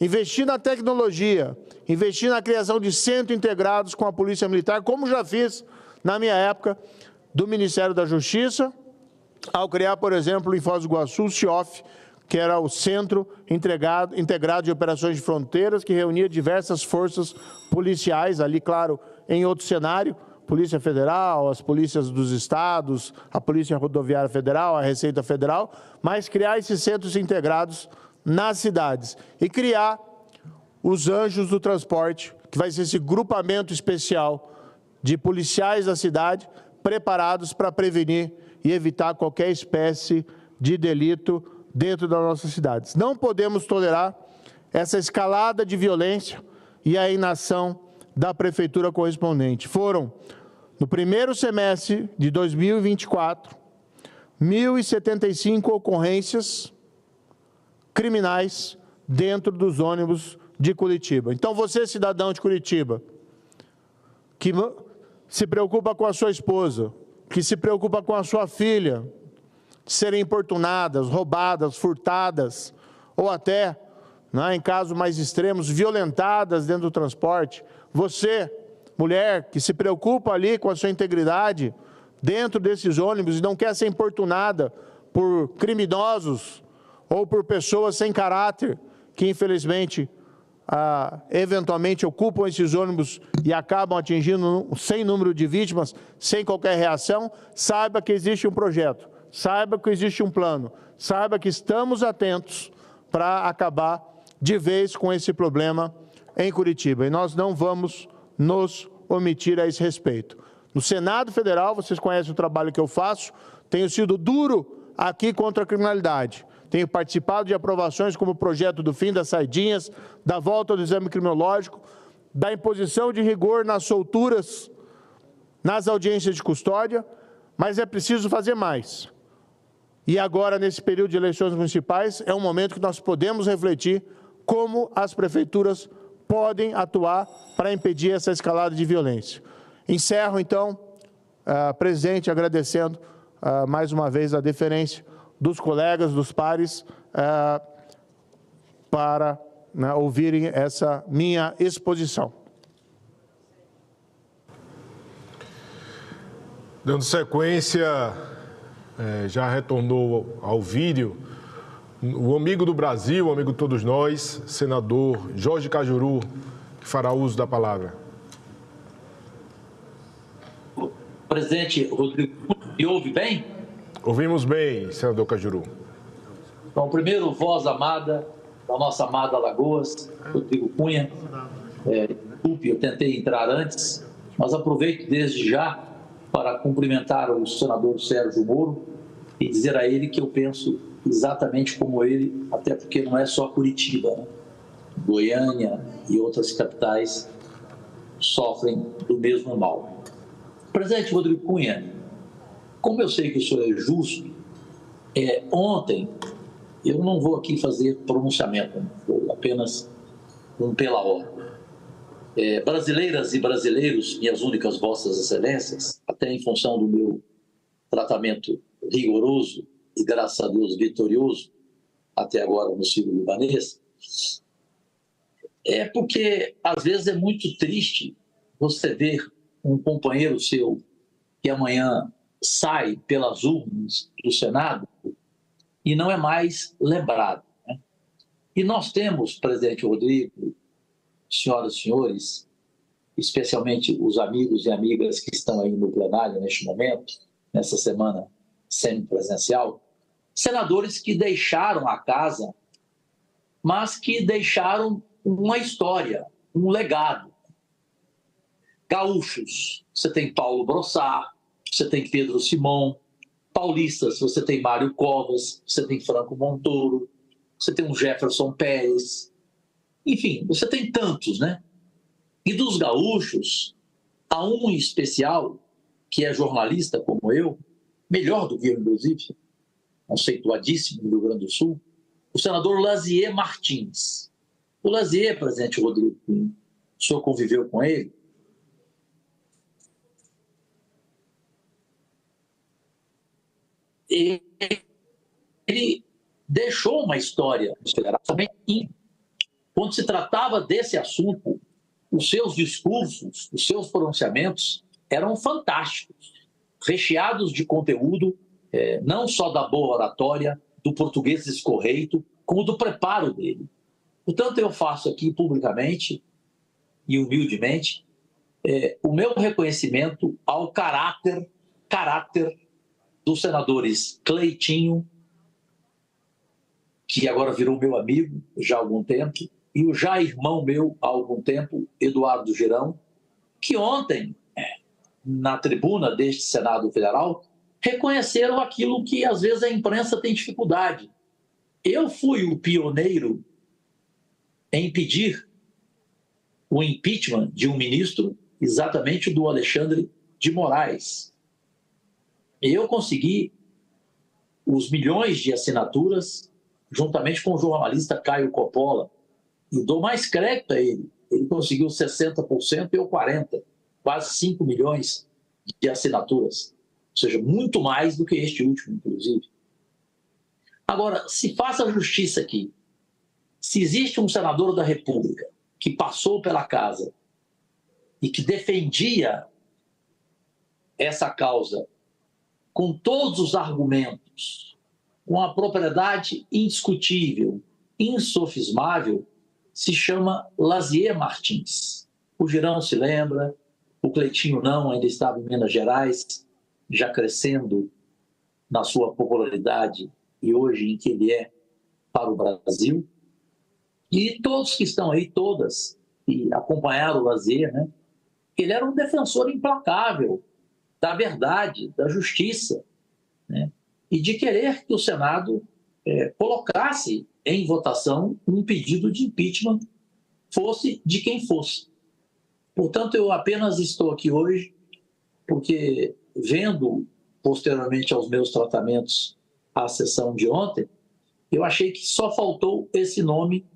investir na tecnologia, investir na criação de centros integrados com a Polícia Militar, como já fiz na minha época do Ministério da Justiça, ao criar, por exemplo, em Foz do Iguaçu, o CIOF, que era o Centro Integrado de Operações de Fronteiras, que reunia diversas forças policiais, ali, claro, em outro cenário, Polícia Federal, as polícias dos estados, a Polícia Rodoviária Federal, a Receita Federal, mas criar esses centros integrados nas cidades e criar os Anjos do Transporte, que vai ser esse grupamento especial de policiais da cidade preparados para prevenir e evitar qualquer espécie de delito dentro das nossas cidades. Não podemos tolerar essa escalada de violência e a inação da prefeitura correspondente. Foram, no primeiro semestre de 2024, 1.075 ocorrências criminais dentro dos ônibus de Curitiba. Então, você, cidadão de Curitiba, que se preocupa com a sua esposa, que se preocupa com a sua filha, de serem importunadas, roubadas, furtadas, ou até, em casos mais extremos, violentadas dentro do transporte. Você, mulher, que se preocupa ali com a sua integridade dentro desses ônibus e não quer ser importunada por criminosos ou por pessoas sem caráter que, infelizmente, eventualmente ocupam esses ônibus e acabam atingindo sem número de vítimas, sem qualquer reação, saiba que existe um projeto, saiba que existe um plano, saiba que estamos atentos para acabar de vez com esse problema em Curitiba. E nós não vamos nos omitir a esse respeito. No Senado Federal, vocês conhecem o trabalho que eu faço, tenho sido duro aqui contra a criminalidade. Tenho participado de aprovações como o projeto do fim das saidinhas, da volta do exame criminológico, da imposição de rigor nas solturas, nas audiências de custódia, mas é preciso fazer mais. E agora, nesse período de eleições municipais, é um momento que nós podemos refletir como as prefeituras podem atuar para impedir essa escalada de violência. Encerro, então, presidente, agradecendo mais uma vez a deferência dos colegas, dos pares, para ouvirem essa minha exposição. Dando sequência, já retornou ao vídeo, o amigo do Brasil, o amigo de todos nós, senador Jorge Cajuru, que fará uso da palavra. Presidente Rodrigo, me ouve bem? Ouvimos bem, senador Cajuru. Então, primeiro, voz amada, da nossa amada Alagoas, Rodrigo Cunha. Desculpe, eu tentei entrar antes, mas aproveito desde já para cumprimentar o senador Sérgio Moro e dizer a ele que eu penso exatamente como ele, até porque não é só Curitiba, né? Goiânia e outras capitais sofrem do mesmo mal. Presidente Rodrigo Cunha, como eu sei que o senhor é justo, ontem, eu não vou aqui fazer pronunciamento, vou apenas pela ordem. Brasileiras e brasileiros, minhas únicas vossas excelências, até em função do meu tratamento rigoroso e, graças a Deus, vitorioso, até agora no Sírio-Libanês, porque, às vezes, é muito triste você ver um companheiro seu que amanhã sai pelas urnas do Senado e não é mais lembrado, né? E nós temos, presidente Rodrigo, senhoras e senhores, especialmente os amigos e amigas que estão aí no plenário neste momento, nessa semana semipresencial, senadores que deixaram a casa, mas que deixaram uma história, um legado. Gaúchos, você tem Paulo Brossard, você tem Pedro Simão. Paulistas, você tem Mário Covas, você tem Franco Montoro, você tem um Jefferson Pérez. Enfim, você tem tantos, né? E dos gaúchos, há um em especial, que é jornalista como eu, melhor do que eu, inclusive, conceituadíssimo no Rio Grande do Sul, o senador Lazier Martins. O Lazier, presidente Rodrigo Cunha, o senhor conviveu com ele? Ele deixou uma história também. Quando se tratava desse assunto, os seus discursos, os seus pronunciamentos eram fantásticos, recheados de conteúdo, não só da boa oratória, do português escorreito, como do preparo dele. Portanto, eu faço aqui publicamente e humildemente o meu reconhecimento ao caráter dos senadores Cleitinho, que agora virou meu amigo já há algum tempo, e o já irmão meu há algum tempo, Eduardo Girão, que ontem, na tribuna deste Senado Federal, reconheceram aquilo que às vezes a imprensa tem dificuldade. Eu fui o pioneiro em pedir o impeachment de um ministro, exatamente do Alexandre de Moraes. Eu consegui os milhões de assinaturas, juntamente com o jornalista Caio Coppola, e dou mais crédito a ele. Ele conseguiu 60%, eu 40%, quase 5 milhões de assinaturas. Ou seja, muito mais do que este último, inclusive. Agora, se faça a justiça aqui. Se existe um senador da República que passou pela casa e que defendia essa causa com todos os argumentos, com a propriedade indiscutível, insofismável, se chama Lazier Martins. O Girão se lembra, o Cleitinho não, ainda estava em Minas Gerais, já crescendo na sua popularidade e hoje em que ele é para o Brasil. E todos que estão aí, todas, que acompanharam o Lazier, né? Ele era um defensor implacável da verdade, da justiça, né? E de querer que o Senado colocasse em votação um pedido de impeachment, fosse de quem fosse. Portanto, eu apenas estou aqui hoje porque, vendo posteriormente aos meus tratamentos à sessão de ontem, eu achei que só faltou esse nome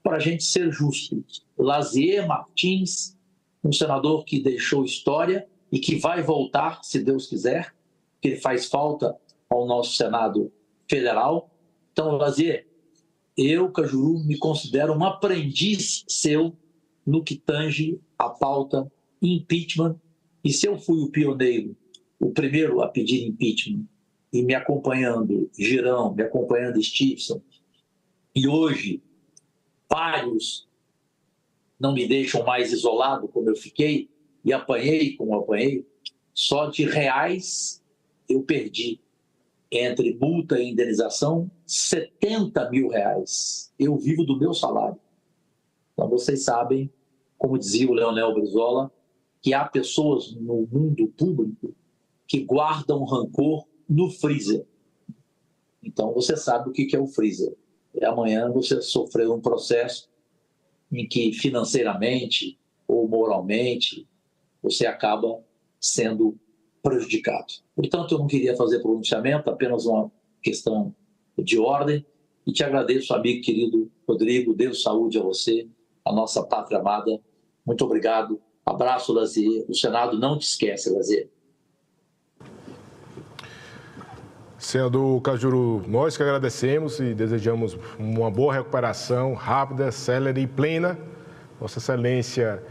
para a gente ser justo. Lazier Martins, um senador que deixou história e que vai voltar, se Deus quiser, que ele faz falta ao nosso Senado Federal. Então, Lazier, eu, Cajuru, me considero um aprendiz seu no que tange a pauta impeachment. E se eu fui o pioneiro, o primeiro a pedir impeachment, e me acompanhando Girão, me acompanhando Stevenson, e hoje vários não me deixam mais isolado como eu fiquei, e apanhei como apanhei, só de reais eu perdi, entre multa e indenização, 70 mil reais. Eu vivo do meu salário. Então vocês sabem, como dizia o Leonel Brizola, que há pessoas no mundo público que guardam rancor no freezer. Então, você sabe o que é o freezer. E amanhã você sofreu um processo em que financeiramente ou moralmente você acaba sendo prejudicado. Portanto, eu não queria fazer pronunciamento, apenas uma questão de ordem. E te agradeço, amigo querido Rodrigo, Deus saúde a você, a nossa pátria amada. Muito obrigado. Abraço, Lazier. O Senado não te esquece, Lazier. Senador Cajuru, nós que agradecemos e desejamos uma boa recuperação, rápida, célere e plena. Vossa Excelência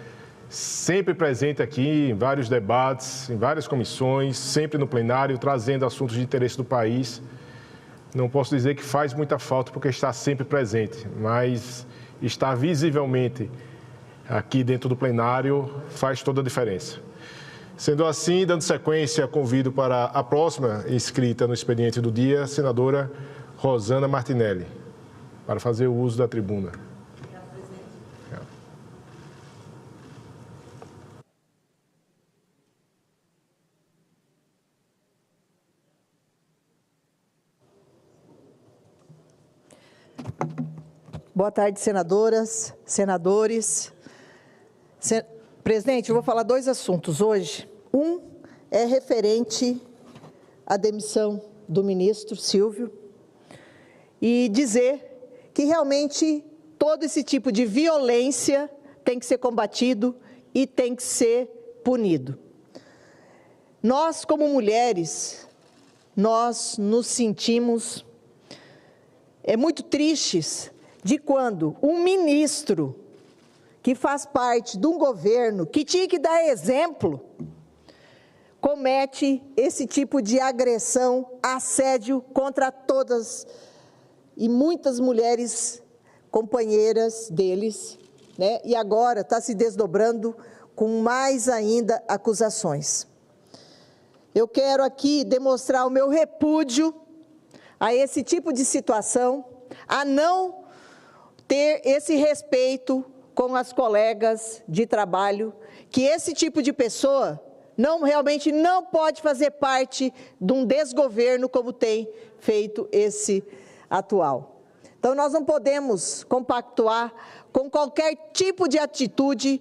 sempre presente aqui em vários debates, em várias comissões, sempre no plenário, trazendo assuntos de interesse do país. Não posso dizer que faz muita falta porque está sempre presente, mas estar visivelmente aqui dentro do plenário faz toda a diferença. Sendo assim, dando sequência, convido para a próxima inscrita no expediente do dia, a senadora Rosana Martinelli, para fazer o uso da tribuna. Boa tarde, senadoras, senadores. Presidente, eu vou falar 2 assuntos hoje. Um é referente à demissão do ministro Silvio e dizer que realmente todo esse tipo de violência tem que ser combatido e tem que ser punido. Nós, como mulheres, nós nos sentimos muito tristes de quando um ministro que faz parte de um governo que tinha que dar exemplo, comete esse tipo de agressão, assédio contra todas e muitas mulheres companheiras deles, né? E agora está se desdobrando com mais ainda acusações. Eu quero aqui demonstrar o meu repúdio a esse tipo de situação, a não ter esse respeito com as colegas de trabalho, que esse tipo de pessoa realmente não pode fazer parte de um desgoverno como tem feito esse atual. Então, nós não podemos compactuar com qualquer tipo de atitude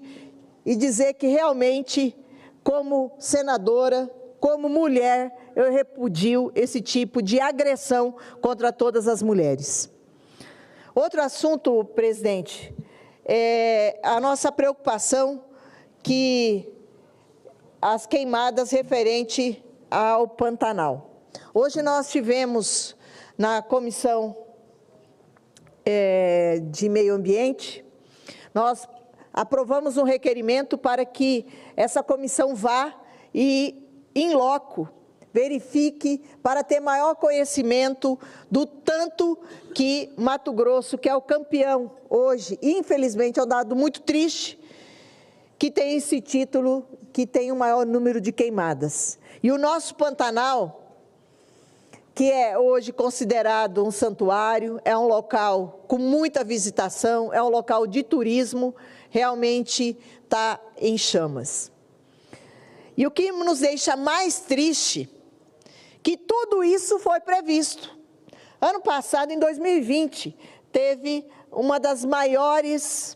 e dizer que realmente, como senadora, como mulher, eu repudio esse tipo de agressão contra todas as mulheres. Outro assunto, presidente, é a nossa preocupação que as queimadas referente ao Pantanal. Hoje nós tivemos na Comissão de Meio Ambiente, nós aprovamos um requerimento para que essa comissão vá e, in loco, verifique para ter maior conhecimento do tanto que Mato Grosso, que é o campeão hoje, infelizmente é um dado muito triste, que tem esse título, que tem o maior número de queimadas. E o nosso Pantanal, que é hoje considerado um santuário, é um local com muita visitação, é um local de turismo, realmente está em chamas. E o que nos deixa mais triste, que tudo isso foi previsto. Ano passado, em 2020, teve uma das maiores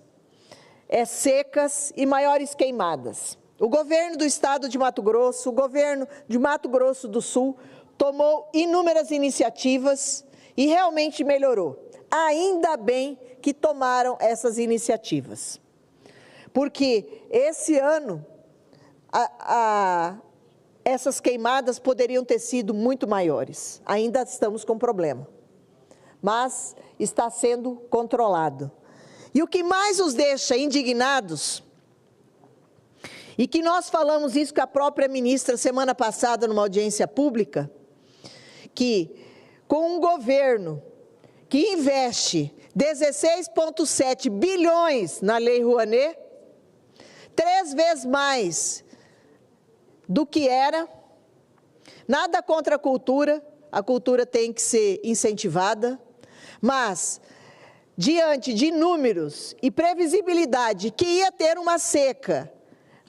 secas e maiores queimadas. O governo do estado de Mato Grosso, o governo de Mato Grosso do Sul, tomou inúmeras iniciativas e realmente melhorou. Ainda bem que tomaram essas iniciativas. Porque esse ano, essas queimadas poderiam ter sido muito maiores. Ainda estamos com problema, mas está sendo controlado. E o que mais nos deixa indignados, e que nós falamos isso com a própria ministra semana passada numa audiência pública, que com um governo que investe 16,7 bilhões na Lei Rouanet, 3 vezes mais do que era, nada contra a cultura tem que ser incentivada, mas, diante de números e previsibilidade que ia ter uma seca,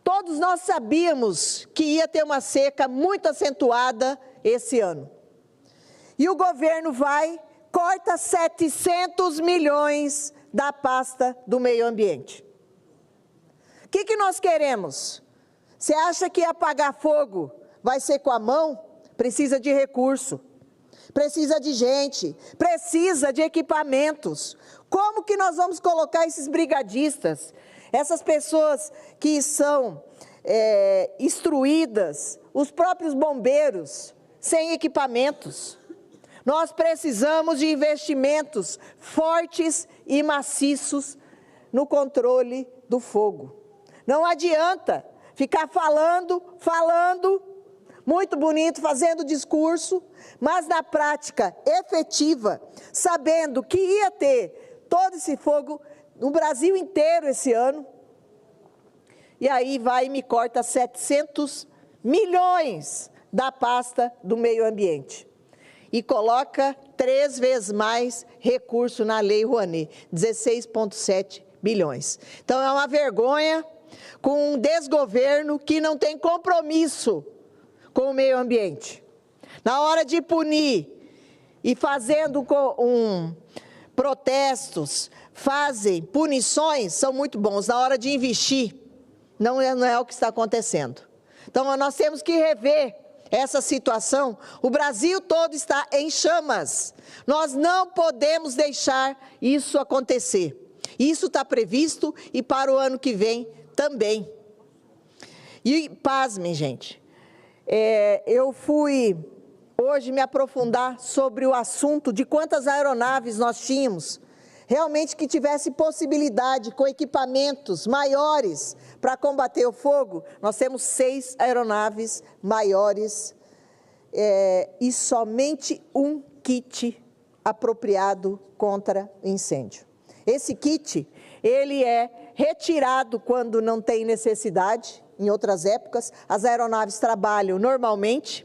todos nós sabíamos que ia ter uma seca muito acentuada esse ano. E o governo corta 700 milhões da pasta do meio ambiente. O que nós queremos? Você acha que apagar fogo vai ser com a mão? Precisa de recurso, precisa de gente, precisa de equipamentos. Como que nós vamos colocar esses brigadistas, essas pessoas que são instruídas, os próprios bombeiros, sem equipamentos? Nós precisamos de investimentos fortes e maciços no controle do fogo. Não adianta ficar falando, muito bonito, fazendo discurso, mas na prática efetiva, sabendo que ia ter todo esse fogo no Brasil inteiro esse ano, e aí vai e me corta 700 milhões da pasta do meio ambiente. E coloca 3 vezes mais recurso na Lei Rouanet, 16,7 bilhões. Então é uma vergonha com um desgoverno que não tem compromisso com o meio ambiente. Na hora de punir e fazendo protestos, fazem punições, são muito bons. Na hora de investir, não é o que está acontecendo. Então nós temos que rever essa situação. O Brasil todo está em chamas. Nós não podemos deixar isso acontecer. Isso está previsto e para o ano que vem também. E pasmem, gente, eu fui hoje me aprofundar sobre o assunto de quantas aeronaves nós tínhamos, realmente que tivesse possibilidade, com equipamentos maiores para combater o fogo. Nós temos 6 aeronaves maiores e somente um kit apropriado contra incêndio. Esse kit, ele é retirado quando não tem necessidade. Em outras épocas, as aeronaves trabalham normalmente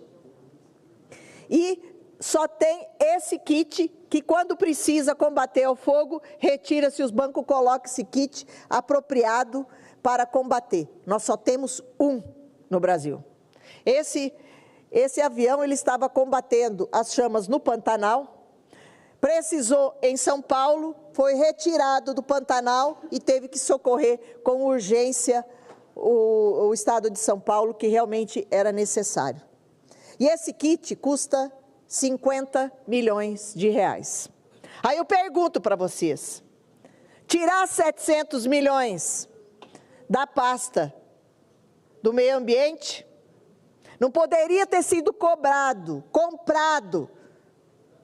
e só tem esse kit que, quando precisa combater o fogo, retira-se os bancos, coloca esse kit apropriado para combater. Nós só temos um no Brasil. Esse avião, ele estava combatendo as chamas no Pantanal, precisou em São Paulo, foi retirado do Pantanal e teve que socorrer com urgência o estado de São Paulo, que realmente era necessário. E esse kit custa 50 milhões de reais. Aí eu pergunto para vocês, tirar 700 milhões da pasta do meio ambiente, não poderia ter sido comprado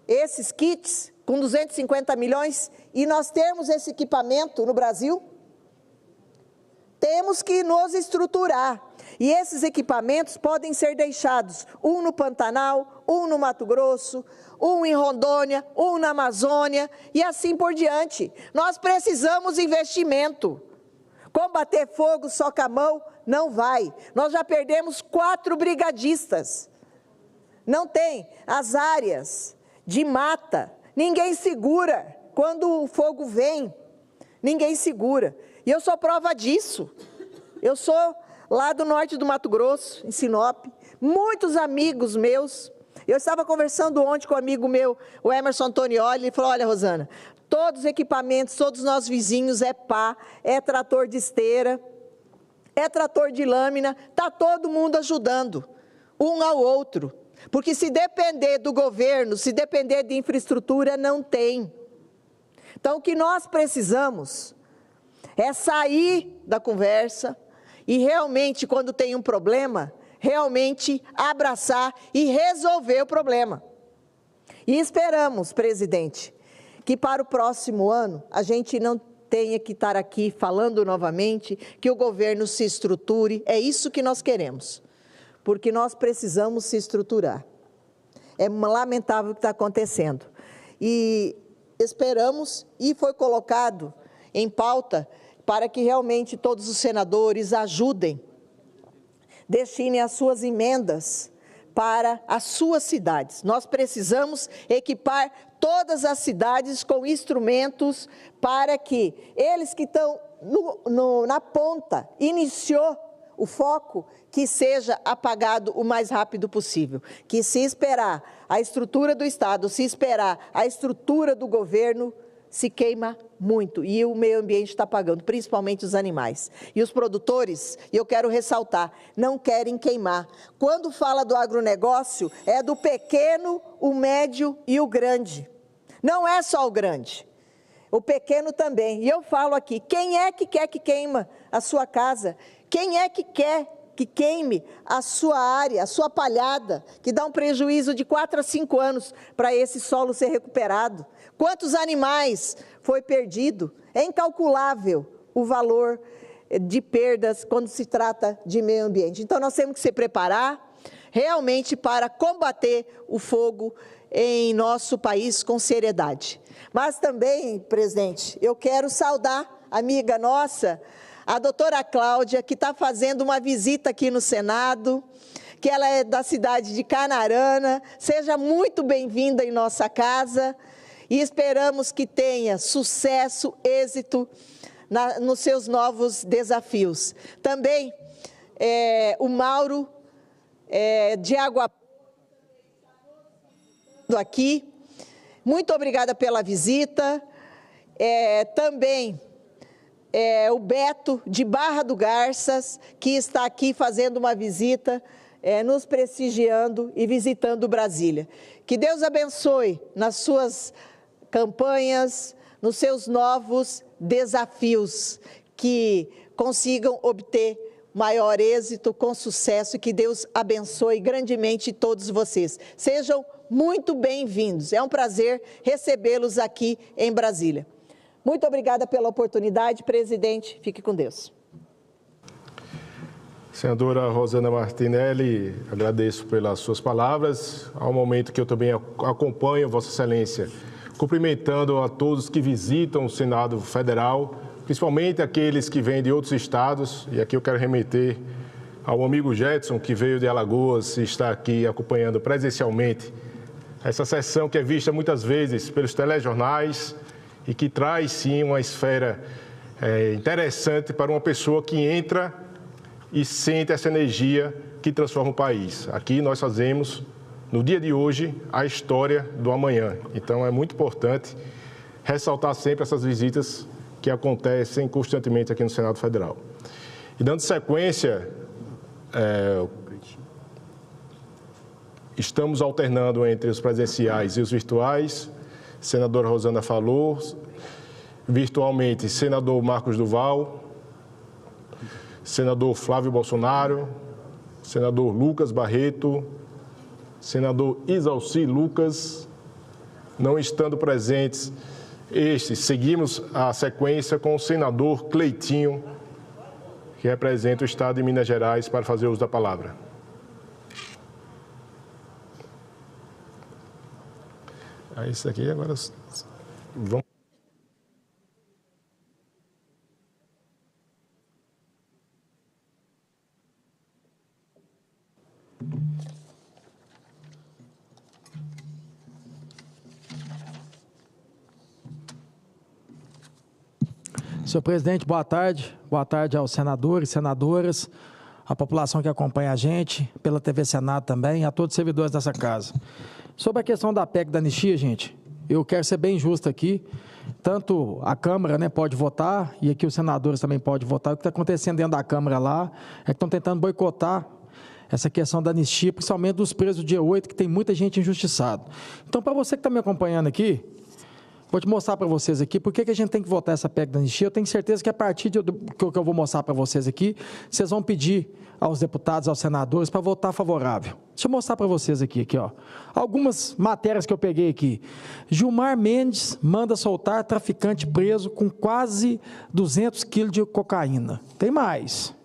esses kits com 250 milhões e nós temos esse equipamento no Brasil? Temos que nos estruturar. E esses equipamentos podem ser deixados, um no Pantanal, um no Mato Grosso, um em Rondônia, um na Amazônia e assim por diante. Nós precisamos de investimento. Combater fogo só com a mão não vai. Nós já perdemos 4 brigadistas. Não tem as áreas de mata. Ninguém segura. Quando o fogo vem, ninguém segura. E eu sou prova disso. Eu sou lá do norte do Mato Grosso, em Sinop. Muitos amigos meus. Eu estava conversando ontem com um amigo meu, o Emerson Antonioli, ele falou, olha, Rosana, todos os equipamentos, todos os nossos vizinhos é pá, é trator de esteira, é trator de lâmina, está todo mundo ajudando, um ao outro. Porque se depender do governo, se depender de infraestrutura, não tem. Então, o que nós precisamos é sair da conversa e realmente, quando tem um problema, realmente abraçar e resolver o problema. E esperamos, presidente, que para o próximo ano a gente não tenha que estar aqui falando novamente, que o governo se estruture. É isso que nós queremos, porque nós precisamos se estruturar. É lamentável o que está acontecendo. E esperamos, e foi colocado em pauta, para que realmente todos os senadores ajudem, destinem as suas emendas para as suas cidades. Nós precisamos equipar todas as cidades com instrumentos para que eles que estão na ponta, iniciou o foco, que seja apagado o mais rápido possível. Que se esperar a estrutura do Estado, se esperar a estrutura do governo, se queima muito e o meio ambiente está pagando, principalmente os animais. E os produtores, e eu quero ressaltar, não querem queimar. Quando fala do agronegócio, é do pequeno, o médio e o grande. Não é só o grande, o pequeno também. E eu falo aqui, quem é que quer que queima a sua casa? Quem é que quer que queime a sua área, a sua palhada, que dá um prejuízo de 4 a 5 anos para esse solo ser recuperado? Quantos animais foi perdido? É incalculável o valor de perdas quando se trata de meio ambiente. Então, nós temos que se preparar realmente para combater o fogo em nosso país com seriedade. Mas também, presidente, eu quero saudar a amiga nossa, a doutora Cláudia, que está fazendo uma visita aqui no Senado, que ela é da cidade de Canarana. Seja muito bem-vinda em nossa casa e esperamos que tenha sucesso, êxito nos seus novos desafios. Também o Mauro de Água aqui. Muito obrigada pela visita. Também o Beto de Barra do Garças, que está aqui fazendo uma visita, nos prestigiando e visitando Brasília. Que Deus abençoe nas suas campanhas, nos seus novos desafios, que consigam obter maior êxito com sucesso e que Deus abençoe grandemente todos vocês. Sejam muito bem-vindos. É um prazer recebê-los aqui em Brasília. Muito obrigada pela oportunidade, presidente. Fique com Deus. Senadora Rosana Martinelli, agradeço pelas suas palavras. Há um momento que eu também acompanho Vossa Excelência, cumprimentando a todos que visitam o Senado Federal, principalmente aqueles que vêm de outros estados. E aqui eu quero remeter ao amigo Jetson, que veio de Alagoas e está aqui acompanhando presencialmente essa sessão que é vista muitas vezes pelos telejornais e que traz, sim, uma esfera interessante para uma pessoa que entra e sente essa energia que transforma o país. Aqui nós fazemos, no dia de hoje, a história do amanhã. Então é muito importante ressaltar sempre essas visitas que acontecem constantemente aqui no Senado Federal. E dando sequência, estamos alternando entre os presenciais e os virtuais. Senadora Rosana falou, virtualmente, senador Marcos Duval, senador Flávio Bolsonaro, senador Lucas Barreto, senador Isalci Lucas. Não estando presentes estes, seguimos a sequência com o senador Cleitinho, que representa o estado de Minas Gerais, para fazer uso da palavra. Isso aqui agora vamos. Senhor presidente, boa tarde. Boa tarde aos senadores, senadoras, à população que acompanha a gente, pela TV Senado também, a todos os servidores dessa casa. Sobre a questão da PEC da anistia, gente, eu quero ser bem justo aqui. Tanto a Câmara, né, pode votar, e aqui os senadores também podem votar. O que está acontecendo dentro da Câmara lá é que estão tentando boicotar essa questão da anistia, principalmente dos presos do dia 8, que tem muita gente injustiçada. Então, para você que está me acompanhando aqui, vou te mostrar para vocês aqui por que a gente tem que votar essa PEC da anistia. Eu tenho certeza que a partir do que eu vou mostrar para vocês aqui, vocês vão pedir aos deputados, aos senadores, para votar favorável. Deixa eu mostrar para vocês aqui, ó. Algumas matérias que eu peguei aqui. Gilmar Mendes manda soltar traficante preso com quase 200 quilos de cocaína. Tem mais.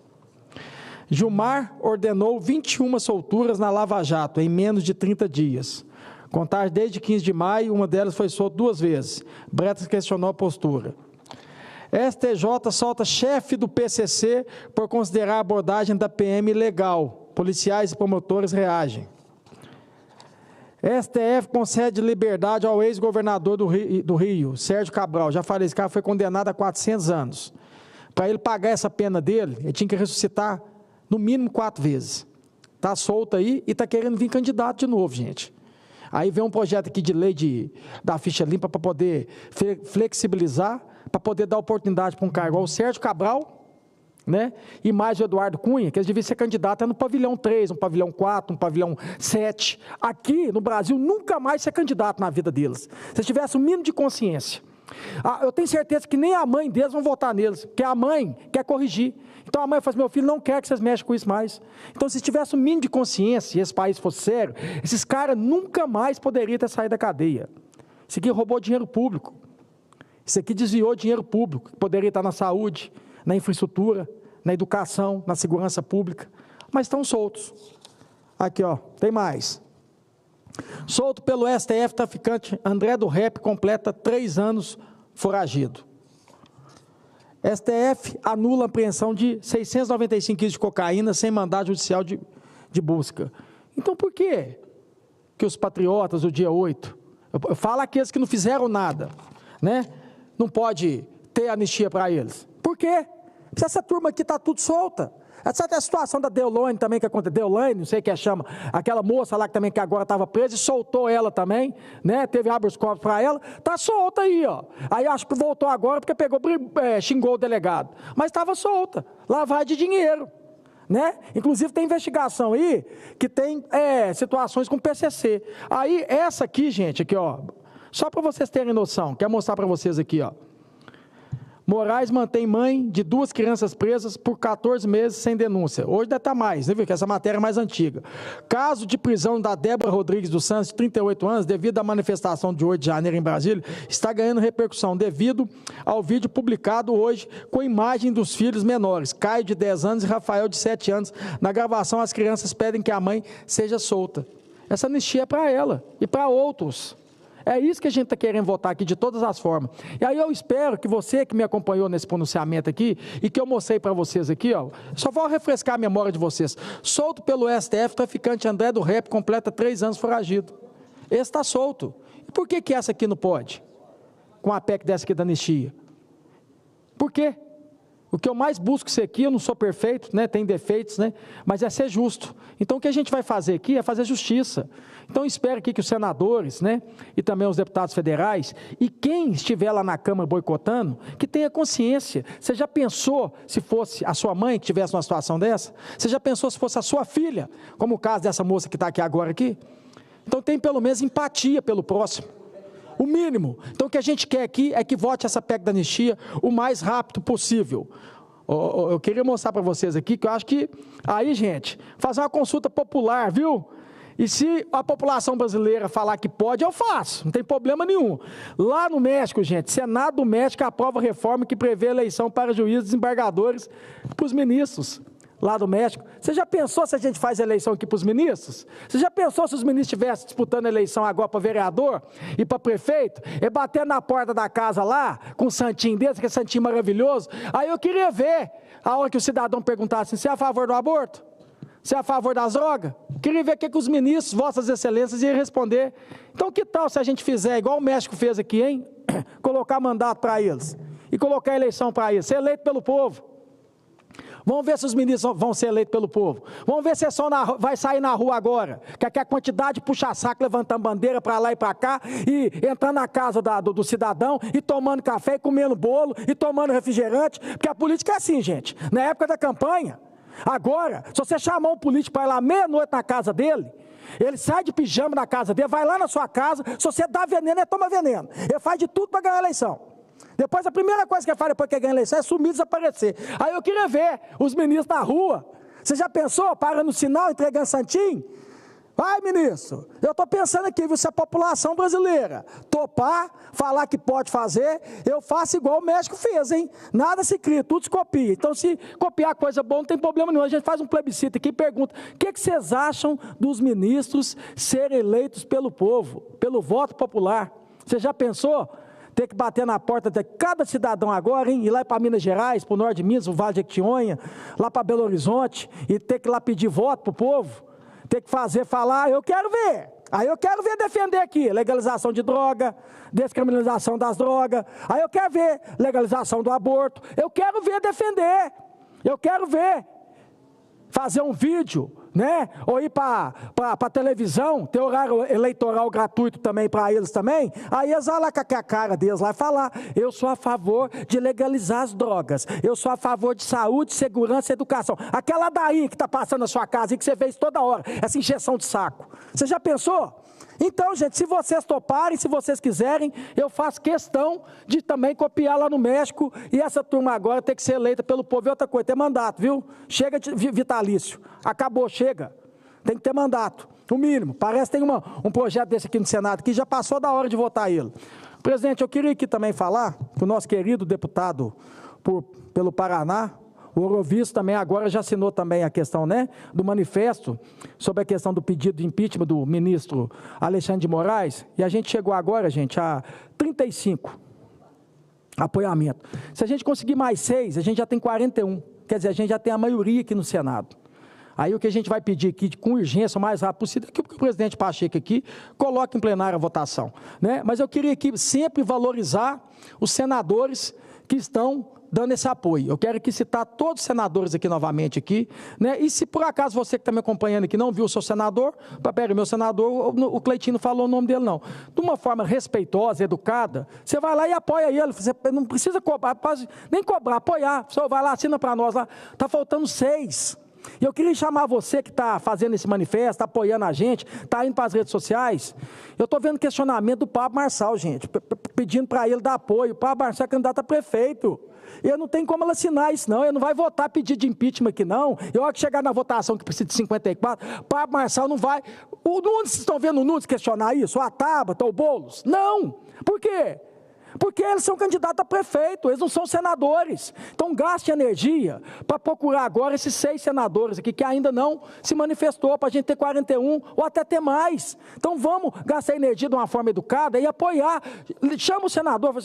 Gilmar ordenou 21 solturas na Lava Jato em menos de 30 dias. Contar desde 15 de maio, uma delas foi solta 2 vezes. Bretas questionou a postura. STJ solta chefe do PCC por considerar a abordagem da PM ilegal. Policiais e promotores reagem. STF concede liberdade ao ex-governador do Rio, Sérgio Cabral. Já falei, esse cara foi condenado a 400 anos. Para ele pagar essa pena dele, ele tinha que ressuscitar no mínimo 4 vezes. Está solto aí e está querendo vir candidato de novo, gente. Aí vem um projeto aqui de lei da ficha limpa para poder flexibilizar, para poder dar oportunidade para um cara igual o Sérgio Cabral, né? E mais o Eduardo Cunha, que eles deviam ser candidatos no pavilhão 3, no pavilhão 4, no pavilhão 7. Aqui no Brasil, nunca mais ser candidato na vida deles. Se eles tivessem o mínimo de consciência. Eu tenho certeza que nem a mãe deles vão votar neles, porque a mãe quer corrigir. Então a mãe fala assim, meu filho, não quer que vocês mexam com isso mais. Então se tivesse um mínimo de consciência e esse país fosse sério, esses caras nunca mais poderiam ter saído da cadeia. Isso aqui roubou dinheiro público. Isso aqui desviou dinheiro público, que poderia estar na saúde, na infraestrutura, na educação, na segurança pública. Mas estão soltos. Aqui, ó, tem mais. Solto pelo STF, traficante André do Rep completa 3 anos foragido. STF anula a apreensão de 695 quilos de cocaína sem mandado judicial de busca. Então, por que os patriotas do dia 8, fala aqueles que não fizeram nada, né? Não pode ter anistia para eles? Por quê? Porque essa turma aqui está tudo solta. Essa é a situação da Deolane também, que aconteceu. Deolane, não sei o que chama, aquela moça lá que também que agora estava presa e soltou ela também, né? Teve habeas corpus para ela, está solta aí, ó. Aí acho que voltou agora porque xingou o delegado. Mas estava solta, lavagem de dinheiro, né? Inclusive tem investigação aí que tem situações com PCC. Aí essa aqui, gente, aqui, ó, só para vocês terem noção, quero mostrar para vocês aqui, ó. Moraes mantém mãe de 2 crianças presas por 14 meses sem denúncia. Hoje deve estar mais, né? Porque essa matéria é mais antiga. Caso de prisão da Débora Rodrigues dos Santos, de 38 anos, devido à manifestação de 8 de janeiro em Brasília, está ganhando repercussão devido ao vídeo publicado hoje com imagem dos filhos menores, Caio, de 10 anos, e Rafael, de 7 anos. Na gravação, as crianças pedem que a mãe seja solta. Essa anistia é para ela e para outros. É isso que a gente está querendo votar aqui, de todas as formas. E aí eu espero que você que me acompanhou nesse pronunciamento aqui, e que eu mostrei para vocês aqui, ó, só vou refrescar a memória de vocês. Solto pelo STF, traficante André do Rep completa 3 anos foragido. Esse está solto. E por que essa aqui não pode? Com a PEC dessa aqui da anistia. Por quê? O que eu mais busco ser aqui, eu não sou perfeito, né, tem defeitos, né, mas é ser justo. Então o que a gente vai fazer aqui é fazer justiça. Então espero aqui que os senadores, né, e também os deputados federais, e quem estiver lá na Câmara boicotando, que tenha consciência. Você já pensou se fosse a sua mãe que tivesse uma situação dessa? Você já pensou se fosse a sua filha, como o caso dessa moça que está aqui agora aqui? Então tem pelo menos empatia pelo próximo. O mínimo. Então, o que a gente quer aqui é que vote essa PEC da anistia o mais rápido possível. Eu queria mostrar para vocês aqui, que eu acho que, aí, gente, fazer uma consulta popular, viu? E se a população brasileira falar que pode, eu faço, não tem problema nenhum. Lá no México, gente, Senado do México aprova a reforma que prevê eleição para juízes, desembargadores, para os ministros. Lá do México. Você já pensou se a gente faz eleição aqui para os ministros? Você já pensou se os ministros estivessem disputando eleição agora para vereador e para prefeito? E bater na porta da casa lá, com um santinho desse, que é santinho maravilhoso? Aí eu queria ver, a hora que o cidadão perguntasse assim, você é a favor do aborto? Você é a favor das drogas? Queria ver o que os ministros, vossas excelências, iam responder. Então que tal se a gente fizer, igual o México fez aqui, hein? Colocar mandato para eles. E colocar eleição para eles. Ser eleito pelo povo. Vamos ver se os ministros vão ser eleitos pelo povo. Vamos ver se vai sair na rua agora. Que aqui a quantidade de puxa-saco levantando bandeira para lá e para cá, e entrando na casa do cidadão, e tomando café, e comendo bolo, e tomando refrigerante. Porque a política é assim, gente. Na época da campanha, agora, se você chamar um político para ir lá meia-noite na casa dele, ele sai de pijama na casa dele, vai lá na sua casa, se você dá veneno, ele toma veneno. Ele faz de tudo para ganhar a eleição. Depois, a primeira coisa que ele faz depois que ele ganha a eleição é sumir e desaparecer. Aí eu queria ver os ministros na rua. Você já pensou? Para no sinal, entregando santinho? Vai, ministro. Eu estou pensando aqui, viu, se a população brasileira topar, falar que pode fazer, eu faço igual o México fez, hein? Nada se cria, tudo se copia. Então, se copiar coisa boa, não tem problema nenhum. A gente faz um plebiscito aqui e pergunta, o que vocês acham dos ministros serem eleitos pelo povo, pelo voto popular? Você já pensou? Ter que bater na porta de cada cidadão agora, hein? Ir lá para Minas Gerais, para o norte de Minas, o Vale de Jequitinhonha, lá para Belo Horizonte, e ter que ir lá pedir voto para o povo, ter que falar, eu quero ver. Aí eu quero ver defender aqui, legalização de droga, descriminalização das drogas, aí eu quero ver legalização do aborto, eu quero ver defender, eu quero ver fazer um vídeo, né? Ou ir para a televisão, ter horário eleitoral gratuito também para eles também, aí eles vão lá com a cara deles lá e falar, eu sou a favor de legalizar as drogas, eu sou a favor de saúde, segurança e educação. Aquela daí que está passando na sua casa e que você vê isso toda hora, essa injeção de saco. Você já pensou? Então, gente, se vocês toparem, se vocês quiserem, eu faço questão de também copiar lá no México e essa turma agora tem que ser eleita pelo povo. E outra coisa, ter mandato, viu? Chega de vitalício. Acabou, chega. Tem que ter mandato, o mínimo. Parece que tem um projeto desse aqui no Senado, que já passou da hora de votar ele. Presidente, eu queria aqui também falar com o nosso querido deputado pelo Paraná, o Orovisto também agora já assinou também a questão, né, do manifesto sobre a questão do pedido de impeachment do ministro Alexandre de Moraes, e a gente chegou agora, gente, a 35 apoiamento. Se a gente conseguir mais 6, a gente já tem 41, quer dizer, a gente já tem a maioria aqui no Senado. Aí o que a gente vai pedir aqui, com urgência, o mais rápido possível, é que o presidente Pacheco aqui coloque em plenário a votação, né? Mas eu queria aqui sempre valorizar os senadores que estão dando esse apoio. Eu quero aqui citar todos os senadores aqui novamente aqui, né? E se por acaso você que está me acompanhando aqui não viu o seu senador, pera, meu senador, o Cleitinho não falou o nome dele não. De uma forma respeitosa, educada, você vai lá e apoia ele. Você não precisa cobrar, nem cobrar, apoiar. Você vai lá, assina para nós lá. Está faltando 6. E eu queria chamar você que está fazendo esse manifesto, está apoiando a gente, está indo para as redes sociais. Eu estou vendo questionamento do Pablo Marçal, gente, pedindo para ele dar apoio. O Pablo Marçal é candidato a prefeito. Eu não tenho como ela assinar isso, não. Ele não vai votar pedido de impeachment aqui, não. E a hora que chegar na votação, que precisa de 54, Pablo Marçal não vai. O Nunes, vocês estão vendo o Nunes questionar isso? Ou a Tabata, ou o Boulos? Não. Por quê? Porque eles são candidatos a prefeito, eles não são senadores. Então gaste energia para procurar agora esses 6 senadores aqui que ainda não se manifestou, para a gente ter 41 ou até ter mais. Então vamos gastar energia de uma forma educada e apoiar. Chama o senador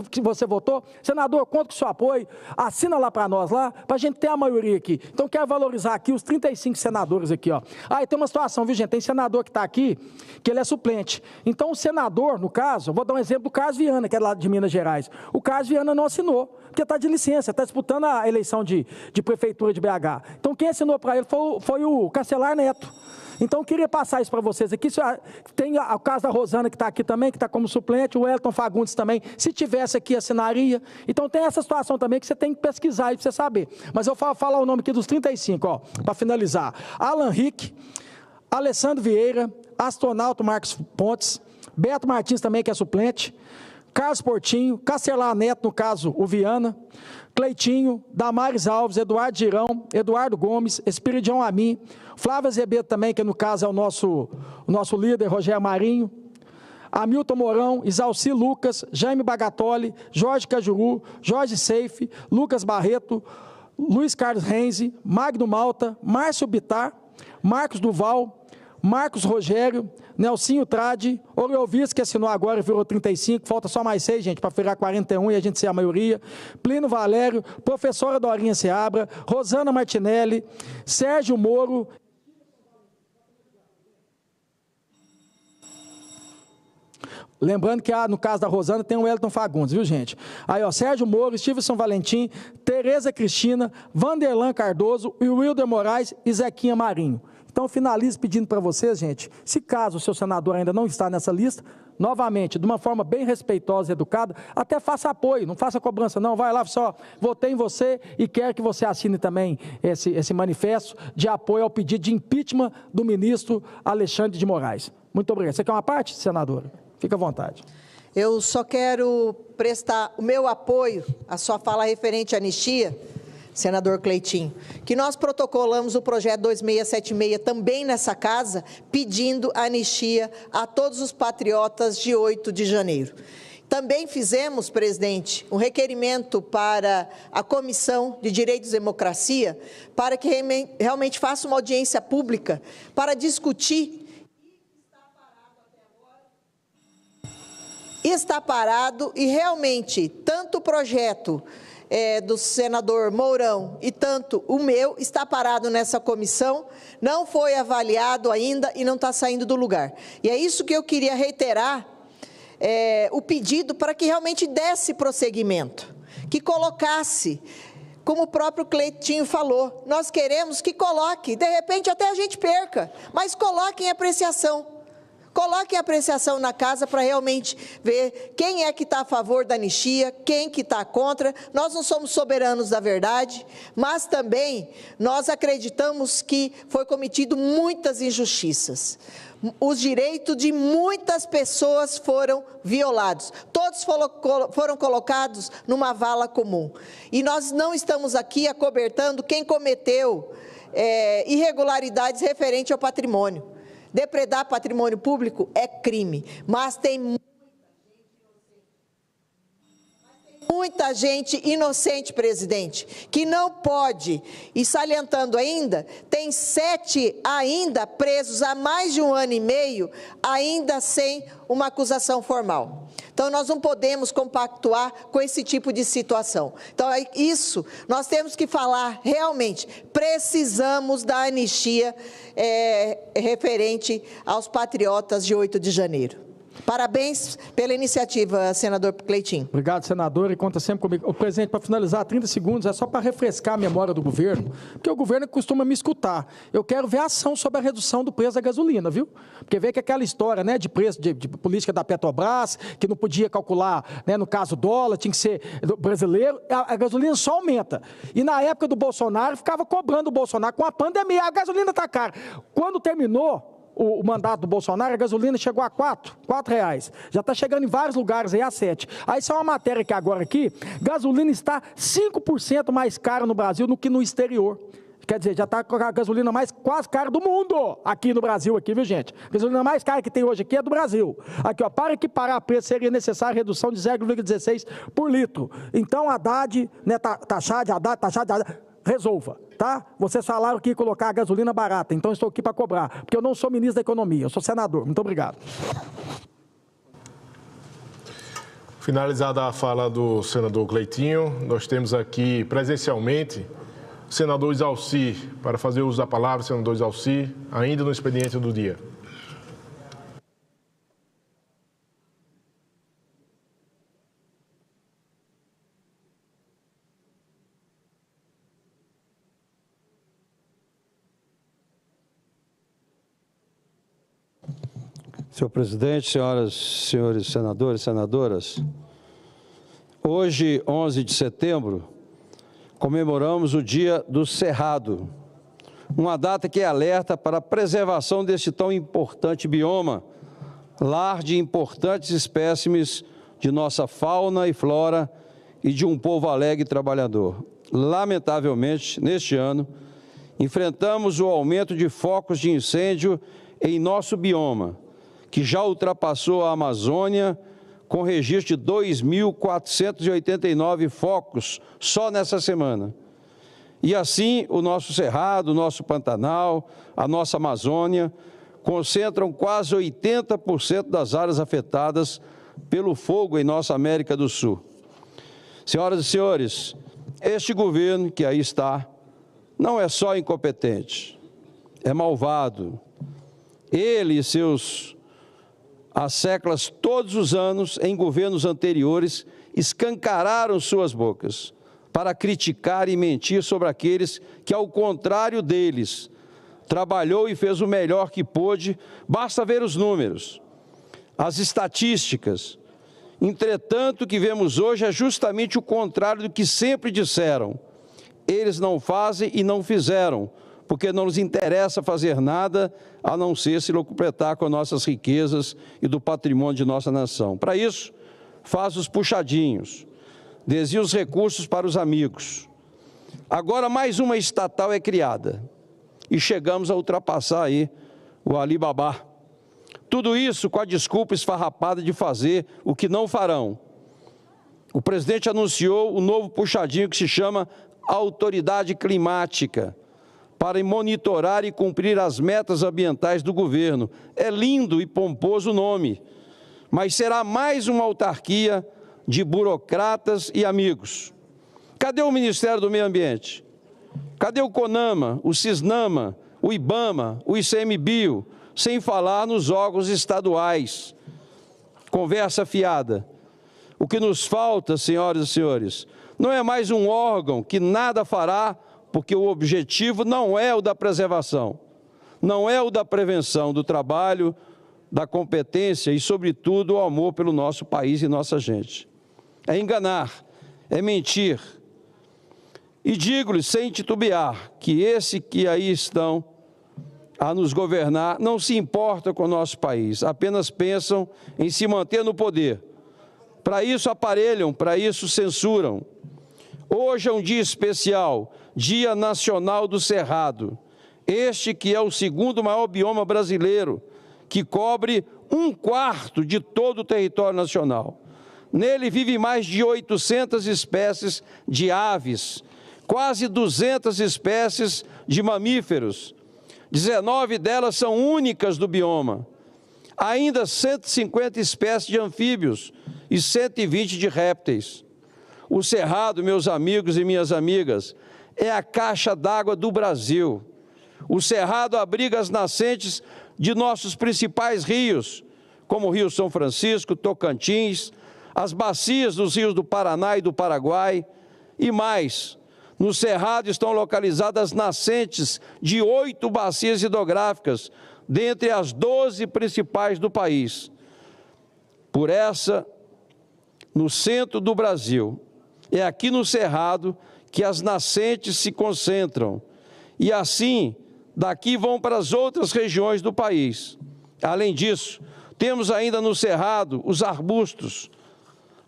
que você votou, senador, conta com o seu apoio, assina lá para nós lá, para a gente ter a maioria aqui. Então quero valorizar aqui os 35 senadores aqui, ó. E tem uma situação, viu, gente? Tem senador que está aqui, que ele é suplente. Então o senador, no caso, eu vou dar um exemplo do Carlos Viana, que é lá de Minas Gerais. O Carlos Viana não assinou, porque está de licença, está disputando a eleição de prefeitura de BH. Então quem assinou para ele foi o Castelar Neto. Então eu queria passar isso para vocês aqui. Tem o caso da Rosana que está aqui também, que está como suplente, o Elton Fagundes também, se tivesse aqui assinaria. Então tem essa situação também que você tem que pesquisar aí para você saber. Mas eu vou falar o nome aqui dos 35, ó, para finalizar. Alan Rick, Alessandro Vieira, astronauta Marcos Pontes, Beto Martins também, que é suplente, Carlos Portinho, Castelar Neto, no caso, o Viana, Cleitinho, Damares Alves, Eduardo Girão, Eduardo Gomes, Espiridião Amin, Flávio Azevedo também, que no caso é o nosso líder, Rogério Marinho, Hamilton Mourão, Isalci Lucas, Jaime Bagatoli, Jorge Cajuru, Jorge Seife, Lucas Barreto, Luiz Carlos Renzi, Magno Malta, Márcio Bittar, Marcos Duval, Marcos Rogério, Nelsinho Trade, Oriovis, que assinou agora e virou 35, falta só mais 6, gente, para virar 41 e a gente ser a maioria, Plínio Valério, professora Dorinha Seabra, Rosana Martinelli, Sérgio Moro. Lembrando que no caso da Rosana tem o Elton Fagundes, viu, gente? Aí, ó, Sérgio Moro, Stevenson Valentim, Tereza Cristina, Vanderlan Cardoso, e Wilder Moraes e Zequinha Marinho. Então, finalizo pedindo para vocês, gente, se caso o seu senador ainda não está nessa lista, novamente, de uma forma bem respeitosa e educada, até faça apoio, não faça cobrança, não, vai lá, só votei em você e quero que você assine também esse manifesto de apoio ao pedido de impeachment do ministro Alexandre de Moraes. Muito obrigado. Você quer uma parte, senadora? Fica à vontade. Eu só quero prestar o meu apoio à sua fala referente à anistia, senador Cleitinho, que nós protocolamos o projeto 2676 também nessa casa, pedindo anistia a todos os patriotas de 8 de janeiro. Também fizemos, presidente, um requerimento para a Comissão de Direitos e Democracia, para que realmente faça uma audiência pública para discutir. Está parado e realmente tanto o projeto do senador Mourão e tanto o meu está parado nessa comissão, não foi avaliado ainda e não está saindo do lugar. E é isso que eu queria reiterar, o pedido para que realmente desse prosseguimento, que colocasse como o próprio Cleitinho falou, nós queremos que coloque, de repente até a gente perca, mas coloque em apreciação. Coloque em apreciação na casa para realmente ver quem é que está a favor da anistia, quem que está contra. Nós não somos soberanos da verdade, mas também nós acreditamos que foi cometido muitas injustiças. Os direitos de muitas pessoas foram violados. Todos foram colocados numa vala comum. E nós não estamos aqui acobertando quem cometeu irregularidades referente ao patrimônio. Depredar patrimônio público é crime, mas tem muita gente inocente, presidente, que não pode, e salientando ainda, tem 7 ainda presos há mais de 1 ano e meio, ainda sem uma acusação formal. Então, nós não podemos compactuar com esse tipo de situação. Então, é isso, nós temos que falar realmente, precisamos da anistia referente aos patriotas de 8 de janeiro. Parabéns pela iniciativa, senador Cleitinho. Obrigado, senador, e conta sempre comigo. O presidente, para finalizar, 30 segundos, é só para refrescar a memória do governo, porque o governo costuma me escutar. Eu quero ver a ação sobre a redução do preço da gasolina, viu? Porque vê que aquela história, né, de preço de política da Petrobras, que não podia calcular, né, no caso dólar, tinha que ser brasileiro, a gasolina só aumenta. E na época do Bolsonaro, ficava cobrando o Bolsonaro com a pandemia, a gasolina está cara. Quando terminou o mandato do Bolsonaro, a gasolina chegou a R$ 4,00. Já está chegando em vários lugares aí a 7. Aí só uma matéria que agora aqui, gasolina está 5% mais cara no Brasil do que no exterior. Quer dizer, já está com a gasolina mais quase cara do mundo aqui no Brasil, aqui, viu, gente? A gasolina mais cara que tem hoje aqui é do Brasil. Aqui, ó, para equiparar preço, seria necessária redução de 0,16 por litro. Então, Haddad, né, taxado de Haddad, resolva, tá? Vocês falaram que ia colocar a gasolina barata, então estou aqui para cobrar, porque eu não sou ministro da Economia, eu sou senador. Muito obrigado. Finalizada a fala do senador Cleitinho, nós temos aqui presencialmente o senador Isalci, para fazer uso da palavra, senador Isalci, ainda no expediente do dia. Senhor presidente, senhoras e senhores senadores e senadoras, hoje, 11 de setembro, comemoramos o Dia do Cerrado, uma data que alerta para a preservação deste tão importante bioma, lar de importantes espécimes de nossa fauna e flora e de um povo alegre e trabalhador. Lamentavelmente, neste ano, enfrentamos o aumento de focos de incêndio em nosso bioma, que já ultrapassou a Amazônia, com registro de 2.489 focos só nessa semana. E assim, o nosso Cerrado, o nosso Pantanal, a nossa Amazônia, concentram quase 80% das áreas afetadas pelo fogo em nossa América do Sul. Senhoras e senhores, este governo que aí está, não é só incompetente, é malvado. Ele e seus asseclas todos os anos, em governos anteriores, escancararam suas bocas para criticar e mentir sobre aqueles que, ao contrário deles, trabalhou e fez o melhor que pôde. Basta ver os números, as estatísticas. Entretanto, o que vemos hoje é justamente o contrário do que sempre disseram. Eles não fazem e não fizeram, porque não nos interessa fazer nada a não ser se locupletar com nossas riquezas e do patrimônio de nossa nação. Para isso, faz os puxadinhos, desvia os recursos para os amigos. Agora mais uma estatal é criada e chegamos a ultrapassar aí o Alibaba. Tudo isso com a desculpa esfarrapada de fazer o que não farão. O presidente anunciou o novo puxadinho que se chama Autoridade Climática, para monitorar e cumprir as metas ambientais do governo. É lindo e pomposo o nome, mas será mais uma autarquia de burocratas e amigos. Cadê o Ministério do Meio Ambiente? Cadê o CONAMA, o CISNAMA, o IBAMA, o ICMBio, sem falar nos órgãos estaduais? Conversa fiada. O que nos falta, senhoras e senhores, Não é mais um órgão que nada fará, porque o objetivo não é o da preservação, não é o da prevenção do trabalho, da competência e, sobretudo, o amor pelo nosso país e nossa gente. É enganar, é mentir. E digo-lhes, sem titubear, que esse que aí estão a nos governar não se importam com o nosso país, apenas pensam em se manter no poder. Para isso aparelham, para isso censuram. Hoje é um dia especial, Dia Nacional do Cerrado. Este que é o segundo maior bioma brasileiro, que cobre 1/4 de todo o território nacional. Nele vivem mais de 800 espécies de aves, quase 200 espécies de mamíferos. 19 delas são únicas do bioma. Ainda 150 espécies de anfíbios e 120 de répteis. O Cerrado, meus amigos e minhas amigas, é a caixa d'água do Brasil. O Cerrado abriga as nascentes de nossos principais rios, como o Rio São Francisco, Tocantins, as bacias dos rios do Paraná e do Paraguai e mais. No Cerrado estão localizadas nascentes de 8 bacias hidrográficas, dentre as 12 principais do país. Por essa, no centro do Brasil, é aqui no Cerrado que as nascentes se concentram. E assim, daqui vão para as outras regiões do país. Além disso, temos ainda no Cerrado os arbustos,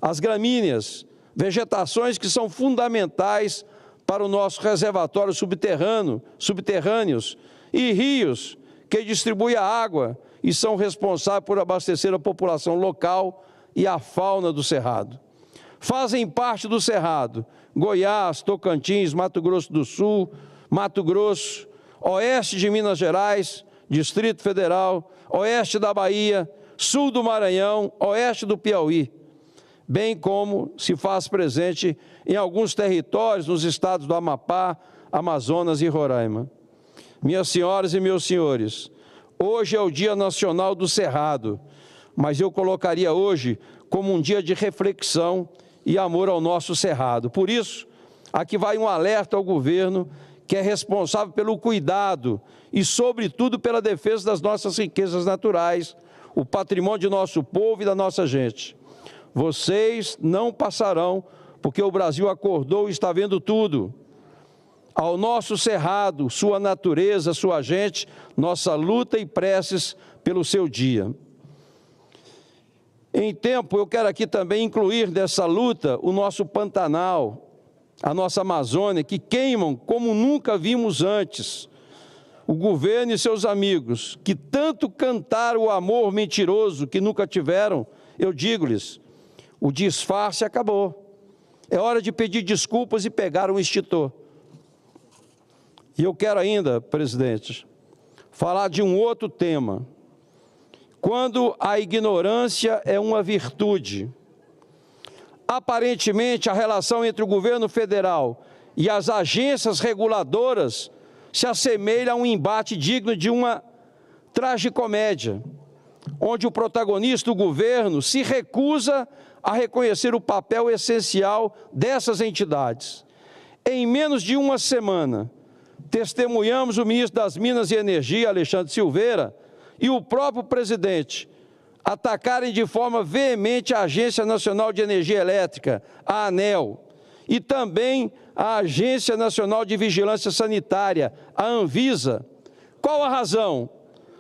as gramíneas, vegetações que são fundamentais para o nosso reservatório subterrâneos e rios que distribuem a água e são responsáveis por abastecer a população local e a fauna do Cerrado. Fazem parte do Cerrado Goiás, Tocantins, Mato Grosso do Sul, Mato Grosso, oeste de Minas Gerais, Distrito Federal, oeste da Bahia, sul do Maranhão, oeste do Piauí, bem como se faz presente em alguns territórios nos estados do Amapá, Amazonas e Roraima. Minhas senhoras e meus senhores, hoje é o Dia Nacional do Cerrado, mas eu colocaria hoje como um dia de reflexão e amor ao nosso Cerrado. Por isso, aqui vai um alerta ao governo que é responsável pelo cuidado e, sobretudo, pela defesa das nossas riquezas naturais, o patrimônio de nosso povo e da nossa gente. Vocês não passarão, porque o Brasil acordou e está vendo tudo. Ao nosso Cerrado, sua natureza, sua gente, nossa luta e preces pelo seu dia. Em tempo, eu quero aqui também incluir nessa luta o nosso Pantanal, a nossa Amazônia, que queimam como nunca vimos antes. O governo e seus amigos, que tanto cantaram o amor mentiroso que nunca tiveram, eu digo-lhes, o disfarce acabou. É hora de pedir desculpas e pegar um extintor. E eu quero ainda, presidente, falar de um outro tema. Quando a ignorância é uma virtude. Aparentemente, a relação entre o governo federal e as agências reguladoras se assemelha a um embate digno de uma tragicomédia, onde o protagonista, o governo, se recusa a reconhecer o papel essencial dessas entidades. Em menos de uma semana, testemunhamos o ministro das Minas e Energia, Alexandre Silveira, e o próprio presidente atacarem de forma veemente a Agência Nacional de Energia Elétrica, a ANEEL, e também a Agência Nacional de Vigilância Sanitária, a Anvisa. Qual a razão?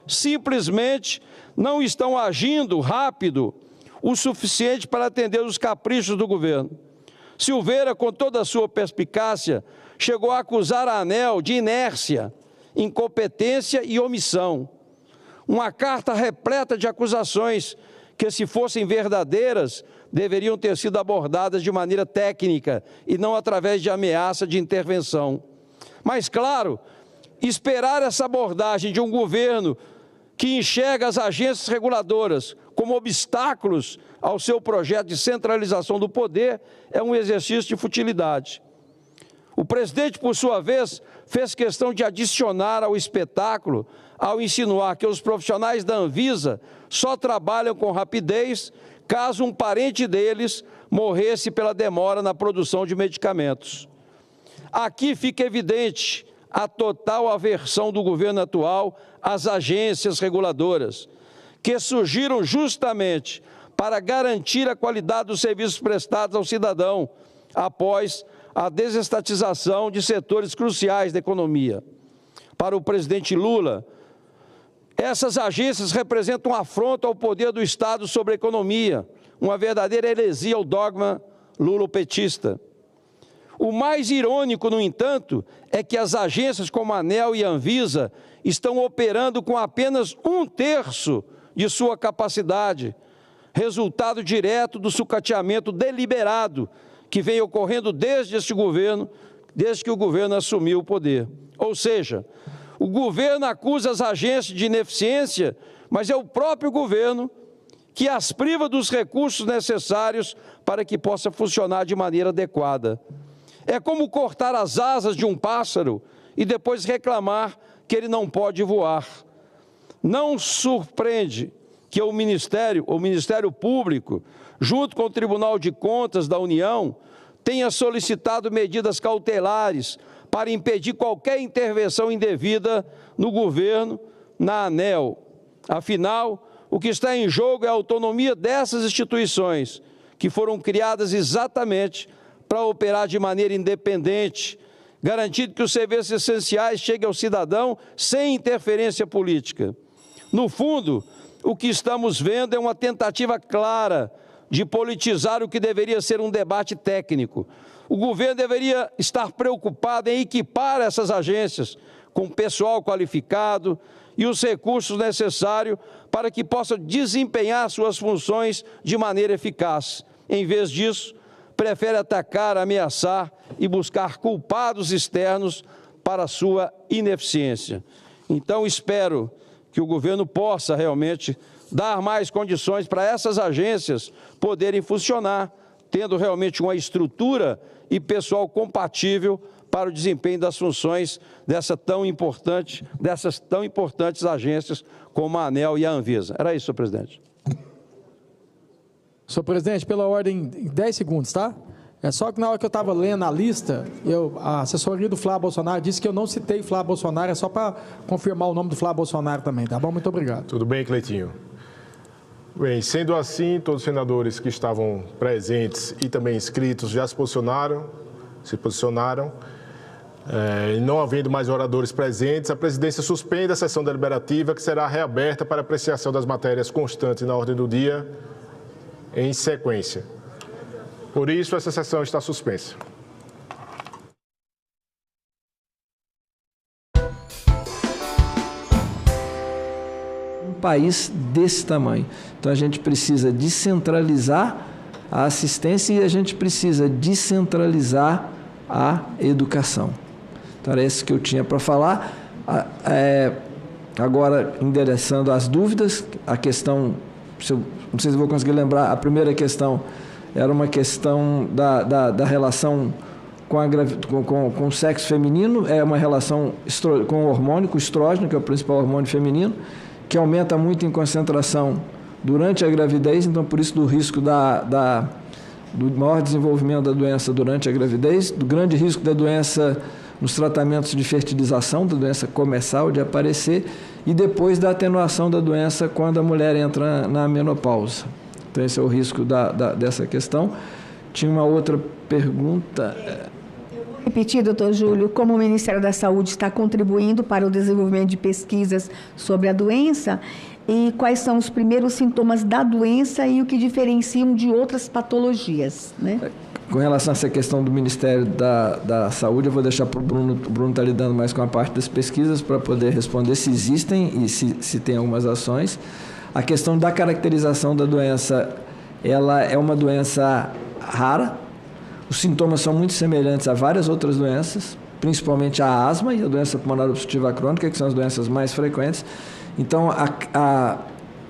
Simplesmente não estão agindo rápido o suficiente para atender os caprichos do governo. Silveira, com toda a sua perspicácia, chegou a acusar a ANEEL de inércia, incompetência e omissão. Uma carta repleta de acusações que, se fossem verdadeiras, deveriam ter sido abordadas de maneira técnica e não através de ameaça de intervenção. Mas, claro, esperar essa abordagem de um governo que enxerga as agências reguladoras como obstáculos ao seu projeto de centralização do poder é um exercício de futilidade. O presidente, por sua vez, fez questão de adicionar ao espetáculo ao insinuar que os profissionais da Anvisa só trabalham com rapidez caso um parente deles morresse pela demora na produção de medicamentos. Aqui fica evidente a total aversão do governo atual às agências reguladoras, que surgiram justamente para garantir a qualidade dos serviços prestados ao cidadão após a desestatização de setores cruciais da economia. Para o presidente Lula, essas agências representam um afronto ao poder do Estado sobre a economia, uma verdadeira heresia ao dogma lulopetista. O mais irônico, no entanto, é que as agências como a ANEEL e a Anvisa estão operando com apenas 1/3 de sua capacidade, resultado direto do sucateamento deliberado que vem ocorrendo desde que o governo assumiu o poder. Ou seja, o governo acusa as agências de ineficiência, mas é o próprio governo que as priva dos recursos necessários para que possa funcionar de maneira adequada. É como cortar as asas de um pássaro e depois reclamar que ele não pode voar. Não surpreende que o Ministério Público, junto com o Tribunal de Contas da União, tenha solicitado medidas cautelares para impedir qualquer intervenção indevida no governo, na ANEEL. Afinal, o que está em jogo é a autonomia dessas instituições, que foram criadas exatamente para operar de maneira independente, garantindo que os serviços essenciais cheguem ao cidadão sem interferência política. No fundo, o que estamos vendo é uma tentativa clara de politizar o que deveria ser um debate técnico. O governo deveria estar preocupado em equipar essas agências com pessoal qualificado e os recursos necessários para que possam desempenhar suas funções de maneira eficaz. Em vez disso, prefere atacar, ameaçar e buscar culpados externos para a sua ineficiência. Então, espero que o governo possa realmente dar mais condições para essas agências poderem funcionar, tendo realmente uma estrutura e pessoal compatível para o desempenho das funções dessas tão importantes agências como a ANEEL e a Anvisa. Era isso, senhor presidente. Senhor presidente, pela ordem, em 10 segundos, tá? É só que na hora que eu estava lendo a lista, a assessoria do Flávio Bolsonaro disse que eu não citei Flávio Bolsonaro, é só para confirmar o nome do Flávio Bolsonaro também, tá bom? Muito obrigado. Tudo bem, Cleitinho. Bem, sendo assim, todos os senadores que estavam presentes e também inscritos já se posicionaram. E não havendo mais oradores presentes, a presidência suspende a sessão deliberativa, que será reaberta para apreciação das matérias constantes na ordem do dia em sequência. Por isso, essa sessão está suspensa. Um país desse tamanho. Então, a gente precisa descentralizar a assistência e a gente precisa descentralizar a educação. Então, era isso que eu tinha para falar. Agora, endereçando as dúvidas, a questão, não sei se eu vou conseguir lembrar, a primeira questão era uma questão da relação com o sexo feminino, é uma relação com o hormônio, com o estrógeno, que é o principal hormônio feminino, que aumenta muito em concentração durante a gravidez, então por isso do risco do maior desenvolvimento da doença durante a gravidez, do grande risco da doença nos tratamentos de fertilização, da doença começar de aparecer, e depois da atenuação da doença quando a mulher entra na menopausa. Então esse é o risco dessa questão. Tinha uma outra pergunta. Repetir, doutor Júlio, como o Ministério da Saúde está contribuindo para o desenvolvimento de pesquisas sobre a doença e quais são os primeiros sintomas da doença e o que diferenciam de outras patologias, né? Com relação a essa questão do Ministério da Saúde, eu vou deixar para o Bruno. O Bruno está lidando mais com a parte das pesquisas para poder responder se existem e se tem algumas ações. A questão da caracterização da doença, ela é uma doença rara. Os sintomas são muito semelhantes a várias outras doenças, principalmente a asma e a doença pulmonar obstrutiva crônica, que são as doenças mais frequentes. Então,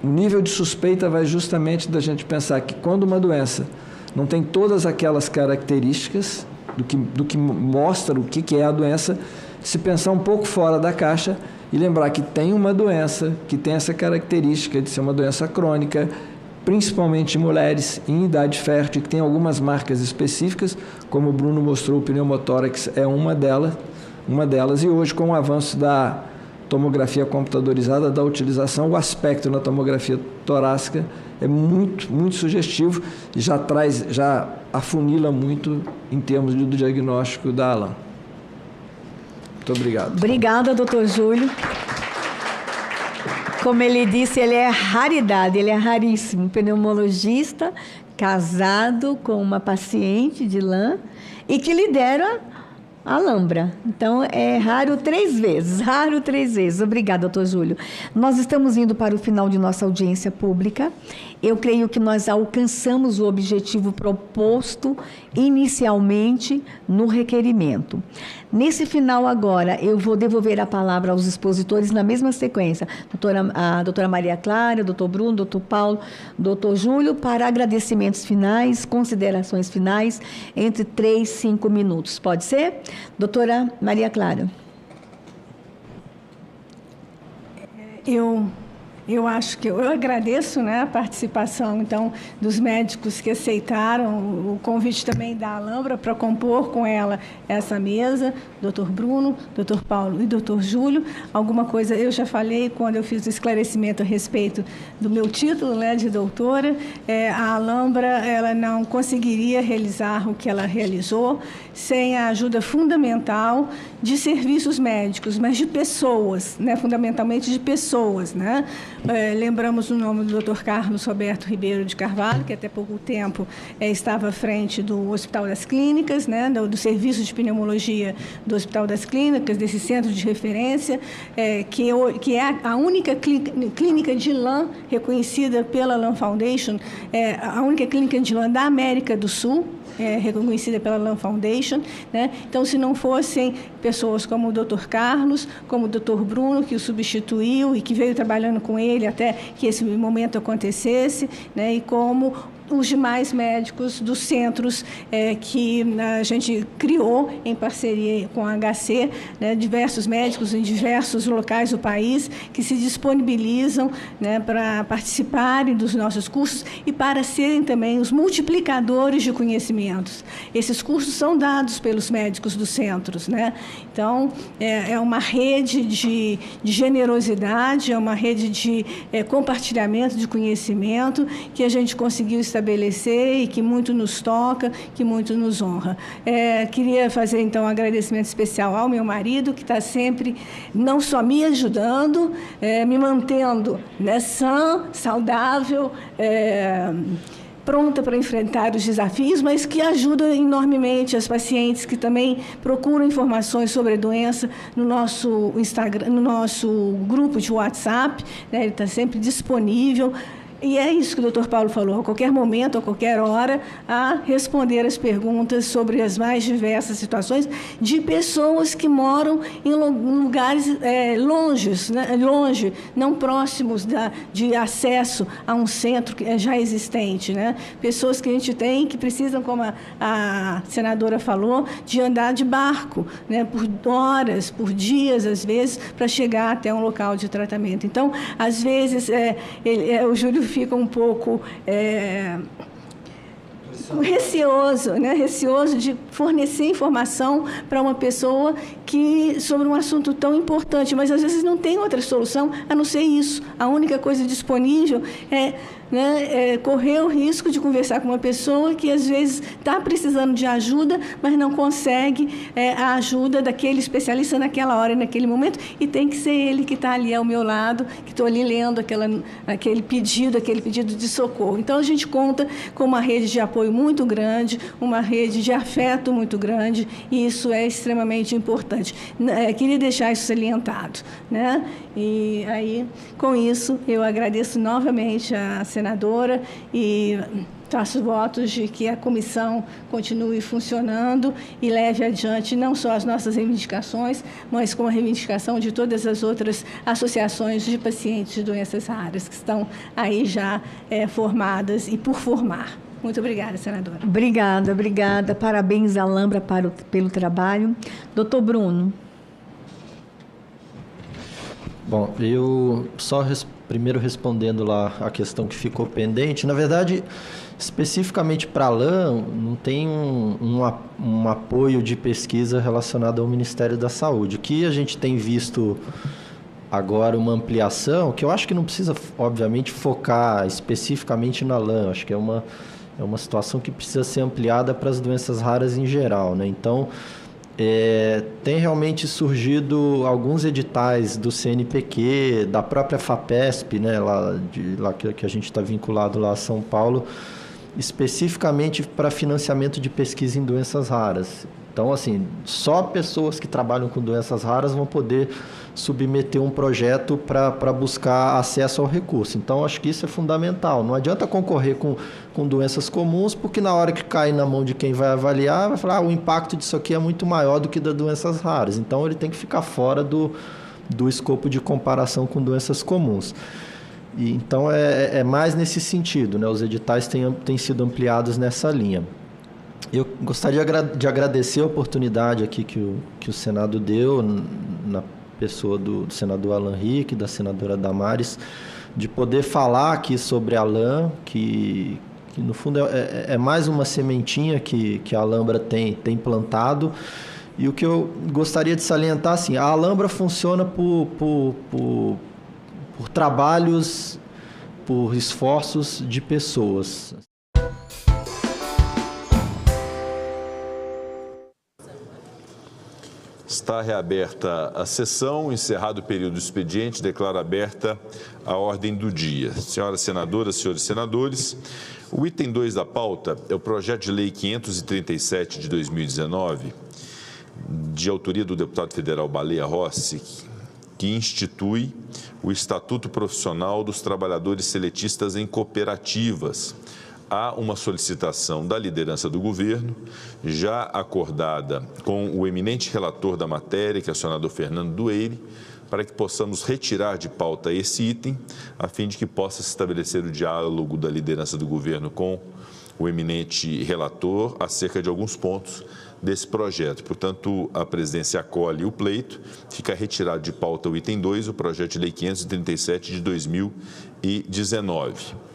o nível de suspeita vai justamente da gente pensar que quando uma doença não tem todas aquelas características do que mostra o que é a doença, se pensar um pouco fora da caixa e lembrar que tem uma doença que tem essa característica de ser uma doença crônica, principalmente mulheres em idade fértil, que tem algumas marcas específicas, como o Bruno mostrou, o pneumotórax é uma delas, e hoje, com o avanço da tomografia computadorizada, da utilização, o aspecto na tomografia torácica é muito, muito sugestivo e já afunila muito em termos do diagnóstico da ALAN. Muito obrigado. Obrigada, doutor Júlio. Como ele disse, ele é raridade, ele é raríssimo. Pneumologista, casado com uma paciente de LAN e que lidera a Alhambra. Então, é raro 3 vezes. Obrigada, doutor Júlio. Nós estamos indo para o final de nossa audiência pública. Eu creio que nós alcançamos o objetivo proposto inicialmente no requerimento. Nesse final agora, eu vou devolver a palavra aos expositores na mesma sequência. A doutora Maria Clara, doutor Bruno, doutor Paulo, doutor Júlio, para agradecimentos finais, considerações finais, entre 3 e 5 minutos. Pode ser? Doutora Maria Clara. Eu acho que eu agradeço, né, a participação, então, dos médicos que aceitaram o convite também da Alhambra para compor com ela essa mesa, doutor Bruno, doutor Paulo e doutor Júlio. Alguma coisa eu já falei quando eu fiz o esclarecimento a respeito do meu título, né, de doutora. A Alhambra, ela não conseguiria realizar o que ela realizou sem a ajuda fundamental de serviços médicos, mas de pessoas, né, fundamentalmente de pessoas, né? Lembramos o nome do Dr. Carlos Roberto Ribeiro de Carvalho, que até pouco tempo estava à frente do Hospital das Clínicas, né, do serviço de pneumologia do Hospital das Clínicas, desse centro de referência, que é a única clínica de LAN reconhecida pela LAN Foundation, a única clínica de LAN da América do Sul, reconhecida pela LAN Foundation, né? Então, se não fossem pessoas como o Dr. Carlos, como o Dr. Bruno, que o substituiu e que veio trabalhando com ele até que esse momento acontecesse, né? E como os demais médicos dos centros que a gente criou em parceria com a HC, né, diversos médicos em diversos locais do país que se disponibilizam, né, para participarem dos nossos cursos e para serem também os multiplicadores de conhecimentos. Esses cursos são dados pelos médicos dos centros, né? Então, é uma rede de generosidade, é uma rede de compartilhamento de conhecimento que a gente conseguiu estabelecer e que muito nos toca, que muito nos honra. Queria fazer, então, um agradecimento especial ao meu marido, que está sempre, não só me ajudando, me mantendo, né, sã, saudável, pronta para enfrentar os desafios, mas que ajuda enormemente as pacientes que também procuram informações sobre a doença no nosso Instagram, no nosso grupo de WhatsApp, né, ele está sempre disponível. E é isso que o Dr. Paulo falou, a qualquer momento, a qualquer hora, a responder as perguntas sobre as mais diversas situações de pessoas que moram em lugares longe, não próximos de acesso a um centro que é já existente, né? Pessoas que a gente tem que precisam, como a senadora falou, de andar de barco, né? Por horas, por dias, às vezes, para chegar até um local de tratamento. Então, às vezes, o Júlio fica um pouco receoso, né? Receoso de fornecer informação para uma pessoa sobre um assunto tão importante, mas às vezes não tem outra solução a não ser isso. A única coisa disponível é correr o risco de conversar com uma pessoa que às vezes está precisando de ajuda, mas não consegue a ajuda daquele especialista naquela hora e naquele momento, e tem que ser ele que está ali ao meu lado, que estou ali lendo aquele pedido de socorro. Então, a gente conta com uma rede de apoio muito grande, uma rede de afeto muito grande, e isso é extremamente importante. Queria deixar isso salientado, né? E aí, com isso, eu agradeço novamente a senadora e faço votos de que a comissão continue funcionando e leve adiante não só as nossas reivindicações, mas como a reivindicação de todas as outras associações de pacientes de doenças raras que estão aí já formadas e por formar. Muito obrigada, senadora. Obrigada. Parabéns à Alhambra pelo trabalho. Doutor Bruno. Bom, eu só primeiro respondendo lá a questão que ficou pendente. Na verdade, especificamente para a lã, não tem um apoio de pesquisa relacionado ao Ministério da Saúde. O que a gente tem visto agora, uma ampliação, que eu acho que não precisa, obviamente, focar especificamente na lã. Acho que é uma situação que precisa ser ampliada para as doenças raras em geral, né? Então, tem realmente surgido alguns editais do CNPq, da própria FAPESP, né, lá que a gente está vinculado lá a São Paulo, especificamente para financiamento de pesquisa em doenças raras. Então, assim, só pessoas que trabalham com doenças raras vão poder submeter um projeto para buscar acesso ao recurso. Então, acho que isso é fundamental. Não adianta concorrer com doenças comuns, porque na hora que cai na mão de quem vai avaliar, vai falar o impacto disso aqui é muito maior do que das doenças raras. Então, ele tem que ficar fora do escopo de comparação com doenças comuns. E, então, é mais nesse sentido, né? Os editais têm sido ampliados nessa linha. Eu gostaria de agradecer a oportunidade aqui que o Senado deu, na pessoa do senador Alan Rick, da senadora Damares, de poder falar aqui sobre a lã, que no fundo é mais uma sementinha que a Alhambra tem plantado. E o que eu gostaria de salientar, assim, a Alhambra funciona por trabalhos, por esforços de pessoas. Está reaberta a sessão, encerrado o período do expediente, declaro aberta a ordem do dia. Senhoras senadoras, senhores senadores, o item 2 da pauta é o projeto de lei 537 de 2019, de autoria do deputado federal Baleia Rossi, que institui o Estatuto Profissional dos Trabalhadores Seletistas em Cooperativas. Há uma solicitação da liderança do governo, já acordada com o eminente relator da matéria, que é o senador Fernando Dueire, para que possamos retirar de pauta esse item, a fim de que possa se estabelecer o diálogo da liderança do governo com o eminente relator acerca de alguns pontos desse projeto. Portanto, a presidência acolhe o pleito, fica retirado de pauta o item 2, o projeto de lei 537 de 2019.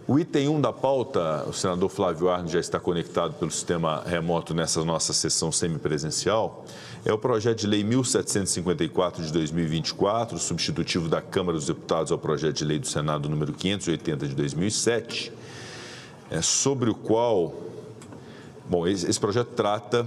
O item 1 da pauta, o senador Flávio Arnes já está conectado pelo sistema remoto nessa nossa sessão semipresencial, é o projeto de lei 1754 de 2024, substitutivo da Câmara dos Deputados ao projeto de lei do Senado número 580 de 2007, sobre o qual, bom, esse projeto trata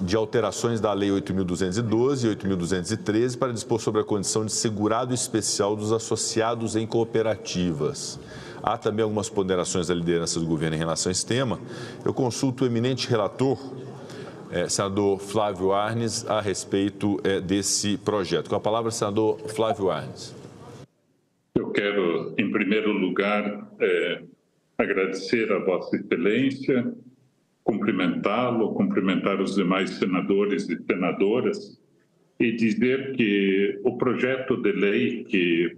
de alterações da Lei 8.212 e 8.213 para dispor sobre a condição de segurado especial dos associados em cooperativas. Há também algumas ponderações da liderança do governo em relação a esse tema. Eu consulto o eminente relator, senador Flávio Arnes, a respeito desse projeto. Com a palavra, senador Flávio Arnes. Eu quero, em primeiro lugar, agradecer a Vossa Excelência, cumprimentá-lo, cumprimentar os demais senadores e senadoras e dizer que o projeto de lei que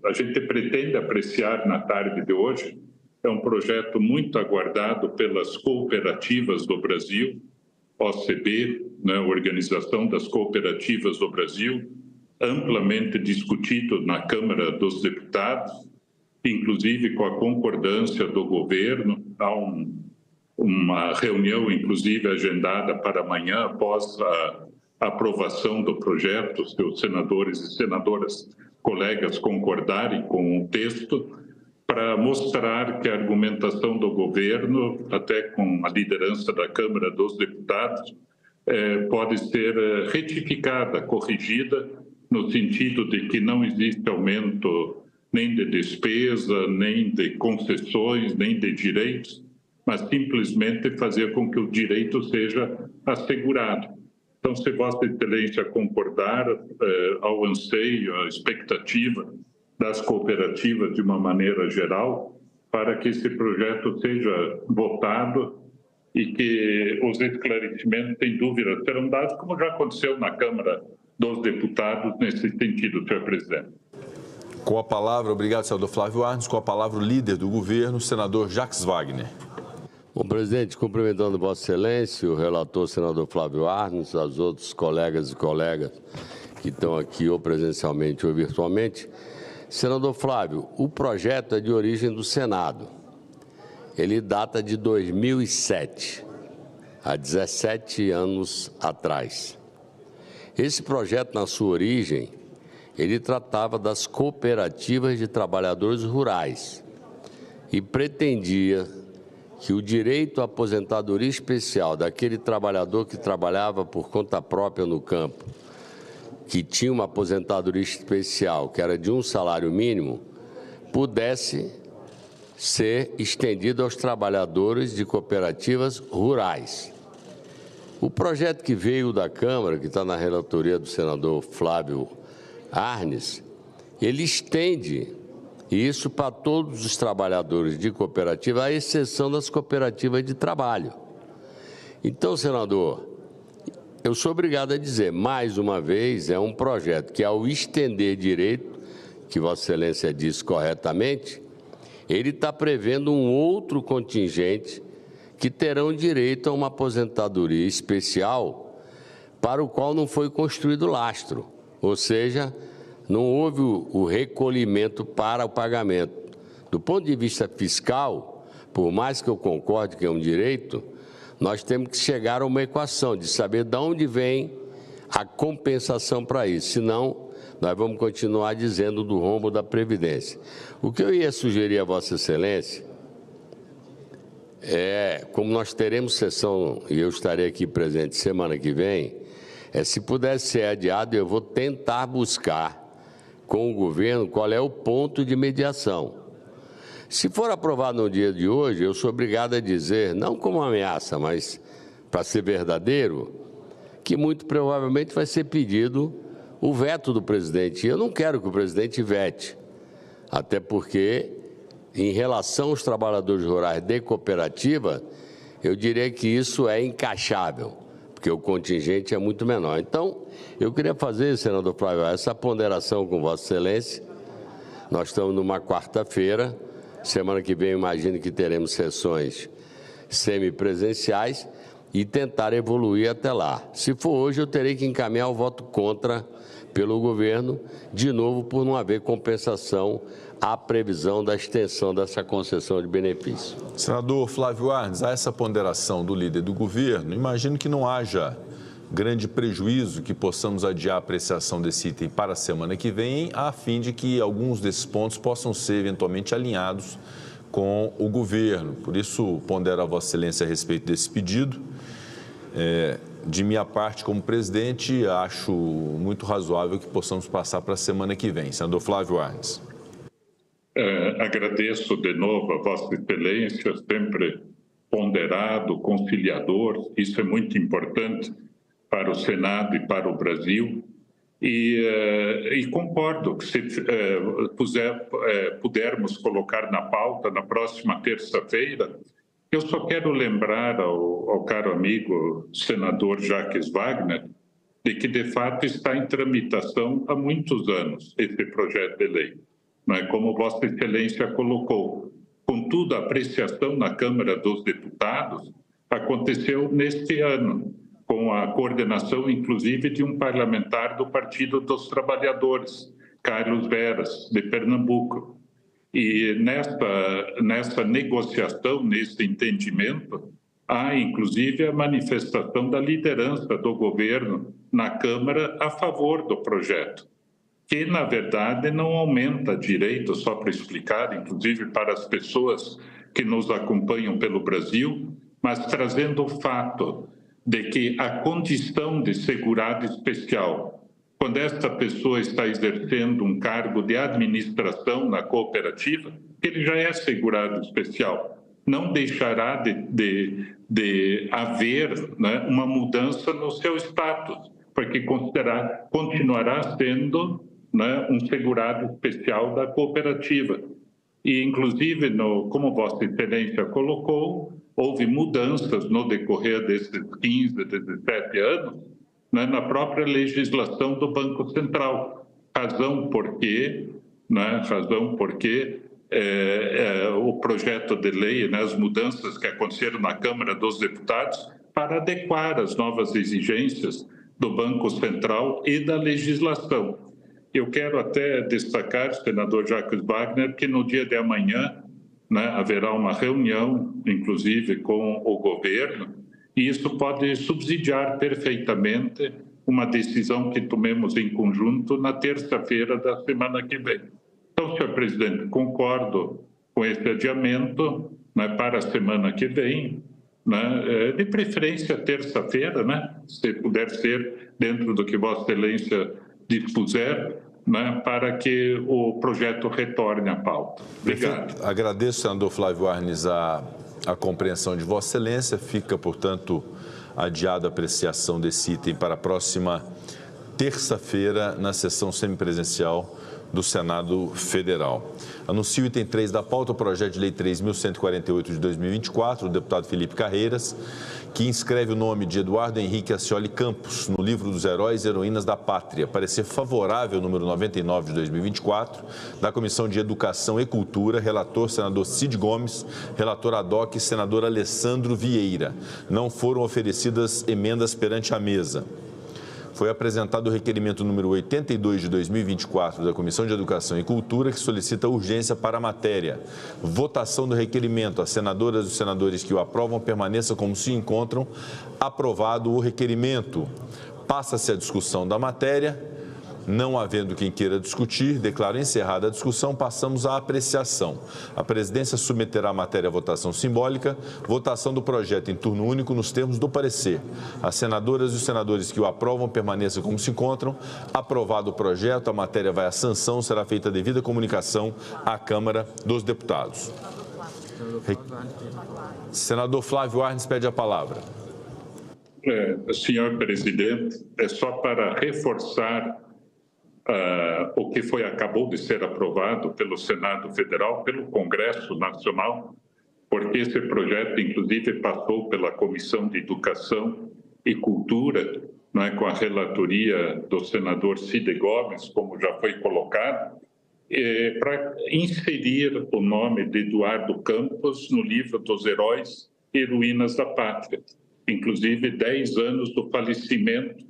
a gente pretende apreciar na tarde de hoje é um projeto muito aguardado pelas cooperativas do Brasil, OCB, né, Organização das Cooperativas do Brasil, amplamente discutido na Câmara dos Deputados, inclusive com a concordância do governo. Há uma reunião, inclusive, agendada para amanhã, após a aprovação do projeto, se os senadores e senadoras, colegas, concordarem com o texto, para mostrar que a argumentação do governo, até com a liderança da Câmara dos Deputados, pode ser retificada, corrigida, no sentido de que não existe aumento nem de despesa, nem de concessões, nem de direitos, mas simplesmente fazer com que o direito seja assegurado. Então, se Vossa Excelência concordar ao anseio, à expectativa das cooperativas de uma maneira geral, para que esse projeto seja votado e que os esclarecimentos, sem dúvida, serão dados, como já aconteceu na Câmara dos Deputados, nesse sentido, senhor presidente. Com a palavra, obrigado, senador Flávio Arnes, com a palavra o líder do governo, o senador Jacques Wagner. Bom, presidente, cumprimentando Vossa Excelência, o relator senador Flávio Arnes, os outros colegas e colegas que estão aqui ou presencialmente ou virtualmente. Senador Flávio, o projeto é de origem do Senado. Ele data de 2007, há 17 anos atrás. Esse projeto, na sua origem, ele tratava das cooperativas de trabalhadores rurais e pretendia que o direito à aposentadoria especial daquele trabalhador que trabalhava por conta própria no campo, que tinha uma aposentadoria especial, que era de um salário mínimo, pudesse ser estendido aos trabalhadores de cooperativas rurais. O projeto que veio da Câmara, que está na relatoria do senador Flávio Arnes, ele estende isso para todos os trabalhadores de cooperativa, à exceção das cooperativas de trabalho. Então, senador, eu sou obrigado a dizer, mais uma vez, é um projeto que, ao estender direito, que Vossa Excelência disse corretamente, ele está prevendo um outro contingente que terão direito a uma aposentadoria especial para o qual não foi construído lastro, ou seja, não houve o recolhimento para o pagamento. Do ponto de vista fiscal, por mais que eu concorde que é um direito, nós temos que chegar a uma equação de saber de onde vem a compensação para isso, senão nós vamos continuar dizendo do rombo da Previdência. O que eu ia sugerir a Vossa Excelência é, como nós teremos sessão, e eu estarei aqui presente semana que vem, se pudesse ser adiado, eu vou tentar buscar com o governo qual é o ponto de mediação. Se for aprovado no dia de hoje, eu sou obrigado a dizer, não como uma ameaça, mas para ser verdadeiro, que muito provavelmente vai ser pedido o veto do presidente. E eu não quero que o presidente vete, até porque, em relação aos trabalhadores rurais de cooperativa, eu diria que isso é encaixável, porque o contingente é muito menor. Então, eu queria fazer, senador Flávio, essa ponderação com Vossa Excelência. Nós estamos numa quarta-feira, semana que vem eu imagino que teremos sessões semipresenciais e tentar evoluir até lá. Se for hoje, eu terei que encaminhar o voto contra pelo governo, de novo por não haver compensação à previsão da extensão dessa concessão de benefício. Senador Flávio Arnes, a essa ponderação do líder do governo, imagino que não haja grande prejuízo que possamos adiar a apreciação desse item para a semana que vem, a fim de que alguns desses pontos possam ser eventualmente alinhados com o governo. Por isso, pondero a Vossa Excelência a respeito desse pedido. De minha parte, como presidente, acho muito razoável que possamos passar para a semana que vem. Senador Flávio Arnes. Agradeço de novo a Vossa Excelência, sempre ponderado, conciliador, isso é muito importante para o Senado e para o Brasil, e concordo que se pudermos colocar na pauta na próxima terça-feira. Eu só quero lembrar ao caro amigo senador Jacques Wagner de que, de fato, está em tramitação há muitos anos esse projeto de lei. Não é como Vossa Excelência colocou. Contudo, a apreciação na Câmara dos Deputados aconteceu neste ano, com a coordenação, inclusive, de um parlamentar do Partido dos Trabalhadores, Carlos Veras, de Pernambuco. E nessa negociação, nesse entendimento, há, inclusive, a manifestação da liderança do governo na Câmara a favor do projeto, que, na verdade, não aumenta direito, só para explicar, inclusive para as pessoas que nos acompanham pelo Brasil, mas trazendo o fato de que a condição de segurado especial, quando esta pessoa está exercendo um cargo de administração na cooperativa, ele já é segurado especial, não deixará de haver, né, uma mudança no seu status, porque continuará sendo, né, um segurado especial da cooperativa. E, inclusive, como Vossa Excelência colocou, houve mudanças no decorrer desses 15, 17 anos, né, na própria legislação do Banco Central. Razão porque o projeto de lei, né, as mudanças que aconteceram na Câmara dos Deputados para adequar as novas exigências do Banco Central e da legislação. Eu quero até destacar, senador Jacques Wagner, que no dia de amanhã, né, haverá uma reunião, inclusive com o governo, e isso pode subsidiar perfeitamente uma decisão que tomemos em conjunto na terça-feira da semana que vem. Então, senhor presidente, concordo com esse adiamento, né, para a semana que vem, né, de preferência terça-feira, né, se puder ser dentro do que Vossa Excelência dispuser, né, para que o projeto retorne à pauta. Obrigado. Perfeito. Agradeço, senador Flávio Arnes, a compreensão de Vossa Excelência. Fica, portanto, adiada a apreciação desse item para a próxima terça-feira, na sessão semipresencial do Senado Federal. Anuncio o item 3 da pauta, o projeto de lei 3.148 de 2024, do deputado Felipe Carreiras, que inscreve o nome de Eduardo Henrique Ascioli Campos no livro dos Heróis e Heroínas da Pátria. Parecer favorável, número 99 de 2024, da Comissão de Educação e Cultura, relator senador Cid Gomes, relator ad hoc senador Alessandro Vieira. Não foram oferecidas emendas perante a mesa. Foi apresentado o requerimento número 82 de 2024 da Comissão de Educação e Cultura, que solicita urgência para a matéria. Votação do requerimento. As senadoras e os senadores que o aprovam permaneçam como se encontram. Aprovado o requerimento. Passa-se a discussão da matéria. Não havendo quem queira discutir, declaro encerrada a discussão, passamos à apreciação. A presidência submeterá a matéria à votação simbólica, votação do projeto em turno único nos termos do parecer. As senadoras e os senadores que o aprovam permaneçam como se encontram. Aprovado o projeto, a matéria vai à sanção, será feita a devida comunicação à Câmara dos Deputados. Senador Flávio Arnes pede a palavra. Senhor presidente, é só para reforçar o que acabou de ser aprovado pelo Senado Federal, pelo Congresso Nacional, porque esse projeto, inclusive, passou pela Comissão de Educação e Cultura, né, com a relatoria do senador Cid Gomes, como já foi colocado, para inserir o nome de Eduardo Campos no livro dos Heróis e Heroínas da Pátria. Inclusive, 10 anos do falecimento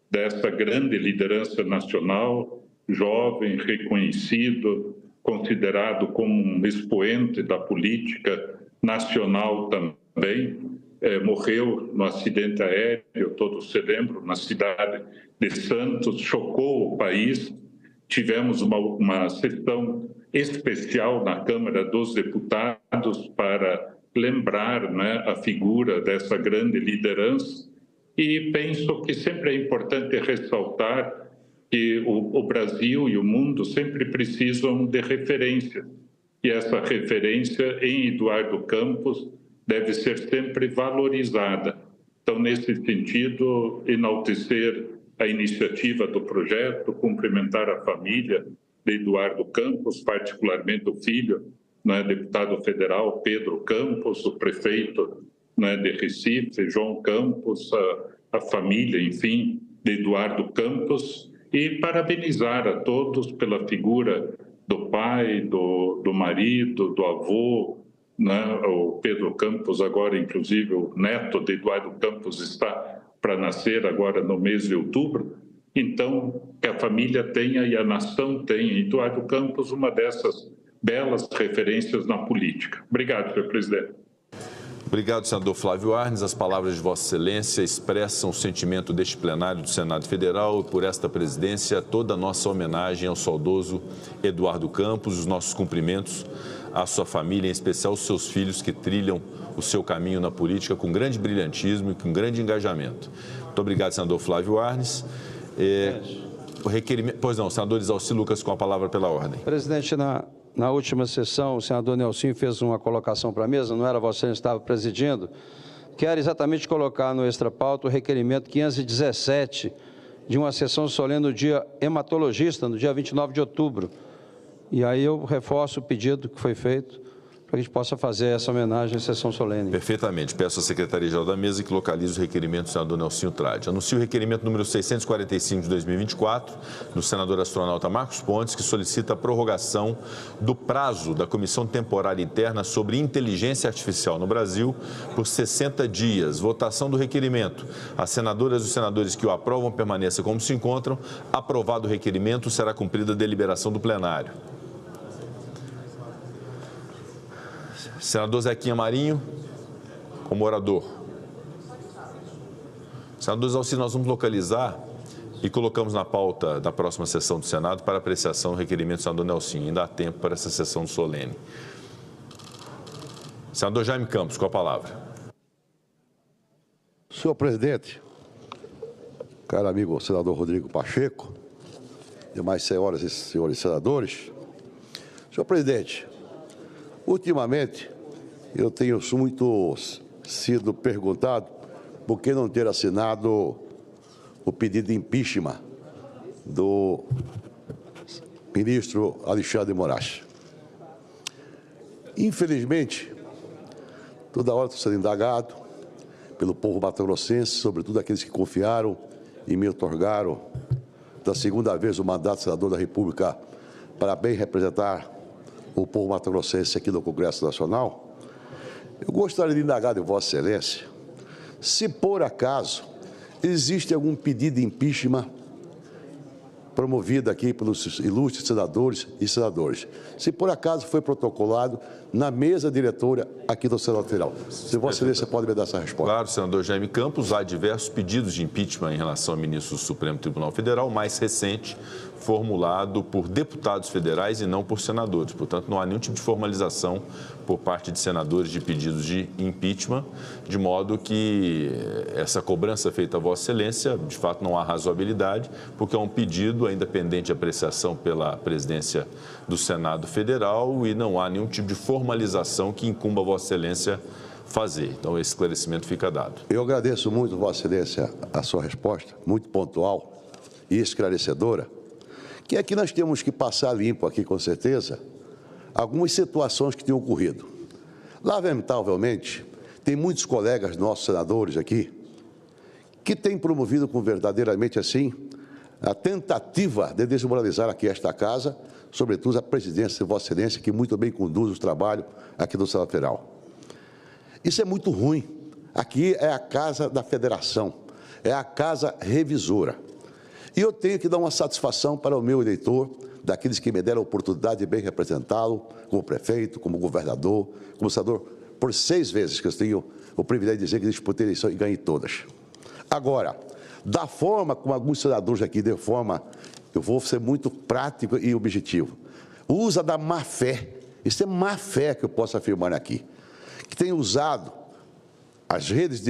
dessa grande liderança nacional, jovem, reconhecido, considerado como um expoente da política nacional também. Morreu no acidente aéreo, todos se lembram, na cidade de Santos, chocou o país. Tivemos uma sessão especial na Câmara dos Deputados para lembrar, né, a figura dessa grande liderança. E penso que sempre é importante ressaltar que o Brasil e o mundo sempre precisam de referência. E essa referência em Eduardo Campos deve ser sempre valorizada. Então, nesse sentido, enaltecer a iniciativa do projeto, cumprimentar a família de Eduardo Campos, particularmente o filho, né, deputado federal Pedro Campos, o prefeito, né, de Recife, João Campos, a família, enfim, de Eduardo Campos, e parabenizar a todos pela figura do pai, do marido, do avô, né, o Pedro Campos, agora, inclusive, o neto de Eduardo Campos está para nascer agora no mês de outubro. Então, que a família tenha e a nação tenha, Eduardo Campos, uma dessas belas referências na política. Obrigado, senhor presidente. Obrigado, senador Flávio Arnes. As palavras de Vossa Excelência expressam o sentimento deste plenário do Senado Federal e, por esta presidência, toda a nossa homenagem ao saudoso Eduardo Campos, os nossos cumprimentos à sua família, em especial aos seus filhos que trilham o seu caminho na política com grande brilhantismo e com grande engajamento. Muito obrigado, senador Flávio Arnes. O requerimento... Pois não, senador Isalci Lucas com a palavra pela ordem. Presidente, na última sessão, o senador Nelsinho fez uma colocação para a mesa, não era você que estava presidindo, que era exatamente colocar no extrapauta o requerimento 517 de uma sessão solene no dia hematologista, no dia 29 de outubro. E aí eu reforço o pedido que foi feito para que a gente possa fazer essa homenagem à sessão solene. Perfeitamente. Peço à Secretaria-Geral da Mesa que localize o requerimento do senador Nelsinho Trade. Anuncio o requerimento número 645 de 2024, do senador astronauta Marcos Pontes, que solicita a prorrogação do prazo da Comissão Temporária Interna sobre Inteligência Artificial no Brasil por 60 dias. Votação do requerimento. As senadoras e os senadores que o aprovam permaneçam como se encontram. Aprovado o requerimento, será cumprida a deliberação do plenário. Senador Zequinha Marinho, como orador. Senador Zalci, nós vamos localizar e colocamos na pauta da próxima sessão do Senado para apreciação o requerimento do senador Nelsinho. Ainda há tempo para essa sessão solene. Senador Jaime Campos, com a palavra. Senhor presidente, caro amigo senador Rodrigo Pacheco, demais senhoras e senhores senadores. Senhor presidente, ultimamente eu tenho muito sido perguntado por que não ter assinado o pedido de impeachment do ministro Alexandre de Moraes. Infelizmente, toda hora estou sendo indagado pelo povo mato-grossense, sobretudo aqueles que confiaram e me otorgaram da segunda vez o mandato de senador da República para bem representar o povo mato-grossense aqui no Congresso Nacional. Eu gostaria de indagar de Vossa Excelência se, por acaso, existe algum pedido de impeachment promovido aqui pelos ilustres senadores e senadoras. Se, por acaso, foi protocolado na mesa diretora aqui do Senado Federal. Se Vossa Excelência pode me dar essa resposta. Claro, senador Jaime Campos, há diversos pedidos de impeachment em relação a ministros do Supremo Tribunal Federal, o mais recente formulado por deputados federais e não por senadores. Portanto, não há nenhum tipo de formalização por parte de senadores de pedidos de impeachment, de modo que essa cobrança feita a Vossa Excelência, de fato, não há razoabilidade, porque é um pedido ainda pendente de apreciação pela presidência do Senado Federal e não há nenhum tipo de formalização que incumba a Vossa Excelência fazer. Então, esse esclarecimento fica dado. Eu agradeço muito, Vossa Excelência, a sua resposta, muito pontual e esclarecedora, que aqui nós temos que passar limpo aqui, com certeza, algumas situações que têm ocorrido. Lamentavelmente, tem muitos colegas nossos senadores aqui que têm promovido com verdadeiramente assim a tentativa de desmoralizar aqui esta casa, sobretudo a presidência de Vossa Excelência, que muito bem conduz o trabalho aqui do Senado Federal. Isso é muito ruim. Aqui é a casa da federação, é a casa revisora. E eu tenho que dar uma satisfação para o meu eleitor, daqueles que me deram a oportunidade de bem representá-lo, como prefeito, como governador, como senador, por 6 vezes que eu tenho o privilégio de dizer que disputei a eleição e ganhei todas. Agora, da forma como alguns senadores aqui, de forma, eu vou ser muito prático e objetivo, usa da má fé, isso é má fé que eu posso afirmar aqui, que tem usado as redes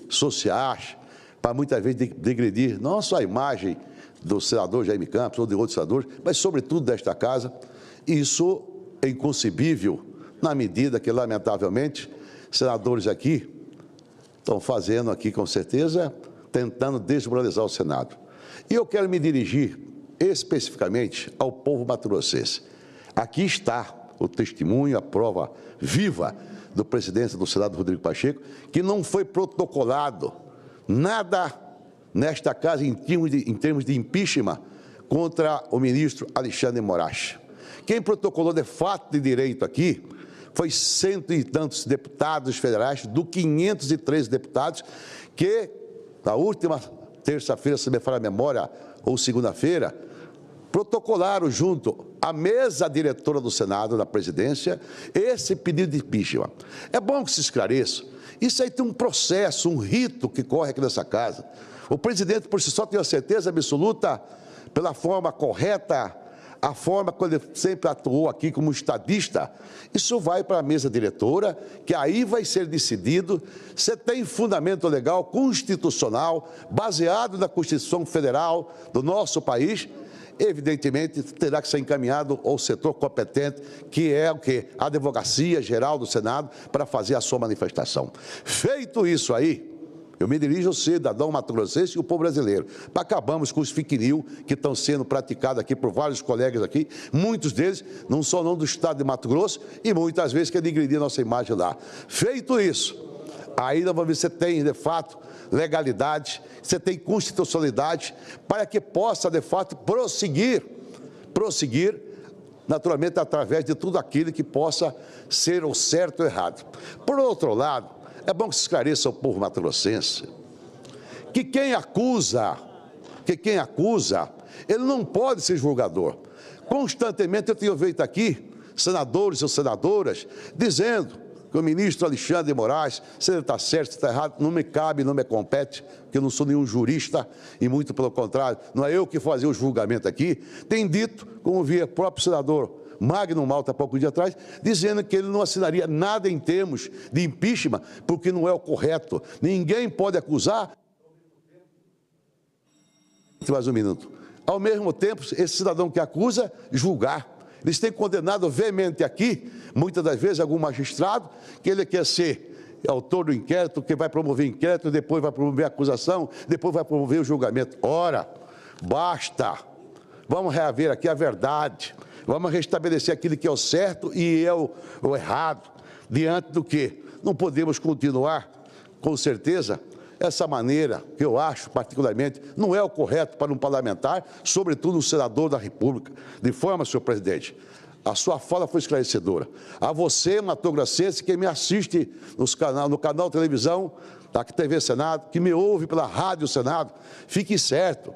sociais para muitas vezes degredir não só a imagem do senador Jaime Campos ou de outros senadores, mas sobretudo desta casa. Isso é inconcebível na medida que, lamentavelmente, senadores aqui estão fazendo aqui, com certeza, tentando desmoralizar o Senado. E eu quero me dirigir especificamente ao povo mato-grossense. Aqui está o testemunho, a prova viva do presidente do Senado, Rodrigo Pacheco, que não foi protocolado nada nesta casa em termos de impeachment contra o ministro Alexandre de Moraes. Quem protocolou de fato de direito aqui foi 100 e tantos deputados federais, do 513 deputados, que na última terça-feira, se me falha a memória, ou segunda-feira, protocolaram junto à mesa diretora do Senado, da presidência, esse pedido de impeachment. É bom que se esclareça. Isso aí tem um processo, um rito que corre aqui nessa casa. O presidente, por si só, tem a certeza absoluta, pela forma correta, a forma como ele sempre atuou aqui como estadista. Isso vai para a mesa diretora, que aí vai ser decidido se tem fundamento legal, constitucional, baseado na Constituição Federal do nosso país. Evidentemente, terá que ser encaminhado ao setor competente, que é o quê? A Advocacia Geral do Senado, para fazer a sua manifestação. Feito isso aí, Eu me dirijo ao cidadão mato-grossense e ao povo brasileiro. Acabamos com os fake news que estão sendo praticados aqui por vários colegas aqui, muitos deles não são não do estado de Mato Grosso e muitas vezes querem digredir a nossa imagem lá. Feito isso, ainda você tem, de fato, legalidade, você tem constitucionalidade para que possa, de fato, prosseguir, naturalmente, através de tudo aquilo que possa ser o certo ou errado. Por outro lado, é bom que se esclareça ao povo mato-grossense que quem acusa, ele não pode ser julgador. Constantemente eu tenho feito aqui, senadores ou senadoras, dizendo que o ministro Alexandre de Moraes, se ele está certo, se está errado, não me cabe, não me compete, porque eu não sou nenhum jurista, e muito pelo contrário, não é eu que fazia o julgamento aqui. Tem dito, como via o próprio senador Magno Malta, há pouco dia atrás, dizendo que ele não assinaria nada em termos de impeachment, porque não é o correto. Ninguém pode acusar. Mais um minuto. Ao mesmo tempo, esse cidadão que acusa, julgar. Eles têm condenado veemente aqui, muitas das vezes, algum magistrado, que ele quer ser autor do inquérito, que vai promover inquérito, depois vai promover acusação, depois vai promover o julgamento. Ora, basta. Vamos reaver aqui a verdade. Vamos restabelecer aquilo que é o certo e é o errado. Diante do que não podemos continuar, com certeza, essa maneira, que eu acho particularmente, não é o correto para um parlamentar, sobretudo um senador da República. De forma, senhor presidente, a sua fala foi esclarecedora. A você, mato-grossense, que me assiste no canal de televisão da TV Senado, que me ouve pela Rádio Senado, fique certo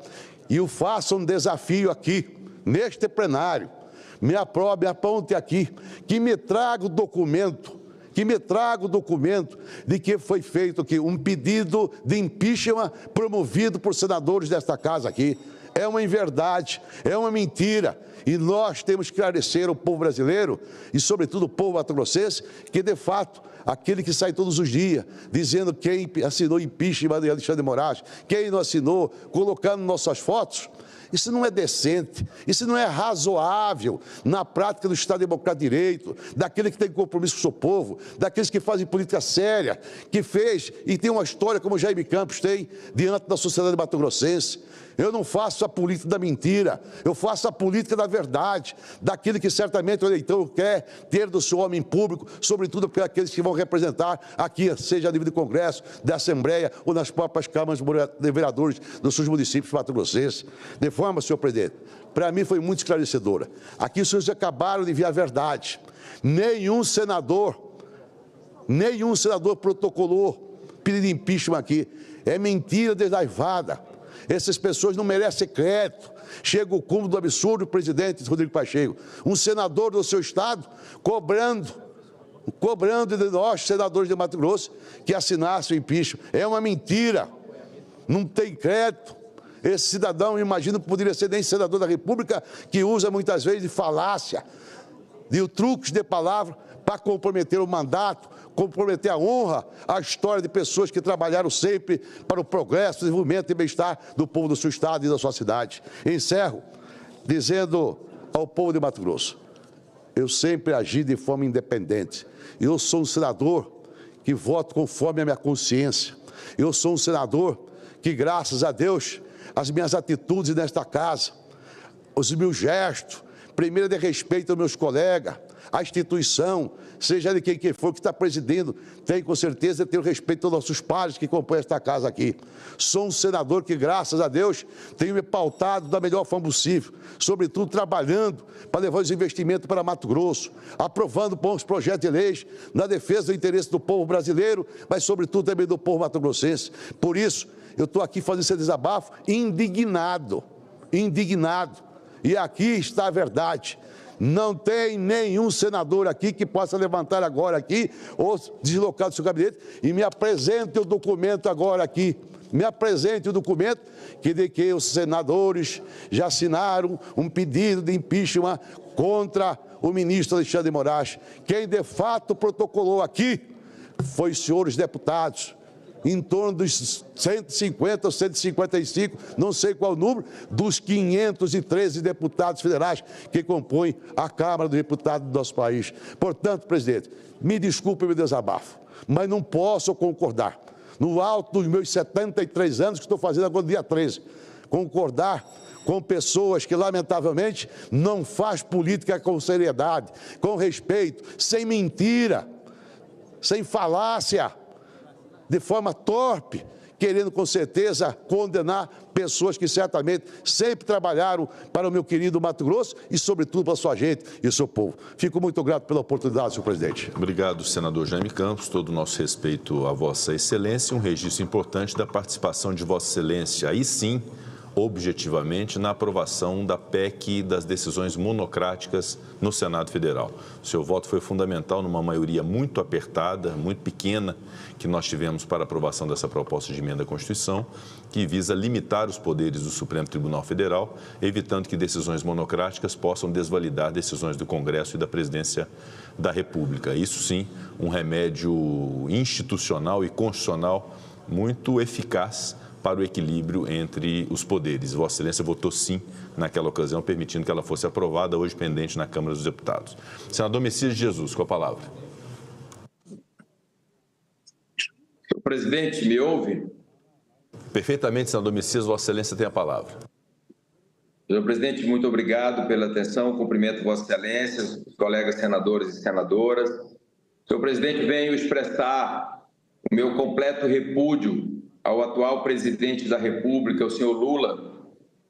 e o faça um desafio aqui, neste plenário. Me aprove, aponte aqui, que me traga o documento, de que foi feito aqui um pedido de impeachment promovido por senadores desta casa aqui. É uma inverdade, é uma mentira. E nós temos que esclarecer o povo brasileiro e, sobretudo, o povo mato-grossense, que, de fato, aquele que sai todos os dias, dizendo quem assinou impeachment de Alexandre de Moraes, quem não assinou, colocando nossas fotos. Isso não é decente, isso não é razoável na prática do Estado Democrático de Direito, daquele que tem compromisso com o seu povo, daqueles que fazem política séria, que fez e tem uma história como o Jaime Campos tem diante da sociedade mato-grossense. Eu não faço a política da mentira, eu faço a política da verdade, daquilo que certamente o eleitor quer ter do seu homem público, sobretudo para aqueles que vão representar aqui, seja a nível de Congresso, da Assembleia ou nas próprias câmaras de vereadores dos seus municípios mato-grossenses. De forma, senhor presidente, para mim foi muito esclarecedora. Aqui os senhores acabaram de ver a verdade. Nenhum senador protocolou pedido de impeachment aqui. É mentira desaivada. Essas pessoas não merecem crédito. Chega o cúmulo do absurdo, o presidente Rodrigo Pacheco, um senador do seu estado, cobrando de nós, senadores de Mato Grosso, que assinassem o impeachment. É uma mentira. Não tem crédito. Esse cidadão, imagino, poderia ser nem senador da República, que usa muitas vezes de falácia, de truques de palavra para comprometer o mandato, comprometer a honra, a história de pessoas que trabalharam sempre para o progresso, desenvolvimento e bem-estar do povo do seu estado e da sua cidade. Encerro dizendo ao povo de Mato Grosso, eu sempre agi de forma independente. Eu sou um senador que voto conforme a minha consciência. Eu sou um senador que, graças a Deus, as minhas atitudes nesta casa, os meus gestos, primeiro de respeito aos meus colegas, a instituição, seja de quem for que está presidindo, tem com certeza ter o respeito aos nossos pares que compõem esta casa aqui. Sou um senador que, graças a Deus, tenho me pautado da melhor forma possível, sobretudo trabalhando para levar os investimentos para Mato Grosso, aprovando bons projetos de leis na defesa do interesse do povo brasileiro, mas sobretudo também do povo mato-grossense. Por isso, eu estou aqui fazendo esse desabafo indignado. E aqui está a verdade. Não tem nenhum senador aqui que possa levantar agora aqui ou deslocar do seu gabinete e me apresente o documento agora aqui. Me apresente o documento que os senadores já assinaram um pedido de impeachment contra o ministro Alexandre de Moraes. Quem de fato protocolou aqui foi os senhores deputados, em torno dos 150 ou 155, não sei qual o número, dos 513 deputados federais que compõem a Câmara dos Deputados do nosso país. Portanto, presidente, me desculpe o meu desabafo, mas não posso concordar. no alto dos meus 73 anos, que estou fazendo agora dia 13, concordar com pessoas que, lamentavelmente, não faz política com seriedade, com respeito, sem mentira, sem falácia, de forma torpe, querendo com certeza condenar pessoas que certamente sempre trabalharam para o meu querido Mato Grosso e, sobretudo, para a sua gente e o seu povo. Fico muito grato pela oportunidade, senhor presidente. Obrigado, senador Jaime Campos. Todo o nosso respeito a Vossa Excelência. Um registro importante da participação de Vossa Excelência, aí sim, objetivamente, na aprovação da PEC das decisões monocráticas no Senado Federal. O seu voto foi fundamental numa maioria muito apertada, muito pequena, que nós tivemos para a aprovação dessa proposta de emenda à Constituição, que visa limitar os poderes do Supremo Tribunal Federal, evitando que decisões monocráticas possam desvalidar decisões do Congresso e da Presidência da República. Isso sim, um remédio institucional e constitucional muito eficaz para o equilíbrio entre os poderes. Vossa Excelência votou sim naquela ocasião, permitindo que ela fosse aprovada, hoje pendente na Câmara dos Deputados. Senador Messias de Jesus, com a palavra. Senhor presidente, me ouve? Perfeitamente, senador Messias, Vossa Excelência tem a palavra. Senhor presidente, muito obrigado pela atenção, cumprimento Vossa Excelência, os colegas senadores e senadoras. Senhor presidente, venho expressar o meu completo repúdio ao atual presidente da República, o senhor Lula,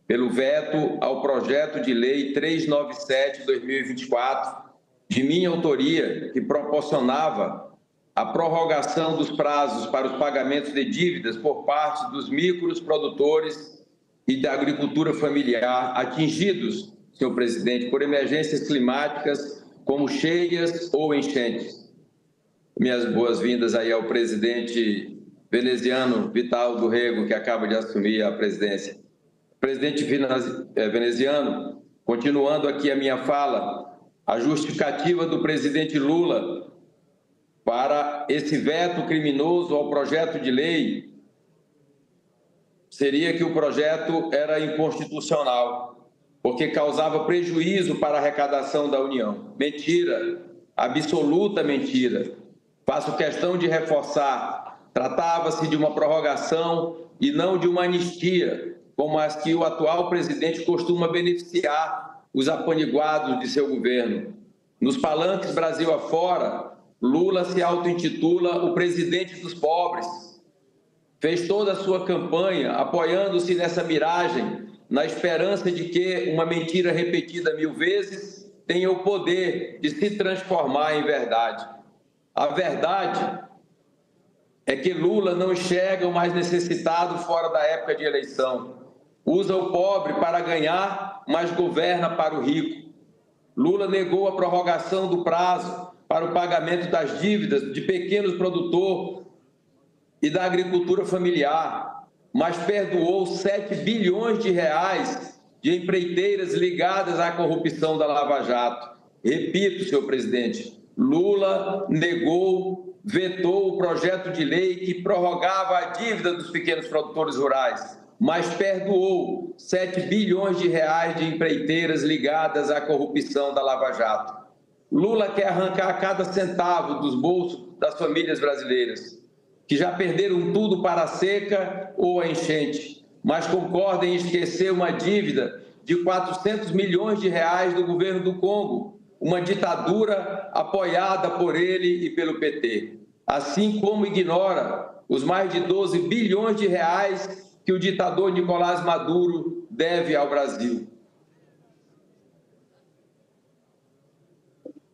pelo veto ao projeto de lei 397/2024, de minha autoria, que proporcionava a prorrogação dos prazos para os pagamentos de dívidas por parte dos micros produtores e da agricultura familiar atingidos, senhor presidente, por emergências climáticas como cheias ou enchentes. Minhas boas-vindas aí ao presidente veneziano Vital do Rego, que acaba de assumir a presidência. Presidente veneziano, continuando aqui a minha fala, a justificativa do presidente Lula para esse veto criminoso ao projeto de lei seria que o projeto era inconstitucional, porque causava prejuízo para a arrecadação da União. Mentira, absoluta mentira. Faço questão de reforçar. Tratava-se de uma prorrogação e não de uma anistia, como as que o atual presidente costuma beneficiar os apaniguados de seu governo. Nos palanques Brasil afora, Lula se auto-intitula o presidente dos pobres. Fez toda a sua campanha apoiando-se nessa miragem, na esperança de que uma mentira repetida 1000 vezes tenha o poder de se transformar em verdade. A verdade é que Lula não enxerga o mais necessitado fora da época de eleição. Usa o pobre para ganhar, mas governa para o rico. Lula negou a prorrogação do prazo para o pagamento das dívidas de pequenos produtores e da agricultura familiar, mas perdoou 7 bilhões de reais de empreiteiras ligadas à corrupção da Lava Jato. Repito, senhor presidente, Lula vetou o projeto de lei que prorrogava a dívida dos pequenos produtores rurais, mas perdoou 7 bilhões de reais de empreiteiras ligadas à corrupção da Lava Jato. Lula quer arrancar cada centavo dos bolsos das famílias brasileiras, que já perderam tudo para a seca ou a enchente, mas concordam em esquecer uma dívida de 400 milhões de reais do governo do Congo, uma ditadura apoiada por ele e pelo PT, assim como ignora os mais de 12 bilhões de reais que o ditador Nicolás Maduro deve ao Brasil.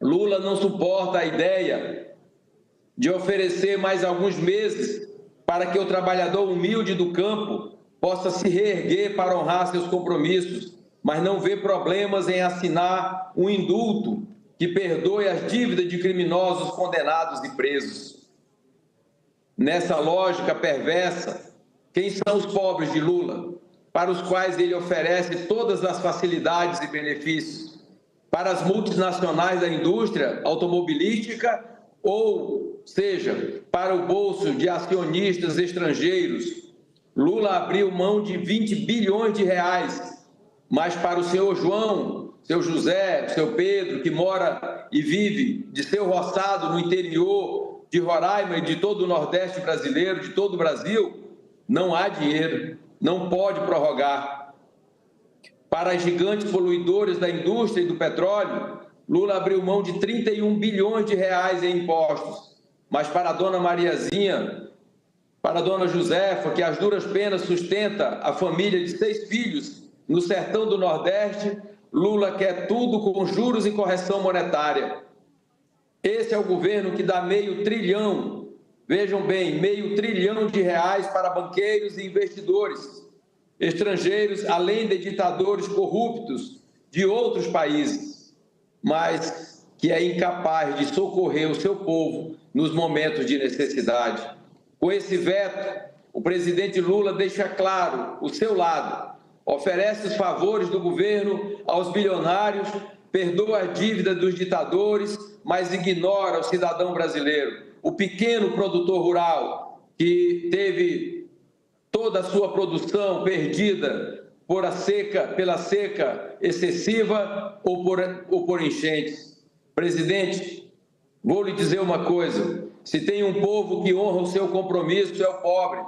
Lula não suporta a ideia de oferecer mais alguns meses para que o trabalhador humilde do campo possa se reerguer para honrar seus compromissos, mas não vê problemas em assinar um indulto que perdoe as dívidas de criminosos condenados e presos. Nessa lógica perversa, quem são os pobres de Lula, para os quais ele oferece todas as facilidades e benefícios? Para as multinacionais da indústria automobilística, ou seja, para o bolso de acionistas estrangeiros? Lula abriu mão de 20 bilhões de reais, mas para o senhor João, seu José, seu Pedro, que mora e vive de seu roçado no interior de Roraima e de todo o Nordeste brasileiro, de todo o Brasil, não há dinheiro, não pode prorrogar. Para os gigantes poluidores da indústria e do petróleo, Lula abriu mão de 31 bilhões de reais em impostos. Mas para a dona Mariazinha, para a dona Josefa, que às duras penas sustenta a família de 6 filhos no sertão do Nordeste, Lula quer tudo com juros e correção monetária. Esse é o governo que dá R$500 bilhão, vejam bem, R$500 bilhão para banqueiros e investidores estrangeiros, além de ditadores corruptos de outros países, mas que é incapaz de socorrer o seu povo nos momentos de necessidade. Com esse veto, o presidente Lula deixa claro o seu lado, oferece os favores do governo aos bilionários, perdoa a dívida dos ditadores, mas ignora o cidadão brasileiro, o pequeno produtor rural que teve toda a sua produção perdida pela seca excessiva ou por enchentes. Presidente, vou lhe dizer uma coisa, se tem um povo que honra o seu compromisso é o pobre,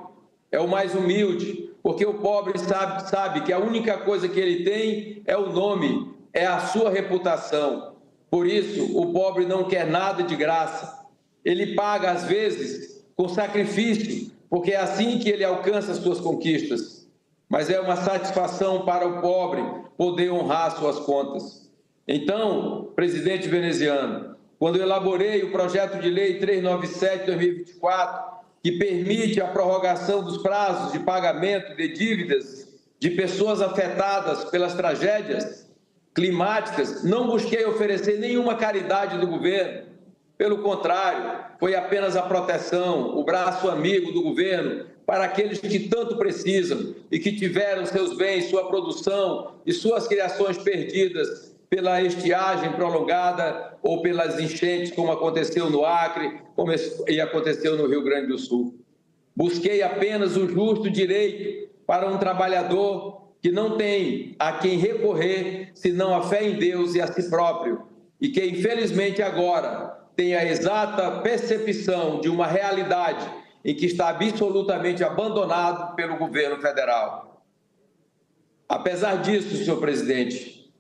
é o mais humilde, porque o pobre sabe que a única coisa que ele tem é o nome, é a sua reputação. Por isso, o pobre não quer nada de graça. Ele paga, às vezes, com sacrifício, porque é assim que ele alcança as suas conquistas. Mas é uma satisfação para o pobre poder honrar suas contas. Então, presidente veneziano, quando eu elaborei o projeto de lei 397/2024, que permite a prorrogação dos prazos de pagamento de dívidas de pessoas afetadas pelas tragédias climáticas, não busquei oferecer nenhuma caridade do governo. Pelo contrário, foi apenas a proteção, o braço amigo do governo para aqueles que tanto precisam e que tiveram seus bens, sua produção e suas criações perdidas pela estiagem prolongada ou pelas enchentes, como aconteceu no Acre e aconteceu no Rio Grande do Sul. Busquei apenas o justo direito para um trabalhador que não tem a quem recorrer, senão a fé em Deus e a si próprio, e que, infelizmente, agora tem a exata percepção de uma realidade em que está absolutamente abandonado pelo governo federal. Apesar disso, senhor presidente,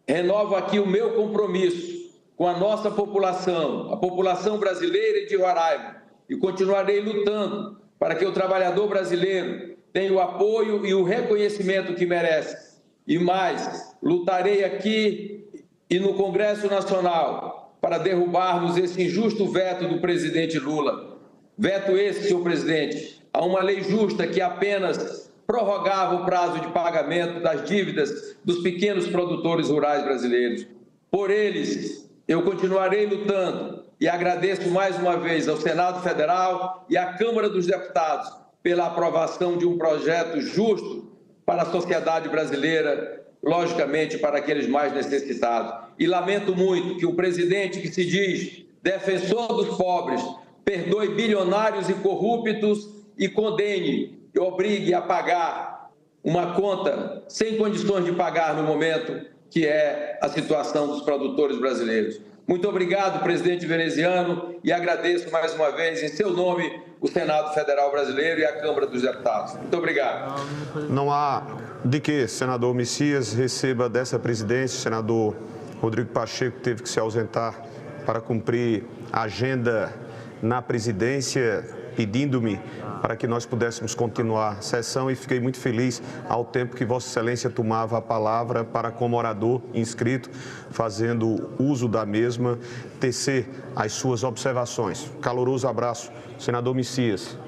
renovo aqui o meu compromisso com a nossa população, a população brasileira e de Roraima, e continuarei lutando para que o trabalhador brasileiro tenha o apoio e o reconhecimento que merece. E mais, lutarei aqui e no Congresso Nacional para derrubarmos esse injusto veto do presidente Lula. Veto esse, senhor presidente, a uma lei justa que apenas prorrogava o prazo de pagamento das dívidas dos pequenos produtores rurais brasileiros. Por eles, eu continuarei lutando e agradeço mais uma vez ao Senado Federal e à Câmara dos Deputados pela aprovação de um projeto justo para a sociedade brasileira, logicamente para aqueles mais necessitados. E lamento muito que o presidente que se diz defensor dos pobres perdoe bilionários e corruptos e condene e obrigue a pagar uma conta sem condições de pagar no momento, que é a situação dos produtores brasileiros. Muito obrigado, presidente veneziano, e agradeço mais uma vez, em seu nome, o Senado Federal Brasileiro e a Câmara dos Deputados. Muito obrigado. Não há de que, senador Messias, receba dessa presidência, senador Rodrigo Pacheco teve que se ausentar para cumprir a agenda na presidência, pedindo-me para que nós pudéssemos continuar a sessão, e fiquei muito feliz ao tempo que Vossa Excelência tomava a palavra para, como orador inscrito, fazendo uso da mesma, tecer as suas observações. Caloroso abraço, senador Messias.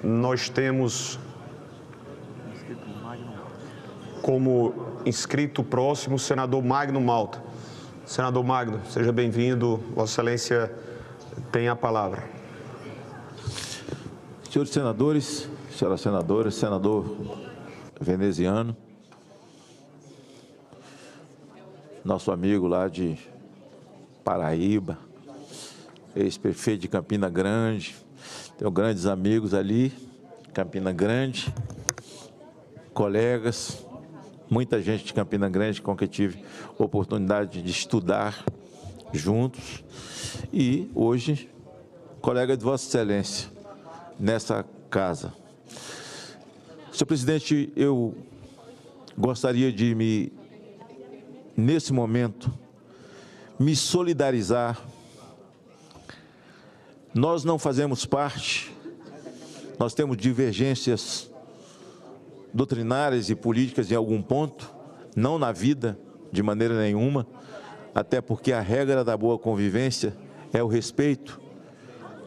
Nós temos como inscrito próximo o senador Magno Malta. Senador Magno, seja bem-vindo. Vossa Excelência tem a palavra. Senhores senadores, senhoras senadoras, senador veneziano, nosso amigo lá de Paraíba, ex-prefeito de Campina Grande, tenho grandes amigos ali, Campina Grande, colegas, muita gente de Campina Grande com quem tive oportunidade de estudar juntos, e hoje colega de Vossa Excelência nessa casa. Senhor presidente, eu gostaria de nesse momento, me solidarizar. Nós não fazemos parte, nós temos divergências doutrinárias e políticas em algum ponto, não na vida, de maneira nenhuma, até porque a regra da boa convivência é o respeito,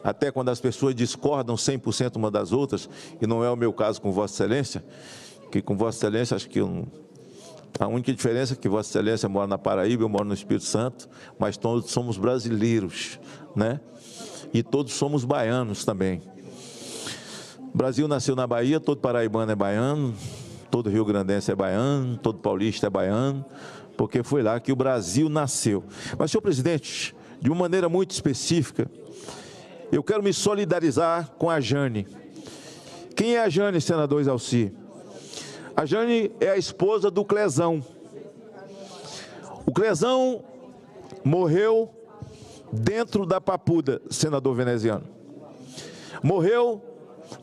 até quando as pessoas discordam 100% uma das outras, e não é o meu caso com Vossa Excelência, que com Vossa Excelência acho que a única diferença é que Vossa Excelência mora na Paraíba, eu moro no Espírito Santo, mas todos somos brasileiros, né? E todos somos baianos também. O Brasil nasceu na Bahia, todo paraibano é baiano, todo rio-grandense é baiano, todo paulista é baiano, porque foi lá que o Brasil nasceu. Mas, senhor presidente, de uma maneira muito específica, eu quero me solidarizar com a Jane. Quem é a Jane, senador Exalci? A Jane é a esposa do Clezão. O Clezão morreu dentro da papuda, senador veneziano. Morreu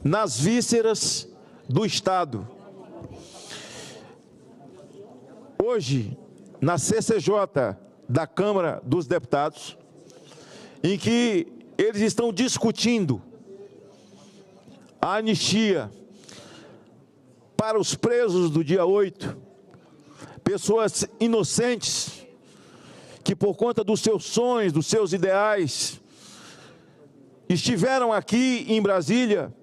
nas vísceras do Estado. Hoje, na CCJ da Câmara dos Deputados, em que eles estão discutindo a anistia para os presos do dia 8, pessoas inocentes, que por conta dos seus sonhos, dos seus ideais, estiveram aqui em Brasília,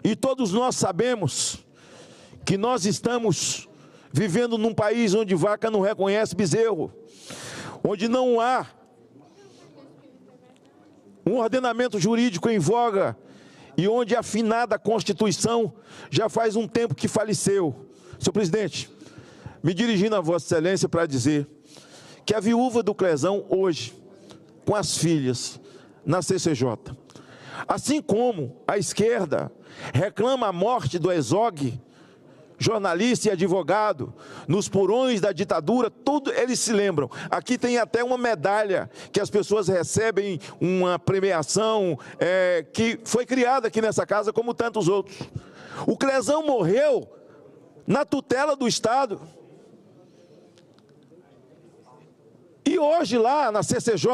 e todos nós sabemos que nós estamos vivendo num país onde vaca não reconhece bezerro, onde não há um ordenamento jurídico em voga, e onde a afinada Constituição já faz um tempo que faleceu. Senhor presidente, me dirigindo a Vossa Excelência para dizer que a viúva do Clezão hoje, com as filhas na CCJ, assim como a esquerda reclama a morte do Herzog, jornalista e advogado, nos porões da ditadura, tudo eles se lembram. Aqui tem até uma medalha que as pessoas recebem, uma premiação que foi criada aqui nessa casa, como tantos outros. O Clezão morreu na tutela do Estado. E hoje lá na CCJ,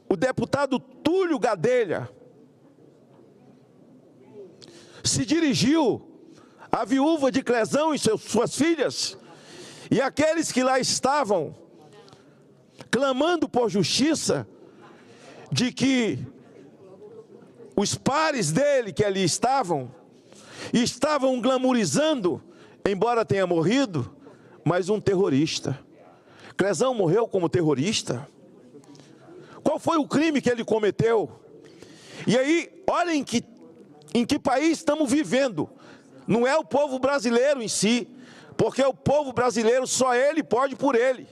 o deputado Túlio Gadelha se dirigiu à viúva de Clezão e suas filhas, e aqueles que lá estavam, clamando por justiça, de que os pares dele que ali estavam glamourizando, embora tenha morrido, mas um terrorista. Clezão morreu como terrorista. Qual foi o crime que ele cometeu? E aí, olhem em que país estamos vivendo. Não é o povo brasileiro em si, porque o povo brasileiro só ele pode por ele.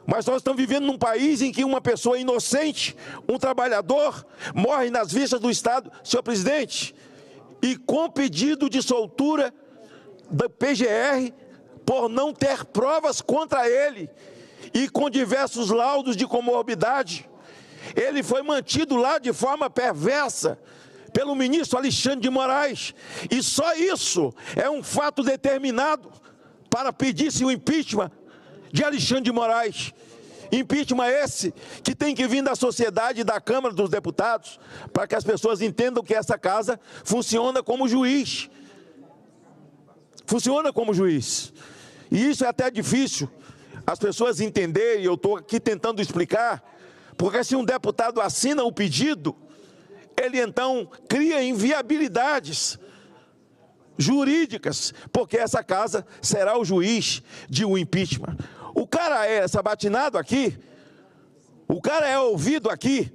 Mas nós estamos vivendo num país em que uma pessoa inocente, um trabalhador, morre nas vistas do Estado, senhor presidente, e com pedido de soltura da PGR por não ter provas contra ele e com diversos laudos de comorbidade. Ele foi mantido lá de forma perversa pelo ministro Alexandre de Moraes, e só isso é um fato determinado para pedir-se o impeachment de Alexandre de Moraes. Impeachment esse que tem que vir da sociedade e da Câmara dos Deputados, para que as pessoas entendam que essa casa funciona como juiz. Funciona como juiz. E isso é até difícil as pessoas entenderem, eu estou aqui tentando explicar, porque se um deputado assina o pedido, ele então cria inviabilidades jurídicas, porque essa casa será o juiz de um impeachment. O cara é sabatinado aqui, o cara é ouvido aqui,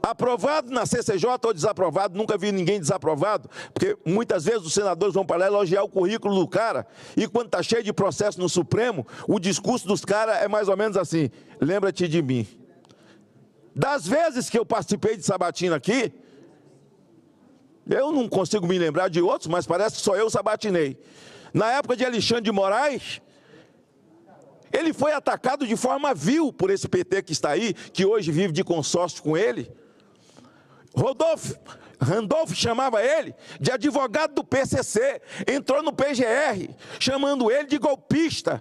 aprovado na CCJ ou desaprovado, nunca vi ninguém desaprovado, porque muitas vezes os senadores vão para lá elogiar o currículo do cara, e quando está cheio de processo no Supremo, o discurso dos caras é mais ou menos assim: lembra-te de mim. Das vezes que eu participei de sabatina aqui, eu não consigo me lembrar de outros, mas parece que só eu sabatinei. Na época de Alexandre de Moraes, ele foi atacado de forma vil por esse PT que está aí, que hoje vive de consórcio com ele. Randolph chamava ele de advogado do PCC, entrou no PGR, chamando ele de golpista.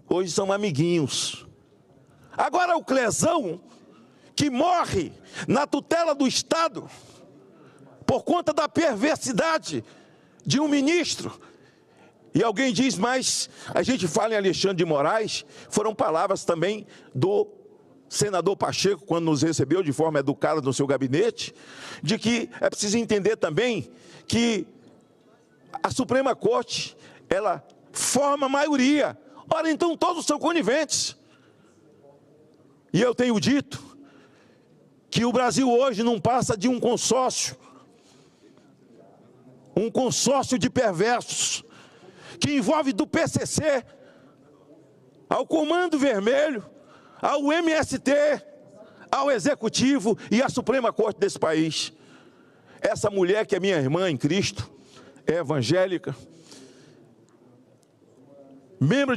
Hoje são amiguinhos. Agora o Clezão, que morre na tutela do Estado, por conta da perversidade de um ministro. E alguém diz, mas a gente fala em Alexandre de Moraes, foram palavras também do senador Pacheco, quando nos recebeu de forma educada no seu gabinete, de que é preciso entender também que a Suprema Corte, ela forma a maioria. Ora, então todos são coniventes. E eu tenho dito que o Brasil hoje não passa de um consórcio de perversos, que envolve do PCC ao Comando Vermelho, ao MST, ao Executivo e à Suprema Corte desse país. Essa mulher que é minha irmã em Cristo, é evangélica, membro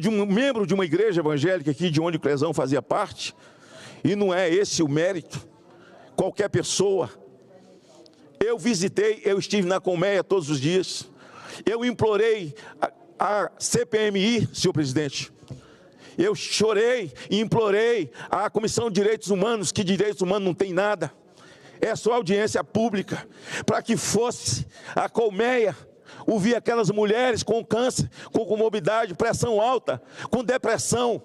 de uma igreja evangélica aqui, de onde o Clezão fazia parte, e não é esse o mérito. Qualquer pessoa, eu visitei, eu estive na colmeia todos os dias, eu implorei a CPMI, senhor presidente, eu chorei e implorei à Comissão de Direitos Humanos, que direitos humanos não tem nada, é só audiência pública, para que fosse a colmeia ouvir aquelas mulheres com câncer, com comorbidade, pressão alta, com depressão,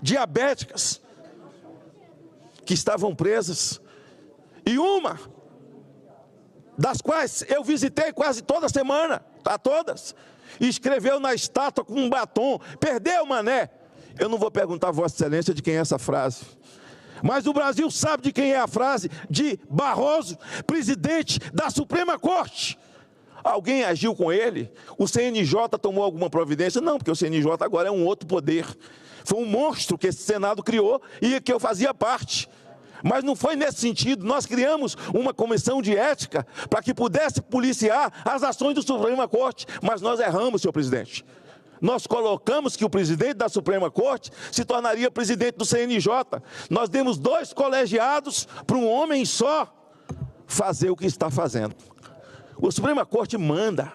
diabéticas, que estavam presas, e uma das quais eu visitei quase toda semana, a todas, e escreveu na estátua com um batom, perdeu, mané. Eu não vou perguntar a Vossa Excelência de quem é essa frase, mas o Brasil sabe de quem é a frase, de Barroso, presidente da Suprema Corte. Alguém agiu com ele? O CNJ tomou alguma providência? Não, porque o CNJ agora é um outro poder. Foi um monstro que esse Senado criou e que eu fazia parte. Mas não foi nesse sentido. Nós criamos uma comissão de ética para que pudesse policiar as ações do Suprema Corte. Mas nós erramos, senhor presidente. Nós colocamos que o presidente da Suprema Corte se tornaria presidente do CNJ. Nós demos 2 colegiados para um homem só fazer o que está fazendo. O Suprema Corte manda,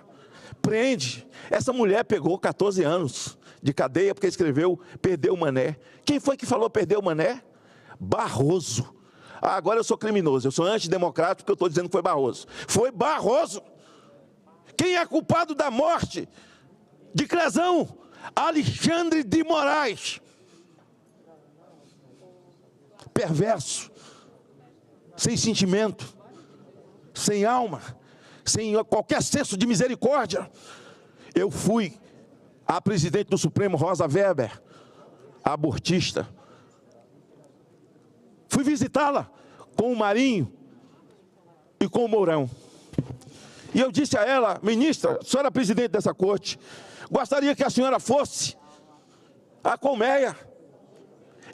prende. Essa mulher pegou 14 anos de cadeia porque escreveu perdeu o mané. Quem foi que falou perdeu o mané? Barroso. Ah, agora eu sou criminoso, eu sou antidemocrático porque eu estou dizendo que foi Barroso. Foi Barroso. Quem é culpado da morte de Clezão? Alexandre de Moraes. Perverso, sem sentimento, sem alma, sem qualquer senso de misericórdia. Eu fui à presidente do Supremo, Rosa Weber, abortista. Fui visitá-la com o Marinho e com o Mourão. E eu disse a ela, ministra, a senhora é presidente dessa corte, gostaria que a senhora fosse à colmeia.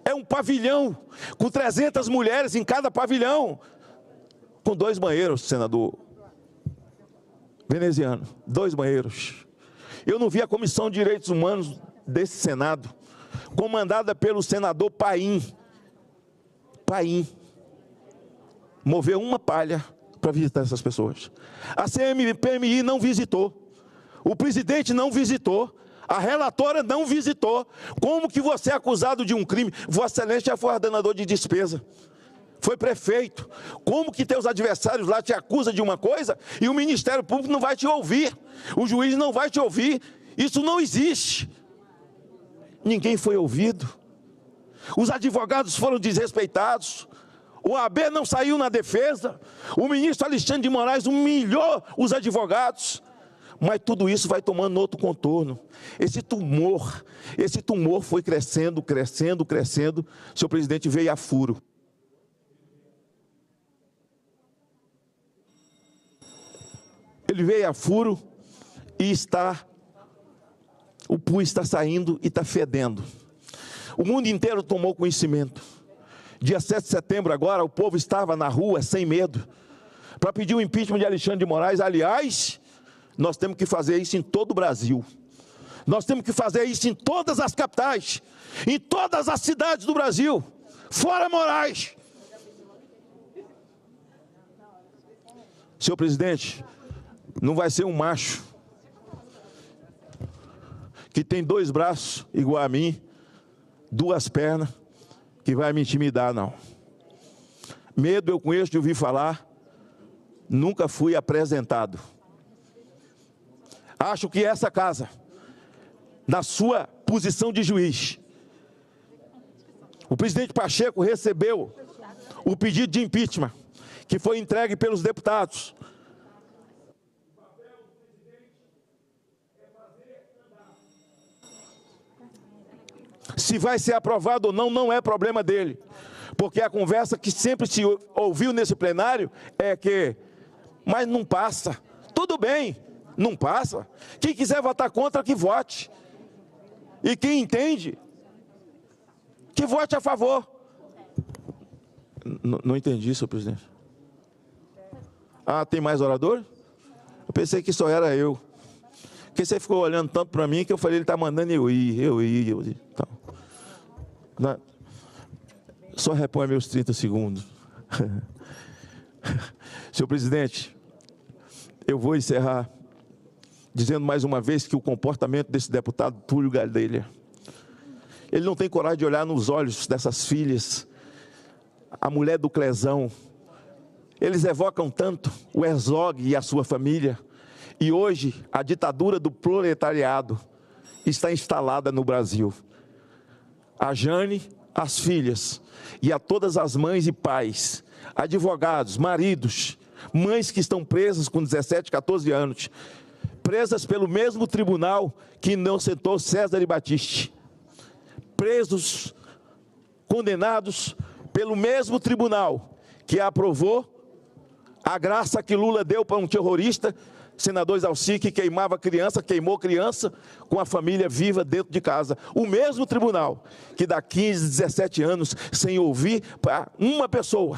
É um pavilhão com 300 mulheres em cada pavilhão, com 2 banheiros, senador veneziano, 2 banheiros. Eu não vi a Comissão de Direitos Humanos desse Senado, comandada pelo senador Paim, moveu uma palha para visitar essas pessoas. A CPMI não visitou, o presidente não visitou, a relatora não visitou. Como que você é acusado de um crime? Vossa Excelência já foi ordenador de despesa, foi prefeito. Como que teus adversários lá te acusam de uma coisa e o Ministério Público não vai te ouvir, o juiz não vai te ouvir? Isso não existe. Ninguém foi ouvido. Os advogados foram desrespeitados. O AB não saiu na defesa. O ministro Alexandre de Moraes humilhou os advogados. Mas tudo isso vai tomando outro contorno. Esse tumor foi crescendo. Senhor presidente, veio a furo. Ele veio a furo e o pus está saindo e está fedendo. O mundo inteiro tomou conhecimento. Dia 7 de setembro agora, o povo estava na rua sem medo para pedir o impeachment de Alexandre de Moraes. Aliás, nós temos que fazer isso em todo o Brasil. Nós temos que fazer isso em todas as capitais, em todas as cidades do Brasil. Fora Moraes. senhor presidente, não vai ser um macho que tem 2 braços igual a mim, 2 pernas, que vai me intimidar, não. Medo eu conheço de ouvir falar, nunca fui apresentado. Acho que essa casa, na sua posição de juiz, o presidente Pacheco recebeu o pedido de impeachment, que foi entregue pelos deputados. Se vai ser aprovado ou não, não é problema dele. Porque a conversa que sempre se ouviu nesse plenário é que, mas não passa. Tudo bem, não passa. Quem quiser votar contra, que vote. E quem entende, que vote a favor. Não entendi, senhor presidente. Ah, tem mais orador? Eu pensei que só era eu. Porque você ficou olhando tanto para mim que eu falei, ele está mandando eu ir. Então, só repõe meus 30 segundos. Senhor presidente, eu vou encerrar dizendo mais uma vez que o comportamento desse deputado Túlio Gadelha, ele não tem coragem de olhar nos olhos dessas filhas, a mulher do Clezão. Eles evocam tanto o Herzog e a sua família. E hoje a ditadura do proletariado está instalada no Brasil. A Jane, as filhas e a todas as mães e pais, advogados, maridos, mães que estão presas com 17, 14 anos, presas pelo mesmo tribunal que inocentou César e Batiste, presos, condenados pelo mesmo tribunal que aprovou a graça que Lula deu para um terrorista, senador Exalci, que queimava criança, queimou criança com a família viva dentro de casa. O mesmo tribunal que dá 15, 17 anos sem ouvir para uma pessoa,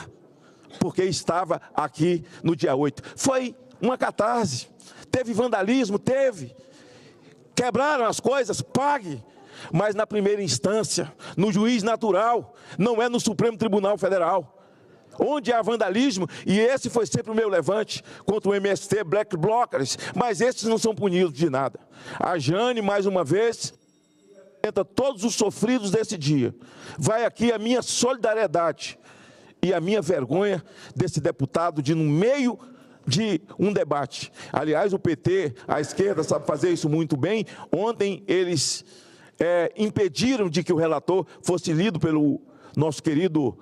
porque estava aqui no dia 8. Foi uma catarse. Teve vandalismo? Teve. Quebraram as coisas? Pague. Mas na primeira instância, no juiz natural, não é no Supremo Tribunal Federal. Onde há vandalismo, e esse foi sempre o meu levante contra o MST, Black Blockers, mas esses não são punidos de nada. A Jane, mais uma vez, representa todos os sofridos desse dia. Vai aqui a minha solidariedade e a minha vergonha desse deputado de, no meio de um debate. Aliás, o PT, a esquerda, sabe fazer isso muito bem. Ontem eles impediram de que o relator fosse lido pelo nosso querido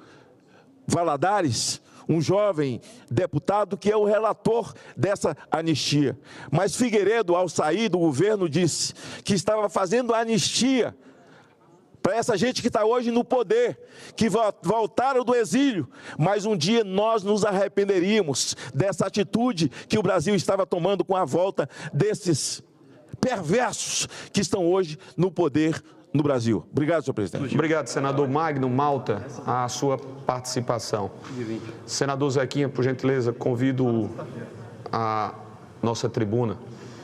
Valadares, um jovem deputado que é o relator dessa anistia. Mas Figueiredo, ao sair do governo, disse que estava fazendo anistia para essa gente que está hoje no poder, que voltaram do exílio, mas um dia nós nos arrependeríamos dessa atitude que o Brasil estava tomando com a volta desses perversos que estão hoje no poder no Brasil. Obrigado, senhor presidente. Obrigado, senador Magno Malta, a sua participação. Senador Zequinha, por gentileza, convido a nossa tribuna.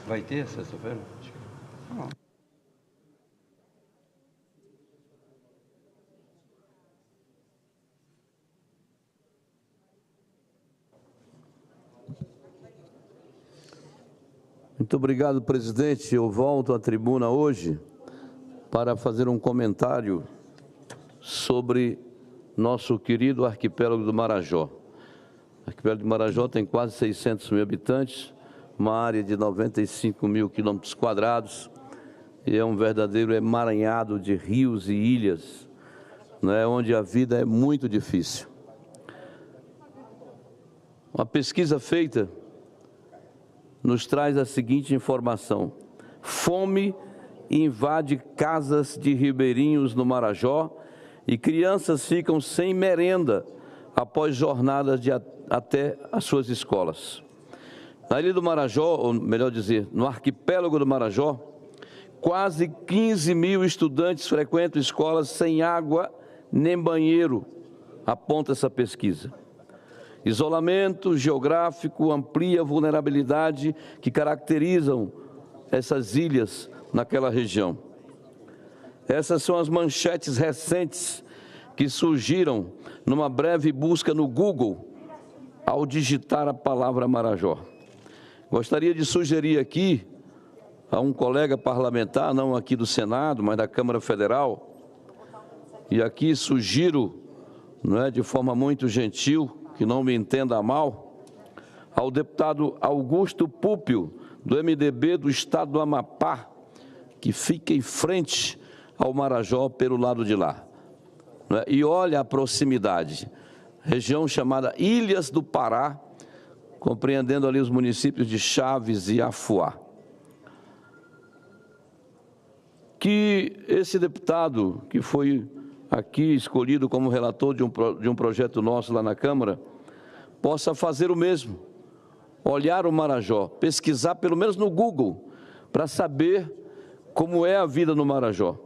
Vai ter sexta-feira? Muito obrigado, presidente. Eu volto à tribuna hoje para fazer um comentário sobre nosso querido arquipélago do Marajó. O arquipélago do Marajó tem quase 600 mil habitantes, uma área de 95 mil quilômetros quadrados, e é um verdadeiro emaranhado de rios e ilhas, né, onde a vida é muito difícil. Uma pesquisa feita nos traz a seguinte informação: fome invade casas de ribeirinhos no Marajó e crianças ficam sem merenda após jornadas até as suas escolas. Na ilha do Marajó, ou melhor dizer, no arquipélago do Marajó, quase 15 mil estudantes frequentam escolas sem água nem banheiro, aponta essa pesquisa. Isolamento geográfico amplia a vulnerabilidade que caracterizam essas ilhas naquela região. Essas são as manchetes recentes que surgiram numa breve busca no Google ao digitar a palavra Marajó. Gostaria de sugerir aqui a um colega parlamentar, não aqui do Senado, mas da Câmara Federal, e aqui sugiro, de forma muito gentil, que não me entenda mal, ao deputado Augusto Púpio, do MDB do estado do Amapá, que fica em frente ao Marajó pelo lado de lá. E olha a proximidade, região chamada Ilhas do Pará, compreendendo ali os municípios de Chaves e Afuá. Que esse deputado, que foi aqui escolhido como relator de um projeto nosso lá na Câmara, possa fazer o mesmo, olhar o Marajó, pesquisar pelo menos no Google, para saber como é a vida no Marajó.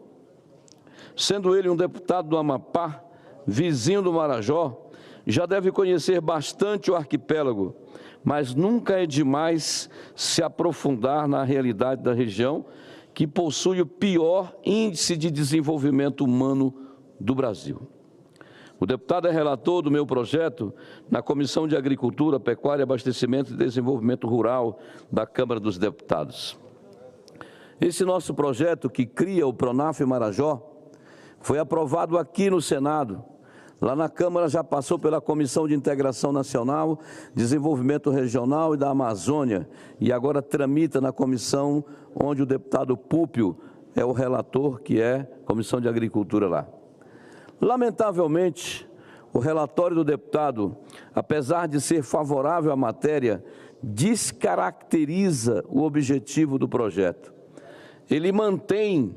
Sendo ele um deputado do Amapá, vizinho do Marajó, já deve conhecer bastante o arquipélago, mas nunca é demais se aprofundar na realidade da região, que possui o pior índice de desenvolvimento humano do Brasil. O deputado é relator do meu projeto na Comissão de Agricultura, Pecuária, Abastecimento e Desenvolvimento Rural da Câmara dos Deputados. Esse nosso projeto, que cria o Pronaf Marajó, foi aprovado aqui no Senado. Lá na Câmara já passou pela Comissão de Integração Nacional, Desenvolvimento Regional e da Amazônia, e agora tramita na comissão onde o deputado Púpio é o relator, que é a Comissão de Agricultura lá. Lamentavelmente, o relatório do deputado, apesar de ser favorável à matéria, descaracteriza o objetivo do projeto. Ele mantém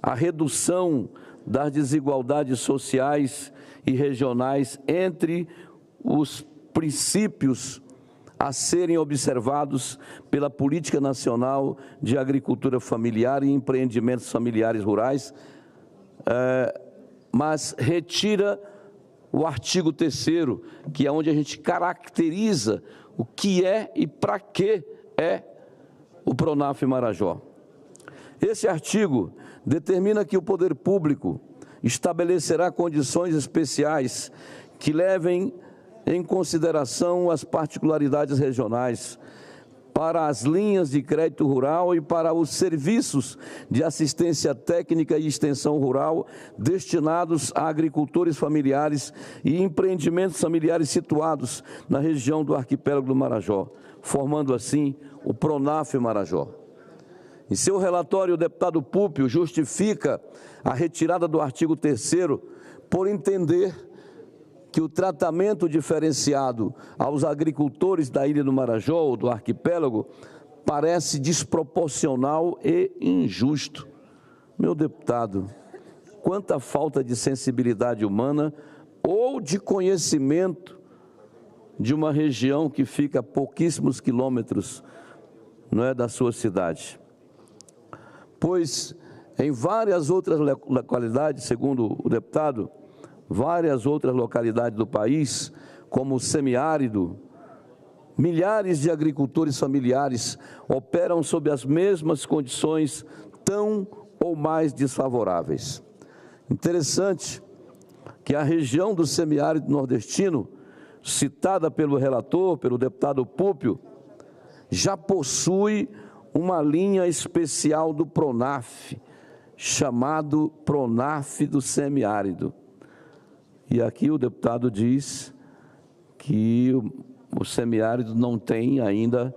a redução das desigualdades sociais e regionais entre os princípios a serem observados pela Política Nacional de Agricultura Familiar e Empreendimentos Familiares Rurais, mas retira o artigo 3º, que é onde a gente caracteriza o que é e para que é o Pronaf Marajó. Esse artigo determina que o poder público estabelecerá condições especiais que levem em consideração as particularidades regionais para as linhas de crédito rural e para os serviços de assistência técnica e extensão rural destinados a agricultores familiares e empreendimentos familiares situados na região do arquipélago do Marajó, formando assim o Pronaf Marajó. Em seu relatório, o deputado Púpio justifica a retirada do artigo 3º por entender que o tratamento diferenciado aos agricultores da Ilha do Marajó ou do arquipélago parece desproporcional e injusto. Meu deputado, quanta falta de sensibilidade humana ou de conhecimento de uma região que fica a pouquíssimos quilômetros, da sua cidade. Pois em várias outras localidades, segundo o deputado, várias outras localidades do país, como o semiárido, milhares de agricultores familiares operam sob as mesmas condições tão ou mais desfavoráveis. Interessante que a região do semiárido nordestino, citada pelo relator, pelo deputado Púpio, já possui uma linha especial do Pronaf, chamado Pronaf do Semiárido. E aqui o deputado diz que o semiárido não tem ainda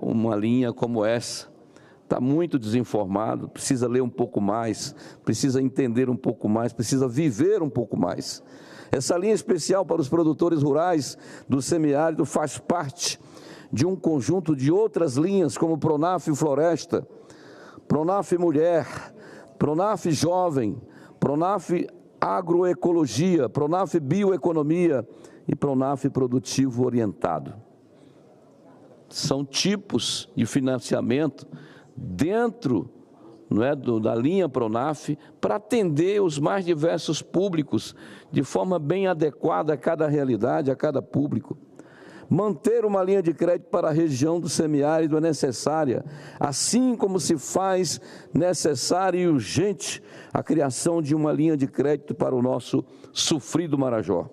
uma linha como essa. Está muito desinformado, precisa ler um pouco mais, precisa entender um pouco mais, precisa viver um pouco mais. Essa linha especial para os produtores rurais do semiárido faz parte de um conjunto de outras linhas, como Pronaf Floresta, Pronaf Mulher, Pronaf Jovem, Pronaf Agroecologia, Pronaf Bioeconomia e Pronaf Produtivo Orientado. São tipos de financiamento dentro da linha Pronaf para atender os mais diversos públicos de forma bem adequada a cada realidade, a cada público. Manter uma linha de crédito para a região do semiárido é necessária, assim como se faz necessária e urgente a criação de uma linha de crédito para o nosso sofrido Marajó.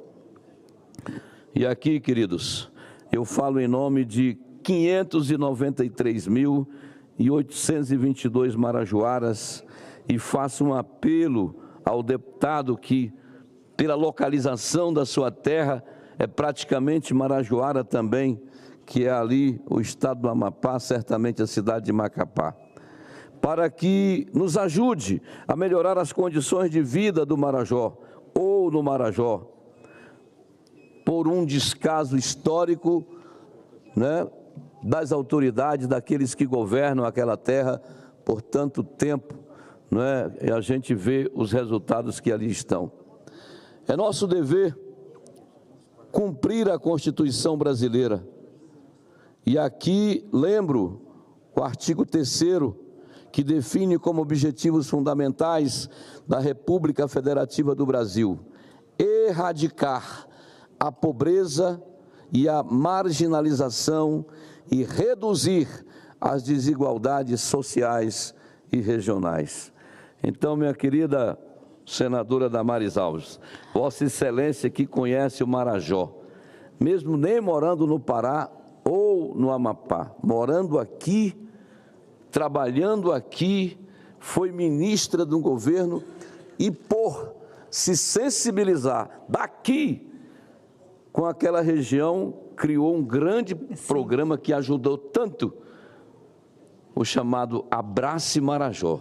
E aqui, queridos, eu falo em nome de 593.822 marajoaras e faço um apelo ao deputado que, pela localização da sua terra, é praticamente marajoara também, que é ali o estado do Amapá, certamente a cidade de Macapá, para que nos ajude a melhorar as condições de vida do Marajó, ou no Marajó, por um descaso histórico, né, das autoridades, daqueles que governam aquela terra por tanto tempo, né, e a gente vê os resultados que ali estão. É nosso dever cumprir a Constituição brasileira. E aqui lembro o artigo 3º, que define como objetivos fundamentais da República Federativa do Brasil: erradicar a pobreza e a marginalização e reduzir as desigualdades sociais e regionais. Então, minha querida senadora Damares Alves, Vossa Excelência que conhece o Marajó, mesmo nem morando no Pará ou no Amapá, morando aqui, trabalhando aqui, foi ministra de um governo e por se sensibilizar daqui com aquela região, criou um grande programa que ajudou tanto, o chamado Abrace Marajó.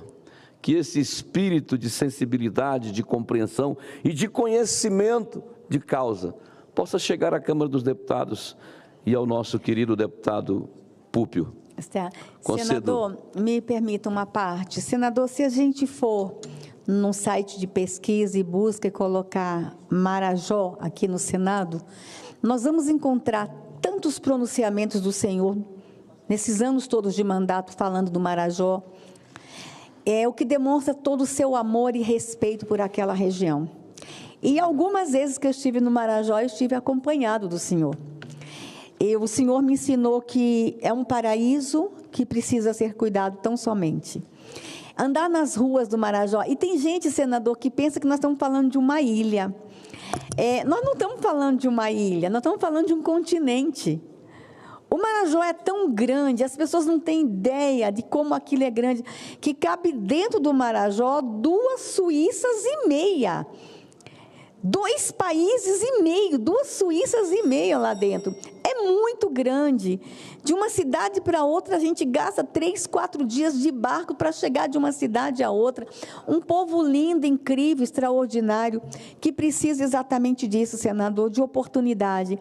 Que esse espírito de sensibilidade, de compreensão e de conhecimento de causa possa chegar à Câmara dos Deputados e ao nosso querido deputado Púpio. Senador, me permita uma parte. Senador, se a gente for num site de pesquisa e busca e colocar Marajó aqui no Senado, nós vamos encontrar tantos pronunciamentos do senhor, nesses anos todos de mandato, falando do Marajó, o que demonstra todo o seu amor e respeito por aquela região. E algumas vezes que eu estive no Marajó, eu estive acompanhado do senhor. O senhor me ensinou que é um paraíso que precisa ser cuidado tão somente. Andar nas ruas do Marajó, e tem gente, senador, que pensa que nós estamos falando de uma ilha. Nós não estamos falando de uma ilha, nós estamos falando de um continente. O Marajó é tão grande, as pessoas não têm ideia de como aquilo é grande, que cabe dentro do Marajó 2 Suíças e meia. 2 países e meio, 2 Suíças e meia lá dentro. É muito grande. De uma cidade para outra, a gente gasta 3, 4 dias de barco para chegar de uma cidade a outra. Um povo lindo, incrível, extraordinário, que precisa exatamente disso, senador, de oportunidade.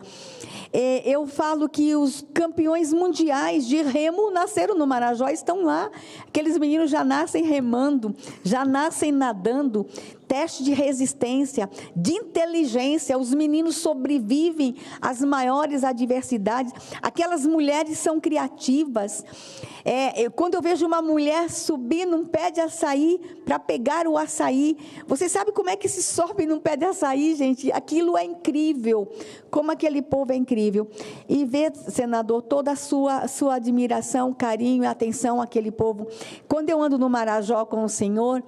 Eu falo que os campeões mundiais de remo nasceram no Marajó, estão lá. Aqueles meninos já nascem remando, já nascem nadando. Teste de resistência, de inteligência, os meninos sobrevivem às maiores adversidades. Aquelas mulheres são criativas. Quando eu vejo uma mulher subir num pé de açaí para pegar o açaí, você sabe como é que se sobe num pé de açaí, gente? Aquilo é incrível, como aquele povo é incrível. E ver, senador, toda a sua admiração, carinho e atenção àquele povo. Quando eu ando no Marajó com o senhor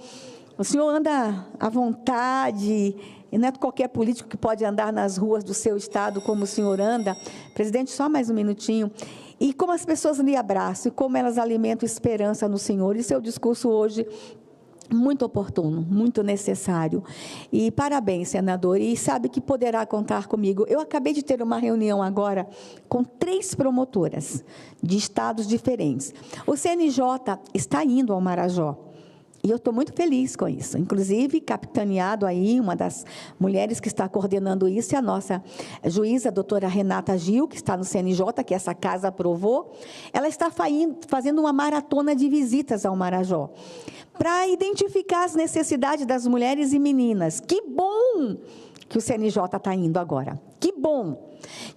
anda à vontade, e não é qualquer político que pode andar nas ruas do seu estado como o senhor anda. Presidente, só mais um minutinho. E como as pessoas lhe abraçam, e como elas alimentam esperança no senhor. E seu discurso hoje, muito oportuno, muito necessário. E parabéns, senador, e sabe que poderá contar comigo. Eu acabei de ter uma reunião agora com 3 promotoras de estados diferentes. O CNJ está indo ao Marajó. E eu estou muito feliz com isso. Inclusive, capitaneado aí, uma das mulheres que está coordenando isso é a nossa juíza, a doutora Renata Gil, que está no CNJ, que essa casa aprovou. Ela está fazendo uma maratona de visitas ao Marajó, para identificar as necessidades das mulheres e meninas. Que bom que o CNJ está indo agora. Que bom.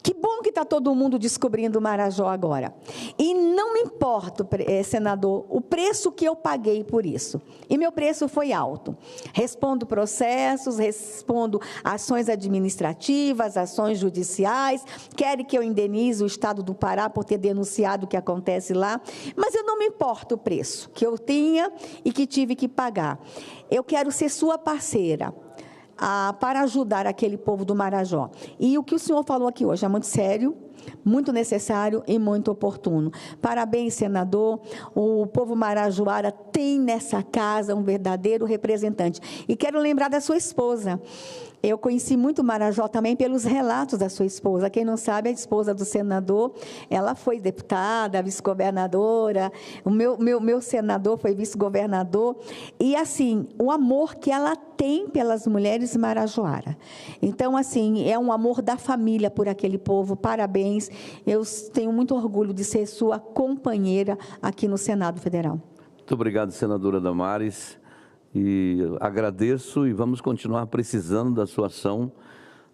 Que bom que está todo mundo descobrindo o Marajó agora. E não me importa, senador, o preço que eu paguei por isso. E meu preço foi alto. Respondo processos, respondo ações administrativas, ações judiciais, querem que eu indenize o Estado do Pará por ter denunciado o que acontece lá, mas eu não me importo o preço que eu tinha e que tive que pagar. Eu quero ser sua parceira. para ajudar aquele povo do Marajó. E o que o senhor falou aqui hoje é muito sério, muito necessário e muito oportuno. Parabéns, senador. O povo marajoara tem nessa casa um verdadeiro representante. E quero lembrar da sua esposa. Eu conheci muito o Marajó também pelos relatos da sua esposa. Quem não sabe, a esposa do senador, ela foi deputada, vice-governadora, o meu senador foi vice-governador. E, assim, o amor que ela tem pelas mulheres marajoara. Então, assim, é um amor da família por aquele povo. Parabéns. Eu tenho muito orgulho de ser sua companheira aqui no Senado Federal. Muito obrigado, senadora Damares. E agradeço e vamos continuar precisando da sua ação,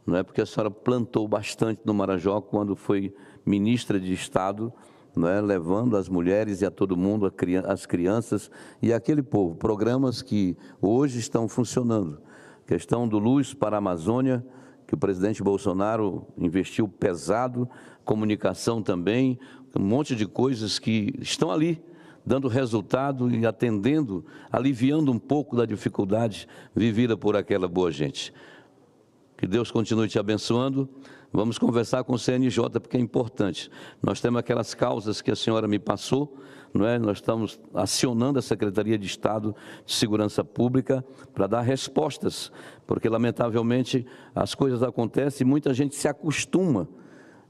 não é? Porque a senhora plantou bastante no Marajó quando foi ministra de Estado, não é? Levando as mulheres e a todo mundo, as crianças e aquele povo. Programas que hoje estão funcionando. Questão do Luz para a Amazônia, que o presidente Bolsonaro investiu pesado, comunicação também, um monte de coisas que estão ali, dando resultado e atendendo, aliviando um pouco da dificuldade vivida por aquela boa gente. Que Deus continue te abençoando. Vamos conversar com o CNJ, porque é importante. Nós temos aquelas causas que a senhora me passou, não é? Nós estamos acionando a Secretaria de Estado de Segurança Pública para dar respostas, porque, lamentavelmente, as coisas acontecem e muita gente se acostuma.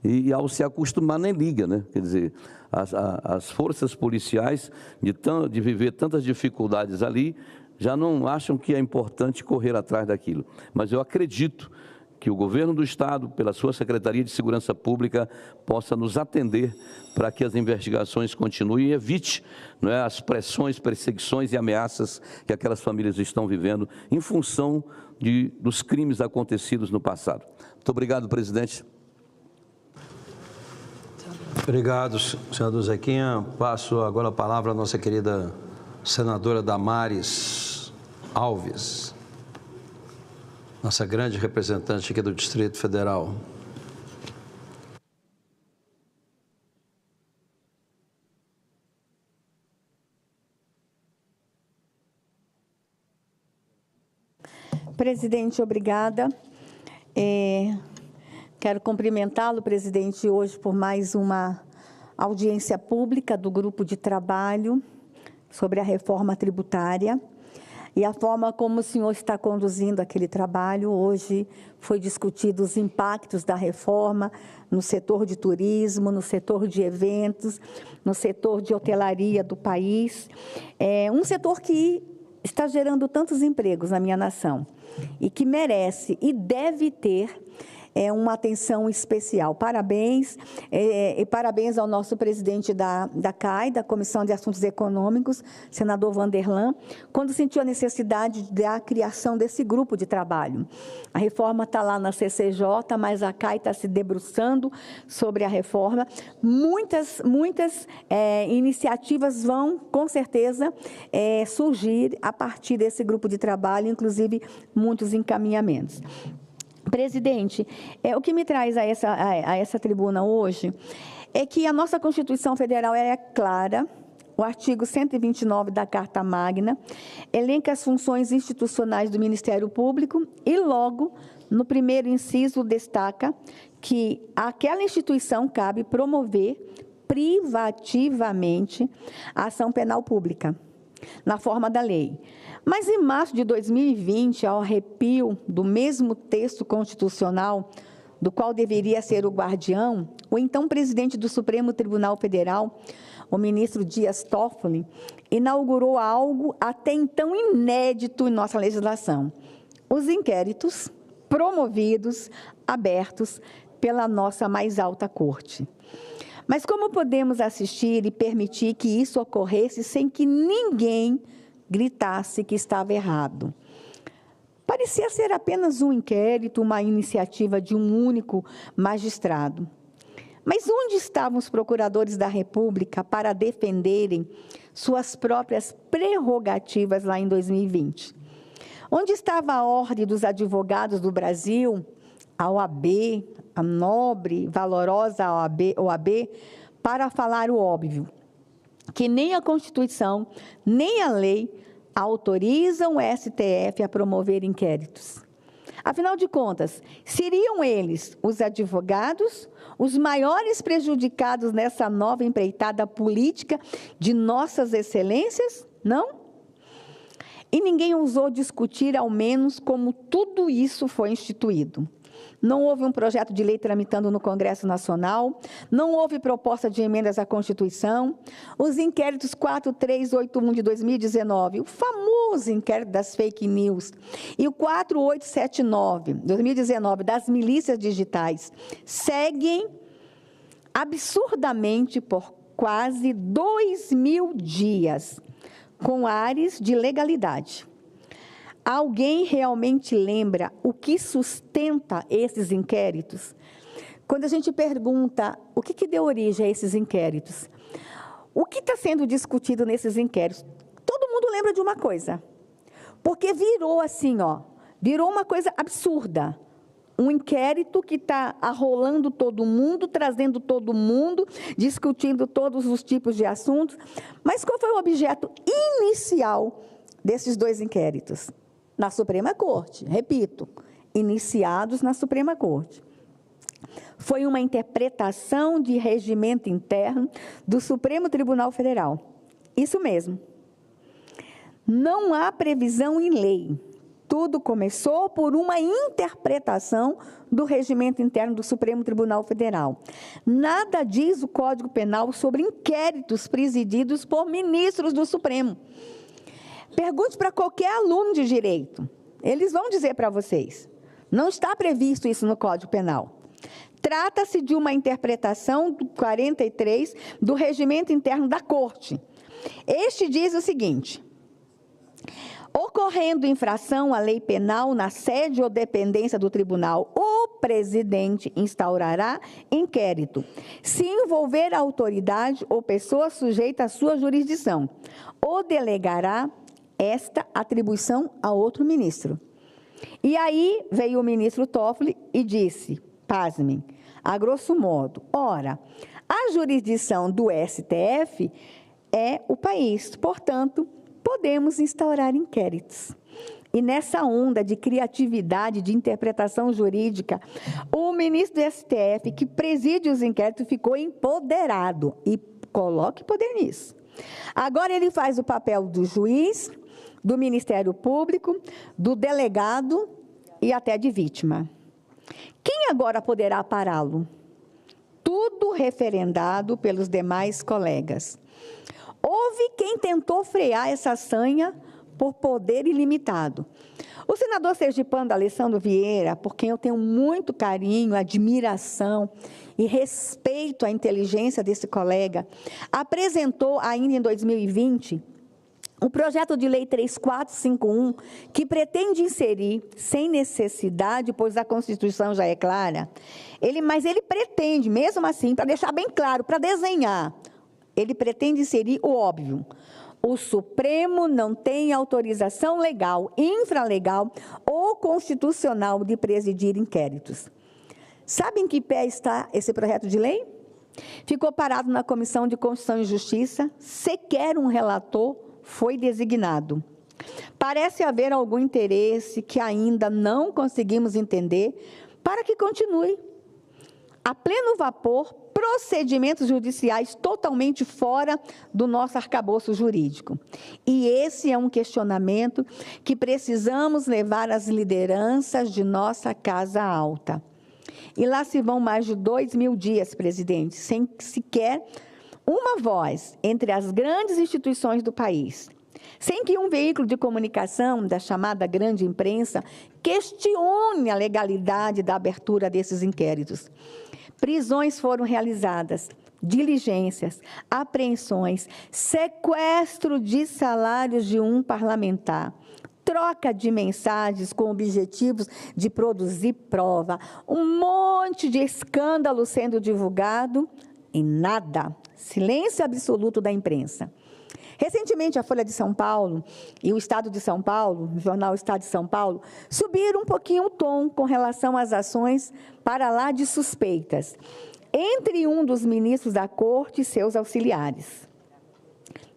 E ao se acostumar, nem liga, né? Quer dizer, as forças policiais, de viver tantas dificuldades ali, já não acham que é importante correr atrás daquilo. Mas eu acredito que o governo do Estado, pela sua Secretaria de Segurança Pública, possa nos atender para que as investigações continuem e evite, não é, as pressões, perseguições e ameaças que aquelas famílias estão vivendo em função dos crimes acontecidos no passado. Muito obrigado, presidente. Obrigado, senador Zequinha. Passo agora a palavra à nossa querida senadora Damares Alves, nossa grande representante aqui do Distrito Federal. Presidente, obrigada. Quero cumprimentá-lo, presidente, hoje por mais uma audiência pública do grupo de trabalho sobre a reforma tributária e a forma como o senhor está conduzindo aquele trabalho. Hoje foi discutido os impactos da reforma no setor de turismo, no setor de eventos, no setor de hotelaria do país. É um setor que está gerando tantos empregos na minha nação e que merece e deve ter uma atenção especial. Parabéns, e parabéns ao nosso presidente da CAI, da Comissão de Assuntos Econômicos, senador Vanderlan, quando sentiu a necessidade da criação desse grupo de trabalho. A reforma está lá na CCJ, mas a CAI está se debruçando sobre a reforma. Muitas iniciativas vão, com certeza, surgir a partir desse grupo de trabalho, inclusive muitos encaminhamentos. Presidente, o que me traz a essa tribuna hoje é que a nossa Constituição Federal é clara. O artigo 129 da Carta Magna elenca as funções institucionais do Ministério Público e, logo, no primeiro inciso, destaca que àquela instituição cabe promover privativamente a ação penal pública, na forma da lei. Mas, em março de 2020, ao arrepio do mesmo texto constitucional, do qual deveria ser o guardião, o então presidente do Supremo Tribunal Federal, o ministro Dias Toffoli, inaugurou algo até então inédito em nossa legislação: os inquéritos promovidos, abertos pela nossa mais alta corte. Mas como podemos assistir e permitir que isso ocorresse sem que ninguém gritasse que estava errado? Parecia ser apenas um inquérito, uma iniciativa de um único magistrado. Mas onde estavam os procuradores da República para defenderem suas próprias prerrogativas lá em 2020? Onde estava a Ordem dos Advogados do Brasil, a OAB, a nobre, valorosa OAB, para falar o óbvio, que nem a Constituição, nem a lei autorizam o STF a promover inquéritos? Afinal de contas, seriam eles, os advogados, os maiores prejudicados nessa nova empreitada política de nossas excelências? Não? E ninguém ousou discutir, ao menos, como tudo isso foi instituído. Não houve um projeto de lei tramitando no Congresso Nacional, não houve proposta de emendas à Constituição. Os inquéritos 4381 de 2019, o famoso inquérito das fake news, e o 4879, de 2019, das milícias digitais, seguem absurdamente por quase 2.000 dias, com ares de legalidade. Alguém realmente lembra o que sustenta esses inquéritos? Quando a gente pergunta o que deu origem a esses inquéritos, o que está sendo discutido nesses inquéritos? Todo mundo lembra de uma coisa, porque virou assim, virou uma coisa absurda. Um inquérito que está arrolando todo mundo, trazendo todo mundo, discutindo todos os tipos de assuntos. Mas qual foi o objeto inicial desses dois inquéritos? Na Suprema Corte, repito, iniciados na Suprema Corte. Foi uma interpretação de regimento interno do Supremo Tribunal Federal. Isso mesmo. Não há previsão em lei. Tudo começou por uma interpretação do regimento interno do Supremo Tribunal Federal. Nada diz o Código Penal sobre inquéritos presididos por ministros do Supremo. Pergunte para qualquer aluno de direito. Eles vão dizer para vocês. Não está previsto isso no Código Penal. Trata-se de uma interpretação do 43 do regimento interno da Corte. Este diz o seguinte: ocorrendo infração à lei penal na sede ou dependência do tribunal, o presidente instaurará inquérito, se envolver a autoridade ou pessoa sujeita à sua jurisdição, ou delegará esta atribuição a outro ministro. E aí veio o ministro Toffoli e disse, pasmem, a grosso modo, ora, a jurisdição do STF é o país, portanto, podemos instaurar inquéritos. E nessa onda de criatividade, de interpretação jurídica, o ministro do STF, que preside os inquéritos, ficou empoderado. E coloque poder nisso. Agora ele faz o papel do juiz, do Ministério Público, do delegado e até de vítima. Quem agora poderá pará-lo? Tudo referendado pelos demais colegas. Houve quem tentou frear essa sanha por poder ilimitado. O senador sergipano Alessandro Vieira, por quem eu tenho muito carinho, admiração e respeito à inteligência desse colega, apresentou ainda em 2020 o projeto de lei 3451, que pretende inserir, sem necessidade, pois a Constituição já é clara, mas ele pretende, mesmo assim, para deixar bem claro, para desenhar, ele pretende inserir o óbvio. O Supremo não tem autorização legal, infralegal ou constitucional de presidir inquéritos. Sabe em que pé está esse projeto de lei? Ficou parado na Comissão de Constituição e Justiça, sequer um relator foi designado. Parece haver algum interesse que ainda não conseguimos entender para que continue. A pleno vapor, procedimentos judiciais totalmente fora do nosso arcabouço jurídico. E esse é um questionamento que precisamos levar às lideranças de nossa Casa Alta. E lá se vão mais de 2.000 dias, presidente, sem sequer uma voz entre as grandes instituições do país, sem que um veículo de comunicação da chamada grande imprensa questione a legalidade da abertura desses inquéritos. Prisões foram realizadas, diligências, apreensões, sequestro de salários de um parlamentar, troca de mensagens com objetivos de produzir prova, um monte de escândalo sendo divulgado e nada, silêncio absoluto da imprensa. Recentemente, a Folha de São Paulo e o Estado de São Paulo, o jornal Estado de São Paulo, subiram um pouquinho o tom com relação às ações para lá de suspeitas, entre um dos ministros da Corte e seus auxiliares.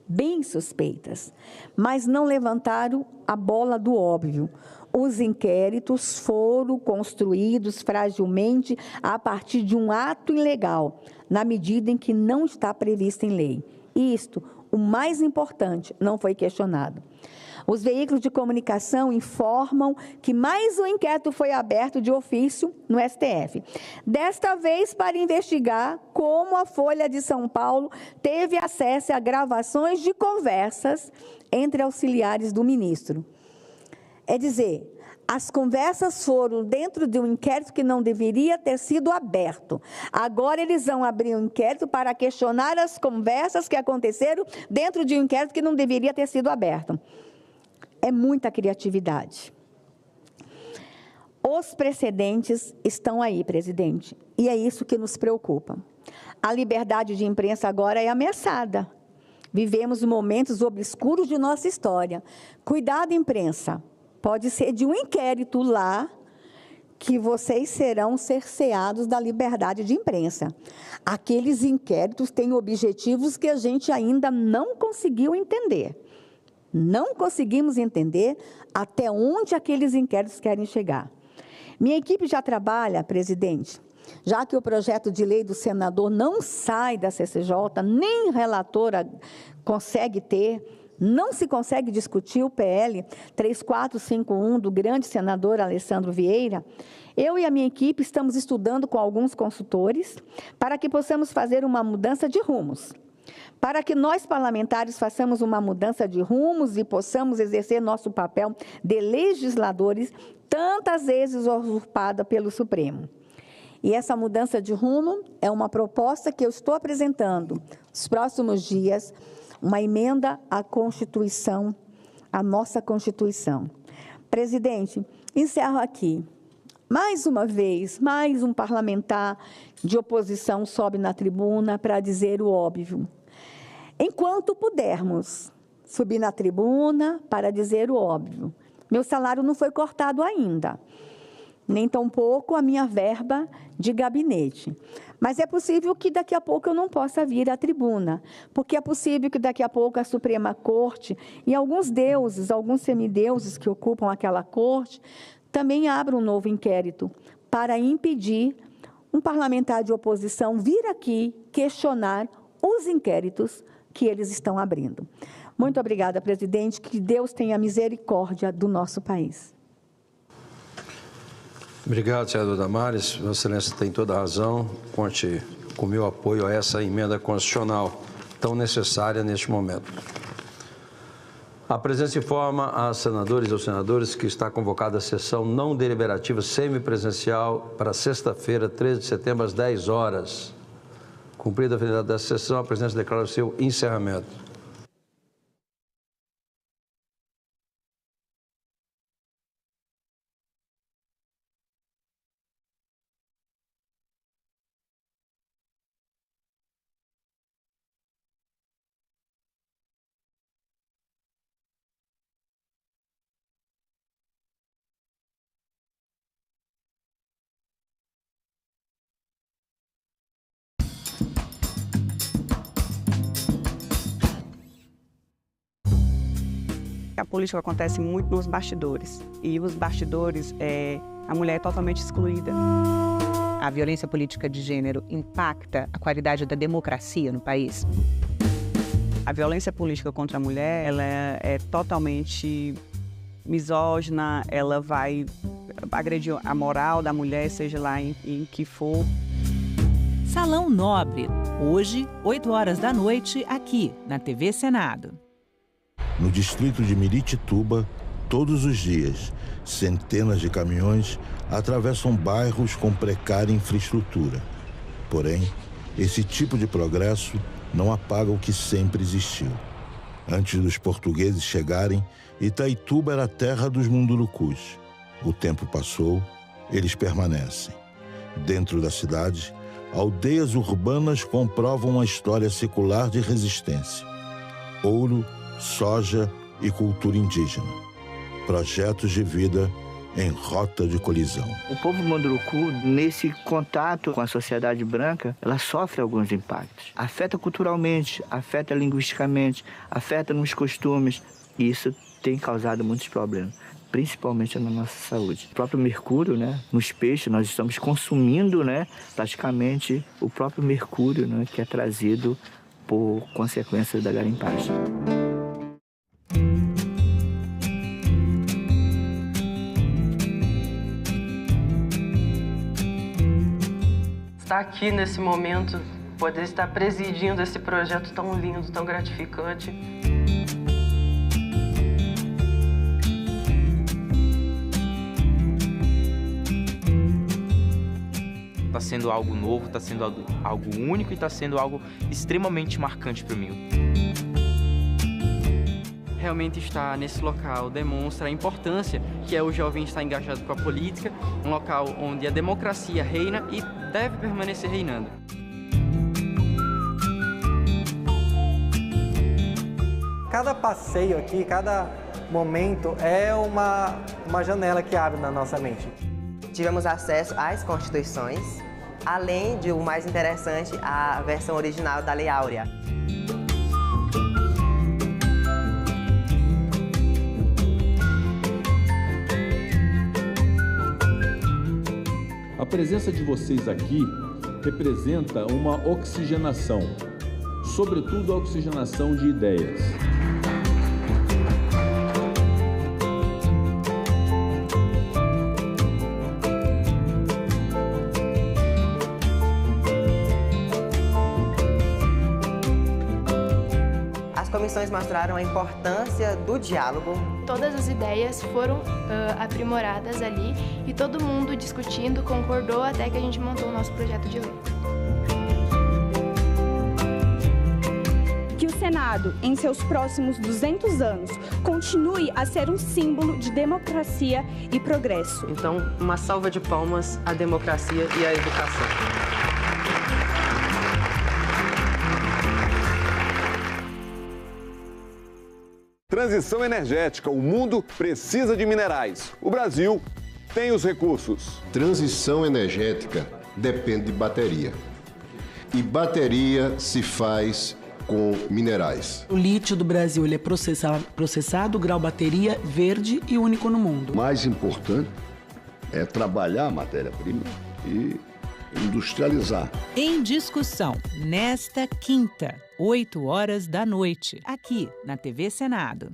Bem suspeitas, mas não levantaram a bola do óbvio. Os inquéritos foram construídos fragilmente a partir de um ato ilegal, na medida em que não está previsto em lei. Isto, o mais importante, não foi questionado. Os veículos de comunicação informam que mais um inquérito foi aberto de ofício no STF. Desta vez para investigar como a Folha de São Paulo teve acesso a gravações de conversas entre auxiliares do ministro. É dizer, as conversas foram dentro de um inquérito que não deveria ter sido aberto. Agora eles vão abrir um inquérito para questionar as conversas que aconteceram dentro de um inquérito que não deveria ter sido aberto. É muita criatividade. Os precedentes estão aí, presidente, e é isso que nos preocupa. A liberdade de imprensa agora é ameaçada. Vivemos momentos obscuros de nossa história. Cuidado, imprensa. Pode ser de um inquérito lá que vocês serão cerceados da liberdade de imprensa. Aqueles inquéritos têm objetivos que a gente ainda não conseguiu entender. Não conseguimos entender até onde aqueles inquéritos querem chegar. Minha equipe já trabalha, presidente, já que o projeto de lei do senador não sai da CCJ, nem relatora consegue ter, não se consegue discutir o PL 3451 do grande senador Alessandro Vieira, eu e a minha equipe estamos estudando com alguns consultores para que possamos fazer uma mudança de rumos. Para que nós, parlamentares, façamos uma mudança de rumos e possamos exercer nosso papel de legisladores, tantas vezes usurpada pelo Supremo. E essa mudança de rumo é uma proposta que eu estou apresentando nos próximos dias, uma emenda à Constituição, à nossa Constituição. Presidente, encerro aqui. Mais uma vez, mais um parlamentar de oposição sobe na tribuna para dizer o óbvio. Enquanto pudermos subir na tribuna para dizer o óbvio, meu salário não foi cortado ainda, nem tampouco a minha verba de gabinete. Mas é possível que daqui a pouco eu não possa vir à tribuna, porque é possível que daqui a pouco a Suprema Corte e alguns deuses, alguns semideuses que ocupam aquela corte, também abram um novo inquérito para impedir um parlamentar de oposição vir aqui questionar os inquéritos que eles estão abrindo. Muito obrigada, presidente. Que Deus tenha misericórdia do nosso país. Obrigado, senador Damares. Vossa Excelência tem toda a razão. Conte com o meu apoio a essa emenda constitucional tão necessária neste momento. A presença informa a senadores ou senadores que está convocada a sessão não deliberativa semipresencial para sexta-feira, 13 de setembro, às 10 horas. Cumprida a finalidade dessa sessão, a presidência declara o seu encerramento. A política acontece muito nos bastidores, e os bastidores, a mulher é totalmente excluída. A violência política de gênero impacta a qualidade da democracia no país? A violência política contra a mulher, ela é totalmente misógina, ela vai agredir a moral da mulher, seja lá em que for. Salão Nobre, hoje, 8 horas da noite, aqui na TV Senado. No distrito de Miritituba, todos os dias, centenas de caminhões atravessam bairros com precária infraestrutura. Porém, esse tipo de progresso não apaga o que sempre existiu. Antes dos portugueses chegarem, Itaituba era a terra dos mundurucus. O tempo passou, eles permanecem. Dentro da cidade, aldeias urbanas comprovam a história secular de resistência. Ouro, soja e cultura indígena. Projetos de vida em rota de colisão. O povo munduruku, nesse contato com a sociedade branca, ela sofre alguns impactos. Afeta culturalmente, afeta linguisticamente, afeta nos costumes. E isso tem causado muitos problemas. principalmente na nossa saúde. O próprio mercúrio, né, nos peixes, nós estamos consumindo, né, praticamente o próprio mercúrio, né, que é trazido por consequências da garimpagem. Estar aqui nesse momento, poder estar presidindo esse projeto tão lindo, tão gratificante. Está sendo algo novo, está sendo algo único e está sendo algo extremamente marcante para mim. Realmente estar nesse local demonstra a importância que é o jovem estar engajado com a política, um local onde a democracia reina e deve permanecer reinando. Cada passeio aqui, cada momento é uma janela que abre na nossa mente. Tivemos acesso às constituições, além de, o mais interessante, a versão original da Lei Áurea. A presença de vocês aqui representa uma oxigenação, sobretudo a oxigenação de ideias. As comissões mostraram a importância do diálogo. Todas as ideias foram aprimoradas ali e todo mundo discutindo, concordou até que a gente montou o nosso projeto de lei. Que o Senado, em seus próximos 200 anos, continue a ser um símbolo de democracia e progresso. Então, uma salva de palmas à democracia e à educação. Transição energética. O mundo precisa de minerais. O Brasil tem os recursos. Transição energética depende de bateria. E bateria se faz com minerais. O lítio do Brasil ele é processado, grau bateria, verde e único no mundo. O mais importante é trabalhar a matéria-prima e industrializar. Em discussão, nesta quinta, 20h, aqui na TV Senado.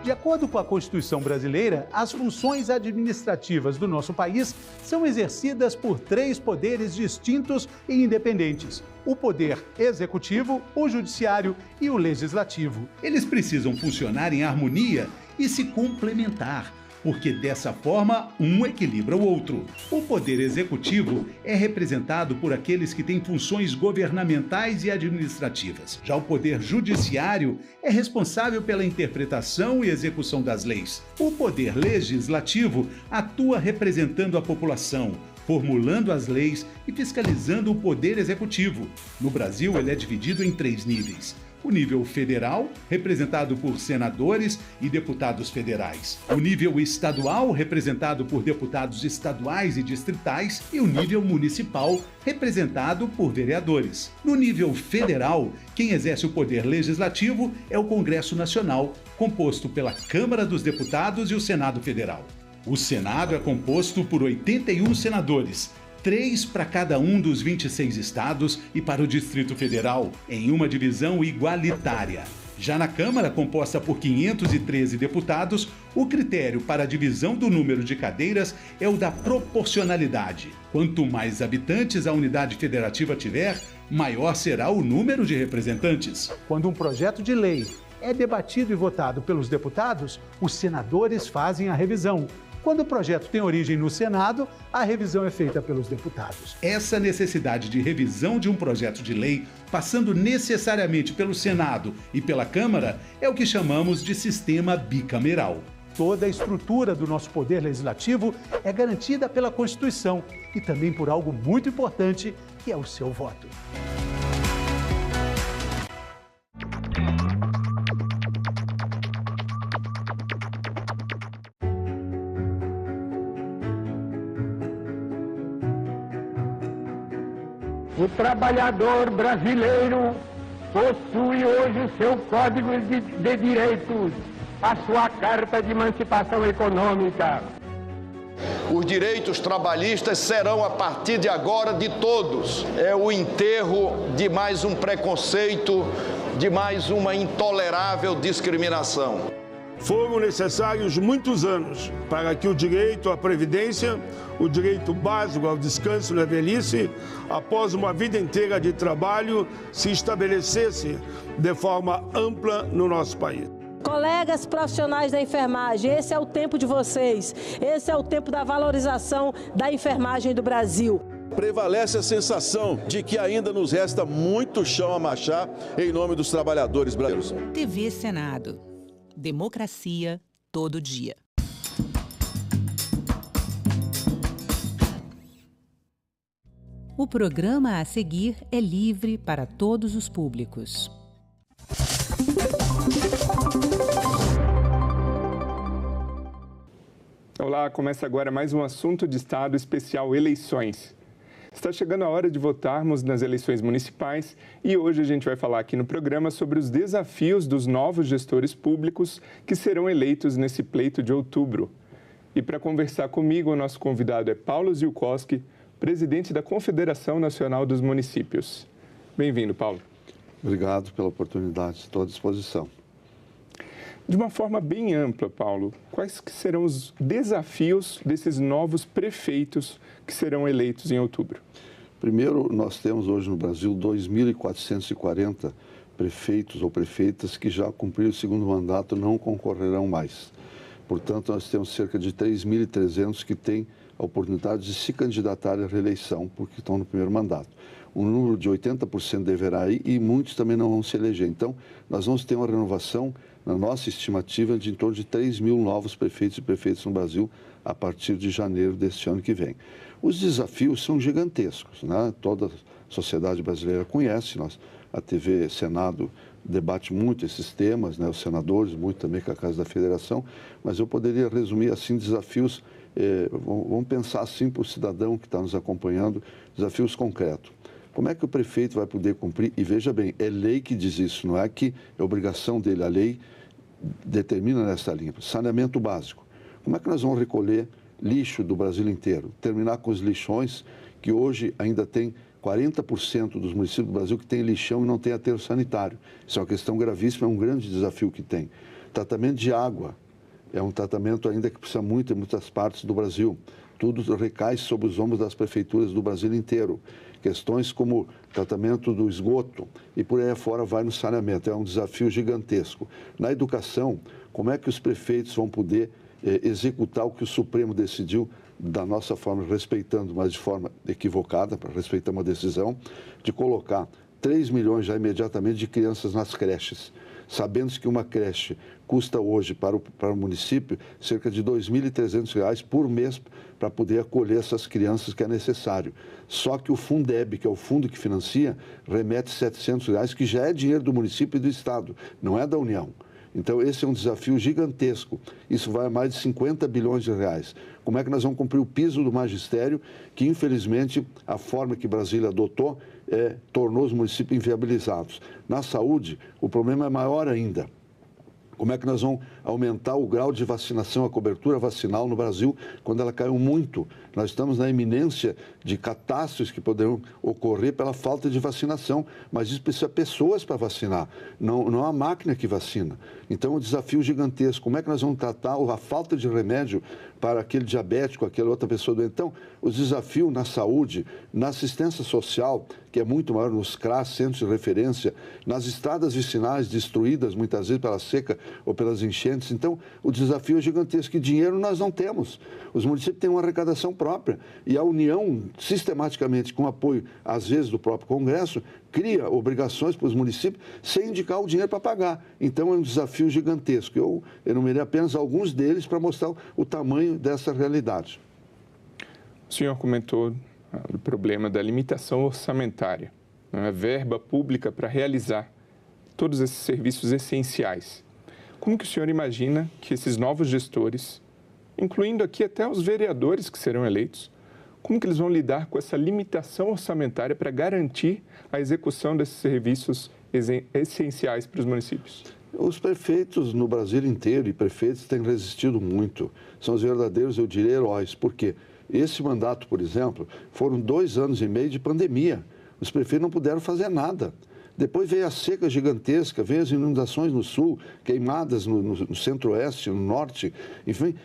De acordo com a Constituição brasileira, as funções administrativas do nosso país são exercidas por 3 poderes distintos e independentes: o poder executivo, o judiciário e o legislativo. Eles precisam funcionar em harmonia e se complementar, porque dessa forma um equilibra o outro. O poder executivo é representado por aqueles que têm funções governamentais e administrativas. Já o poder judiciário é responsável pela interpretação e execução das leis. O poder legislativo atua representando a população, formulando as leis e fiscalizando o poder executivo. No Brasil, ele é dividido em 3 níveis. O nível federal, representado por senadores e deputados federais. O nível estadual, representado por deputados estaduais e distritais. E o nível municipal, representado por vereadores. No nível federal, quem exerce o poder legislativo é o Congresso Nacional, composto pela Câmara dos Deputados e o Senado Federal. O Senado é composto por 81 senadores, 3 para cada um dos 26 estados e para o Distrito Federal, em uma divisão igualitária. Já na Câmara, composta por 513 deputados, o critério para a divisão do número de cadeiras é o da proporcionalidade. Quanto mais habitantes a unidade federativa tiver, maior será o número de representantes. Quando um projeto de lei é debatido e votado pelos deputados, os senadores fazem a revisão. Quando o projeto tem origem no Senado, a revisão é feita pelos deputados. Essa necessidade de revisão de um projeto de lei, passando necessariamente pelo Senado e pela Câmara, é o que chamamos de sistema bicameral. Toda a estrutura do nosso poder legislativo é garantida pela Constituição e também por algo muito importante, que é o seu voto. O trabalhador brasileiro possui hoje o seu Código de Direitos, a sua Carta de Emancipação Econômica. Os direitos trabalhistas serão, a partir de agora, de todos. É o enterro de mais um preconceito, de mais uma intolerável discriminação. Foram necessários muitos anos para que o direito à previdência, o direito básico ao descanso na velhice, após uma vida inteira de trabalho, se estabelecesse de forma ampla no nosso país. Colegas profissionais da enfermagem, esse é o tempo de vocês, esse é o tempo da valorização da enfermagem do Brasil. Prevalece a sensação de que ainda nos resta muito chão a marchar em nome dos trabalhadores brasileiros. TV Senado. Democracia todo dia. O programa a seguir é livre para todos os públicos. Olá, começa agora mais um assunto de Estado especial Eleições. Está chegando a hora de votarmos nas eleições municipais e hoje a gente vai falar aqui no programa sobre os desafios dos novos gestores públicos que serão eleitos nesse pleito de outubro. E para conversar comigo, o nosso convidado é Paulo Zielkowski, presidente da Confederação Nacional dos Municípios. Bem-vindo, Paulo. Obrigado pela oportunidade, estou à disposição. De uma forma bem ampla, Paulo, quais que serão os desafios desses novos prefeitos que serão eleitos em outubro? Primeiro, nós temos hoje no Brasil 2.440 prefeitos ou prefeitas que já cumpriram o segundo mandato, não concorrerão mais. Portanto, nós temos cerca de 3.300 que têm a oportunidade de se candidatar à reeleição, porque estão no primeiro mandato. Um número de 80% deverá ir e muitos também não vão se eleger. Então, nós vamos ter uma renovação, na nossa estimativa, de em torno de 3.000 novos prefeitos e prefeitas no Brasil a partir de janeiro deste ano que vem. Os desafios são gigantescos, né? Toda a sociedade brasileira conhece, a TV Senado debate muito esses temas, né? Os senadores, muito também com a Casa da Federação, mas eu poderia resumir assim desafios, vamos pensar assim para o cidadão que está nos acompanhando, desafios concretos. Como é que o prefeito vai poder cumprir? E veja bem, é lei que diz isso, não é que é obrigação dele, a lei determina nessa linha. Saneamento básico. Como é que nós vamos recolher lixo do Brasil inteiro? Terminar com os lixões, que hoje ainda tem 40% dos municípios do Brasil que tem lixão e não tem aterro sanitário. Isso é uma questão gravíssima, é um grande desafio que tem. Tratamento de água. É um tratamento ainda que precisa muito em muitas partes do Brasil. Tudo recai sobre os ombros das prefeituras do Brasil inteiro. Questões como tratamento do esgoto e por aí afora vai no saneamento. É um desafio gigantesco. Na educação, como é que os prefeitos vão poder executar o que o Supremo decidiu da nossa forma, respeitando, mas de forma equivocada, para respeitar uma decisão, de colocar 3 milhões já imediatamente de crianças nas creches, sabendo que uma creche custa hoje para o município cerca de R$ 2.300 por mês para poder acolher essas crianças que é necessário. Só que o Fundeb, que é o fundo que financia, remete R$ 700, que já é dinheiro do município e do Estado, não é da União. Então, esse é um desafio gigantesco. Isso vai a mais de 50 bilhões de reais. Como é que nós vamos cumprir o piso do magistério, que, infelizmente, a forma que Brasília adotou tornou os municípios inviabilizados. Na saúde, o problema é maior ainda. Como é que nós vamos aumentar o grau de vacinação, a cobertura vacinal no Brasil, quando ela caiu muito? Nós estamos na iminência de catástrofes que poderão ocorrer pela falta de vacinação, mas isso precisa de pessoas para vacinar, não a máquina que vacina. Então, é um desafio gigantesco. Como é que nós vamos tratar a falta de remédio para aquele diabético, aquela outra pessoa doente? Então, os desafios na saúde, na assistência social, que é muito maior nos CRAS, centros de referência, nas estradas vicinais destruídas muitas vezes pela seca ou pelas enchentes. Então, o desafio é gigantesco. E dinheiro nós não temos. Os municípios têm uma arrecadação própria e a União, sistematicamente, com apoio, às vezes, do próprio Congresso, cria obrigações para os municípios sem indicar o dinheiro para pagar. Então, é um desafio gigantesco. Eu enumerei apenas alguns deles para mostrar o tamanho dessa realidade. O senhor comentou o problema da limitação orçamentária, a verba pública para realizar todos esses serviços essenciais. Como que o senhor imagina que esses novos gestores, incluindo aqui até os vereadores que serão eleitos, como que eles vão lidar com essa limitação orçamentária para garantir a execução desses serviços essenciais para os municípios? Os prefeitos no Brasil inteiro e prefeitos têm resistido muito. São os verdadeiros, eu diria, heróis. Por quê? Esse mandato, por exemplo, foram 2 anos e meio de pandemia. Os prefeitos não puderam fazer nada. Depois veio a seca gigantesca, veio as inundações no sul, queimadas no centro-oeste, no norte. Enfim,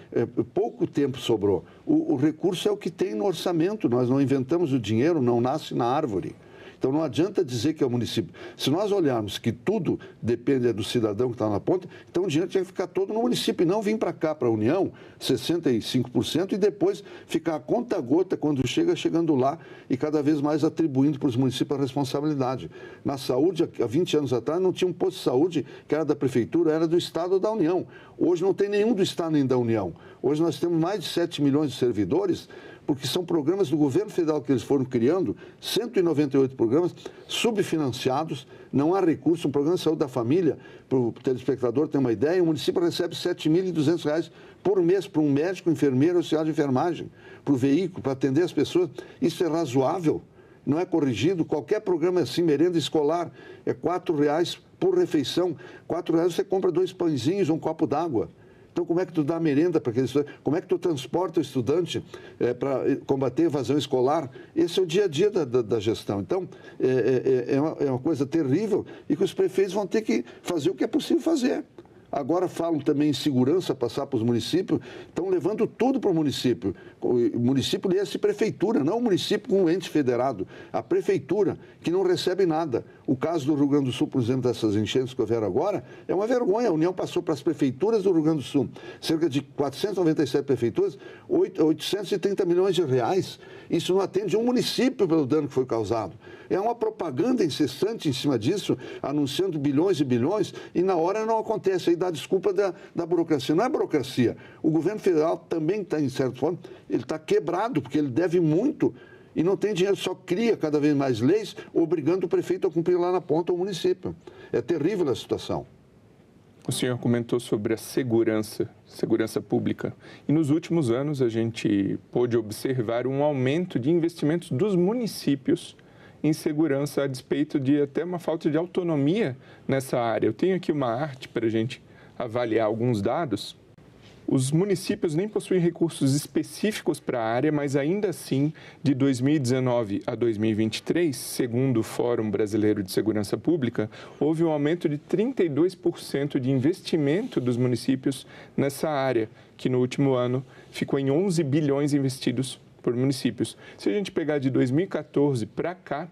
pouco tempo sobrou. O recurso é o que tem no orçamento. Nós não inventamos o dinheiro, não nasce na árvore. Então, não adianta dizer que é o município. Se nós olharmos que tudo depende do cidadão que está na ponta, então o dinheiro tinha que ficar todo no município e não vir para cá, para a União, 65%, e depois ficar a conta-gota quando chegando lá e cada vez mais atribuindo para os municípios a responsabilidade. Na saúde, há 20 anos atrás, não tinha um posto de saúde que era da Prefeitura, era do Estado ou da União. Hoje não tem nenhum do Estado nem da União. Hoje nós temos mais de 7 milhões de servidores, porque são programas do governo federal que eles foram criando, 198 programas subfinanciados, não há recurso, um programa de saúde da família, para o telespectador ter uma ideia, o município recebe R$ 7.200 por mês para um médico, enfermeiro, auxiliar de enfermagem, para o veículo, para atender as pessoas. Isso é razoável, não é corrigido. Qualquer programa assim, merenda escolar, é R$ 4,00 por refeição. R$ 4,00 você compra 2 pãezinhos, um copo d'água. Então, como é que tu dá merenda para aqueles estudantes? Como é que tu transporta o estudante para combater a evasão escolar? Esse é o dia a dia da gestão. Então, é uma coisa terrível e que os prefeitos vão ter que fazer o que é possível fazer. Agora falam também em segurança, passar para os municípios, estão levando tudo para o município. O município é essa prefeitura, não o município com um ente federado. A prefeitura, que não recebe nada. O caso do Rio Grande do Sul, por exemplo, dessas enchentes que houveram agora, é uma vergonha. A União passou para as prefeituras do Rio Grande do Sul, cerca de 497 prefeituras, 830 milhões de reais. Isso não atende um município pelo dano que foi causado. É uma propaganda incessante em cima disso, anunciando bilhões e bilhões, e na hora não acontece. Aí dá desculpa da burocracia. Não é burocracia. O governo federal também está, em certa forma, ele está quebrado, porque ele deve muito e não tem dinheiro, só cria cada vez mais leis, obrigando o prefeito a cumprir lá na ponta o município. É terrível a situação. O senhor comentou sobre a segurança pública. E nos últimos anos a gente pôde observar um aumento de investimentos dos municípios em segurança, a despeito de até uma falta de autonomia nessa área. Eu tenho aqui uma arte para a gente avaliar alguns dados. Os municípios nem possuem recursos específicos para a área, mas ainda assim, de 2019 a 2023, segundo o Fórum Brasileiro de Segurança Pública, houve um aumento de 32% de investimento dos municípios nessa área, que no último ano ficou em 11 bilhões investidos por municípios. Se a gente pegar de 2014 para cá,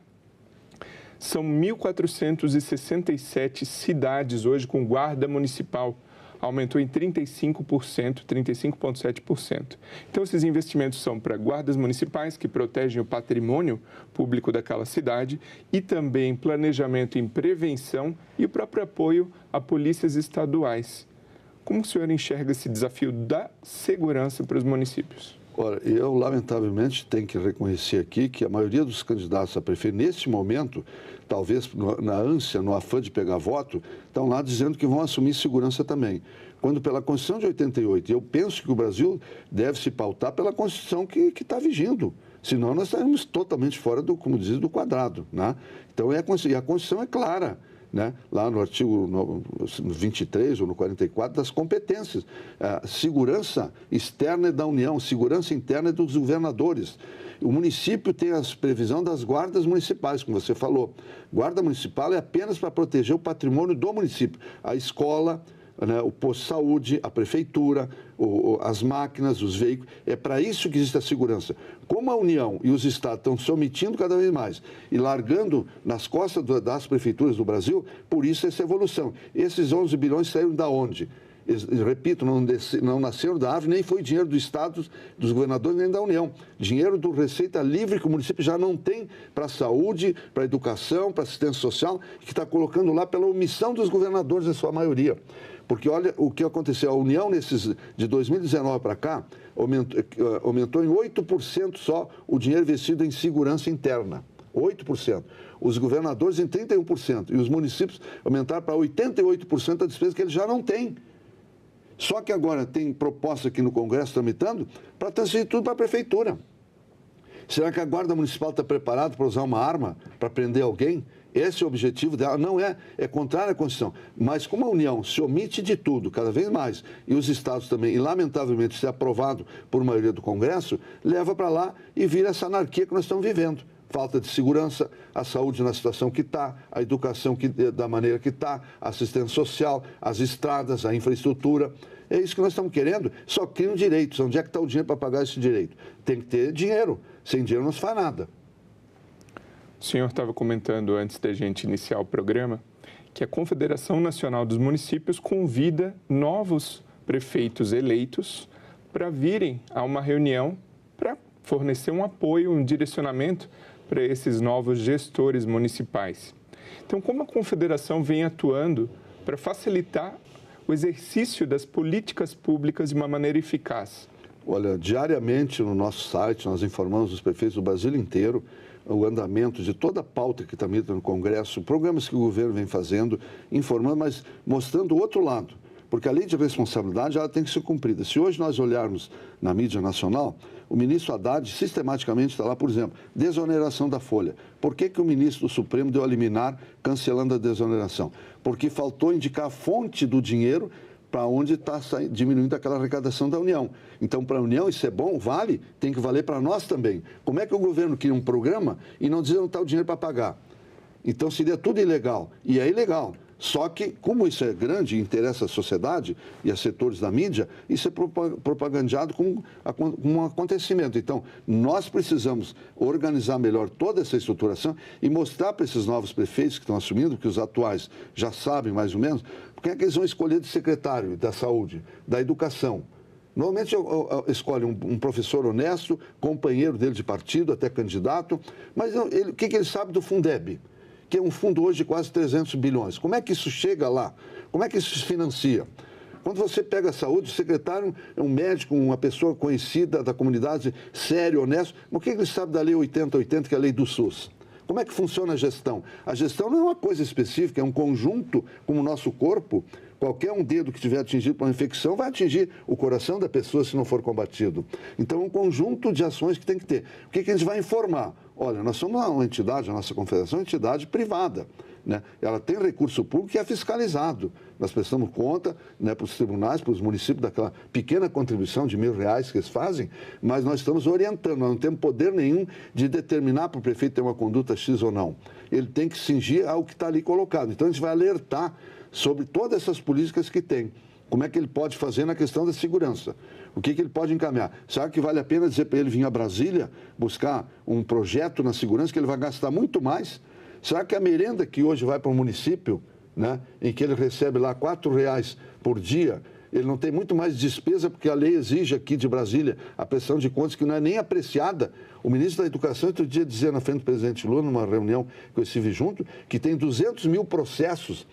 são 1.467 cidades hoje com guarda municipal. Aumentou em 35%, 35,7%. Então, esses investimentos são para guardas municipais, que protegem o patrimônio público daquela cidade, e também planejamento em prevenção e o próprio apoio a polícias estaduais. Como o senhor enxerga esse desafio da segurança para os municípios? Ora, eu, lamentavelmente, tenho que reconhecer aqui que a maioria dos candidatos a prefeito, neste momento, talvez na ânsia, no afã de pegar voto, estão lá dizendo que vão assumir segurança também. Quando pela Constituição de 88, eu penso que o Brasil deve se pautar pela Constituição que está vigindo. Senão nós estaremos totalmente fora do, como diz, do quadrado, né? Então, e a Constituição é clara, né? Lá no artigo 23 ou no 44 das competências. A segurança externa é da União, segurança interna é dos governadores. O município tem a previsão das guardas municipais, como você falou. Guarda municipal é apenas para proteger o patrimônio do município. A escola, né, o posto de saúde, a prefeitura, as máquinas, os veículos. É para isso que existe a segurança. Como a União e os estados estão se omitindo cada vez mais e largando nas costas das prefeituras do Brasil, por isso essa evolução. Esses 11 bilhões saíram da onde? Repito, não nasceram da árvore, nem foi dinheiro do Estado, dos governadores, nem da União. Dinheiro do Receita Livre, que o município já não tem para a saúde, para a educação, para a assistência social, que está colocando lá pela omissão dos governadores, em sua maioria. Porque olha o que aconteceu, a União, de 2019 para cá, aumentou em 8% só o dinheiro investido em segurança interna. 8%. Os governadores em 31%. E os municípios aumentaram para 88% a despesa que eles já não têm. Só que agora tem proposta aqui no Congresso tramitando para transferir tudo para a Prefeitura. Será que a Guarda Municipal está preparada para usar uma arma para prender alguém? Esse é o objetivo dela, não é contrário à Constituição. Mas como a União se omite de tudo, cada vez mais, e os estados também, e lamentavelmente se é aprovado por maioria do Congresso, leva para lá e vira essa anarquia que nós estamos vivendo. Falta de segurança, a saúde na situação que está, a educação da maneira que está, a assistência social, as estradas, a infraestrutura. É isso que nós estamos querendo, só criam direitos. Onde é que está o dinheiro para pagar esse direito? Tem que ter dinheiro. Sem dinheiro não se faz nada. O senhor estava comentando, antes da gente iniciar o programa, que a Confederação Nacional dos Municípios convida novos prefeitos eleitos para virem a uma reunião para fornecer um apoio, um direcionamento para esses novos gestores municipais. Então, como a Confederação vem atuando para facilitar o exercício das políticas públicas de uma maneira eficaz? Olha, diariamente no nosso site nós informamos os prefeitos do Brasil inteiro o andamento de toda a pauta que tramita no Congresso, programas que o governo vem fazendo, informando, mas mostrando o outro lado. Porque a lei de responsabilidade ela tem que ser cumprida. Se hoje nós olharmos na mídia nacional, o ministro Haddad sistematicamente está lá, por exemplo, desoneração da folha. Por que o ministro do Supremo deu a liminar cancelando a desoneração? Porque faltou indicar a fonte do dinheiro para onde está diminuindo aquela arrecadação da União. Então, para a União, isso é bom, vale, tem que valer para nós também. Como é que o governo cria um programa e não diz onde está o dinheiro para pagar? Então, seria tudo ilegal. E é ilegal. Só que, como isso é grande e interessa a sociedade e a setores da mídia, isso é propagandeado como um acontecimento. Então, nós precisamos organizar melhor toda essa estruturação e mostrar para esses novos prefeitos que estão assumindo, que os atuais já sabem mais ou menos, quem é que eles vão escolher de secretário da saúde, da educação. Normalmente escolhe um professor honesto, companheiro dele de partido, até candidato, mas o que ele sabe do Fundeb? Que é um fundo hoje de quase 300 bilhões. Como é que isso chega lá? Como é que isso se financia? Quando você pega a saúde, o secretário é um médico, uma pessoa conhecida da comunidade, sério, honesto. Mas o que ele sabe da Lei 8080, que é a lei do SUS? Como é que funciona a gestão? A gestão não é uma coisa específica, é um conjunto como o nosso corpo. Qualquer um dedo que estiver atingido por uma infecção vai atingir o coração da pessoa se não for combatido. Então, é um conjunto de ações que tem que ter. O que a gente vai informar? Olha, nós somos uma entidade, a nossa confederação é uma entidade privada, né? Ela tem recurso público e é fiscalizado. Nós prestamos conta, né, para os tribunais, para os municípios, daquela pequena contribuição de R$1.000 que eles fazem, mas nós estamos orientando, nós não temos poder nenhum de determinar para o prefeito ter uma conduta X ou não. Ele tem que cingir ao que está ali colocado. Então, a gente vai alertar sobre todas essas políticas que tem. Como é que ele pode fazer na questão da segurança? O que ele pode encaminhar? Será que vale a pena dizer para ele vir a Brasília buscar um projeto na segurança que ele vai gastar muito mais? Será que a merenda que hoje vai para o município, né, em que ele recebe lá R$4 por dia, ele não tem muito mais despesa porque a lei exige aqui de Brasília a prestação de contas que não é nem apreciada? O ministro da Educação outro dia dizia na frente do presidente Lula, numa reunião que eu estive junto, que tem 200 mil processos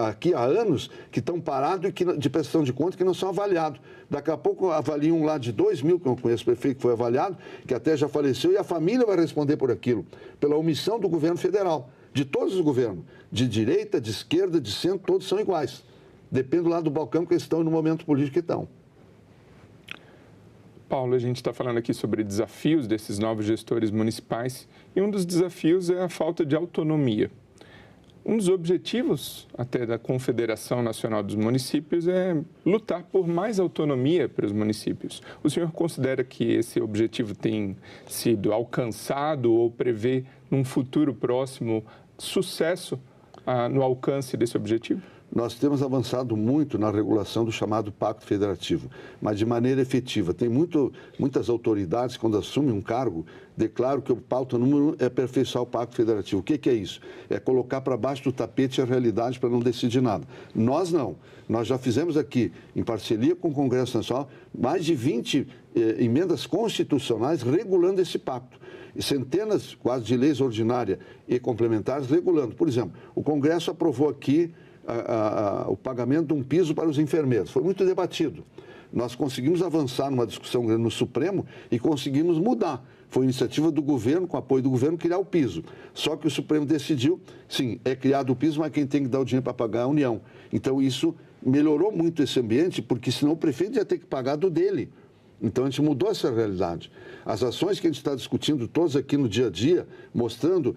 aqui há anos que estão parados e de prestação de contas que não são avaliados. Daqui a pouco avaliam um lá de 2 mil, que eu conheço o prefeito que foi avaliado, que até já faleceu, e a família vai responder por aquilo, pela omissão do governo federal, de todos os governos, de direita, de esquerda, de centro, todos são iguais. Depende lá do balcão que eles estão e no momento político que estão. Paulo, a gente está falando aqui sobre desafios desses novos gestores municipais, e um dos desafios é a falta de autonomia. Um dos objetivos até da Confederação Nacional dos Municípios é lutar por mais autonomia para os municípios. O senhor considera que esse objetivo tem sido alcançado ou prevê, num futuro próximo, sucesso no alcance desse objetivo? Nós temos avançado muito na regulação do chamado Pacto Federativo, mas de maneira efetiva. Tem muitas autoridades, quando assumem um cargo, declaram que o pauta número 1 é aperfeiçoar o Pacto Federativo. O que é isso? É colocar para baixo do tapete a realidade para não decidir nada. Nós não. Nós já fizemos aqui, em parceria com o Congresso Nacional, mais de 20 emendas constitucionais regulando esse pacto. E centenas, quase, de leis ordinárias e complementares regulando. Por exemplo, o Congresso aprovou aqui o pagamento de um piso para os enfermeiros. Foi muito debatido. Nós conseguimos avançar numa discussão grande no Supremo e conseguimos mudar. Foi iniciativa do governo, com apoio do governo, criar o piso. Só que o Supremo decidiu, sim, é criado o piso, mas quem tem que dar o dinheiro para pagar é a União. Então, isso melhorou muito esse ambiente, porque senão o prefeito ia ter que pagar do dele. Então, a gente mudou essa realidade. As ações que a gente está discutindo todas aqui no dia a dia, mostrando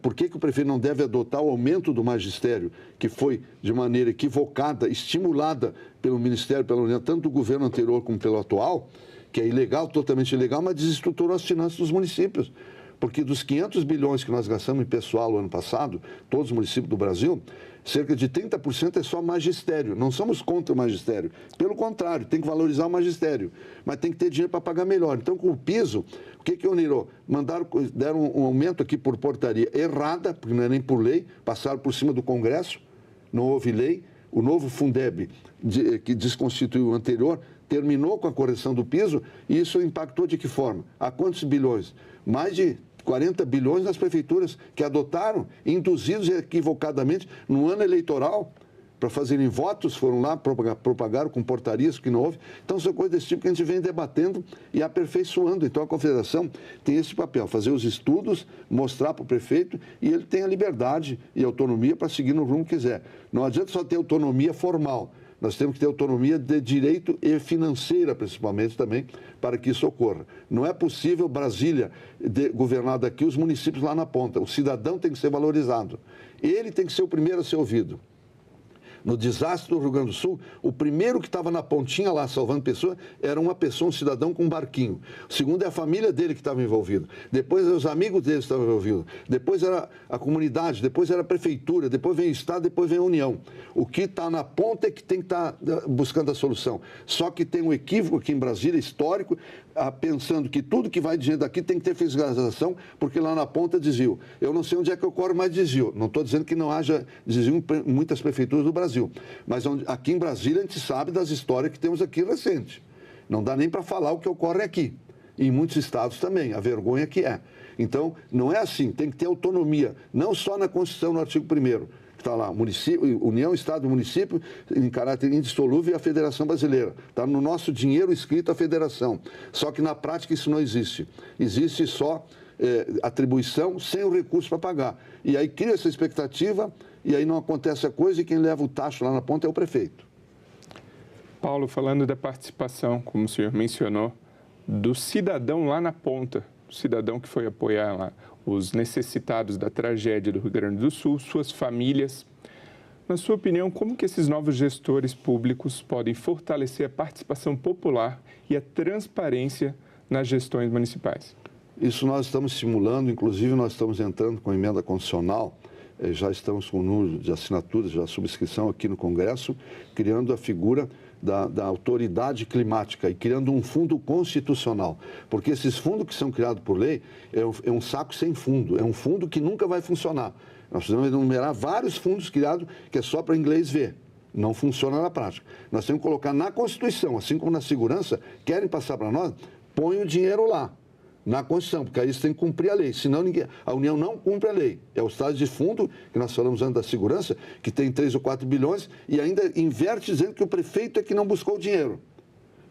por que o prefeito não deve adotar o aumento do magistério, que foi de maneira equivocada, estimulada pelo Ministério, pela União, tanto do governo anterior como pelo atual, que é ilegal, totalmente ilegal, mas desestruturou as finanças dos municípios. Porque dos 500 bilhões que nós gastamos em pessoal no ano passado, todos os municípios do Brasil, cerca de 30% é só magistério. Não somos contra o magistério. Pelo contrário, tem que valorizar o magistério. Mas tem que ter dinheiro para pagar melhor. Então, com o piso, o que uniram? Deram um aumento aqui por portaria errada, porque não é nem por lei, passaram por cima do Congresso, não houve lei. O novo Fundeb, que desconstituiu o anterior, terminou com a correção do piso e isso impactou de que forma? A quantos bilhões? Mais de 40 bilhões nas prefeituras que adotaram, induzidos equivocadamente no ano eleitoral para fazerem votos, foram lá, propagaram com portarias que não houve. Então, são coisas desse tipo que a gente vem debatendo e aperfeiçoando. Então, a Confederação tem esse papel, fazer os estudos, mostrar para o prefeito e ele tem a liberdade e autonomia para seguir no rumo que quiser. Não adianta só ter autonomia formal. Nós temos que ter autonomia de direito e financeira, principalmente, também, para que isso ocorra. Não é possível Brasília governar daqui, os municípios lá na ponta. O cidadão tem que ser valorizado. Ele tem que ser o primeiro a ser ouvido. No desastre do Rio Grande do Sul, o primeiro que estava na pontinha lá salvando pessoas era uma pessoa, um cidadão com um barquinho. O segundo é a família dele que estava envolvida. Depois os amigos dele estavam envolvidos. Depois era a comunidade, depois era a prefeitura, depois vem o Estado, depois vem a União. O que está na ponta é que tem que estar buscando a solução. Só que tem um equívoco aqui em Brasília, histórico, pensando que tudo que vai de gente daqui tem que ter fiscalização, porque lá na ponta desvio. Eu não sei onde é que ocorre mais desvio. Não estou dizendo que não haja desvio em muitas prefeituras do Brasil. Mas aqui em Brasília a gente sabe das histórias que temos aqui recentes. Não dá nem para falar o que ocorre aqui. E em muitos estados também, a vergonha que é. Então, não é assim, tem que ter autonomia, não só na Constituição, no artigo 1º, que está lá, município, União, Estado e Município, em caráter indissolúvel, e a Federação Brasileira. Está no nosso dinheiro escrito a Federação. Só que na prática isso não existe. Existe só atribuição sem o recurso para pagar. E aí cria essa expectativa, e aí não acontece a coisa, e quem leva o tacho lá na ponta é o prefeito. Paulo, falando da participação, como o senhor mencionou, do cidadão lá na ponta, o cidadão que foi apoiar lá os necessitados da tragédia do Rio Grande do Sul, suas famílias. Na sua opinião, como que esses novos gestores públicos podem fortalecer a participação popular e a transparência nas gestões municipais? Isso nós estamos simulando, inclusive nós estamos entrando com a emenda constitucional, já estamos com o número de assinaturas, já subscrição aqui no Congresso, criando a figura da autoridade climática e criando um fundo constitucional. Porque esses fundos que são criados por lei é um saco sem fundo, é um fundo que nunca vai funcionar. Nós precisamos enumerar vários fundos criados que é só para inglês ver. Não funciona na prática. Nós temos que colocar na Constituição, assim como na segurança, querem passar para nós, põe o dinheiro lá. Na Constituição, porque aí você tem que cumprir a lei, senão a União não cumpre a lei. É o estado de fundo, que nós falamos antes da segurança, que tem 3 ou 4 bilhões e ainda inverte dizendo que o prefeito é que não buscou o dinheiro.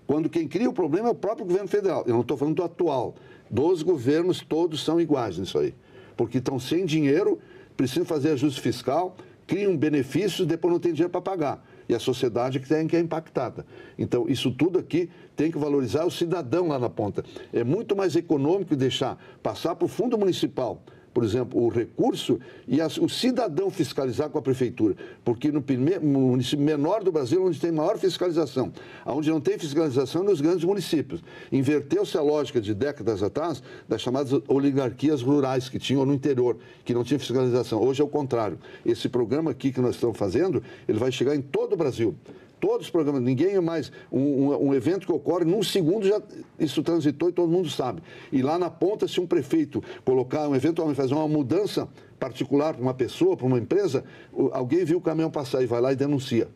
Quando quem cria o problema é o próprio governo federal. Eu não estou falando do atual. Dos governos, todos são iguais nisso aí. Porque estão sem dinheiro, precisam fazer ajuste fiscal, criam benefícios, depois não tem dinheiro para pagar. E a sociedade que é impactada. Então, isso tudo aqui tem que valorizar o cidadão lá na ponta. É muito mais econômico deixar passar para o fundo municipal, por exemplo, o recurso e o cidadão fiscalizar com a prefeitura. Porque no município menor do Brasil, onde tem maior fiscalização, onde não tem fiscalização nos grandes municípios. Inverteu-se a lógica de décadas atrás das chamadas oligarquias rurais que tinham no interior, que não tinha fiscalização. Hoje é o contrário. Esse programa aqui que nós estamos fazendo, ele vai chegar em todo o Brasil. Todos os programas, ninguém é mais... Um evento que ocorre, num segundo já isso transitou e todo mundo sabe. E lá na ponta, se um prefeito colocar, eventualmente fazer uma mudança particular para uma pessoa, para uma empresa, alguém viu o caminhão passar e vai lá e denuncia.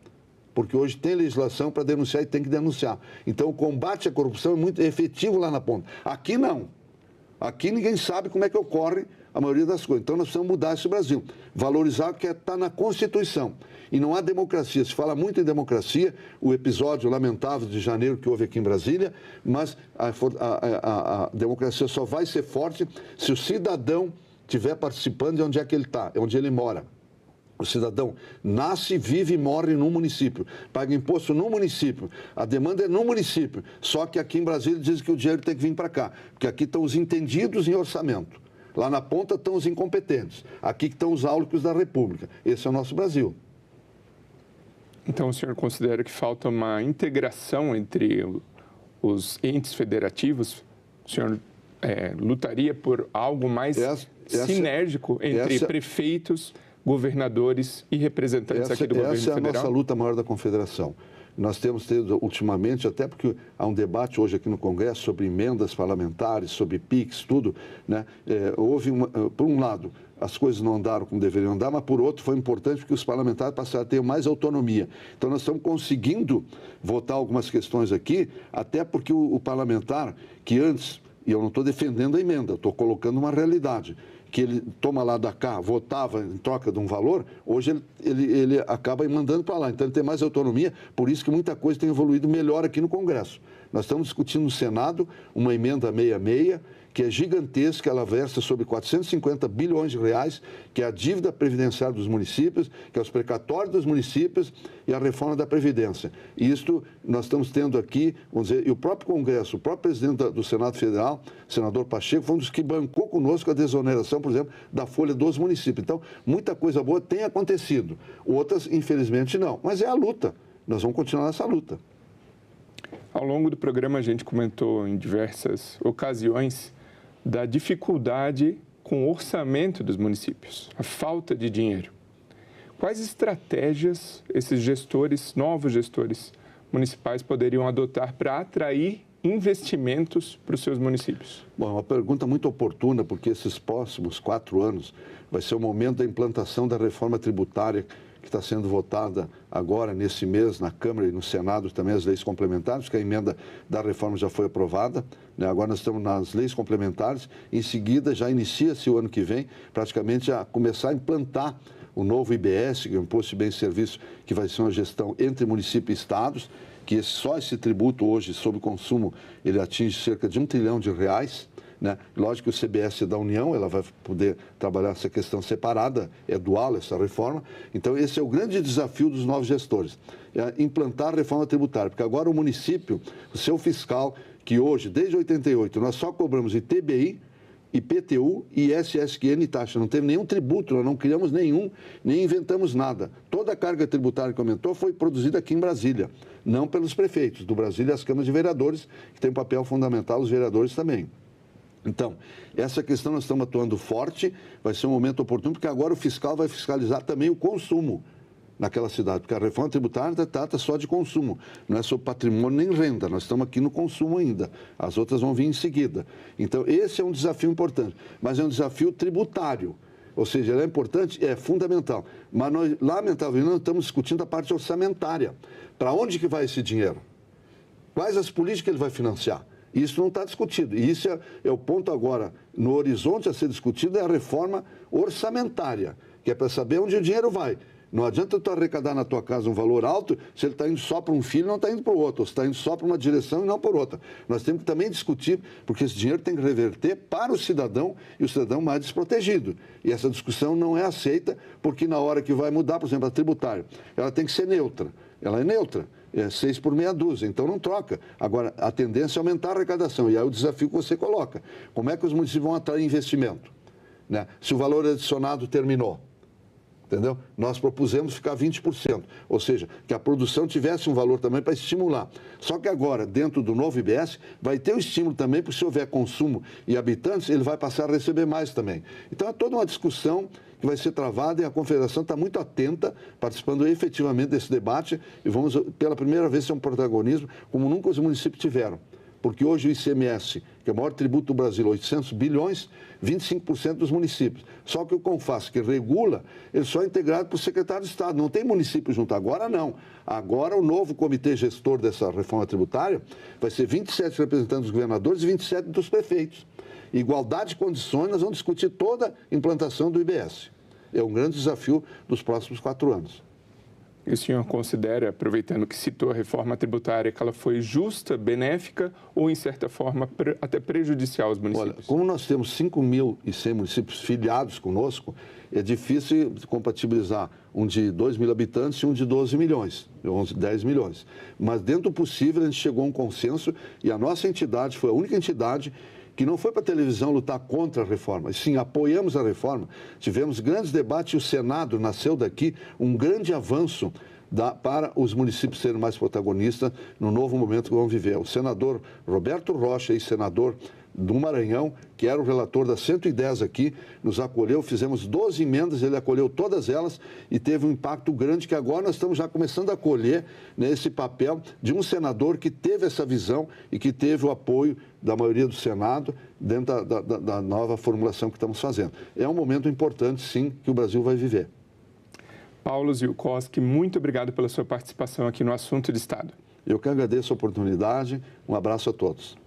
Porque hoje tem legislação para denunciar e tem que denunciar. Então, o combate à corrupção é muito efetivo lá na ponta. Aqui não. Aqui ninguém sabe como é que ocorre a maioria das coisas. Então, nós precisamos mudar esse Brasil. Valorizar o que está na Constituição. E não há democracia. Se fala muito em democracia, o episódio lamentável de janeiro que houve aqui em Brasília, mas a democracia só vai ser forte se o cidadão estiver participando de onde é que ele está, onde ele mora. O cidadão nasce, vive e morre no município, paga imposto no município, a demanda é no município. Só que aqui em Brasília dizem que o dinheiro tem que vir para cá, porque aqui estão os entendidos em orçamento. Lá na ponta estão os incompetentes, aqui estão os áulicos da República. Esse é o nosso Brasil. Então o senhor considera que falta uma integração entre os entes federativos? O senhor lutaria por algo mais sinérgico entre prefeitos, governadores e representantes aqui do governo federal? Essa é a nossa luta maior da Confederação. Nós temos tido ultimamente, até porque há um debate hoje aqui no Congresso sobre emendas parlamentares, sobre PIX, tudo, né? Por um lado, as coisas não andaram como deveriam andar, mas por outro foi importante porque os parlamentares passaram a ter mais autonomia. Então nós estamos conseguindo votar algumas questões aqui, até porque o parlamentar que antes, e eu não estou defendendo a emenda, estou colocando uma realidade, que ele toma lá da cá, votava em troca de um valor, hoje ele acaba mandando para lá. Então ele tem mais autonomia, por isso que muita coisa tem evoluído melhor aqui no Congresso. Nós estamos discutindo no Senado uma emenda 66, que é gigantesca, ela versa sobre 450 bilhões de reais, que é a dívida previdenciária dos municípios, que é os precatórios dos municípios e a reforma da Previdência. E isto nós estamos tendo aqui, vamos dizer, e o próprio Congresso, o próprio presidente do Senado Federal, senador Pacheco, foi um dos que bancou conosco a desoneração, por exemplo, da folha dos municípios. Então, muita coisa boa tem acontecido. Outras, infelizmente, não. Mas é a luta. Nós vamos continuar nessa luta. Ao longo do programa, a gente comentou em diversas ocasiões da dificuldade com o orçamento dos municípios, a falta de dinheiro. Quais estratégias esses gestores, novos gestores municipais, poderiam adotar para atrair investimentos para os seus municípios? Bom, é uma pergunta muito oportuna, porque esses próximos 4 anos vai ser o momento da implantação da reforma tributária que está sendo votada agora, nesse mês, na Câmara e no Senado, também as leis complementares, porque a emenda da reforma já foi aprovada, né? Agora nós estamos nas leis complementares, em seguida já inicia-se o ano que vem, praticamente a começar a implantar o novo IBS, que é o Imposto de Bens e Serviços, que vai ser uma gestão entre municípios e estados, que só esse tributo hoje sobre o consumo, ele atinge cerca de R$1 trilhão, né? Lógico que o CBS é da União, ela vai poder trabalhar essa questão separada, é dual essa reforma. Então, esse é o grande desafio dos novos gestores, é implantar a reforma tributária, porque agora o município, o seu fiscal, que hoje, desde 88, nós só cobramos ITBI, IPTU e SSQN taxa, não teve nenhum tributo, nós não criamos nenhum, nem inventamos nada. Toda a carga tributária que aumentou foi produzida aqui em Brasília, não pelos prefeitos, do Brasília e as câmaras de vereadores, que tem um papel fundamental, os vereadores também. Então, essa questão nós estamos atuando forte, vai ser um momento oportuno, porque agora o fiscal vai fiscalizar também o consumo naquela cidade, porque a reforma tributária trata só de consumo, não é sobre patrimônio nem renda, nós estamos aqui no consumo ainda, as outras vão vir em seguida. Então, esse é um desafio importante, mas é um desafio tributário, ou seja, ele é importante, é fundamental, mas nós, lamentavelmente, não estamos discutindo a parte orçamentária. Para onde que vai esse dinheiro? Quais as políticas que ele vai financiar? Isso não está discutido. E isso é o ponto agora, no horizonte a ser discutido, é a reforma orçamentária, que é para saber onde o dinheiro vai. Não adianta tu arrecadar na tua casa um valor alto se ele está indo só para um filho e não está indo para o outro, ou se está indo só para uma direção e não para outra. Nós temos que também discutir, porque esse dinheiro tem que reverter para o cidadão e o cidadão mais desprotegido. E essa discussão não é aceita, porque na hora que vai mudar, por exemplo, a tributária, ela tem que ser neutra. Ela é neutra. É 6 por meia dúzia, então não troca. Agora, a tendência é aumentar a arrecadação, e aí é o desafio que você coloca. Como é que os municípios vão atrair investimento? Né? Se o valor adicionado terminou, entendeu? Nós propusemos ficar 20%, ou seja, que a produção tivesse um valor também para estimular. Só que agora, dentro do novo IBS, vai ter o estímulo também, porque se houver consumo e habitantes, ele vai passar a receber mais também. Então, é toda uma discussão que vai ser travada e a Confederação está muito atenta, participando efetivamente desse debate e vamos, pela primeira vez, ter um protagonismo como nunca os municípios tiveram. Porque hoje o ICMS, que é o maior tributo do Brasil, 800 bilhões, 25% dos municípios. Só que o CONFAS, que regula, ele só é integrado por secretário de Estado, não tem município junto. Agora não. Agora o novo comitê gestor dessa reforma tributária vai ser 27 representantes dos governadores e 27 dos prefeitos. Igualdade de condições, nós vamos discutir toda a implantação do IBS. É um grande desafio dos próximos 4 anos. E o senhor considera, aproveitando que citou a reforma tributária, que ela foi justa, benéfica ou, em certa forma, até prejudicial aos municípios? Olha, como nós temos 5.100 municípios filiados conosco, É difícil compatibilizar um de 2 mil habitantes e um de 12 milhões, 10 milhões. Mas dentro do possível a gente chegou a um consenso e a nossa entidade foi a única entidade que não foi para a televisão lutar contra a reforma, e sim apoiamos a reforma. Tivemos grandes debates e o Senado nasceu daqui um grande avanço para os municípios serem mais protagonistas no novo momento que vão viver. O senador Roberto Rocha, ex-senador do Maranhão, que era o relator das 110 aqui, nos acolheu, fizemos 12 emendas, ele acolheu todas elas e teve um impacto grande que agora nós estamos já começando a colher nesse papel de um senador que teve essa visão e que teve o apoio da maioria do Senado dentro da nova formulação que estamos fazendo. É um momento importante, sim, que o Brasil vai viver. Paulo Ziolkowski, muito obrigado pela sua participação aqui no Assunto de Estado. Eu que agradeço a oportunidade. Um abraço a todos.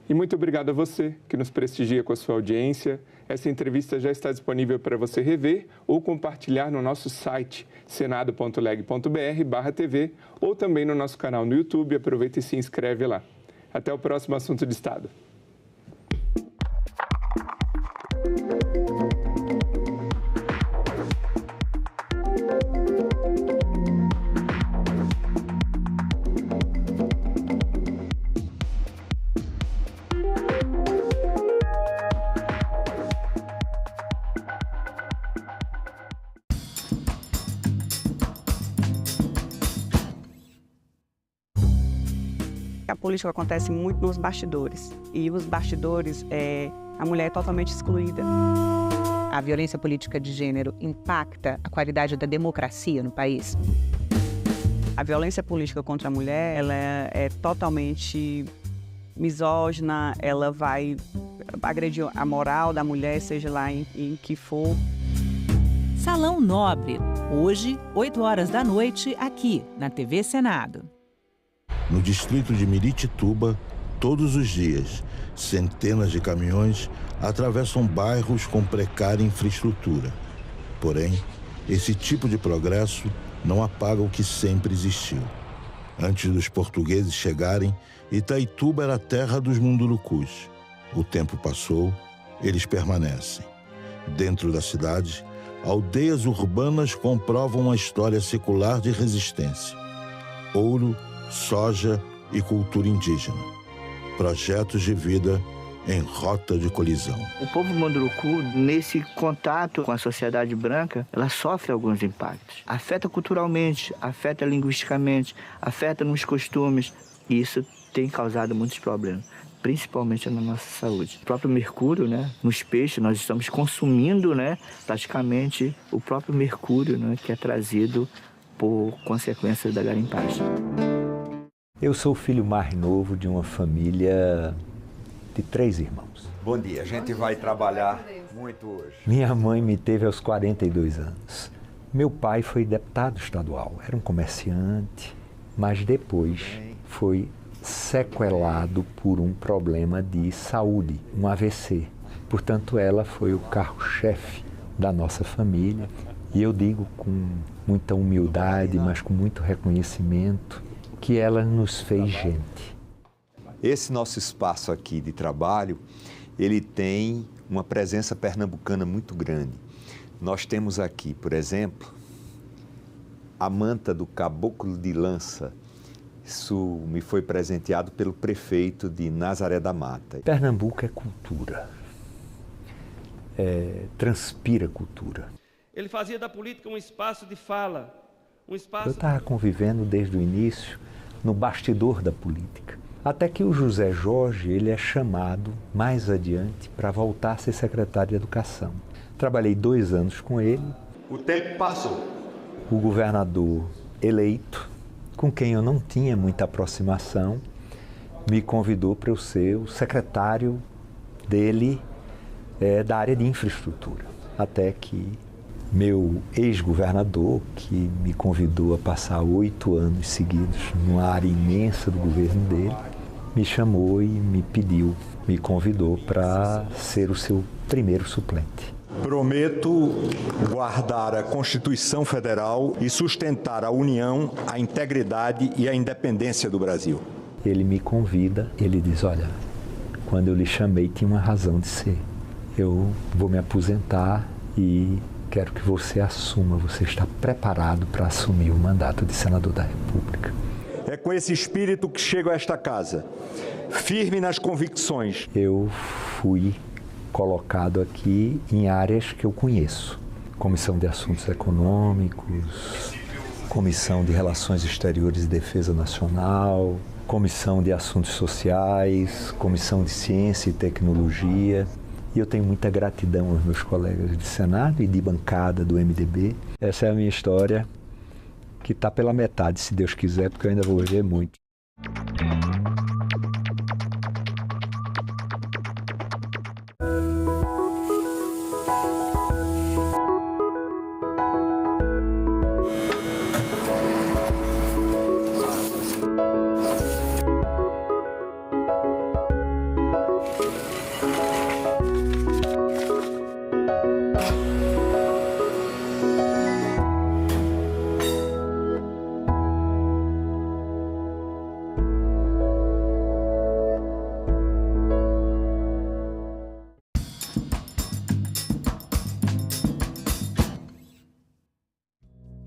E muito obrigado a você que nos prestigia com a sua audiência. Essa entrevista já está disponível para você rever ou compartilhar no nosso site senado.leg.br/TV ou também no nosso canal no YouTube. Aproveita e se inscreve lá. Até o próximo Assunto de Estado. A política acontece muito nos bastidores e os bastidores, a mulher é totalmente excluída. A violência política de gênero impacta a qualidade da democracia no país? A violência política contra a mulher, ela é totalmente misógina, ela vai agredir a moral da mulher, seja lá em que for. Salão Nobre, hoje, 8 horas da noite, aqui na TV Senado. No distrito de Miritituba, todos os dias, centenas de caminhões atravessam bairros com precária infraestrutura. Porém, esse tipo de progresso não apaga o que sempre existiu. Antes dos portugueses chegarem, Itaituba era a terra dos mundurucus. O tempo passou, eles permanecem. Dentro da cidade, aldeias urbanas comprovam uma história secular de resistência. Ouro, soja e cultura indígena. Projetos de vida em rota de colisão. O povo munduruku, nesse contato com a sociedade branca, ela sofre alguns impactos. Afeta culturalmente, afeta linguisticamente, afeta nos costumes. E isso tem causado muitos problemas, principalmente na nossa saúde. O próprio mercúrio, nos peixes, nós estamos consumindo, praticamente o próprio mercúrio, que é trazido por consequência da garimpagem. Eu sou o filho mais novo de uma família de 3 irmãos. Bom dia, a gente vai trabalhar muito hoje. Minha mãe me teve aos 42 anos. Meu pai foi deputado estadual, era um comerciante, mas depois foi sequelado por um problema de saúde, um AVC. Portanto, ela foi o carro-chefe da nossa família. E eu digo com muita humildade, mas com muito reconhecimento, que ela nos fez gente. Esse nosso espaço aqui de trabalho, ele tem uma presença pernambucana muito grande. Nós temos aqui, por exemplo, a manta do Caboclo de Lança. Isso me foi presenteado pelo prefeito de Nazaré da Mata. Pernambuco é cultura, transpira cultura. Ele fazia da política um espaço de fala, um espaço... Eu estava convivendo desde o início no bastidor da política. Até que o José Jorge, ele é chamado mais adiante para voltar a ser secretário de Educação. Trabalhei 2 anos com ele. O tempo passou. O governador eleito, com quem eu não tinha muita aproximação, me convidou para eu ser o secretário dele da área de infraestrutura. Até que meu ex-governador, que me convidou a passar 8 anos seguidos numa área imensa do governo dele, me chamou e me convidou para ser o seu primeiro suplente. Prometo guardar a Constituição Federal e sustentar a união, a integridade e a independência do Brasil. Ele me convida, ele diz, olha, quando eu lhe chamei tinha uma razão de ser. Eu vou me aposentar e quero que você assuma, você está preparado para assumir o mandato de senador da República. É com esse espírito que chego a esta casa, firme nas convicções. Eu fui colocado aqui em áreas que eu conheço. Comissão de Assuntos Econômicos, Comissão de Relações Exteriores e Defesa Nacional, Comissão de Assuntos Sociais, Comissão de Ciência e Tecnologia. E eu tenho muita gratidão aos meus colegas de Senado e de bancada do MDB. Essa é a minha história, que está pela metade, se Deus quiser, porque eu ainda vou viver muito.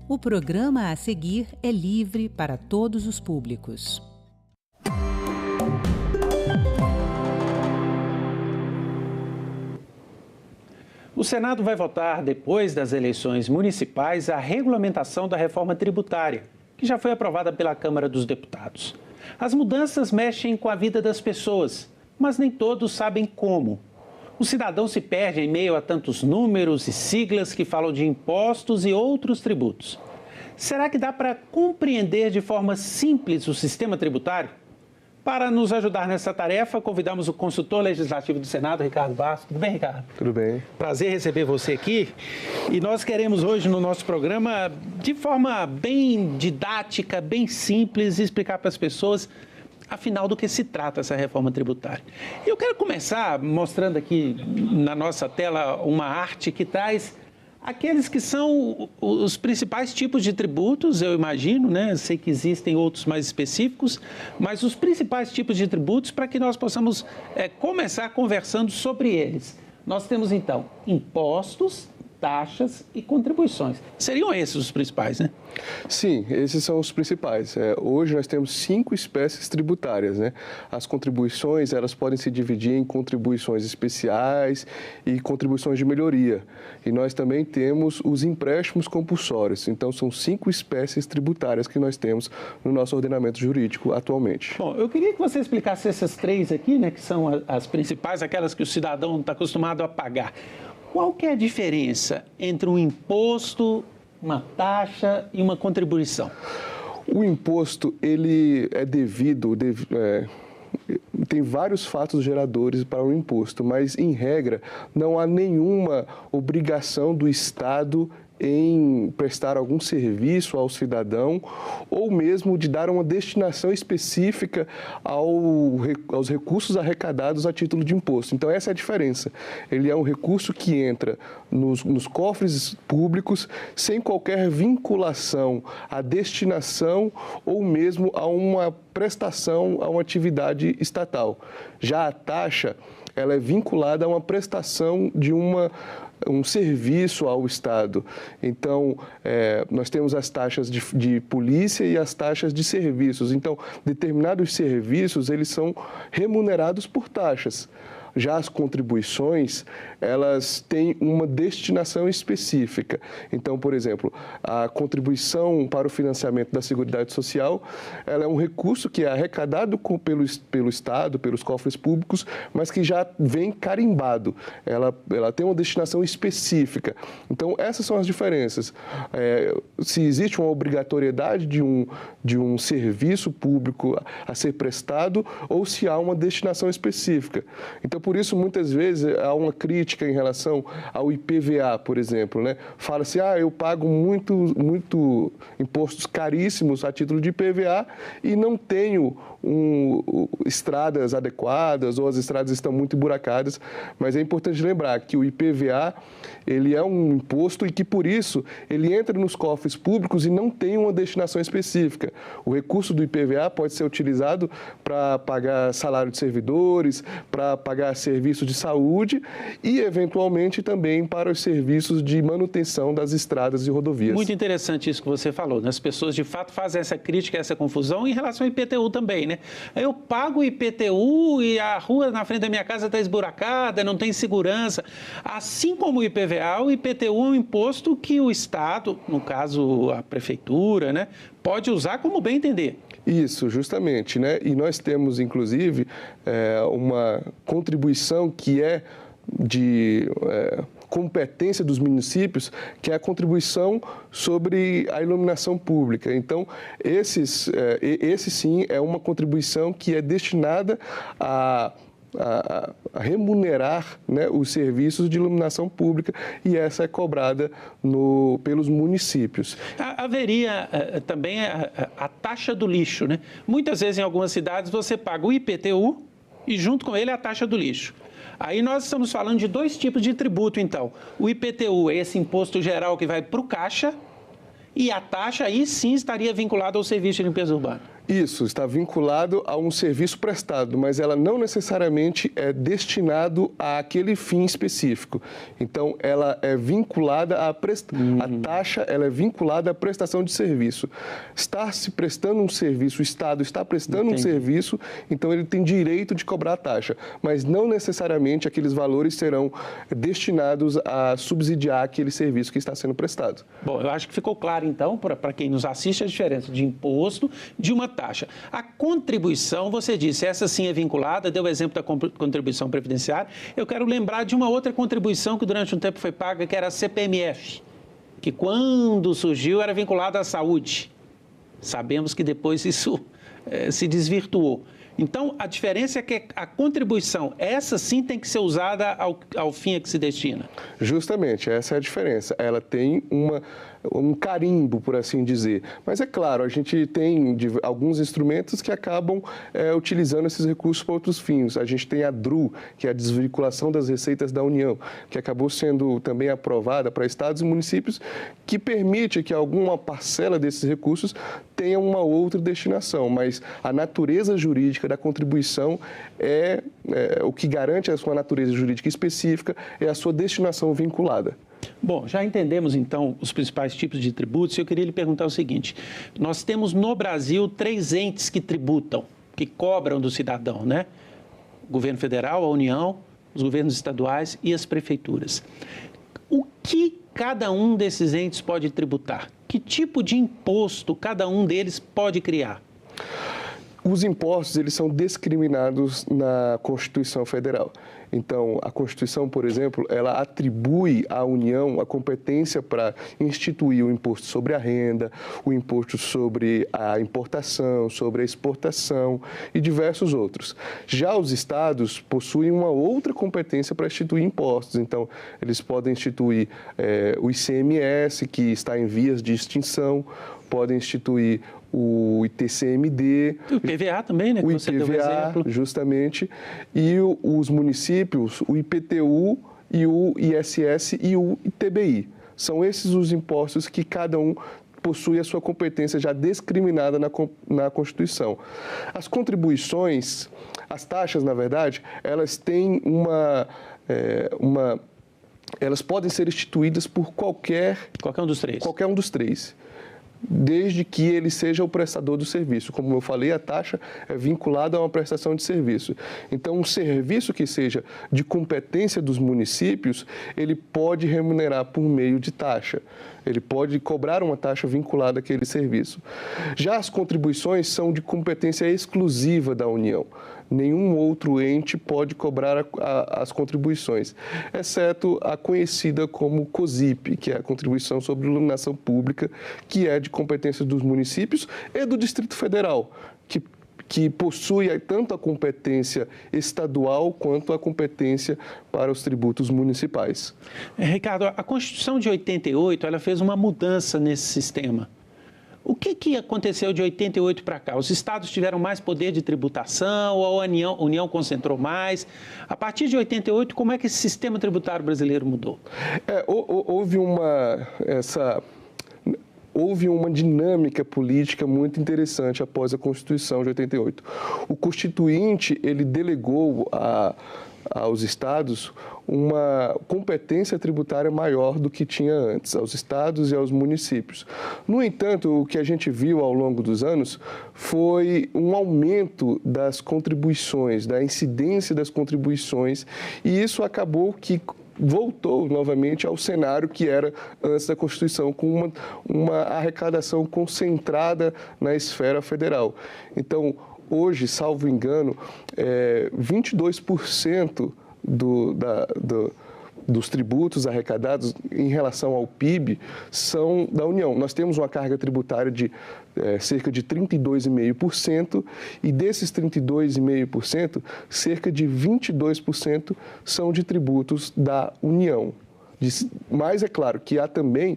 O programa a seguir é livre para todos os públicos. O Senado vai votar, depois das eleições municipais, a regulamentação da reforma tributária, que já foi aprovada pela Câmara dos Deputados. As mudanças mexem com a vida das pessoas, mas nem todos sabem como. O cidadão se perde em meio a tantos números e siglas que falam de impostos e outros tributos. Será que dá para compreender de forma simples o sistema tributário? Para nos ajudar nessa tarefa, convidamos o consultor legislativo do Senado, Ricardo Bastos. Tudo bem, Ricardo? Tudo bem. Prazer receber você aqui. E nós queremos hoje, no nosso programa, de forma bem didática, bem simples, explicar para as pessoas, afinal, do que se trata essa reforma tributária. E eu quero começar mostrando aqui na nossa tela uma arte que traz aqueles que são os principais tipos de tributos, eu imagino, né? Sei que existem outros mais específicos, mas os principais tipos de tributos para que nós possamos começar conversando sobre eles. Nós temos, então, impostos, taxas e contribuições. Seriam esses os principais, né? Sim, esses são os principais. Hoje nós temos 5 espécies tributárias, né? As contribuições, elas podem se dividir em contribuições especiais e contribuições de melhoria. E nós também temos os empréstimos compulsórios. Então, são 5 espécies tributárias que nós temos no nosso ordenamento jurídico atualmente. Bom, eu queria que você explicasse essas 3 aqui, né? Que são as principais, aquelas que o cidadão está acostumado a pagar. Qual que é a diferença entre um imposto, uma taxa e uma contribuição? O imposto, ele é tem vários fatos geradores para o imposto, mas, em regra, não há nenhuma obrigação do Estado em prestar algum serviço ao cidadão ou mesmo de dar uma destinação específica aos recursos arrecadados a título de imposto. Então, essa é a diferença. Ele é um recurso que entra nos cofres públicos sem qualquer vinculação à destinação ou mesmo a uma prestação a uma atividade estatal. Já a taxa, ela é vinculada a uma prestação de um serviço ao Estado. Então, nós temos as taxas de polícia e as taxas de serviços. Então, determinados serviços, eles são remunerados por taxas. Já as contribuições, elas têm uma destinação específica. Então, por exemplo, a contribuição para o financiamento da Seguridade Social, ela é um recurso que é arrecadado pelo Estado, pelos cofres públicos, mas que já vem carimbado. Ela tem uma destinação específica. Então, essas são as diferenças. Se existe uma obrigatoriedade de um serviço público a ser prestado ou se há uma destinação específica. Então, por isso, muitas vezes, há uma crítica em relação ao IPVA, por exemplo, né? Fala-se, eu pago muito impostos caríssimos a título de IPVA e não tenho estradas adequadas ou as estradas estão muito emburacadas, mas é importante lembrar que o IPVA, ele é um imposto e que, por isso, ele entra nos cofres públicos e não tem uma destinação específica. O recurso do IPVA pode ser utilizado para pagar salário de servidores, para pagar para serviços de saúde e, eventualmente, também para os serviços de manutenção das estradas e rodovias. Muito interessante isso que você falou, né? As pessoas, de fato, fazem essa crítica, essa confusão em relação ao IPTU também, né? Eu pago o IPTU e a rua na frente da minha casa está esburacada, não tem segurança. Assim como o IPVA, o IPTU é um imposto que o Estado, no caso a Prefeitura, né, pode usar como bem entender. Isso, justamente, né? E nós temos, inclusive, uma contribuição que é de competência dos municípios, que é a contribuição sobre a iluminação pública. Então, esse sim é uma contribuição que é destinada a remunerar, né, os serviços de iluminação pública, e essa é cobrada pelos municípios. Haveria também a taxa do lixo, né? Muitas vezes em algumas cidades você paga o IPTU e junto com ele a taxa do lixo. Aí nós estamos falando de dois tipos de tributo, então. O IPTU é esse imposto geral que vai para o caixa, e a taxa aí sim estaria vinculada ao serviço de limpeza urbana. Isso, está vinculado a um serviço prestado, mas ela não necessariamente é destinado àquele fim específico. Então, ela é vinculada a taxa, ela é vinculada à prestação de serviço. Está se prestando um serviço, o Estado está prestando um serviço, então ele tem direito de cobrar a taxa, mas não necessariamente aqueles valores serão destinados a subsidiar aquele serviço que está sendo prestado. Bom, eu acho que ficou claro, então, para quem nos assiste, a diferença de imposto de uma taxa. A contribuição, você disse, essa sim é vinculada, deu o exemplo da contribuição previdenciária. Eu quero lembrar de uma outra contribuição que durante um tempo foi paga, que era a CPMF, que quando surgiu era vinculada à saúde. Sabemos que depois isso se desvirtuou. Então, a diferença é que a contribuição, essa sim tem que ser usada ao fim a que se destina. Justamente, essa é a diferença. Ela tem um carimbo, por assim dizer. Mas é claro, a gente tem alguns instrumentos que acabam utilizando esses recursos para outros fins. A gente tem a DRU, que é a desvinculação das receitas da União, que acabou sendo também aprovada para estados e municípios, que permite que alguma parcela desses recursos tenha uma outra destinação. Mas a natureza jurídica da contribuição o que garante a sua natureza jurídica específica é a sua destinação vinculada. Bom, já entendemos, então, os principais tipos de tributos. Eu queria lhe perguntar o seguinte. Nós temos no Brasil 3 entes que tributam, que cobram do cidadão, né? O governo federal, a União, os governos estaduais e as prefeituras. O que cada um desses entes pode tributar? Que tipo de imposto cada um deles pode criar? Os impostos, eles são discriminados na Constituição Federal. Então, a Constituição, por exemplo, ela atribui à União a competência para instituir o imposto sobre a renda, o imposto sobre a importação, sobre a exportação e diversos outros. Já os estados possuem uma outra competência para instituir impostos. Então, eles podem instituir o ICMS, que está em vias de extinção, podem instituir o ITCMD. O IPVA também, né? O IPVA, justamente. E os municípios, o IPTU e o ISS e o ITBI. São esses os impostos que cada um possui a sua competência já discriminada na Constituição. As contribuições, as taxas, na verdade, elas têm elas podem ser instituídas por qualquer um dos três. Qualquer um dos três, desde que ele seja o prestador do serviço. Como eu falei, a taxa é vinculada a uma prestação de serviço. Então, um serviço que seja de competência dos municípios, ele pode remunerar por meio de taxa. Ele pode cobrar uma taxa vinculada àquele serviço. Já as contribuições são de competência exclusiva da União. Nenhum outro ente pode cobrar as contribuições, exceto a conhecida como COSIP, que é a Contribuição sobre Iluminação Pública, que é de competência dos municípios e do Distrito Federal, que possui tanto a competência estadual quanto a competência para os tributos municipais. Ricardo, a Constituição de 88, ela fez uma mudança nesse sistema. O que aconteceu de 88 para cá? Os estados tiveram mais poder de tributação ou a União concentrou mais? A partir de 88, como é que esse sistema tributário brasileiro mudou? Houve houve uma dinâmica política muito interessante após a Constituição de 88. O Constituinte, ele delegou aos estados uma competência tributária maior do que tinha antes, aos estados e aos municípios. No entanto, o que a gente viu ao longo dos anos foi um aumento das contribuições, da incidência das contribuições, e isso acabou que voltou novamente ao cenário que era antes da Constituição, com uma arrecadação concentrada na esfera federal. Então, hoje, salvo engano, 22% dos tributos arrecadados em relação ao PIB são da União. Nós temos uma carga tributária de cerca de 32,5%, e desses 32,5%, cerca de 22% são de tributos da União. Mas é claro que há também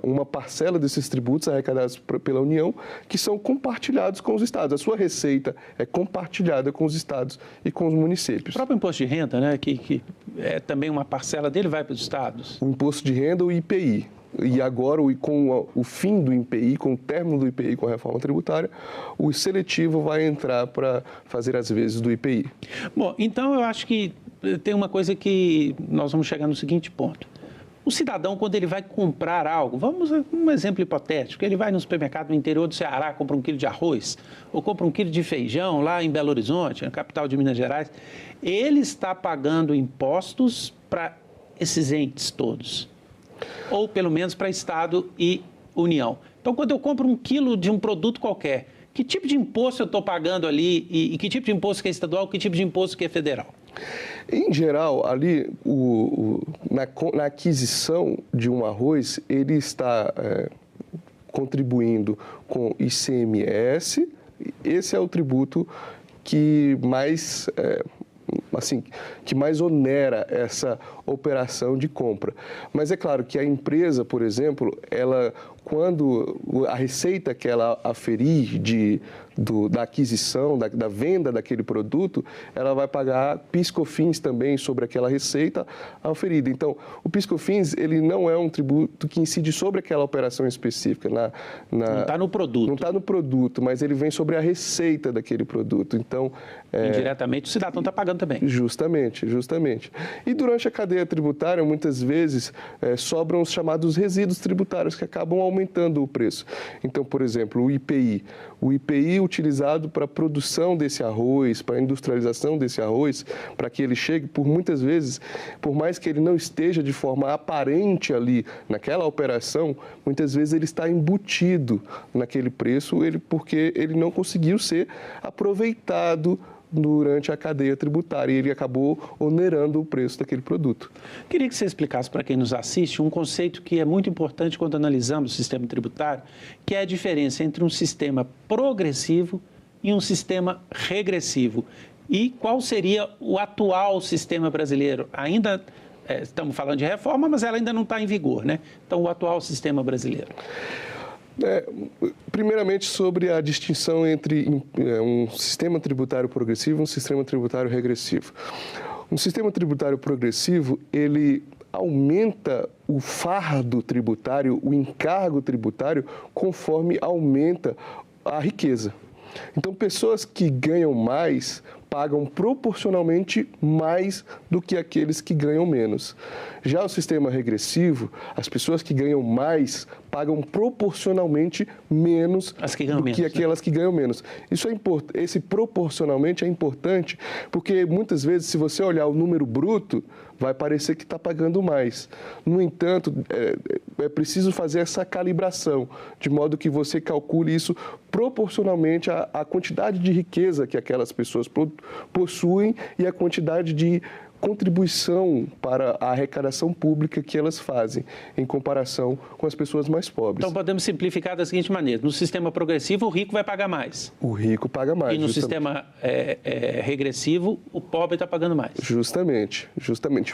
uma parcela desses tributos arrecadados pela União que são compartilhados com os estados. A sua receita é compartilhada com os estados e com os municípios. O próprio imposto de renda, né, que é também uma parcela dele, vai para os estados? O imposto de renda, o IPI. E agora, com o fim do IPI, com o término do IPI, com a reforma tributária, o seletivo vai entrar para fazer as vezes do IPI. Bom, então eu acho que tem uma coisa que nós vamos chegar no seguinte ponto. O cidadão, quando ele vai comprar algo, vamos um exemplo hipotético, ele vai no supermercado no interior do Ceará, compra 1 quilo de arroz, ou compra 1 quilo de feijão lá em Belo Horizonte, na capital de Minas Gerais, ele está pagando impostos para esses entes todos, ou pelo menos para Estado e União. Então, quando eu compro 1 quilo de um produto qualquer, que tipo de imposto eu estou pagando ali e que tipo de imposto que é estadual, que tipo de imposto que é federal? Em geral, ali, na aquisição de um arroz, ele está contribuindo com ICMS. Esse é o tributo que mais onera essa operação de compra. Mas é claro que a empresa, por exemplo, quando a receita que ela aferir da aquisição, da venda daquele produto, ela vai pagar PIS/COFINS também sobre aquela receita aferida. Então, o PIS/COFINS, ele não é um tributo que incide sobre aquela operação específica. Não está no produto. Não está no produto, mas ele vem sobre a receita daquele produto. Então, indiretamente, o cidadão está pagando também. Justamente. E durante a cadeia tributária, muitas vezes, sobram os chamados resíduos tributários que acabam aumentando o preço. Então, por exemplo, o IPI utilizado para a produção desse arroz, para a industrialização desse arroz, para que ele chegue, muitas vezes, por mais que ele não esteja de forma aparente ali naquela operação, muitas vezes ele está embutido naquele preço, porque ele não conseguiu ser aproveitado durante a cadeia tributária e ele acabou onerando o preço daquele produto. Queria que você explicasse para quem nos assiste um conceito que é muito importante quando analisamos o sistema tributário, que é a diferença entre um sistema progressivo e um sistema regressivo. E qual seria o atual sistema brasileiro? Ainda estamos falando de reforma, mas ela ainda não está em vigor, né? Então, o atual sistema brasileiro. Primeiramente, sobre a distinção entre um sistema tributário progressivo e um sistema tributário regressivo. Um sistema tributário progressivo, ele aumenta o fardo tributário, o encargo tributário, conforme aumenta a riqueza. Então, pessoas que ganham mais pagam proporcionalmente mais do que aqueles que ganham menos. Já o sistema regressivo, as pessoas que ganham mais pagam proporcionalmente menos do que aquelas que ganham menos. Esse proporcionalmente é importante porque muitas vezes, se você olhar o número bruto, vai parecer que está pagando mais. No entanto, é preciso fazer essa calibração, de modo que você calcule isso proporcionalmente à quantidade de riqueza que aquelas pessoas possuem e a quantidade de contribuição para a arrecadação pública que elas fazem, em comparação com as pessoas mais pobres. Então, podemos simplificar da seguinte maneira: no sistema progressivo, o rico vai pagar mais. O rico paga mais. E no sistema regressivo, o pobre está pagando mais. Justamente,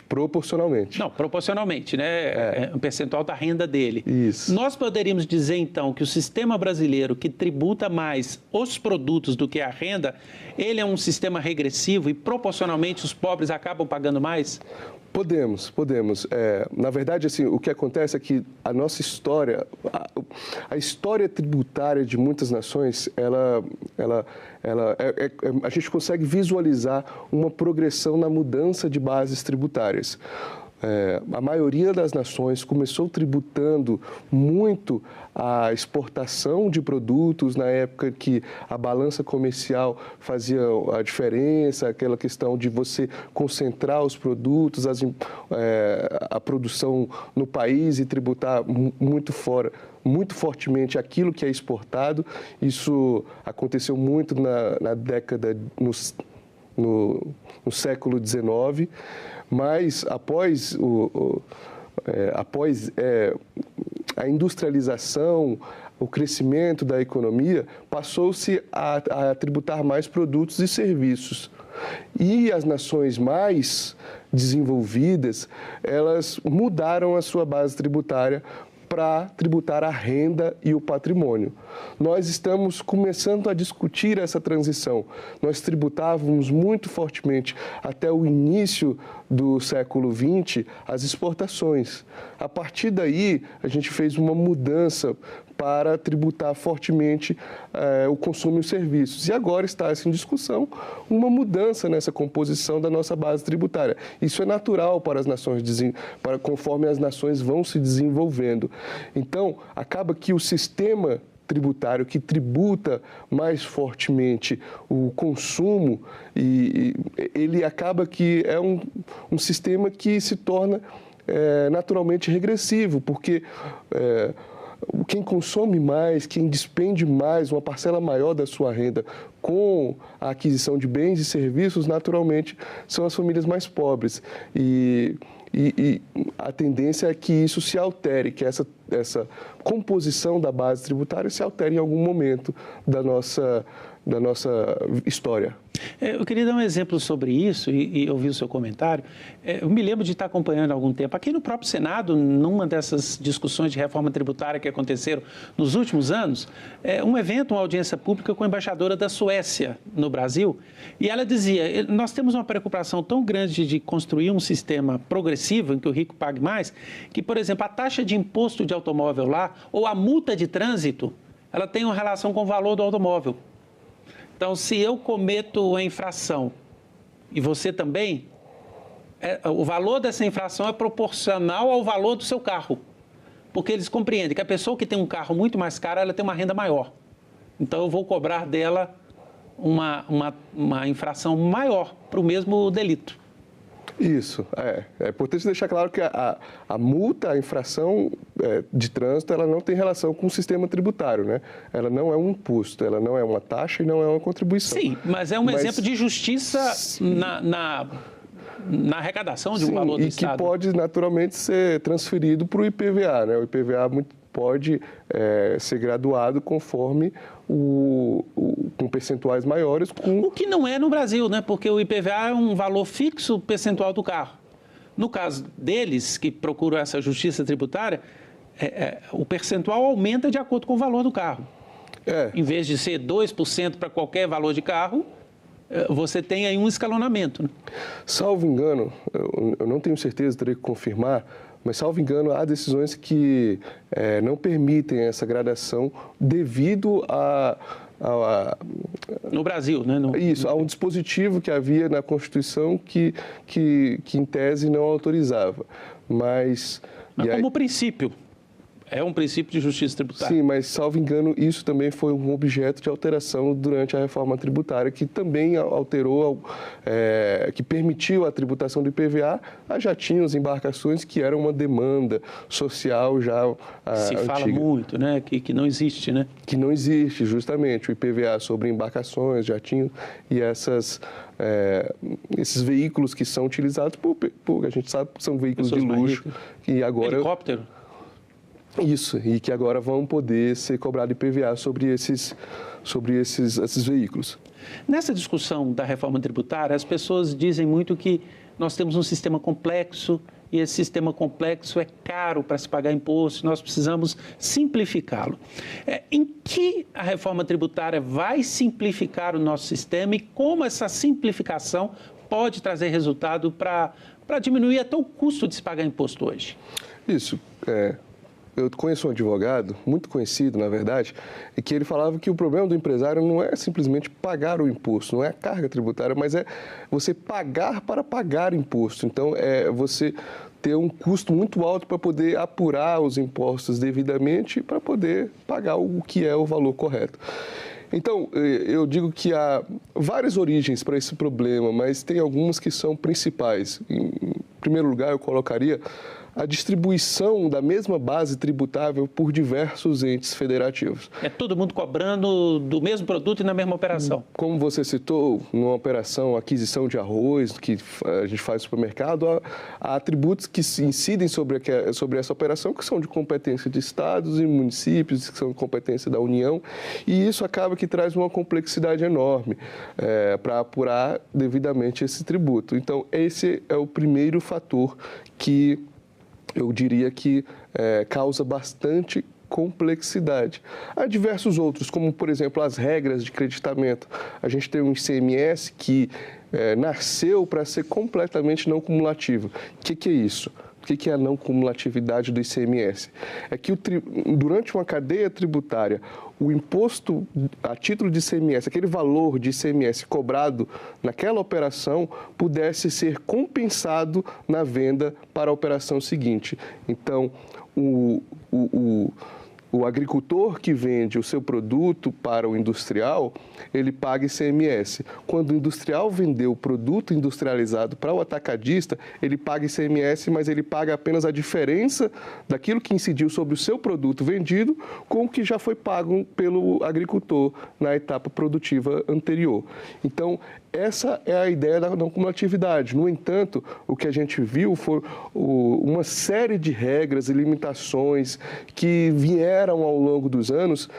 proporcionalmente. Não, proporcionalmente, né? É um percentual da renda dele. Isso. Nós poderíamos dizer, então, que o sistema brasileiro, que tributa mais os produtos do que a renda, ele é um sistema regressivo e, proporcionalmente, os pobres acabam pagando mais? Podemos. Na verdade, assim, o que acontece é que a nossa história, a história tributária de muitas nações, a gente consegue visualizar uma progressão na mudança de bases tributárias. A maioria das nações começou tributando muito a exportação de produtos na época que a balança comercial fazia a diferença, aquela questão de você concentrar os produtos, a produção no país e tributar muito fortemente aquilo que é exportado. Isso aconteceu muito na década, no século XIX. Mas após a industrialização, o crescimento da economia, passou-se a tributar mais produtos e serviços. E as nações mais desenvolvidas, elas mudaram a sua base tributária para tributar a renda e o patrimônio. Nós estamos começando a discutir essa transição. Nós tributávamos muito fortemente até o início do século XX as exportações. A partir daí, a gente fez uma mudança para tributar fortemente o consumo e os serviços. E agora está em discussão uma mudança nessa composição da nossa base tributária. Isso é natural para as nações, conforme as nações vão se desenvolvendo. Então, acaba que o sistema tributário que tributa mais fortemente o consumo, e ele acaba que é um sistema que se torna naturalmente regressivo, porque quem consome mais, quem despende mais, uma parcela maior da sua renda com a aquisição de bens e serviços, naturalmente, são as famílias mais pobres. E a tendência é que isso se altere, que essa composição da base tributária se altere em algum momento da nossa história. Eu queria dar um exemplo sobre isso e ouvir o seu comentário. Eu me lembro de estar acompanhando há algum tempo, aqui no próprio Senado, numa dessas discussões de reforma tributária que aconteceram nos últimos anos, um evento, uma audiência pública com a embaixadora da Suécia no Brasil, e ela dizia, nós temos uma preocupação tão grande de construir um sistema progressivo em que o rico pague mais, que, por exemplo, a taxa de imposto de automóvel lá, ou a multa de trânsito, ela tem uma relação com o valor do automóvel. Então, se eu cometo a infração e você também, o valor dessa infração é proporcional ao valor do seu carro. Porque eles compreendem que a pessoa que tem um carro muito mais caro, ela tem uma renda maior. Então, eu vou cobrar dela uma infração maior para o mesmo delito. Isso, é importante deixar claro que a multa, a infração de trânsito, ela não tem relação com o sistema tributário, né? Ela não é um imposto, ela não é uma taxa e não é uma contribuição. Sim, mas é um exemplo de justiça na arrecadação de um valor do Estado. E que pode naturalmente ser transferido para o IPVA, né? O IPVA pode ser graduado conforme com percentuais maiores. O que não é no Brasil, né? Porque o IPVA é um valor fixo percentual do carro. No caso deles, que procuram essa justiça tributária, o percentual aumenta de acordo com o valor do carro. Em vez de ser 2% para qualquer valor de carro, você tem aí um escalonamento. Né? Salvo engano, eu não tenho certeza, teria que confirmar, mas, salvo engano, há decisões que não permitem essa gradação devido no Brasil, né? Isso, há um dispositivo que havia na Constituição que em tese não autorizava. Mas como princípio, é um princípio de justiça tributária. Sim, mas, salvo engano, isso também foi um objeto de alteração durante a reforma tributária, que também alterou, que permitiu a tributação do IPVA a jatinhos, embarcações, que eram uma demanda social já Se antiga. fala muito, né? Que não existe, né? Que não existe, justamente, o IPVA sobre embarcações, jatinhos e esses veículos que são utilizados a gente sabe que são veículos pessoas de luxo. E agora, helicóptero? Isso, e que agora vão poder ser cobrado IPVA sobre esses veículos. Nessa discussão da reforma tributária, as pessoas dizem muito que nós temos um sistema complexo e esse sistema complexo é caro para se pagar imposto, nós precisamos simplificá-lo. Em que a reforma tributária vai simplificar o nosso sistema e como essa simplificação pode trazer resultado para diminuir até o custo de se pagar imposto hoje? Isso. Eu conheço um advogado, muito conhecido, na verdade, e que ele falava que o problema do empresário não é simplesmente pagar o imposto, não é a carga tributária, mas é você pagar para pagar imposto. Então, é você ter um custo muito alto para poder apurar os impostos devidamente para poder pagar o que é o valor correto. Então, eu digo que há várias origens para esse problema, mas tem algumas que são principais. Em primeiro lugar, eu colocaria a distribuição da mesma base tributável por diversos entes federativos. É todo mundo cobrando do mesmo produto e na mesma operação. Como você citou, numa operação aquisição de arroz, que a gente faz no supermercado, há tributos que se incidem sobre essa operação, que são de competência de estados e municípios, que são de competência da União, e isso acaba que traz uma complexidade enorme para apurar devidamente esse tributo. Então, esse é o primeiro fator que eu diria que causa bastante complexidade. Há diversos outros, como, por exemplo, as regras de creditamento. A gente tem um ICMS que nasceu para ser completamente não cumulativo. O que é isso? O que é a não cumulatividade do ICMS? É que durante uma cadeia tributária, o imposto a título de ICMS, aquele valor de ICMS cobrado naquela operação, pudesse ser compensado na venda para a operação seguinte. Então, o agricultor que vende o seu produto para o industrial, ele paga ICMS. Quando o industrial vendeu o produto industrializado para o atacadista, ele paga ICMS, mas ele paga apenas a diferença daquilo que incidiu sobre o seu produto vendido com o que já foi pago pelo agricultor na etapa produtiva anterior. Então, essa é a ideia da não cumulatividade. No entanto, o que a gente viu foi uma série de regras e limitações que vieram ao longo dos anos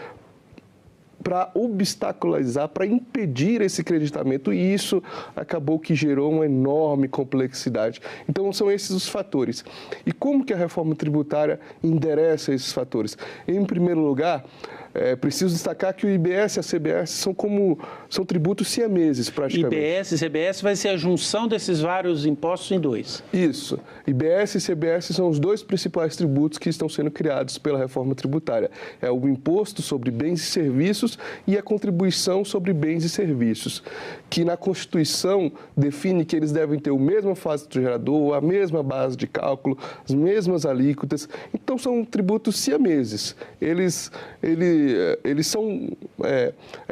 para obstaculizar, para impedir esse creditamento, e isso acabou que gerou uma enorme complexidade. Então, são esses os fatores. E como que a reforma tributária endereça esses fatores? Em primeiro lugar, preciso destacar que o IBS e a CBS são tributos siameses, praticamente. IBS e CBS vai ser a junção desses vários impostos em dois. Isso. IBS e CBS são os dois principais tributos que estão sendo criados pela reforma tributária. É o imposto sobre bens e serviços e a contribuição sobre bens e serviços, que na Constituição define que eles devem ter a mesma fase do gerador, a mesma base de cálculo, as mesmas alíquotas. Então, são tributos siameses. Eles são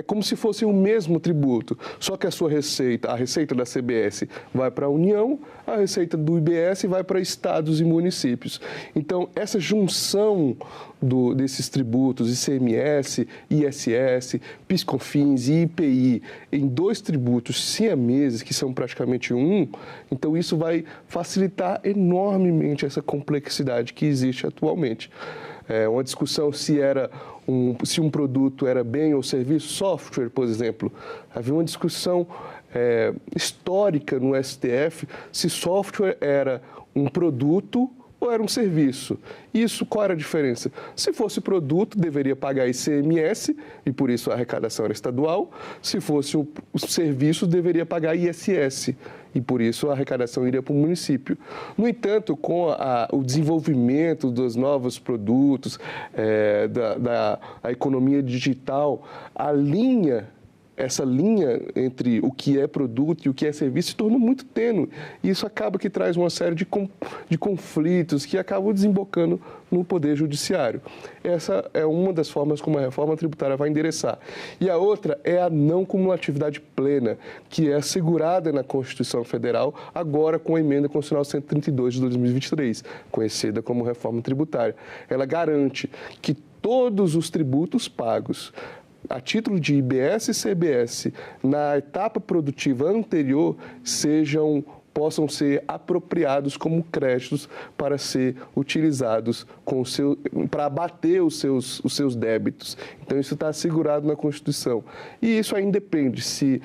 como se fossem o mesmo tributo, só que a receita da CBS vai para a União, a receita do IBS vai para estados e municípios. Então, essa junção desses tributos, ICMS, ISS, PIS/COFINS e IPI, em dois tributos siameses, que são praticamente um, então isso vai facilitar enormemente essa complexidade que existe atualmente. Uma discussão se um produto era bem ou serviço, software, por exemplo. Havia uma discussão histórica no STF se software era um produto ou era um serviço. Isso, qual era a diferença? Se fosse produto, deveria pagar ICMS, e por isso a arrecadação era estadual. Se fosse um serviço, deveria pagar ISS, e por isso a arrecadação iria para o município. No entanto, com o desenvolvimento dos novos produtos, da economia digital, essa linha entre o que é produto e o que é serviço se tornou muito tênue. E isso acaba que traz uma série de conflitos que acabam desembocando no Poder Judiciário. Essa é uma das formas como a reforma tributária vai endereçar. E a outra é a não cumulatividade plena, que é assegurada na Constituição Federal, agora com a Emenda Constitucional 132 de 2023, conhecida como reforma tributária. Ela garante que todos os tributos pagos a título de IBS e CBS na etapa produtiva anterior possam ser apropriados como créditos para ser utilizados para abater os seus débitos. Então, isso está assegurado na Constituição. E isso aí depende se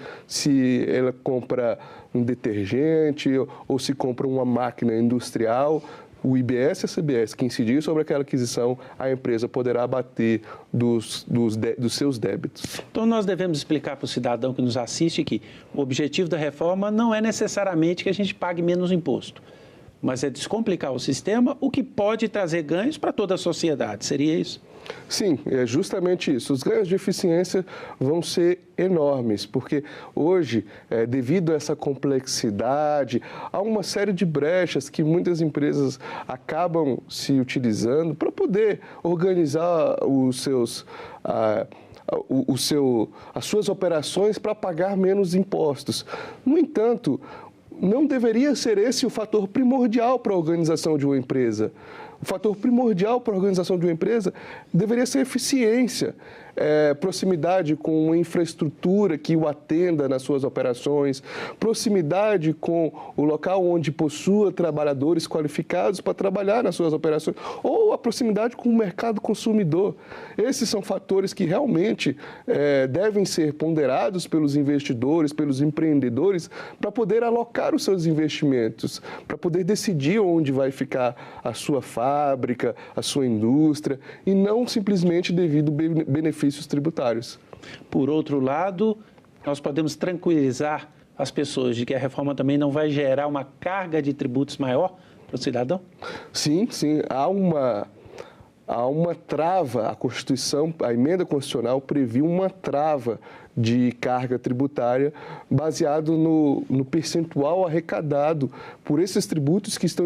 ela compra um detergente ou se compra uma máquina industrial. o IBS e a CBS que incidir sobre aquela aquisição, a empresa poderá abater dos seus débitos. Então, nós devemos explicar para o cidadão que nos assiste que o objetivo da reforma não é necessariamente que a gente pague menos imposto, mas é descomplicar o sistema, o que pode trazer ganhos para toda a sociedade. Seria isso? Sim, é justamente isso. Os ganhos de eficiência vão ser enormes, porque hoje, devido a essa complexidade, há uma série de brechas que muitas empresas acabam se utilizando para poder organizar as suas operações para pagar menos impostos. No entanto, não deveria ser esse o fator primordial para a organização de uma empresa. O fator primordial para a organização de uma empresa deveria ser eficiência, proximidade com uma infraestrutura que o atenda nas suas operações, proximidade com o local onde possua trabalhadores qualificados para trabalhar nas suas operações, ou a proximidade com o mercado consumidor. Esses são fatores que realmente devem ser ponderados pelos investidores, pelos empreendedores, para poder alocar os seus investimentos, para poder decidir onde vai ficar a sua fábrica, a sua indústria, e não simplesmente devido a benefícios tributários. Por outro lado, nós podemos tranquilizar as pessoas de que a reforma também não vai gerar uma carga de tributos maior para o cidadão? Sim, sim. Há uma trava, a Constituição, a emenda constitucional previu uma trava de carga tributária baseado no percentual arrecadado por esses tributos que estão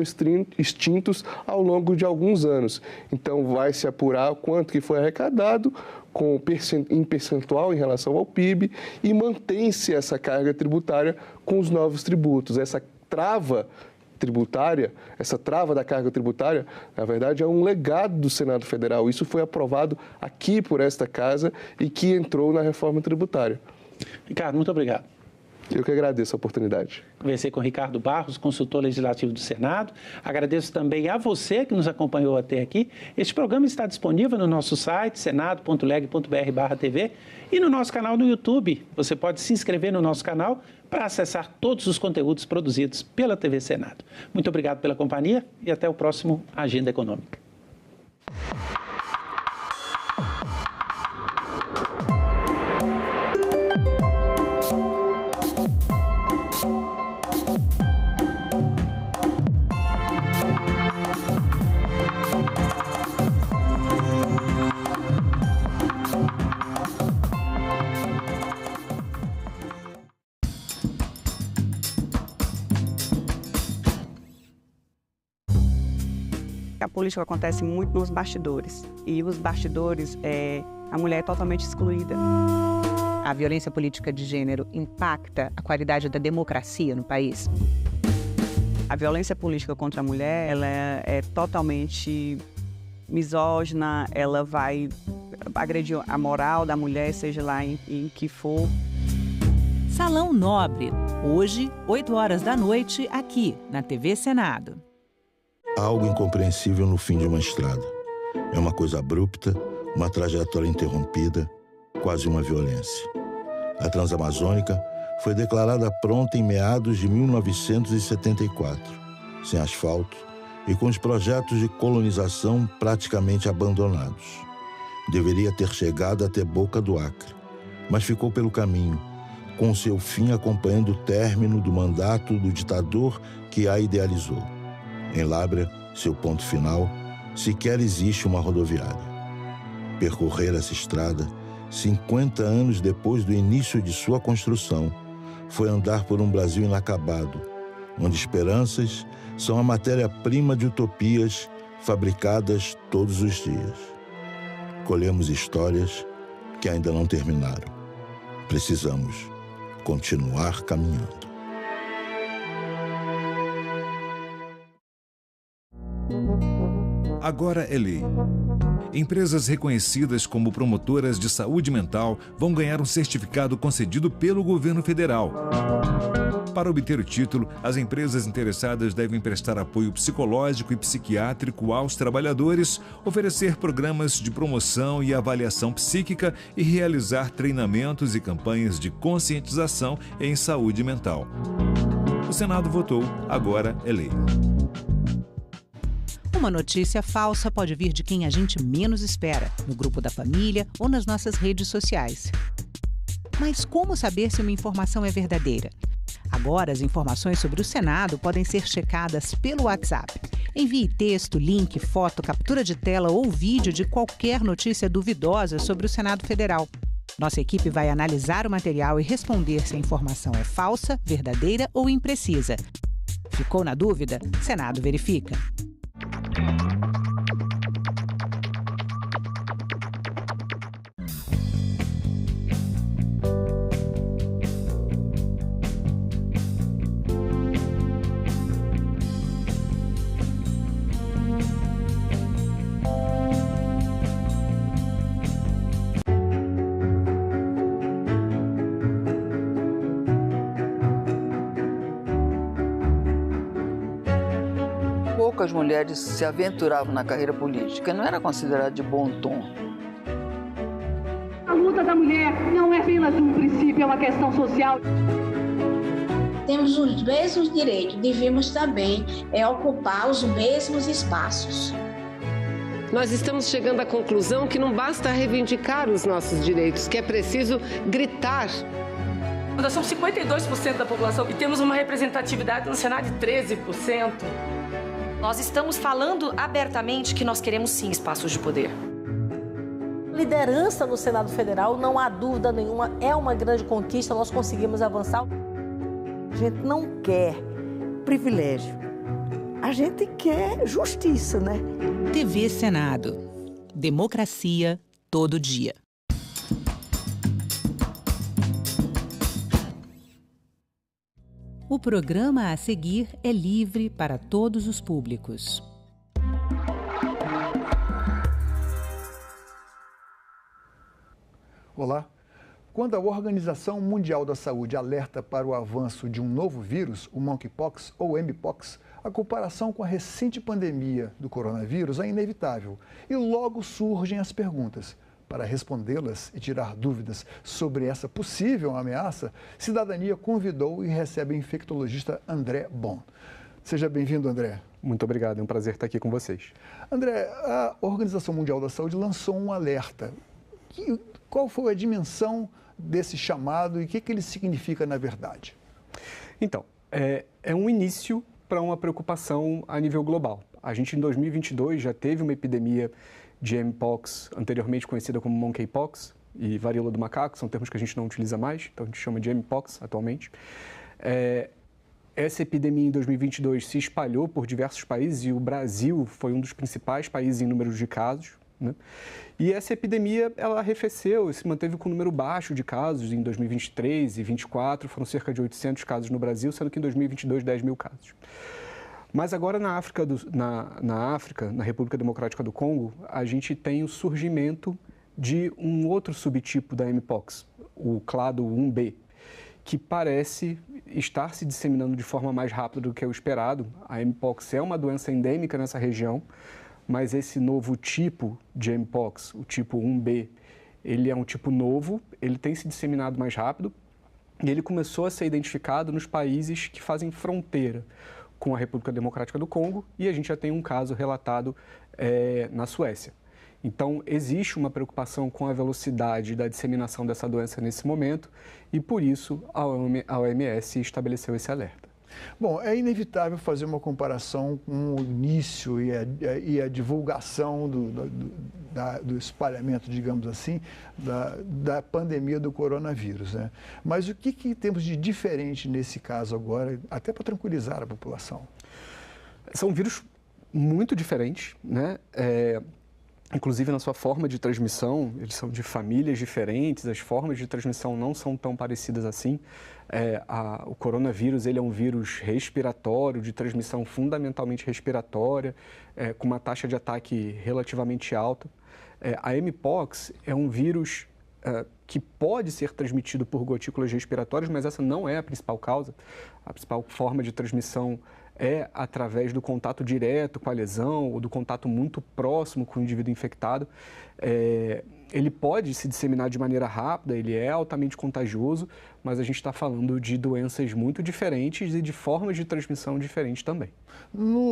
extintos ao longo de alguns anos. Então, vai se apurar quanto que foi arrecadado em percentual em relação ao PIB e mantém-se essa carga tributária com os novos tributos. Essa trava tributária, essa trava da carga tributária, na verdade, é um legado do Senado Federal. Isso foi aprovado aqui por esta casa e que entrou na reforma tributária. Ricardo, muito obrigado. Eu que agradeço a oportunidade. Conversei com Ricardo Barros, consultor legislativo do Senado. Agradeço também a você que nos acompanhou até aqui. Este programa está disponível no nosso site, senado.leg.br/TV, e no nosso canal no YouTube. Você pode se inscrever no nosso canal para acessar todos os conteúdos produzidos pela TV Senado. Muito obrigado pela companhia e até o próximo Agenda Econômica. A política acontece muito nos bastidores. E os bastidores, a mulher é totalmente excluída. A violência política de gênero impacta a qualidade da democracia no país? A violência política contra a mulher, ela é totalmente misógina, ela vai agredir a moral da mulher, seja lá em que for. Salão Nobre, hoje, 20h, aqui na TV Senado. Há algo incompreensível no fim de uma estrada. É uma coisa abrupta, uma trajetória interrompida, quase uma violência. A Transamazônica foi declarada pronta em meados de 1974, sem asfalto e com os projetos de colonização praticamente abandonados. Deveria ter chegado até Boca do Acre, mas ficou pelo caminho, com seu fim acompanhando o término do mandato do ditador que a idealizou. Em Lábrea, seu ponto final, sequer existe uma rodoviária. Percorrer essa estrada, 50 anos depois do início de sua construção, foi andar por um Brasil inacabado, onde esperanças são a matéria-prima de utopias fabricadas todos os dias. Colhemos histórias que ainda não terminaram. Precisamos continuar caminhando. Agora é lei. Empresas reconhecidas como promotoras de saúde mental vão ganhar um certificado concedido pelo governo federal. Para obter o título, as empresas interessadas devem prestar apoio psicológico e psiquiátrico aos trabalhadores, oferecer programas de promoção e avaliação psíquica e realizar treinamentos e campanhas de conscientização em saúde mental. O Senado votou, agora é lei. Uma notícia falsa pode vir de quem a gente menos espera, no grupo da família ou nas nossas redes sociais. Mas como saber se uma informação é verdadeira? Agora, as informações sobre o Senado podem ser checadas pelo WhatsApp. Envie texto, link, foto, captura de tela ou vídeo de qualquer notícia duvidosa sobre o Senado Federal. Nossa equipe vai analisar o material e responder se a informação é falsa, verdadeira ou imprecisa. Ficou na dúvida? Senado verifica. Poucas mulheres se aventuravam na carreira política, não era considerado de bom tom. A luta da mulher não é apenas um princípio, é uma questão social. Temos os mesmos direitos, devemos também ocupar os mesmos espaços. Nós estamos chegando à conclusão que não basta reivindicar os nossos direitos, que é preciso gritar. Nós somos 52% da população e temos uma representatividade no Senado de 13%. Nós estamos falando abertamente que nós queremos sim espaços de poder. Liderança no Senado Federal, não há dúvida nenhuma, é uma grande conquista, nós conseguimos avançar. A gente não quer privilégio, a gente quer justiça, né? TV Senado. Democracia todo dia. O programa a seguir é livre para todos os públicos. Olá. Quando a Organização Mundial da Saúde alerta para o avanço de um novo vírus, o monkeypox ou mpox, a comparação com a recente pandemia do coronavírus é inevitável e logo surgem as perguntas. Para respondê-las e tirar dúvidas sobre essa possível ameaça, Cidadania convidou e recebe o infectologista André Bon. Seja bem-vindo, André. Muito obrigado, é um prazer estar aqui com vocês. André, a Organização Mundial da Saúde lançou um alerta. Qual foi a dimensão desse chamado e o que ele significa na verdade? Então, é um início para uma preocupação a nível global. A gente, em 2022, já teve uma epidemia de mpox, anteriormente conhecida como monkeypox, e varíola do macaco, são termos que a gente não utiliza mais, então a gente chama de mpox atualmente. Essa epidemia em 2022 se espalhou por diversos países e o Brasil foi um dos principais países em número de casos, né? E essa epidemia, ela arrefeceu e se manteve com um número baixo de casos em 2023 e 2024, foram cerca de 800 casos no Brasil, sendo que em 2022, 10 mil casos. Mas agora na África, na República Democrática do Congo, a gente tem o surgimento de um outro subtipo da mpox, o clado 1B, que parece estar se disseminando de forma mais rápida do que o esperado. A mpox é uma doença endêmica nessa região, mas esse novo tipo de mpox, o tipo 1B, ele é um tipo novo, ele tem se disseminado mais rápido e ele começou a ser identificado nos países que fazem fronteira com a República Democrática do Congo e a gente já tem um caso relatado na Suécia. Então, existe uma preocupação com a velocidade da disseminação dessa doença nesse momento e, por isso, a OMS estabeleceu esse alerta. Bom, é inevitável fazer uma comparação com o início e a divulgação do espalhamento, digamos assim, da pandemia do coronavírus, né? Mas o que temos de diferente nesse caso agora, até para tranquilizar a população? São vírus muito diferentes, né? Inclusive na sua forma de transmissão, eles são de famílias diferentes, as formas de transmissão não são tão parecidas assim. O coronavírus, ele é um vírus respiratório, de transmissão fundamentalmente respiratória, com uma taxa de ataque relativamente alta. A mpox é um vírus que pode ser transmitido por gotículas respiratórias, mas essa não é a principal causa. A principal forma de transmissão é através do contato direto com a lesão ou do contato muito próximo com o indivíduo infectado. ele pode se disseminar de maneira rápida, ele é altamente contagioso, mas a gente está falando de doenças muito diferentes e de formas de transmissão diferentes também.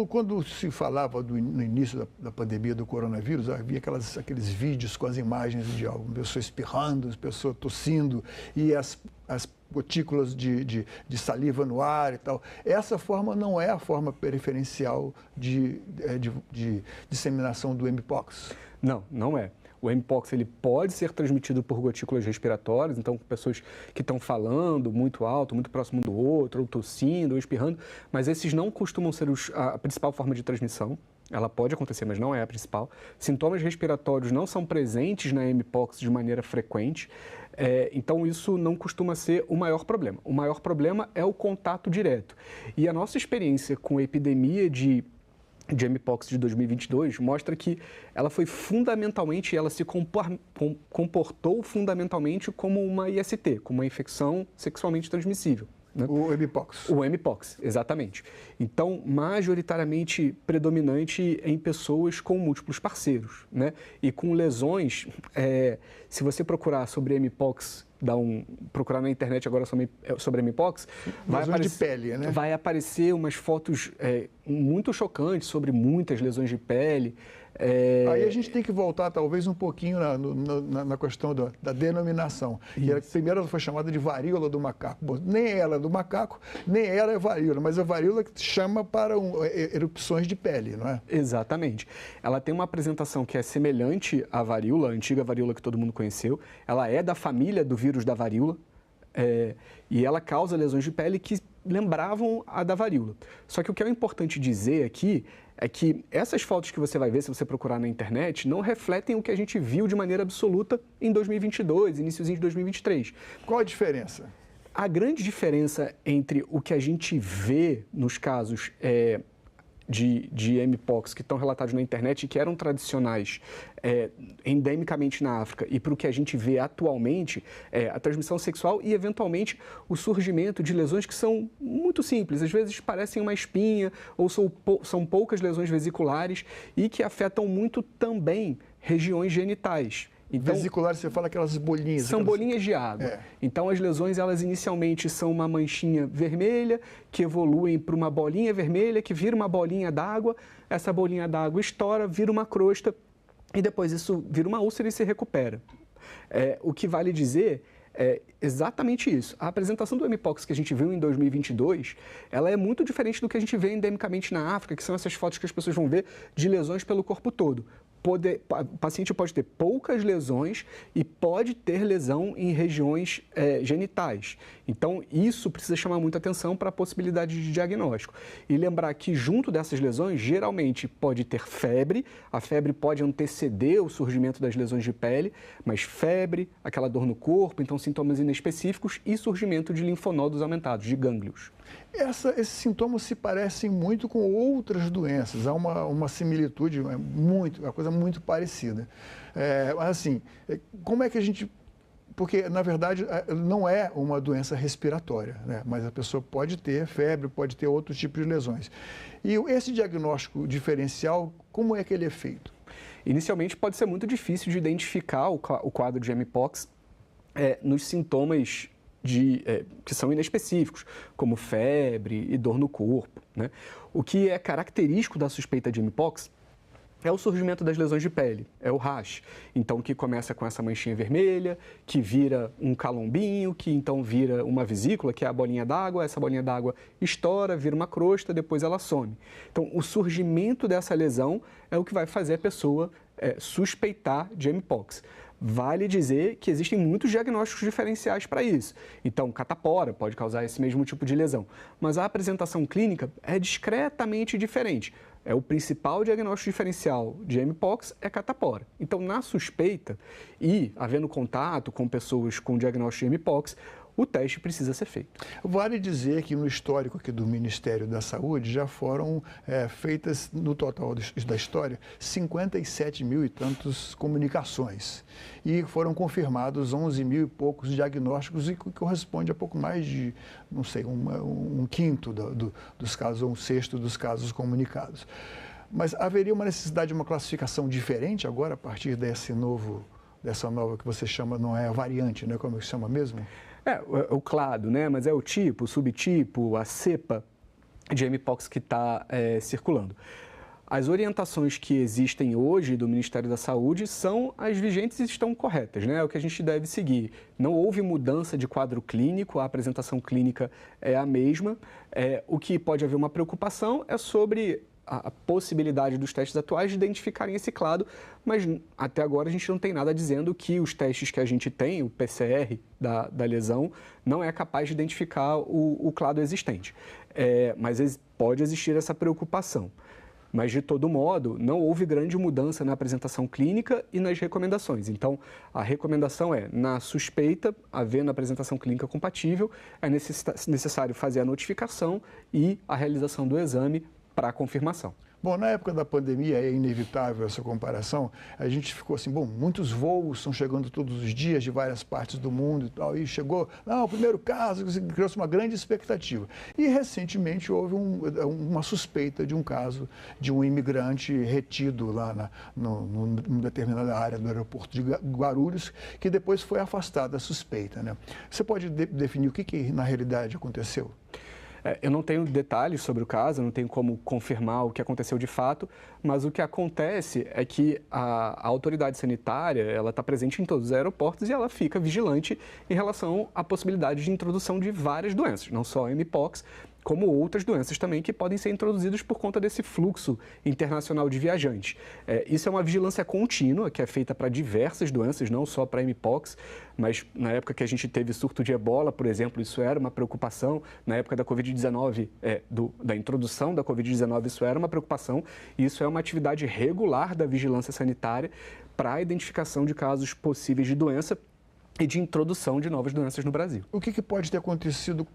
Quando se falava no início da pandemia do coronavírus, havia aqueles vídeos com as imagens de alguma pessoa espirrando, pessoa tossindo e as gotículas de saliva no ar e tal. Essa forma não é a forma preferencial de disseminação do mpox? Não, não é. O mpox ele pode ser transmitido por gotículas respiratórias, então pessoas que estão falando muito alto, muito próximo do outro, ou tossindo, ou espirrando, mas esses não costumam ser a principal forma de transmissão. Ela pode acontecer, mas não é a principal. Sintomas respiratórios não são presentes na mpox de maneira frequente, então isso não costuma ser o maior problema. O maior problema é o contato direto. E a nossa experiência com a epidemia de mpox de 2022 mostra que ela foi fundamentalmente, ela se comportou fundamentalmente como uma IST, como uma infecção sexualmente transmissível. Né? O mpox. O mpox, exatamente. Então, majoritariamente predominante em pessoas com múltiplos parceiros, né? E com lesões, se você procurar sobre mpox, procurar na internet agora sobre mpox, de pele, né? Vai aparecer umas fotos muito chocantes sobre muitas lesões de pele. Aí a gente tem que voltar talvez um pouquinho na questão da denominação. Primeiro ela foi chamada de varíola do macaco. Bom, nem ela é do macaco, nem ela é varíola, mas a varíola chama para erupções de pele, não é? Exatamente. Ela tem uma apresentação que é semelhante à varíola, a antiga varíola que todo mundo conheceu. Ela é da família do vírus da varíola. E ela causa lesões de pele que lembravam a da varíola. Só que o que é importante dizer aqui é que essas fotos que você vai ver, se você procurar na internet, não refletem o que a gente viu de maneira absoluta em 2022, iniciozinho de 2023. Qual a diferença? A grande diferença entre o que a gente vê nos casos de mpox que estão relatados na internet e que eram tradicionais endemicamente na África e para o que a gente vê atualmente a transmissão sexual e, eventualmente, o surgimento de lesões que são muito simples, às vezes parecem uma espinha ou são poucas lesões vesiculares e que afetam muito também regiões genitais. Então, vesiculares, você fala aquelas bolinhas. São bolinhas de água. Então, as lesões, elas inicialmente são uma manchinha vermelha, que evoluem para uma bolinha vermelha, que vira uma bolinha d'água. Essa bolinha d'água estoura, vira uma crosta, e depois isso vira uma úlcera e se recupera. O que vale dizer é exatamente isso. A apresentação do mpox que a gente viu em 2022, ela é muito diferente do que a gente vê endemicamente na África, que são essas fotos que as pessoas vão ver de lesões pelo corpo todo. O paciente pode ter poucas lesões e pode ter lesão em regiões genitais. Então, isso precisa chamar muita atenção para a possibilidade de diagnóstico. E lembrar que, junto dessas lesões, geralmente pode ter febre. A febre pode anteceder o surgimento das lesões de pele, mas febre, aquela dor no corpo, então sintomas inespecíficos e surgimento de linfonodos aumentados, de gânglios. Esses sintomas se parecem muito com outras doenças, há uma similitude, uma coisa muito parecida. Mas assim, como é que a gente... Porque, na verdade, não é uma doença respiratória, né? Mas a pessoa pode ter febre, pode ter outros tipos de lesões. E esse diagnóstico diferencial, como é que ele é feito? Inicialmente, pode ser muito difícil de identificar o quadro de mpox nos sintomas que são inespecíficos, como febre e dor no corpo, né? O que é característico da suspeita de mpox é o surgimento das lesões de pele, é o rash. Então, que começa com essa manchinha vermelha, que vira um calombinho, que então vira uma vesícula, que é a bolinha d'água, essa bolinha d'água estoura, vira uma crosta, depois ela some. Então, o surgimento dessa lesão é o que vai fazer a pessoa suspeitar de mpox. Vale dizer que existem muitos diagnósticos diferenciais para isso. Então, catapora pode causar esse mesmo tipo de lesão. Mas a apresentação clínica é discretamente diferente. O principal diagnóstico diferencial de mpox é catapora. Então, na suspeita e havendo contato com pessoas com diagnóstico de mpox, o teste precisa ser feito. Vale dizer que no histórico aqui do Ministério da Saúde já foram feitas, no total da história, 57 mil e tantas comunicações. E foram confirmados 11 mil e poucos diagnósticos, e que corresponde a pouco mais de, não sei, um quinto dos casos, ou um sexto dos casos comunicados. Mas haveria uma necessidade de uma classificação diferente agora, a partir dessa dessa nova que você chama, não é a variante, né? Como se chama mesmo? O clado, né? Mas é o tipo, o subtipo, a cepa de mpox que está circulando. As orientações que existem hoje do Ministério da Saúde são as vigentes e estão corretas, né? É o que a gente deve seguir. Não houve mudança de quadro clínico, a apresentação clínica é a mesma. O que pode haver uma preocupação é sobre a possibilidade dos testes atuais de identificarem esse clado, mas até agora a gente não tem nada dizendo que os testes que a gente tem, o PCR da lesão, não é capaz de identificar o clado existente. Mas pode existir essa preocupação. Mas, de todo modo, não houve grande mudança na apresentação clínica e nas recomendações. Então, a recomendação é, na suspeita, havendo apresentação clínica compatível, é necessário fazer a notificação e a realização do exame para confirmação. Bom, na época da pandemia, é inevitável essa comparação, a gente ficou assim, muitos voos estão chegando todos os dias de várias partes do mundo e tal, e chegou, o primeiro caso, criou-se uma grande expectativa. E, recentemente, houve uma suspeita de um caso de um imigrante retido lá numa determinada área do aeroporto de Guarulhos, que depois foi afastado da suspeita, né? Você pode definir o que na realidade aconteceu? Eu não tenho detalhes sobre o caso, não tenho como confirmar o que aconteceu de fato, mas o que acontece é que a autoridade sanitária ela está presente em todos os aeroportos e ela fica vigilante em relação à possibilidade de introdução de várias doenças, não só a mpox, como outras doenças também que podem ser introduzidas por conta desse fluxo internacional de viajantes. Isso é uma vigilância contínua que é feita para diversas doenças, não só para mpox, mas na época que a gente teve surto de ebola, por exemplo, isso era uma preocupação. Na época da Covid-19, da introdução da Covid-19, isso era uma preocupação. Isso é uma atividade regular da vigilância sanitária para a identificação de casos possíveis de doença e de introdução de novas doenças no Brasil. O que pode ter acontecido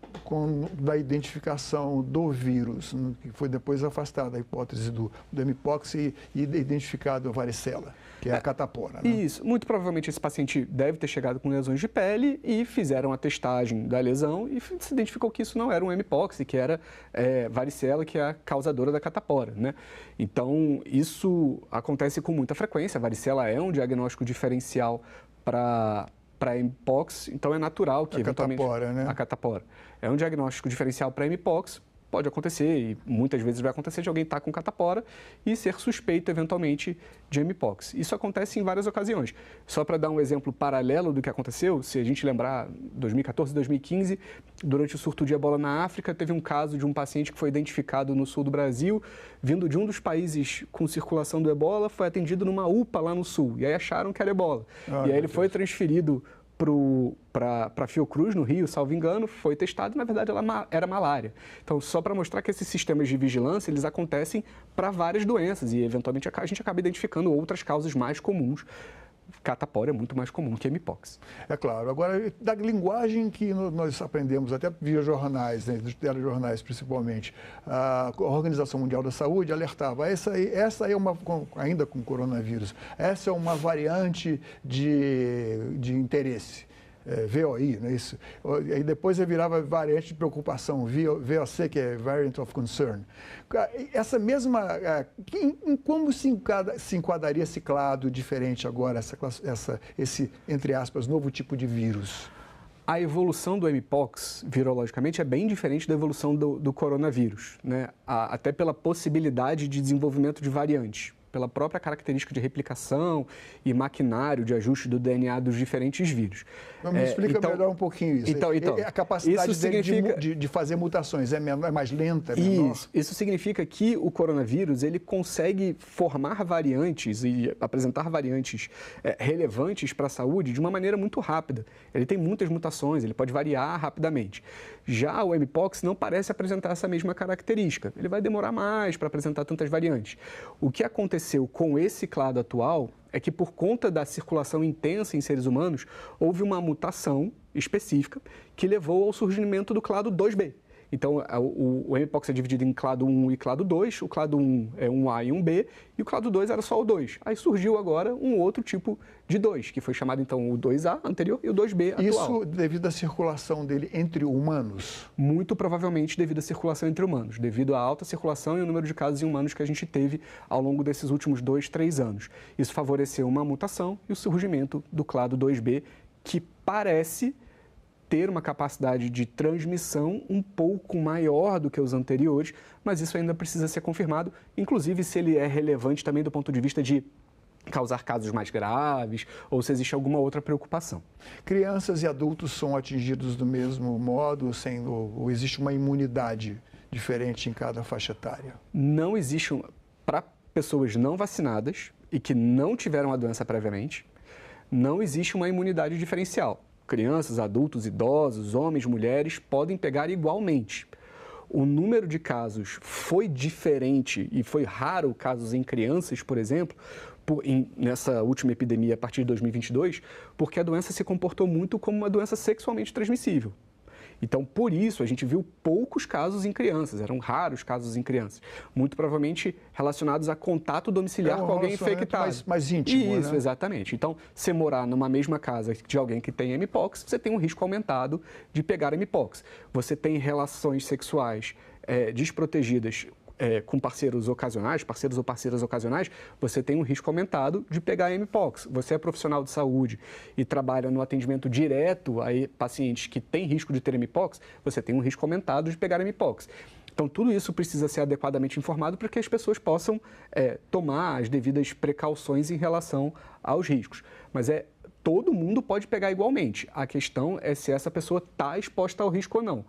da identificação do vírus, que foi depois afastada a hipótese do mpox e identificado a varicela, que é a catapora, né? Isso. Muito provavelmente esse paciente deve ter chegado com lesões de pele e fizeram a testagem da lesão e se identificou que isso não era um mpox, que era varicela, que é a causadora da catapora, né? Então, isso acontece com muita frequência. A varicela é um diagnóstico diferencial para mpox, então é natural que eventualmente... Catapora, né? A catapora. É um diagnóstico diferencial para mpox, pode acontecer, e muitas vezes vai acontecer de alguém estar com catapora e ser suspeito eventualmente de mpox. Isso acontece em várias ocasiões. Só para dar um exemplo paralelo do que aconteceu, se a gente lembrar, 2014 e 2015, durante o surto de ebola na África, teve um caso de um paciente que foi identificado no sul do Brasil, vindo de um dos países com circulação do ebola, foi atendido numa UPA lá no sul, e aí acharam que era ebola. E aí ele foi transferido para Fiocruz, no Rio, salvo engano, foi testado e, na verdade, ela era malária. Então, só para mostrar que esses sistemas de vigilância, eles acontecem para várias doenças e, eventualmente, a gente acaba identificando outras causas mais comuns. Catapora é muito mais comum que mpox. É claro. Agora, da linguagem que nós aprendemos, até via jornais, né, dos telejornais principalmente, a Organização Mundial da Saúde alertava, essa aí é uma, ainda com coronavírus, essa é uma variante de interesse. VOI, não é isso? E depois virava variante de preocupação, VOC, que é Variant of Concern. Essa mesma... Como se enquadraria esse clado diferente agora, esse, entre aspas, novo tipo de vírus? A evolução do mpox, virologicamente, é bem diferente da evolução do coronavírus, né? Até pela possibilidade de desenvolvimento de variantes, pela própria característica de replicação e maquinário de ajuste do DNA dos diferentes vírus. Me explica melhor um pouquinho isso. Então, a capacidade de fazer mutações é mais lenta, é menor? Isso significa que o coronavírus ele consegue formar variantes e apresentar variantes relevantes para a saúde de uma maneira muito rápida. Ele tem muitas mutações, ele pode variar rapidamente. Já o mpox não parece apresentar essa mesma característica. Ele vai demorar mais para apresentar tantas variantes. O que aconteceu com esse clado atual é que, por conta da circulação intensa em seres humanos, houve uma mutação específica que levou ao surgimento do clado 2B, Então, o mpox é dividido em clado 1 e clado 2. O clado 1 é um A e um B, e o clado 2 era só o 2. Aí surgiu agora um outro tipo de 2, que foi chamado, então, o 2A anterior e o 2B atual. Isso devido à circulação dele entre humanos? Muito provavelmente devido à circulação entre humanos, devido à alta circulação e o número de casos em humanos que a gente teve ao longo desses últimos 2, 3 anos. Isso favoreceu uma mutação e o surgimento do clado 2B, que parece ter uma capacidade de transmissão um pouco maior do que os anteriores, mas isso ainda precisa ser confirmado, inclusive se ele é relevante também do ponto de vista de causar casos mais graves ou se existe alguma outra preocupação. Crianças e adultos são atingidos do mesmo modo, ou existe uma imunidade diferente em cada faixa etária? Não existe, para pessoas não vacinadas e que não tiveram a doença previamente, não existe uma imunidade diferencial. Crianças, adultos, idosos, homens, mulheres podem pegar igualmente. O número de casos foi diferente e foi raro casos em crianças, por exemplo, nessa última epidemia a partir de 2022, porque a doença se comportou muito como uma doença sexualmente transmissível. Então, por isso, a gente viu poucos casos em crianças, eram raros casos em crianças, muito provavelmente relacionados a contato domiciliar com alguém infectado. Mais íntimo, Isso, né? Exatamente. Então, se morar numa mesma casa de alguém que tem mpox, você tem um risco aumentado de pegar mpox. Você tem relações sexuais desprotegidas com parceiros ocasionais, parceiros ou parceiras ocasionais, você tem um risco aumentado de pegar mpox. Você é profissional de saúde e trabalha no atendimento direto a pacientes que têm risco de ter mpox, você tem um risco aumentado de pegar mpox. Então, tudo isso precisa ser adequadamente informado para que as pessoas possam tomar as devidas precauções em relação aos riscos. Mas todo mundo pode pegar igualmente. A questão é se essa pessoa está exposta ao risco ou não.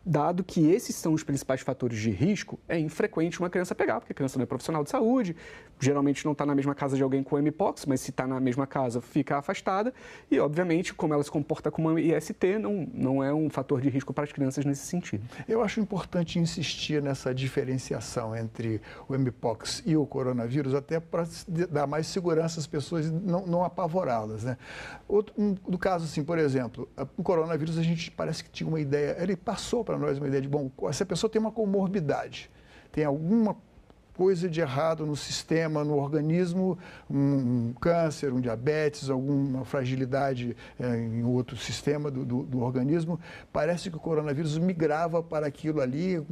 Dado que esses são os principais fatores de risco, é infrequente uma criança pegar, porque a criança não é profissional de saúde, geralmente não está na mesma casa de alguém com mpox, mas se está na mesma casa, fica afastada. E, obviamente, como ela se comporta como uma IST, não é um fator de risco para as crianças nesse sentido. Eu acho importante insistir nessa diferenciação entre o mpox e o coronavírus, até para dar mais segurança às pessoas e não apavorá-las, né? No caso, assim, por exemplo, o coronavírus, a gente parece que tinha uma ideia, ele passou para nós uma ideia de, bom, essa pessoa tem uma comorbidade, tem alguma coisa de errado no sistema, no organismo, um câncer, um diabetes, alguma fragilidade em outro sistema do organismo. Parece que o coronavírus migrava para aquilo ali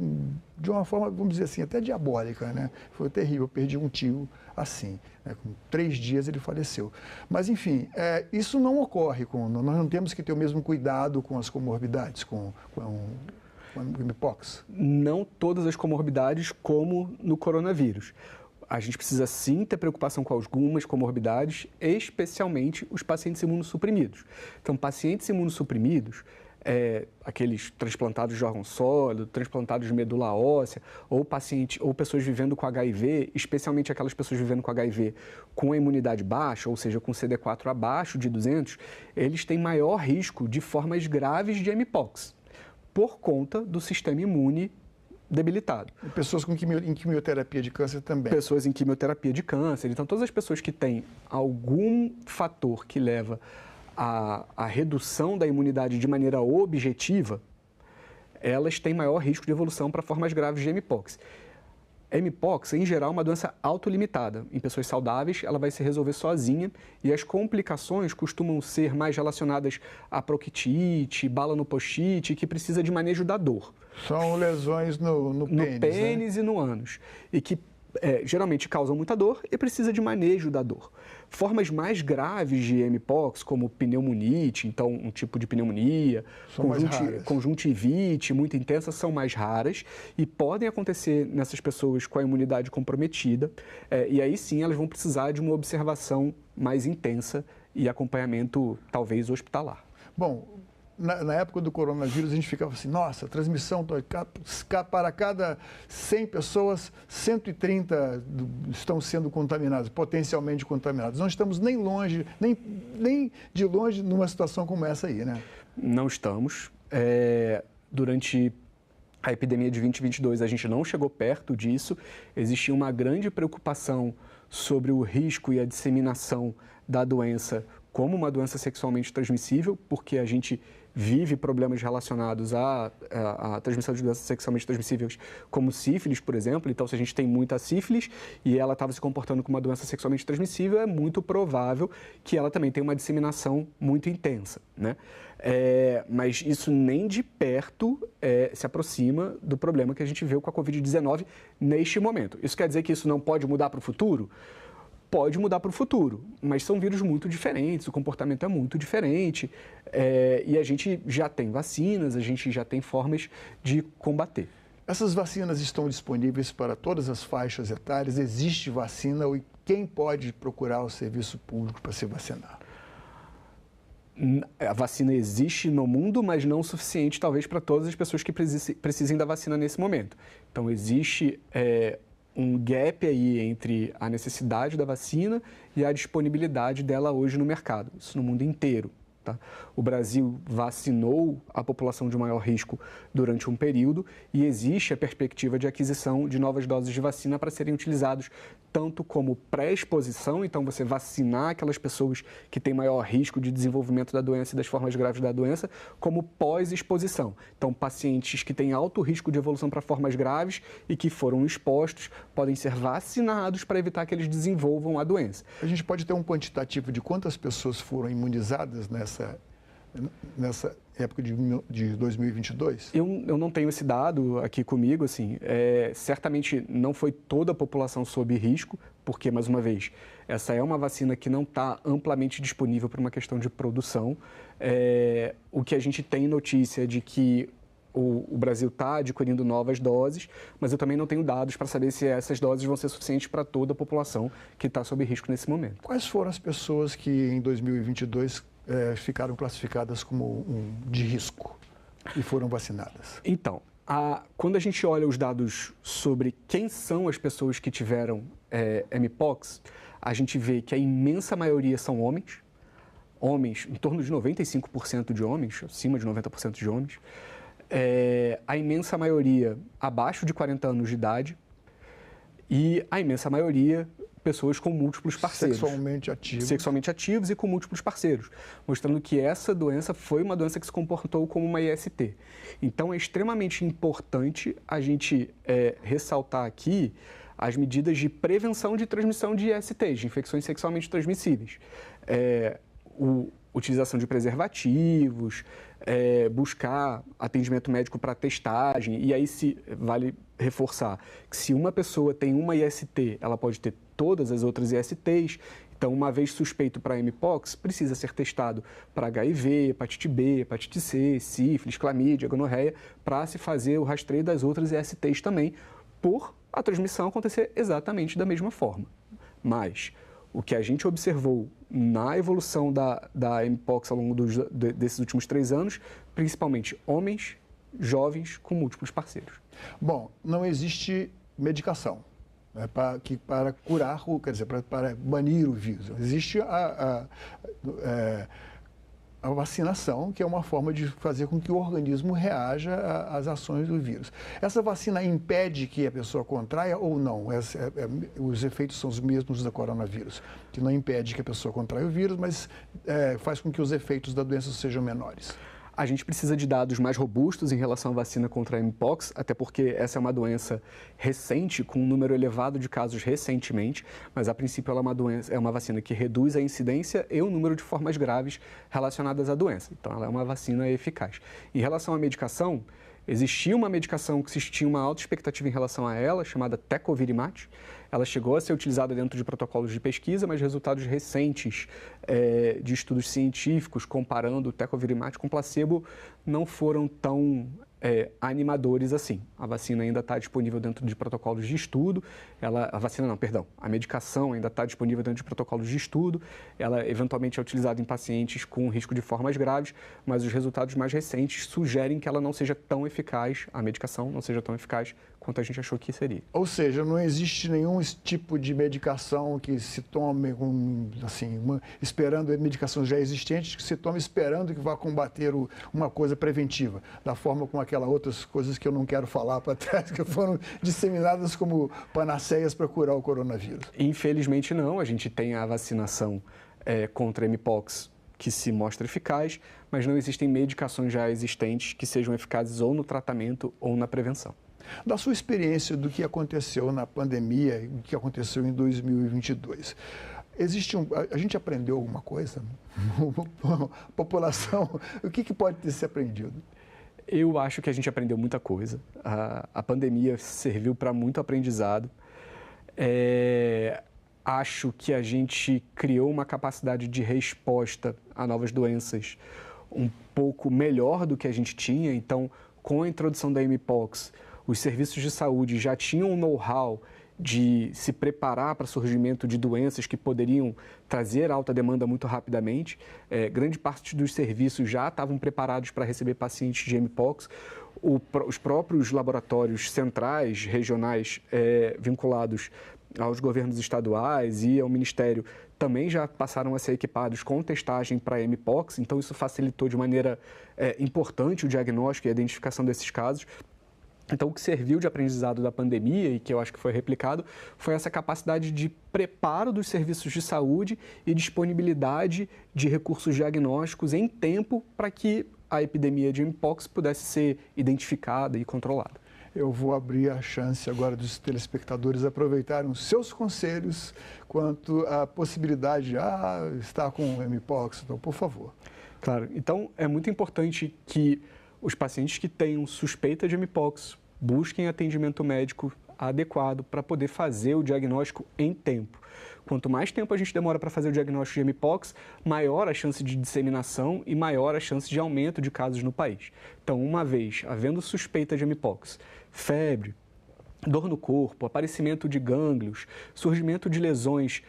de uma forma, vamos dizer assim, até diabólica, né? Foi terrível, eu perdi um tio assim, né? Com 3 dias ele faleceu. Mas, enfim, isso não ocorre, nós não temos que ter o mesmo cuidado com as comorbidades, com mpox? Não todas as comorbidades como no coronavírus. A gente precisa sim ter preocupação com algumas comorbidades, especialmente os pacientes imunossuprimidos. Então, pacientes imunossuprimidos, aqueles transplantados de órgão sólido, transplantados de medula óssea, ou pessoas vivendo com HIV, especialmente aquelas pessoas vivendo com HIV com a imunidade baixa, ou seja, com CD4 abaixo de 200, eles têm maior risco de formas graves de mpox, por conta do sistema imune debilitado. E pessoas em quimioterapia de câncer também. Pessoas em quimioterapia de câncer. Então, todas as pessoas que têm algum fator que leva à redução da imunidade de maneira objetiva, elas têm maior risco de evolução para formas graves de mpox. Mpox, em geral, é uma doença autolimitada. Em pessoas saudáveis, ela vai se resolver sozinha e as complicações costumam ser mais relacionadas à proctite, bala no post-it, que precisa de manejo da dor. São lesões no pênis, né? E no ânus. E que geralmente causam muita dor e precisa de manejo da dor. Formas mais graves de mpox, como pneumonite, então um tipo de pneumonia, conjuntivite muito intensa, são mais raras e podem acontecer nessas pessoas com a imunidade comprometida. E aí sim elas vão precisar de uma observação mais intensa e acompanhamento talvez hospitalar. Bom, na época do coronavírus, a gente ficava assim, nossa, transmissão, para cada 100 pessoas, 130 estão sendo contaminadas, potencialmente contaminadas. Não estamos nem de longe numa situação como essa aí, né? Não estamos. Durante a epidemia de 2022, a gente não chegou perto disso. Existia uma grande preocupação sobre o risco e a disseminação da doença como uma doença sexualmente transmissível, porque a gente vive problemas relacionados à transmissão de doenças sexualmente transmissíveis, como sífilis, por exemplo. Então, se a gente tem muita sífilis e ela estava se comportando como uma doença sexualmente transmissível, é muito provável que ela também tenha uma disseminação muito intensa, né? Mas isso nem de perto se aproxima do problema que a gente viu com a Covid-19 neste momento. Isso quer dizer que isso não pode mudar para o futuro? Pode mudar para o futuro, mas são vírus muito diferentes, o comportamento é muito diferente e a gente já tem vacinas, a gente já tem formas de combater. Essas vacinas estão disponíveis para todas as faixas etárias? Existe vacina e quem pode procurar o serviço público para se vacinar? A vacina existe no mundo, mas não o suficiente, talvez, para todas as pessoas que precisem da vacina nesse momento. Então, existe um gap aí entre a necessidade da vacina e a disponibilidade dela hoje no mercado. Isso no mundo inteiro. Tá? O Brasil vacinou a população de maior risco durante um período e existe a perspectiva de aquisição de novas doses de vacina para serem utilizados tanto como pré-exposição, então você vacinar aquelas pessoas que têm maior risco de desenvolvimento da doença e das formas graves da doença, como pós-exposição. Então, pacientes que têm alto risco de evolução para formas graves e que foram expostos podem ser vacinados para evitar que eles desenvolvam a doença. A gente pode ter um quantitativo de quantas pessoas foram imunizadas nessa época de 2022? Eu não tenho esse dado aqui comigo, assim, certamente não foi toda a população sob risco, porque, mais uma vez, essa é uma vacina que não está amplamente disponível por uma questão de produção. O que a gente tem notícia é de que o Brasil está adquirindo novas doses, mas eu também não tenho dados para saber se essas doses vão ser suficientes para toda a população que está sob risco nesse momento. Quais foram as pessoas que em 2022 ficaram classificadas como de risco e foram vacinadas? Então, quando a gente olha os dados sobre quem são as pessoas que tiveram Mpox, a gente vê que a imensa maioria são homens, em torno de 95% de homens, acima de 90% de homens, a imensa maioria abaixo de 40 anos de idade e a imensa maioria pessoas com múltiplos parceiros. Sexualmente ativos e com múltiplos parceiros, mostrando que essa doença foi uma doença que se comportou como uma IST. Então, é extremamente importante a gente ressaltar aqui as medidas de prevenção de transmissão de ISTs, de infecções sexualmente transmissíveis. Utilização de preservativos, buscar atendimento médico para testagem, e aí vale reforçar que se uma pessoa tem uma IST, ela pode ter todas as outras ISTs. Então, uma vez suspeito para Mpox, precisa ser testado para HIV, hepatite B, hepatite C, sífilis, clamídia, gonorreia, para se fazer o rastreio das outras ISTs também, por a transmissão acontecer exatamente da mesma forma. Mas o que a gente observou na evolução da Mpox ao longo desses últimos 3 anos, principalmente homens, jovens com múltiplos parceiros. Bom, não existe medicação para curar, quer dizer, para banir o vírus. Existe a vacinação, que é uma forma de fazer com que o organismo reaja às ações do vírus. Essa vacina impede que a pessoa contraia ou não? Os efeitos são os mesmos da coronavírus, que não impede que a pessoa contraia o vírus, mas faz com que os efeitos da doença sejam menores. A gente precisa de dados mais robustos em relação à vacina contra a Mpox, até porque essa é uma doença recente, com um número elevado de casos recentemente, mas a princípio ela é uma vacina que reduz a incidência e o número de formas graves relacionadas à doença. Então, ela é uma vacina eficaz. Em relação à medicação, existia uma medicação que se tinha uma alta expectativa em relação a ela, chamada Tecovirimat. Ela chegou a ser utilizada dentro de protocolos de pesquisa, mas resultados recentes de estudos científicos comparando o Tecovirimat com placebo não foram tão animadores assim. A vacina ainda está disponível dentro de protocolos de estudo, a medicação ainda está disponível dentro de protocolos de estudo, ela eventualmente é utilizada em pacientes com risco de formas graves, mas os resultados mais recentes sugerem que ela não seja tão eficaz, a medicação não seja tão eficaz quanto a gente achou que seria. Ou seja, não existe nenhum tipo de medicação que se tome esperando medicações já existentes, que se tome esperando que vá combater uma coisa preventiva, da forma como aquelas outras coisas que eu não quero falar para trás, que foram disseminadas como panaceias para curar o coronavírus. Infelizmente não, a gente tem a vacinação contra a Mpox, que se mostra eficaz, mas não existem medicações já existentes que sejam eficazes ou no tratamento ou na prevenção. Da sua experiência do que aconteceu na pandemia e o que aconteceu em 2022, a gente aprendeu alguma coisa? A população, o que pode ter se aprendido? Eu acho que a gente aprendeu muita coisa. A pandemia serviu para muito aprendizado. Acho que a gente criou uma capacidade de resposta a novas doenças um pouco melhor do que a gente tinha. Então, com a introdução da mpox, os serviços de saúde já tinham um know-how de se preparar para o surgimento de doenças que poderiam trazer alta demanda muito rapidamente. Grande parte dos serviços já estavam preparados para receber pacientes de mpox. Os próprios laboratórios centrais, regionais, vinculados aos governos estaduais e ao Ministério, também já passaram a ser equipados com testagem para mpox, então isso facilitou de maneira importante o diagnóstico e a identificação desses casos. Então, o que serviu de aprendizado da pandemia, e que eu acho que foi replicado, foi essa capacidade de preparo dos serviços de saúde e disponibilidade de recursos diagnósticos em tempo para que a epidemia de mpox pudesse ser identificada e controlada. Eu vou abrir a chance agora dos telespectadores aproveitarem os seus conselhos quanto à possibilidade de estar com mpox. Então, por favor. Claro. Então, é muito importante que os pacientes que tenham suspeita de mpox busquem atendimento médico adequado para poder fazer o diagnóstico em tempo. Quanto mais tempo a gente demora para fazer o diagnóstico de mpox, maior a chance de disseminação e maior a chance de aumento de casos no país. Então, uma vez havendo suspeita de mpox, febre, dor no corpo, aparecimento de gânglios, surgimento de lesões,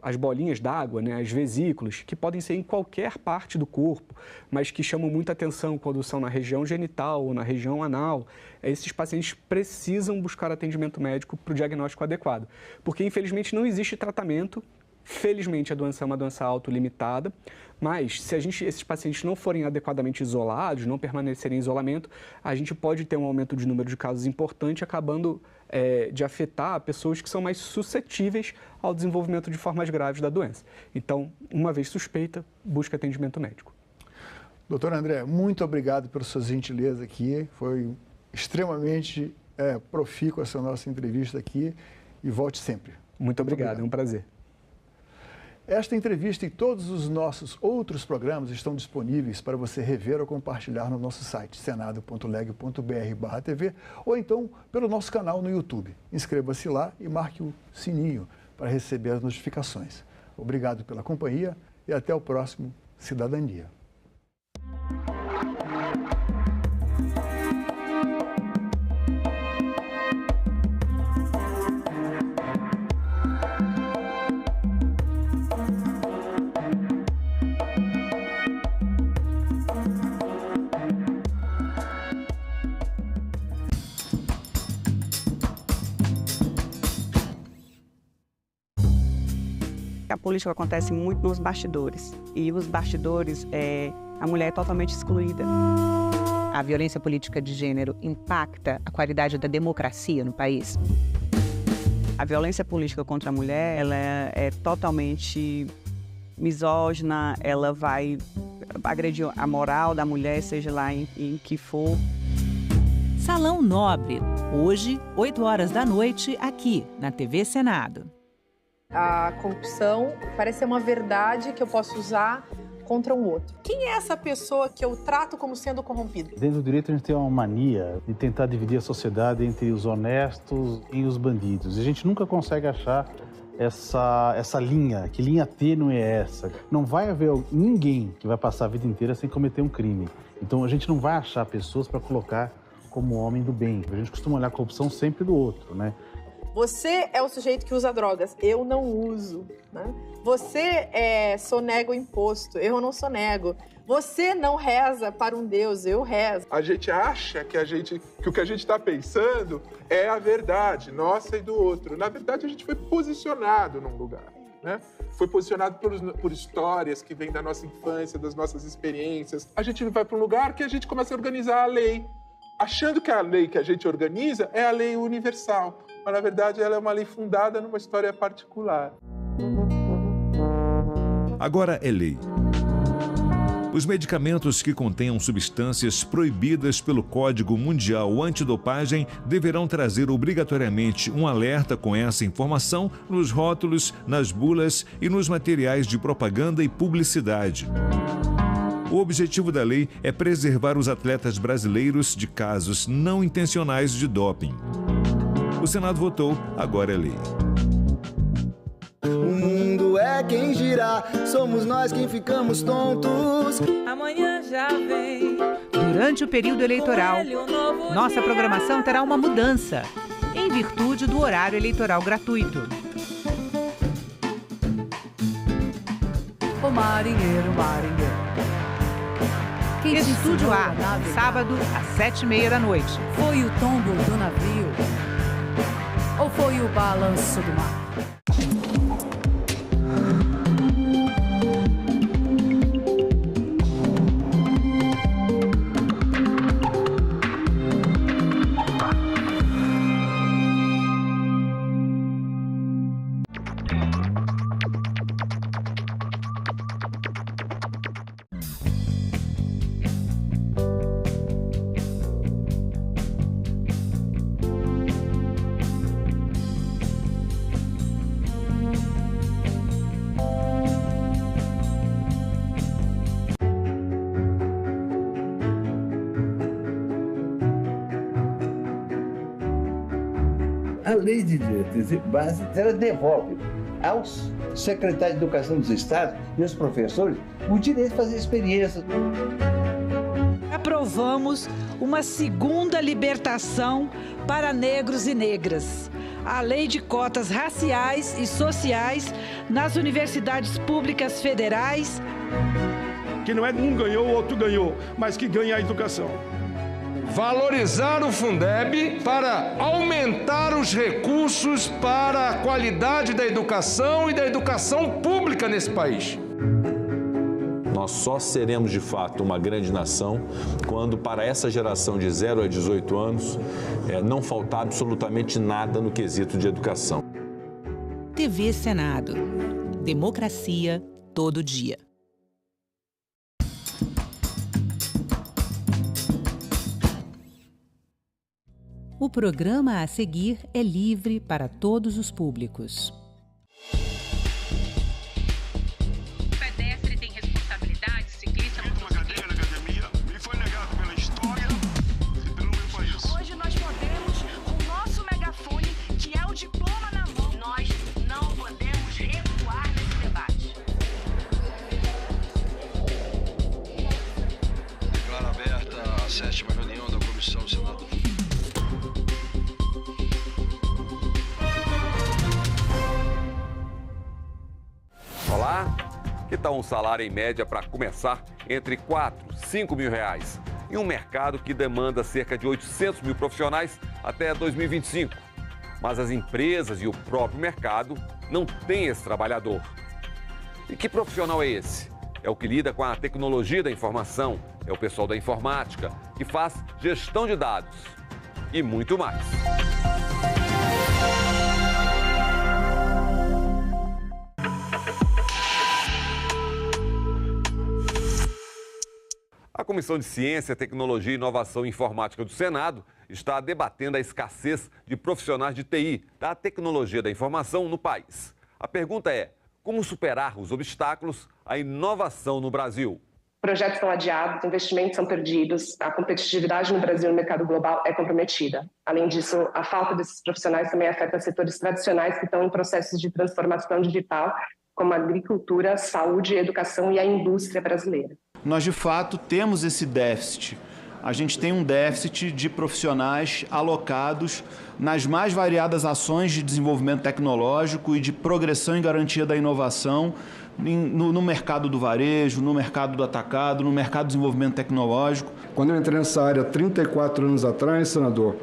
as bolinhas d'água, né, as vesículas, que podem ser em qualquer parte do corpo, mas que chamam muita atenção quando são na região genital ou na região anal, esses pacientes precisam buscar atendimento médico para o diagnóstico adequado, porque infelizmente não existe tratamento. Felizmente a doença é uma doença autolimitada, mas se esses pacientes não forem adequadamente isolados, não permanecerem em isolamento, a gente pode ter um aumento de número de casos importante, acabando de afetar pessoas que são mais suscetíveis ao desenvolvimento de formas graves da doença. Então, uma vez suspeita, busque atendimento médico. Doutor André, muito obrigado pela sua gentileza aqui. Foi extremamente profícua essa nossa entrevista aqui e volte sempre. Muito obrigado, é um prazer. Esta entrevista e todos os nossos outros programas estão disponíveis para você rever ou compartilhar no nosso site senado.leg.br/tv ou então pelo nosso canal no YouTube. Inscreva-se lá e marque o sininho para receber as notificações. Obrigado pela companhia e até o próximo Cidadania. A política acontece muito nos bastidores e os bastidores a mulher é totalmente excluída. A violência política de gênero impacta a qualidade da democracia no país? A violência política contra a mulher ela é totalmente misógina, ela vai agredir a moral da mulher, seja lá em que for. Salão Nobre, hoje, 20h, aqui na TV Senado. A corrupção parece ser uma verdade que eu posso usar contra um outro. Quem é essa pessoa que eu trato como sendo corrompida? Dentro do direito a gente tem uma mania de tentar dividir a sociedade entre os honestos e os bandidos. E a gente nunca consegue achar essa linha, que linha tênue é essa? Não vai haver ninguém que vai passar a vida inteira sem cometer um crime. Então a gente não vai achar pessoas para colocar como homem do bem. A gente costuma olhar a corrupção sempre do outro, né? Você é o sujeito que usa drogas, eu não uso, né? Você sonega o imposto, eu não sonego. Você não reza para um Deus, eu rezo. A gente acha que o que a gente está pensando é a verdade, nossa e do outro. Na verdade, a gente foi posicionado num lugar, né? Foi posicionado por histórias que vêm da nossa infância, das nossas experiências. A gente vai para um lugar que a gente começa a organizar a lei, achando que a lei que a gente organiza é a lei universal. Mas, na verdade, ela é uma lei fundada numa história particular. Agora é lei. Os medicamentos que contenham substâncias proibidas pelo Código Mundial Antidopagem deverão trazer obrigatoriamente um alerta com essa informação nos rótulos, nas bulas e nos materiais de propaganda e publicidade. O objetivo da lei é preservar os atletas brasileiros de casos não intencionais de doping. O Senado votou, agora é lei. O mundo é quem gira, somos nós quem ficamos tontos. Amanhã já vem. Durante o período eleitoral, nossa programação terá uma mudança, em virtude do horário eleitoral gratuito. O marinheiro, marinheiro. Estúdio A, sábado às 7h30 da noite. Foi o tombo do navio? Ou foi o balanço do mar? A lei de diretrizes e bases, ela devolve aos secretários de Educação dos Estados e aos professores o direito de fazer experiências. Aprovamos uma segunda libertação para negros e negras. A lei de cotas raciais e sociais nas universidades públicas federais. Que não é um ganhou, o outro ganhou, mas que ganha a educação. Valorizar o Fundeb para aumentar os recursos para a qualidade da educação e da educação pública nesse país. Nós só seremos, de fato, uma grande nação quando, para essa geração de 0 a 18 anos, não faltar absolutamente nada no quesito de educação. TV Senado. Democracia todo dia. O programa a seguir é livre para todos os públicos. O pedestre tem responsabilidade, ciclista... Uma cadeira na academia me foi negado pela história e pelo meu país. Hoje nós podemos, com o nosso megafone, que é o diploma na mão, nós não podemos recuar nesse debate. Declaro aberta a 7ª reunião da Comissão Senado. Olá, que tal um salário em média para começar entre 4 e 5 mil reais? Em um mercado que demanda cerca de 800 mil profissionais até 2025. Mas as empresas e o próprio mercado não têm esse trabalhador. E que profissional é esse? É o que lida com a tecnologia da informação, é o pessoal da informática, que faz gestão de dados e muito mais. A Comissão de Ciência, Tecnologia, Inovação e Informática do Senado está debatendo a escassez de profissionais de TI, da tecnologia da informação, no país. A pergunta é: como superar os obstáculos à inovação no Brasil? Projetos são adiados, investimentos são perdidos, a competitividade no Brasil no mercado global é comprometida. Além disso, a falta desses profissionais também afeta setores tradicionais que estão em processos de transformação digital, como a agricultura, saúde, educação e a indústria brasileira. Nós, de fato, temos esse déficit. A gente tem um déficit de profissionais alocados nas mais variadas ações de desenvolvimento tecnológico e de progressão e garantia da inovação no mercado do varejo, no mercado do atacado, no mercado do desenvolvimento tecnológico. Quando eu entrei nessa área 34 anos atrás, senador,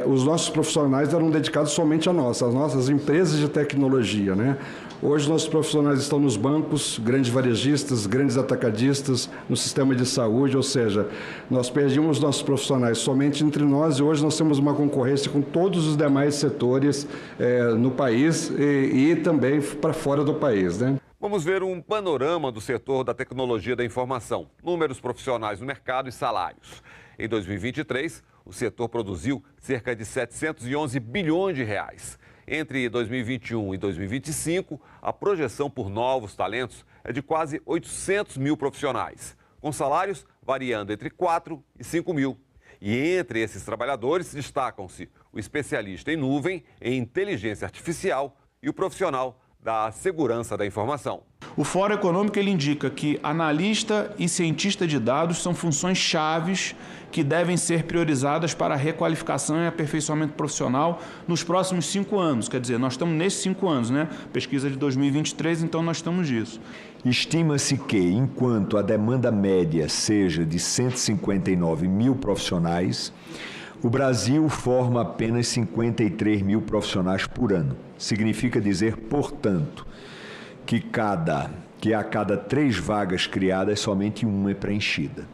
os nossos profissionais eram dedicados somente a nós, às nossas empresas de tecnologia, né? Hoje, nossos profissionais estão nos bancos, grandes varejistas, grandes atacadistas, no sistema de saúde, ou seja, nós perdíamos nossos profissionais somente entre nós e hoje nós temos uma concorrência com todos os demais setores no país e também para fora do país, né? Vamos ver um panorama do setor da tecnologia da informação, números profissionais no mercado e salários. Em 2023, o setor produziu cerca de 711 bilhões de reais. Entre 2021 e 2025, a projeção por novos talentos é de quase 800 mil profissionais, com salários variando entre 4 e 5 mil. E entre esses trabalhadores destacam-se o especialista em nuvem, em inteligência artificial e o profissional da segurança da informação. O Fórum Econômico ele indica que analista e cientista de dados são funções chaves que devem ser priorizadas para a requalificação e aperfeiçoamento profissional nos próximos 5 anos. Quer dizer, nós estamos nesses 5 anos, né? Pesquisa de 2023, então nós estamos nisso. Estima-se que, enquanto a demanda média seja de 159 mil profissionais, o Brasil forma apenas 53 mil profissionais por ano. Significa dizer, portanto, que a cada 3 vagas criadas, somente uma é preenchida.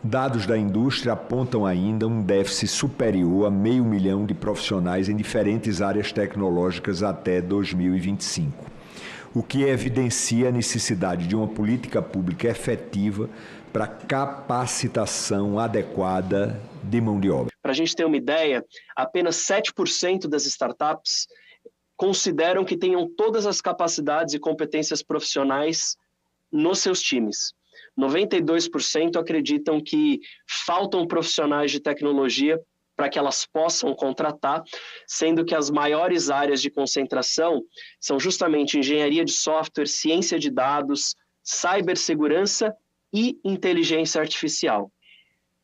Dados da indústria apontam ainda um déficit superior a 500 mil de profissionais em diferentes áreas tecnológicas até 2025, o que evidencia a necessidade de uma política pública efetiva para capacitação adequada de mão de obra. Para a gente ter uma ideia, apenas 7% das startups consideram que tenham todas as capacidades e competências profissionais nos seus times. 92% acreditam que faltam profissionais de tecnologia para que elas possam contratar, sendo que as maiores áreas de concentração são justamente engenharia de software, ciência de dados, cibersegurança e inteligência artificial.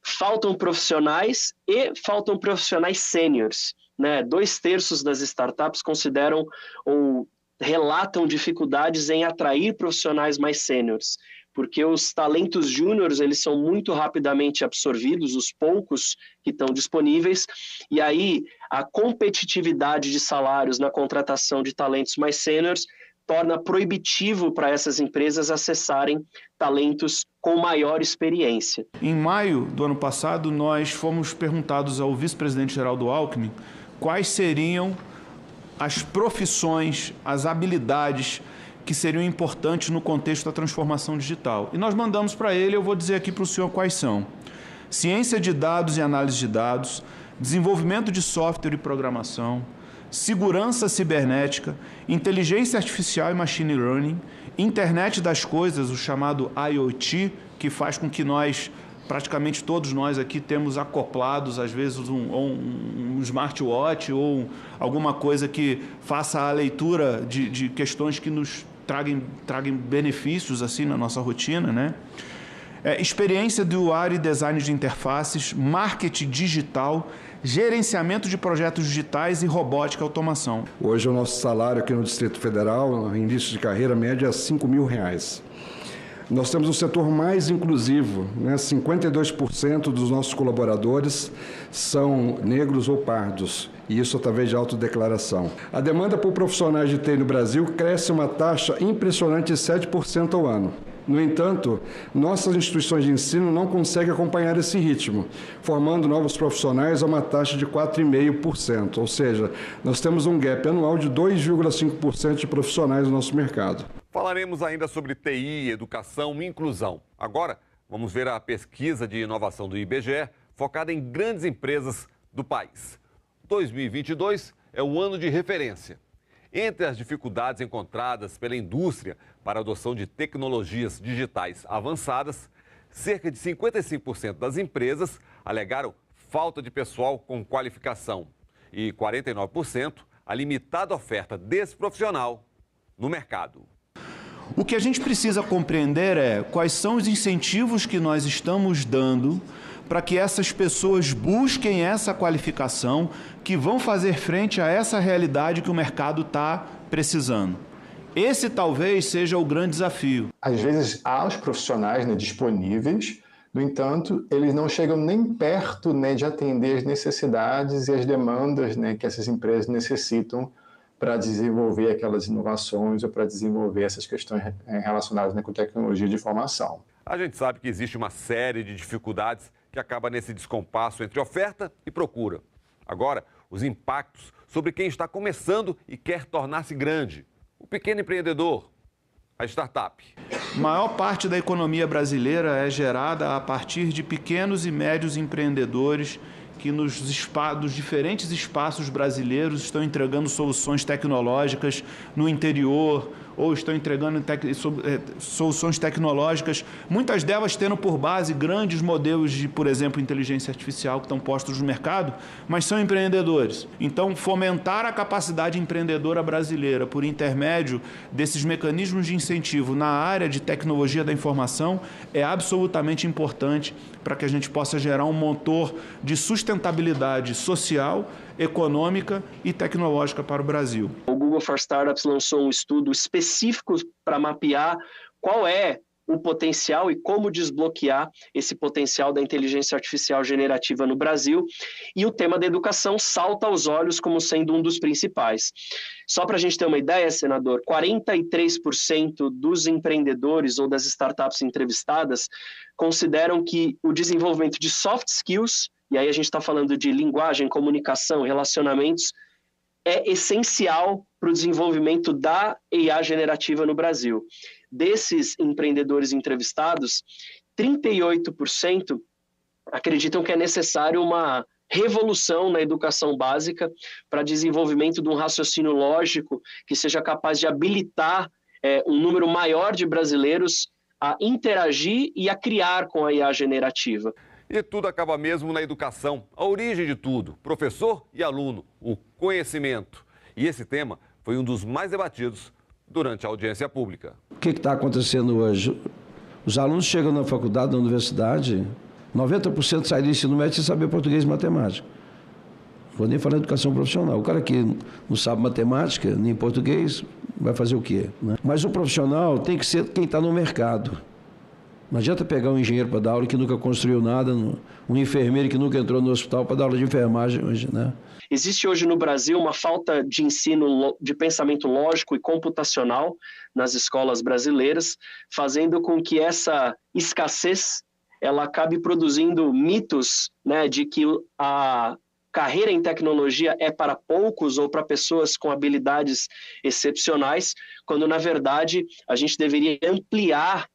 Faltam profissionais e faltam profissionais sêniores, né? 2/3 das startups consideram ou relatam dificuldades em atrair profissionais mais sêniores, porque os talentos júniores eles são muito rapidamente absorvidos, os poucos que estão disponíveis, e aí a competitividade de salários na contratação de talentos mais sêniores torna proibitivo para essas empresas acessarem talentos com maior experiência. Em maio do ano passado, nós fomos perguntados ao vice-presidente Geraldo Alckmin quais seriam as profissões, as habilidades que seriam importantes no contexto da transformação digital. E nós mandamos para ele, eu vou dizer aqui para o senhor quais são: ciência de dados e análise de dados, desenvolvimento de software e programação, segurança cibernética, inteligência artificial e machine learning, internet das coisas, o chamado IoT, que faz com que nós, praticamente todos nós aqui, temos acoplados, às vezes, um smartwatch ou alguma coisa que faça a leitura de questões que nos tragam benefícios assim na nossa rotina, né? Experiência do usuário e design de interfaces, marketing digital, gerenciamento de projetos digitais e robótica e automação. Hoje o nosso salário aqui no Distrito Federal, no início de carreira, média é R$5 mil. Nós temos o setor mais inclusivo, né? 52% dos nossos colaboradores são negros ou pardos, e isso através de autodeclaração. A demanda por profissionais de TI no Brasil cresce uma taxa impressionante de 7% ao ano. No entanto, nossas instituições de ensino não conseguem acompanhar esse ritmo, formando novos profissionais a uma taxa de 4,5%, ou seja, nós temos um gap anual de 2,5% de profissionais no nosso mercado. Falaremos ainda sobre TI, educação e inclusão. Agora, vamos ver a pesquisa de inovação do IBGE, focada em grandes empresas do país. 2022 é o ano de referência. Entre as dificuldades encontradas pela indústria para a adoção de tecnologias digitais avançadas, cerca de 55% das empresas alegaram falta de pessoal com qualificação e 49% a limitada oferta desse profissional no mercado. O que a gente precisa compreender é quais são os incentivos que nós estamos dando para que essas pessoas busquem essa qualificação, que vão fazer frente a essa realidade que o mercado está precisando. Esse talvez seja o grande desafio. Às vezes há os profissionais, né, disponíveis, no entanto, eles não chegam nem perto, né, de atender as necessidades e as demandas, né, que essas empresas necessitam para desenvolver aquelas inovações ou para desenvolver essas questões relacionadas, né, com tecnologia de informação. A gente sabe que existe uma série de dificuldades que acaba nesse descompasso entre oferta e procura. Agora, os impactos sobre quem está começando e quer tornar-se grande. O pequeno empreendedor, a startup. A maior parte da economia brasileira é gerada a partir de pequenos e médios empreendedores que nos diferentes espaços brasileiros estão entregando soluções tecnológicas no interior, ou estão entregando soluções tecnológicas, muitas delas tendo por base grandes modelos de, por exemplo, inteligência artificial que estão postos no mercado, mas são empreendedores. Então, fomentar a capacidade empreendedora brasileira por intermédio desses mecanismos de incentivo na área de tecnologia da informação é absolutamente importante para que a gente possa gerar um motor de sustentabilidade social, econômica e tecnológica para o Brasil. O Google for Startups lançou um estudo específico para mapear qual é o potencial e como desbloquear esse potencial da inteligência artificial generativa no Brasil, e o tema da educação salta aos olhos como sendo um dos principais. Só para a gente ter uma ideia, senador, 43% dos empreendedores ou das startups entrevistadas consideram que o desenvolvimento de soft skills, e aí a gente está falando de linguagem, comunicação, relacionamentos, é essencial para o desenvolvimento da IA generativa no Brasil. Desses empreendedores entrevistados, 38% acreditam que é necessário uma revolução na educação básica para desenvolvimento de um raciocínio lógico que seja capaz de habilitar um número maior de brasileiros a interagir e a criar com a IA generativa. E tudo acaba mesmo na educação, a origem de tudo, professor e aluno, o conhecimento. E esse tema foi um dos mais debatidos durante a audiência pública. O que está acontecendo hoje? Os alunos chegam na faculdade, na universidade, 90% saem do ensino médio sem saber português e matemática. Não vou nem falar de educação profissional. O cara que não sabe matemática, nem português, vai fazer o quê? Né? Mas o profissional tem que ser quem está no mercado. Não adianta pegar um engenheiro para dar aula que nunca construiu nada, um enfermeiro que nunca entrou no hospital para dar aula de enfermagem hoje, né? Existe hoje no Brasil uma falta de ensino de pensamento lógico e computacional nas escolas brasileiras, fazendo com que essa escassez ela acabe produzindo mitos, né, de que a carreira em tecnologia é para poucos ou para pessoas com habilidades excepcionais, quando, na verdade, a gente deveria ampliar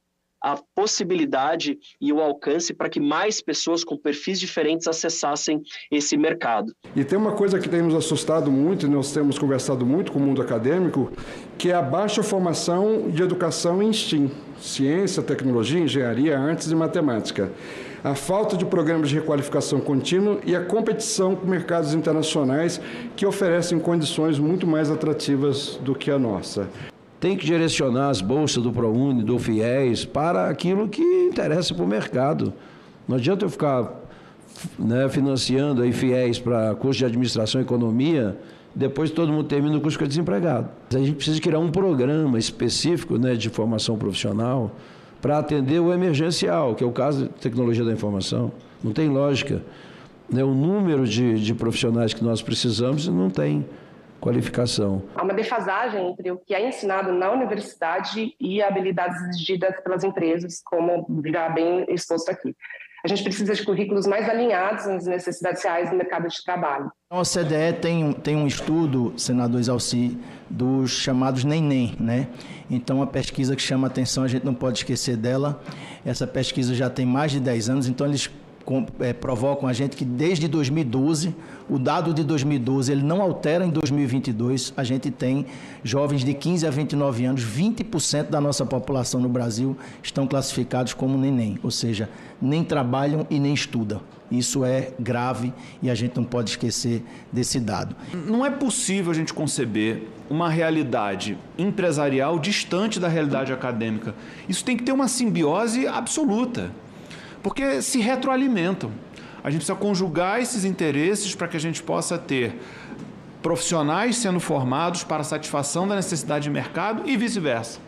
a possibilidade e o alcance para que mais pessoas com perfis diferentes acessassem esse mercado. E tem uma coisa que tem nos assustado muito, e nós temos conversado muito com o mundo acadêmico, que é a baixa formação de educação em STEAM, ciência, tecnologia, engenharia, artes e matemática. A falta de programas de requalificação contínua e a competição com mercados internacionais que oferecem condições muito mais atrativas do que a nossa. Tem que direcionar as bolsas do ProUni, do FIES, para aquilo que interessa para o mercado. Não adianta eu ficar financiando aí FIES para curso de administração e economia, depois todo mundo termina o curso e fica desempregado. A gente precisa criar um programa específico de formação profissional para atender o emergencial, que é o caso de tecnologia da informação. Não tem lógica. O número de profissionais que nós precisamos não tem qualificação. Há uma defasagem entre o que é ensinado na universidade e habilidades exigidas pelas empresas, como já bem exposto aqui. A gente precisa de currículos mais alinhados às necessidades reais do mercado de trabalho. A OCDE tem um estudo, senador Exalci, dos chamados NEM, né? Então, a pesquisa que chama a atenção, a gente não pode esquecer dela. Essa pesquisa já tem mais de 10 anos, então eles provocam a gente que desde 2012, o dado de 2012 ele não altera em 2022, a gente tem jovens de 15 a 29 anos, 20% da nossa população no Brasil estão classificados como neném, ou seja, nem trabalham e nem estudam. Isso é grave e a gente não pode esquecer desse dado. Não é possível a gente conceber uma realidade empresarial distante da realidade acadêmica. Isso tem que ter uma simbiose absoluta, porque se retroalimentam. A gente precisa conjugar esses interesses para que a gente possa ter profissionais sendo formados para a satisfação da necessidade de mercado e vice-versa.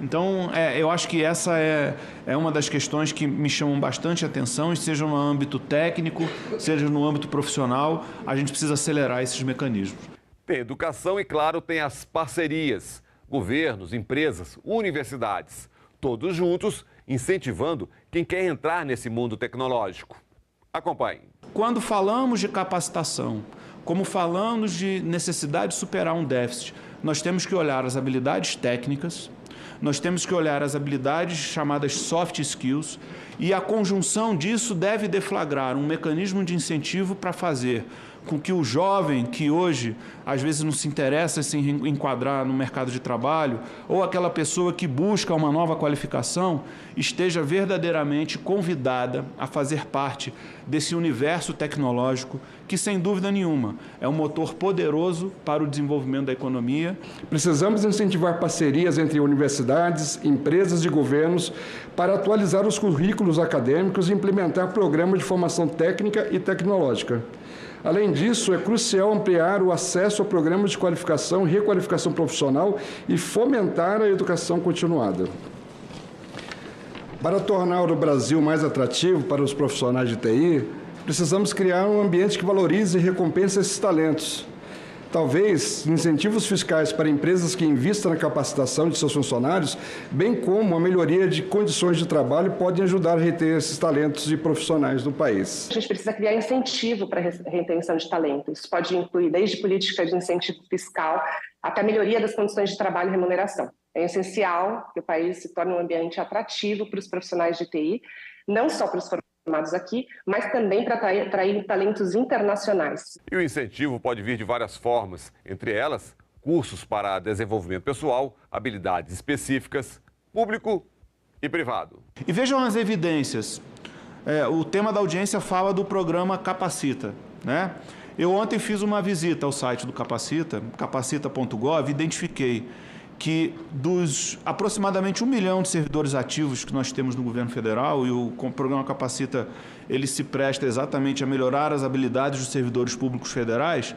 Então, eu acho que essa é uma das questões que me chamam bastante atenção, seja no âmbito técnico, seja no âmbito profissional, a gente precisa acelerar esses mecanismos. Tem educação e, claro, tem as parcerias, governos, empresas, universidades, todos juntos incentivando quem quer entrar nesse mundo tecnológico. Acompanhe. Quando falamos de capacitação, como falamos de necessidade de superar um déficit, nós temos que olhar as habilidades técnicas, Nós temos que olhar as habilidades chamadas soft skills e a conjunção disso deve deflagrar um mecanismo de incentivo para fazer com que o jovem que hoje, às vezes, não se interessa em se enquadrar no mercado de trabalho, ou aquela pessoa que busca uma nova qualificação, esteja verdadeiramente convidada a fazer parte desse universo tecnológico que, sem dúvida nenhuma, é um motor poderoso para o desenvolvimento da economia. Precisamos incentivar parcerias entre universidades, empresas e governos para atualizar os currículos acadêmicos e implementar programas de formação técnica e tecnológica. Além disso, é crucial ampliar o acesso a programas de qualificação e requalificação profissional e fomentar a educação continuada. Para tornar o Brasil mais atrativo para os profissionais de TI, precisamos criar um ambiente que valorize e recompense esses talentos. Talvez incentivos fiscais para empresas que investam na capacitação de seus funcionários, bem como a melhoria de condições de trabalho, podem ajudar a reter esses talentos e profissionais do país. A gente precisa criar incentivo para a retenção de talento. Isso pode incluir desde política de incentivo fiscal até a melhoria das condições de trabalho e remuneração. É essencial que o país se torne um ambiente atrativo para os profissionais de TI, não só para os formados aqui, mas também para atrair talentos internacionais. E o incentivo pode vir de várias formas, entre elas, cursos para desenvolvimento pessoal, habilidades específicas, público e privado. E vejam as evidências. O tema da audiência fala do programa Capacita, né? Eu ontem fiz uma visita ao site do Capacita, capacita.gov, e identifiquei que dos aproximadamente 1 milhão de servidores ativos que nós temos no governo federal, e o programa Capacita, ele se presta exatamente a melhorar as habilidades dos servidores públicos federais,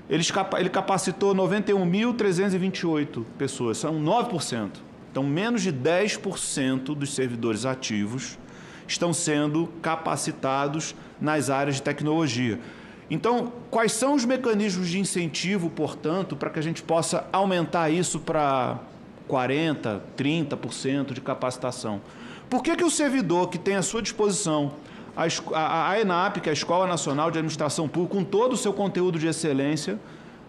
ele capacitou 91.328 pessoas, são 9%. Então, menos de 10% dos servidores ativos estão sendo capacitados nas áreas de tecnologia. Então, quais são os mecanismos de incentivo, portanto, para que a gente possa aumentar isso para 40%, 30% de capacitação? Por que o servidor que tem à sua disposição a ENAP, que é a Escola Nacional de Administração Pública, com todo o seu conteúdo de excelência,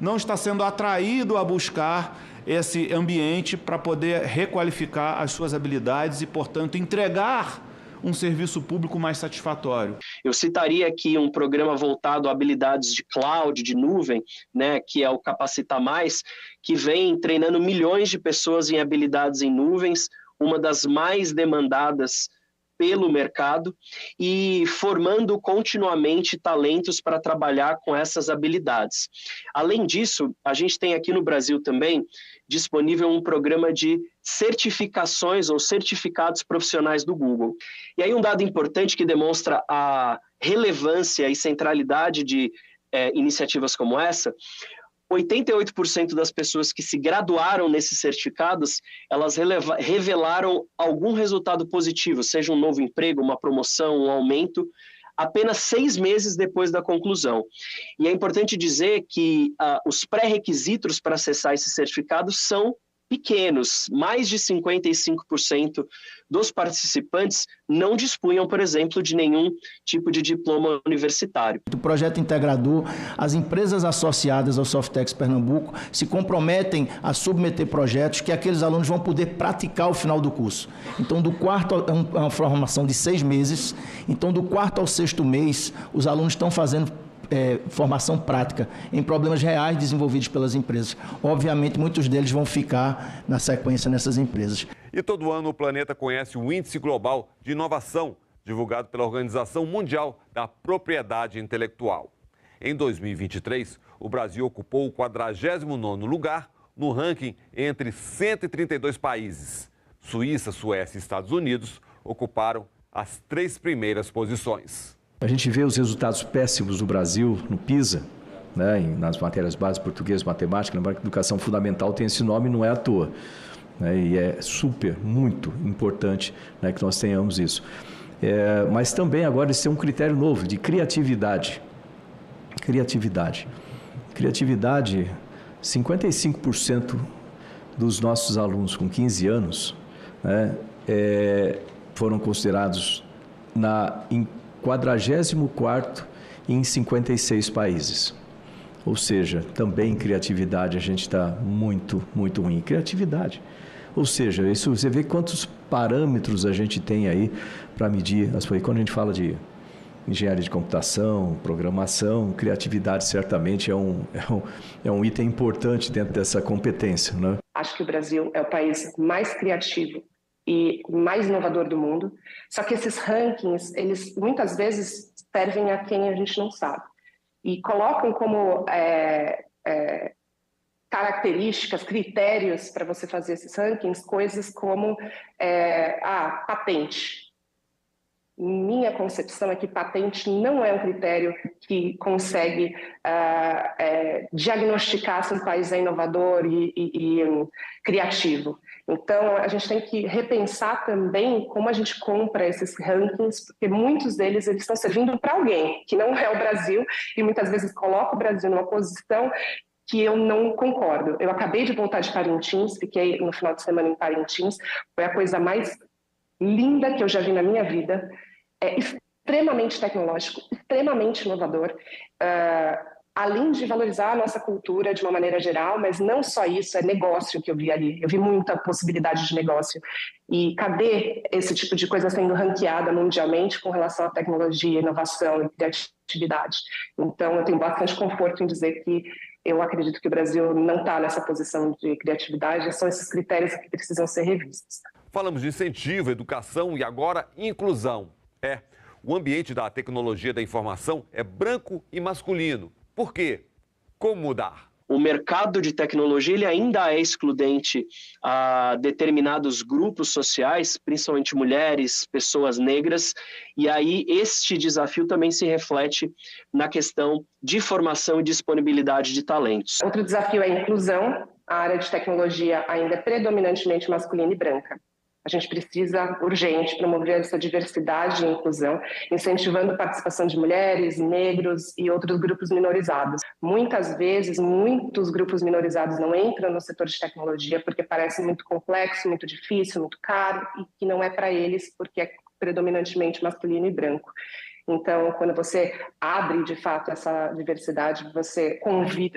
não está sendo atraído a buscar esse ambiente para poder requalificar as suas habilidades e, portanto, entregar um serviço público mais satisfatório? Eu citaria aqui um programa voltado a habilidades de cloud, de nuvem, né, que é o Capacita Mais, que vem treinando milhões de pessoas em habilidades em nuvens, uma das mais demandadas pelo mercado, e formando continuamente talentos para trabalhar com essas habilidades. Além disso, a gente tem aqui no Brasil também disponível um programa de certificações ou certificados profissionais do Google. E aí um dado importante que demonstra a relevância e centralidade de iniciativas como essa: 88% das pessoas que se graduaram nesses certificados, elas revelaram algum resultado positivo, seja um novo emprego, uma promoção, um aumento, apenas 6 meses depois da conclusão. E é importante dizer que os pré-requisitos para acessar esses certificados são pequenos. Mais de 55% dos participantes não dispunham, por exemplo, de nenhum tipo de diploma universitário. O projeto integrador, as empresas associadas ao Softex Pernambuco se comprometem a submeter projetos que aqueles alunos vão poder praticar ao final do curso. Então, do quarto, é uma formação de 6 meses, então do quarto ao 6º mês, os alunos estão fazendo formação prática em problemas reais desenvolvidos pelas empresas. Obviamente, muitos deles vão ficar na sequência nessas empresas. E todo ano o planeta conhece o Índice Global de Inovação, divulgado pela Organização Mundial da Propriedade Intelectual. Em 2023, o Brasil ocupou o 49º lugar no ranking entre 132 países. Suíça, Suécia e Estados Unidos ocuparam as 3 primeiras posições. A gente vê os resultados péssimos do Brasil no PISA, né, nas matérias básicas, português, matemática. Lembra que educação fundamental tem esse nome, não é à toa. Né, e é muito importante, né, que nós tenhamos isso. Mas também agora isso é um critério novo de criatividade. Criatividade, 55% dos nossos alunos com 15 anos, né, foram considerados em 44º em 56 países. Ou seja, também em criatividade a gente está muito ruim. Criatividade. Ou seja, isso, você vê quantos parâmetros a gente tem aí para medir as coisas. Quando a gente fala de engenharia de computação, programação, criatividade certamente é um item importante dentro dessa competência, né? Acho que o Brasil é o país mais criativo e mais inovador do mundo, só que esses rankings, eles muitas vezes servem a quem a gente não sabe e colocam como características, critérios para você fazer esses rankings, coisas como patente. Minha concepção é que patente não é um critério que consegue diagnosticar se um país é inovador e criativo. Então, a gente tem que repensar também como a gente compra esses rankings, porque muitos deles eles estão servindo para alguém, que não é o Brasil, e muitas vezes coloca o Brasil numa posição que eu não concordo. Eu acabei de voltar de Parintins, fiquei no final de semana em Parintins, foi a coisa mais linda que eu já vi na minha vida, é extremamente tecnológico, extremamente inovador, além de valorizar a nossa cultura de uma maneira geral, mas não só isso, é negócio que eu vi ali, eu vi muita possibilidade de negócio. E cadê esse tipo de coisa sendo ranqueada mundialmente com relação à tecnologia, inovação e criatividade? Então, eu tenho bastante conforto em dizer que eu acredito que o Brasil não está nessa posição de criatividade, são esses critérios que precisam ser revistos. Falamos de incentivo, educação e agora inclusão. O ambiente da tecnologia da informação é branco e masculino. Por quê? Como mudar? O mercado de tecnologia ele ainda é excludente a determinados grupos sociais, principalmente mulheres, pessoas negras, e aí este desafio também se reflete na questão de formação e disponibilidade de talentos. Outro desafio é a inclusão. A área de tecnologia ainda é predominantemente masculina e branca. A gente precisa, urgente, promover essa diversidade e inclusão, incentivando a participação de mulheres, negros e outros grupos minorizados. Muitas vezes, muitos grupos minorizados não entram no setor de tecnologia porque parece muito complexo, muito difícil, muito caro e que não é para eles porque é predominantemente masculino e branco. Então, quando você abre, de fato, essa diversidade, você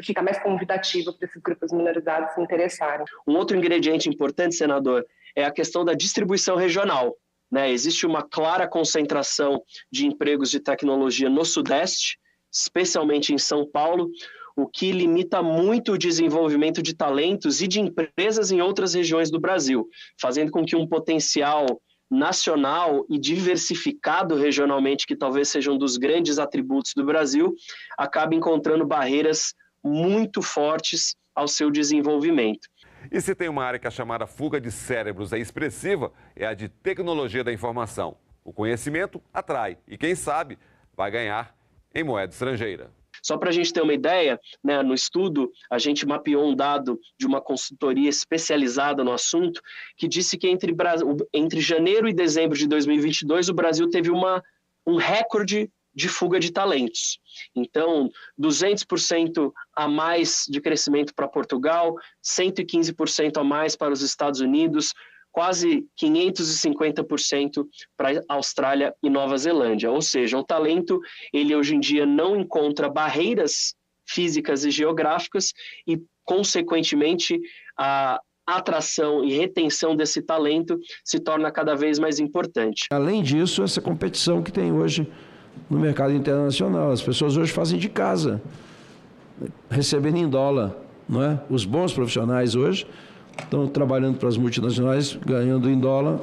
fica mais convidativo para esses grupos minorizados se interessarem. Um outro ingrediente importante, senador, é a questão da distribuição regional, né? Existe uma clara concentração de empregos de tecnologia no Sudeste, especialmente em São Paulo, o que limita muito o desenvolvimento de talentos e de empresas em outras regiões do Brasil, fazendo com que um potencial nacional e diversificado regionalmente, que talvez seja um dos grandes atributos do Brasil, acabe encontrando barreiras muito fortes ao seu desenvolvimento. E se tem uma área que a chamada fuga de cérebros é expressiva, é a de tecnologia da informação. O conhecimento atrai e, quem sabe, vai ganhar em moeda estrangeira. Só para a gente ter uma ideia, né, no estudo a gente mapeou um dado de uma consultoria especializada no assunto que disse que entre janeiro e dezembro de 2022 o Brasil teve um recorde de fuga de talentos. Então, 200% a mais de crescimento para Portugal, 115% a mais para os Estados Unidos, quase 550% para a Austrália e Nova Zelândia. Ou seja, o talento, ele hoje em dia não encontra barreiras físicas e geográficas e, consequentemente, a atração e retenção desse talento se torna cada vez mais importante. Além disso, essa competição que tem hoje no mercado internacional, as pessoas hoje fazem de casa, recebendo em dólar, não é? Os bons profissionais hoje estão trabalhando para as multinacionais, ganhando em dólar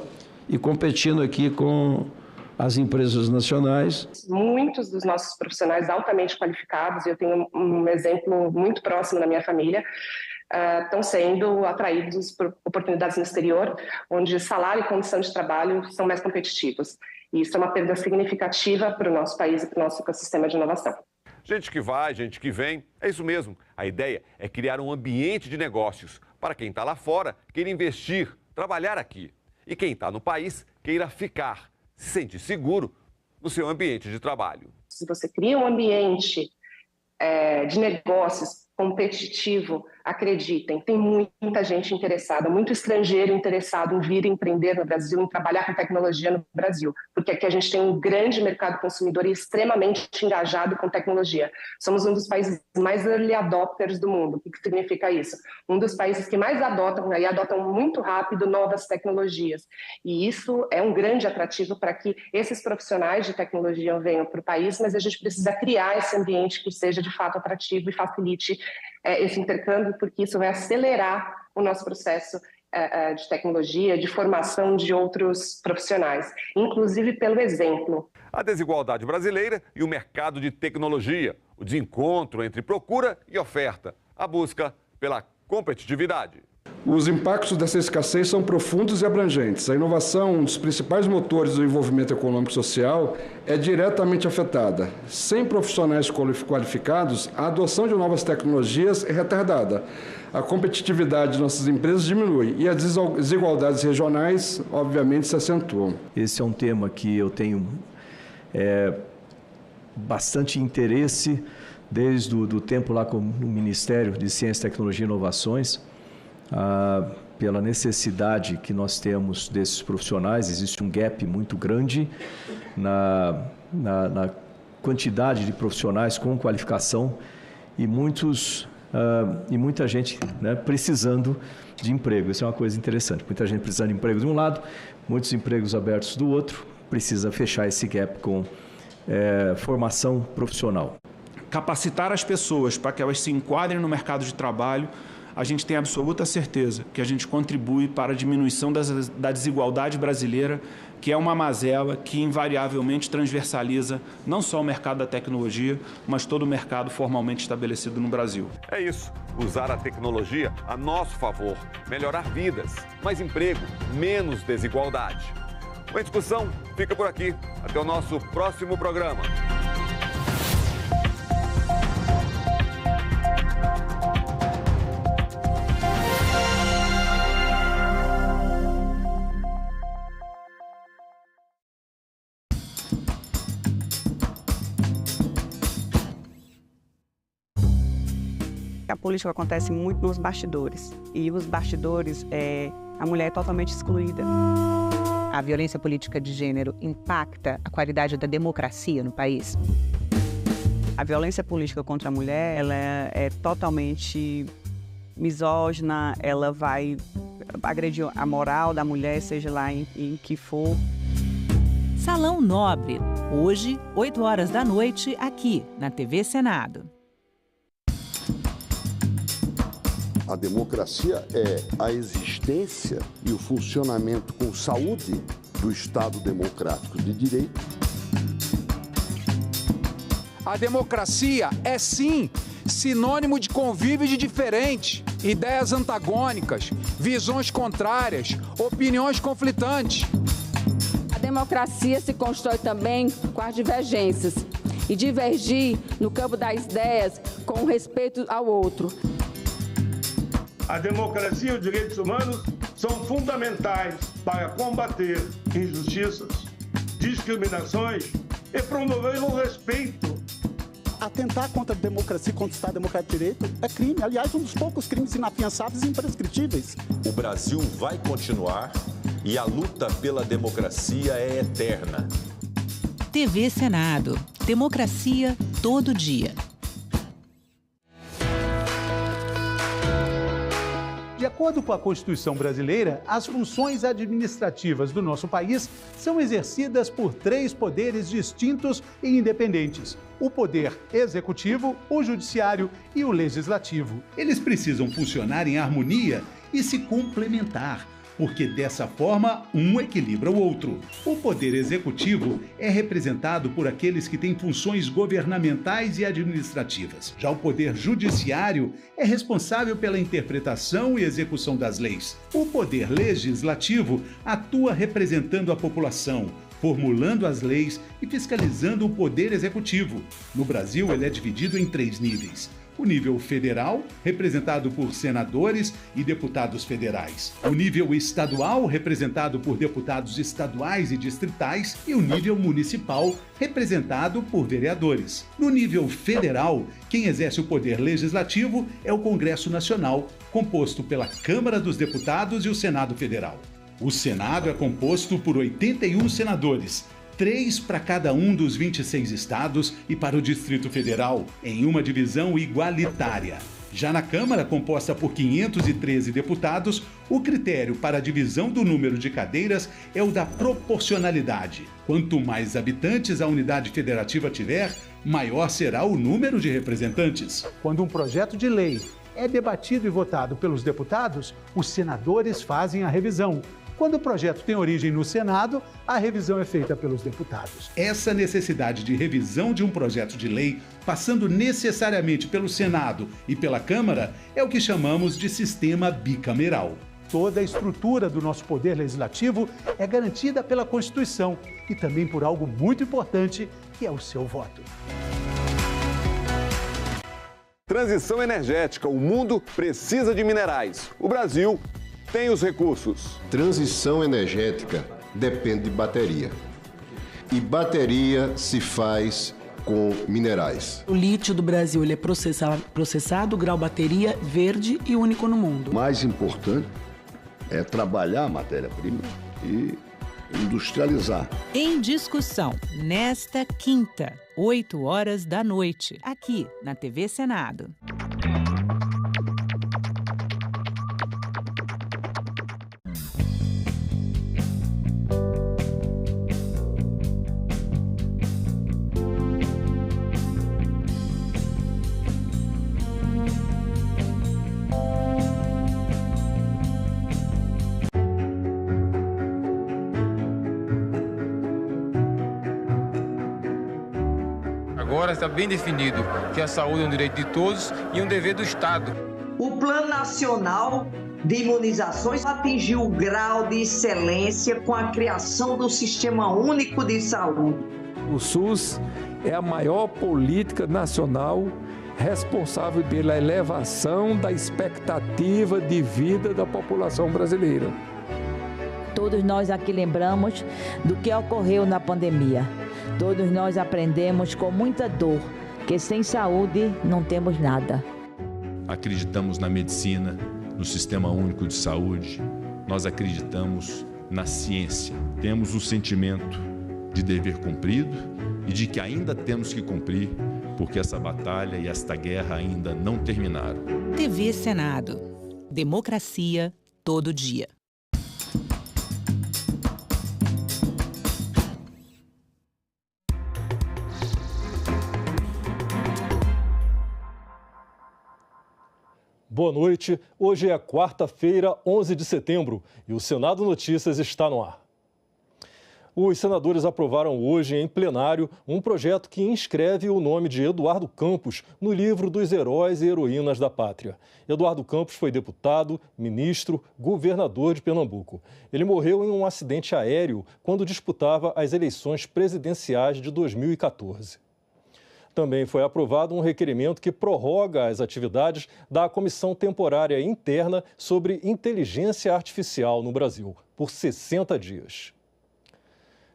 e competindo aqui com as empresas nacionais. Muitos dos nossos profissionais altamente qualificados, eu tenho um exemplo muito próximo na minha família, estão sendo atraídos por oportunidades no exterior, onde salário e condição de trabalho são mais competitivos. E isso é uma perda significativa para o nosso país e para o nosso ecossistema de inovação. Gente que vai, gente que vem, é isso mesmo. A ideia é criar um ambiente de negócios para quem está lá fora queira investir, trabalhar aqui. E quem está no país queira ficar, se sentir seguro no seu ambiente de trabalho. Se você cria um ambiente de negócios competitivo, acreditem, tem muita gente interessada, muito estrangeiro interessado em vir empreender no Brasil, em trabalhar com tecnologia no Brasil, porque aqui a gente tem um grande mercado consumidor e extremamente engajado com tecnologia. Somos um dos países mais early adopters do mundo. O que significa isso? Um dos países que mais adotam muito rápido novas tecnologias. E isso é um grande atrativo para que esses profissionais de tecnologia venham para o país, mas a gente precisa criar esse ambiente que seja de fato atrativo e facilite esse intercâmbio, porque isso vai acelerar o nosso processo de tecnologia, de formação de outros profissionais, inclusive pelo exemplo. A desigualdade brasileira e o mercado de tecnologia, o desencontro entre procura e oferta, a busca pela competitividade. Os impactos dessa escassez são profundos e abrangentes. A inovação, um dos principais motores do desenvolvimento econômico e social, é diretamente afetada. Sem profissionais qualificados, a adoção de novas tecnologias é retardada. A competitividade de nossas empresas diminui e as desigualdades regionais, obviamente, se acentuam. Esse é um tema que eu tenho bastante interesse desde o tempo lá no Ministério de Ciência, Tecnologia e Inovações. Pela necessidade que nós temos desses profissionais, existe um gap muito grande na quantidade de profissionais com qualificação e muita gente, né, precisando de emprego. Isso é uma coisa interessante. Muita gente precisando de emprego de um lado, muitos empregos abertos do outro. Precisa fechar esse gap com formação profissional. Capacitar as pessoas para que elas se enquadrem no mercado de trabalho, a gente tem absoluta certeza que a gente contribui para a diminuição da desigualdade brasileira, que é uma mazela que invariavelmente transversaliza não só o mercado da tecnologia, mas todo o mercado formalmente estabelecido no Brasil. É isso, usar a tecnologia a nosso favor, melhorar vidas, mais emprego, menos desigualdade. A discussão fica por aqui. Até o nosso próximo programa. A política acontece muito nos bastidores. E os bastidores, a mulher é totalmente excluída. A violência política de gênero impacta a qualidade da democracia no país? A violência política contra a mulher, ela é totalmente misógina, ela vai agredir a moral da mulher, seja lá em que for. Salão Nobre, hoje, 8 horas da noite, aqui na TV Senado. A democracia é a existência e o funcionamento com saúde do Estado democrático de direito. A democracia é, sim, sinônimo de convívio de diferentes, ideias antagônicas, visões contrárias, opiniões conflitantes. A democracia se constrói também com as divergências e divergir no campo das ideias com respeito ao outro. A democracia e os direitos humanos são fundamentais para combater injustiças, discriminações e promover o respeito. Atentar contra a democracia e contra o Estado Democrático de Direito é crime. Aliás, um dos poucos crimes inafiançáveis e imprescritíveis. O Brasil vai continuar e a luta pela democracia é eterna. TV Senado. Democracia todo dia. De acordo com a Constituição brasileira, as funções administrativas do nosso país são exercidas por 3 poderes distintos e independentes: o poder executivo, o judiciário e o legislativo. Eles precisam funcionar em harmonia e se complementar, porque dessa forma um equilibra o outro. O poder executivo é representado por aqueles que têm funções governamentais e administrativas. Já o poder judiciário é responsável pela interpretação e execução das leis. O poder legislativo atua representando a população, formulando as leis e fiscalizando o poder executivo. No Brasil, ele é dividido em 3 níveis: O nível federal, representado por senadores e deputados federais. O nível estadual, representado por deputados estaduais e distritais. E o nível municipal, representado por vereadores. No nível federal, quem exerce o poder legislativo é o Congresso Nacional, composto pela Câmara dos Deputados e o Senado Federal. O Senado é composto por 81 senadores, 3 para cada um dos 26 estados e para o Distrito Federal, em uma divisão igualitária. Já na Câmara, composta por 513 deputados, o critério para a divisão do número de cadeiras é o da proporcionalidade. Quanto mais habitantes a unidade federativa tiver, maior será o número de representantes. Quando um projeto de lei é debatido e votado pelos deputados, os senadores fazem a revisão. Quando o projeto tem origem no Senado, a revisão é feita pelos deputados. Essa necessidade de revisão de um projeto de lei, passando necessariamente pelo Senado e pela Câmara, é o que chamamos de sistema bicameral. Toda a estrutura do nosso poder legislativo é garantida pela Constituição e também por algo muito importante, que é o seu voto. Transição energética. O mundo precisa de minerais. O Brasil tem os recursos. Transição energética depende de bateria. E bateria se faz com minerais. O lítio do Brasil ele é processado, grau bateria, verde e único no mundo. O mais importante é trabalhar a matéria-prima e industrializar. Em discussão, nesta quinta, 20h, aqui na TV Senado. Agora está bem definido que a saúde é um direito de todos e um dever do Estado. O Plano Nacional de Imunizações atingiu o grau de excelência com a criação do Sistema Único de Saúde. O SUS é a maior política nacional responsável pela elevação da expectativa de vida da população brasileira. Todos nós aqui lembramos do que ocorreu na pandemia. Todos nós aprendemos com muita dor que sem saúde não temos nada. Acreditamos na medicina, no Sistema Único de Saúde. Nós acreditamos na ciência. Temos o sentimento de dever cumprido e de que ainda temos que cumprir, porque essa batalha e esta guerra ainda não terminaram. TV Senado. Democracia todo dia. Boa noite. Hoje é quarta-feira, 11 de setembro, e o Senado Notícias está no ar. Os senadores aprovaram hoje em plenário um projeto que inscreve o nome de Eduardo Campos no livro dos heróis e heroínas da pátria. Eduardo Campos foi deputado, ministro, governador de Pernambuco. Ele morreu em um acidente aéreo quando disputava as eleições presidenciais de 2014. Também foi aprovado um requerimento que prorroga as atividades da Comissão Temporária Interna sobre Inteligência Artificial no Brasil, por 60 dias.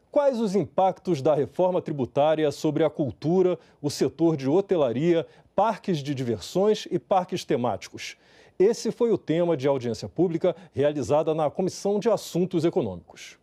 Quais os impactos da reforma tributária sobre a cultura, o setor de hotelaria, parques de diversões e parques temáticos? Esse foi o tema de audiência pública realizada na Comissão de Assuntos Econômicos.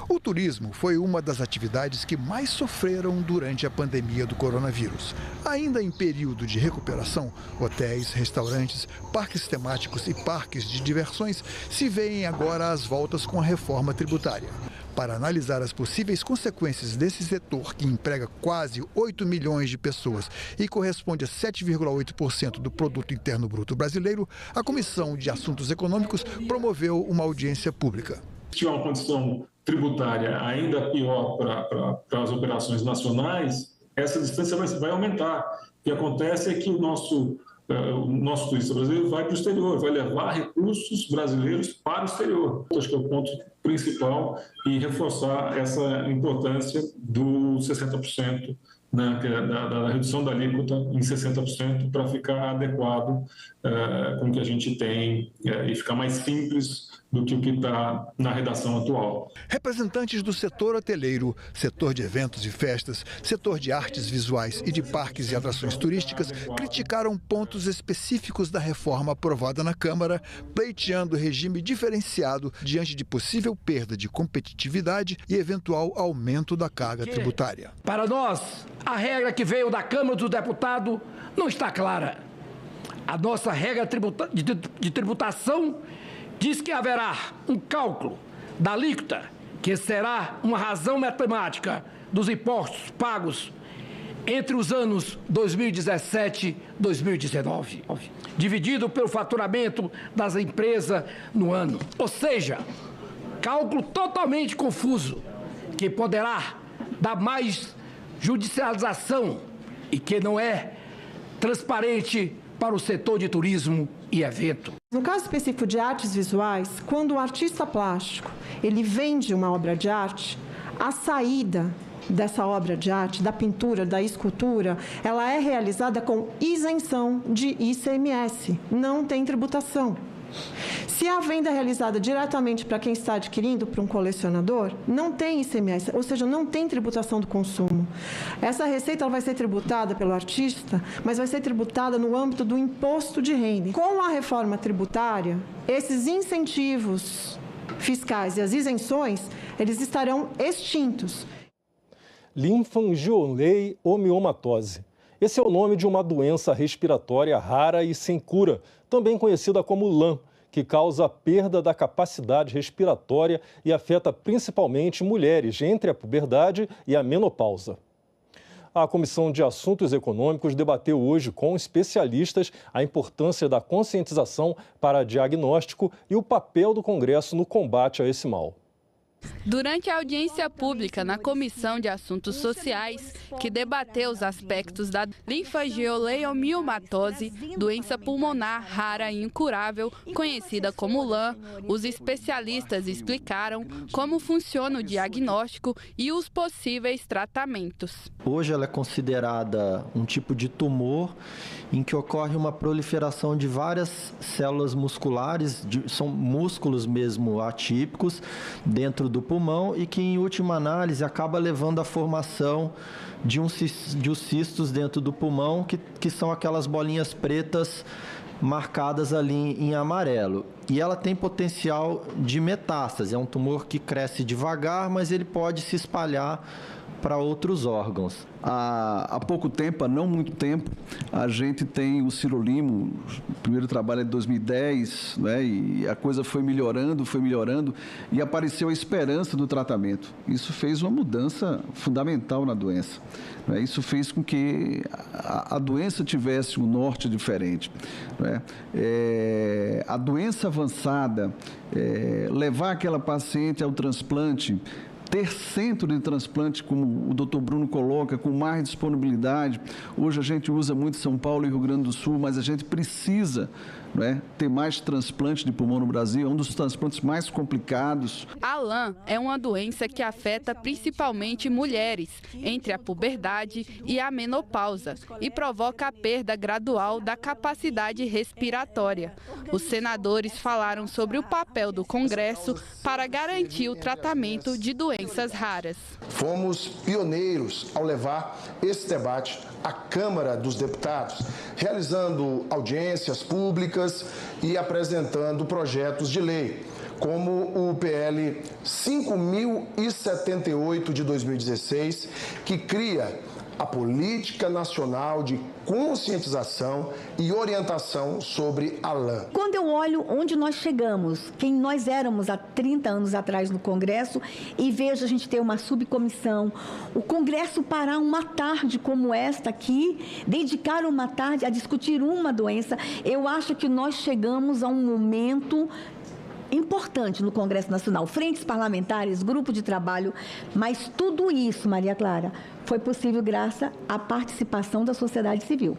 O turismo foi uma das atividades que mais sofreram durante a pandemia do coronavírus. Ainda em período de recuperação, hotéis, restaurantes, parques temáticos e parques de diversões se veem agora às voltas com a reforma tributária. Para analisar as possíveis consequências desse setor, que emprega quase 8 milhões de pessoas e corresponde a 7,8% do Produto Interno Bruto brasileiro, a Comissão de Assuntos Econômicos promoveu uma audiência pública. Se tiver uma condição tributária ainda pior para as operações nacionais, essa distância vai aumentar. O que acontece é que o nosso turista brasileiro vai para o exterior, vai levar recursos brasileiros para o exterior. Acho que é o ponto principal e reforçar essa importância do 60% né, da redução da alíquota em 60% para ficar adequado com o que a gente tem e ficar mais simples do que o que está na redação atual. Representantes do setor hoteleiro, setor de eventos e festas, setor de artes visuais e de parques e atrações turísticas criticaram pontos específicos da reforma aprovada na Câmara, pleiteando regime diferenciado diante de possível perda de competitividade e eventual aumento da carga tributária. Para nós, a regra que veio da Câmara dos Deputados não está clara. A nossa regra de tributação diz que haverá um cálculo da alíquota, que será uma razão matemática dos impostos pagos entre os anos 2017 e 2019, dividido pelo faturamento das empresas no ano. Ou seja, cálculo totalmente confuso, que poderá dar mais judicialização e que não é transparente para o setor de turismo e evento. No caso específico de artes visuais, quando o artista plástico ele vende uma obra de arte, a saída dessa obra de arte, da pintura, da escultura, ela é realizada com isenção de ICMS, não tem tributação. Se a venda é realizada diretamente para quem está adquirindo, para um colecionador, não tem ICMS, ou seja, não tem tributação do consumo. Essa receita ela vai ser tributada pelo artista, mas vai ser tributada no âmbito do imposto de renda. Com a reforma tributária, esses incentivos fiscais e as isenções, eles estarão extintos. Linfangioleiomiomatose. Esse é o nome de uma doença respiratória rara e sem cura, também conhecida como LAM, que causa a perda da capacidade respiratória e afeta principalmente mulheres entre a puberdade e a menopausa. A Comissão de Assuntos Econômicos debateu hoje com especialistas a importância da conscientização para diagnóstico e o papel do Congresso no combate a esse mal. Durante a audiência pública na Comissão de Assuntos Sociais, que debateu os aspectos da linfangioleiomiomatose, doença pulmonar rara e incurável, conhecida como LAM, os especialistas explicaram como funciona o diagnóstico e os possíveis tratamentos. Hoje ela é considerada um tipo de tumor em que ocorre uma proliferação de várias células musculares, são músculos mesmo atípicos dentro do pulmão e que, em última análise, acaba levando à formação de uns cistos dentro do pulmão, que são aquelas bolinhas pretas marcadas ali em amarelo. E ela tem potencial de metástase, é um tumor que cresce devagar, mas ele pode se espalhar para outros órgãos. Há pouco tempo, há não muito tempo, a gente tem o sirolimo, o primeiro trabalho é de 2010, né, e a coisa foi melhorando, e apareceu a esperança do tratamento. Isso fez uma mudança fundamental na doença. Né, isso fez com que a doença tivesse um norte diferente. Né. A doença avançada, levar aquela paciente ao transplante, ter centro de transplante, como o Dr. Bruno coloca, com mais disponibilidade. Hoje a gente usa muito São Paulo e Rio Grande do Sul, mas a gente precisa, né, ter mais transplante de pulmão no Brasil, é um dos transplantes mais complicados. A LAM é uma doença que afeta principalmente mulheres entre a puberdade e a menopausa e provoca a perda gradual da capacidade respiratória. Os senadores falaram sobre o papel do Congresso para garantir o tratamento de doenças raras. Fomos pioneiros ao levar esse debate à Câmara dos Deputados, realizando audiências públicas e apresentando projetos de lei, como o PL 5.078 de 2016, que cria a Política Nacional de Conscientização e Orientação sobre a LAM. Quando eu olho onde nós chegamos, quem nós éramos há 30 anos atrás no Congresso, e vejo a gente ter uma subcomissão, o Congresso parar uma tarde como esta aqui, dedicar uma tarde a discutir uma doença, eu acho que nós chegamos a um momento importante no Congresso Nacional, frentes parlamentares, grupo de trabalho, mas tudo isso, Maria Clara, foi possível graças à participação da sociedade civil.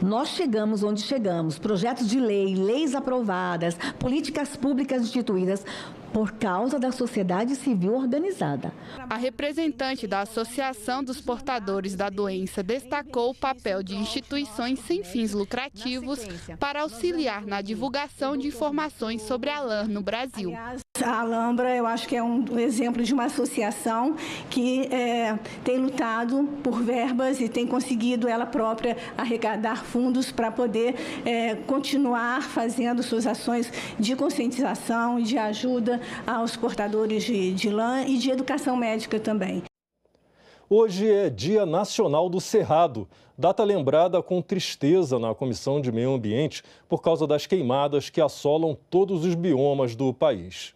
Nós chegamos onde chegamos, projetos de lei, leis aprovadas, políticas públicas instituídas, por causa da sociedade civil organizada. A representante da Associação dos Portadores da Doença destacou o papel de instituições sem fins lucrativos para auxiliar na divulgação de informações sobre a LAM no Brasil. A Alhambra, eu acho que é um exemplo de uma associação que tem lutado por verbas e tem conseguido ela própria arrecadar fundos para poder continuar fazendo suas ações de conscientização e de ajuda aos portadores de LAM e de educação médica também. Hoje é Dia Nacional do Cerrado, data lembrada com tristeza na Comissão de Meio Ambiente por causa das queimadas que assolam todos os biomas do país.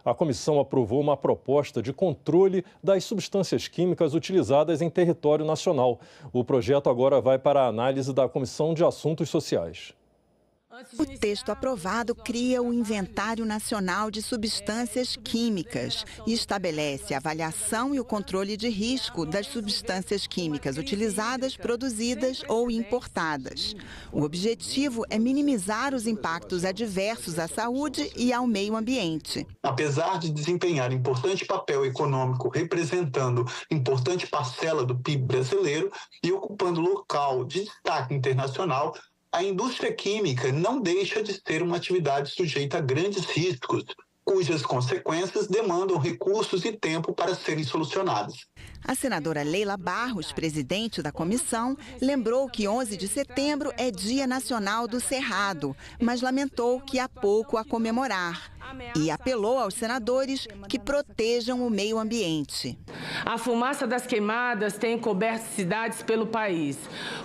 A comissão aprovou uma proposta de controle das substâncias químicas utilizadas em território nacional. O projeto agora vai para a análise da Comissão de Assuntos Sociais. O texto aprovado cria o Inventário Nacional de Substâncias Químicas e estabelece a avaliação e o controle de risco das substâncias químicas utilizadas, produzidas ou importadas. O objetivo é minimizar os impactos adversos à saúde e ao meio ambiente. Apesar de desempenhar importante papel econômico representando importante parcela do PIB brasileiro e ocupando local de destaque internacional, a indústria química não deixa de ser uma atividade sujeita a grandes riscos, cujas consequências demandam recursos e tempo para serem solucionadas. A senadora Leila Barros, presidente da comissão, lembrou que 11 de setembro é Dia Nacional do Cerrado, mas lamentou que há pouco a comemorar. E apelou aos senadores que protejam o meio ambiente. A fumaça das queimadas tem encoberto cidades pelo país,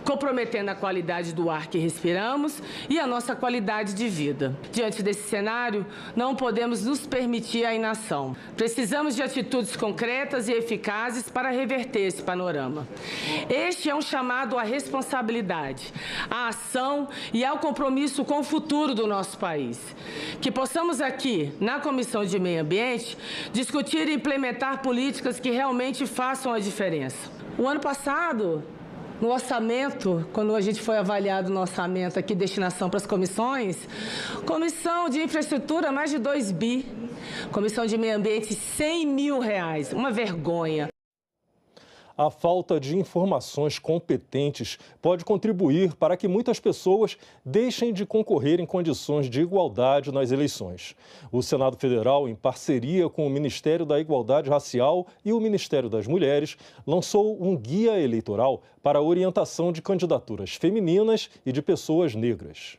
comprometendo a qualidade do ar que respiramos e a nossa qualidade de vida. Diante desse cenário, não podemos nos permitir a inação. Precisamos de atitudes concretas e eficazes para reverter esse panorama. Este é um chamado à responsabilidade, à ação e ao compromisso com o futuro do nosso país. Que possamos aqui, na Comissão de Meio Ambiente, discutir e implementar políticas que realmente façam a diferença. O ano passado, no orçamento, quando a gente foi avaliado no orçamento aqui, destinação para as comissões, Comissão de Infraestrutura, mais de 2 bi. Comissão de Meio Ambiente, R$100 mil. Uma vergonha. A falta de informações competentes pode contribuir para que muitas pessoas deixem de concorrer em condições de igualdade nas eleições. O Senado Federal, em parceria com o Ministério da Igualdade Racial e o Ministério das Mulheres, lançou um guia eleitoral para a orientação de candidaturas femininas e de pessoas negras.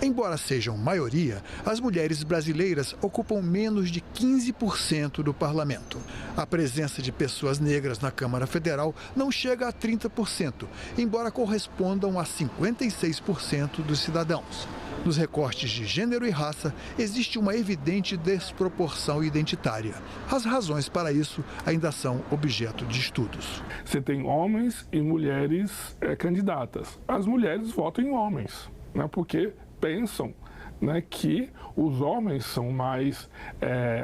Embora sejam maioria, as mulheres brasileiras ocupam menos de 15% do parlamento. A presença de pessoas negras na Câmara Federal não chega a 30%, embora correspondam a 56% dos cidadãos. Nos recortes de gênero e raça, existe uma evidente desproporção identitária. As razões para isso ainda são objeto de estudos. Você tem homens e mulheres candidatas. As mulheres votam em homens, né, porque pensam, né, que os homens são mais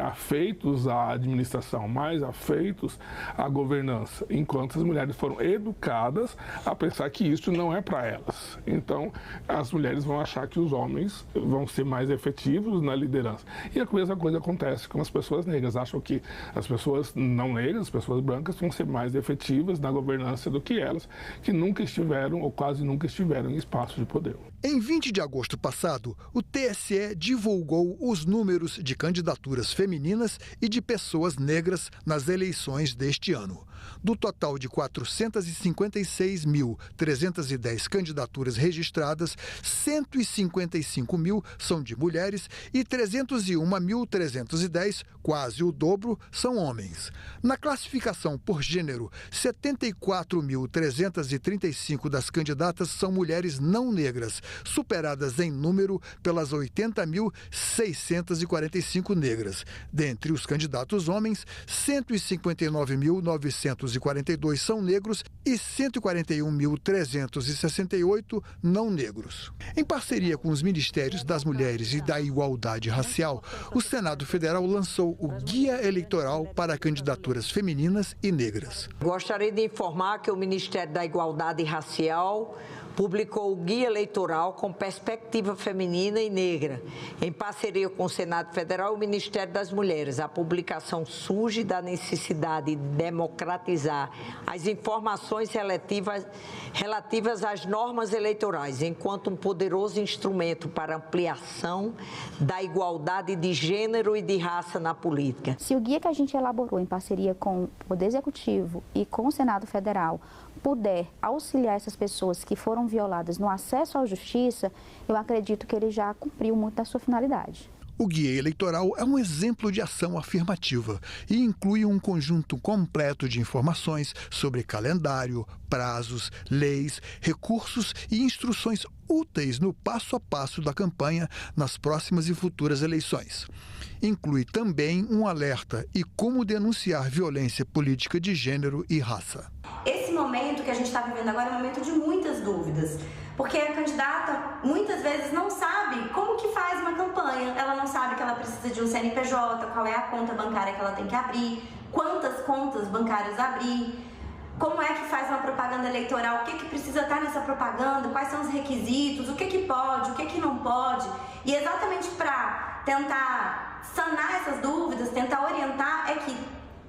afeitos à administração, mais afeitos à governança, enquanto as mulheres foram educadas a pensar que isso não é para elas. Então, as mulheres vão achar que os homens vão ser mais efetivos na liderança. E a mesma coisa acontece com as pessoas negras. Acham que as pessoas não negras, as pessoas brancas, vão ser mais efetivas na governança do que elas, que nunca estiveram ou quase nunca estiveram em espaço de poder. Em 20 de agosto passado, o TSE divulgou os números de candidaturas femininas e de pessoas negras nas eleições deste ano. Do total de 456.310 candidaturas registradas, 155 mil são de mulheres e 301.310, quase o dobro, são homens. Na classificação por gênero, 74.335 das candidatas são mulheres não negras, superadas em número pelas 80.645 negras. Dentre os candidatos homens, 159.942 são negros e 141.368 não negros. Em parceria com os Ministérios das Mulheres e da Igualdade Racial, o Senado Federal lançou o Guia Eleitoral para Candidaturas Femininas e Negras. Gostaria de informar que o Ministério da Igualdade Racial, publicou o Guia Eleitoral com Perspectiva Feminina e Negra, em parceria com o Senado Federal e o Ministério das Mulheres. A publicação surge da necessidade de democratizar as informações relativas às normas eleitorais, enquanto um poderoso instrumento para ampliação da igualdade de gênero e de raça na política. Se o guia que a gente elaborou em parceria com o Poder Executivo e com o Senado Federal puder auxiliar essas pessoas que foram violadas no acesso à justiça, eu acredito que ele já cumpriu muito da sua finalidade. O Guia Eleitoral é um exemplo de ação afirmativa e inclui um conjunto completo de informações sobre calendário, prazos, leis, recursos e instruções úteis no passo a passo da campanha nas próximas e futuras eleições. Inclui também um alerta e como denunciar violência política de gênero e raça. Esse momento que a gente está vivendo agora é um momento de muitas dúvidas, porque a candidata muitas vezes não sabe como que faz uma campanha, ela não sabe que ela precisa de um CNPJ, qual é a conta bancária que ela tem que abrir, quantas contas bancárias abrir, como é que faz uma propaganda eleitoral, o que precisa estar nessa propaganda, quais são os requisitos, o que pode, o que não pode, e exatamente para tentar sanar essas dúvidas, tentar orientar, é que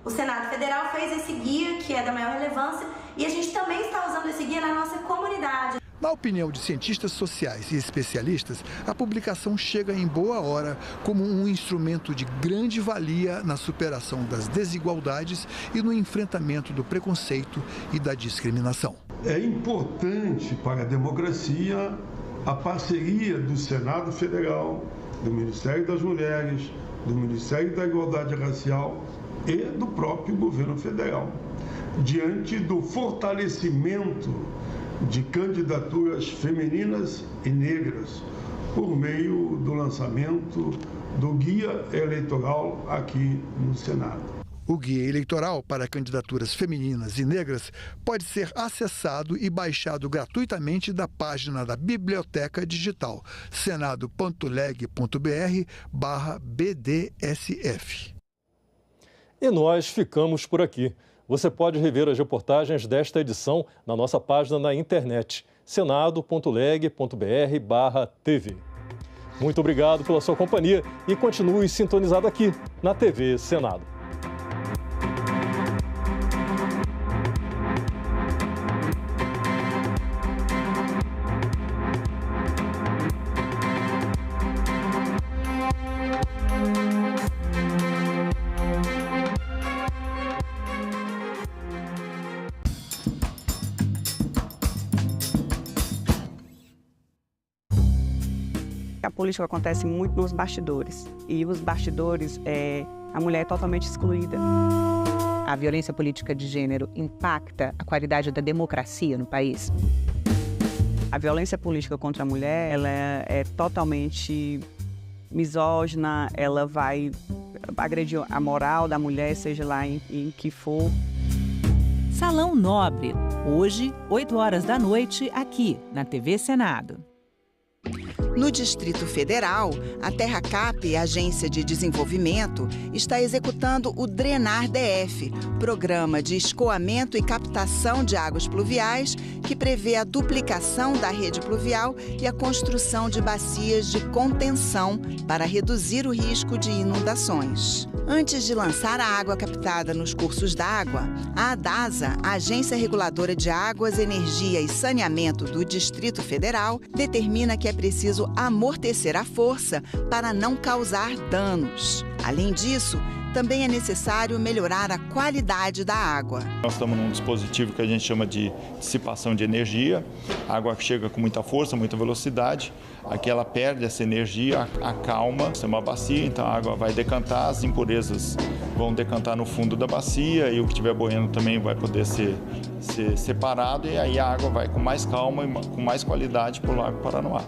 o Senado Federal fez esse guia, que é da maior relevância, e a gente também está usando esse guia na nossa comunidade. Na opinião de cientistas sociais e especialistas, a publicação chega em boa hora como um instrumento de grande valia na superação das desigualdades e no enfrentamento do preconceito e da discriminação. É importante para a democracia a parceria do Senado Federal, do Ministério das Mulheres, do Ministério da Igualdade Racial e do próprio governo federal, diante do fortalecimento de candidaturas femininas e negras, por meio do lançamento do Guia Eleitoral aqui no Senado. O Guia Eleitoral para candidaturas femininas e negras pode ser acessado e baixado gratuitamente da página da Biblioteca Digital, senado.leg.br/BDSF. E nós ficamos por aqui. Você pode rever as reportagens desta edição na nossa página na internet, senado.leg.br/TV. Muito obrigado pela sua companhia e continue sintonizado aqui na TV Senado. A política acontece muito nos bastidores e os bastidores, a mulher é totalmente excluída. A violência política de gênero impacta a qualidade da democracia no país? A violência política contra a mulher, ela é totalmente misógina, ela vai agredir a moral da mulher, seja lá em que for. Salão Nobre, hoje, 20h, aqui na TV Senado. No Distrito Federal, a Terracap, Agência de Desenvolvimento, está executando o Drenar DF, programa de escoamento e captação de águas pluviais, que prevê a duplicação da rede pluvial e a construção de bacias de contenção para reduzir o risco de inundações. Antes de lançar a água captada nos cursos d'água, a ADASA, a Agência Reguladora de Águas, Energia e Saneamento do Distrito Federal, determina que é preciso amortecer a força para não causar danos. Além disso, também é necessário melhorar a qualidade da água. Nós estamos num dispositivo que a gente chama de dissipação de energia. A água chega com muita força, muita velocidade. Aqui ela perde essa energia, acalma. Isso é uma bacia, então a água vai decantar, as impurezas vão decantar no fundo da bacia e o que estiver boiando também vai poder ser separado e aí a água vai com mais calma e com mais qualidade para o Lago Paranoá.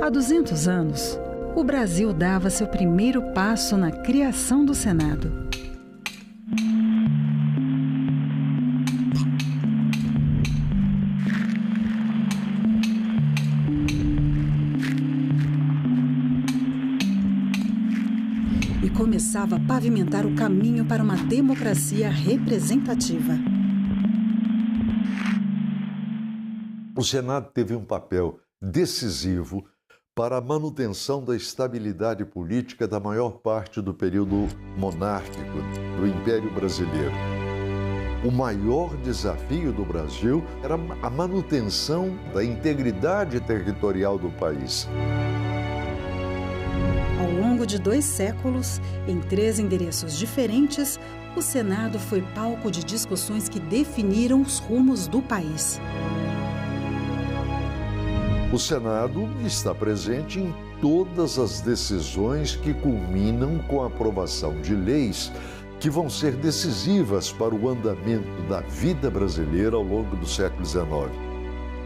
Há 200 anos, o Brasil dava seu primeiro passo na criação do Senado. E começava a pavimentar o caminho para uma democracia representativa. O Senado teve um papel decisivo para a manutenção da estabilidade política da maior parte do período monárquico do Império Brasileiro. O maior desafio do Brasil era a manutenção da integridade territorial do país. Ao longo de 2 séculos, em 3 endereços diferentes, o Senado foi palco de discussões que definiram os rumos do país. O Senado está presente em todas as decisões que culminam com a aprovação de leis que vão ser decisivas para o andamento da vida brasileira ao longo do século XIX.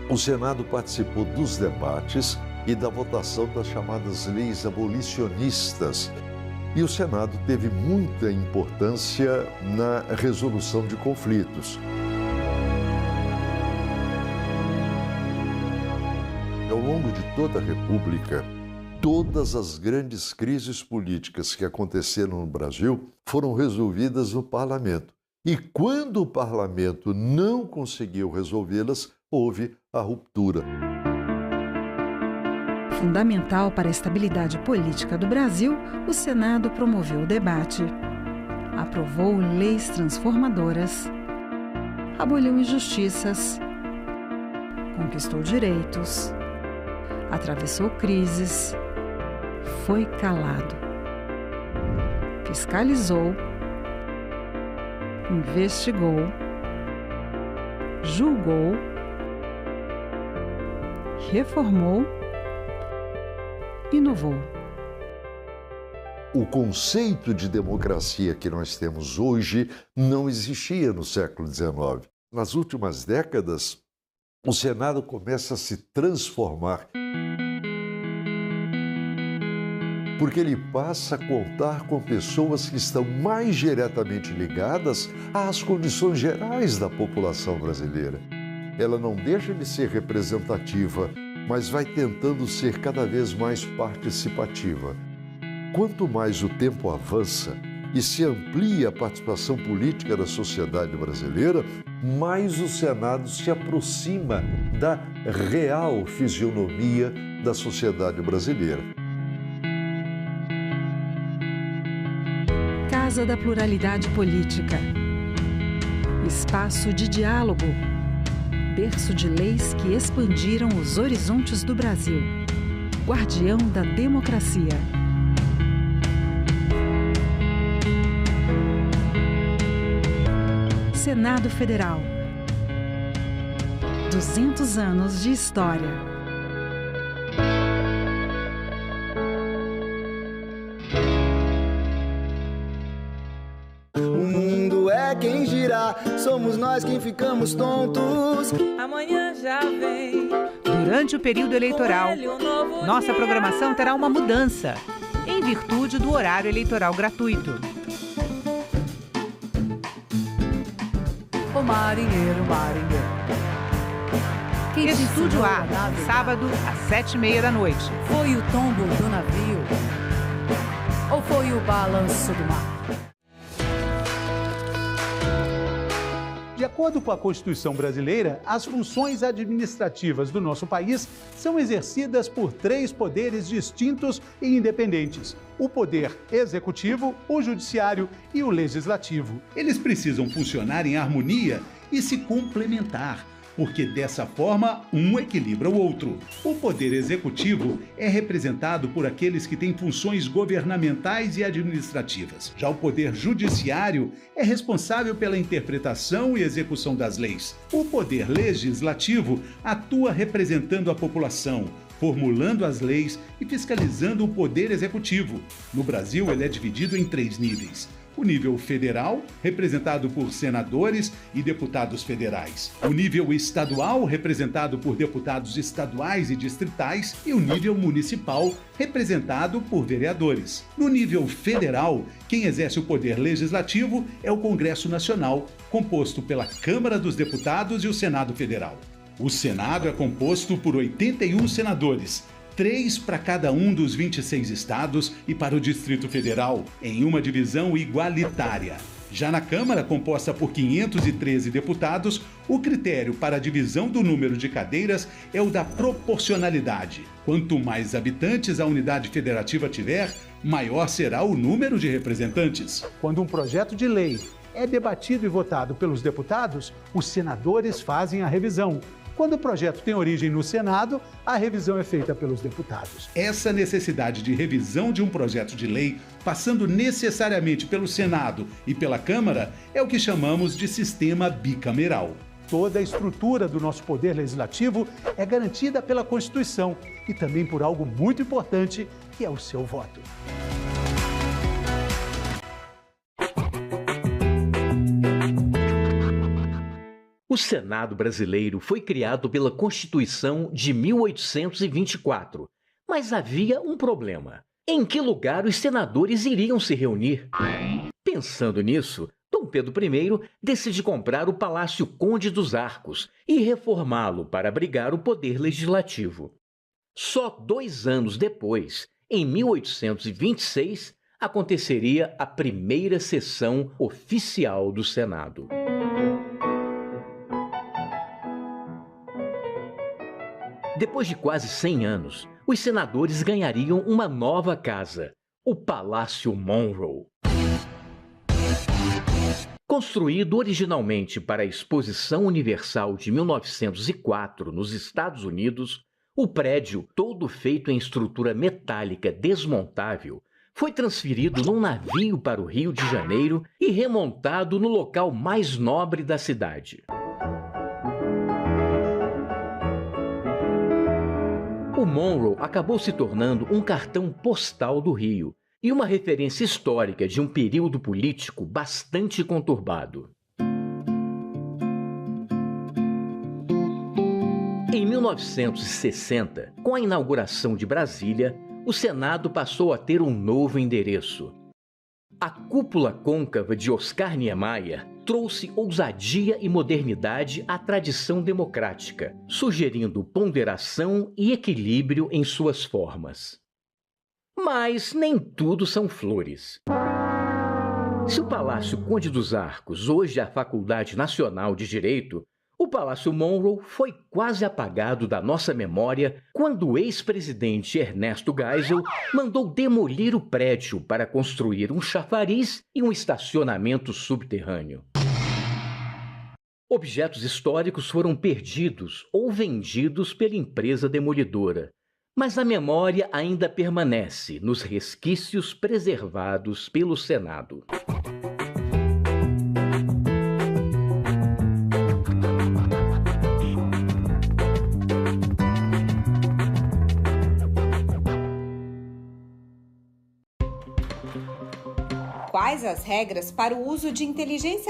O Senado participou dos debates e da votação das chamadas leis abolicionistas. E o Senado teve muita importância na resolução de conflitos. Ao longo de toda a República, todas as grandes crises políticas que aconteceram no Brasil foram resolvidas no parlamento. E quando o parlamento não conseguiu resolvê-las, houve a ruptura. Fundamental para a estabilidade política do Brasil, o Senado promoveu o debate, aprovou leis transformadoras, aboliu injustiças, conquistou direitos, atravessou crises, foi calado, fiscalizou, investigou, julgou, reformou, inovou. O conceito de democracia que nós temos hoje não existia no século XIX. Nas últimas décadas, o Senado começa a se transformar, porque ele passa a contar com pessoas que estão mais diretamente ligadas às condições gerais da população brasileira. Ela não deixa de ser representativa, mas vai tentando ser cada vez mais participativa. Quanto mais o tempo avança e se amplia a participação política da sociedade brasileira, mais o Senado se aproxima da real fisionomia da sociedade brasileira. Casa da Pluralidade Política. Espaço de diálogo. Berço de leis que expandiram os horizontes do Brasil. Guardião da democracia. Senado Federal. 200 anos de história. O mundo é quem gira, somos nós quem ficamos tontos. Amanhã já vem. Durante o período eleitoral, nossa programação terá uma mudança, em virtude do horário eleitoral gratuito. O marinheiro, marinheiro. Estúdio A, sábado às 7h30 da noite. Foi o tombo do navio? Ou foi o balanço do mar? De acordo com a Constituição brasileira, as funções administrativas do nosso país são exercidas por 3 poderes distintos e independentes: o poder executivo, o judiciário e o legislativo. Eles precisam funcionar em harmonia e se complementar, porque dessa forma um equilibra o outro. O poder executivo é representado por aqueles que têm funções governamentais e administrativas. Já o poder judiciário é responsável pela interpretação e execução das leis. O poder legislativo atua representando a população, formulando as leis e fiscalizando o poder executivo. No Brasil, ele é dividido em 3 níveis. O nível federal, representado por senadores e deputados federais. O nível estadual, representado por deputados estaduais e distritais. E o nível municipal, representado por vereadores. No nível federal, quem exerce o poder legislativo é o Congresso Nacional, composto pela Câmara dos Deputados e o Senado Federal. O Senado é composto por 81 senadores, 3 para cada um dos 26 estados e para o Distrito Federal, em uma divisão igualitária. Já na Câmara, composta por 513 deputados, o critério para a divisão do número de cadeiras é o da proporcionalidade. Quanto mais habitantes a unidade federativa tiver, maior será o número de representantes. Quando um projeto de lei é debatido e votado pelos deputados, os senadores fazem a revisão. Quando o projeto tem origem no Senado, a revisão é feita pelos deputados. Essa necessidade de revisão de um projeto de lei, passando necessariamente pelo Senado e pela Câmara, é o que chamamos de sistema bicameral. Toda a estrutura do nosso poder legislativo é garantida pela Constituição e também por algo muito importante, que é o seu voto. O Senado brasileiro foi criado pela Constituição de 1824, mas havia um problema. Em que lugar os senadores iriam se reunir? Pensando nisso, Dom Pedro I decide comprar o Palácio Conde dos Arcos e reformá-lo para abrigar o poder legislativo. Só 2 anos depois, em 1826, aconteceria a primeira sessão oficial do Senado. Depois de quase 100 anos, os senadores ganhariam uma nova casa, o Palácio Monroe. Construído originalmente para a Exposição Universal de 1904 nos Estados Unidos, o prédio, todo feito em estrutura metálica desmontável, foi transferido num navio para o Rio de Janeiro e remontado no local mais nobre da cidade. O Monroe acabou se tornando um cartão postal do Rio e uma referência histórica de um período político bastante conturbado. Em 1960, com a inauguração de Brasília, o Senado passou a ter um novo endereço. A cúpula côncava de Oscar Niemeyer trouxe ousadia e modernidade à tradição democrática, sugerindo ponderação e equilíbrio em suas formas. Mas nem tudo são flores. Se o Palácio Conde dos Arcos hoje é a Faculdade Nacional de Direito, o Palácio Monroe foi quase apagado da nossa memória quando o ex-presidente Ernesto Geisel mandou demolir o prédio para construir um chafariz e um estacionamento subterrâneo. Objetos históricos foram perdidos ou vendidos pela empresa demolidora, mas a memória ainda permanece nos resquícios preservados pelo Senado. Quais as regras para o uso de inteligência